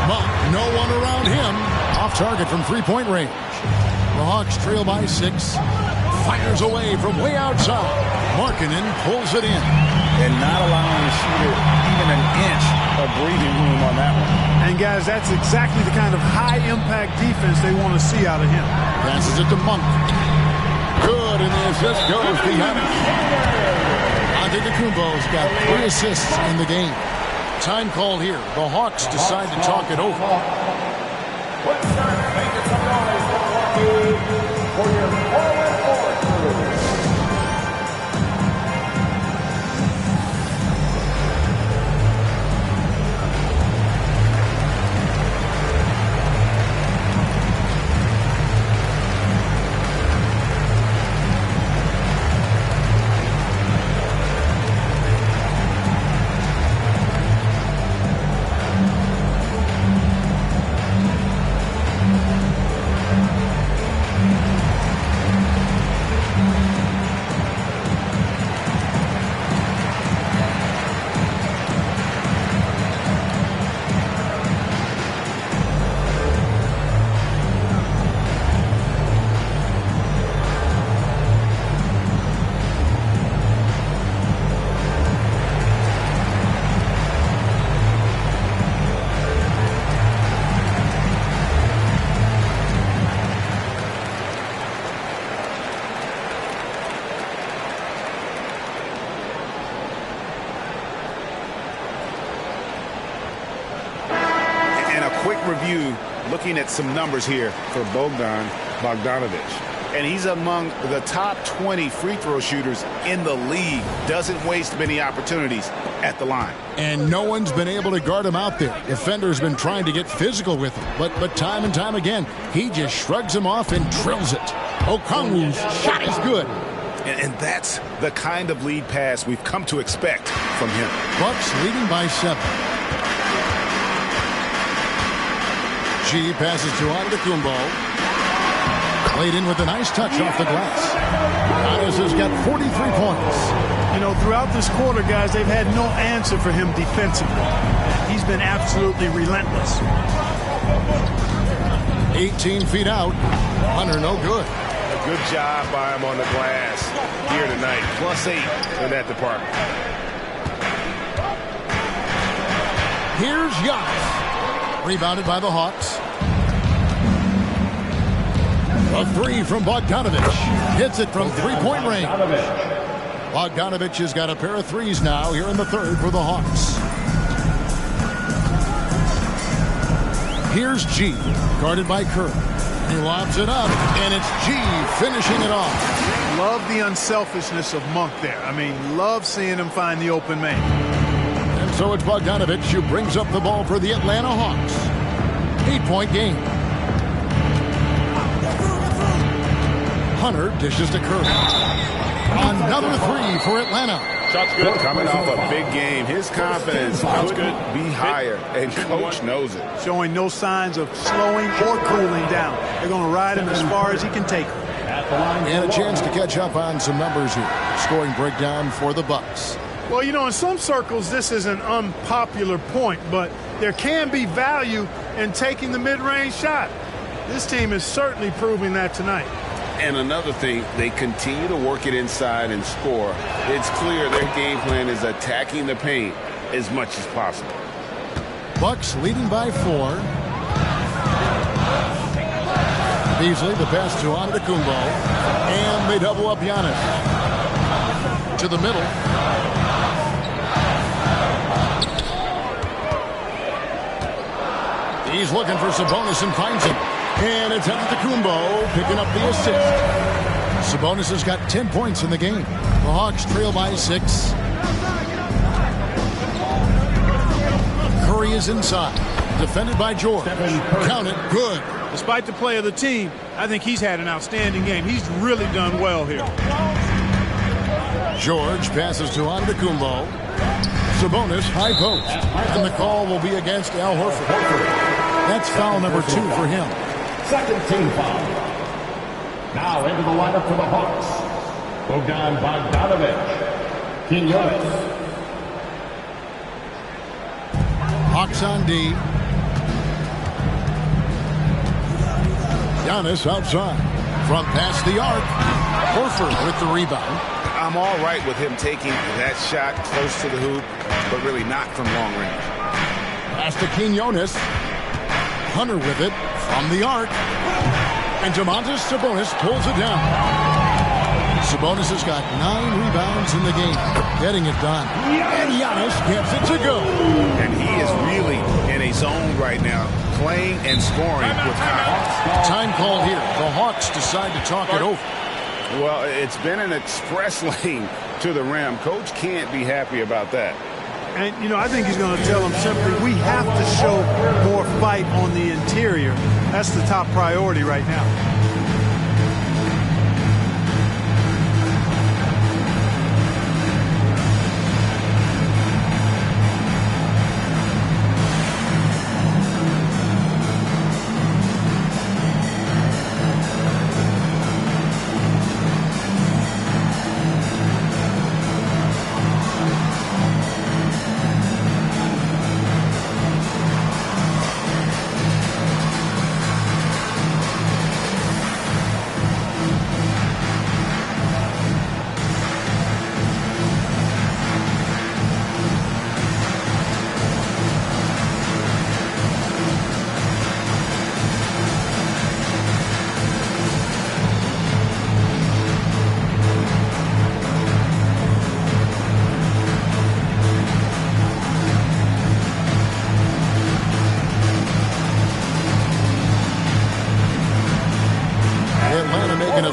But no one around him. Off target from 3-point range. The Hawks trail by 6. Fires away from way outside. Markkanen pulls it in. And not allowing the shooter even an inch of breathing room on that one. And, guys, that's exactly the kind of high-impact defense they want to see out of him. Passes it to Monk. Good, and the assist goes to Giannis. Antetokounmpo's got 3 assists in the game. Time called here. The Hawks decide to talk it over. For your forward. quick review, looking at some numbers here for Bogdanovic. And he's among the top 20 free throw shooters in the league. Doesn't waste many opportunities at the line. And no one's been able to guard him out there. Defender's been trying to get physical with him. But time and time again, he just shrugs him off and drills it. Okongwu's shot is good. And that's the kind of lead pass we've come to expect from him. Bucks leading by 7. G passes to Antetokounmpo. Played in with a nice touch off the glass. Giannis has got 43 points. You know, throughout this quarter, guys, they've had no answer for him defensively. He's been absolutely relentless. 18 feet out. Hunter, no good. A good job by him on the glass here tonight. +8 in that department. Here's Giannis. Rebounded by the Hawks. A 3 from Bogdanovic. Hits it from three-point range. Bogdanovic has got a pair of threes now here in the third for the Hawks. Here's G, guarded by Kerr. He lobs it up, and it's G finishing it off. Love the unselfishness of Monk there. I mean, love seeing him find the open man. And so it's Bogdanovic who brings up the ball for the Atlanta Hawks. 8-point game. Hunter dishes to Curry. Another 3 for Atlanta. Shot's good. Coming off a big game. His confidence couldn't be higher, and coach knows it. Showing no signs of slowing or cooling down. They're going to ride him as far as he can take him. And a chance to catch up on some numbers here. Scoring breakdown for the Bucks. Well, you know, in some circles, this is an unpopular point, but there can be value in taking the mid-range shot. This team is certainly proving that tonight. And another thing, they continue to work it inside and score. It's clear their game plan is attacking the paint as much as possible. Bucks leading by 4. Beasley, the pass to Antetokounmpo. And they double up Giannis. To the middle. He's looking for Sabonis and finds him. And it's Antetokounmpo picking up the assist. Sabonis has got 10 points in the game. The Hawks trail by 6. Curry is inside. Defended by George. Count it. Good. Despite the play of the team, I think he's had an outstanding game. He's really done well here. George passes to Antetokounmpo. Sabonis, high post. And the call will be against Al Horford. That's foul number 2 for him. Second team foul. Now into the lineup for the Hawks. Bogdanovic. Quinones. Hawks on D. Giannis outside. From past the arc. Horford with the rebound. I'm all right with him taking that shot close to the hoop, but really not from long range. Pass to Quinones. Hunter with it from the arc. And Domantas Sabonis pulls it down. Sabonis has got 9 rebounds in the game, getting it done. And Giannis gets it to go. And he is really in a zone right now, playing and scoring with confidence. Time call here. The Hawks decide to talk it over. Well, it's been an express lane to the rim. Coach can't be happy about that. And, you know, I think he's going to tell them simply, we have to show more fight on the interior. That's the top priority right now.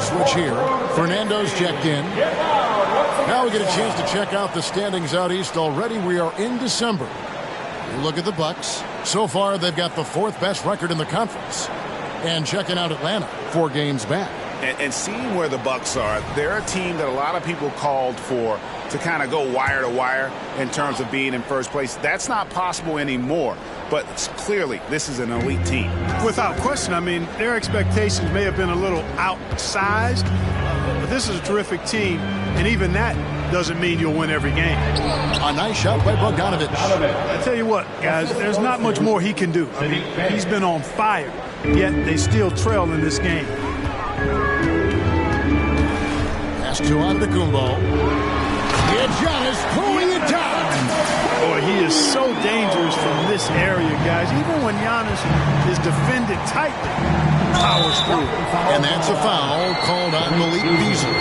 switch here. Fernando's checked in. Now we get a chance to check out the standings out east already. We are in December. You look at the Bucks. So far, they've got the 4th best record in the conference. And checking out Atlanta, 4 games back. And seeing where the Bucks are, they're a team that a lot of people called for to kind of go wire to wire in terms of being in first place. That's not possible anymore. But clearly, this is an elite team. Without question, I mean, their expectations may have been a little outsized, but this is a terrific team, and even that doesn't mean you'll win every game. A nice shot by Bogdanovich. I tell you what, guys, there's not much more he can do. I mean, he's been on fire, yet they still trail in this game. Pass to Antetokounmpo. And Giannis pulling it down. Boy, he is so dangerous from this area, guys. Even when Giannis is defended tightly, powers through. And that's a foul called on Malik Beasley.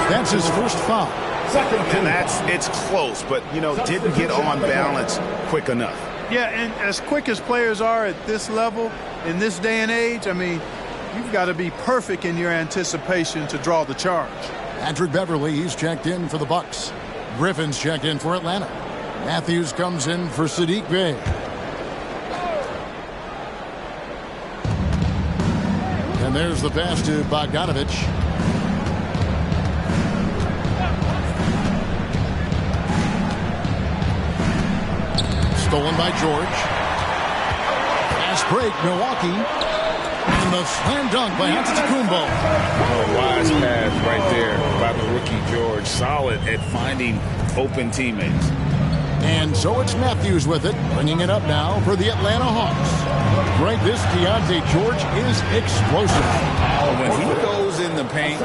That's his first foul. And it's close, but, didn't get on balance quick enough. Yeah, and as quick as players are at this level, in this day and age, I mean, you've got to be perfect in your anticipation to draw the charge. Patrick Beverly, he's checked in for the Bucks. Griffin's checked in for Atlanta. Matthews comes in for Sadiq Bey. And there's the pass to Bogdanovich. Stolen by George. Pass break, Milwaukee. And the slam dunk by Antetokounmpo. A wise pass right there by the rookie George. Solid at finding open teammates. And so it's Matthews with it, bringing it up now for the Atlanta Hawks. Right, this Keontae George is explosive. When he goes in the paint,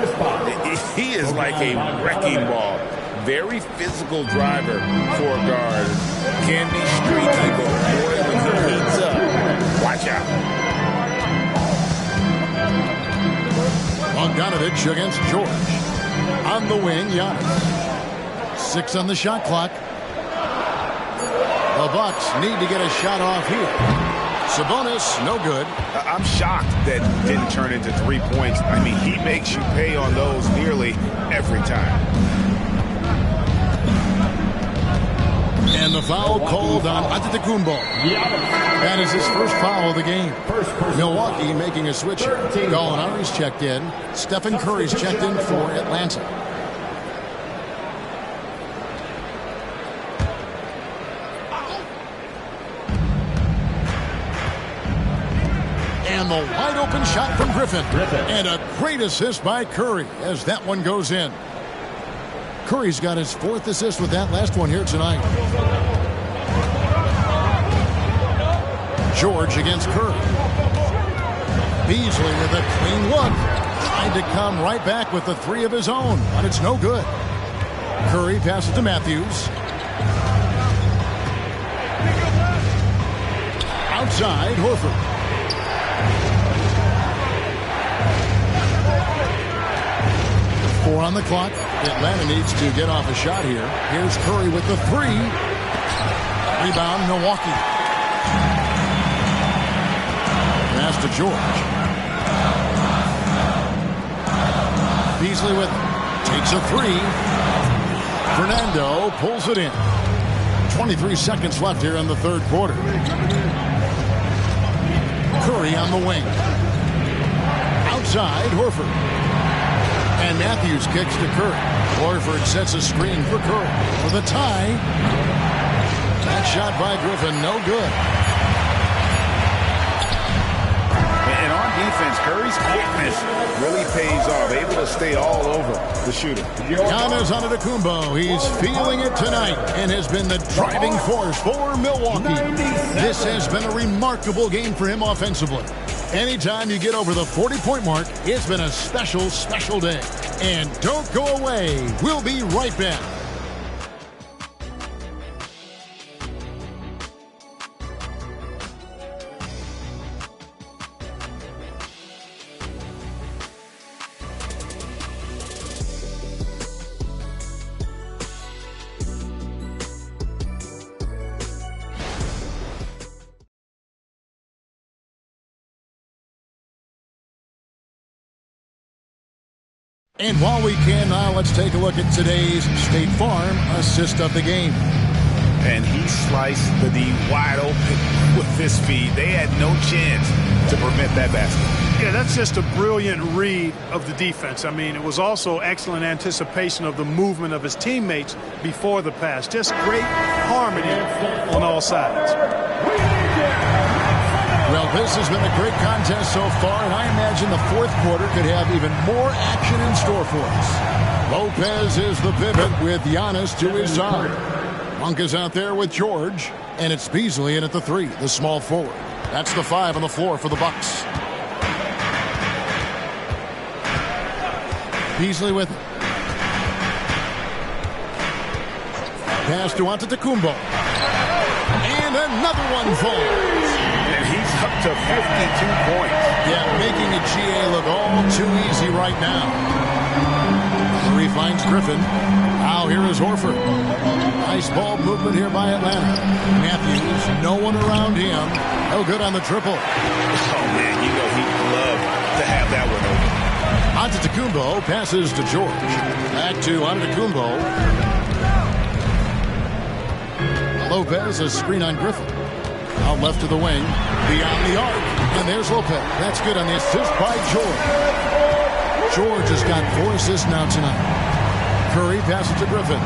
he is like a wrecking ball. Very physical driver for a guard. Can be streaky, but boy, when he heats up, watch out. Bogdanovich against George. On the wing, Giannis. 6 on the shot clock. The Bucks need to get a shot off here. Sabonis, no good. I'm shocked that didn't turn into 3 points. I mean, he makes you pay on those nearly every time. And the foul called on Antetokounmpo. That is his first foul of the game. Milwaukee making a switch here. Gallinari's checked in. Stephen Curry's checked in for Atlanta. And the wide open shot from Griffin. And a great assist by Curry as that one goes in. Curry's got his 4th assist with that last one here tonight. George against Curry. Beasley with a clean look. Trying to come right back with the 3 of his own, but it's no good. Curry passes to Matthews. Outside, Horford. Four on the clock. Atlanta needs to get off a shot here. Here's Curry with the 3. Rebound, Milwaukee. Pass to George. Beasley with takes a 3. Fernando pulls it in. 23 seconds left here in the 3rd quarter. Curry on the wing. Outside, Horford. And Matthews kicks to Curry. Horford sets a screen for Curry for the tie. That shot by Griffin, no good. And on defense, Curry's quickness really pays off. Able to stay all over the shooter. Giannis Antetokounmpo, he's feeling it tonight and has been the driving force for Milwaukee. This has been a remarkable game for him offensively. Anytime you get over the 40-point mark, it's been a special, special day. And don't go away. We'll be right back. And while we can now, let's take a look at today's State Farm assist of the game. And he sliced the D wide open with his feed. They had no chance to prevent that basket. Yeah, that's just a brilliant read of the defense. I mean, it was also excellent anticipation of the movement of his teammates before the pass. Just great harmony on all sides. Well, this has been a great contest so far, and I imagine the fourth quarter could have even more action in store for us. Lopez is the pivot with Giannis to his side. Monk is out there with George, and it's Beasley in at the 3, the small forward. That's the 5 on the floor for the Bucks. Beasley with it. Pass to Antetokounmpo. And another one falls. And he's up to 52 points. Yeah, making the GA look all too easy right now. Curry finds Griffin. Now here is Horford. Nice ball movement here by Atlanta. Matthews, no one around him. No good on the triple. Oh, man, you know he'd love to have that one over. Antetokounmpo passes to George. Back to Antetokounmpo. Lopez, a screen on Griffin. Out left to the wing. Beyond the arc. And there's Lopez. That's good on the assist by George. George has got 4 assists now tonight. Curry passes to Griffin.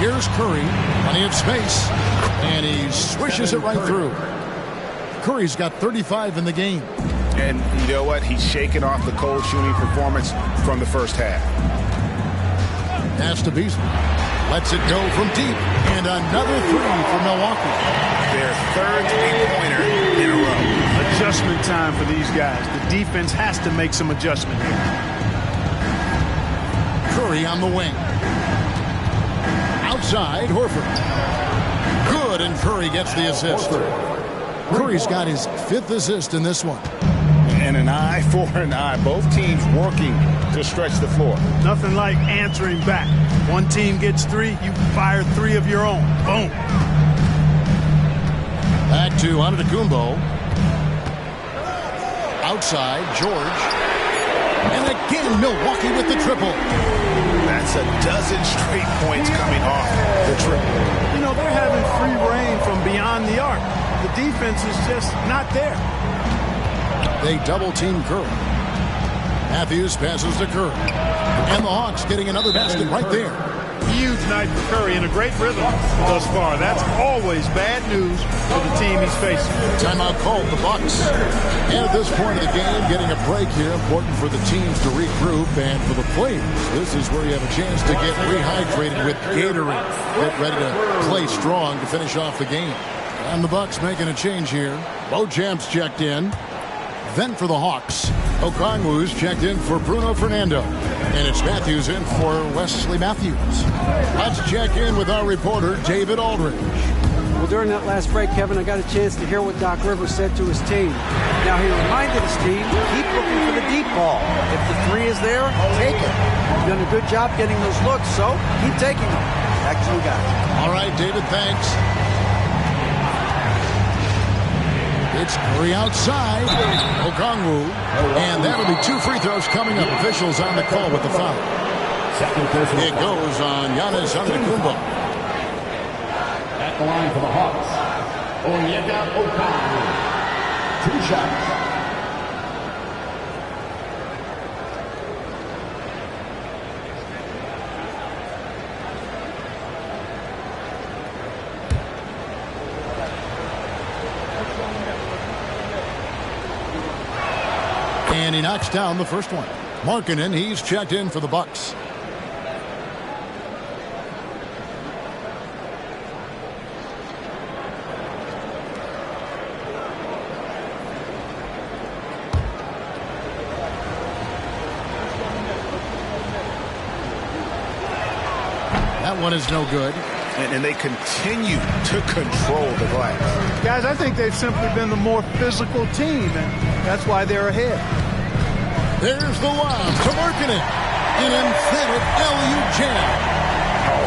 Here's Curry. Plenty of space. And he swishes it right through. Curry's got 35 in the game. And you know what? He's shaking off the cold shooting performance from the first half. Pass to Beasley. Lets it go from deep. And another 3 for Milwaukee. Their third three-pointer in a row. Adjustment time for these guys. The defense has to make some adjustment here. Curry on the wing. Outside, Horford. Good, and Curry gets the assist. Curry's got his 5th assist in this one. And an eye for an eye. Both teams working to stretch the floor. Nothing like answering back. One team gets 3, you fire 3 of your own. Boom. Back to Antetokounmpo. Outside, George. And again, Milwaukee with the triple. That's a dozen straight points coming off the triple. You know, they're having free reign from beyond the arc. The defense is just not there. They double-team Curry. Matthews passes to Curry. And the Hawks getting another basket right there. Huge night for Curry and a great rhythm thus far. That's always bad news for the team he's facing. Timeout called the Bucks. And at this point of the game, getting a break here, important for the teams to regroup, and for the players, this is where you have a chance to get rehydrated with Gatorade. Get ready to play strong to finish off the game. And the Bucks making a change here. Beauchamp's checked in. Then for the Hawks, Okongwu's checked in for Bruno Fernando. And it's Matthews in for Wesley Matthews. Let's check in with our reporter, David Aldridge. Well, during that last break, Kevin, I got a chance to hear what Doc Rivers said to his team. Now, he reminded his team, keep looking for the deep ball. If the 3 is there, take it. You've done a good job getting those looks, so keep taking them. Back to you guys. All right, David, thanks. It's Curry outside. Okongwu. And that'll be 2 free throws coming up. Officials on the call with the foul. It goes on Giannis Antetokounmpo. At the line for the Hawks, Onyeka Okongwu. 2 shots. And he knocks down the first one. Markkanen, he's checked in for the Bucks. That one is no good. And they continue to control the glass. Guys, I think they've simply been the more physical team, and that's why they're ahead. There's the lob to Markkanen. An emphatic LU jam.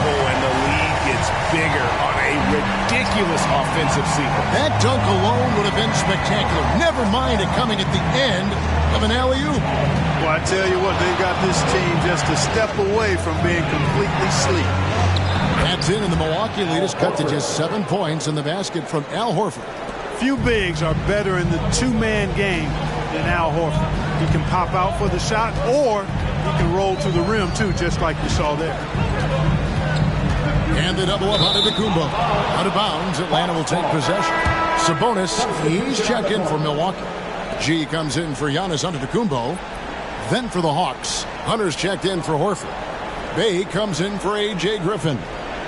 Oh, and the lead gets bigger on a ridiculous offensive sequence. That dunk alone would have been spectacular. Never mind it coming at the end of an alley-oop. Well, I tell you what, they've got this team just a step away from being completely asleep. That's in, and the Milwaukee lead is cut to just 7 points in the basket from Al Horford. Few bigs are better in the two-man game than Al Horford. He can pop out for the shot, or he can roll to the rim, too, just like you saw there. And the double up out of Antetokounmpo. Out of bounds, Atlanta will take possession. Sabonis, he's checked in for Milwaukee. G comes in for Giannis Antetokounmpo. Then for the Hawks, Hunter's checked in for Horford. Bay comes in for A.J. Griffin.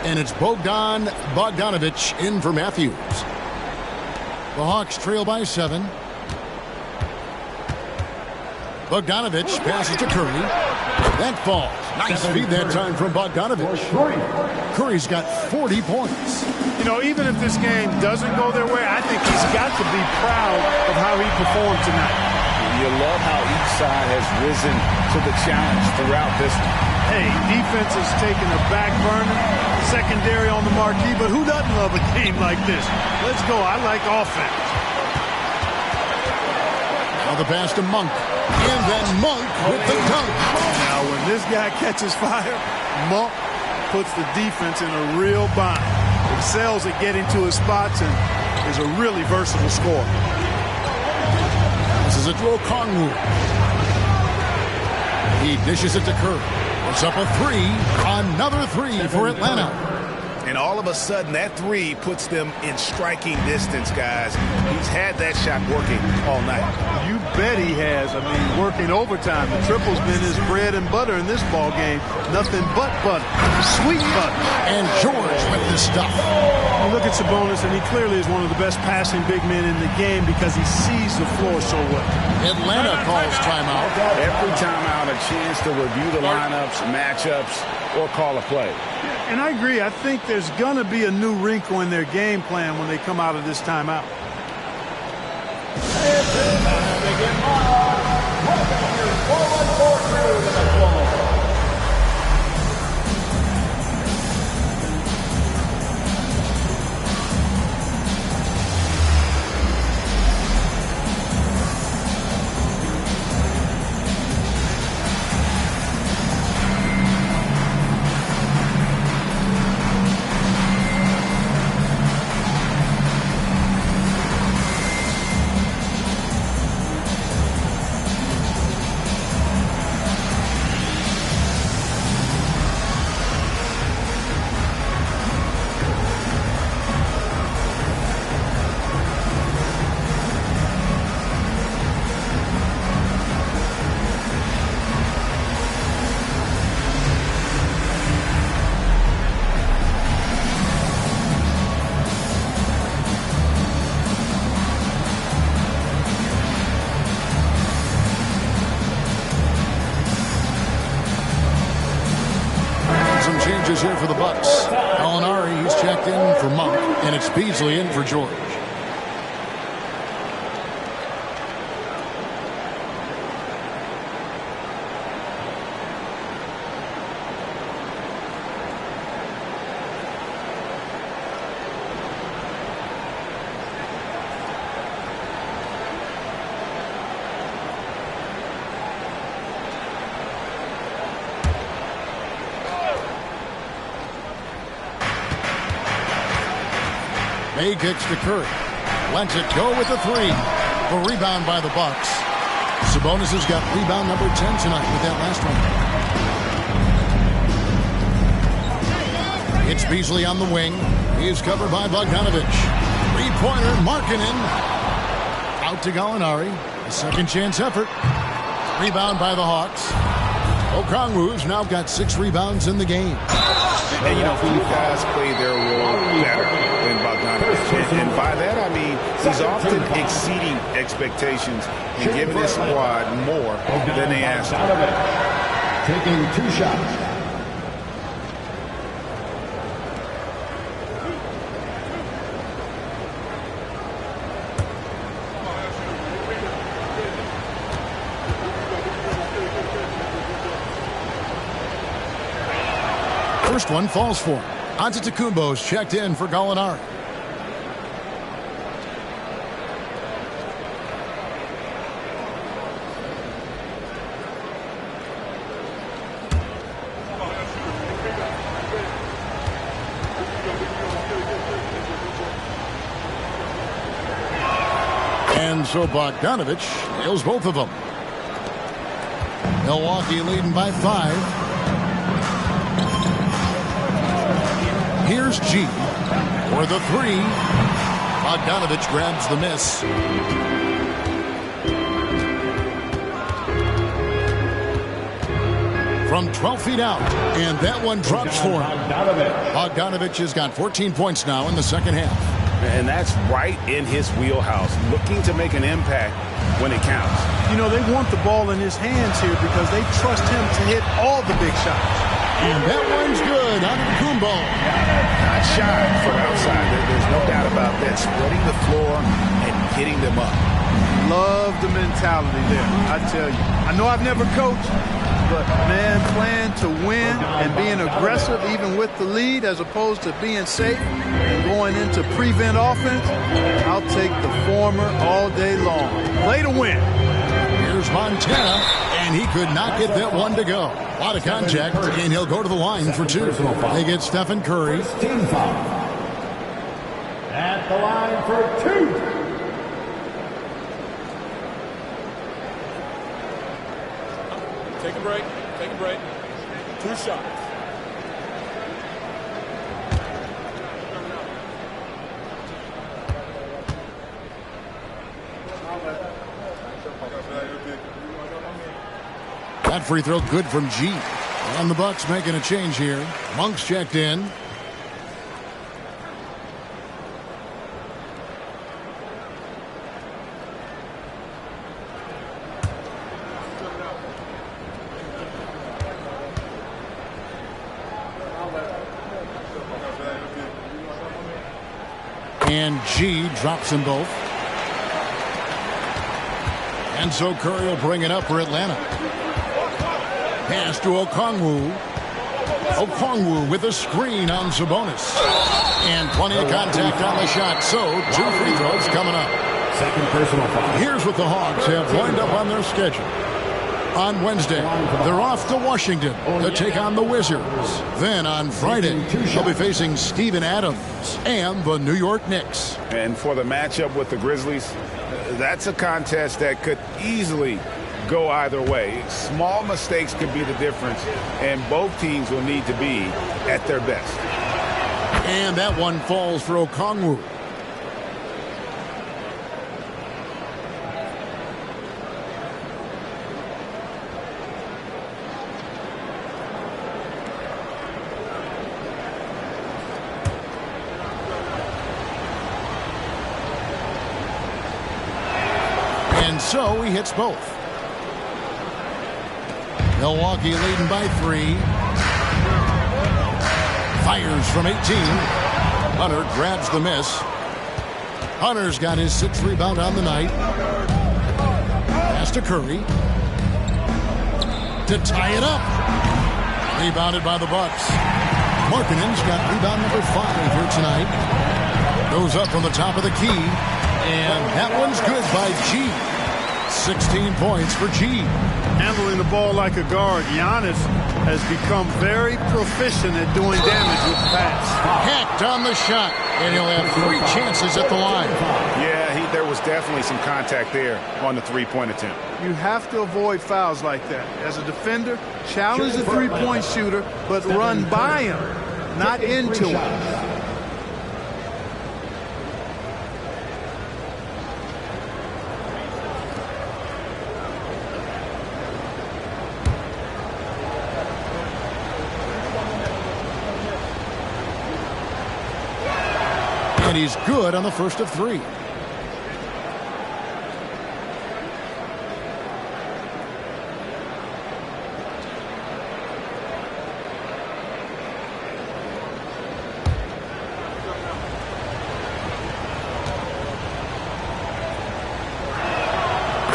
And it's Bogdan Bogdanović in for Matthews. The Hawks trail by 7. Bogdanović passes to Curry. That falls. Nice feed that time from Bogdanović. Curry's got 40 points. You know, even if this game doesn't go their way, I think he's got to be proud of how he performed tonight. You love how each side has risen to the challenge throughout this one. Hey, defense is taking a back burner, secondary on the marquee, but who doesn't love a game like this? Let's go. I like offense. Now the pass to Monk. And then Monk with the dunk. Now, when this guy catches fire, Monk puts the defense in a real bind. Excels at getting to his spots and is a really versatile scorer. This is a throw Kongwu. He dishes it to Curry. It's up a 3. Another 3 for Atlanta. And all of a sudden, that 3 puts them in striking distance, guys. He's had that shot working all night. You bet he has. I mean, working overtime. The triple's been his bread and butter in this ball game. Nothing but butter. Sweet butter. And George with the stuff. You look at Sabonis, and he clearly is one of the best passing big men in the game because he sees the floor so well. Atlanta calls timeout. Every timeout, a chance to review the lineups, matchups, or call a play. And I agree. I think there's going to be a new wrinkle in their game plan when they come out of this timeout. Here for the Bucks. Gallinari, he's checked in for Monk, and it's Beasley in for George. May kicks to Curry. Lets it go with the 3. A rebound by the Bucks. Sabonis has got rebound number 10 tonight with that last one. It's Beasley on the wing. He is covered by Bogdanović. 3-pointer, Markkanen. Out to Gallinari. A second chance effort. Rebound by the Hawks. Okongwu's now got 6 rebounds in the game. And, you know, few guys play their role better than Bogdanović. And by that, I mean he's often exceeding expectations and giving his squad more than they asked for. Taking 2 shots. First one falls for him. Antetokounmpo's checked in for Gallinari. And so Bogdanovich nails both of them. Milwaukee leading by 5. Here's G for the 3. Bogdanovich grabs the miss. From 12 feet out, and that one drops for him. Bogdanovich has got 14 points now in the second half. And that's right in his wheelhouse, looking to make an impact when it counts. You know, they want the ball in his hands here because they trust him to hit all the big shots. And that one's good. Antetokounmpo. Not shy from outside. There's no doubt about that. Spreading the floor and hitting them up. Love the mentality there, I tell you. I know I've never coached, but, man, playing to win and being aggressive even with the lead as opposed to being safe and going into prevent offense, I'll take the former all day long. Play to win. Here's Montana, and he could not get that one to go. A lot of contact, and he'll go to the line for 2. They get Stephen Curry. Team foul. At the line for 2. Take a break. Take a break. 2 shots. That free throw good from G. And the Bucks making a change here. Monk's checked in. And G drops them both. And so Curry will bring it up for Atlanta. Pass to Okongwu. Okongwu with a screen on Sabonis. And plenty of contact on the shot. So 2 free throws coming up. Second personal foul. Here's what the Hawks have lined up on their schedule. On Wednesday, they're off to Washington to take on the Wizards. Then on Friday, they'll be facing Steven Adams and the New York Knicks. And for the matchup with the Grizzlies, that's a contest that could easily go either way. Small mistakes could be the difference, and both teams will need to be at their best. And that one falls for Okongwu. And so he hits both. Milwaukee leading by 3. Fires from 18. Hunter grabs the miss. Hunter's got his 6th rebound on the night. Pass to Curry. To tie it up. Rebounded by the Bucks. Markkanen's got rebound number 5 here tonight. Goes up from the top of the key. And that one's good by G. 16 points for G. Handling the ball like a guard, Giannis has become very proficient at doing damage with the pass. Hacked on the shot, and he'll have 3 chances at the line. Yeah, there was definitely some contact there on the 3-point attempt. You have to avoid fouls like that. As a defender, challenge the 3-point shooter, but run by him, not into him. And he's good on the first of 3.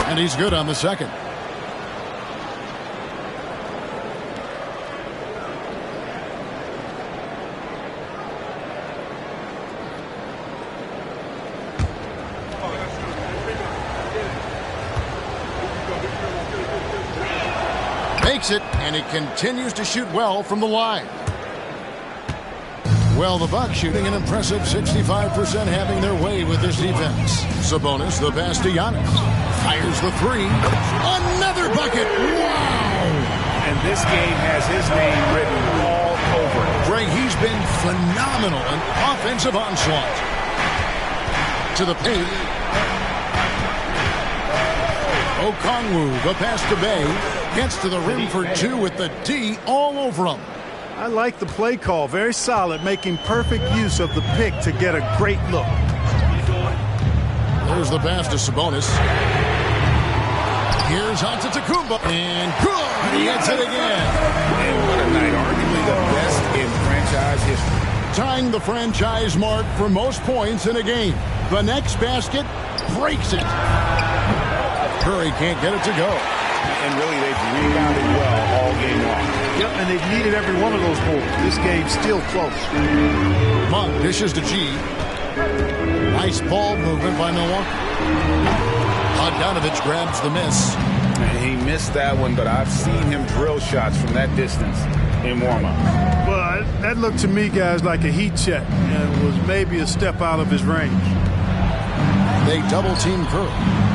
And he's good on the second. makes it, and he continues to shoot well from the line. Well, the Bucks shooting an impressive 65%, having their way with this defense. Sabonis, the pass to Giannis. Fires the three. Another bucket. Wow! And this game has his name written all over it. Greg, he's been phenomenal. An offensive onslaught. To the paint. Okongwu, the pass to Bay. Gets to the rim for two with the D all over him. I like the play call. Very solid, making perfect use of the pick to get a great look. There's the pass to Sabonis. Here's Antetokounmpo. And good! He hits it again. And what a night. Arguably the best in franchise history. Tying the franchise mark for most points in a game. The next basket breaks it. Curry can't get it to go. And really, they've rebounded well all game long. Yep, and they've needed every one of those boards. This game's still close. Monk dishes to G. Nice ball movement by Milwaukee. Bogdanovich grabs the miss. He missed that one, but I've seen him drill shots from that distance in warm-up. Well, that looked to me, guys, like a heat check, and was maybe a step out of his range. They double-team Curry.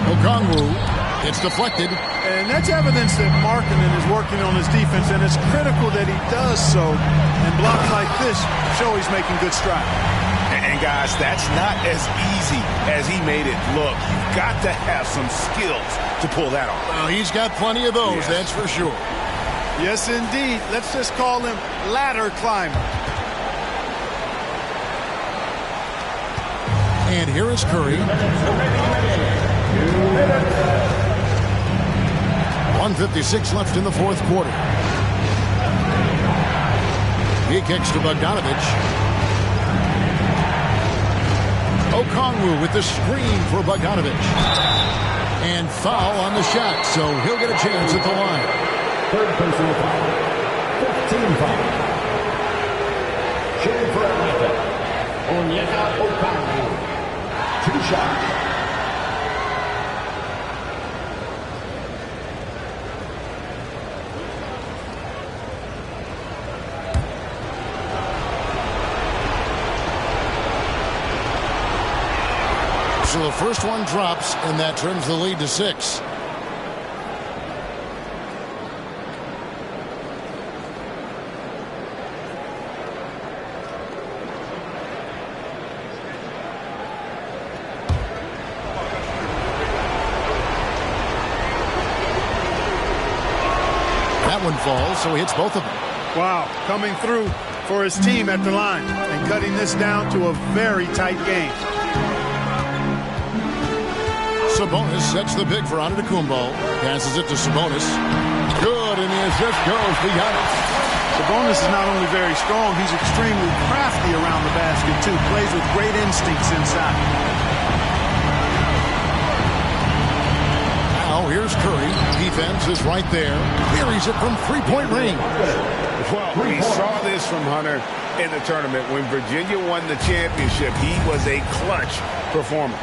Okongwu. It's deflected. And that's evidence that Markkanen is working on his defense, and it's critical that he does so. And blocks like this show he's making good strides. And guys, that's not as easy as he made it look. You've got to have some skills to pull that off. Well, he's got plenty of those, that's for sure. Yes, indeed. Let's just call him ladder climber. And here is Curry. 1:56 left in the fourth quarter. He kicks to Bogdanovich. Okongwu with the screen for Bogdanovich. And foul on the shot, so he'll get a chance at the line. Third personal foul. 15 foul. Shooting for Atlanta. Onyeka Okongwu. 2 shots. So the first one drops, and that turns the lead to 6. That one falls, so he hits both of them. Wow, coming through for his team at the line and cutting this down to a very tight game. Sabonis sets the pick for Antetokounmpo. Passes it to Sabonis. Good, and the assist goes to Giannis. Sabonis is not only very strong, he's extremely crafty around the basket, too. Plays with great instincts inside. Now, here's Curry. Defense is right there. Buries it from three-point range. Well, we saw this from Hunter in the tournament. When Virginia won the championship, he was a clutch performer.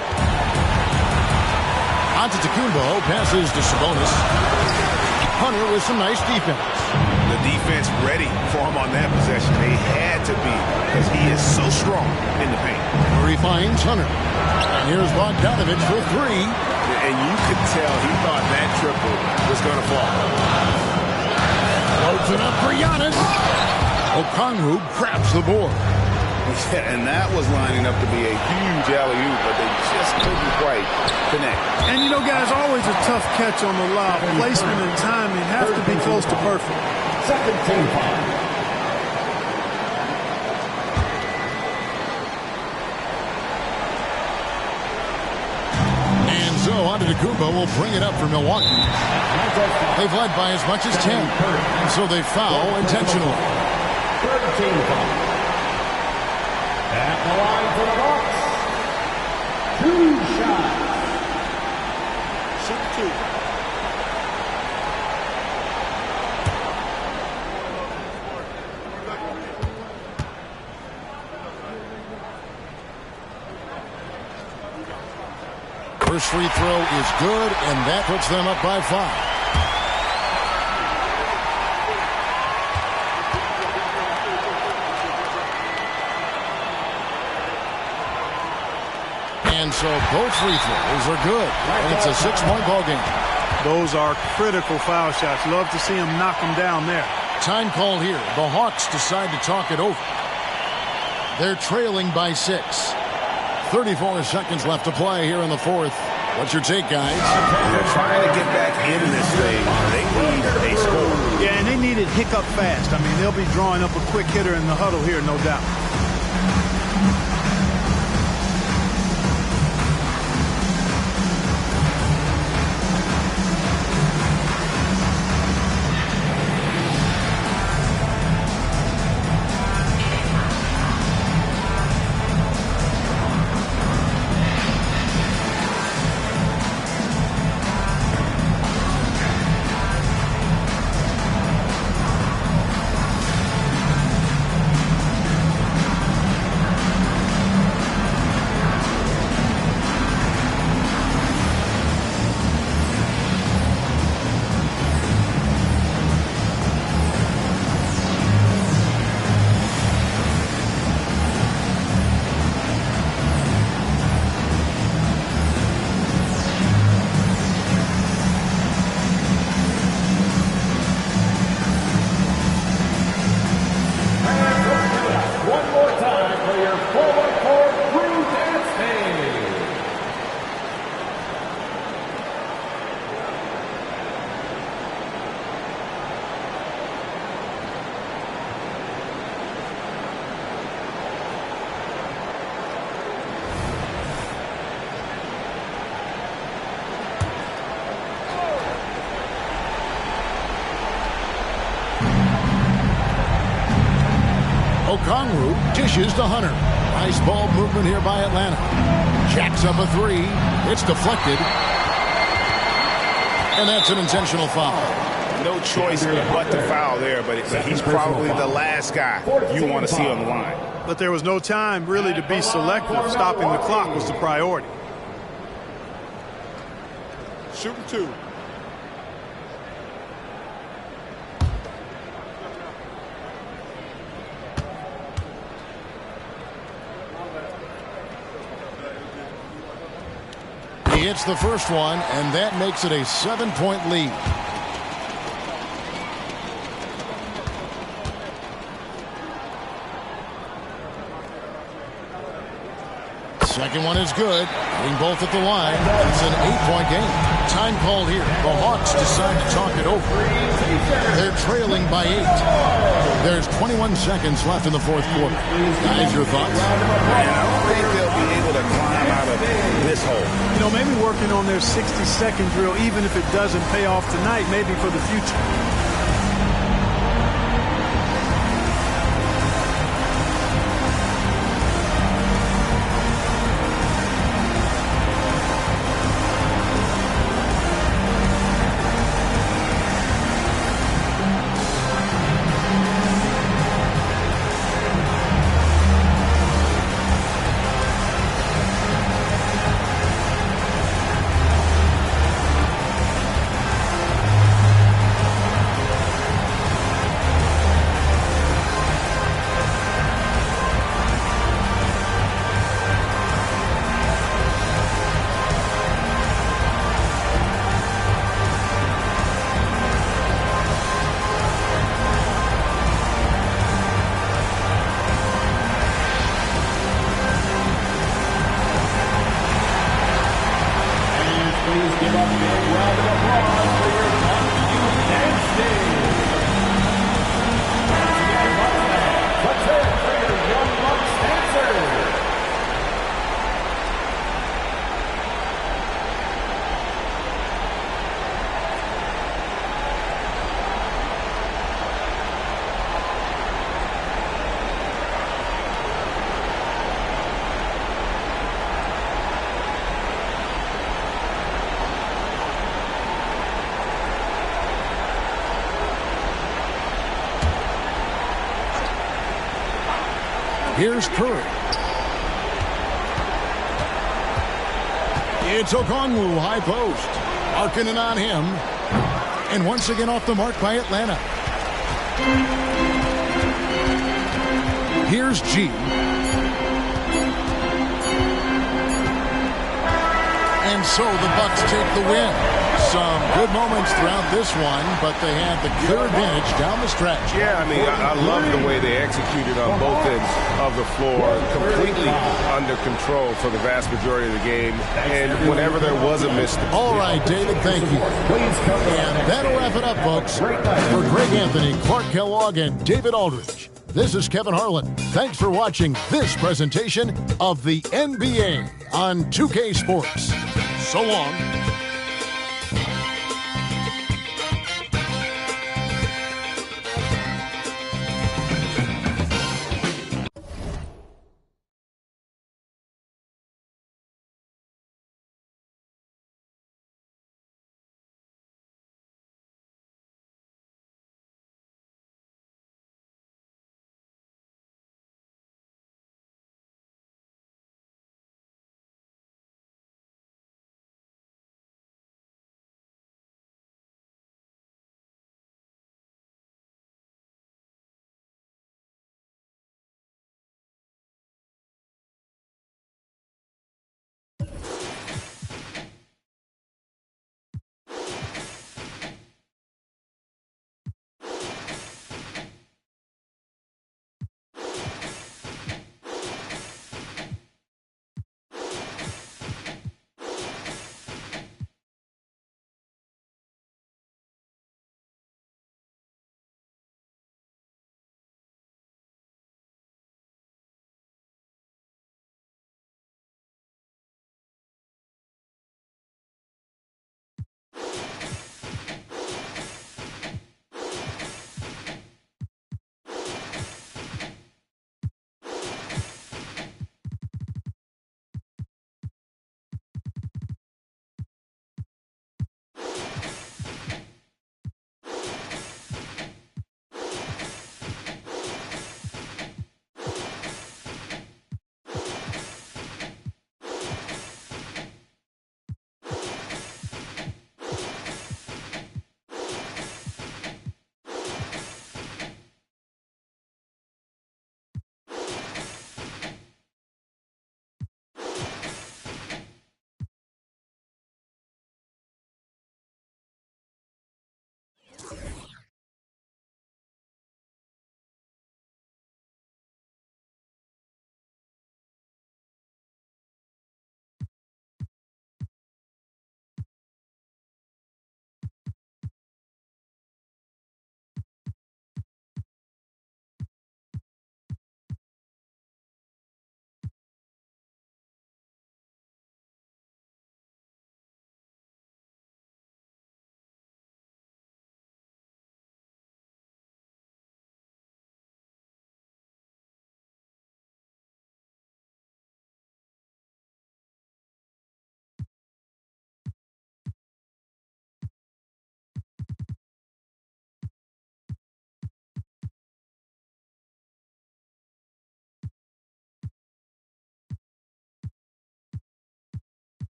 Antetokounmpo passes to Sabonis. Hunter with some nice defense. The defense ready for him on that possession. They had to be, because he is so strong in the paint. Murray finds Hunter. And here's Bogdanovich for 3. And you could tell he thought that triple was going to fall. Loads it up for Giannis. Okongwu grabs the board. And that was lining up to be a huge alley-oop, but they just couldn't quite connect. And you know, guys, always a tough catch on the lob. Placement and timing have to be close to perfect. Second team foul. And so Antetokounmpo will bring it up for Milwaukee. They've led by as much as 10, and so they foul intentionally. Third team foul. At the line for the Bucks. 2 shots. Shoot 2. First free throw is good, and that puts them up by 5. And so both free throws are good. And it's a 6-point ball game. Those are critical foul shots. Love to see him knock them down there. Time called here. The Hawks decide to talk it over. They're trailing by 6. 34 seconds left to play here in the fourth. What's your take, guys? They're trying to get back in this thing. They need a score. Yeah, and they need it hiccup fast. I mean, they'll be drawing up a quick hitter in the huddle here, no doubt. Okongwu dishes to Hunter. Nice ball movement here by Atlanta. Jacks up a 3. It's deflected. And that's an intentional foul. No choice but to foul there, but he's probably the last guy you want to see on the line. But there was no time really to be selective. Stopping the clock was the priority. Shooting 2. He hits the first one, and that makes it a 7-point lead. Second one is good. Hitting both at the line. It's an 8-point game. Time called here. The Hawks decide to talk it over. They're trailing by 8. There's 21 seconds left in the fourth quarter. Guys, your thoughts? Man, I don't think they'll be able to climb out of this hole. You know, maybe working on their 60-second drill, even if it doesn't pay off tonight, maybe for the future. Here's Curry. It's Okongwu, high post. Marking it on him. And once again off the mark by Atlanta. Here's G. And so the Bucks take the win. Some good moments throughout this one, but they had the clear advantage down the stretch. Yeah, I mean, I love the way they executed on both ends of the floor. Completely under control for the vast majority of the game. And whenever there was a miss. All right, David, thank you. And that'll wrap it up, folks. For Greg Anthony, Clark Kellogg, and David Aldridge, this is Kevin Harlan. Thanks for watching this presentation of the NBA on 2K Sports. So long.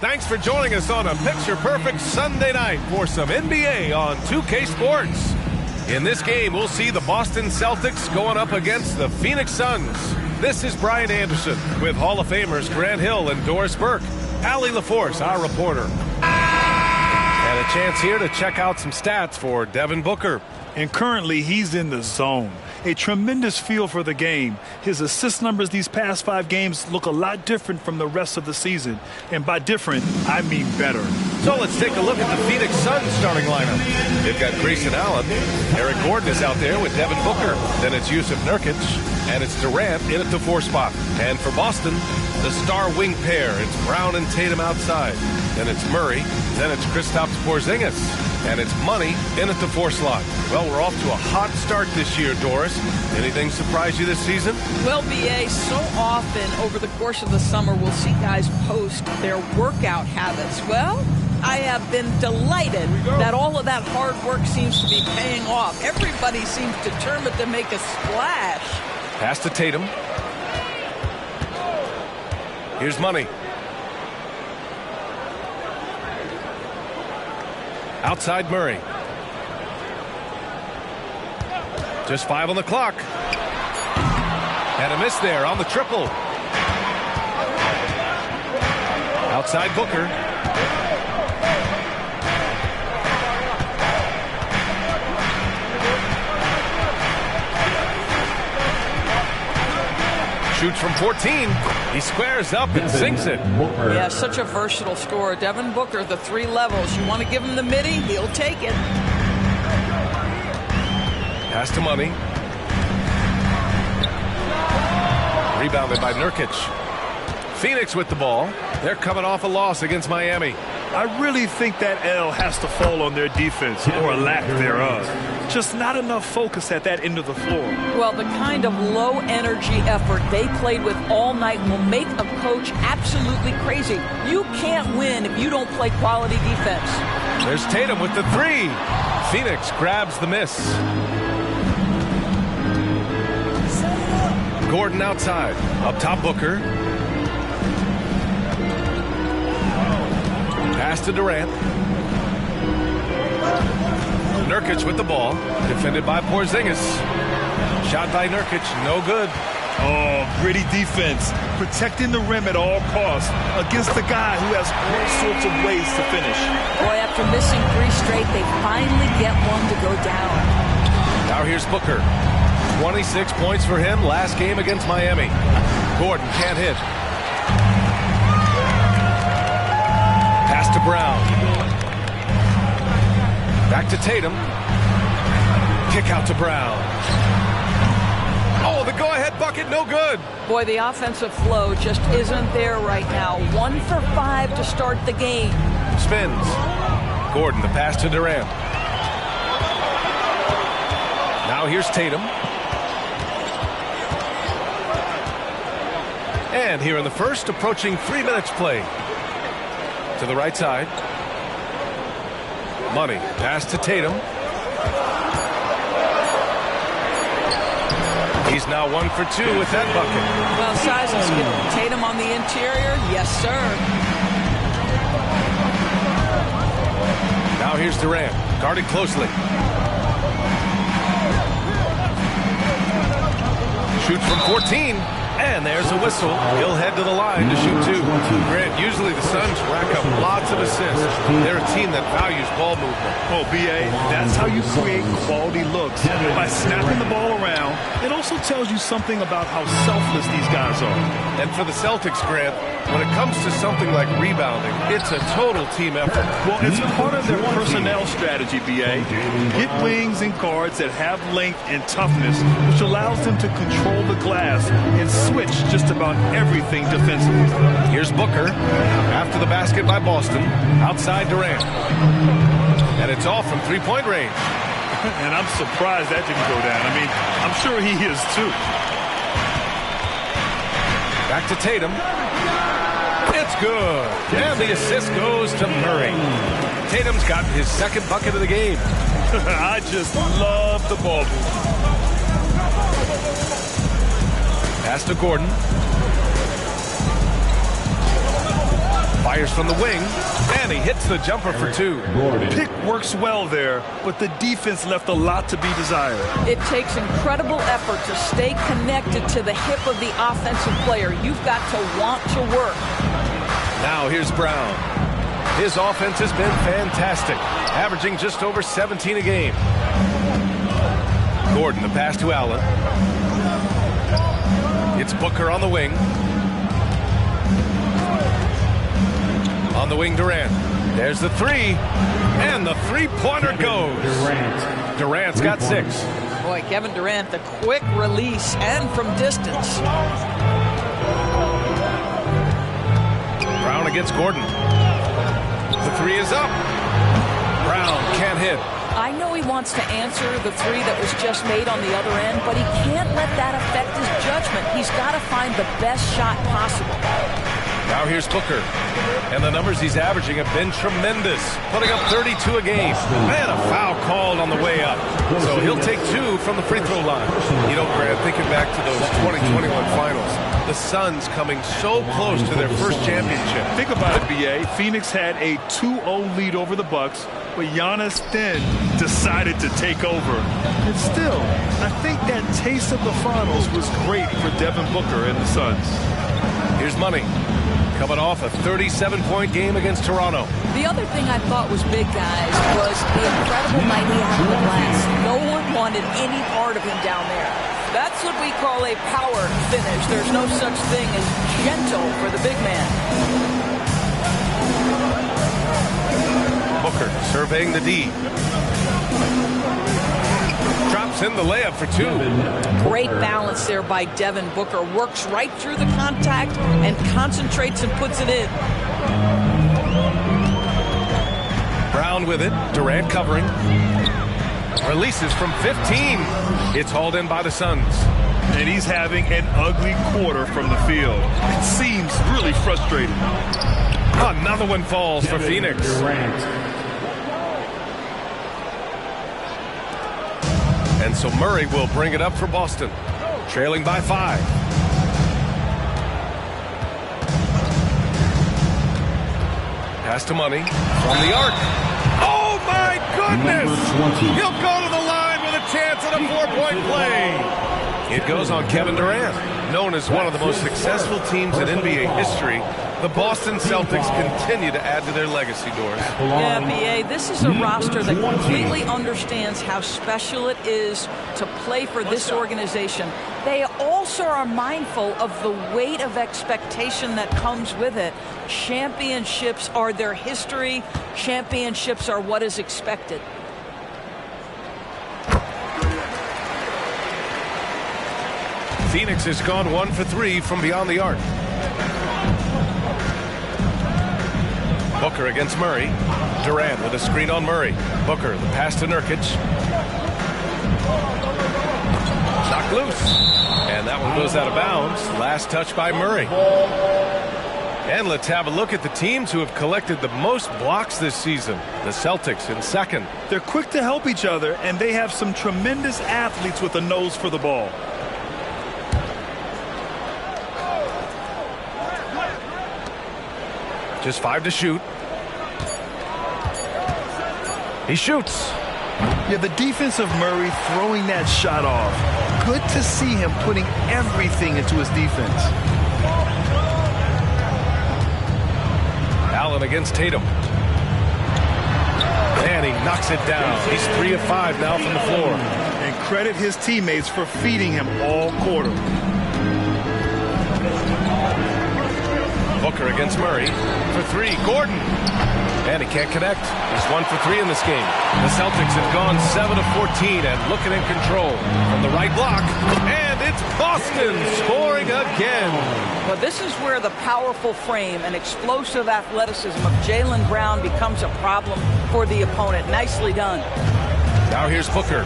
Thanks for joining us on a picture-perfect Sunday night for some NBA on 2K Sports. In this game, we'll see the Boston Celtics going up against the Phoenix Suns. This is Brian Anderson with Hall of Famers Grant Hill and Doris Burke. Allie LaForce, our reporter. And a chance here to check out some stats for Devin Booker. And currently, he's in the zone. A tremendous feel for the game. His assist numbers these past 5 games look a lot different from the rest of the season. And by different, I mean better. So let's take a look at the Phoenix Suns starting lineup. They've got Grayson Allen. Eric Gordon is out there with Devin Booker. Then it's Yusuf Nurkic. And it's Durant in at the 4 spot. And for Boston, the star wing pair. It's Brown and Tatum outside. Then it's Murray. Then it's Kristaps Porzingis. And it's Money in at the 4 slot. Well, we're off to a hot start this year, Doris. Anything surprise you this season? Well, BA, so often over the course of the summer, we'll see guys post their workout habits. Well, I have been delighted that all of that hard work seems to be paying off. Everybody seems determined to make a splash. Pass to Tatum. Here's Money. Outside Murray. Just 5 on the clock. And a miss there on the triple. Outside Booker. Shoots from 14. He squares up and sinks it. Yeah, such a versatile scorer. Devin Booker, the 3 levels. You want to give him the midi, he'll take it. Pass to Money. Rebounded by Nurkic. Phoenix with the ball. They're coming off a loss against Miami. I really think that L has to fall on their defense, or a lack thereof. Just not enough focus at that end of the floor. Well, the kind of low-energy effort they played with all night will make a coach absolutely crazy. You can't win if you don't play quality defense. There's Tatum with the 3. Phoenix grabs the miss. Gordon outside. Up top, Booker. Pass to Durant. Nurkic with the ball. Defended by Porzingis. Shot by Nurkic. No good. Oh, gritty defense. Protecting the rim at all costs against the guy who has all sorts of ways to finish. Boy, after missing 3 straight, they finally get one to go down. Now here's Booker. 26 points for him last game against Miami. Gordon can't hit. Pass to Brown. Back to Tatum. Kick out to Brown. Oh, the go-ahead bucket, no good. Boy, the offensive flow just isn't there right now. 1 for 5 to start the game. Spins. Gordon, the pass to Durant. Now here's Tatum. And here in the first, approaching 3 minutes play. To the right side. Money. Pass to Tatum. He's now 1 for 2 with that bucket. Well, size and skill. Tatum on the interior. Yes, sir. Now here's Durant. Guarded closely. Shoots from 14. And there's a whistle. He'll head to the line to shoot 2. Grant, usually the Suns rack up lots of assists. They're a team that values ball movement. Oh, B.A., that's how you create quality looks. By snapping the ball around, it also tells you something about how selfless these guys are. And for the Celtics, Grant, when it comes to something like rebounding, it's a total team effort. Well, it's part of their personnel strategy, B.A. Get wings and guards that have length and toughness, which allows them to control the glass and switch just about everything defensively. Here's Booker after the basket by Boston. Outside Durant. And it's off from 3-point range. And I'm surprised that didn't go down. I mean, I'm sure he is too. Back to Tatum. It's good. And the assist goes to Murray. Tatum's got his 2nd bucket of the game. I just love the ball movement. Pass to Gordon. Fires from the wing, and he hits the jumper for 2. Pick works well there, but the defense left a lot to be desired. It takes incredible effort to stay connected to the hip of the offensive player. You've got to want to work. Now here's Brown. His offense has been fantastic, averaging just over 17 a game. Gordon, the pass to Allen. It's Booker on the wing. On the wing, Durant. There's the 3. And the 3-pointer goes. Durant's got 6. Boy, Kevin Durant, the quick release and from distance. Brown against Gordon. The 3 is up. Brown can't hit. I know he wants to answer the three that was just made on the other end, but he can't let that affect his judgment. He's got to find the best shot possible. Now here's Booker. And the numbers he's averaging have been tremendous, putting up 32 a game. Man, a foul called on the way up. So he'll take 2 from the free throw line. You know, Grant, thinking back to those 2021 finals, the Suns coming so close to their first championship. Think about it, B.A. Phoenix had a 2-0 lead over the Bucks, but Giannis then decided to take over. And still, I think that taste of the finals was great for Devin Booker and the Suns. Here's Money. Coming off a 37-point game against Toronto. The other thing I thought was big, guys, was the incredible night he had on the glass. No one wanted any part of him down there. That's what we call a power finish. There's no such thing as gentle for the big man. Booker surveying the D. Drops in the layup for 2. Great balance there by Devin Booker. Works right through the contact and concentrates and puts it in. Brown with it. Durant covering. Releases from 15. It's hauled in by the Suns. And he's having an ugly quarter from the field. It seems really frustrating. Another one falls for Phoenix. And so Murray will bring it up for Boston, trailing by 5. Pass to Money from the arc. Oh, my goodness! He'll go to the line with a chance at a 4-point play. It goes on Kevin Durant. Known as one of the most successful teams in NBA history, the Boston Celtics continue to add to their legacy, Doris. Yeah, B.A., this is a roster that completely understands how special it is to play for this organization. They also are mindful of the weight of expectation that comes with it. Championships are their history. Championships are what is expected. Phoenix has gone 1 for 3 from beyond the arc. Booker against Murray. Durant with a screen on Murray. Booker, the pass to Nurkic. Knocked loose. And that one goes out of bounds. Last touch by Murray. And let's have a look at the teams who have collected the most blocks this season. The Celtics in second. They're quick to help each other, and they have some tremendous athletes with a nose for the ball. Just 5 to shoot. He shoots. Yeah, the defense of Murray throwing that shot off. Good to see him putting everything into his defense. Allen against Tatum. And he knocks it down. He's 3 of 5 now from the floor. And credit his teammates for feeding him all quarter. Booker against Murray for 3. Gordon. And he can't connect. He's 1 for 3 in this game. The Celtics have gone 7 of 14 and looking in control from the right block. And it's Boston scoring again. But this is where the powerful frame and explosive athleticism of Jaylen Brown becomes a problem for the opponent. Nicely done. Now here's Booker.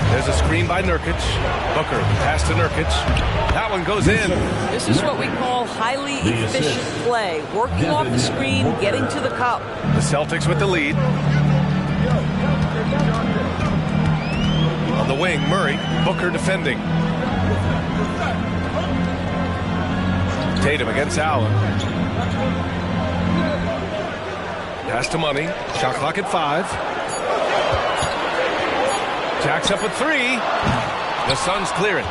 There's a screen by Nurkic. Booker, pass to Nurkic. That one goes in. This is what we call highly efficient play. Working off the screen, getting to the cup. The Celtics with the lead. On the wing, Murray. Booker defending. Tatum against Allen. Pass to Money. Shot clock at 5. Jacks up at 3. The Suns clear it.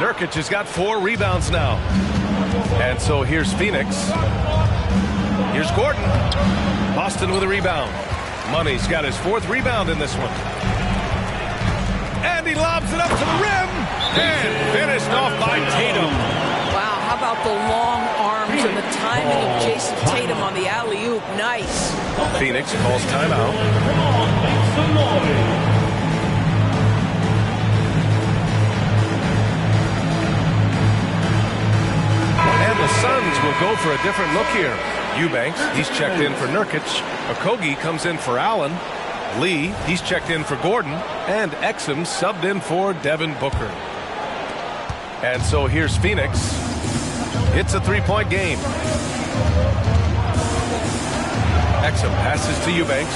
Nurkic has got 4 rebounds now. And so here's Phoenix. Here's Gordon. Boston with a rebound. Money's got his 4th rebound in this one. And he lobs it up to the rim. And finished off by Tatum. Wow, how about the long arms and the timing of Jason Tatum on the alley-oop? Nice. Phoenix calls timeout. The Suns will go for a different look here. Eubanks, he's checked in for Nurkic. Okogie comes in for Allen. Lee, he's checked in for Gordon. And Exum subbed in for Devin Booker. And so here's Phoenix. It's a three-point game. Exum passes to Eubanks.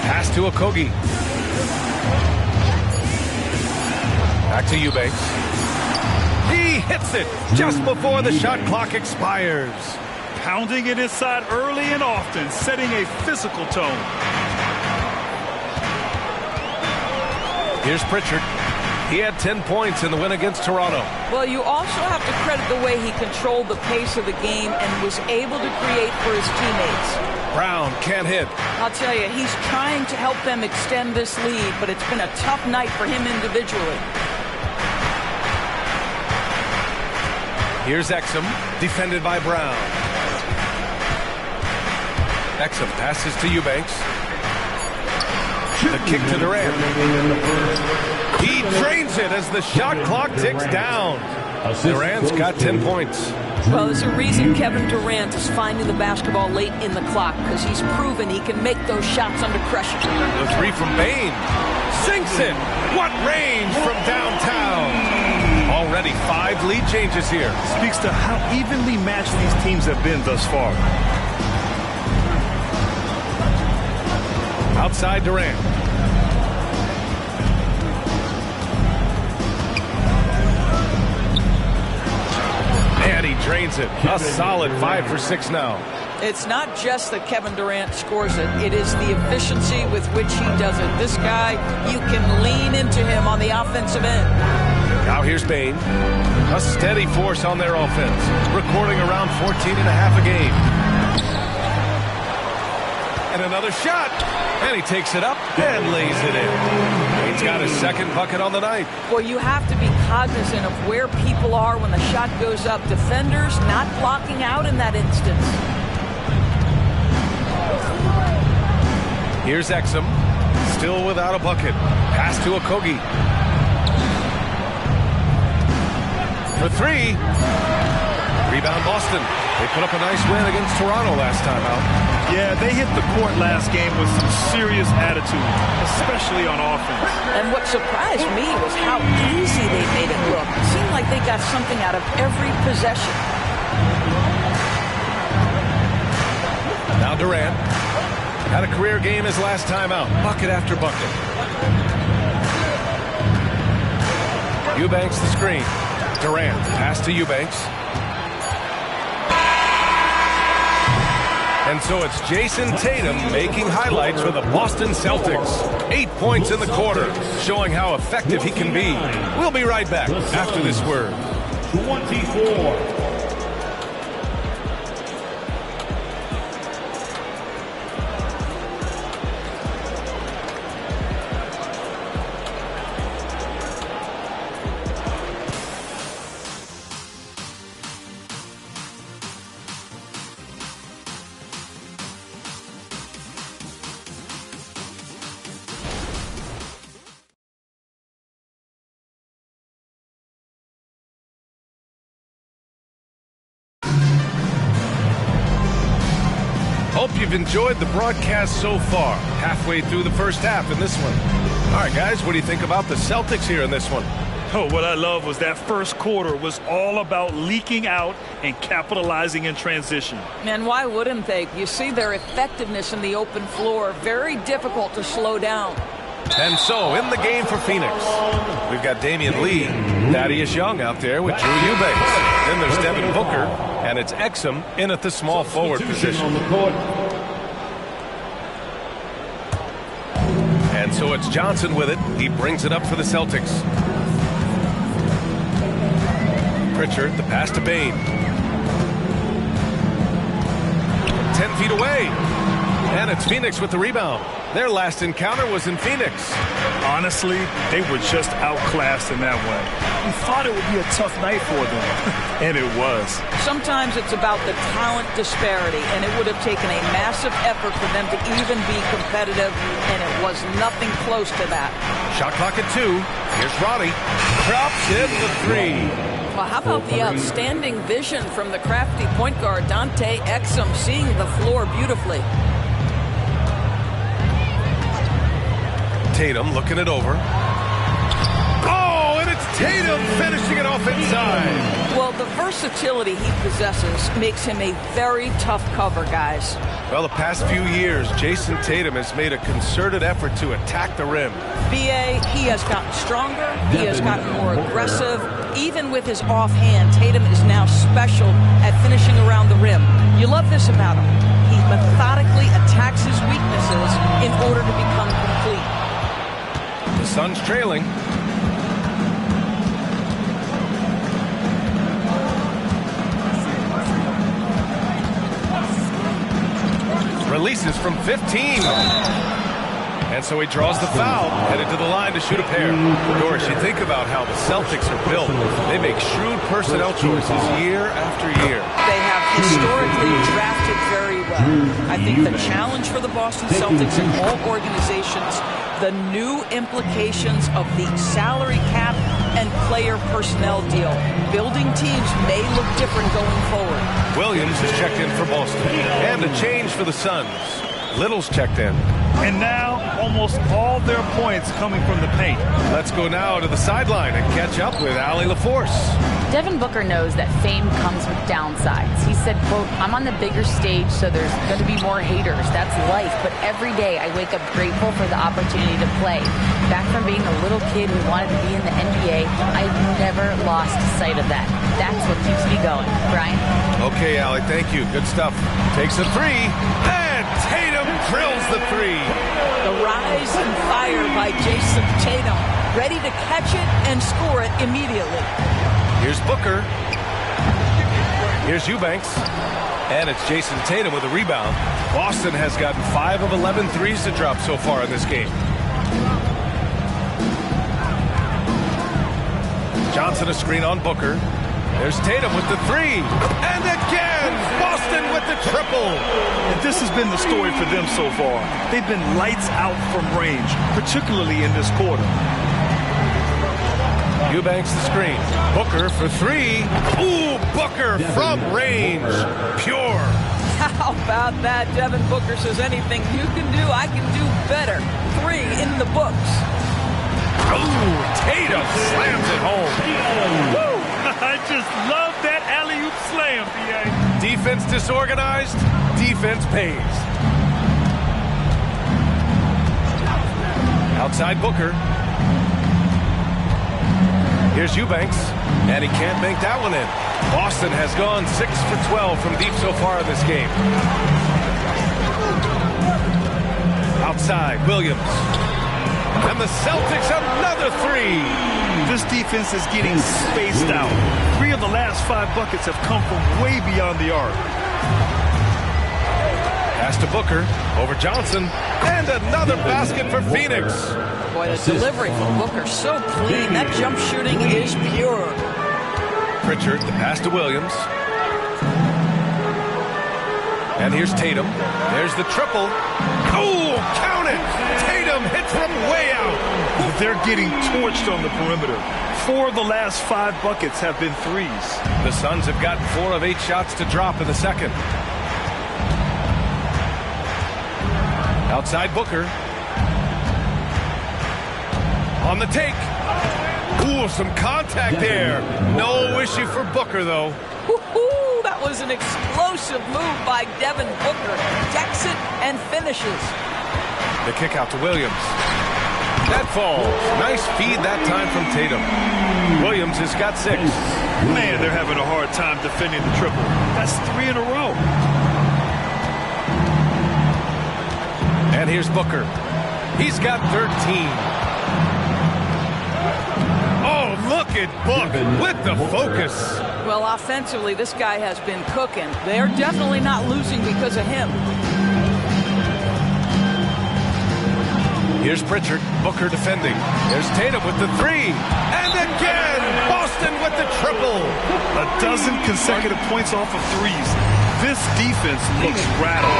Pass to Okogie. Back to Eubanks. He hits it just before the shot clock expires. Pounding it inside early and often, setting a physical tone. Here's Pritchard. He had 10 points in the win against Toronto. Well, you also have to credit the way he controlled the pace of the game and was able to create for his teammates. Brown can't hit. I'll tell you, he's trying to help them extend this lead, but it's been a tough night for him individually. Here's Exum, defended by Brown. Exum passes to Eubanks. The kick to Durant. He drains it as the shot clock ticks down. Durant's got 10 points. Well, there's a reason Kevin Durant is finding the basketball late in the clock, because he's proven he can make those shots under pressure. The three from Bain. Sinks it. What range from downtown. Already 5 lead changes here. Speaks to how evenly matched these teams have been thus far. Outside Durant. And he drains it. A solid 5 for 6 now. It's not just that Kevin Durant scores it. It is the efficiency with which he does it. This guy, you can lean into him on the offensive end. Now here's Bain. A steady force on their offense. Recording around 14 and a half a game. And another shot. And he takes it up and lays it in. He's got his second bucket on the night. Well, you have to be cognizant of where people are when the shot goes up. Defenders not blocking out in that instance. Here's Exum. Still without a bucket. Pass to Okogie. For 3. Rebound Boston. They put up a nice win against Toronto last time out. Yeah, they hit the court last game with some serious attitude, especially on offense. And what surprised me was how easy they made it look. It seemed like they got something out of every possession. Now Durant. Had a career game his last time out. Bucket after bucket. Eubanks the screen. Durant, pass to Eubanks. And so it's Jason Tatum making highlights for the Boston Celtics. 8 points in the quarter, showing how effective he can be. We'll be right back after this word. 24. Hope you've enjoyed the broadcast so far. Halfway through the first half in this one. All right, guys, what do you think about the Celtics here in this one? Oh, what I love was that first quarter was all about leaking out and capitalizing in transition. And why wouldn't they? You see their effectiveness in the open floor. Very difficult to slow down. And so, in the game for Phoenix, we've got Damian Lee, Thaddeus Young out there with Drew Eubanks. Then there's Devin Booker, and it's Exum in at the small forward position. And so it's Johnson with it. He brings it up for the Celtics. Pritchard, the pass to Bain. 10 feet away. And it's Phoenix with the rebound. Their last encounter was in Phoenix. Honestly, they were just outclassed in that one. We thought it would be a tough night for them, and it was. Sometimes it's about the talent disparity, and it would have taken a massive effort for them to even be competitive, and it was nothing close to that. Shot clock at 2. Here's Roddy. Drops in the 3. Well, how about the outstanding vision from the crafty point guard, Dante Exum, seeing the floor beautifully. Tatum looking it over. Oh, and it's Tatum finishing it off inside. Well, the versatility he possesses makes him a very tough cover, guys. Well, the past few years, Jason Tatum has made a concerted effort to attack the rim. B.A., he has gotten stronger. He has gotten more aggressive. Even with his offhand, Tatum is now special at finishing around the rim. You love this about him. He methodically attacks his weaknesses in order to become complete. The Suns trailing. Releases from 15. And so he draws the foul, headed to the line to shoot a pair. Doris, you think about how the Celtics are built. They make shrewd personnel choices year after year. They have historically drafted very well. I think the challenge for the Boston Celtics and all organizations, the new implications of the salary cap and player personnel deal. Building teams may look different going forward. Williams is checked in for Boston. And a change for the Suns. Little's checked in. And now, almost all their points coming from the paint. Let's go now to the sideline and catch up with Allie LaForce. Devin Booker knows that fame comes with downsides. He said, quote, "I'm on the bigger stage, so there's going to be more haters. That's life. But every day I wake up grateful for the opportunity to play. Back from being a little kid who wanted to be in the NBA, I've never lost sight of that. That's what keeps me going." Brian? Okay, Allie, thank you. Good stuff. Takes a three, and Tatum drills the three. The rise and fire by Jason Tatum, ready to catch it and score it immediately. Here's Booker. Here's Eubanks. And it's Jason Tatum with a rebound. Boston has gotten 5 of 11 threes to drop so far in this game. Johnson a screen on Booker. There's Tatum with the three. And again, Boston with the triple. And this has been the story for them so far. They've been lights out from range, particularly in this quarter. Eubanks the screen. Booker for three. Ooh, Booker from range. Pure. How about that? Devin Booker says anything you can do, I can do better. 3 in the books. Ooh, Tatum slams it home. Woo! I just love that alley-oop slam, B.A. Defense disorganized. Defense pays. Outside Booker. Here's Eubanks, and he can't make that one in. Boston has gone 6 for 12 from deep so far in this game. Outside, Williams. And the Celtics another three. This defense is getting spaced out. 3 of the last 5 buckets have come from way beyond the arc. Pass to Booker, over Johnson, and another basket for Phoenix. Boy, the delivery from Booker so clean. That jump shooting is pure. Pritchard, the pass to Williams. And here's Tatum. There's the triple. Oh, count it! Tatum hits from way out. They're getting torched on the perimeter. 4 of the last 5 buckets have been threes. The Suns have gotten 4 of 8 shots to drop in the second. Outside Booker. On the take. Ooh, some contact there. No issue for Booker, though. Woo-hoo, that was an explosive move by Devin Booker. Decks it and finishes. The kick out to Williams. That falls. Nice feed that time from Tatum. Williams has got 6. Man, they're having a hard time defending the triple. That's 3 in a row. And here's Booker. He's got 13. Oh, look at Book with the focus. Well, offensively, this guy has been cooking. They're definitely not losing because of him. Here's Pritchard. Booker defending. There's Tatum with the three. And again, Boston with the triple. A dozen consecutive points off of threes. This defense looks rattled.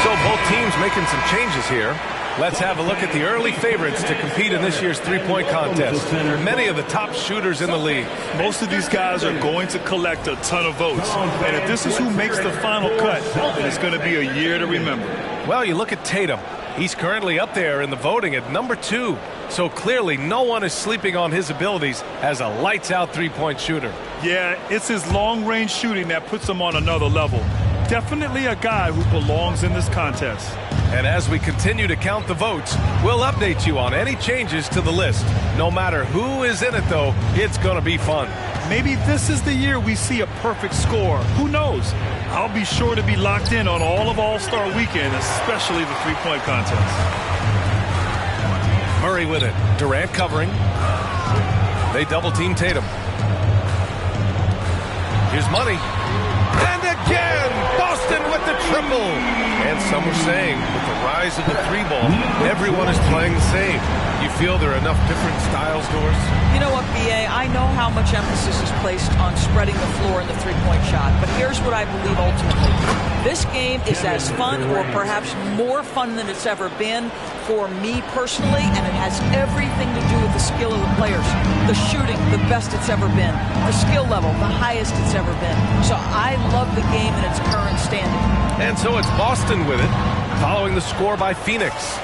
So both teams making some changes here. Let's have a look at the early favorites to compete in this year's three-point contest. Many of the top shooters in the league. Most of these guys are going to collect a ton of votes. And if this is who makes the final cut, then it's going to be a year to remember. Well, you look at Tatum. He's currently up there in the voting at number 2. So clearly no one is sleeping on his abilities as a lights-out three-point shooter. Yeah, it's his long-range shooting that puts him on another level. Definitely a guy who belongs in this contest. And as we continue to count the votes, we'll update you on any changes to the list. No matter who is in it, though, it's going to be fun. Maybe this is the year we see a perfect score. Who knows? I'll be sure to be locked in on all of All-Star Weekend, especially the three-point contest. Murray with it. Durant covering. They double-team Tatum. Here's Money. And again, Boston with the triple. And some are saying with the rise of the three ball, everyone is playing the same. You feel there are enough different styles, Doris? You know what, B.A., I know how much emphasis is placed on spreading the floor in the three-point shot, but here's what I believe ultimately. This game is as fun or perhaps more fun than it's ever been for me personally, and it has everything to do with the skill of the players. The shooting, the best it's ever been. The skill level, the highest it's ever been. So I love the game in its current standing. And so it's Boston with it, following the score by Phoenix.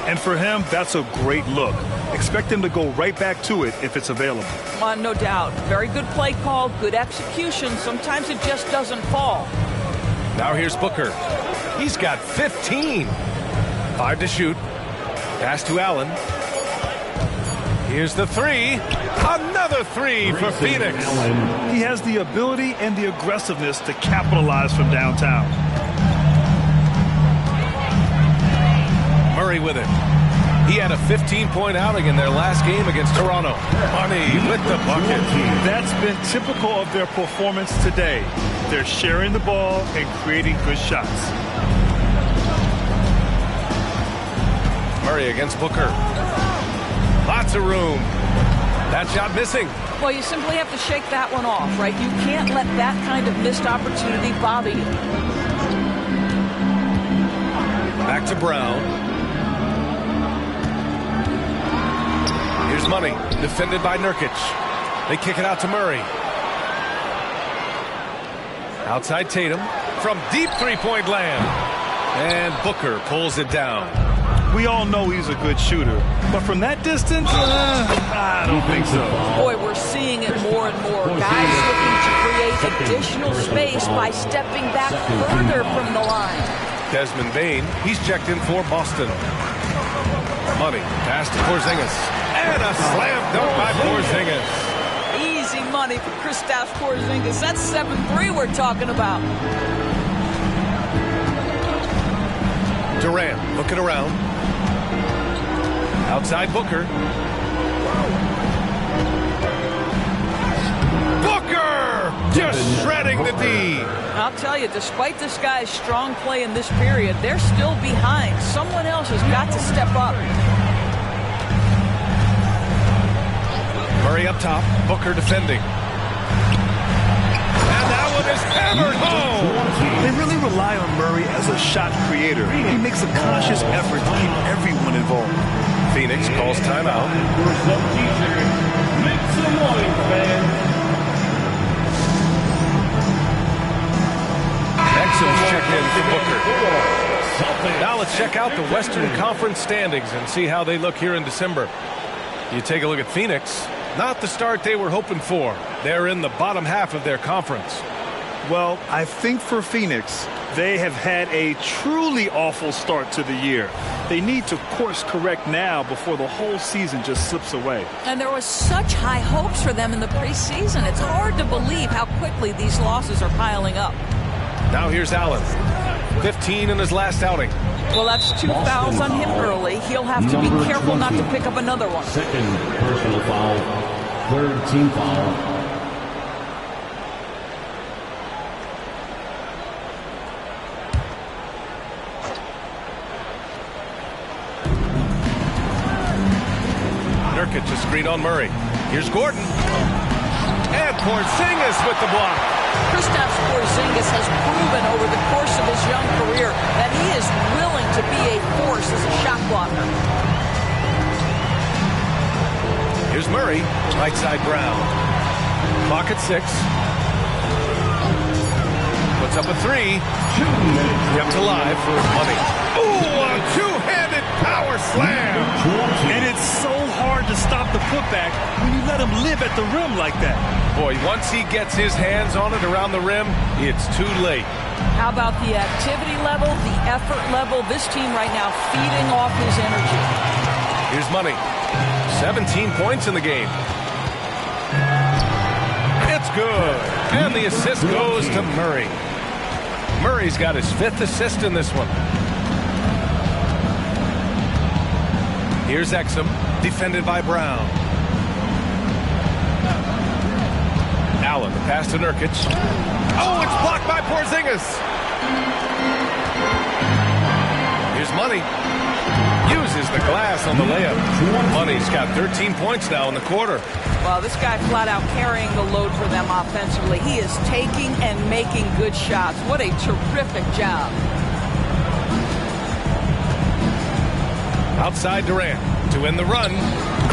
And for him, that's a great look. Expect him to go right back to it if it's available. No doubt. Very good play call, good execution. Sometimes it just doesn't fall. Now here's Booker. He's got 15. 5 to shoot. Pass to Allen. Here's the three. Another three for Phoenix. He has the ability and the aggressiveness to capitalize from downtown. Murray with it. He had a 15-point outing in their last game against Toronto. Money with the bucket. That's been typical of their performance today. They're sharing the ball and creating good shots. Murray against Booker. Lots of room. That shot missing. Well, you simply have to shake that one off, right? You can't let that kind of missed opportunity bother you. Back to Brown. Here's Money, defended by Nurkic. They kick it out to Murray. Outside Tatum from deep three-point land. And Booker pulls it down. We all know he's a good shooter, but from that distance, I don't think so. Boy, we're seeing it more and more. Guys looking to create additional space by stepping back further from the line. Desmond Bane, he's checked in for Boston. Money, pass to Porzingis. And a slam dunk by Porzingis. Easy money for Kristaps Porzingis. That's 7-3 we're talking about. Durant looking around. Outside Booker. Booker just shredding the D. I'll tell you, despite this guy's strong play in this period, they're still behind. Someone else has got to step up. Murray up top. Booker defending. And that one is hammered home. They really rely on Murray as a shot creator. He makes a conscious effort to keep everyone involved. Phoenix calls timeout. Make some noise, fans. Exum's checked in for Booker. Now let's check out the Western Conference standings and see how they look here in December. You take a look at Phoenix. Not the start they were hoping for. They're in the bottom half of their conference. Well, I think for Phoenix, they have had a truly awful start to the year. They need to course correct now before the whole season just slips away. And there was such high hopes for them in the preseason. It's hard to believe how quickly these losses are piling up. Now here's Allen. 15 in his last outing. Well, that's 2 fouls on him early. He'll have to be careful not to pick up another one. Second personal foul. Third team foul. Nurkic a screen on Murray. Here's Gordon. And Porzingis with the block. Kristaps Porzingis has proven over the course of his young career that he is willing to be a force as a shot blocker. Here's Murray, right side Brown. Clock at 6. Puts up a 3. Kept alive for his money. Ooh, a two-handed power slam. And it's so hard to stop the putback when you let him live at the rim like that. Boy, once he gets his hands on it around the rim, it's too late. How about the activity level, the effort level? This team right now feeding off his energy. Here's Money. 17 points in the game. It's good. And the assist goes to Murray. Murray's got his 5th assist in this one. Here's Exum, defended by Brown. Allen, the pass to Nurkic. Oh, it's blocked by Porzingis. Here's Money. Uses the glass on the layup. Money's got 13 points now in the quarter. Well, this guy flat out carrying the load for them offensively. He is taking and making good shots. What a terrific job. Outside Durant to win the run.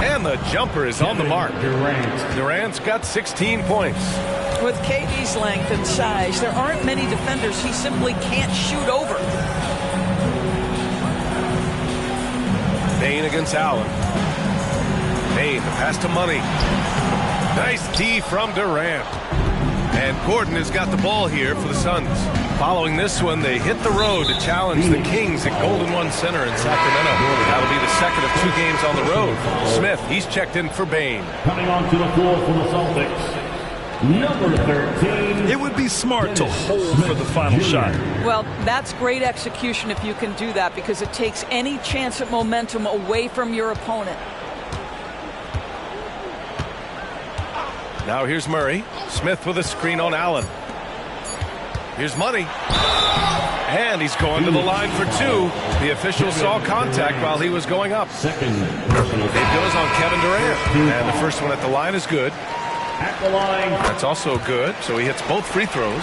And the jumper is on the mark. Durant's got 16 points. With KD's length and size, there aren't many defenders he simply can't shoot over. Payne against Allen. Payne, the pass to Money. Nice D from Durant. And Gordon has got the ball here for the Suns. Following this one, they hit the road to challenge the Kings at Golden One Center in Sacramento. That'll be the second of 2 games on the road. Smith, he's checked in for Bane. Coming onto the floor for the Celtics, number 13. It would be smart to hold for the final shot. Well, that's great execution if you can do that, because it takes any chance at momentum away from your opponent. Now here's Murray. Smith with a screen on Allen. Here's Money. And he's going to the line for 2. The official saw contact while he was going up. Second It goes on Kevin Durant. And the first one at the line is good. At the line. That's also good. So he hits both free throws.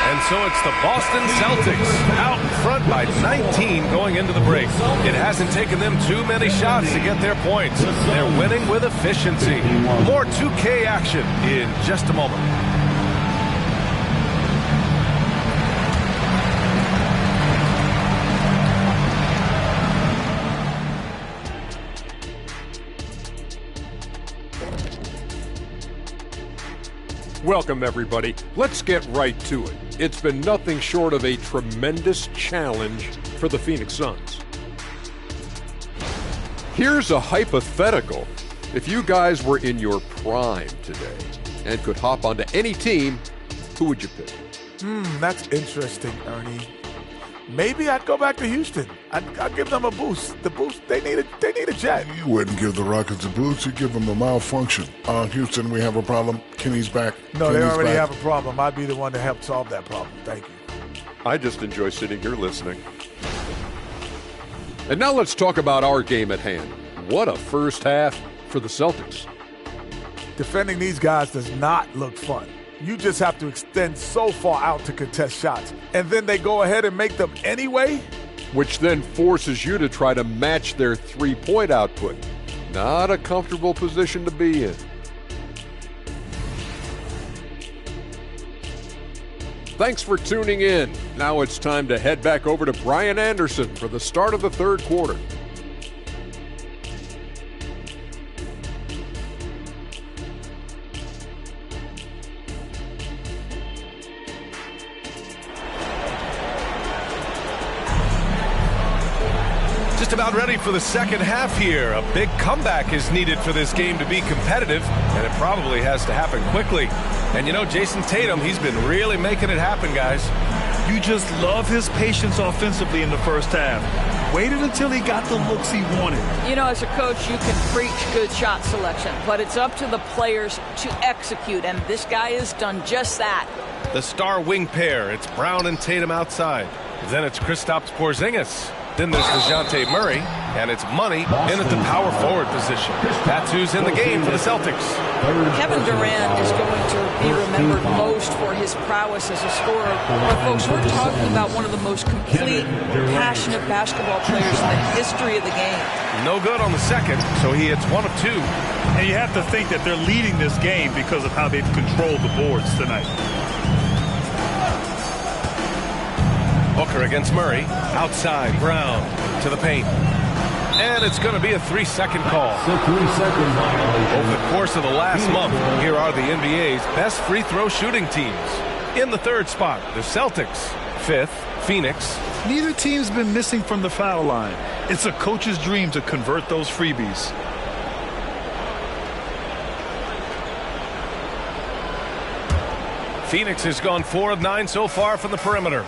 And so it's the Boston Celtics out in front by 19 going into the break. It hasn't taken them too many shots to get their points. They're winning with efficiency. More 2K action in just a moment. Welcome, everybody. Let's get right to it. It's been nothing short of a tremendous challenge for the Phoenix Suns. Here's a hypothetical. If you guys were in your prime today and could hop onto any team, who would you pick? That's interesting, Ernie. Maybe I'd go back to Houston. I'd give them a boost. The boost, they need a jet. You wouldn't give the Rockets a boost. You give them a malfunction. Houston, we have a problem. Kenny's back. No, they already have a problem. I'd be the one to help solve that problem. Thank you. I just enjoy sitting here listening. And now let's talk about our game at hand. What a first half for the Celtics. Defending these guys does not look fun. You just have to extend so far out to contest shots. And then they go ahead and make them anyway? Which then forces you to try to match their three-point output. Not a comfortable position to be in. Thanks for tuning in. Now it's time to head back over to Brian Anderson for the start of the third quarter. Just about ready for the second half here. A big comeback is needed for this game to be competitive, and it probably has to happen quickly. And you know, Jason Tatum, he's been really making it happen, guys. You just love his patience offensively in the first half. Waited until he got the looks he wanted. You know, as a coach, you can preach good shot selection, but it's up to the players to execute, and this guy has done just that. The star wing pair, it's Brown and Tatum outside. Then it's Kristaps Porzingis. Then there's DeJounte Murray. And it's Money in at the power forward position. That's who's in the game for the Celtics. Kevin Durant is going to be remembered most for his prowess as a scorer. But folks, we're talking about one of the most complete, passionate basketball players in the history of the game. No good on the second, so he hits 1 of 2. And you have to think that they're leading this game because of how they've controlled the boards tonight. Booker against Murray. Outside, Brown to the paint. And it's going to be a 3-second call. Over the course of the last month, here are the NBA's best free throw shooting teams. In the third spot, the Celtics. 5th, Phoenix. Neither team's been missing from the foul line. It's a coach's dream to convert those freebies. Phoenix has gone 4 of 9 so far from the perimeter.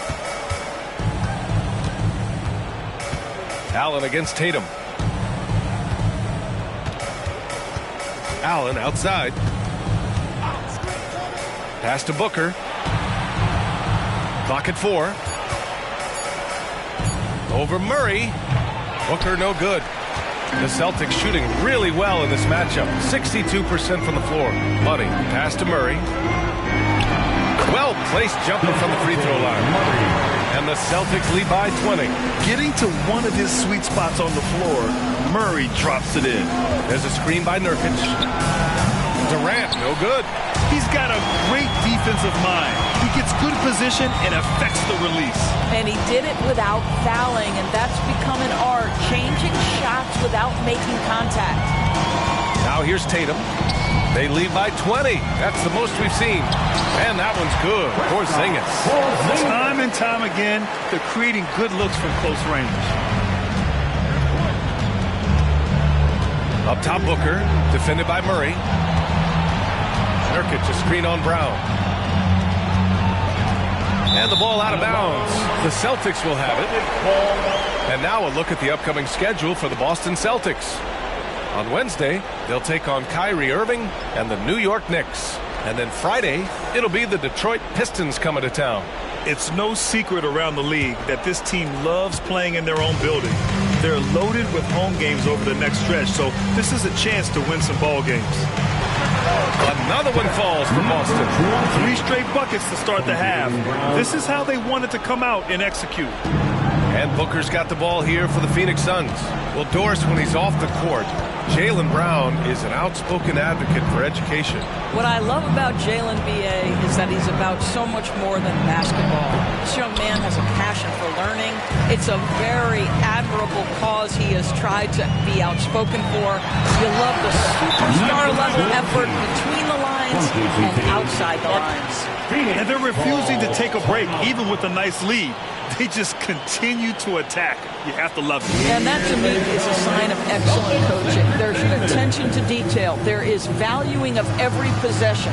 Allen against Tatum. Allen outside. Pass to Booker. Clock at 4. Over Murray. Booker no good. The Celtics shooting really well in this matchup. 62% from the floor. Money. Pass to Murray. Well-placed jumper from the free throw line. And the Celtics lead by 20. Getting to one of his sweet spots on the floor, Murray drops it in. There's a screen by Nurkic. Durant, no good. He's got a great defensive mind. He gets good position and affects the release. And he did it without fouling, and that's become an art, changing shots without making contact. Now here's Tatum. They lead by 20. That's the most we've seen. And that one's good. Porzingis. Time and time again, they're creating good looks from close range. Up top, Booker. Defended by Murray. Nurkic, a screen on Brown. And the ball out of bounds. The Celtics will have it. And now a look at the upcoming schedule for the Boston Celtics. On Wednesday, they'll take on Kyrie Irving and the New York Knicks. And then Friday, it'll be the Detroit Pistons coming to town. It's no secret around the league that this team loves playing in their own building. They're loaded with home games over the next stretch, so this is a chance to win some ball games. Another one falls for Boston. 3 straight buckets to start the half. This is how they wanted to come out and execute. And Booker's got the ball here for the Phoenix Suns. Well, Doris, when he's off the court, Jaylen Brown is an outspoken advocate for education. What I love about Jaylen, B.A., is that he's about so much more than basketball. This young man has a passion for learning. It's a very admirable cause he has tried to be outspoken for. You love the superstar-level effort between the lines and outside the lines. And they're refusing to take a break, even with a nice lead. They just continue to attack. You have to love it. And that, to me, is a sign of excellent coaching. There's attention to detail. There is valuing of every possession.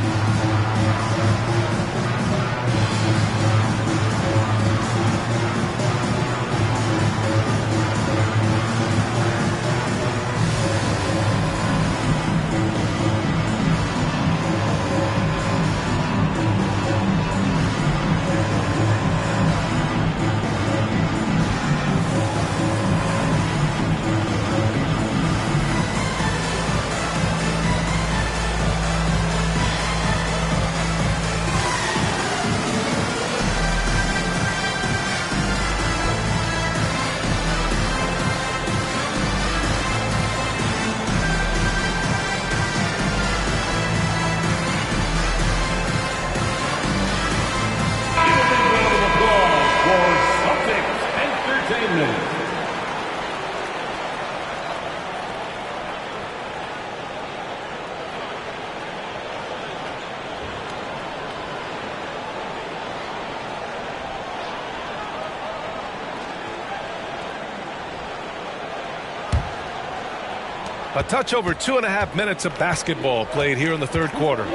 A touch over 2.5 minutes of basketball played here in the third quarter.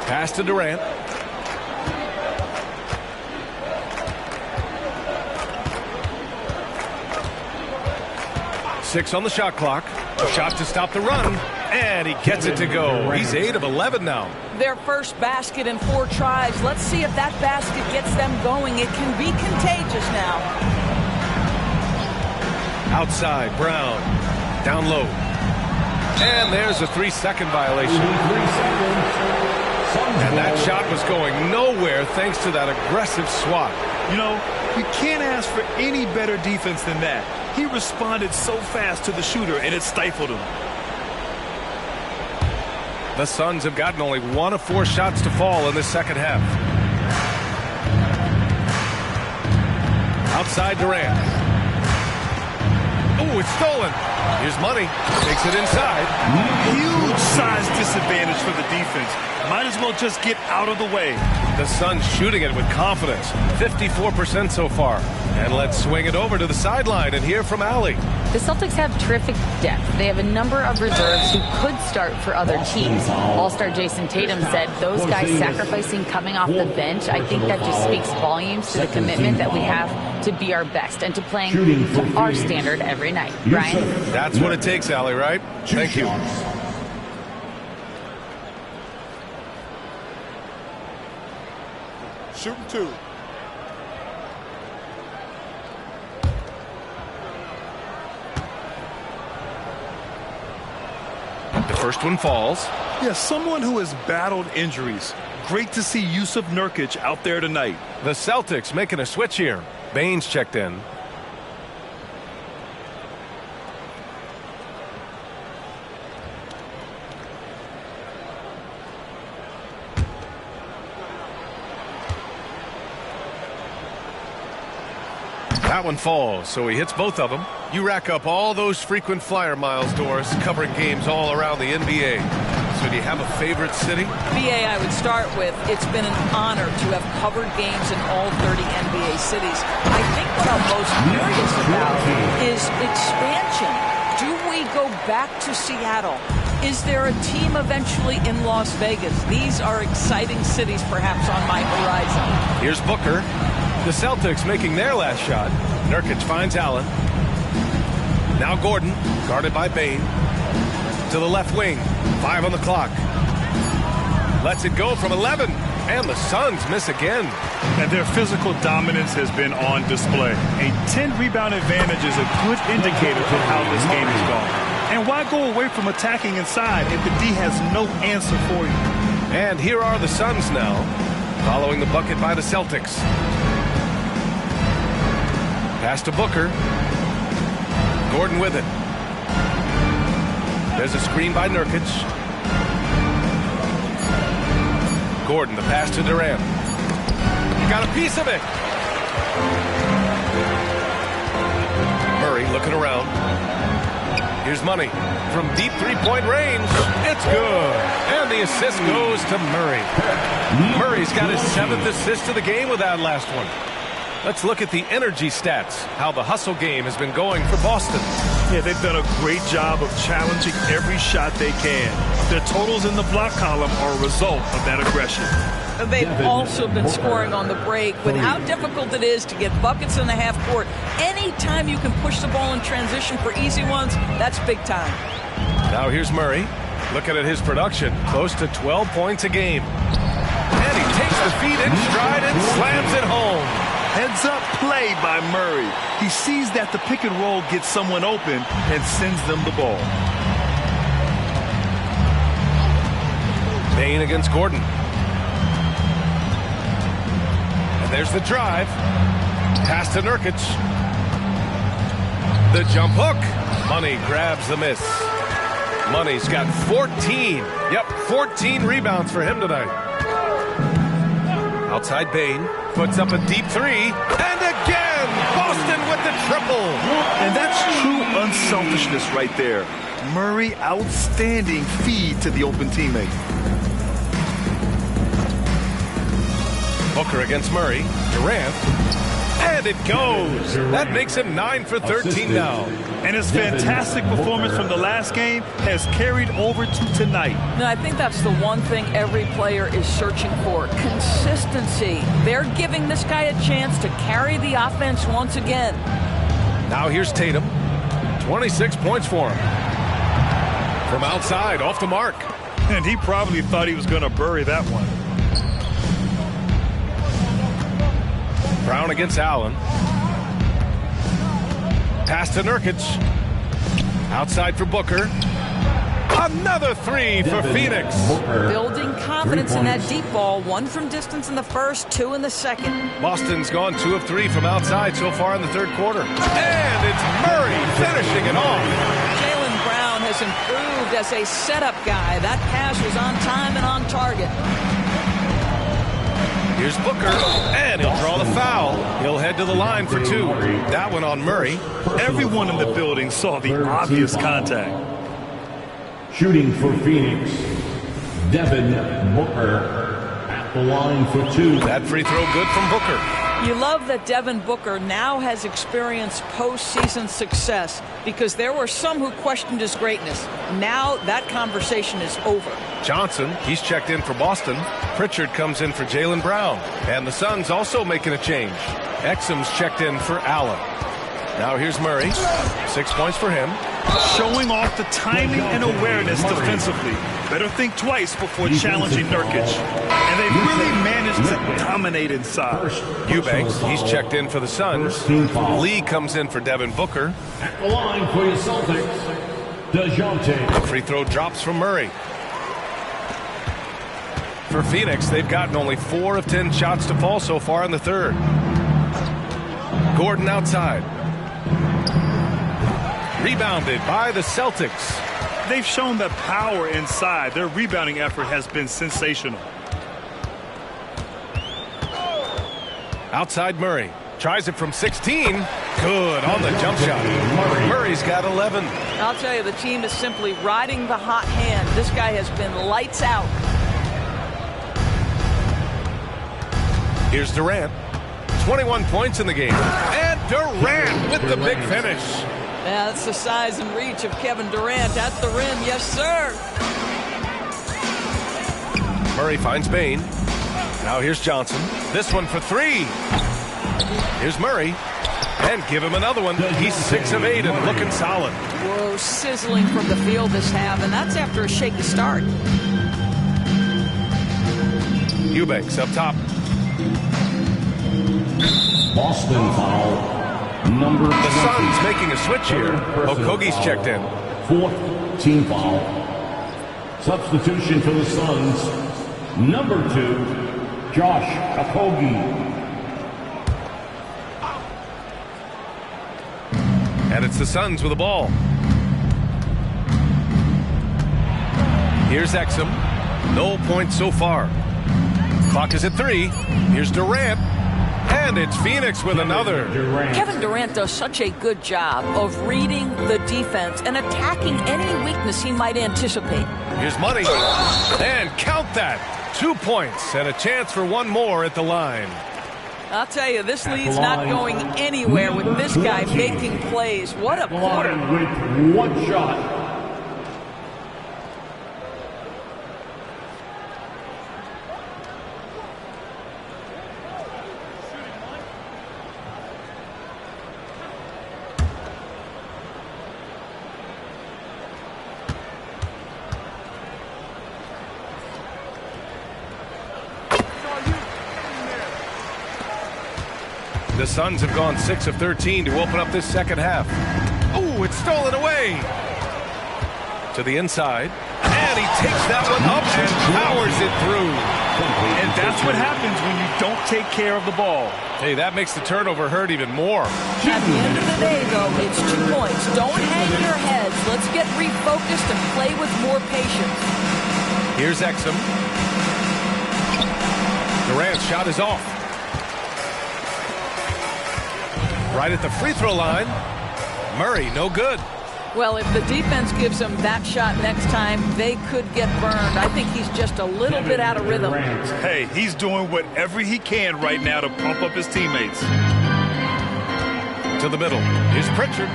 Pass to Durant. Six on the shot clock. A shot to stop the run. And he gets it to go. He's 8 of 11 now. Their first basket in 4 tries. Let's see if that basket gets them going. It can be contagious now. Outside, Brown. Down low. And there's a 3-second violation. And that shot was going nowhere thanks to that aggressive swat. You know, you can't ask for any better defense than that. He responded so fast to the shooter, and it stifled him. The Suns have gotten only 1 of 4 shots to fall in this second half. Outside Durant. Oh, it's stolen. Here's Money. Takes it inside. Huge size disadvantage for the defense. Might as well just get out of the way. The Suns shooting it with confidence. 54% so far. And let's swing it over to the sideline and hear from Allie. The Celtics have terrific depth. They have a number of reserves who could start for other teams. All-star Jason Tatum said those guys sacrificing coming off the bench, I think that just speaks volumes to the commitment that we have to be our best and to playing to our standard every night. Brian? That's what it takes, Allie, right? Thank you. Shooting 2. The first one falls. Yeah, someone who has battled injuries. Great to see Yusuf Nurkic out there tonight. The Celtics making a switch here. Baines checked in. That one falls, so he hits both of them. You rack up all those frequent flyer miles, Doris, covering games all around the NBA. So do you have a favorite city? BA, I would start with, it's been an honor to have covered games in all 30 NBA cities. I think what I'm most curious about is expansion. Do we go back to Seattle? Is there a team eventually in Las Vegas? These are exciting cities perhaps on my horizon. Here's Booker. The Celtics making their last shot. Nurkic finds Allen. Now Gordon, guarded by Bane. To the left wing. 5 on the clock. Lets it go from 11. And the Suns miss again. And their physical dominance has been on display. A 10-rebound advantage is a good indicator of how this game is going. And why go away from attacking inside if the D has no answer for you? And here are the Suns now, following the bucket by the Celtics. Pass to Booker. Gordon with it. There's a screen by Nurkic. Gordon, the pass to Durant. He got a piece of it. Murray looking around. Here's Money from deep three-point range. It's good. And the assist goes to Murray. Murray's got his 7th assist of the game with that last one. Let's look at the energy stats, how the hustle game has been going for Boston. Yeah, they've done a great job of challenging every shot they can. Their totals in the block column are a result of that aggression. They've also been scoring on the break. With how difficult it is to get buckets in the half court, anytime you can push the ball in transition for easy ones, that's big time. Now here's Murray. Looking at his production, close to 12 points a game. And he takes the feet in stride and slams it home. Heads up play by Murray. He sees that the pick and roll gets someone open and sends them the ball. Bane against Gordon. And there's the drive. Pass to Nurkic. The jump hook. Money grabs the miss. Money's got 14. Yep, 14 rebounds for him tonight. Outside Bane. Puts up a deep 3. And again, Boston with the triple. And that's true unselfishness right there. Murray, outstanding feed to the open teammate. Booker against Murray. Durant. And it goes. That makes him 9 for 13 now. And his fantastic performance from the last game has carried over to tonight. No, I think that's the one thing every player is searching for. Consistency. They're giving this guy a chance to carry the offense once again. Now here's Tatum. 26 points for him. From outside, off the mark. And he probably thought he was going to bury that one. Brown against Allen. Pass to Nurkic. Outside for Booker. Another three for Phoenix. Building confidence in that deep ball. 1 from distance in the first, 2 in the second. Boston's gone 2 of 3 from outside so far in the third quarter. And it's Murray finishing it off. Jaylen Brown has improved as a setup guy. That pass was on time and on target. Here's Booker, and he'll draw the foul. He'll head to the line for 2. That one on Murray. Everyone in the building saw the obvious contact. Shooting for Phoenix, Devin Booker at the line for 2. That free throw good from Booker. You love that Devin Booker now has experienced postseason success because there were some who questioned his greatness. Now that conversation is over. Johnson, he's checked in for Boston. Pritchard comes in for Jaylen Brown. And the Suns also making a change. Exum's checked in for Allen. Now here's Murray. 6 points for him. Showing off the timing and awareness defensively. Better think twice before challenging Nurkic. And they've really managed to dominate inside. Eubanks, he's checked in for the Suns. Lee comes in for Devin Booker. At the line for your Celtics, DeJounte. The free throw drops from Murray. For Phoenix, they've gotten only 4 of 10 shots to fall so far in the third. Gordon outside. Rebounded by the Celtics. They've shown that power inside. Their rebounding effort has been sensational. Outside Murray. Tries it from 16. Good on the jump shot. Murray's got 11. I'll tell you, the team is simply riding the hot hand. This guy has been lights out. Here's Durant. 21 points in the game. And Durant with the big finish. Yeah, that's the size and reach of Kevin Durant at the rim. Yes, sir. Murray finds Bain. Now here's Johnson. This one for 3. Here's Murray. And give him another one. He's 6 of 8 and looking solid. Whoa, sizzling from the field this half, and that's after a shaky start. Eubanks up top. Boston foul. Number the Suns making a switch here. Okogie's checked in. 4th team foul. Substitution for the Suns. Number 2, Josh Okogie. And it's the Suns with the ball. Here's Exum. No points so far. Clock is at 3. Here's Durant. And it's Phoenix with another. Kevin Durant does such a good job of reading the defense and attacking any weakness he might anticipate. Here's Money. And count that. 2 points and a chance for one more at the line. I'll tell you, this lead's not going anywhere with this guy making plays. What a quarter. With 1 shot. The Suns have gone 6 of 13 to open up this second half. Oh, it's stolen away. To the inside. And he takes that one up and powers it through. And that's what happens when you don't take care of the ball. Hey, that makes the turnover hurt even more. At the end of the day, though, it's 2 points. Don't hang your heads. Let's get refocused and play with more patience. Here's Exum. Durant's shot is off. Right at the free throw line. Murray, no good. Well, if the defense gives him that shot next time, they could get burned. I think he's just a little bit out of rhythm. Hey, he's doing whatever he can right now to pump up his teammates. To the middle. Here's Pritchard.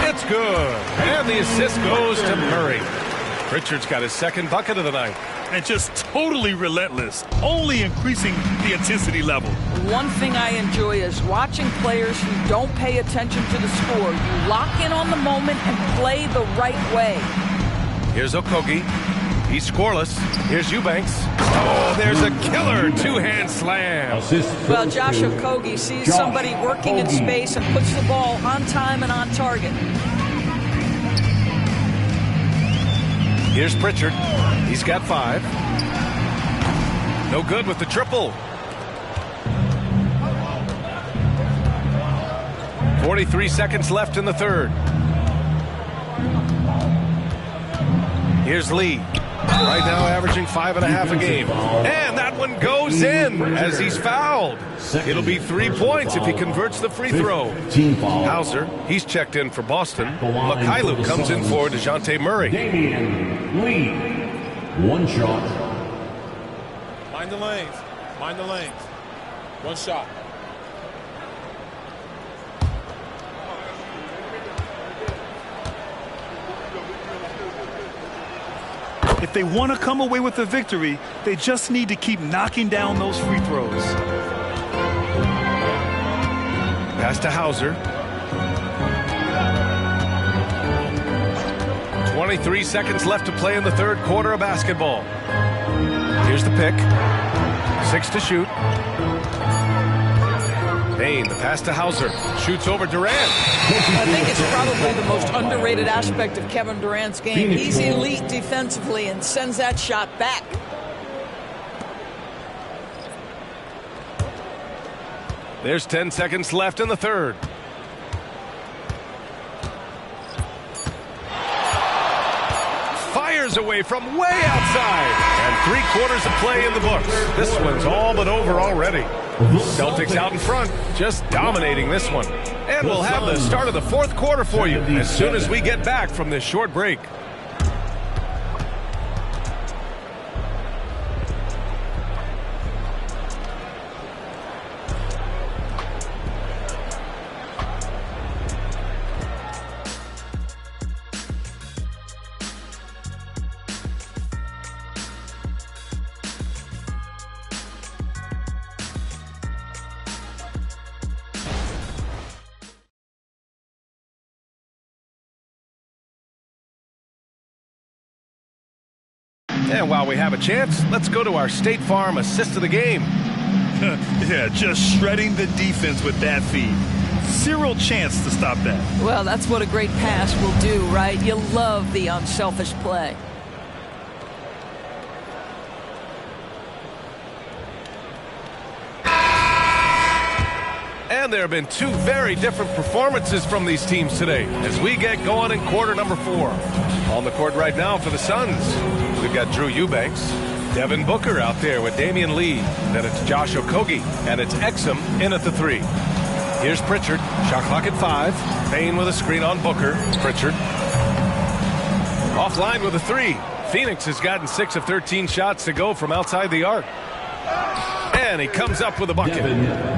It's good. And the assist goes to Murray. Pritchard's got his 2nd bucket of the night. And just totally relentless, only increasing the intensity level. One thing I enjoy is watching players who don't pay attention to the score. You lock in on the moment and play the right way. Here's Okogie. He's scoreless. Here's Eubanks. Oh, there's a killer two-hand slam. Well, Josh Okogie sees somebody working in space and puts the ball on time and on target. Here's Pritchard. He's got 5. No good with the triple. 43 seconds left in the third. Here's Lee. Right now averaging 5.5 a game. And that one goes in as he's fouled. It'll be 3 points if he converts the free throw. Hauser, he's checked in for Boston. Mikhailuk comes in for DeJounte Murray. Damian Lee. 1 shot. Mind the lanes. Mind the lanes. 1 shot. If they want to come away with a victory, they just need to keep knocking down those free throws. Pass to Hauser. 23 seconds left to play in the third quarter of basketball. Here's the pick. 6 to shoot. Payne, the pass to Hauser. Shoots over Durant. I think it's probably the most underrated aspect of Kevin Durant's game. He's elite defensively and sends that shot back. There's 10 seconds left in the third. Fires away from way outside. And 3/4 of play in the books. This one's all but over already. Celtics out in front, just dominating this one. And we'll have the start of the fourth quarter for you as soon as we get back from this short break. And while we have a chance, let's go to our State Farm assist of the game. Yeah, just shredding the defense with that feed. Zero chance to stop that. Well, that's what a great pass will do, right? You love the unselfish play. And there have been 2 very different performances from these teams today as we get going in quarter number 4. On the court right now for the Suns, we've got Drew Eubanks, Devin Booker out there with Damian Lee. Then it's Josh Okogie, and it's Exum in at the 3. Here's Pritchard, shot clock at 5. Payne with a screen on Booker. Pritchard offline with a 3. Phoenix has gotten 6 of 13 shots to go from outside the arc. And he comes up with a bucket.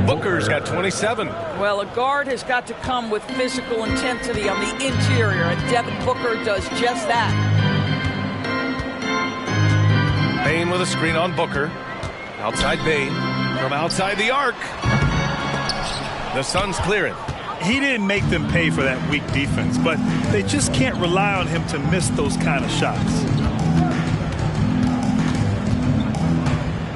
Booker's got 27. Well, a guard has got to come with physical intensity on the interior, and Devin Booker does just that. Payne with a screen on Booker. Outside Payne. From outside the arc. The Suns clear it. He didn't make them pay for that weak defense, but they just can't rely on him to miss those kind of shots.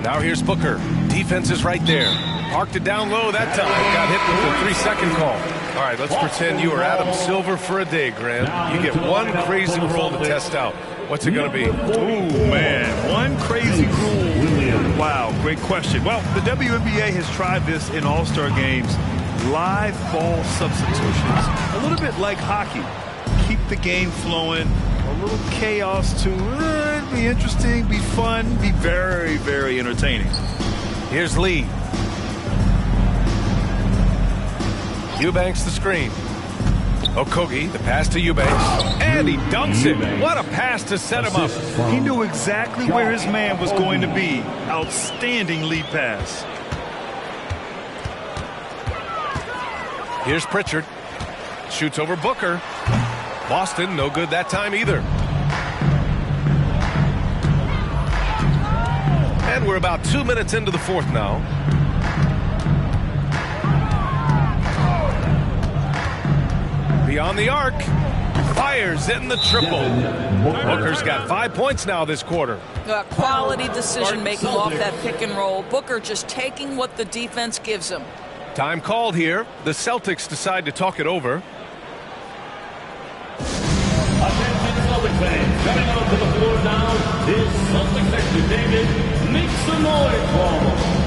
Now here's Booker. Defense is right there. Parked it down low that time. Got hit with the 3-second call. All right, let's pretend you are Adam Silver for a day, Graham. You get one crazy rule to test out. What's it going to be? Ooh, man. One crazy rule. Wow, great question. Well, the WNBA has tried this in All-Star games. Live ball substitutions. A little bit like hockey. Keep the game flowing. A little chaos to be interesting, be fun, be very, very entertaining. Here's Lee. Eubanks the screen. Okogie, the pass to Eubanks. And he dunks it. What a pass to set him up. He knew exactly where his man was going to be. Outstanding lead pass. Here's Pritchard. Shoots over Booker. Boston, no good that time either. And we're about 2 minutes into the fourth now. Beyond the arc. Fires in the triple. Booker's got 5 points now this quarter. Quality decision-making off that pick and roll. Booker just taking what the defense gives him. Time called here. The Celtics decide to talk it over. Attention Celtics fans, coming onto the floor now is Celtics Entertainment. Make some noise for them.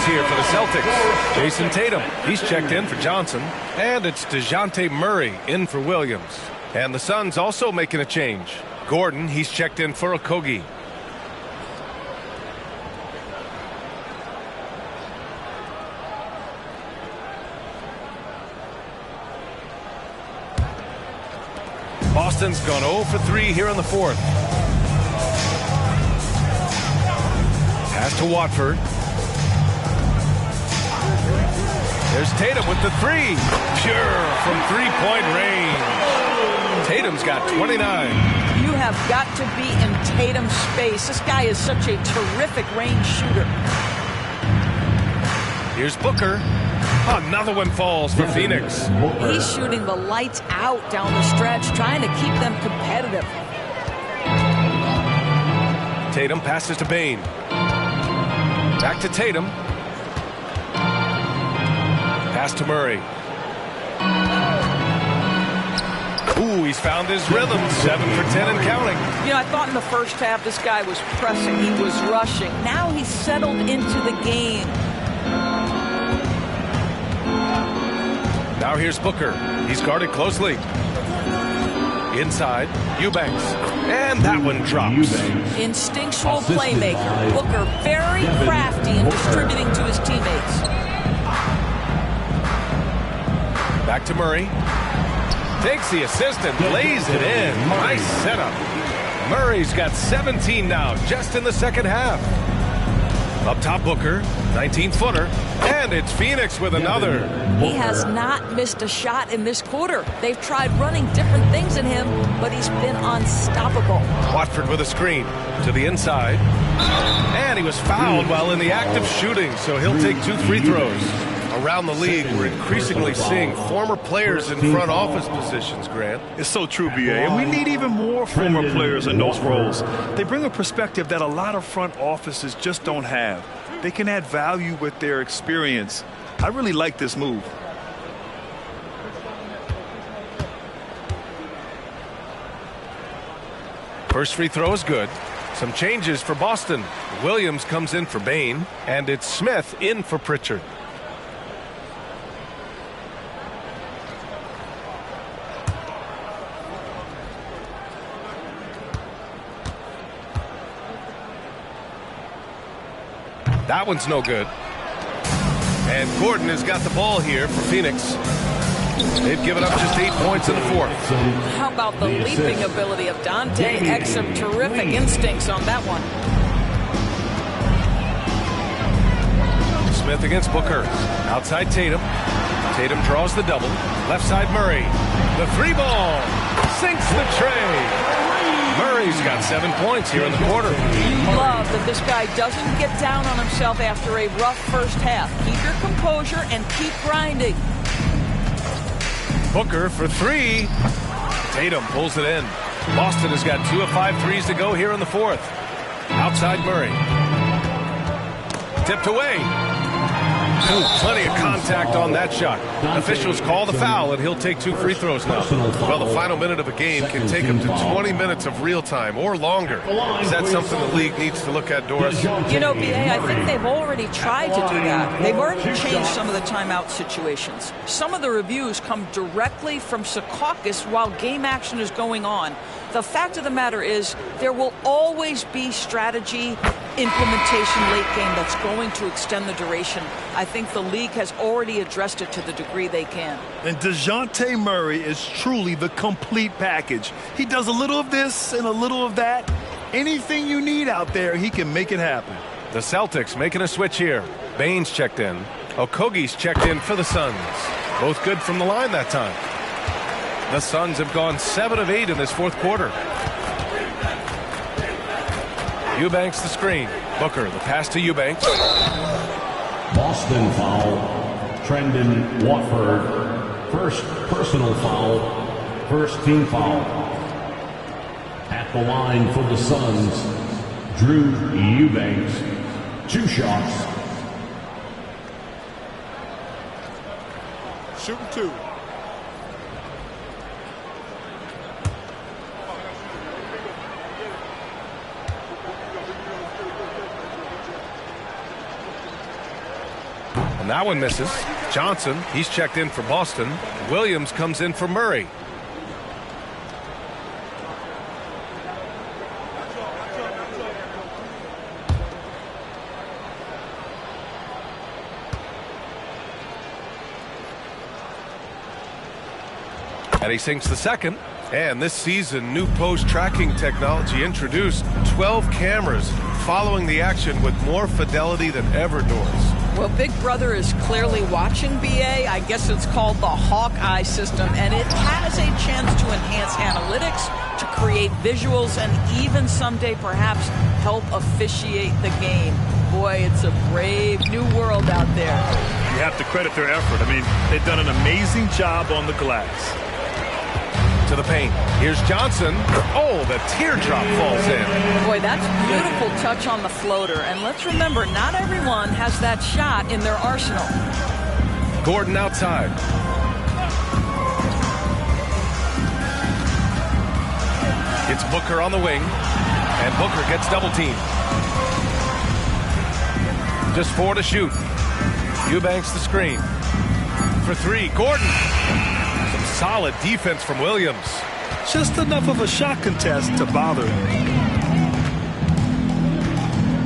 Here for the Celtics. Jason Tatum, he's checked in for Johnson. And it's DeJounte Murray in for Williams. And the Suns also making a change. Gordon, he's checked in for Okogie. Boston's gone 0 for 3 here in the fourth. Pass to Watford. There's Tatum with the three. Pure from three-point range. Tatum's got 29. You have got to be in Tatum's space. This guy is such a terrific range shooter. Here's Booker. Another one falls for Phoenix. He's shooting the lights out down the stretch, trying to keep them competitive. Tatum passes to Bane. Back to Tatum. Pass to Murray. Ooh, he's found his rhythm. 7 for 10 and counting. You know, I thought in the first half this guy was pressing. He was rushing. Now he's settled into the game. Now here's Booker. He's guarded closely. Inside, Eubanks. And that one drops. Instinctual playmaker. Booker very crafty in distributing to his teammates. Back to Murray. Takes the assist and lays it in. Nice setup. Murray's got 17 now, just in the second half. Up top, Booker, 19-footer. And it's Phoenix with another. He has not missed a shot in this quarter. They've tried running different things at him, but he's been unstoppable. Watford with a screen to the inside. And he was fouled while in the act of shooting, so he'll take 2 free throws. Around the league, we're increasingly seeing former players in front office positions, Grant. It's so true, B.A., and we need even more former players in those roles. They bring a perspective that a lot of front offices just don't have. They can add value with their experience. I really like this move. First free throw is good. Some changes for Boston. Williams comes in for Bane, and it's Smith in for Pritchard. That one's no good. And Gordon has got the ball here for Phoenix. They've given up just 8 points in the fourth. How about the leaping ability of Dante Exum? Terrific instincts on that one. Smith against Booker. Outside Tatum. Tatum draws the double. Left side Murray. The three ball. Sinks the tray. Murray's got 7 points here in the quarter. Love that this guy doesn't get down on himself after a rough first half. Keep your composure and keep grinding. Booker for 3. Tatum pulls it in. Boston has got 2 of 5 threes to go here in the fourth. Outside Murray. Tipped away. Ooh, plenty of contact on that shot. Officials call the foul, and he'll take 2 free throws now. Well, the final minute of a game can take him to 20 minutes of real time or longer. Is that something the league needs to look at, Doris? You know, BA, I think they've already tried to do that. They've already changed some of the timeout situations. Some of the reviews come directly from Secaucus while game action is going on. The fact of the matter is there will always be strategy implementation late game that's going to extend the duration. I think the league has already addressed it to the degree they can. And DeJounte Murray is truly the complete package. He does a little of this and a little of that. Anything you need out there, he can make it happen. The Celtics making a switch here. Baines checked in. Okogie's checked in for the Suns. Both good from the line that time. The Suns have gone 7 of 8 in this fourth quarter. Eubanks the screen. Booker, the pass to Eubanks. Boston foul. Trendon Watford. First personal foul. First team foul. At the line for the Suns, Drew Eubanks. 2 shots. Shooting 2. And that one misses. Johnson, he's checked in for Boston. Williams comes in for Murray. And he sinks the second. And this season, new post tracking technology introduced. 12 cameras following the action with more fidelity than ever, Doris. Well, Big Brother is clearly watching, BA. I guess it's called the Hawkeye system, and it has a chance to enhance analytics, to create visuals, and even someday perhaps help officiate the game. Boy, it's a brave new world out there. You have to credit their effort. I mean, they've done an amazing job on the glass. To the paint. Here's Johnson. Oh, the teardrop falls in. Boy, that's a beautiful touch on the floater. And let's remember, not everyone has that shot in their arsenal. Gordon outside. It's Booker on the wing. And Booker gets double teamed. Just 4 to shoot. Eubanks the screen. For 3, Gordon. Solid defense from Williams. Just enough of a shot contest to bother him.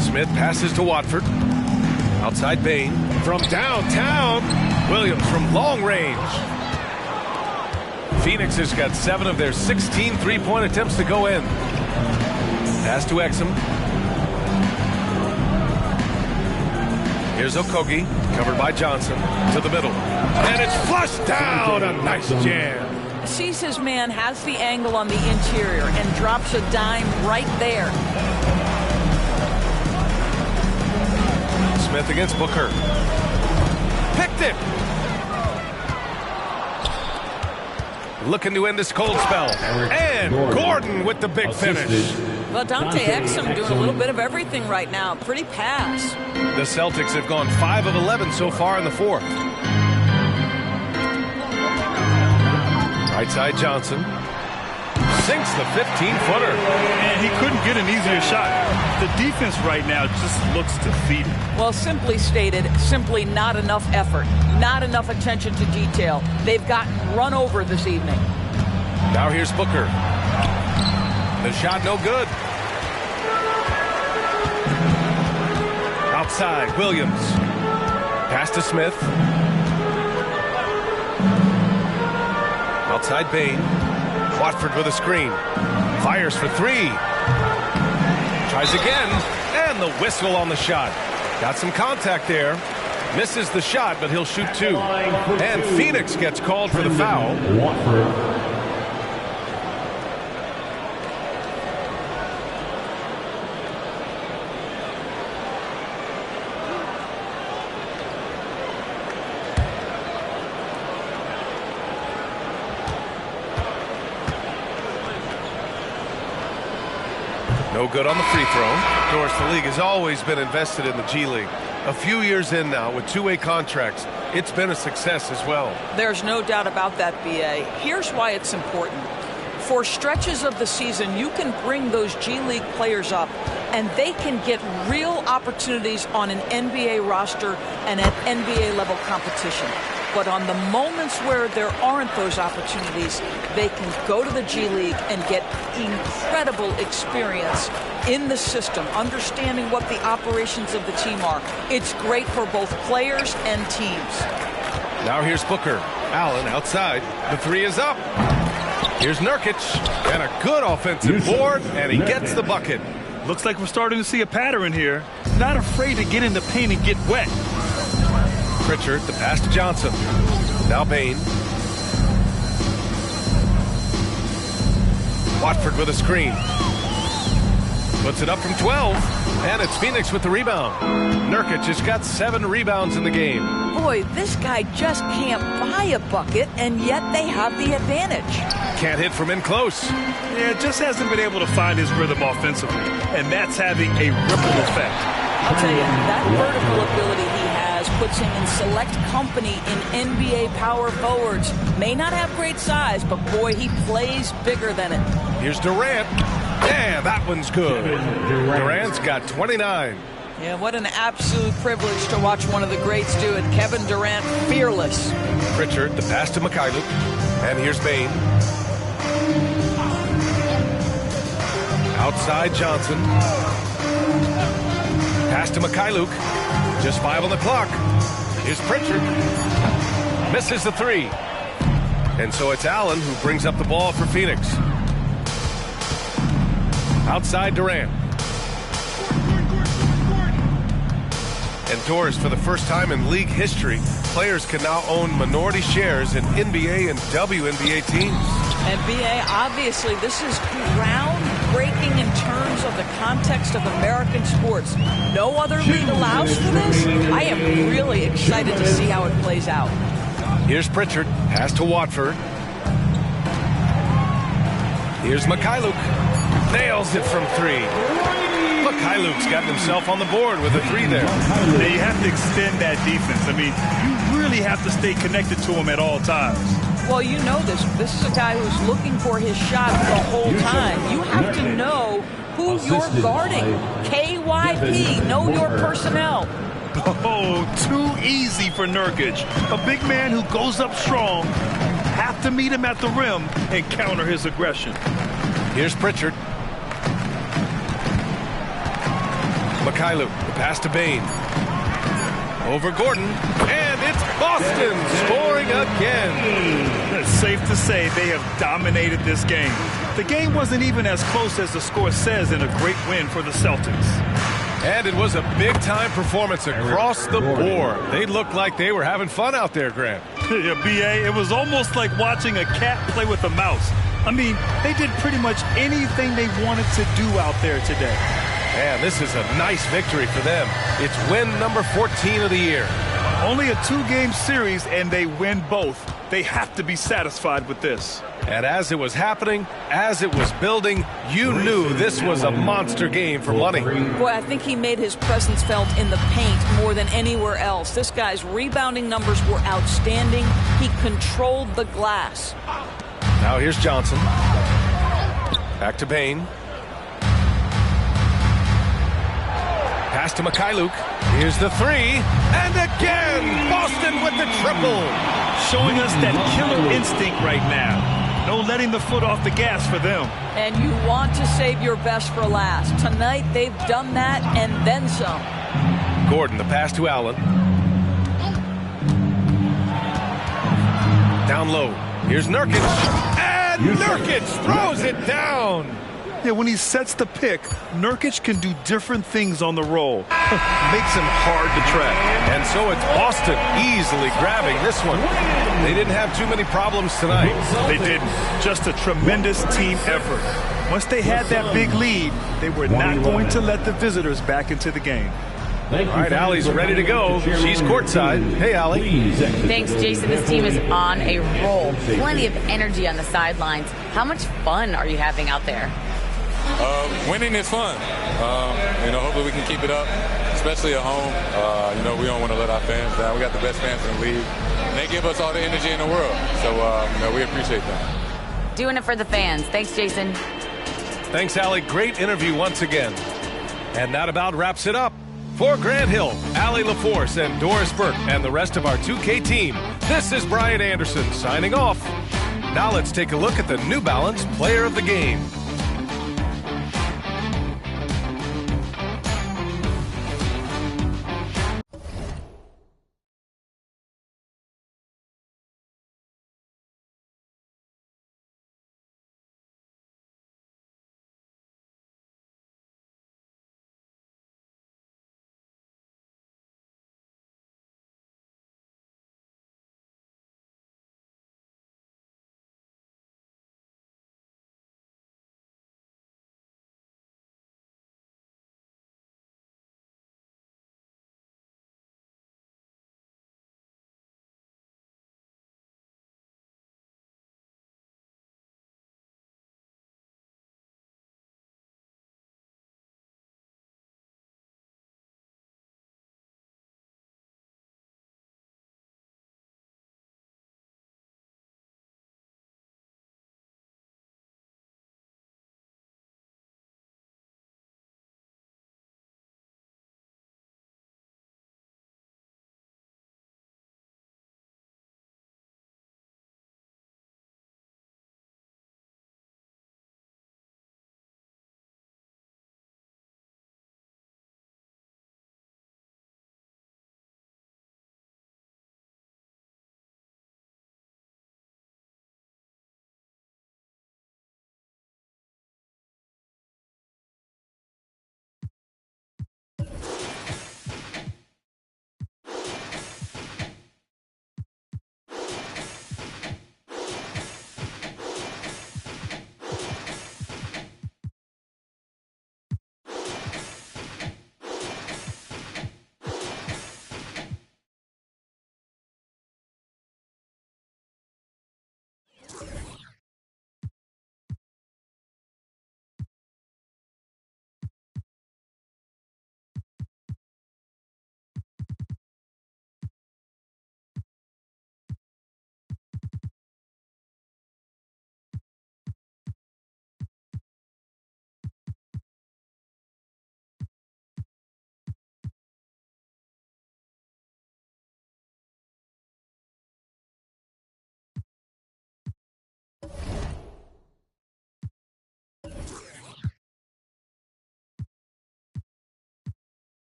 Smith passes to Watford. Outside Bain. From downtown. Williams from long range. Phoenix has got 7 of their 16 three-point attempts to go in. Pass to Exum. Here's Okogie, covered by Johnson, to the middle. And it's flushed down, a nice jam. Sees his man, has the angle on the interior, and drops a dime right there. Smith against Booker. Picked it. Looking to end this cold spell. And Gordon with the big finish. Well, Dante Exum doing a little bit of everything right now. Pretty pass. The Celtics have gone 5 of 11 so far in the fourth. Right side Johnson. Sinks the 15-footer. And he couldn't get an easier shot. The defense right now just looks defeated. Well, simply stated, simply not enough effort. Not enough attention to detail. They've gotten run over this evening. Now here's Booker. The shot no good. Outside, Williams. Pass to Smith. Outside Bain. Watford with a screen. Fires for 3. Tries again. And the whistle on the shot. Got some contact there. Misses the shot, but he'll shoot 2. And Phoenix gets called for the foul. No good on the free throw. Of course, the league has always been invested in the G League. A few years in now with two-way contracts, it's been a success as well. There's no doubt about that, B.A. Here's why it's important. For stretches of the season, you can bring those G League players up, and they can get real opportunities on an NBA roster and at NBA level competition. But on the moments where there aren't those opportunities, they can go to the G League and get incredible experience in the system, understanding what the operations of the team are. It's great for both players and teams. Now here's Booker. Allen outside. The three is up. Here's Nurkic, and a good offensive board, and he gets the bucket. Looks like we're starting to see a pattern here. Not afraid to get in the paint and get wet. Pritchard, the pass to Johnson. Now Bain. Watford with a screen. Puts it up from 12, and it's Phoenix with the rebound. Nurkic has got 7 rebounds in the game. Boy, this guy just can't buy a bucket, and yet they have the advantage. Can't hit from in close. Yeah, just hasn't been able to find his rhythm offensively, and that's having a ripple effect. I'll tell you, that vertical ability he has puts him in select company in NBA power forwards. May not have great size, but boy, he plays bigger than it. Here's Durant. Yeah, that one's good. Durant's got 29. Yeah, what an absolute privilege to watch one of the greats do it. Kevin Durant, fearless. Pritchard, the pass to Mikhailuk. And here's Bain. Outside Johnson. Pass to Mikhailuk. Just 5 on the clock. Here's Pritchard. Misses the 3. And so it's Allen who brings up the ball for Phoenix. Outside Durant. Endorsed for the first time in league history, players can now own minority shares in NBA and WNBA teams. And BA, obviously, this is groundbreaking in terms of the context of American sports. No other league allows for this. I am really excited to see how it plays out. Here's Pritchard. Pass to Watford. Here's Mikhailuk. Nails it from 3. Mikhailuk's gotten himself on the board with a 3 there. Now you have to extend that defense. I mean, you really have to stay connected to him at all times. Well, you know this. This is a guy who's looking for his shot the whole time. You have to know who you're guarding. KYP, know your personnel. Oh, too easy for Nurkic. A big man who goes up strong. Have to meet him at the rim and counter his aggression. Here's Pritchard. Mikhailuk, the pass to Bain. Over Gordon, and it's Boston scoring again. It's safe to say they have dominated this game. The game wasn't even as close as the score says in a great win for the Celtics. And it was a big-time performance across the board. They looked like they were having fun out there, Grant. Yeah, B.A., it was almost like watching a cat play with a mouse. I mean, they did pretty much anything they wanted to do out there today. Man, this is a nice victory for them. It's win number 14 of the year. Only a 2-game series, and they win both. They have to be satisfied with this. And as it was happening, as it was building, you knew this was a monster game for money. Boy, I think he made his presence felt in the paint more than anywhere else. This guy's rebounding numbers were outstanding. He controlled the glass. Now here's Johnson. Back to Bain. Pass to Mikhailuk. Here's the 3. And again, Boston with the triple. Showing us that killer instinct right now. No letting the foot off the gas for them. And you want to save your best for last. Tonight, they've done that and then some. Gordon, the pass to Allen. Down low. Here's Nurkic. And Nurkic throws it down. Yeah, when he sets the pick, Nurkic can do different things on the roll. Makes him hard to track. And so it's Boston easily grabbing this one. They didn't have too many problems tonight. They didn't. Just a tremendous team effort. Once they had that big lead, they were not going to let the visitors back into the game. All right, Allie's ready to go. She's courtside. Hey, Allie. Thanks, Jason. This team is on a roll. Plenty of energy on the sidelines. How much fun are you having out there? Winning is fun. Hopefully we can keep it up, especially at home. We don't want to let our fans down. We got the best fans in the league, and they give us all the energy in the world. So, we appreciate that. Doing it for the fans. Thanks, Jason. Thanks, Allie. Great interview once again. And that about wraps it up. For Grant Hill, Allie LaForce, and Doris Burke, and the rest of our 2K team, this is Brian Anderson signing off. Now let's take a look at the New Balance Player of the Game.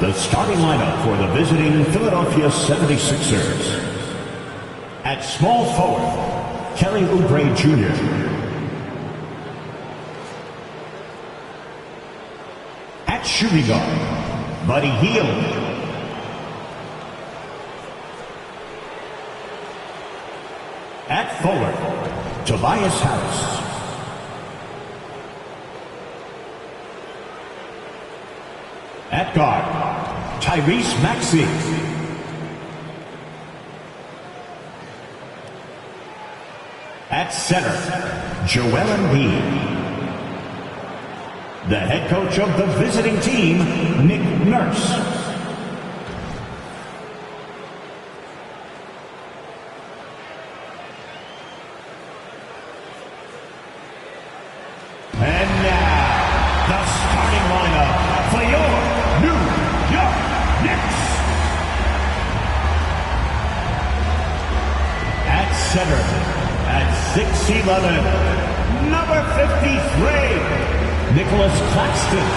The starting lineup for the visiting Philadelphia 76ers. At small forward, Kelly Oubre Jr. At shooting guard, Buddy Hield. At forward, Tobias Harris. At guard, Tyrese Maxey. At center, Joel Embiid. The head coach of the visiting team, Nick Nurse. And now, the starting lineup for your New York Knicks. At center, at 6'11", number 53, Nicholas Claxton.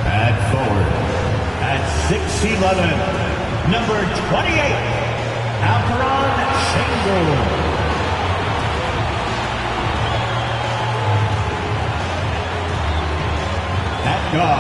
At forward, at 6'11", number 28, Alperon Sengun. At guard,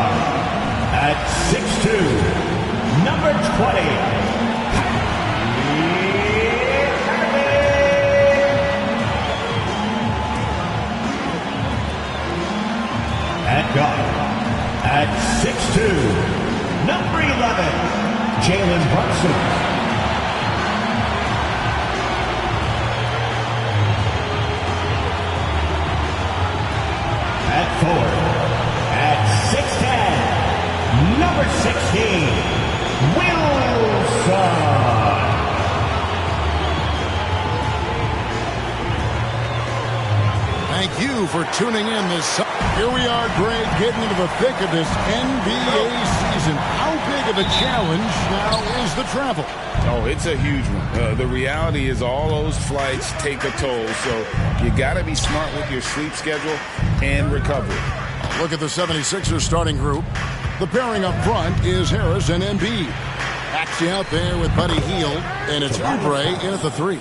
Thank you for tuning in this summer. Here we are, Greg, getting into the thick of this NBA season. How big of a challenge now is the travel? Oh, it's a huge one. The reality is all those flights take a toll, so you got to be smart with your sleep schedule and recovery. Look at the 76ers starting group. The pairing up front is Harris and Embiid. Maxey out there with Buddy Hield, and it's Oubre in at the 3.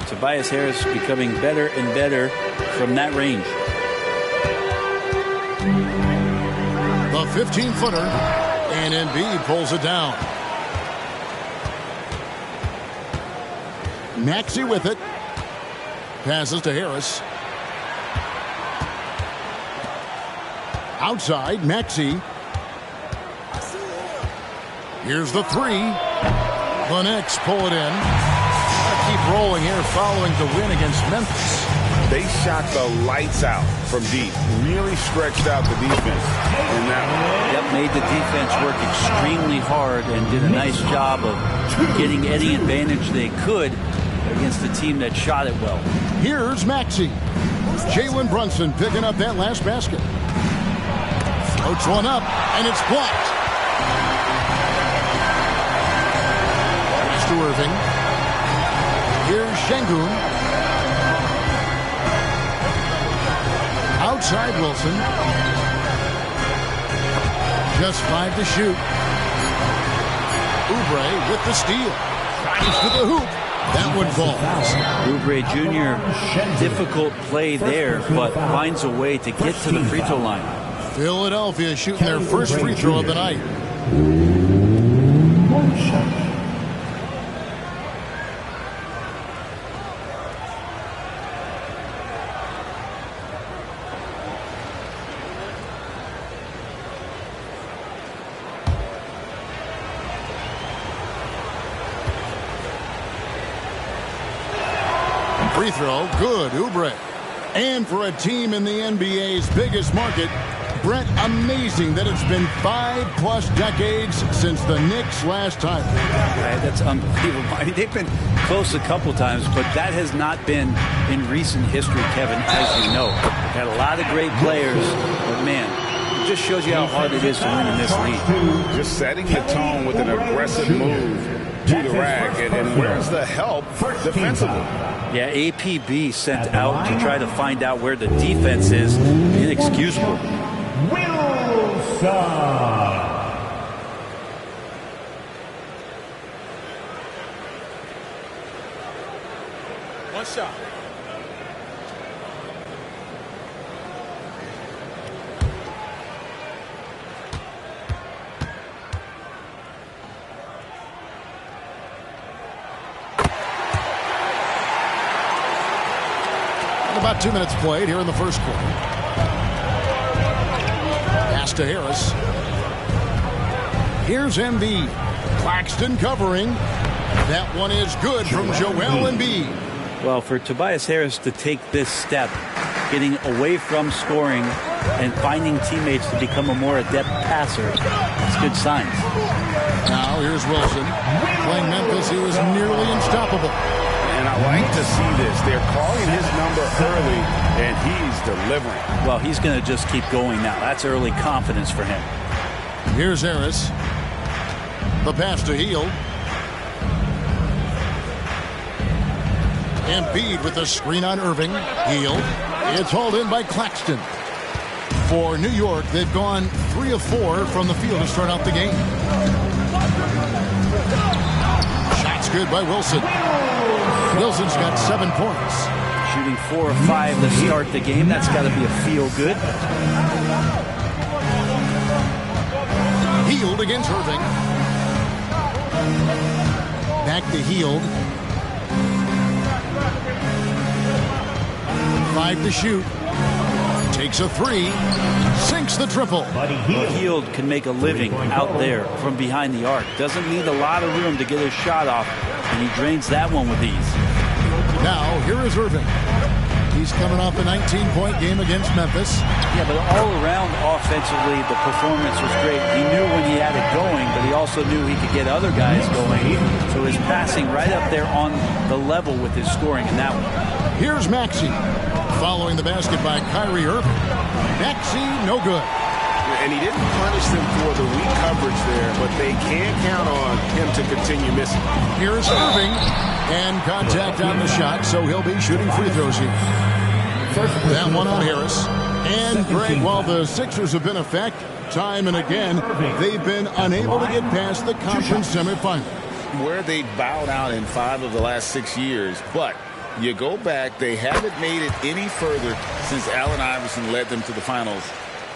Tobias Harris becoming better and better from that range. The 15-footer, and Embiid pulls it down. Maxey with it. Passes to Harris. Outside, Maxey. Here's the 3. The Knicks pull it in. Keep rolling here following the win against Memphis. They shot the lights out from deep. Really stretched out the defense in that one. Yep, made the defense work extremely hard and did a nice job of getting any advantage they could against a team that shot it well. Here's Maxey. Jalen Brunson picking up that last basket. Floats one up, and it's blocked. Pass to Irving. Here's Şengün. Outside Wilson. Just 5 to shoot. Oubre with the steal. Tries to the hoop. That one falls. Oubre Jr., difficult play there, but finds a way to get to the free throw line. Philadelphia shooting their first free throw of the night. Free throw, good, Oubre. And for a team in the NBA's biggest market, Brent, amazing that it's been 5+ decades since the Knicks last time. That's unbelievable. I mean, they've been close a couple times, but that has not been in recent history, Kevin, as you know. Got a lot of great players, but man, it just shows you how hard it is to win in this league. Just setting the tone with an aggressive move to the rack, and where's the help defensively? Yeah, APB sent out to try to find out where the defense is. Inexcusable. One shot. About 2 minutes played here in the first quarter. Pass to Harris. Here's Embiid. Claxton covering. That one is good from Joel Embiid. Well, for Tobias Harris to take this step, getting away from scoring and finding teammates to become a more adept passer, it's good signs. Now here's Wilson. Playing Memphis, he was nearly unstoppable. And I like to see this. They're calling his number early, and he's delivering. Well, he's going to just keep going now. That's early confidence for him. Here's Harris. The pass to Hield. Embiid with the screen on Irving. Hield. It's hauled in by Claxton. For New York, they've gone 3 of 4 from the field to start out the game. Shots good by Wilson. Wilson's got 7 points. Shooting 4 of 5 to start the game. That's got to be a feel good. Hield against Irving. Back to Hield. 5 to shoot. Takes a 3. Sinks the triple. Hield can make a living out there from behind the arc. Doesn't need a lot of room to get his shot off, and he drains that one with ease. Now, here is Irving. He's coming off a 19-point game against Memphis. Yeah, but all around offensively, the performance was great. He knew when he had it going, but he also knew he could get other guys going. So his passing right up there on the level with his scoring in that one. Here's Maxey. following the basket by Kyrie Irving. Maxey, no good. And he didn't punish them for the weak coverage there, but they can count on him to continue missing. Here's Irving, and contact on the shot, so he'll be shooting free throws here. That one on Harris. And Greg, while the Sixers have been effective time and again, they've been unable to get past the conference semifinal. Where they bowed out in 5 of the last 6 years, but you go back, they haven't made it any further since Allen Iverson led them to the finals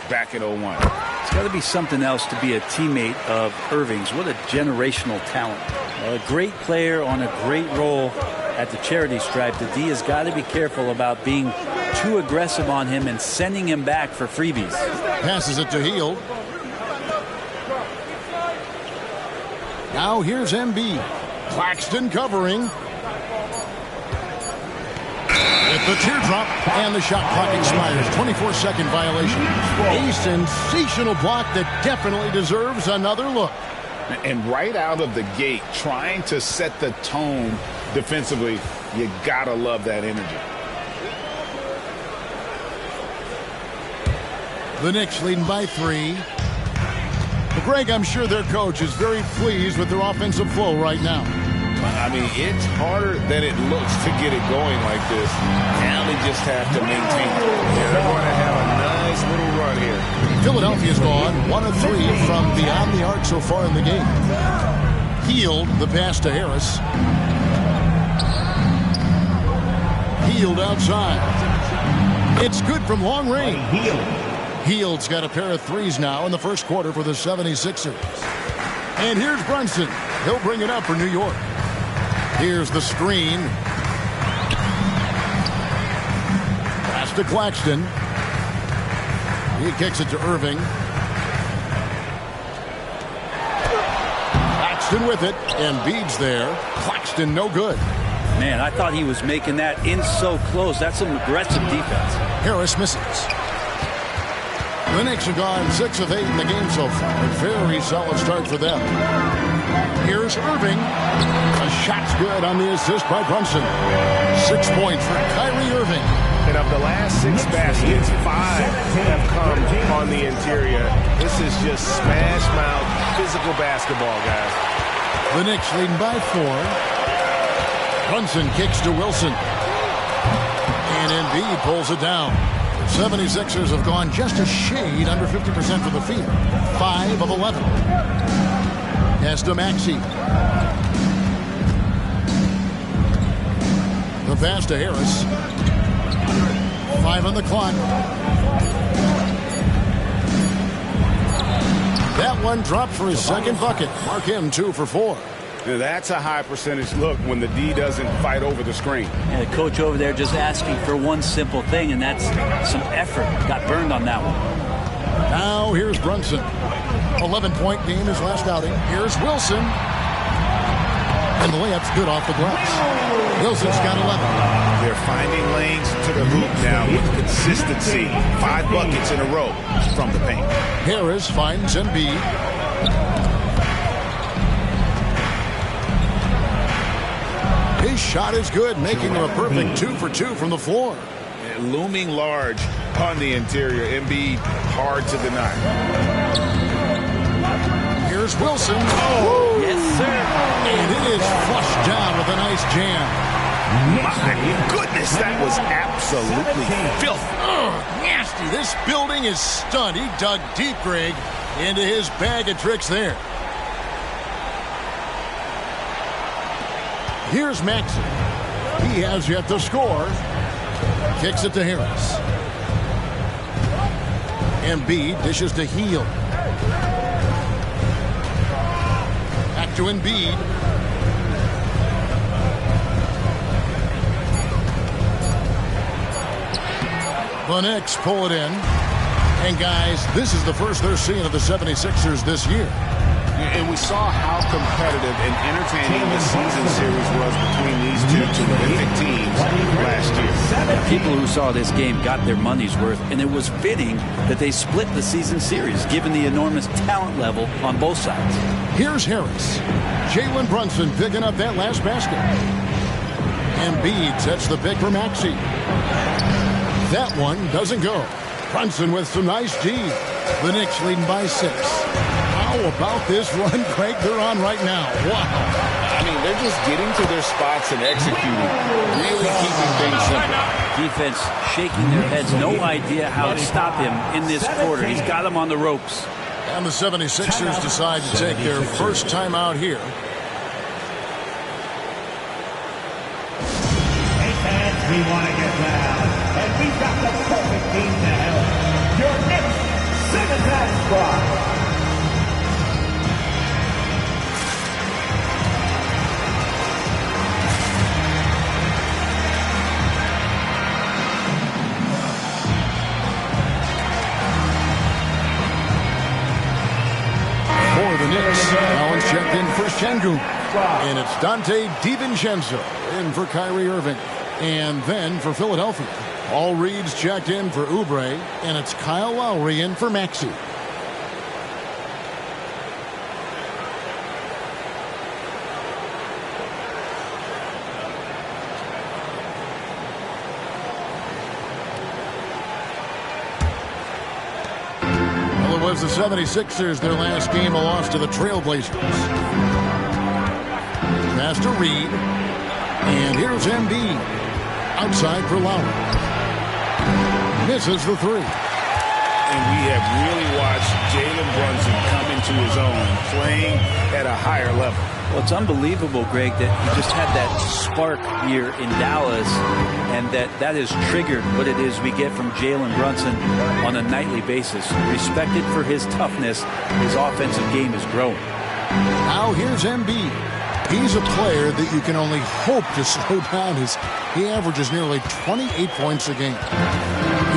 back in 01. It's got to be something else to be a teammate of Irving's. What a generational talent. A great player on a great role at the charity stripe. The D has got to be careful about being too aggressive on him and sending him back for freebies. Passes it to Hield. Now here's Embiid. Claxton covering. At the teardrop, and the shot clock expires. 24-second violation. A sensational block that definitely deserves another look. And right out of the gate, trying to set the tone defensively, you gotta love that energy. The Knicks leading by 3. But Greg, I'm sure their coach is very pleased with their offensive flow right now. I mean, it's harder than it looks to get it going like this. Now they just have to maintain it. Yeah, they're going to have a nice little run here. Philadelphia's gone 1 of 3 from beyond the arc so far in the game. Hield, the pass to Harris. Hield outside. It's good from long range. Hield's got a pair of threes now in the first quarter for the 76ers. And here's Brunson. He'll bring it up for New York. Here's the screen. Pass to Claxton. He kicks it to Irving. Claxton with it, and Embiid's there. Claxton no good. Man, I thought he was making that in so close. That's some aggressive defense. Harris misses. The Knicks have gone 6 of 8 in the game so far. A very solid start for them. Here's Irving. A shot's good on the assist by Brunson. 6 points for Kyrie Irving. And of the last 6 baskets, 5 have come on the interior. This is just smash mouth physical basketball, guys. The Knicks leading by 4. Brunson kicks to Wilson. And Embiid pulls it down. 76ers have gone just a shade under 50% from the field. 5 of 11. Pass to Maxey. The pass to Harris. 5 on the clock. That one dropped for his second bucket. Mark him 2 for 4. Now, that's a high percentage look when the D doesn't fight over the screen. And the coach over there just asking for one simple thing, and that's some effort. Got burned on that one. Now here's Brunson. 11-point game his last outing. Here's Wilson. And the layup's good off the glass. Wilson's got 11. They're finding lanes to the hoop now with consistency. 5 buckets in a row from the paint. Harris finds Embiid. His shot is good, making him a perfect 2 for 2 from the floor. Looming large on the interior. Embiid hard to deny. Here's Wilson. Oh, yes, sir. And it is flushed down with a nice jam. My goodness, that was absolutely filthy. Nasty. This building is stunned. He dug deep, Greg, into his bag of tricks there. Here's Maxey. He has yet to score. Kicks it to Harris. Embiid dishes to Hield. Back to Embiid. The Knicks pull it in. And guys, this is the first they're seeing of the 76ers this year. And we saw how competitive and entertaining the season series was between these two terrific teams last year. People who saw this game got their money's worth, and it was fitting that they split the season series, given the enormous talent level on both sides. Here's Harris. Jalen Brunson picking up that last basket. Embiid sets the pick for Maxey. That one doesn't go. Brunson with some nice D. The Knicks leading by 6. How about this run, Craig, they're on right now? Wow. I mean, they're just getting to their spots and executing. Really keeping things simple. Defense shaking their heads. No idea how to stop him in this quarter. He's got him on the ropes. And the 76ers decide to take their first time out here. Hey, fans, we want to get loud. And we've got the perfect team to help. Your Knicks 7-man squad. The Knicks. Collins checked in for Şengün. And it's Dante DiVincenzo in for Kyrie Irving. And then for Philadelphia, all Reeds checked in for Oubre. And it's Kyle Lowry in for Maxey. Was the 76ers their last game a loss to the Trailblazers. Pass to Reed. And here's Embiid. Outside for Lowry. Misses the 3. And we have really watched Jalen Brunson come into his own, playing at a higher level. Well, it's unbelievable, Greg, that he just had that spark here in Dallas, and that has triggered what it is we get from Jalen Brunson on a nightly basis. Respected for his toughness, his offensive game is growing. Now here's Embiid. He's a player that you can only hope to slow down as he averages nearly 28 points a game.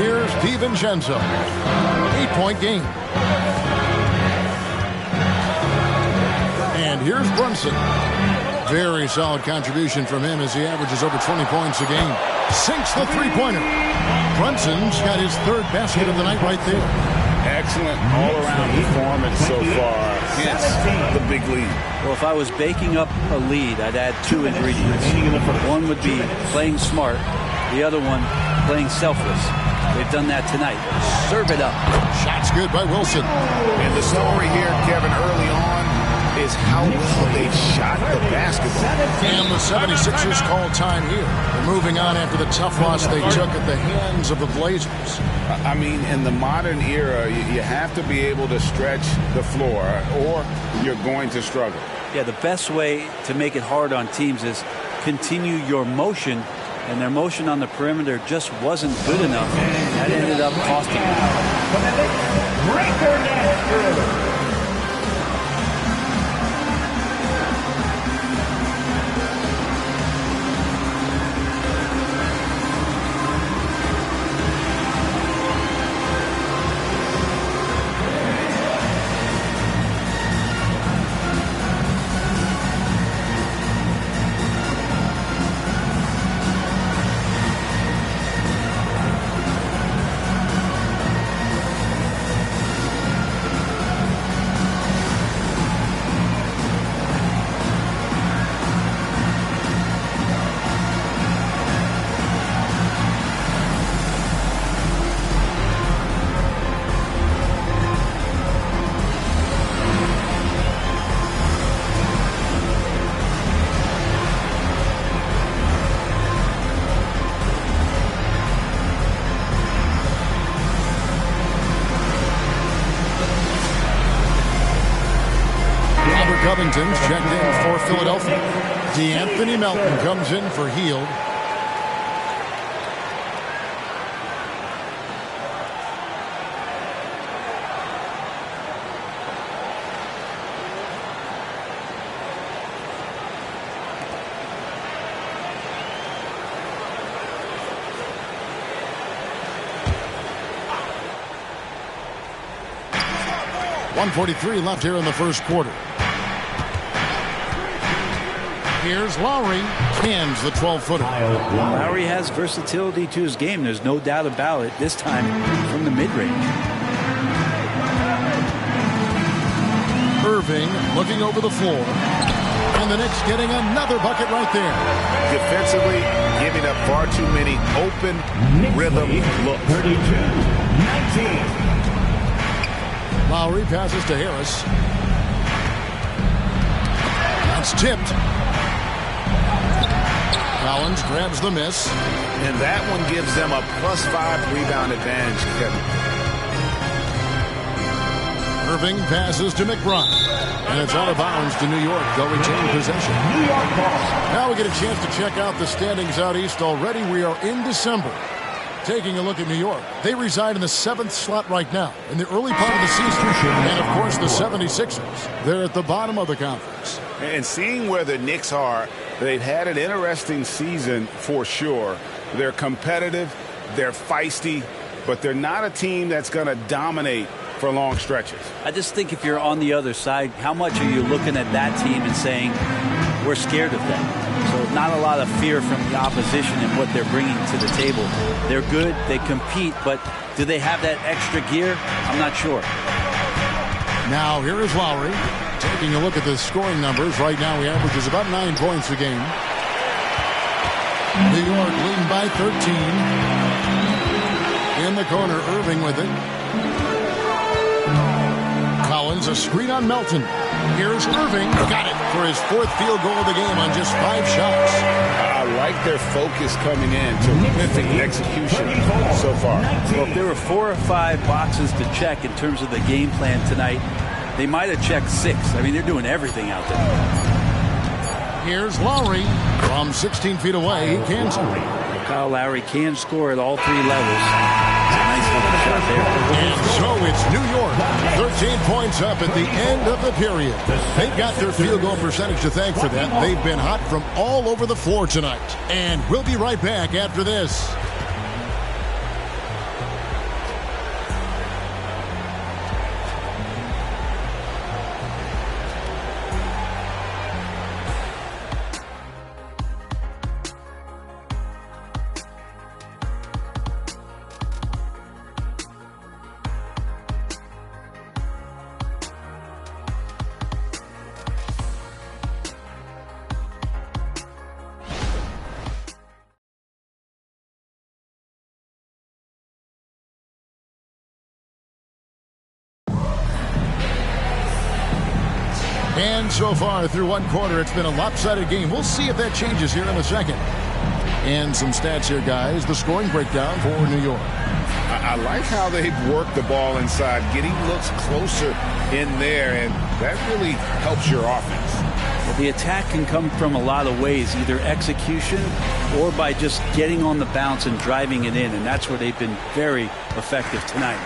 Here's DiVincenzo. 8-point game. And here's Brunson. Very solid contribution from him as he averages over 20 points a game. Sinks the three-pointer. Brunson's got his third basket of the night right there. Excellent all-around performance so far. Hence the big lead. Well, if I was baking up a lead, I'd add 2 ingredients. One would be playing smart. The other one, playing selfless. They've done that tonight. Serve it up. Shot's good by Wilson. And the story here, Kevin, early on is how well they've shot the basketball. And the 76ers call time here. They're moving on after the tough loss they took at the hands of the Blazers. I mean, in the modern era, you have to be able to stretch the floor or you're going to struggle. Yeah, the best way to make it hard on teams is continue your motion, and their motion on the perimeter just wasn't good enough. That ended up costing them. Covington's checked in for Philadelphia. DeAnthony Melton comes in for Hield. .143 left here in the first quarter. Here's Lowry, cans the 12-footer. Lowry has versatility to his game. There's no doubt about it. This time from the mid-range. Irving looking over the floor. And the Knicks getting another bucket right there. Defensively, giving up far too many open rhythm looks. 32-19. Lowry passes to Harris. That's tipped. Collins grabs the miss. And that one gives them a +5 rebound advantage, Kevin. Irving passes to McBride. And it's out of bounds to New York. They'll retain possession. Now we get a chance to check out the standings out east already. We are in December. Taking a look at New York. They reside in the 7th slot right now in the early part of the season. And, of course, the 76ers. They're at the bottom of the conference. And seeing where the Knicks are, they've had an interesting season for sure. They're competitive, they're feisty, but they're not a team that's going to dominate for long stretches. I just think if you're on the other side, how much are you looking at that team and saying, we're scared of them? So not a lot of fear from the opposition and what they're bringing to the table. They're good, they compete, but do they have that extra gear? I'm not sure. Now here is Lowry. Taking a look at the scoring numbers, right now he averages about 9 points a game. New York leading by 13. In the corner, Irving with it. Collins, a screen on Melton. Here's Irving. Got it for his 4th field goal of the game on just 5 shots. I like their focus coming in. Terrific execution so far. Well, if there were 4 or 5 boxes to check in terms of the game plan tonight, they might have checked 6. I mean, they're doing everything out there. Here's Lowry from 16 feet away. He can score. Kyle Lowry can score at all 3 levels. It's a nice little shot there. And so it's New York. 13 points up at the end of the period. They've got their field goal percentage to thank for that. They've been hot from all over the floor tonight. And we'll be right back after this. And so far through one quarter, it's been a lopsided game. We'll see if that changes here in a second. And some stats here, guys. The scoring breakdown for New York. I like how they've worked the ball inside, getting looks closer in there, and that really helps your offense. Well, the attack can come from a lot of ways, either execution or by just getting on the bounce and driving it in, and that's where they've been very effective tonight.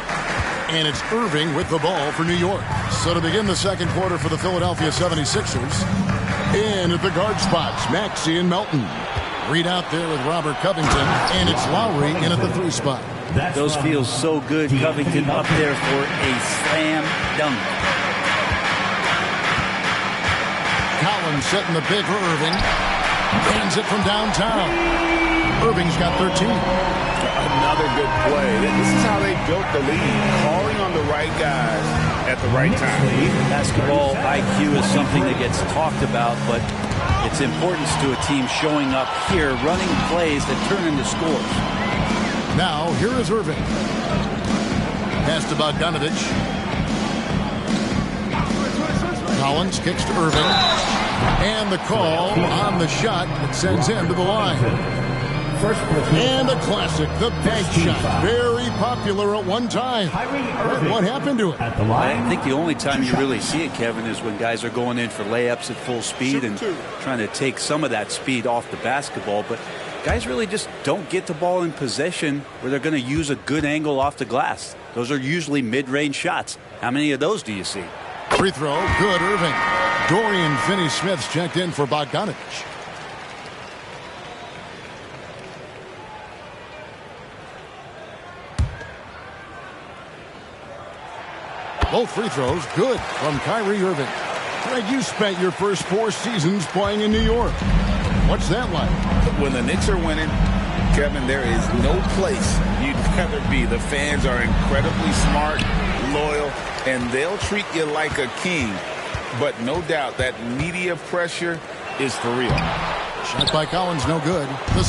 And it's Irving with the ball for New York. So to begin the second quarter for the Philadelphia 76ers, in at the guard spots, Maxey and Melton. Reed out there with Robert Covington, and it's Lowry in at the 3 spot. Those feels so good. Covington up there for a slam dunk. Collins setting the big for Irving. Hands it from downtown. Irving's got 13. Another good play. This is how they built the lead, calling on the right guys at the right time. Basketball IQ is something that gets talked about, but its importance to a team showing up here, running plays that turn into scores. Now, here is Irving. Pass to Bogdanovich. Collins kicks to Irving. And the call on the shot that sends him to the line. And a classic, the bank shot. Very popular at one time. What happened to it? I think the only time you really see it, Kevin, is when guys are going in for layups at full speed and trying to take some of that speed off the basketball. But guys really just don't get the ball in possession where they're going to use a good angle off the glass. Those are usually mid-range shots. How many of those do you see? Free throw, good, Irving. Dorian Finney-Smith's checked in for Bogdanovich. Both free throws good from Kyrie Irving. Greg, you spent your first 4 seasons playing in New York. What's that like? When the Knicks are winning, Kevin, there is no place you'd rather be. The fans are incredibly smart, loyal, and they'll treat you like a king but no doubt that media pressure is for real. Shot by Collins, no good. The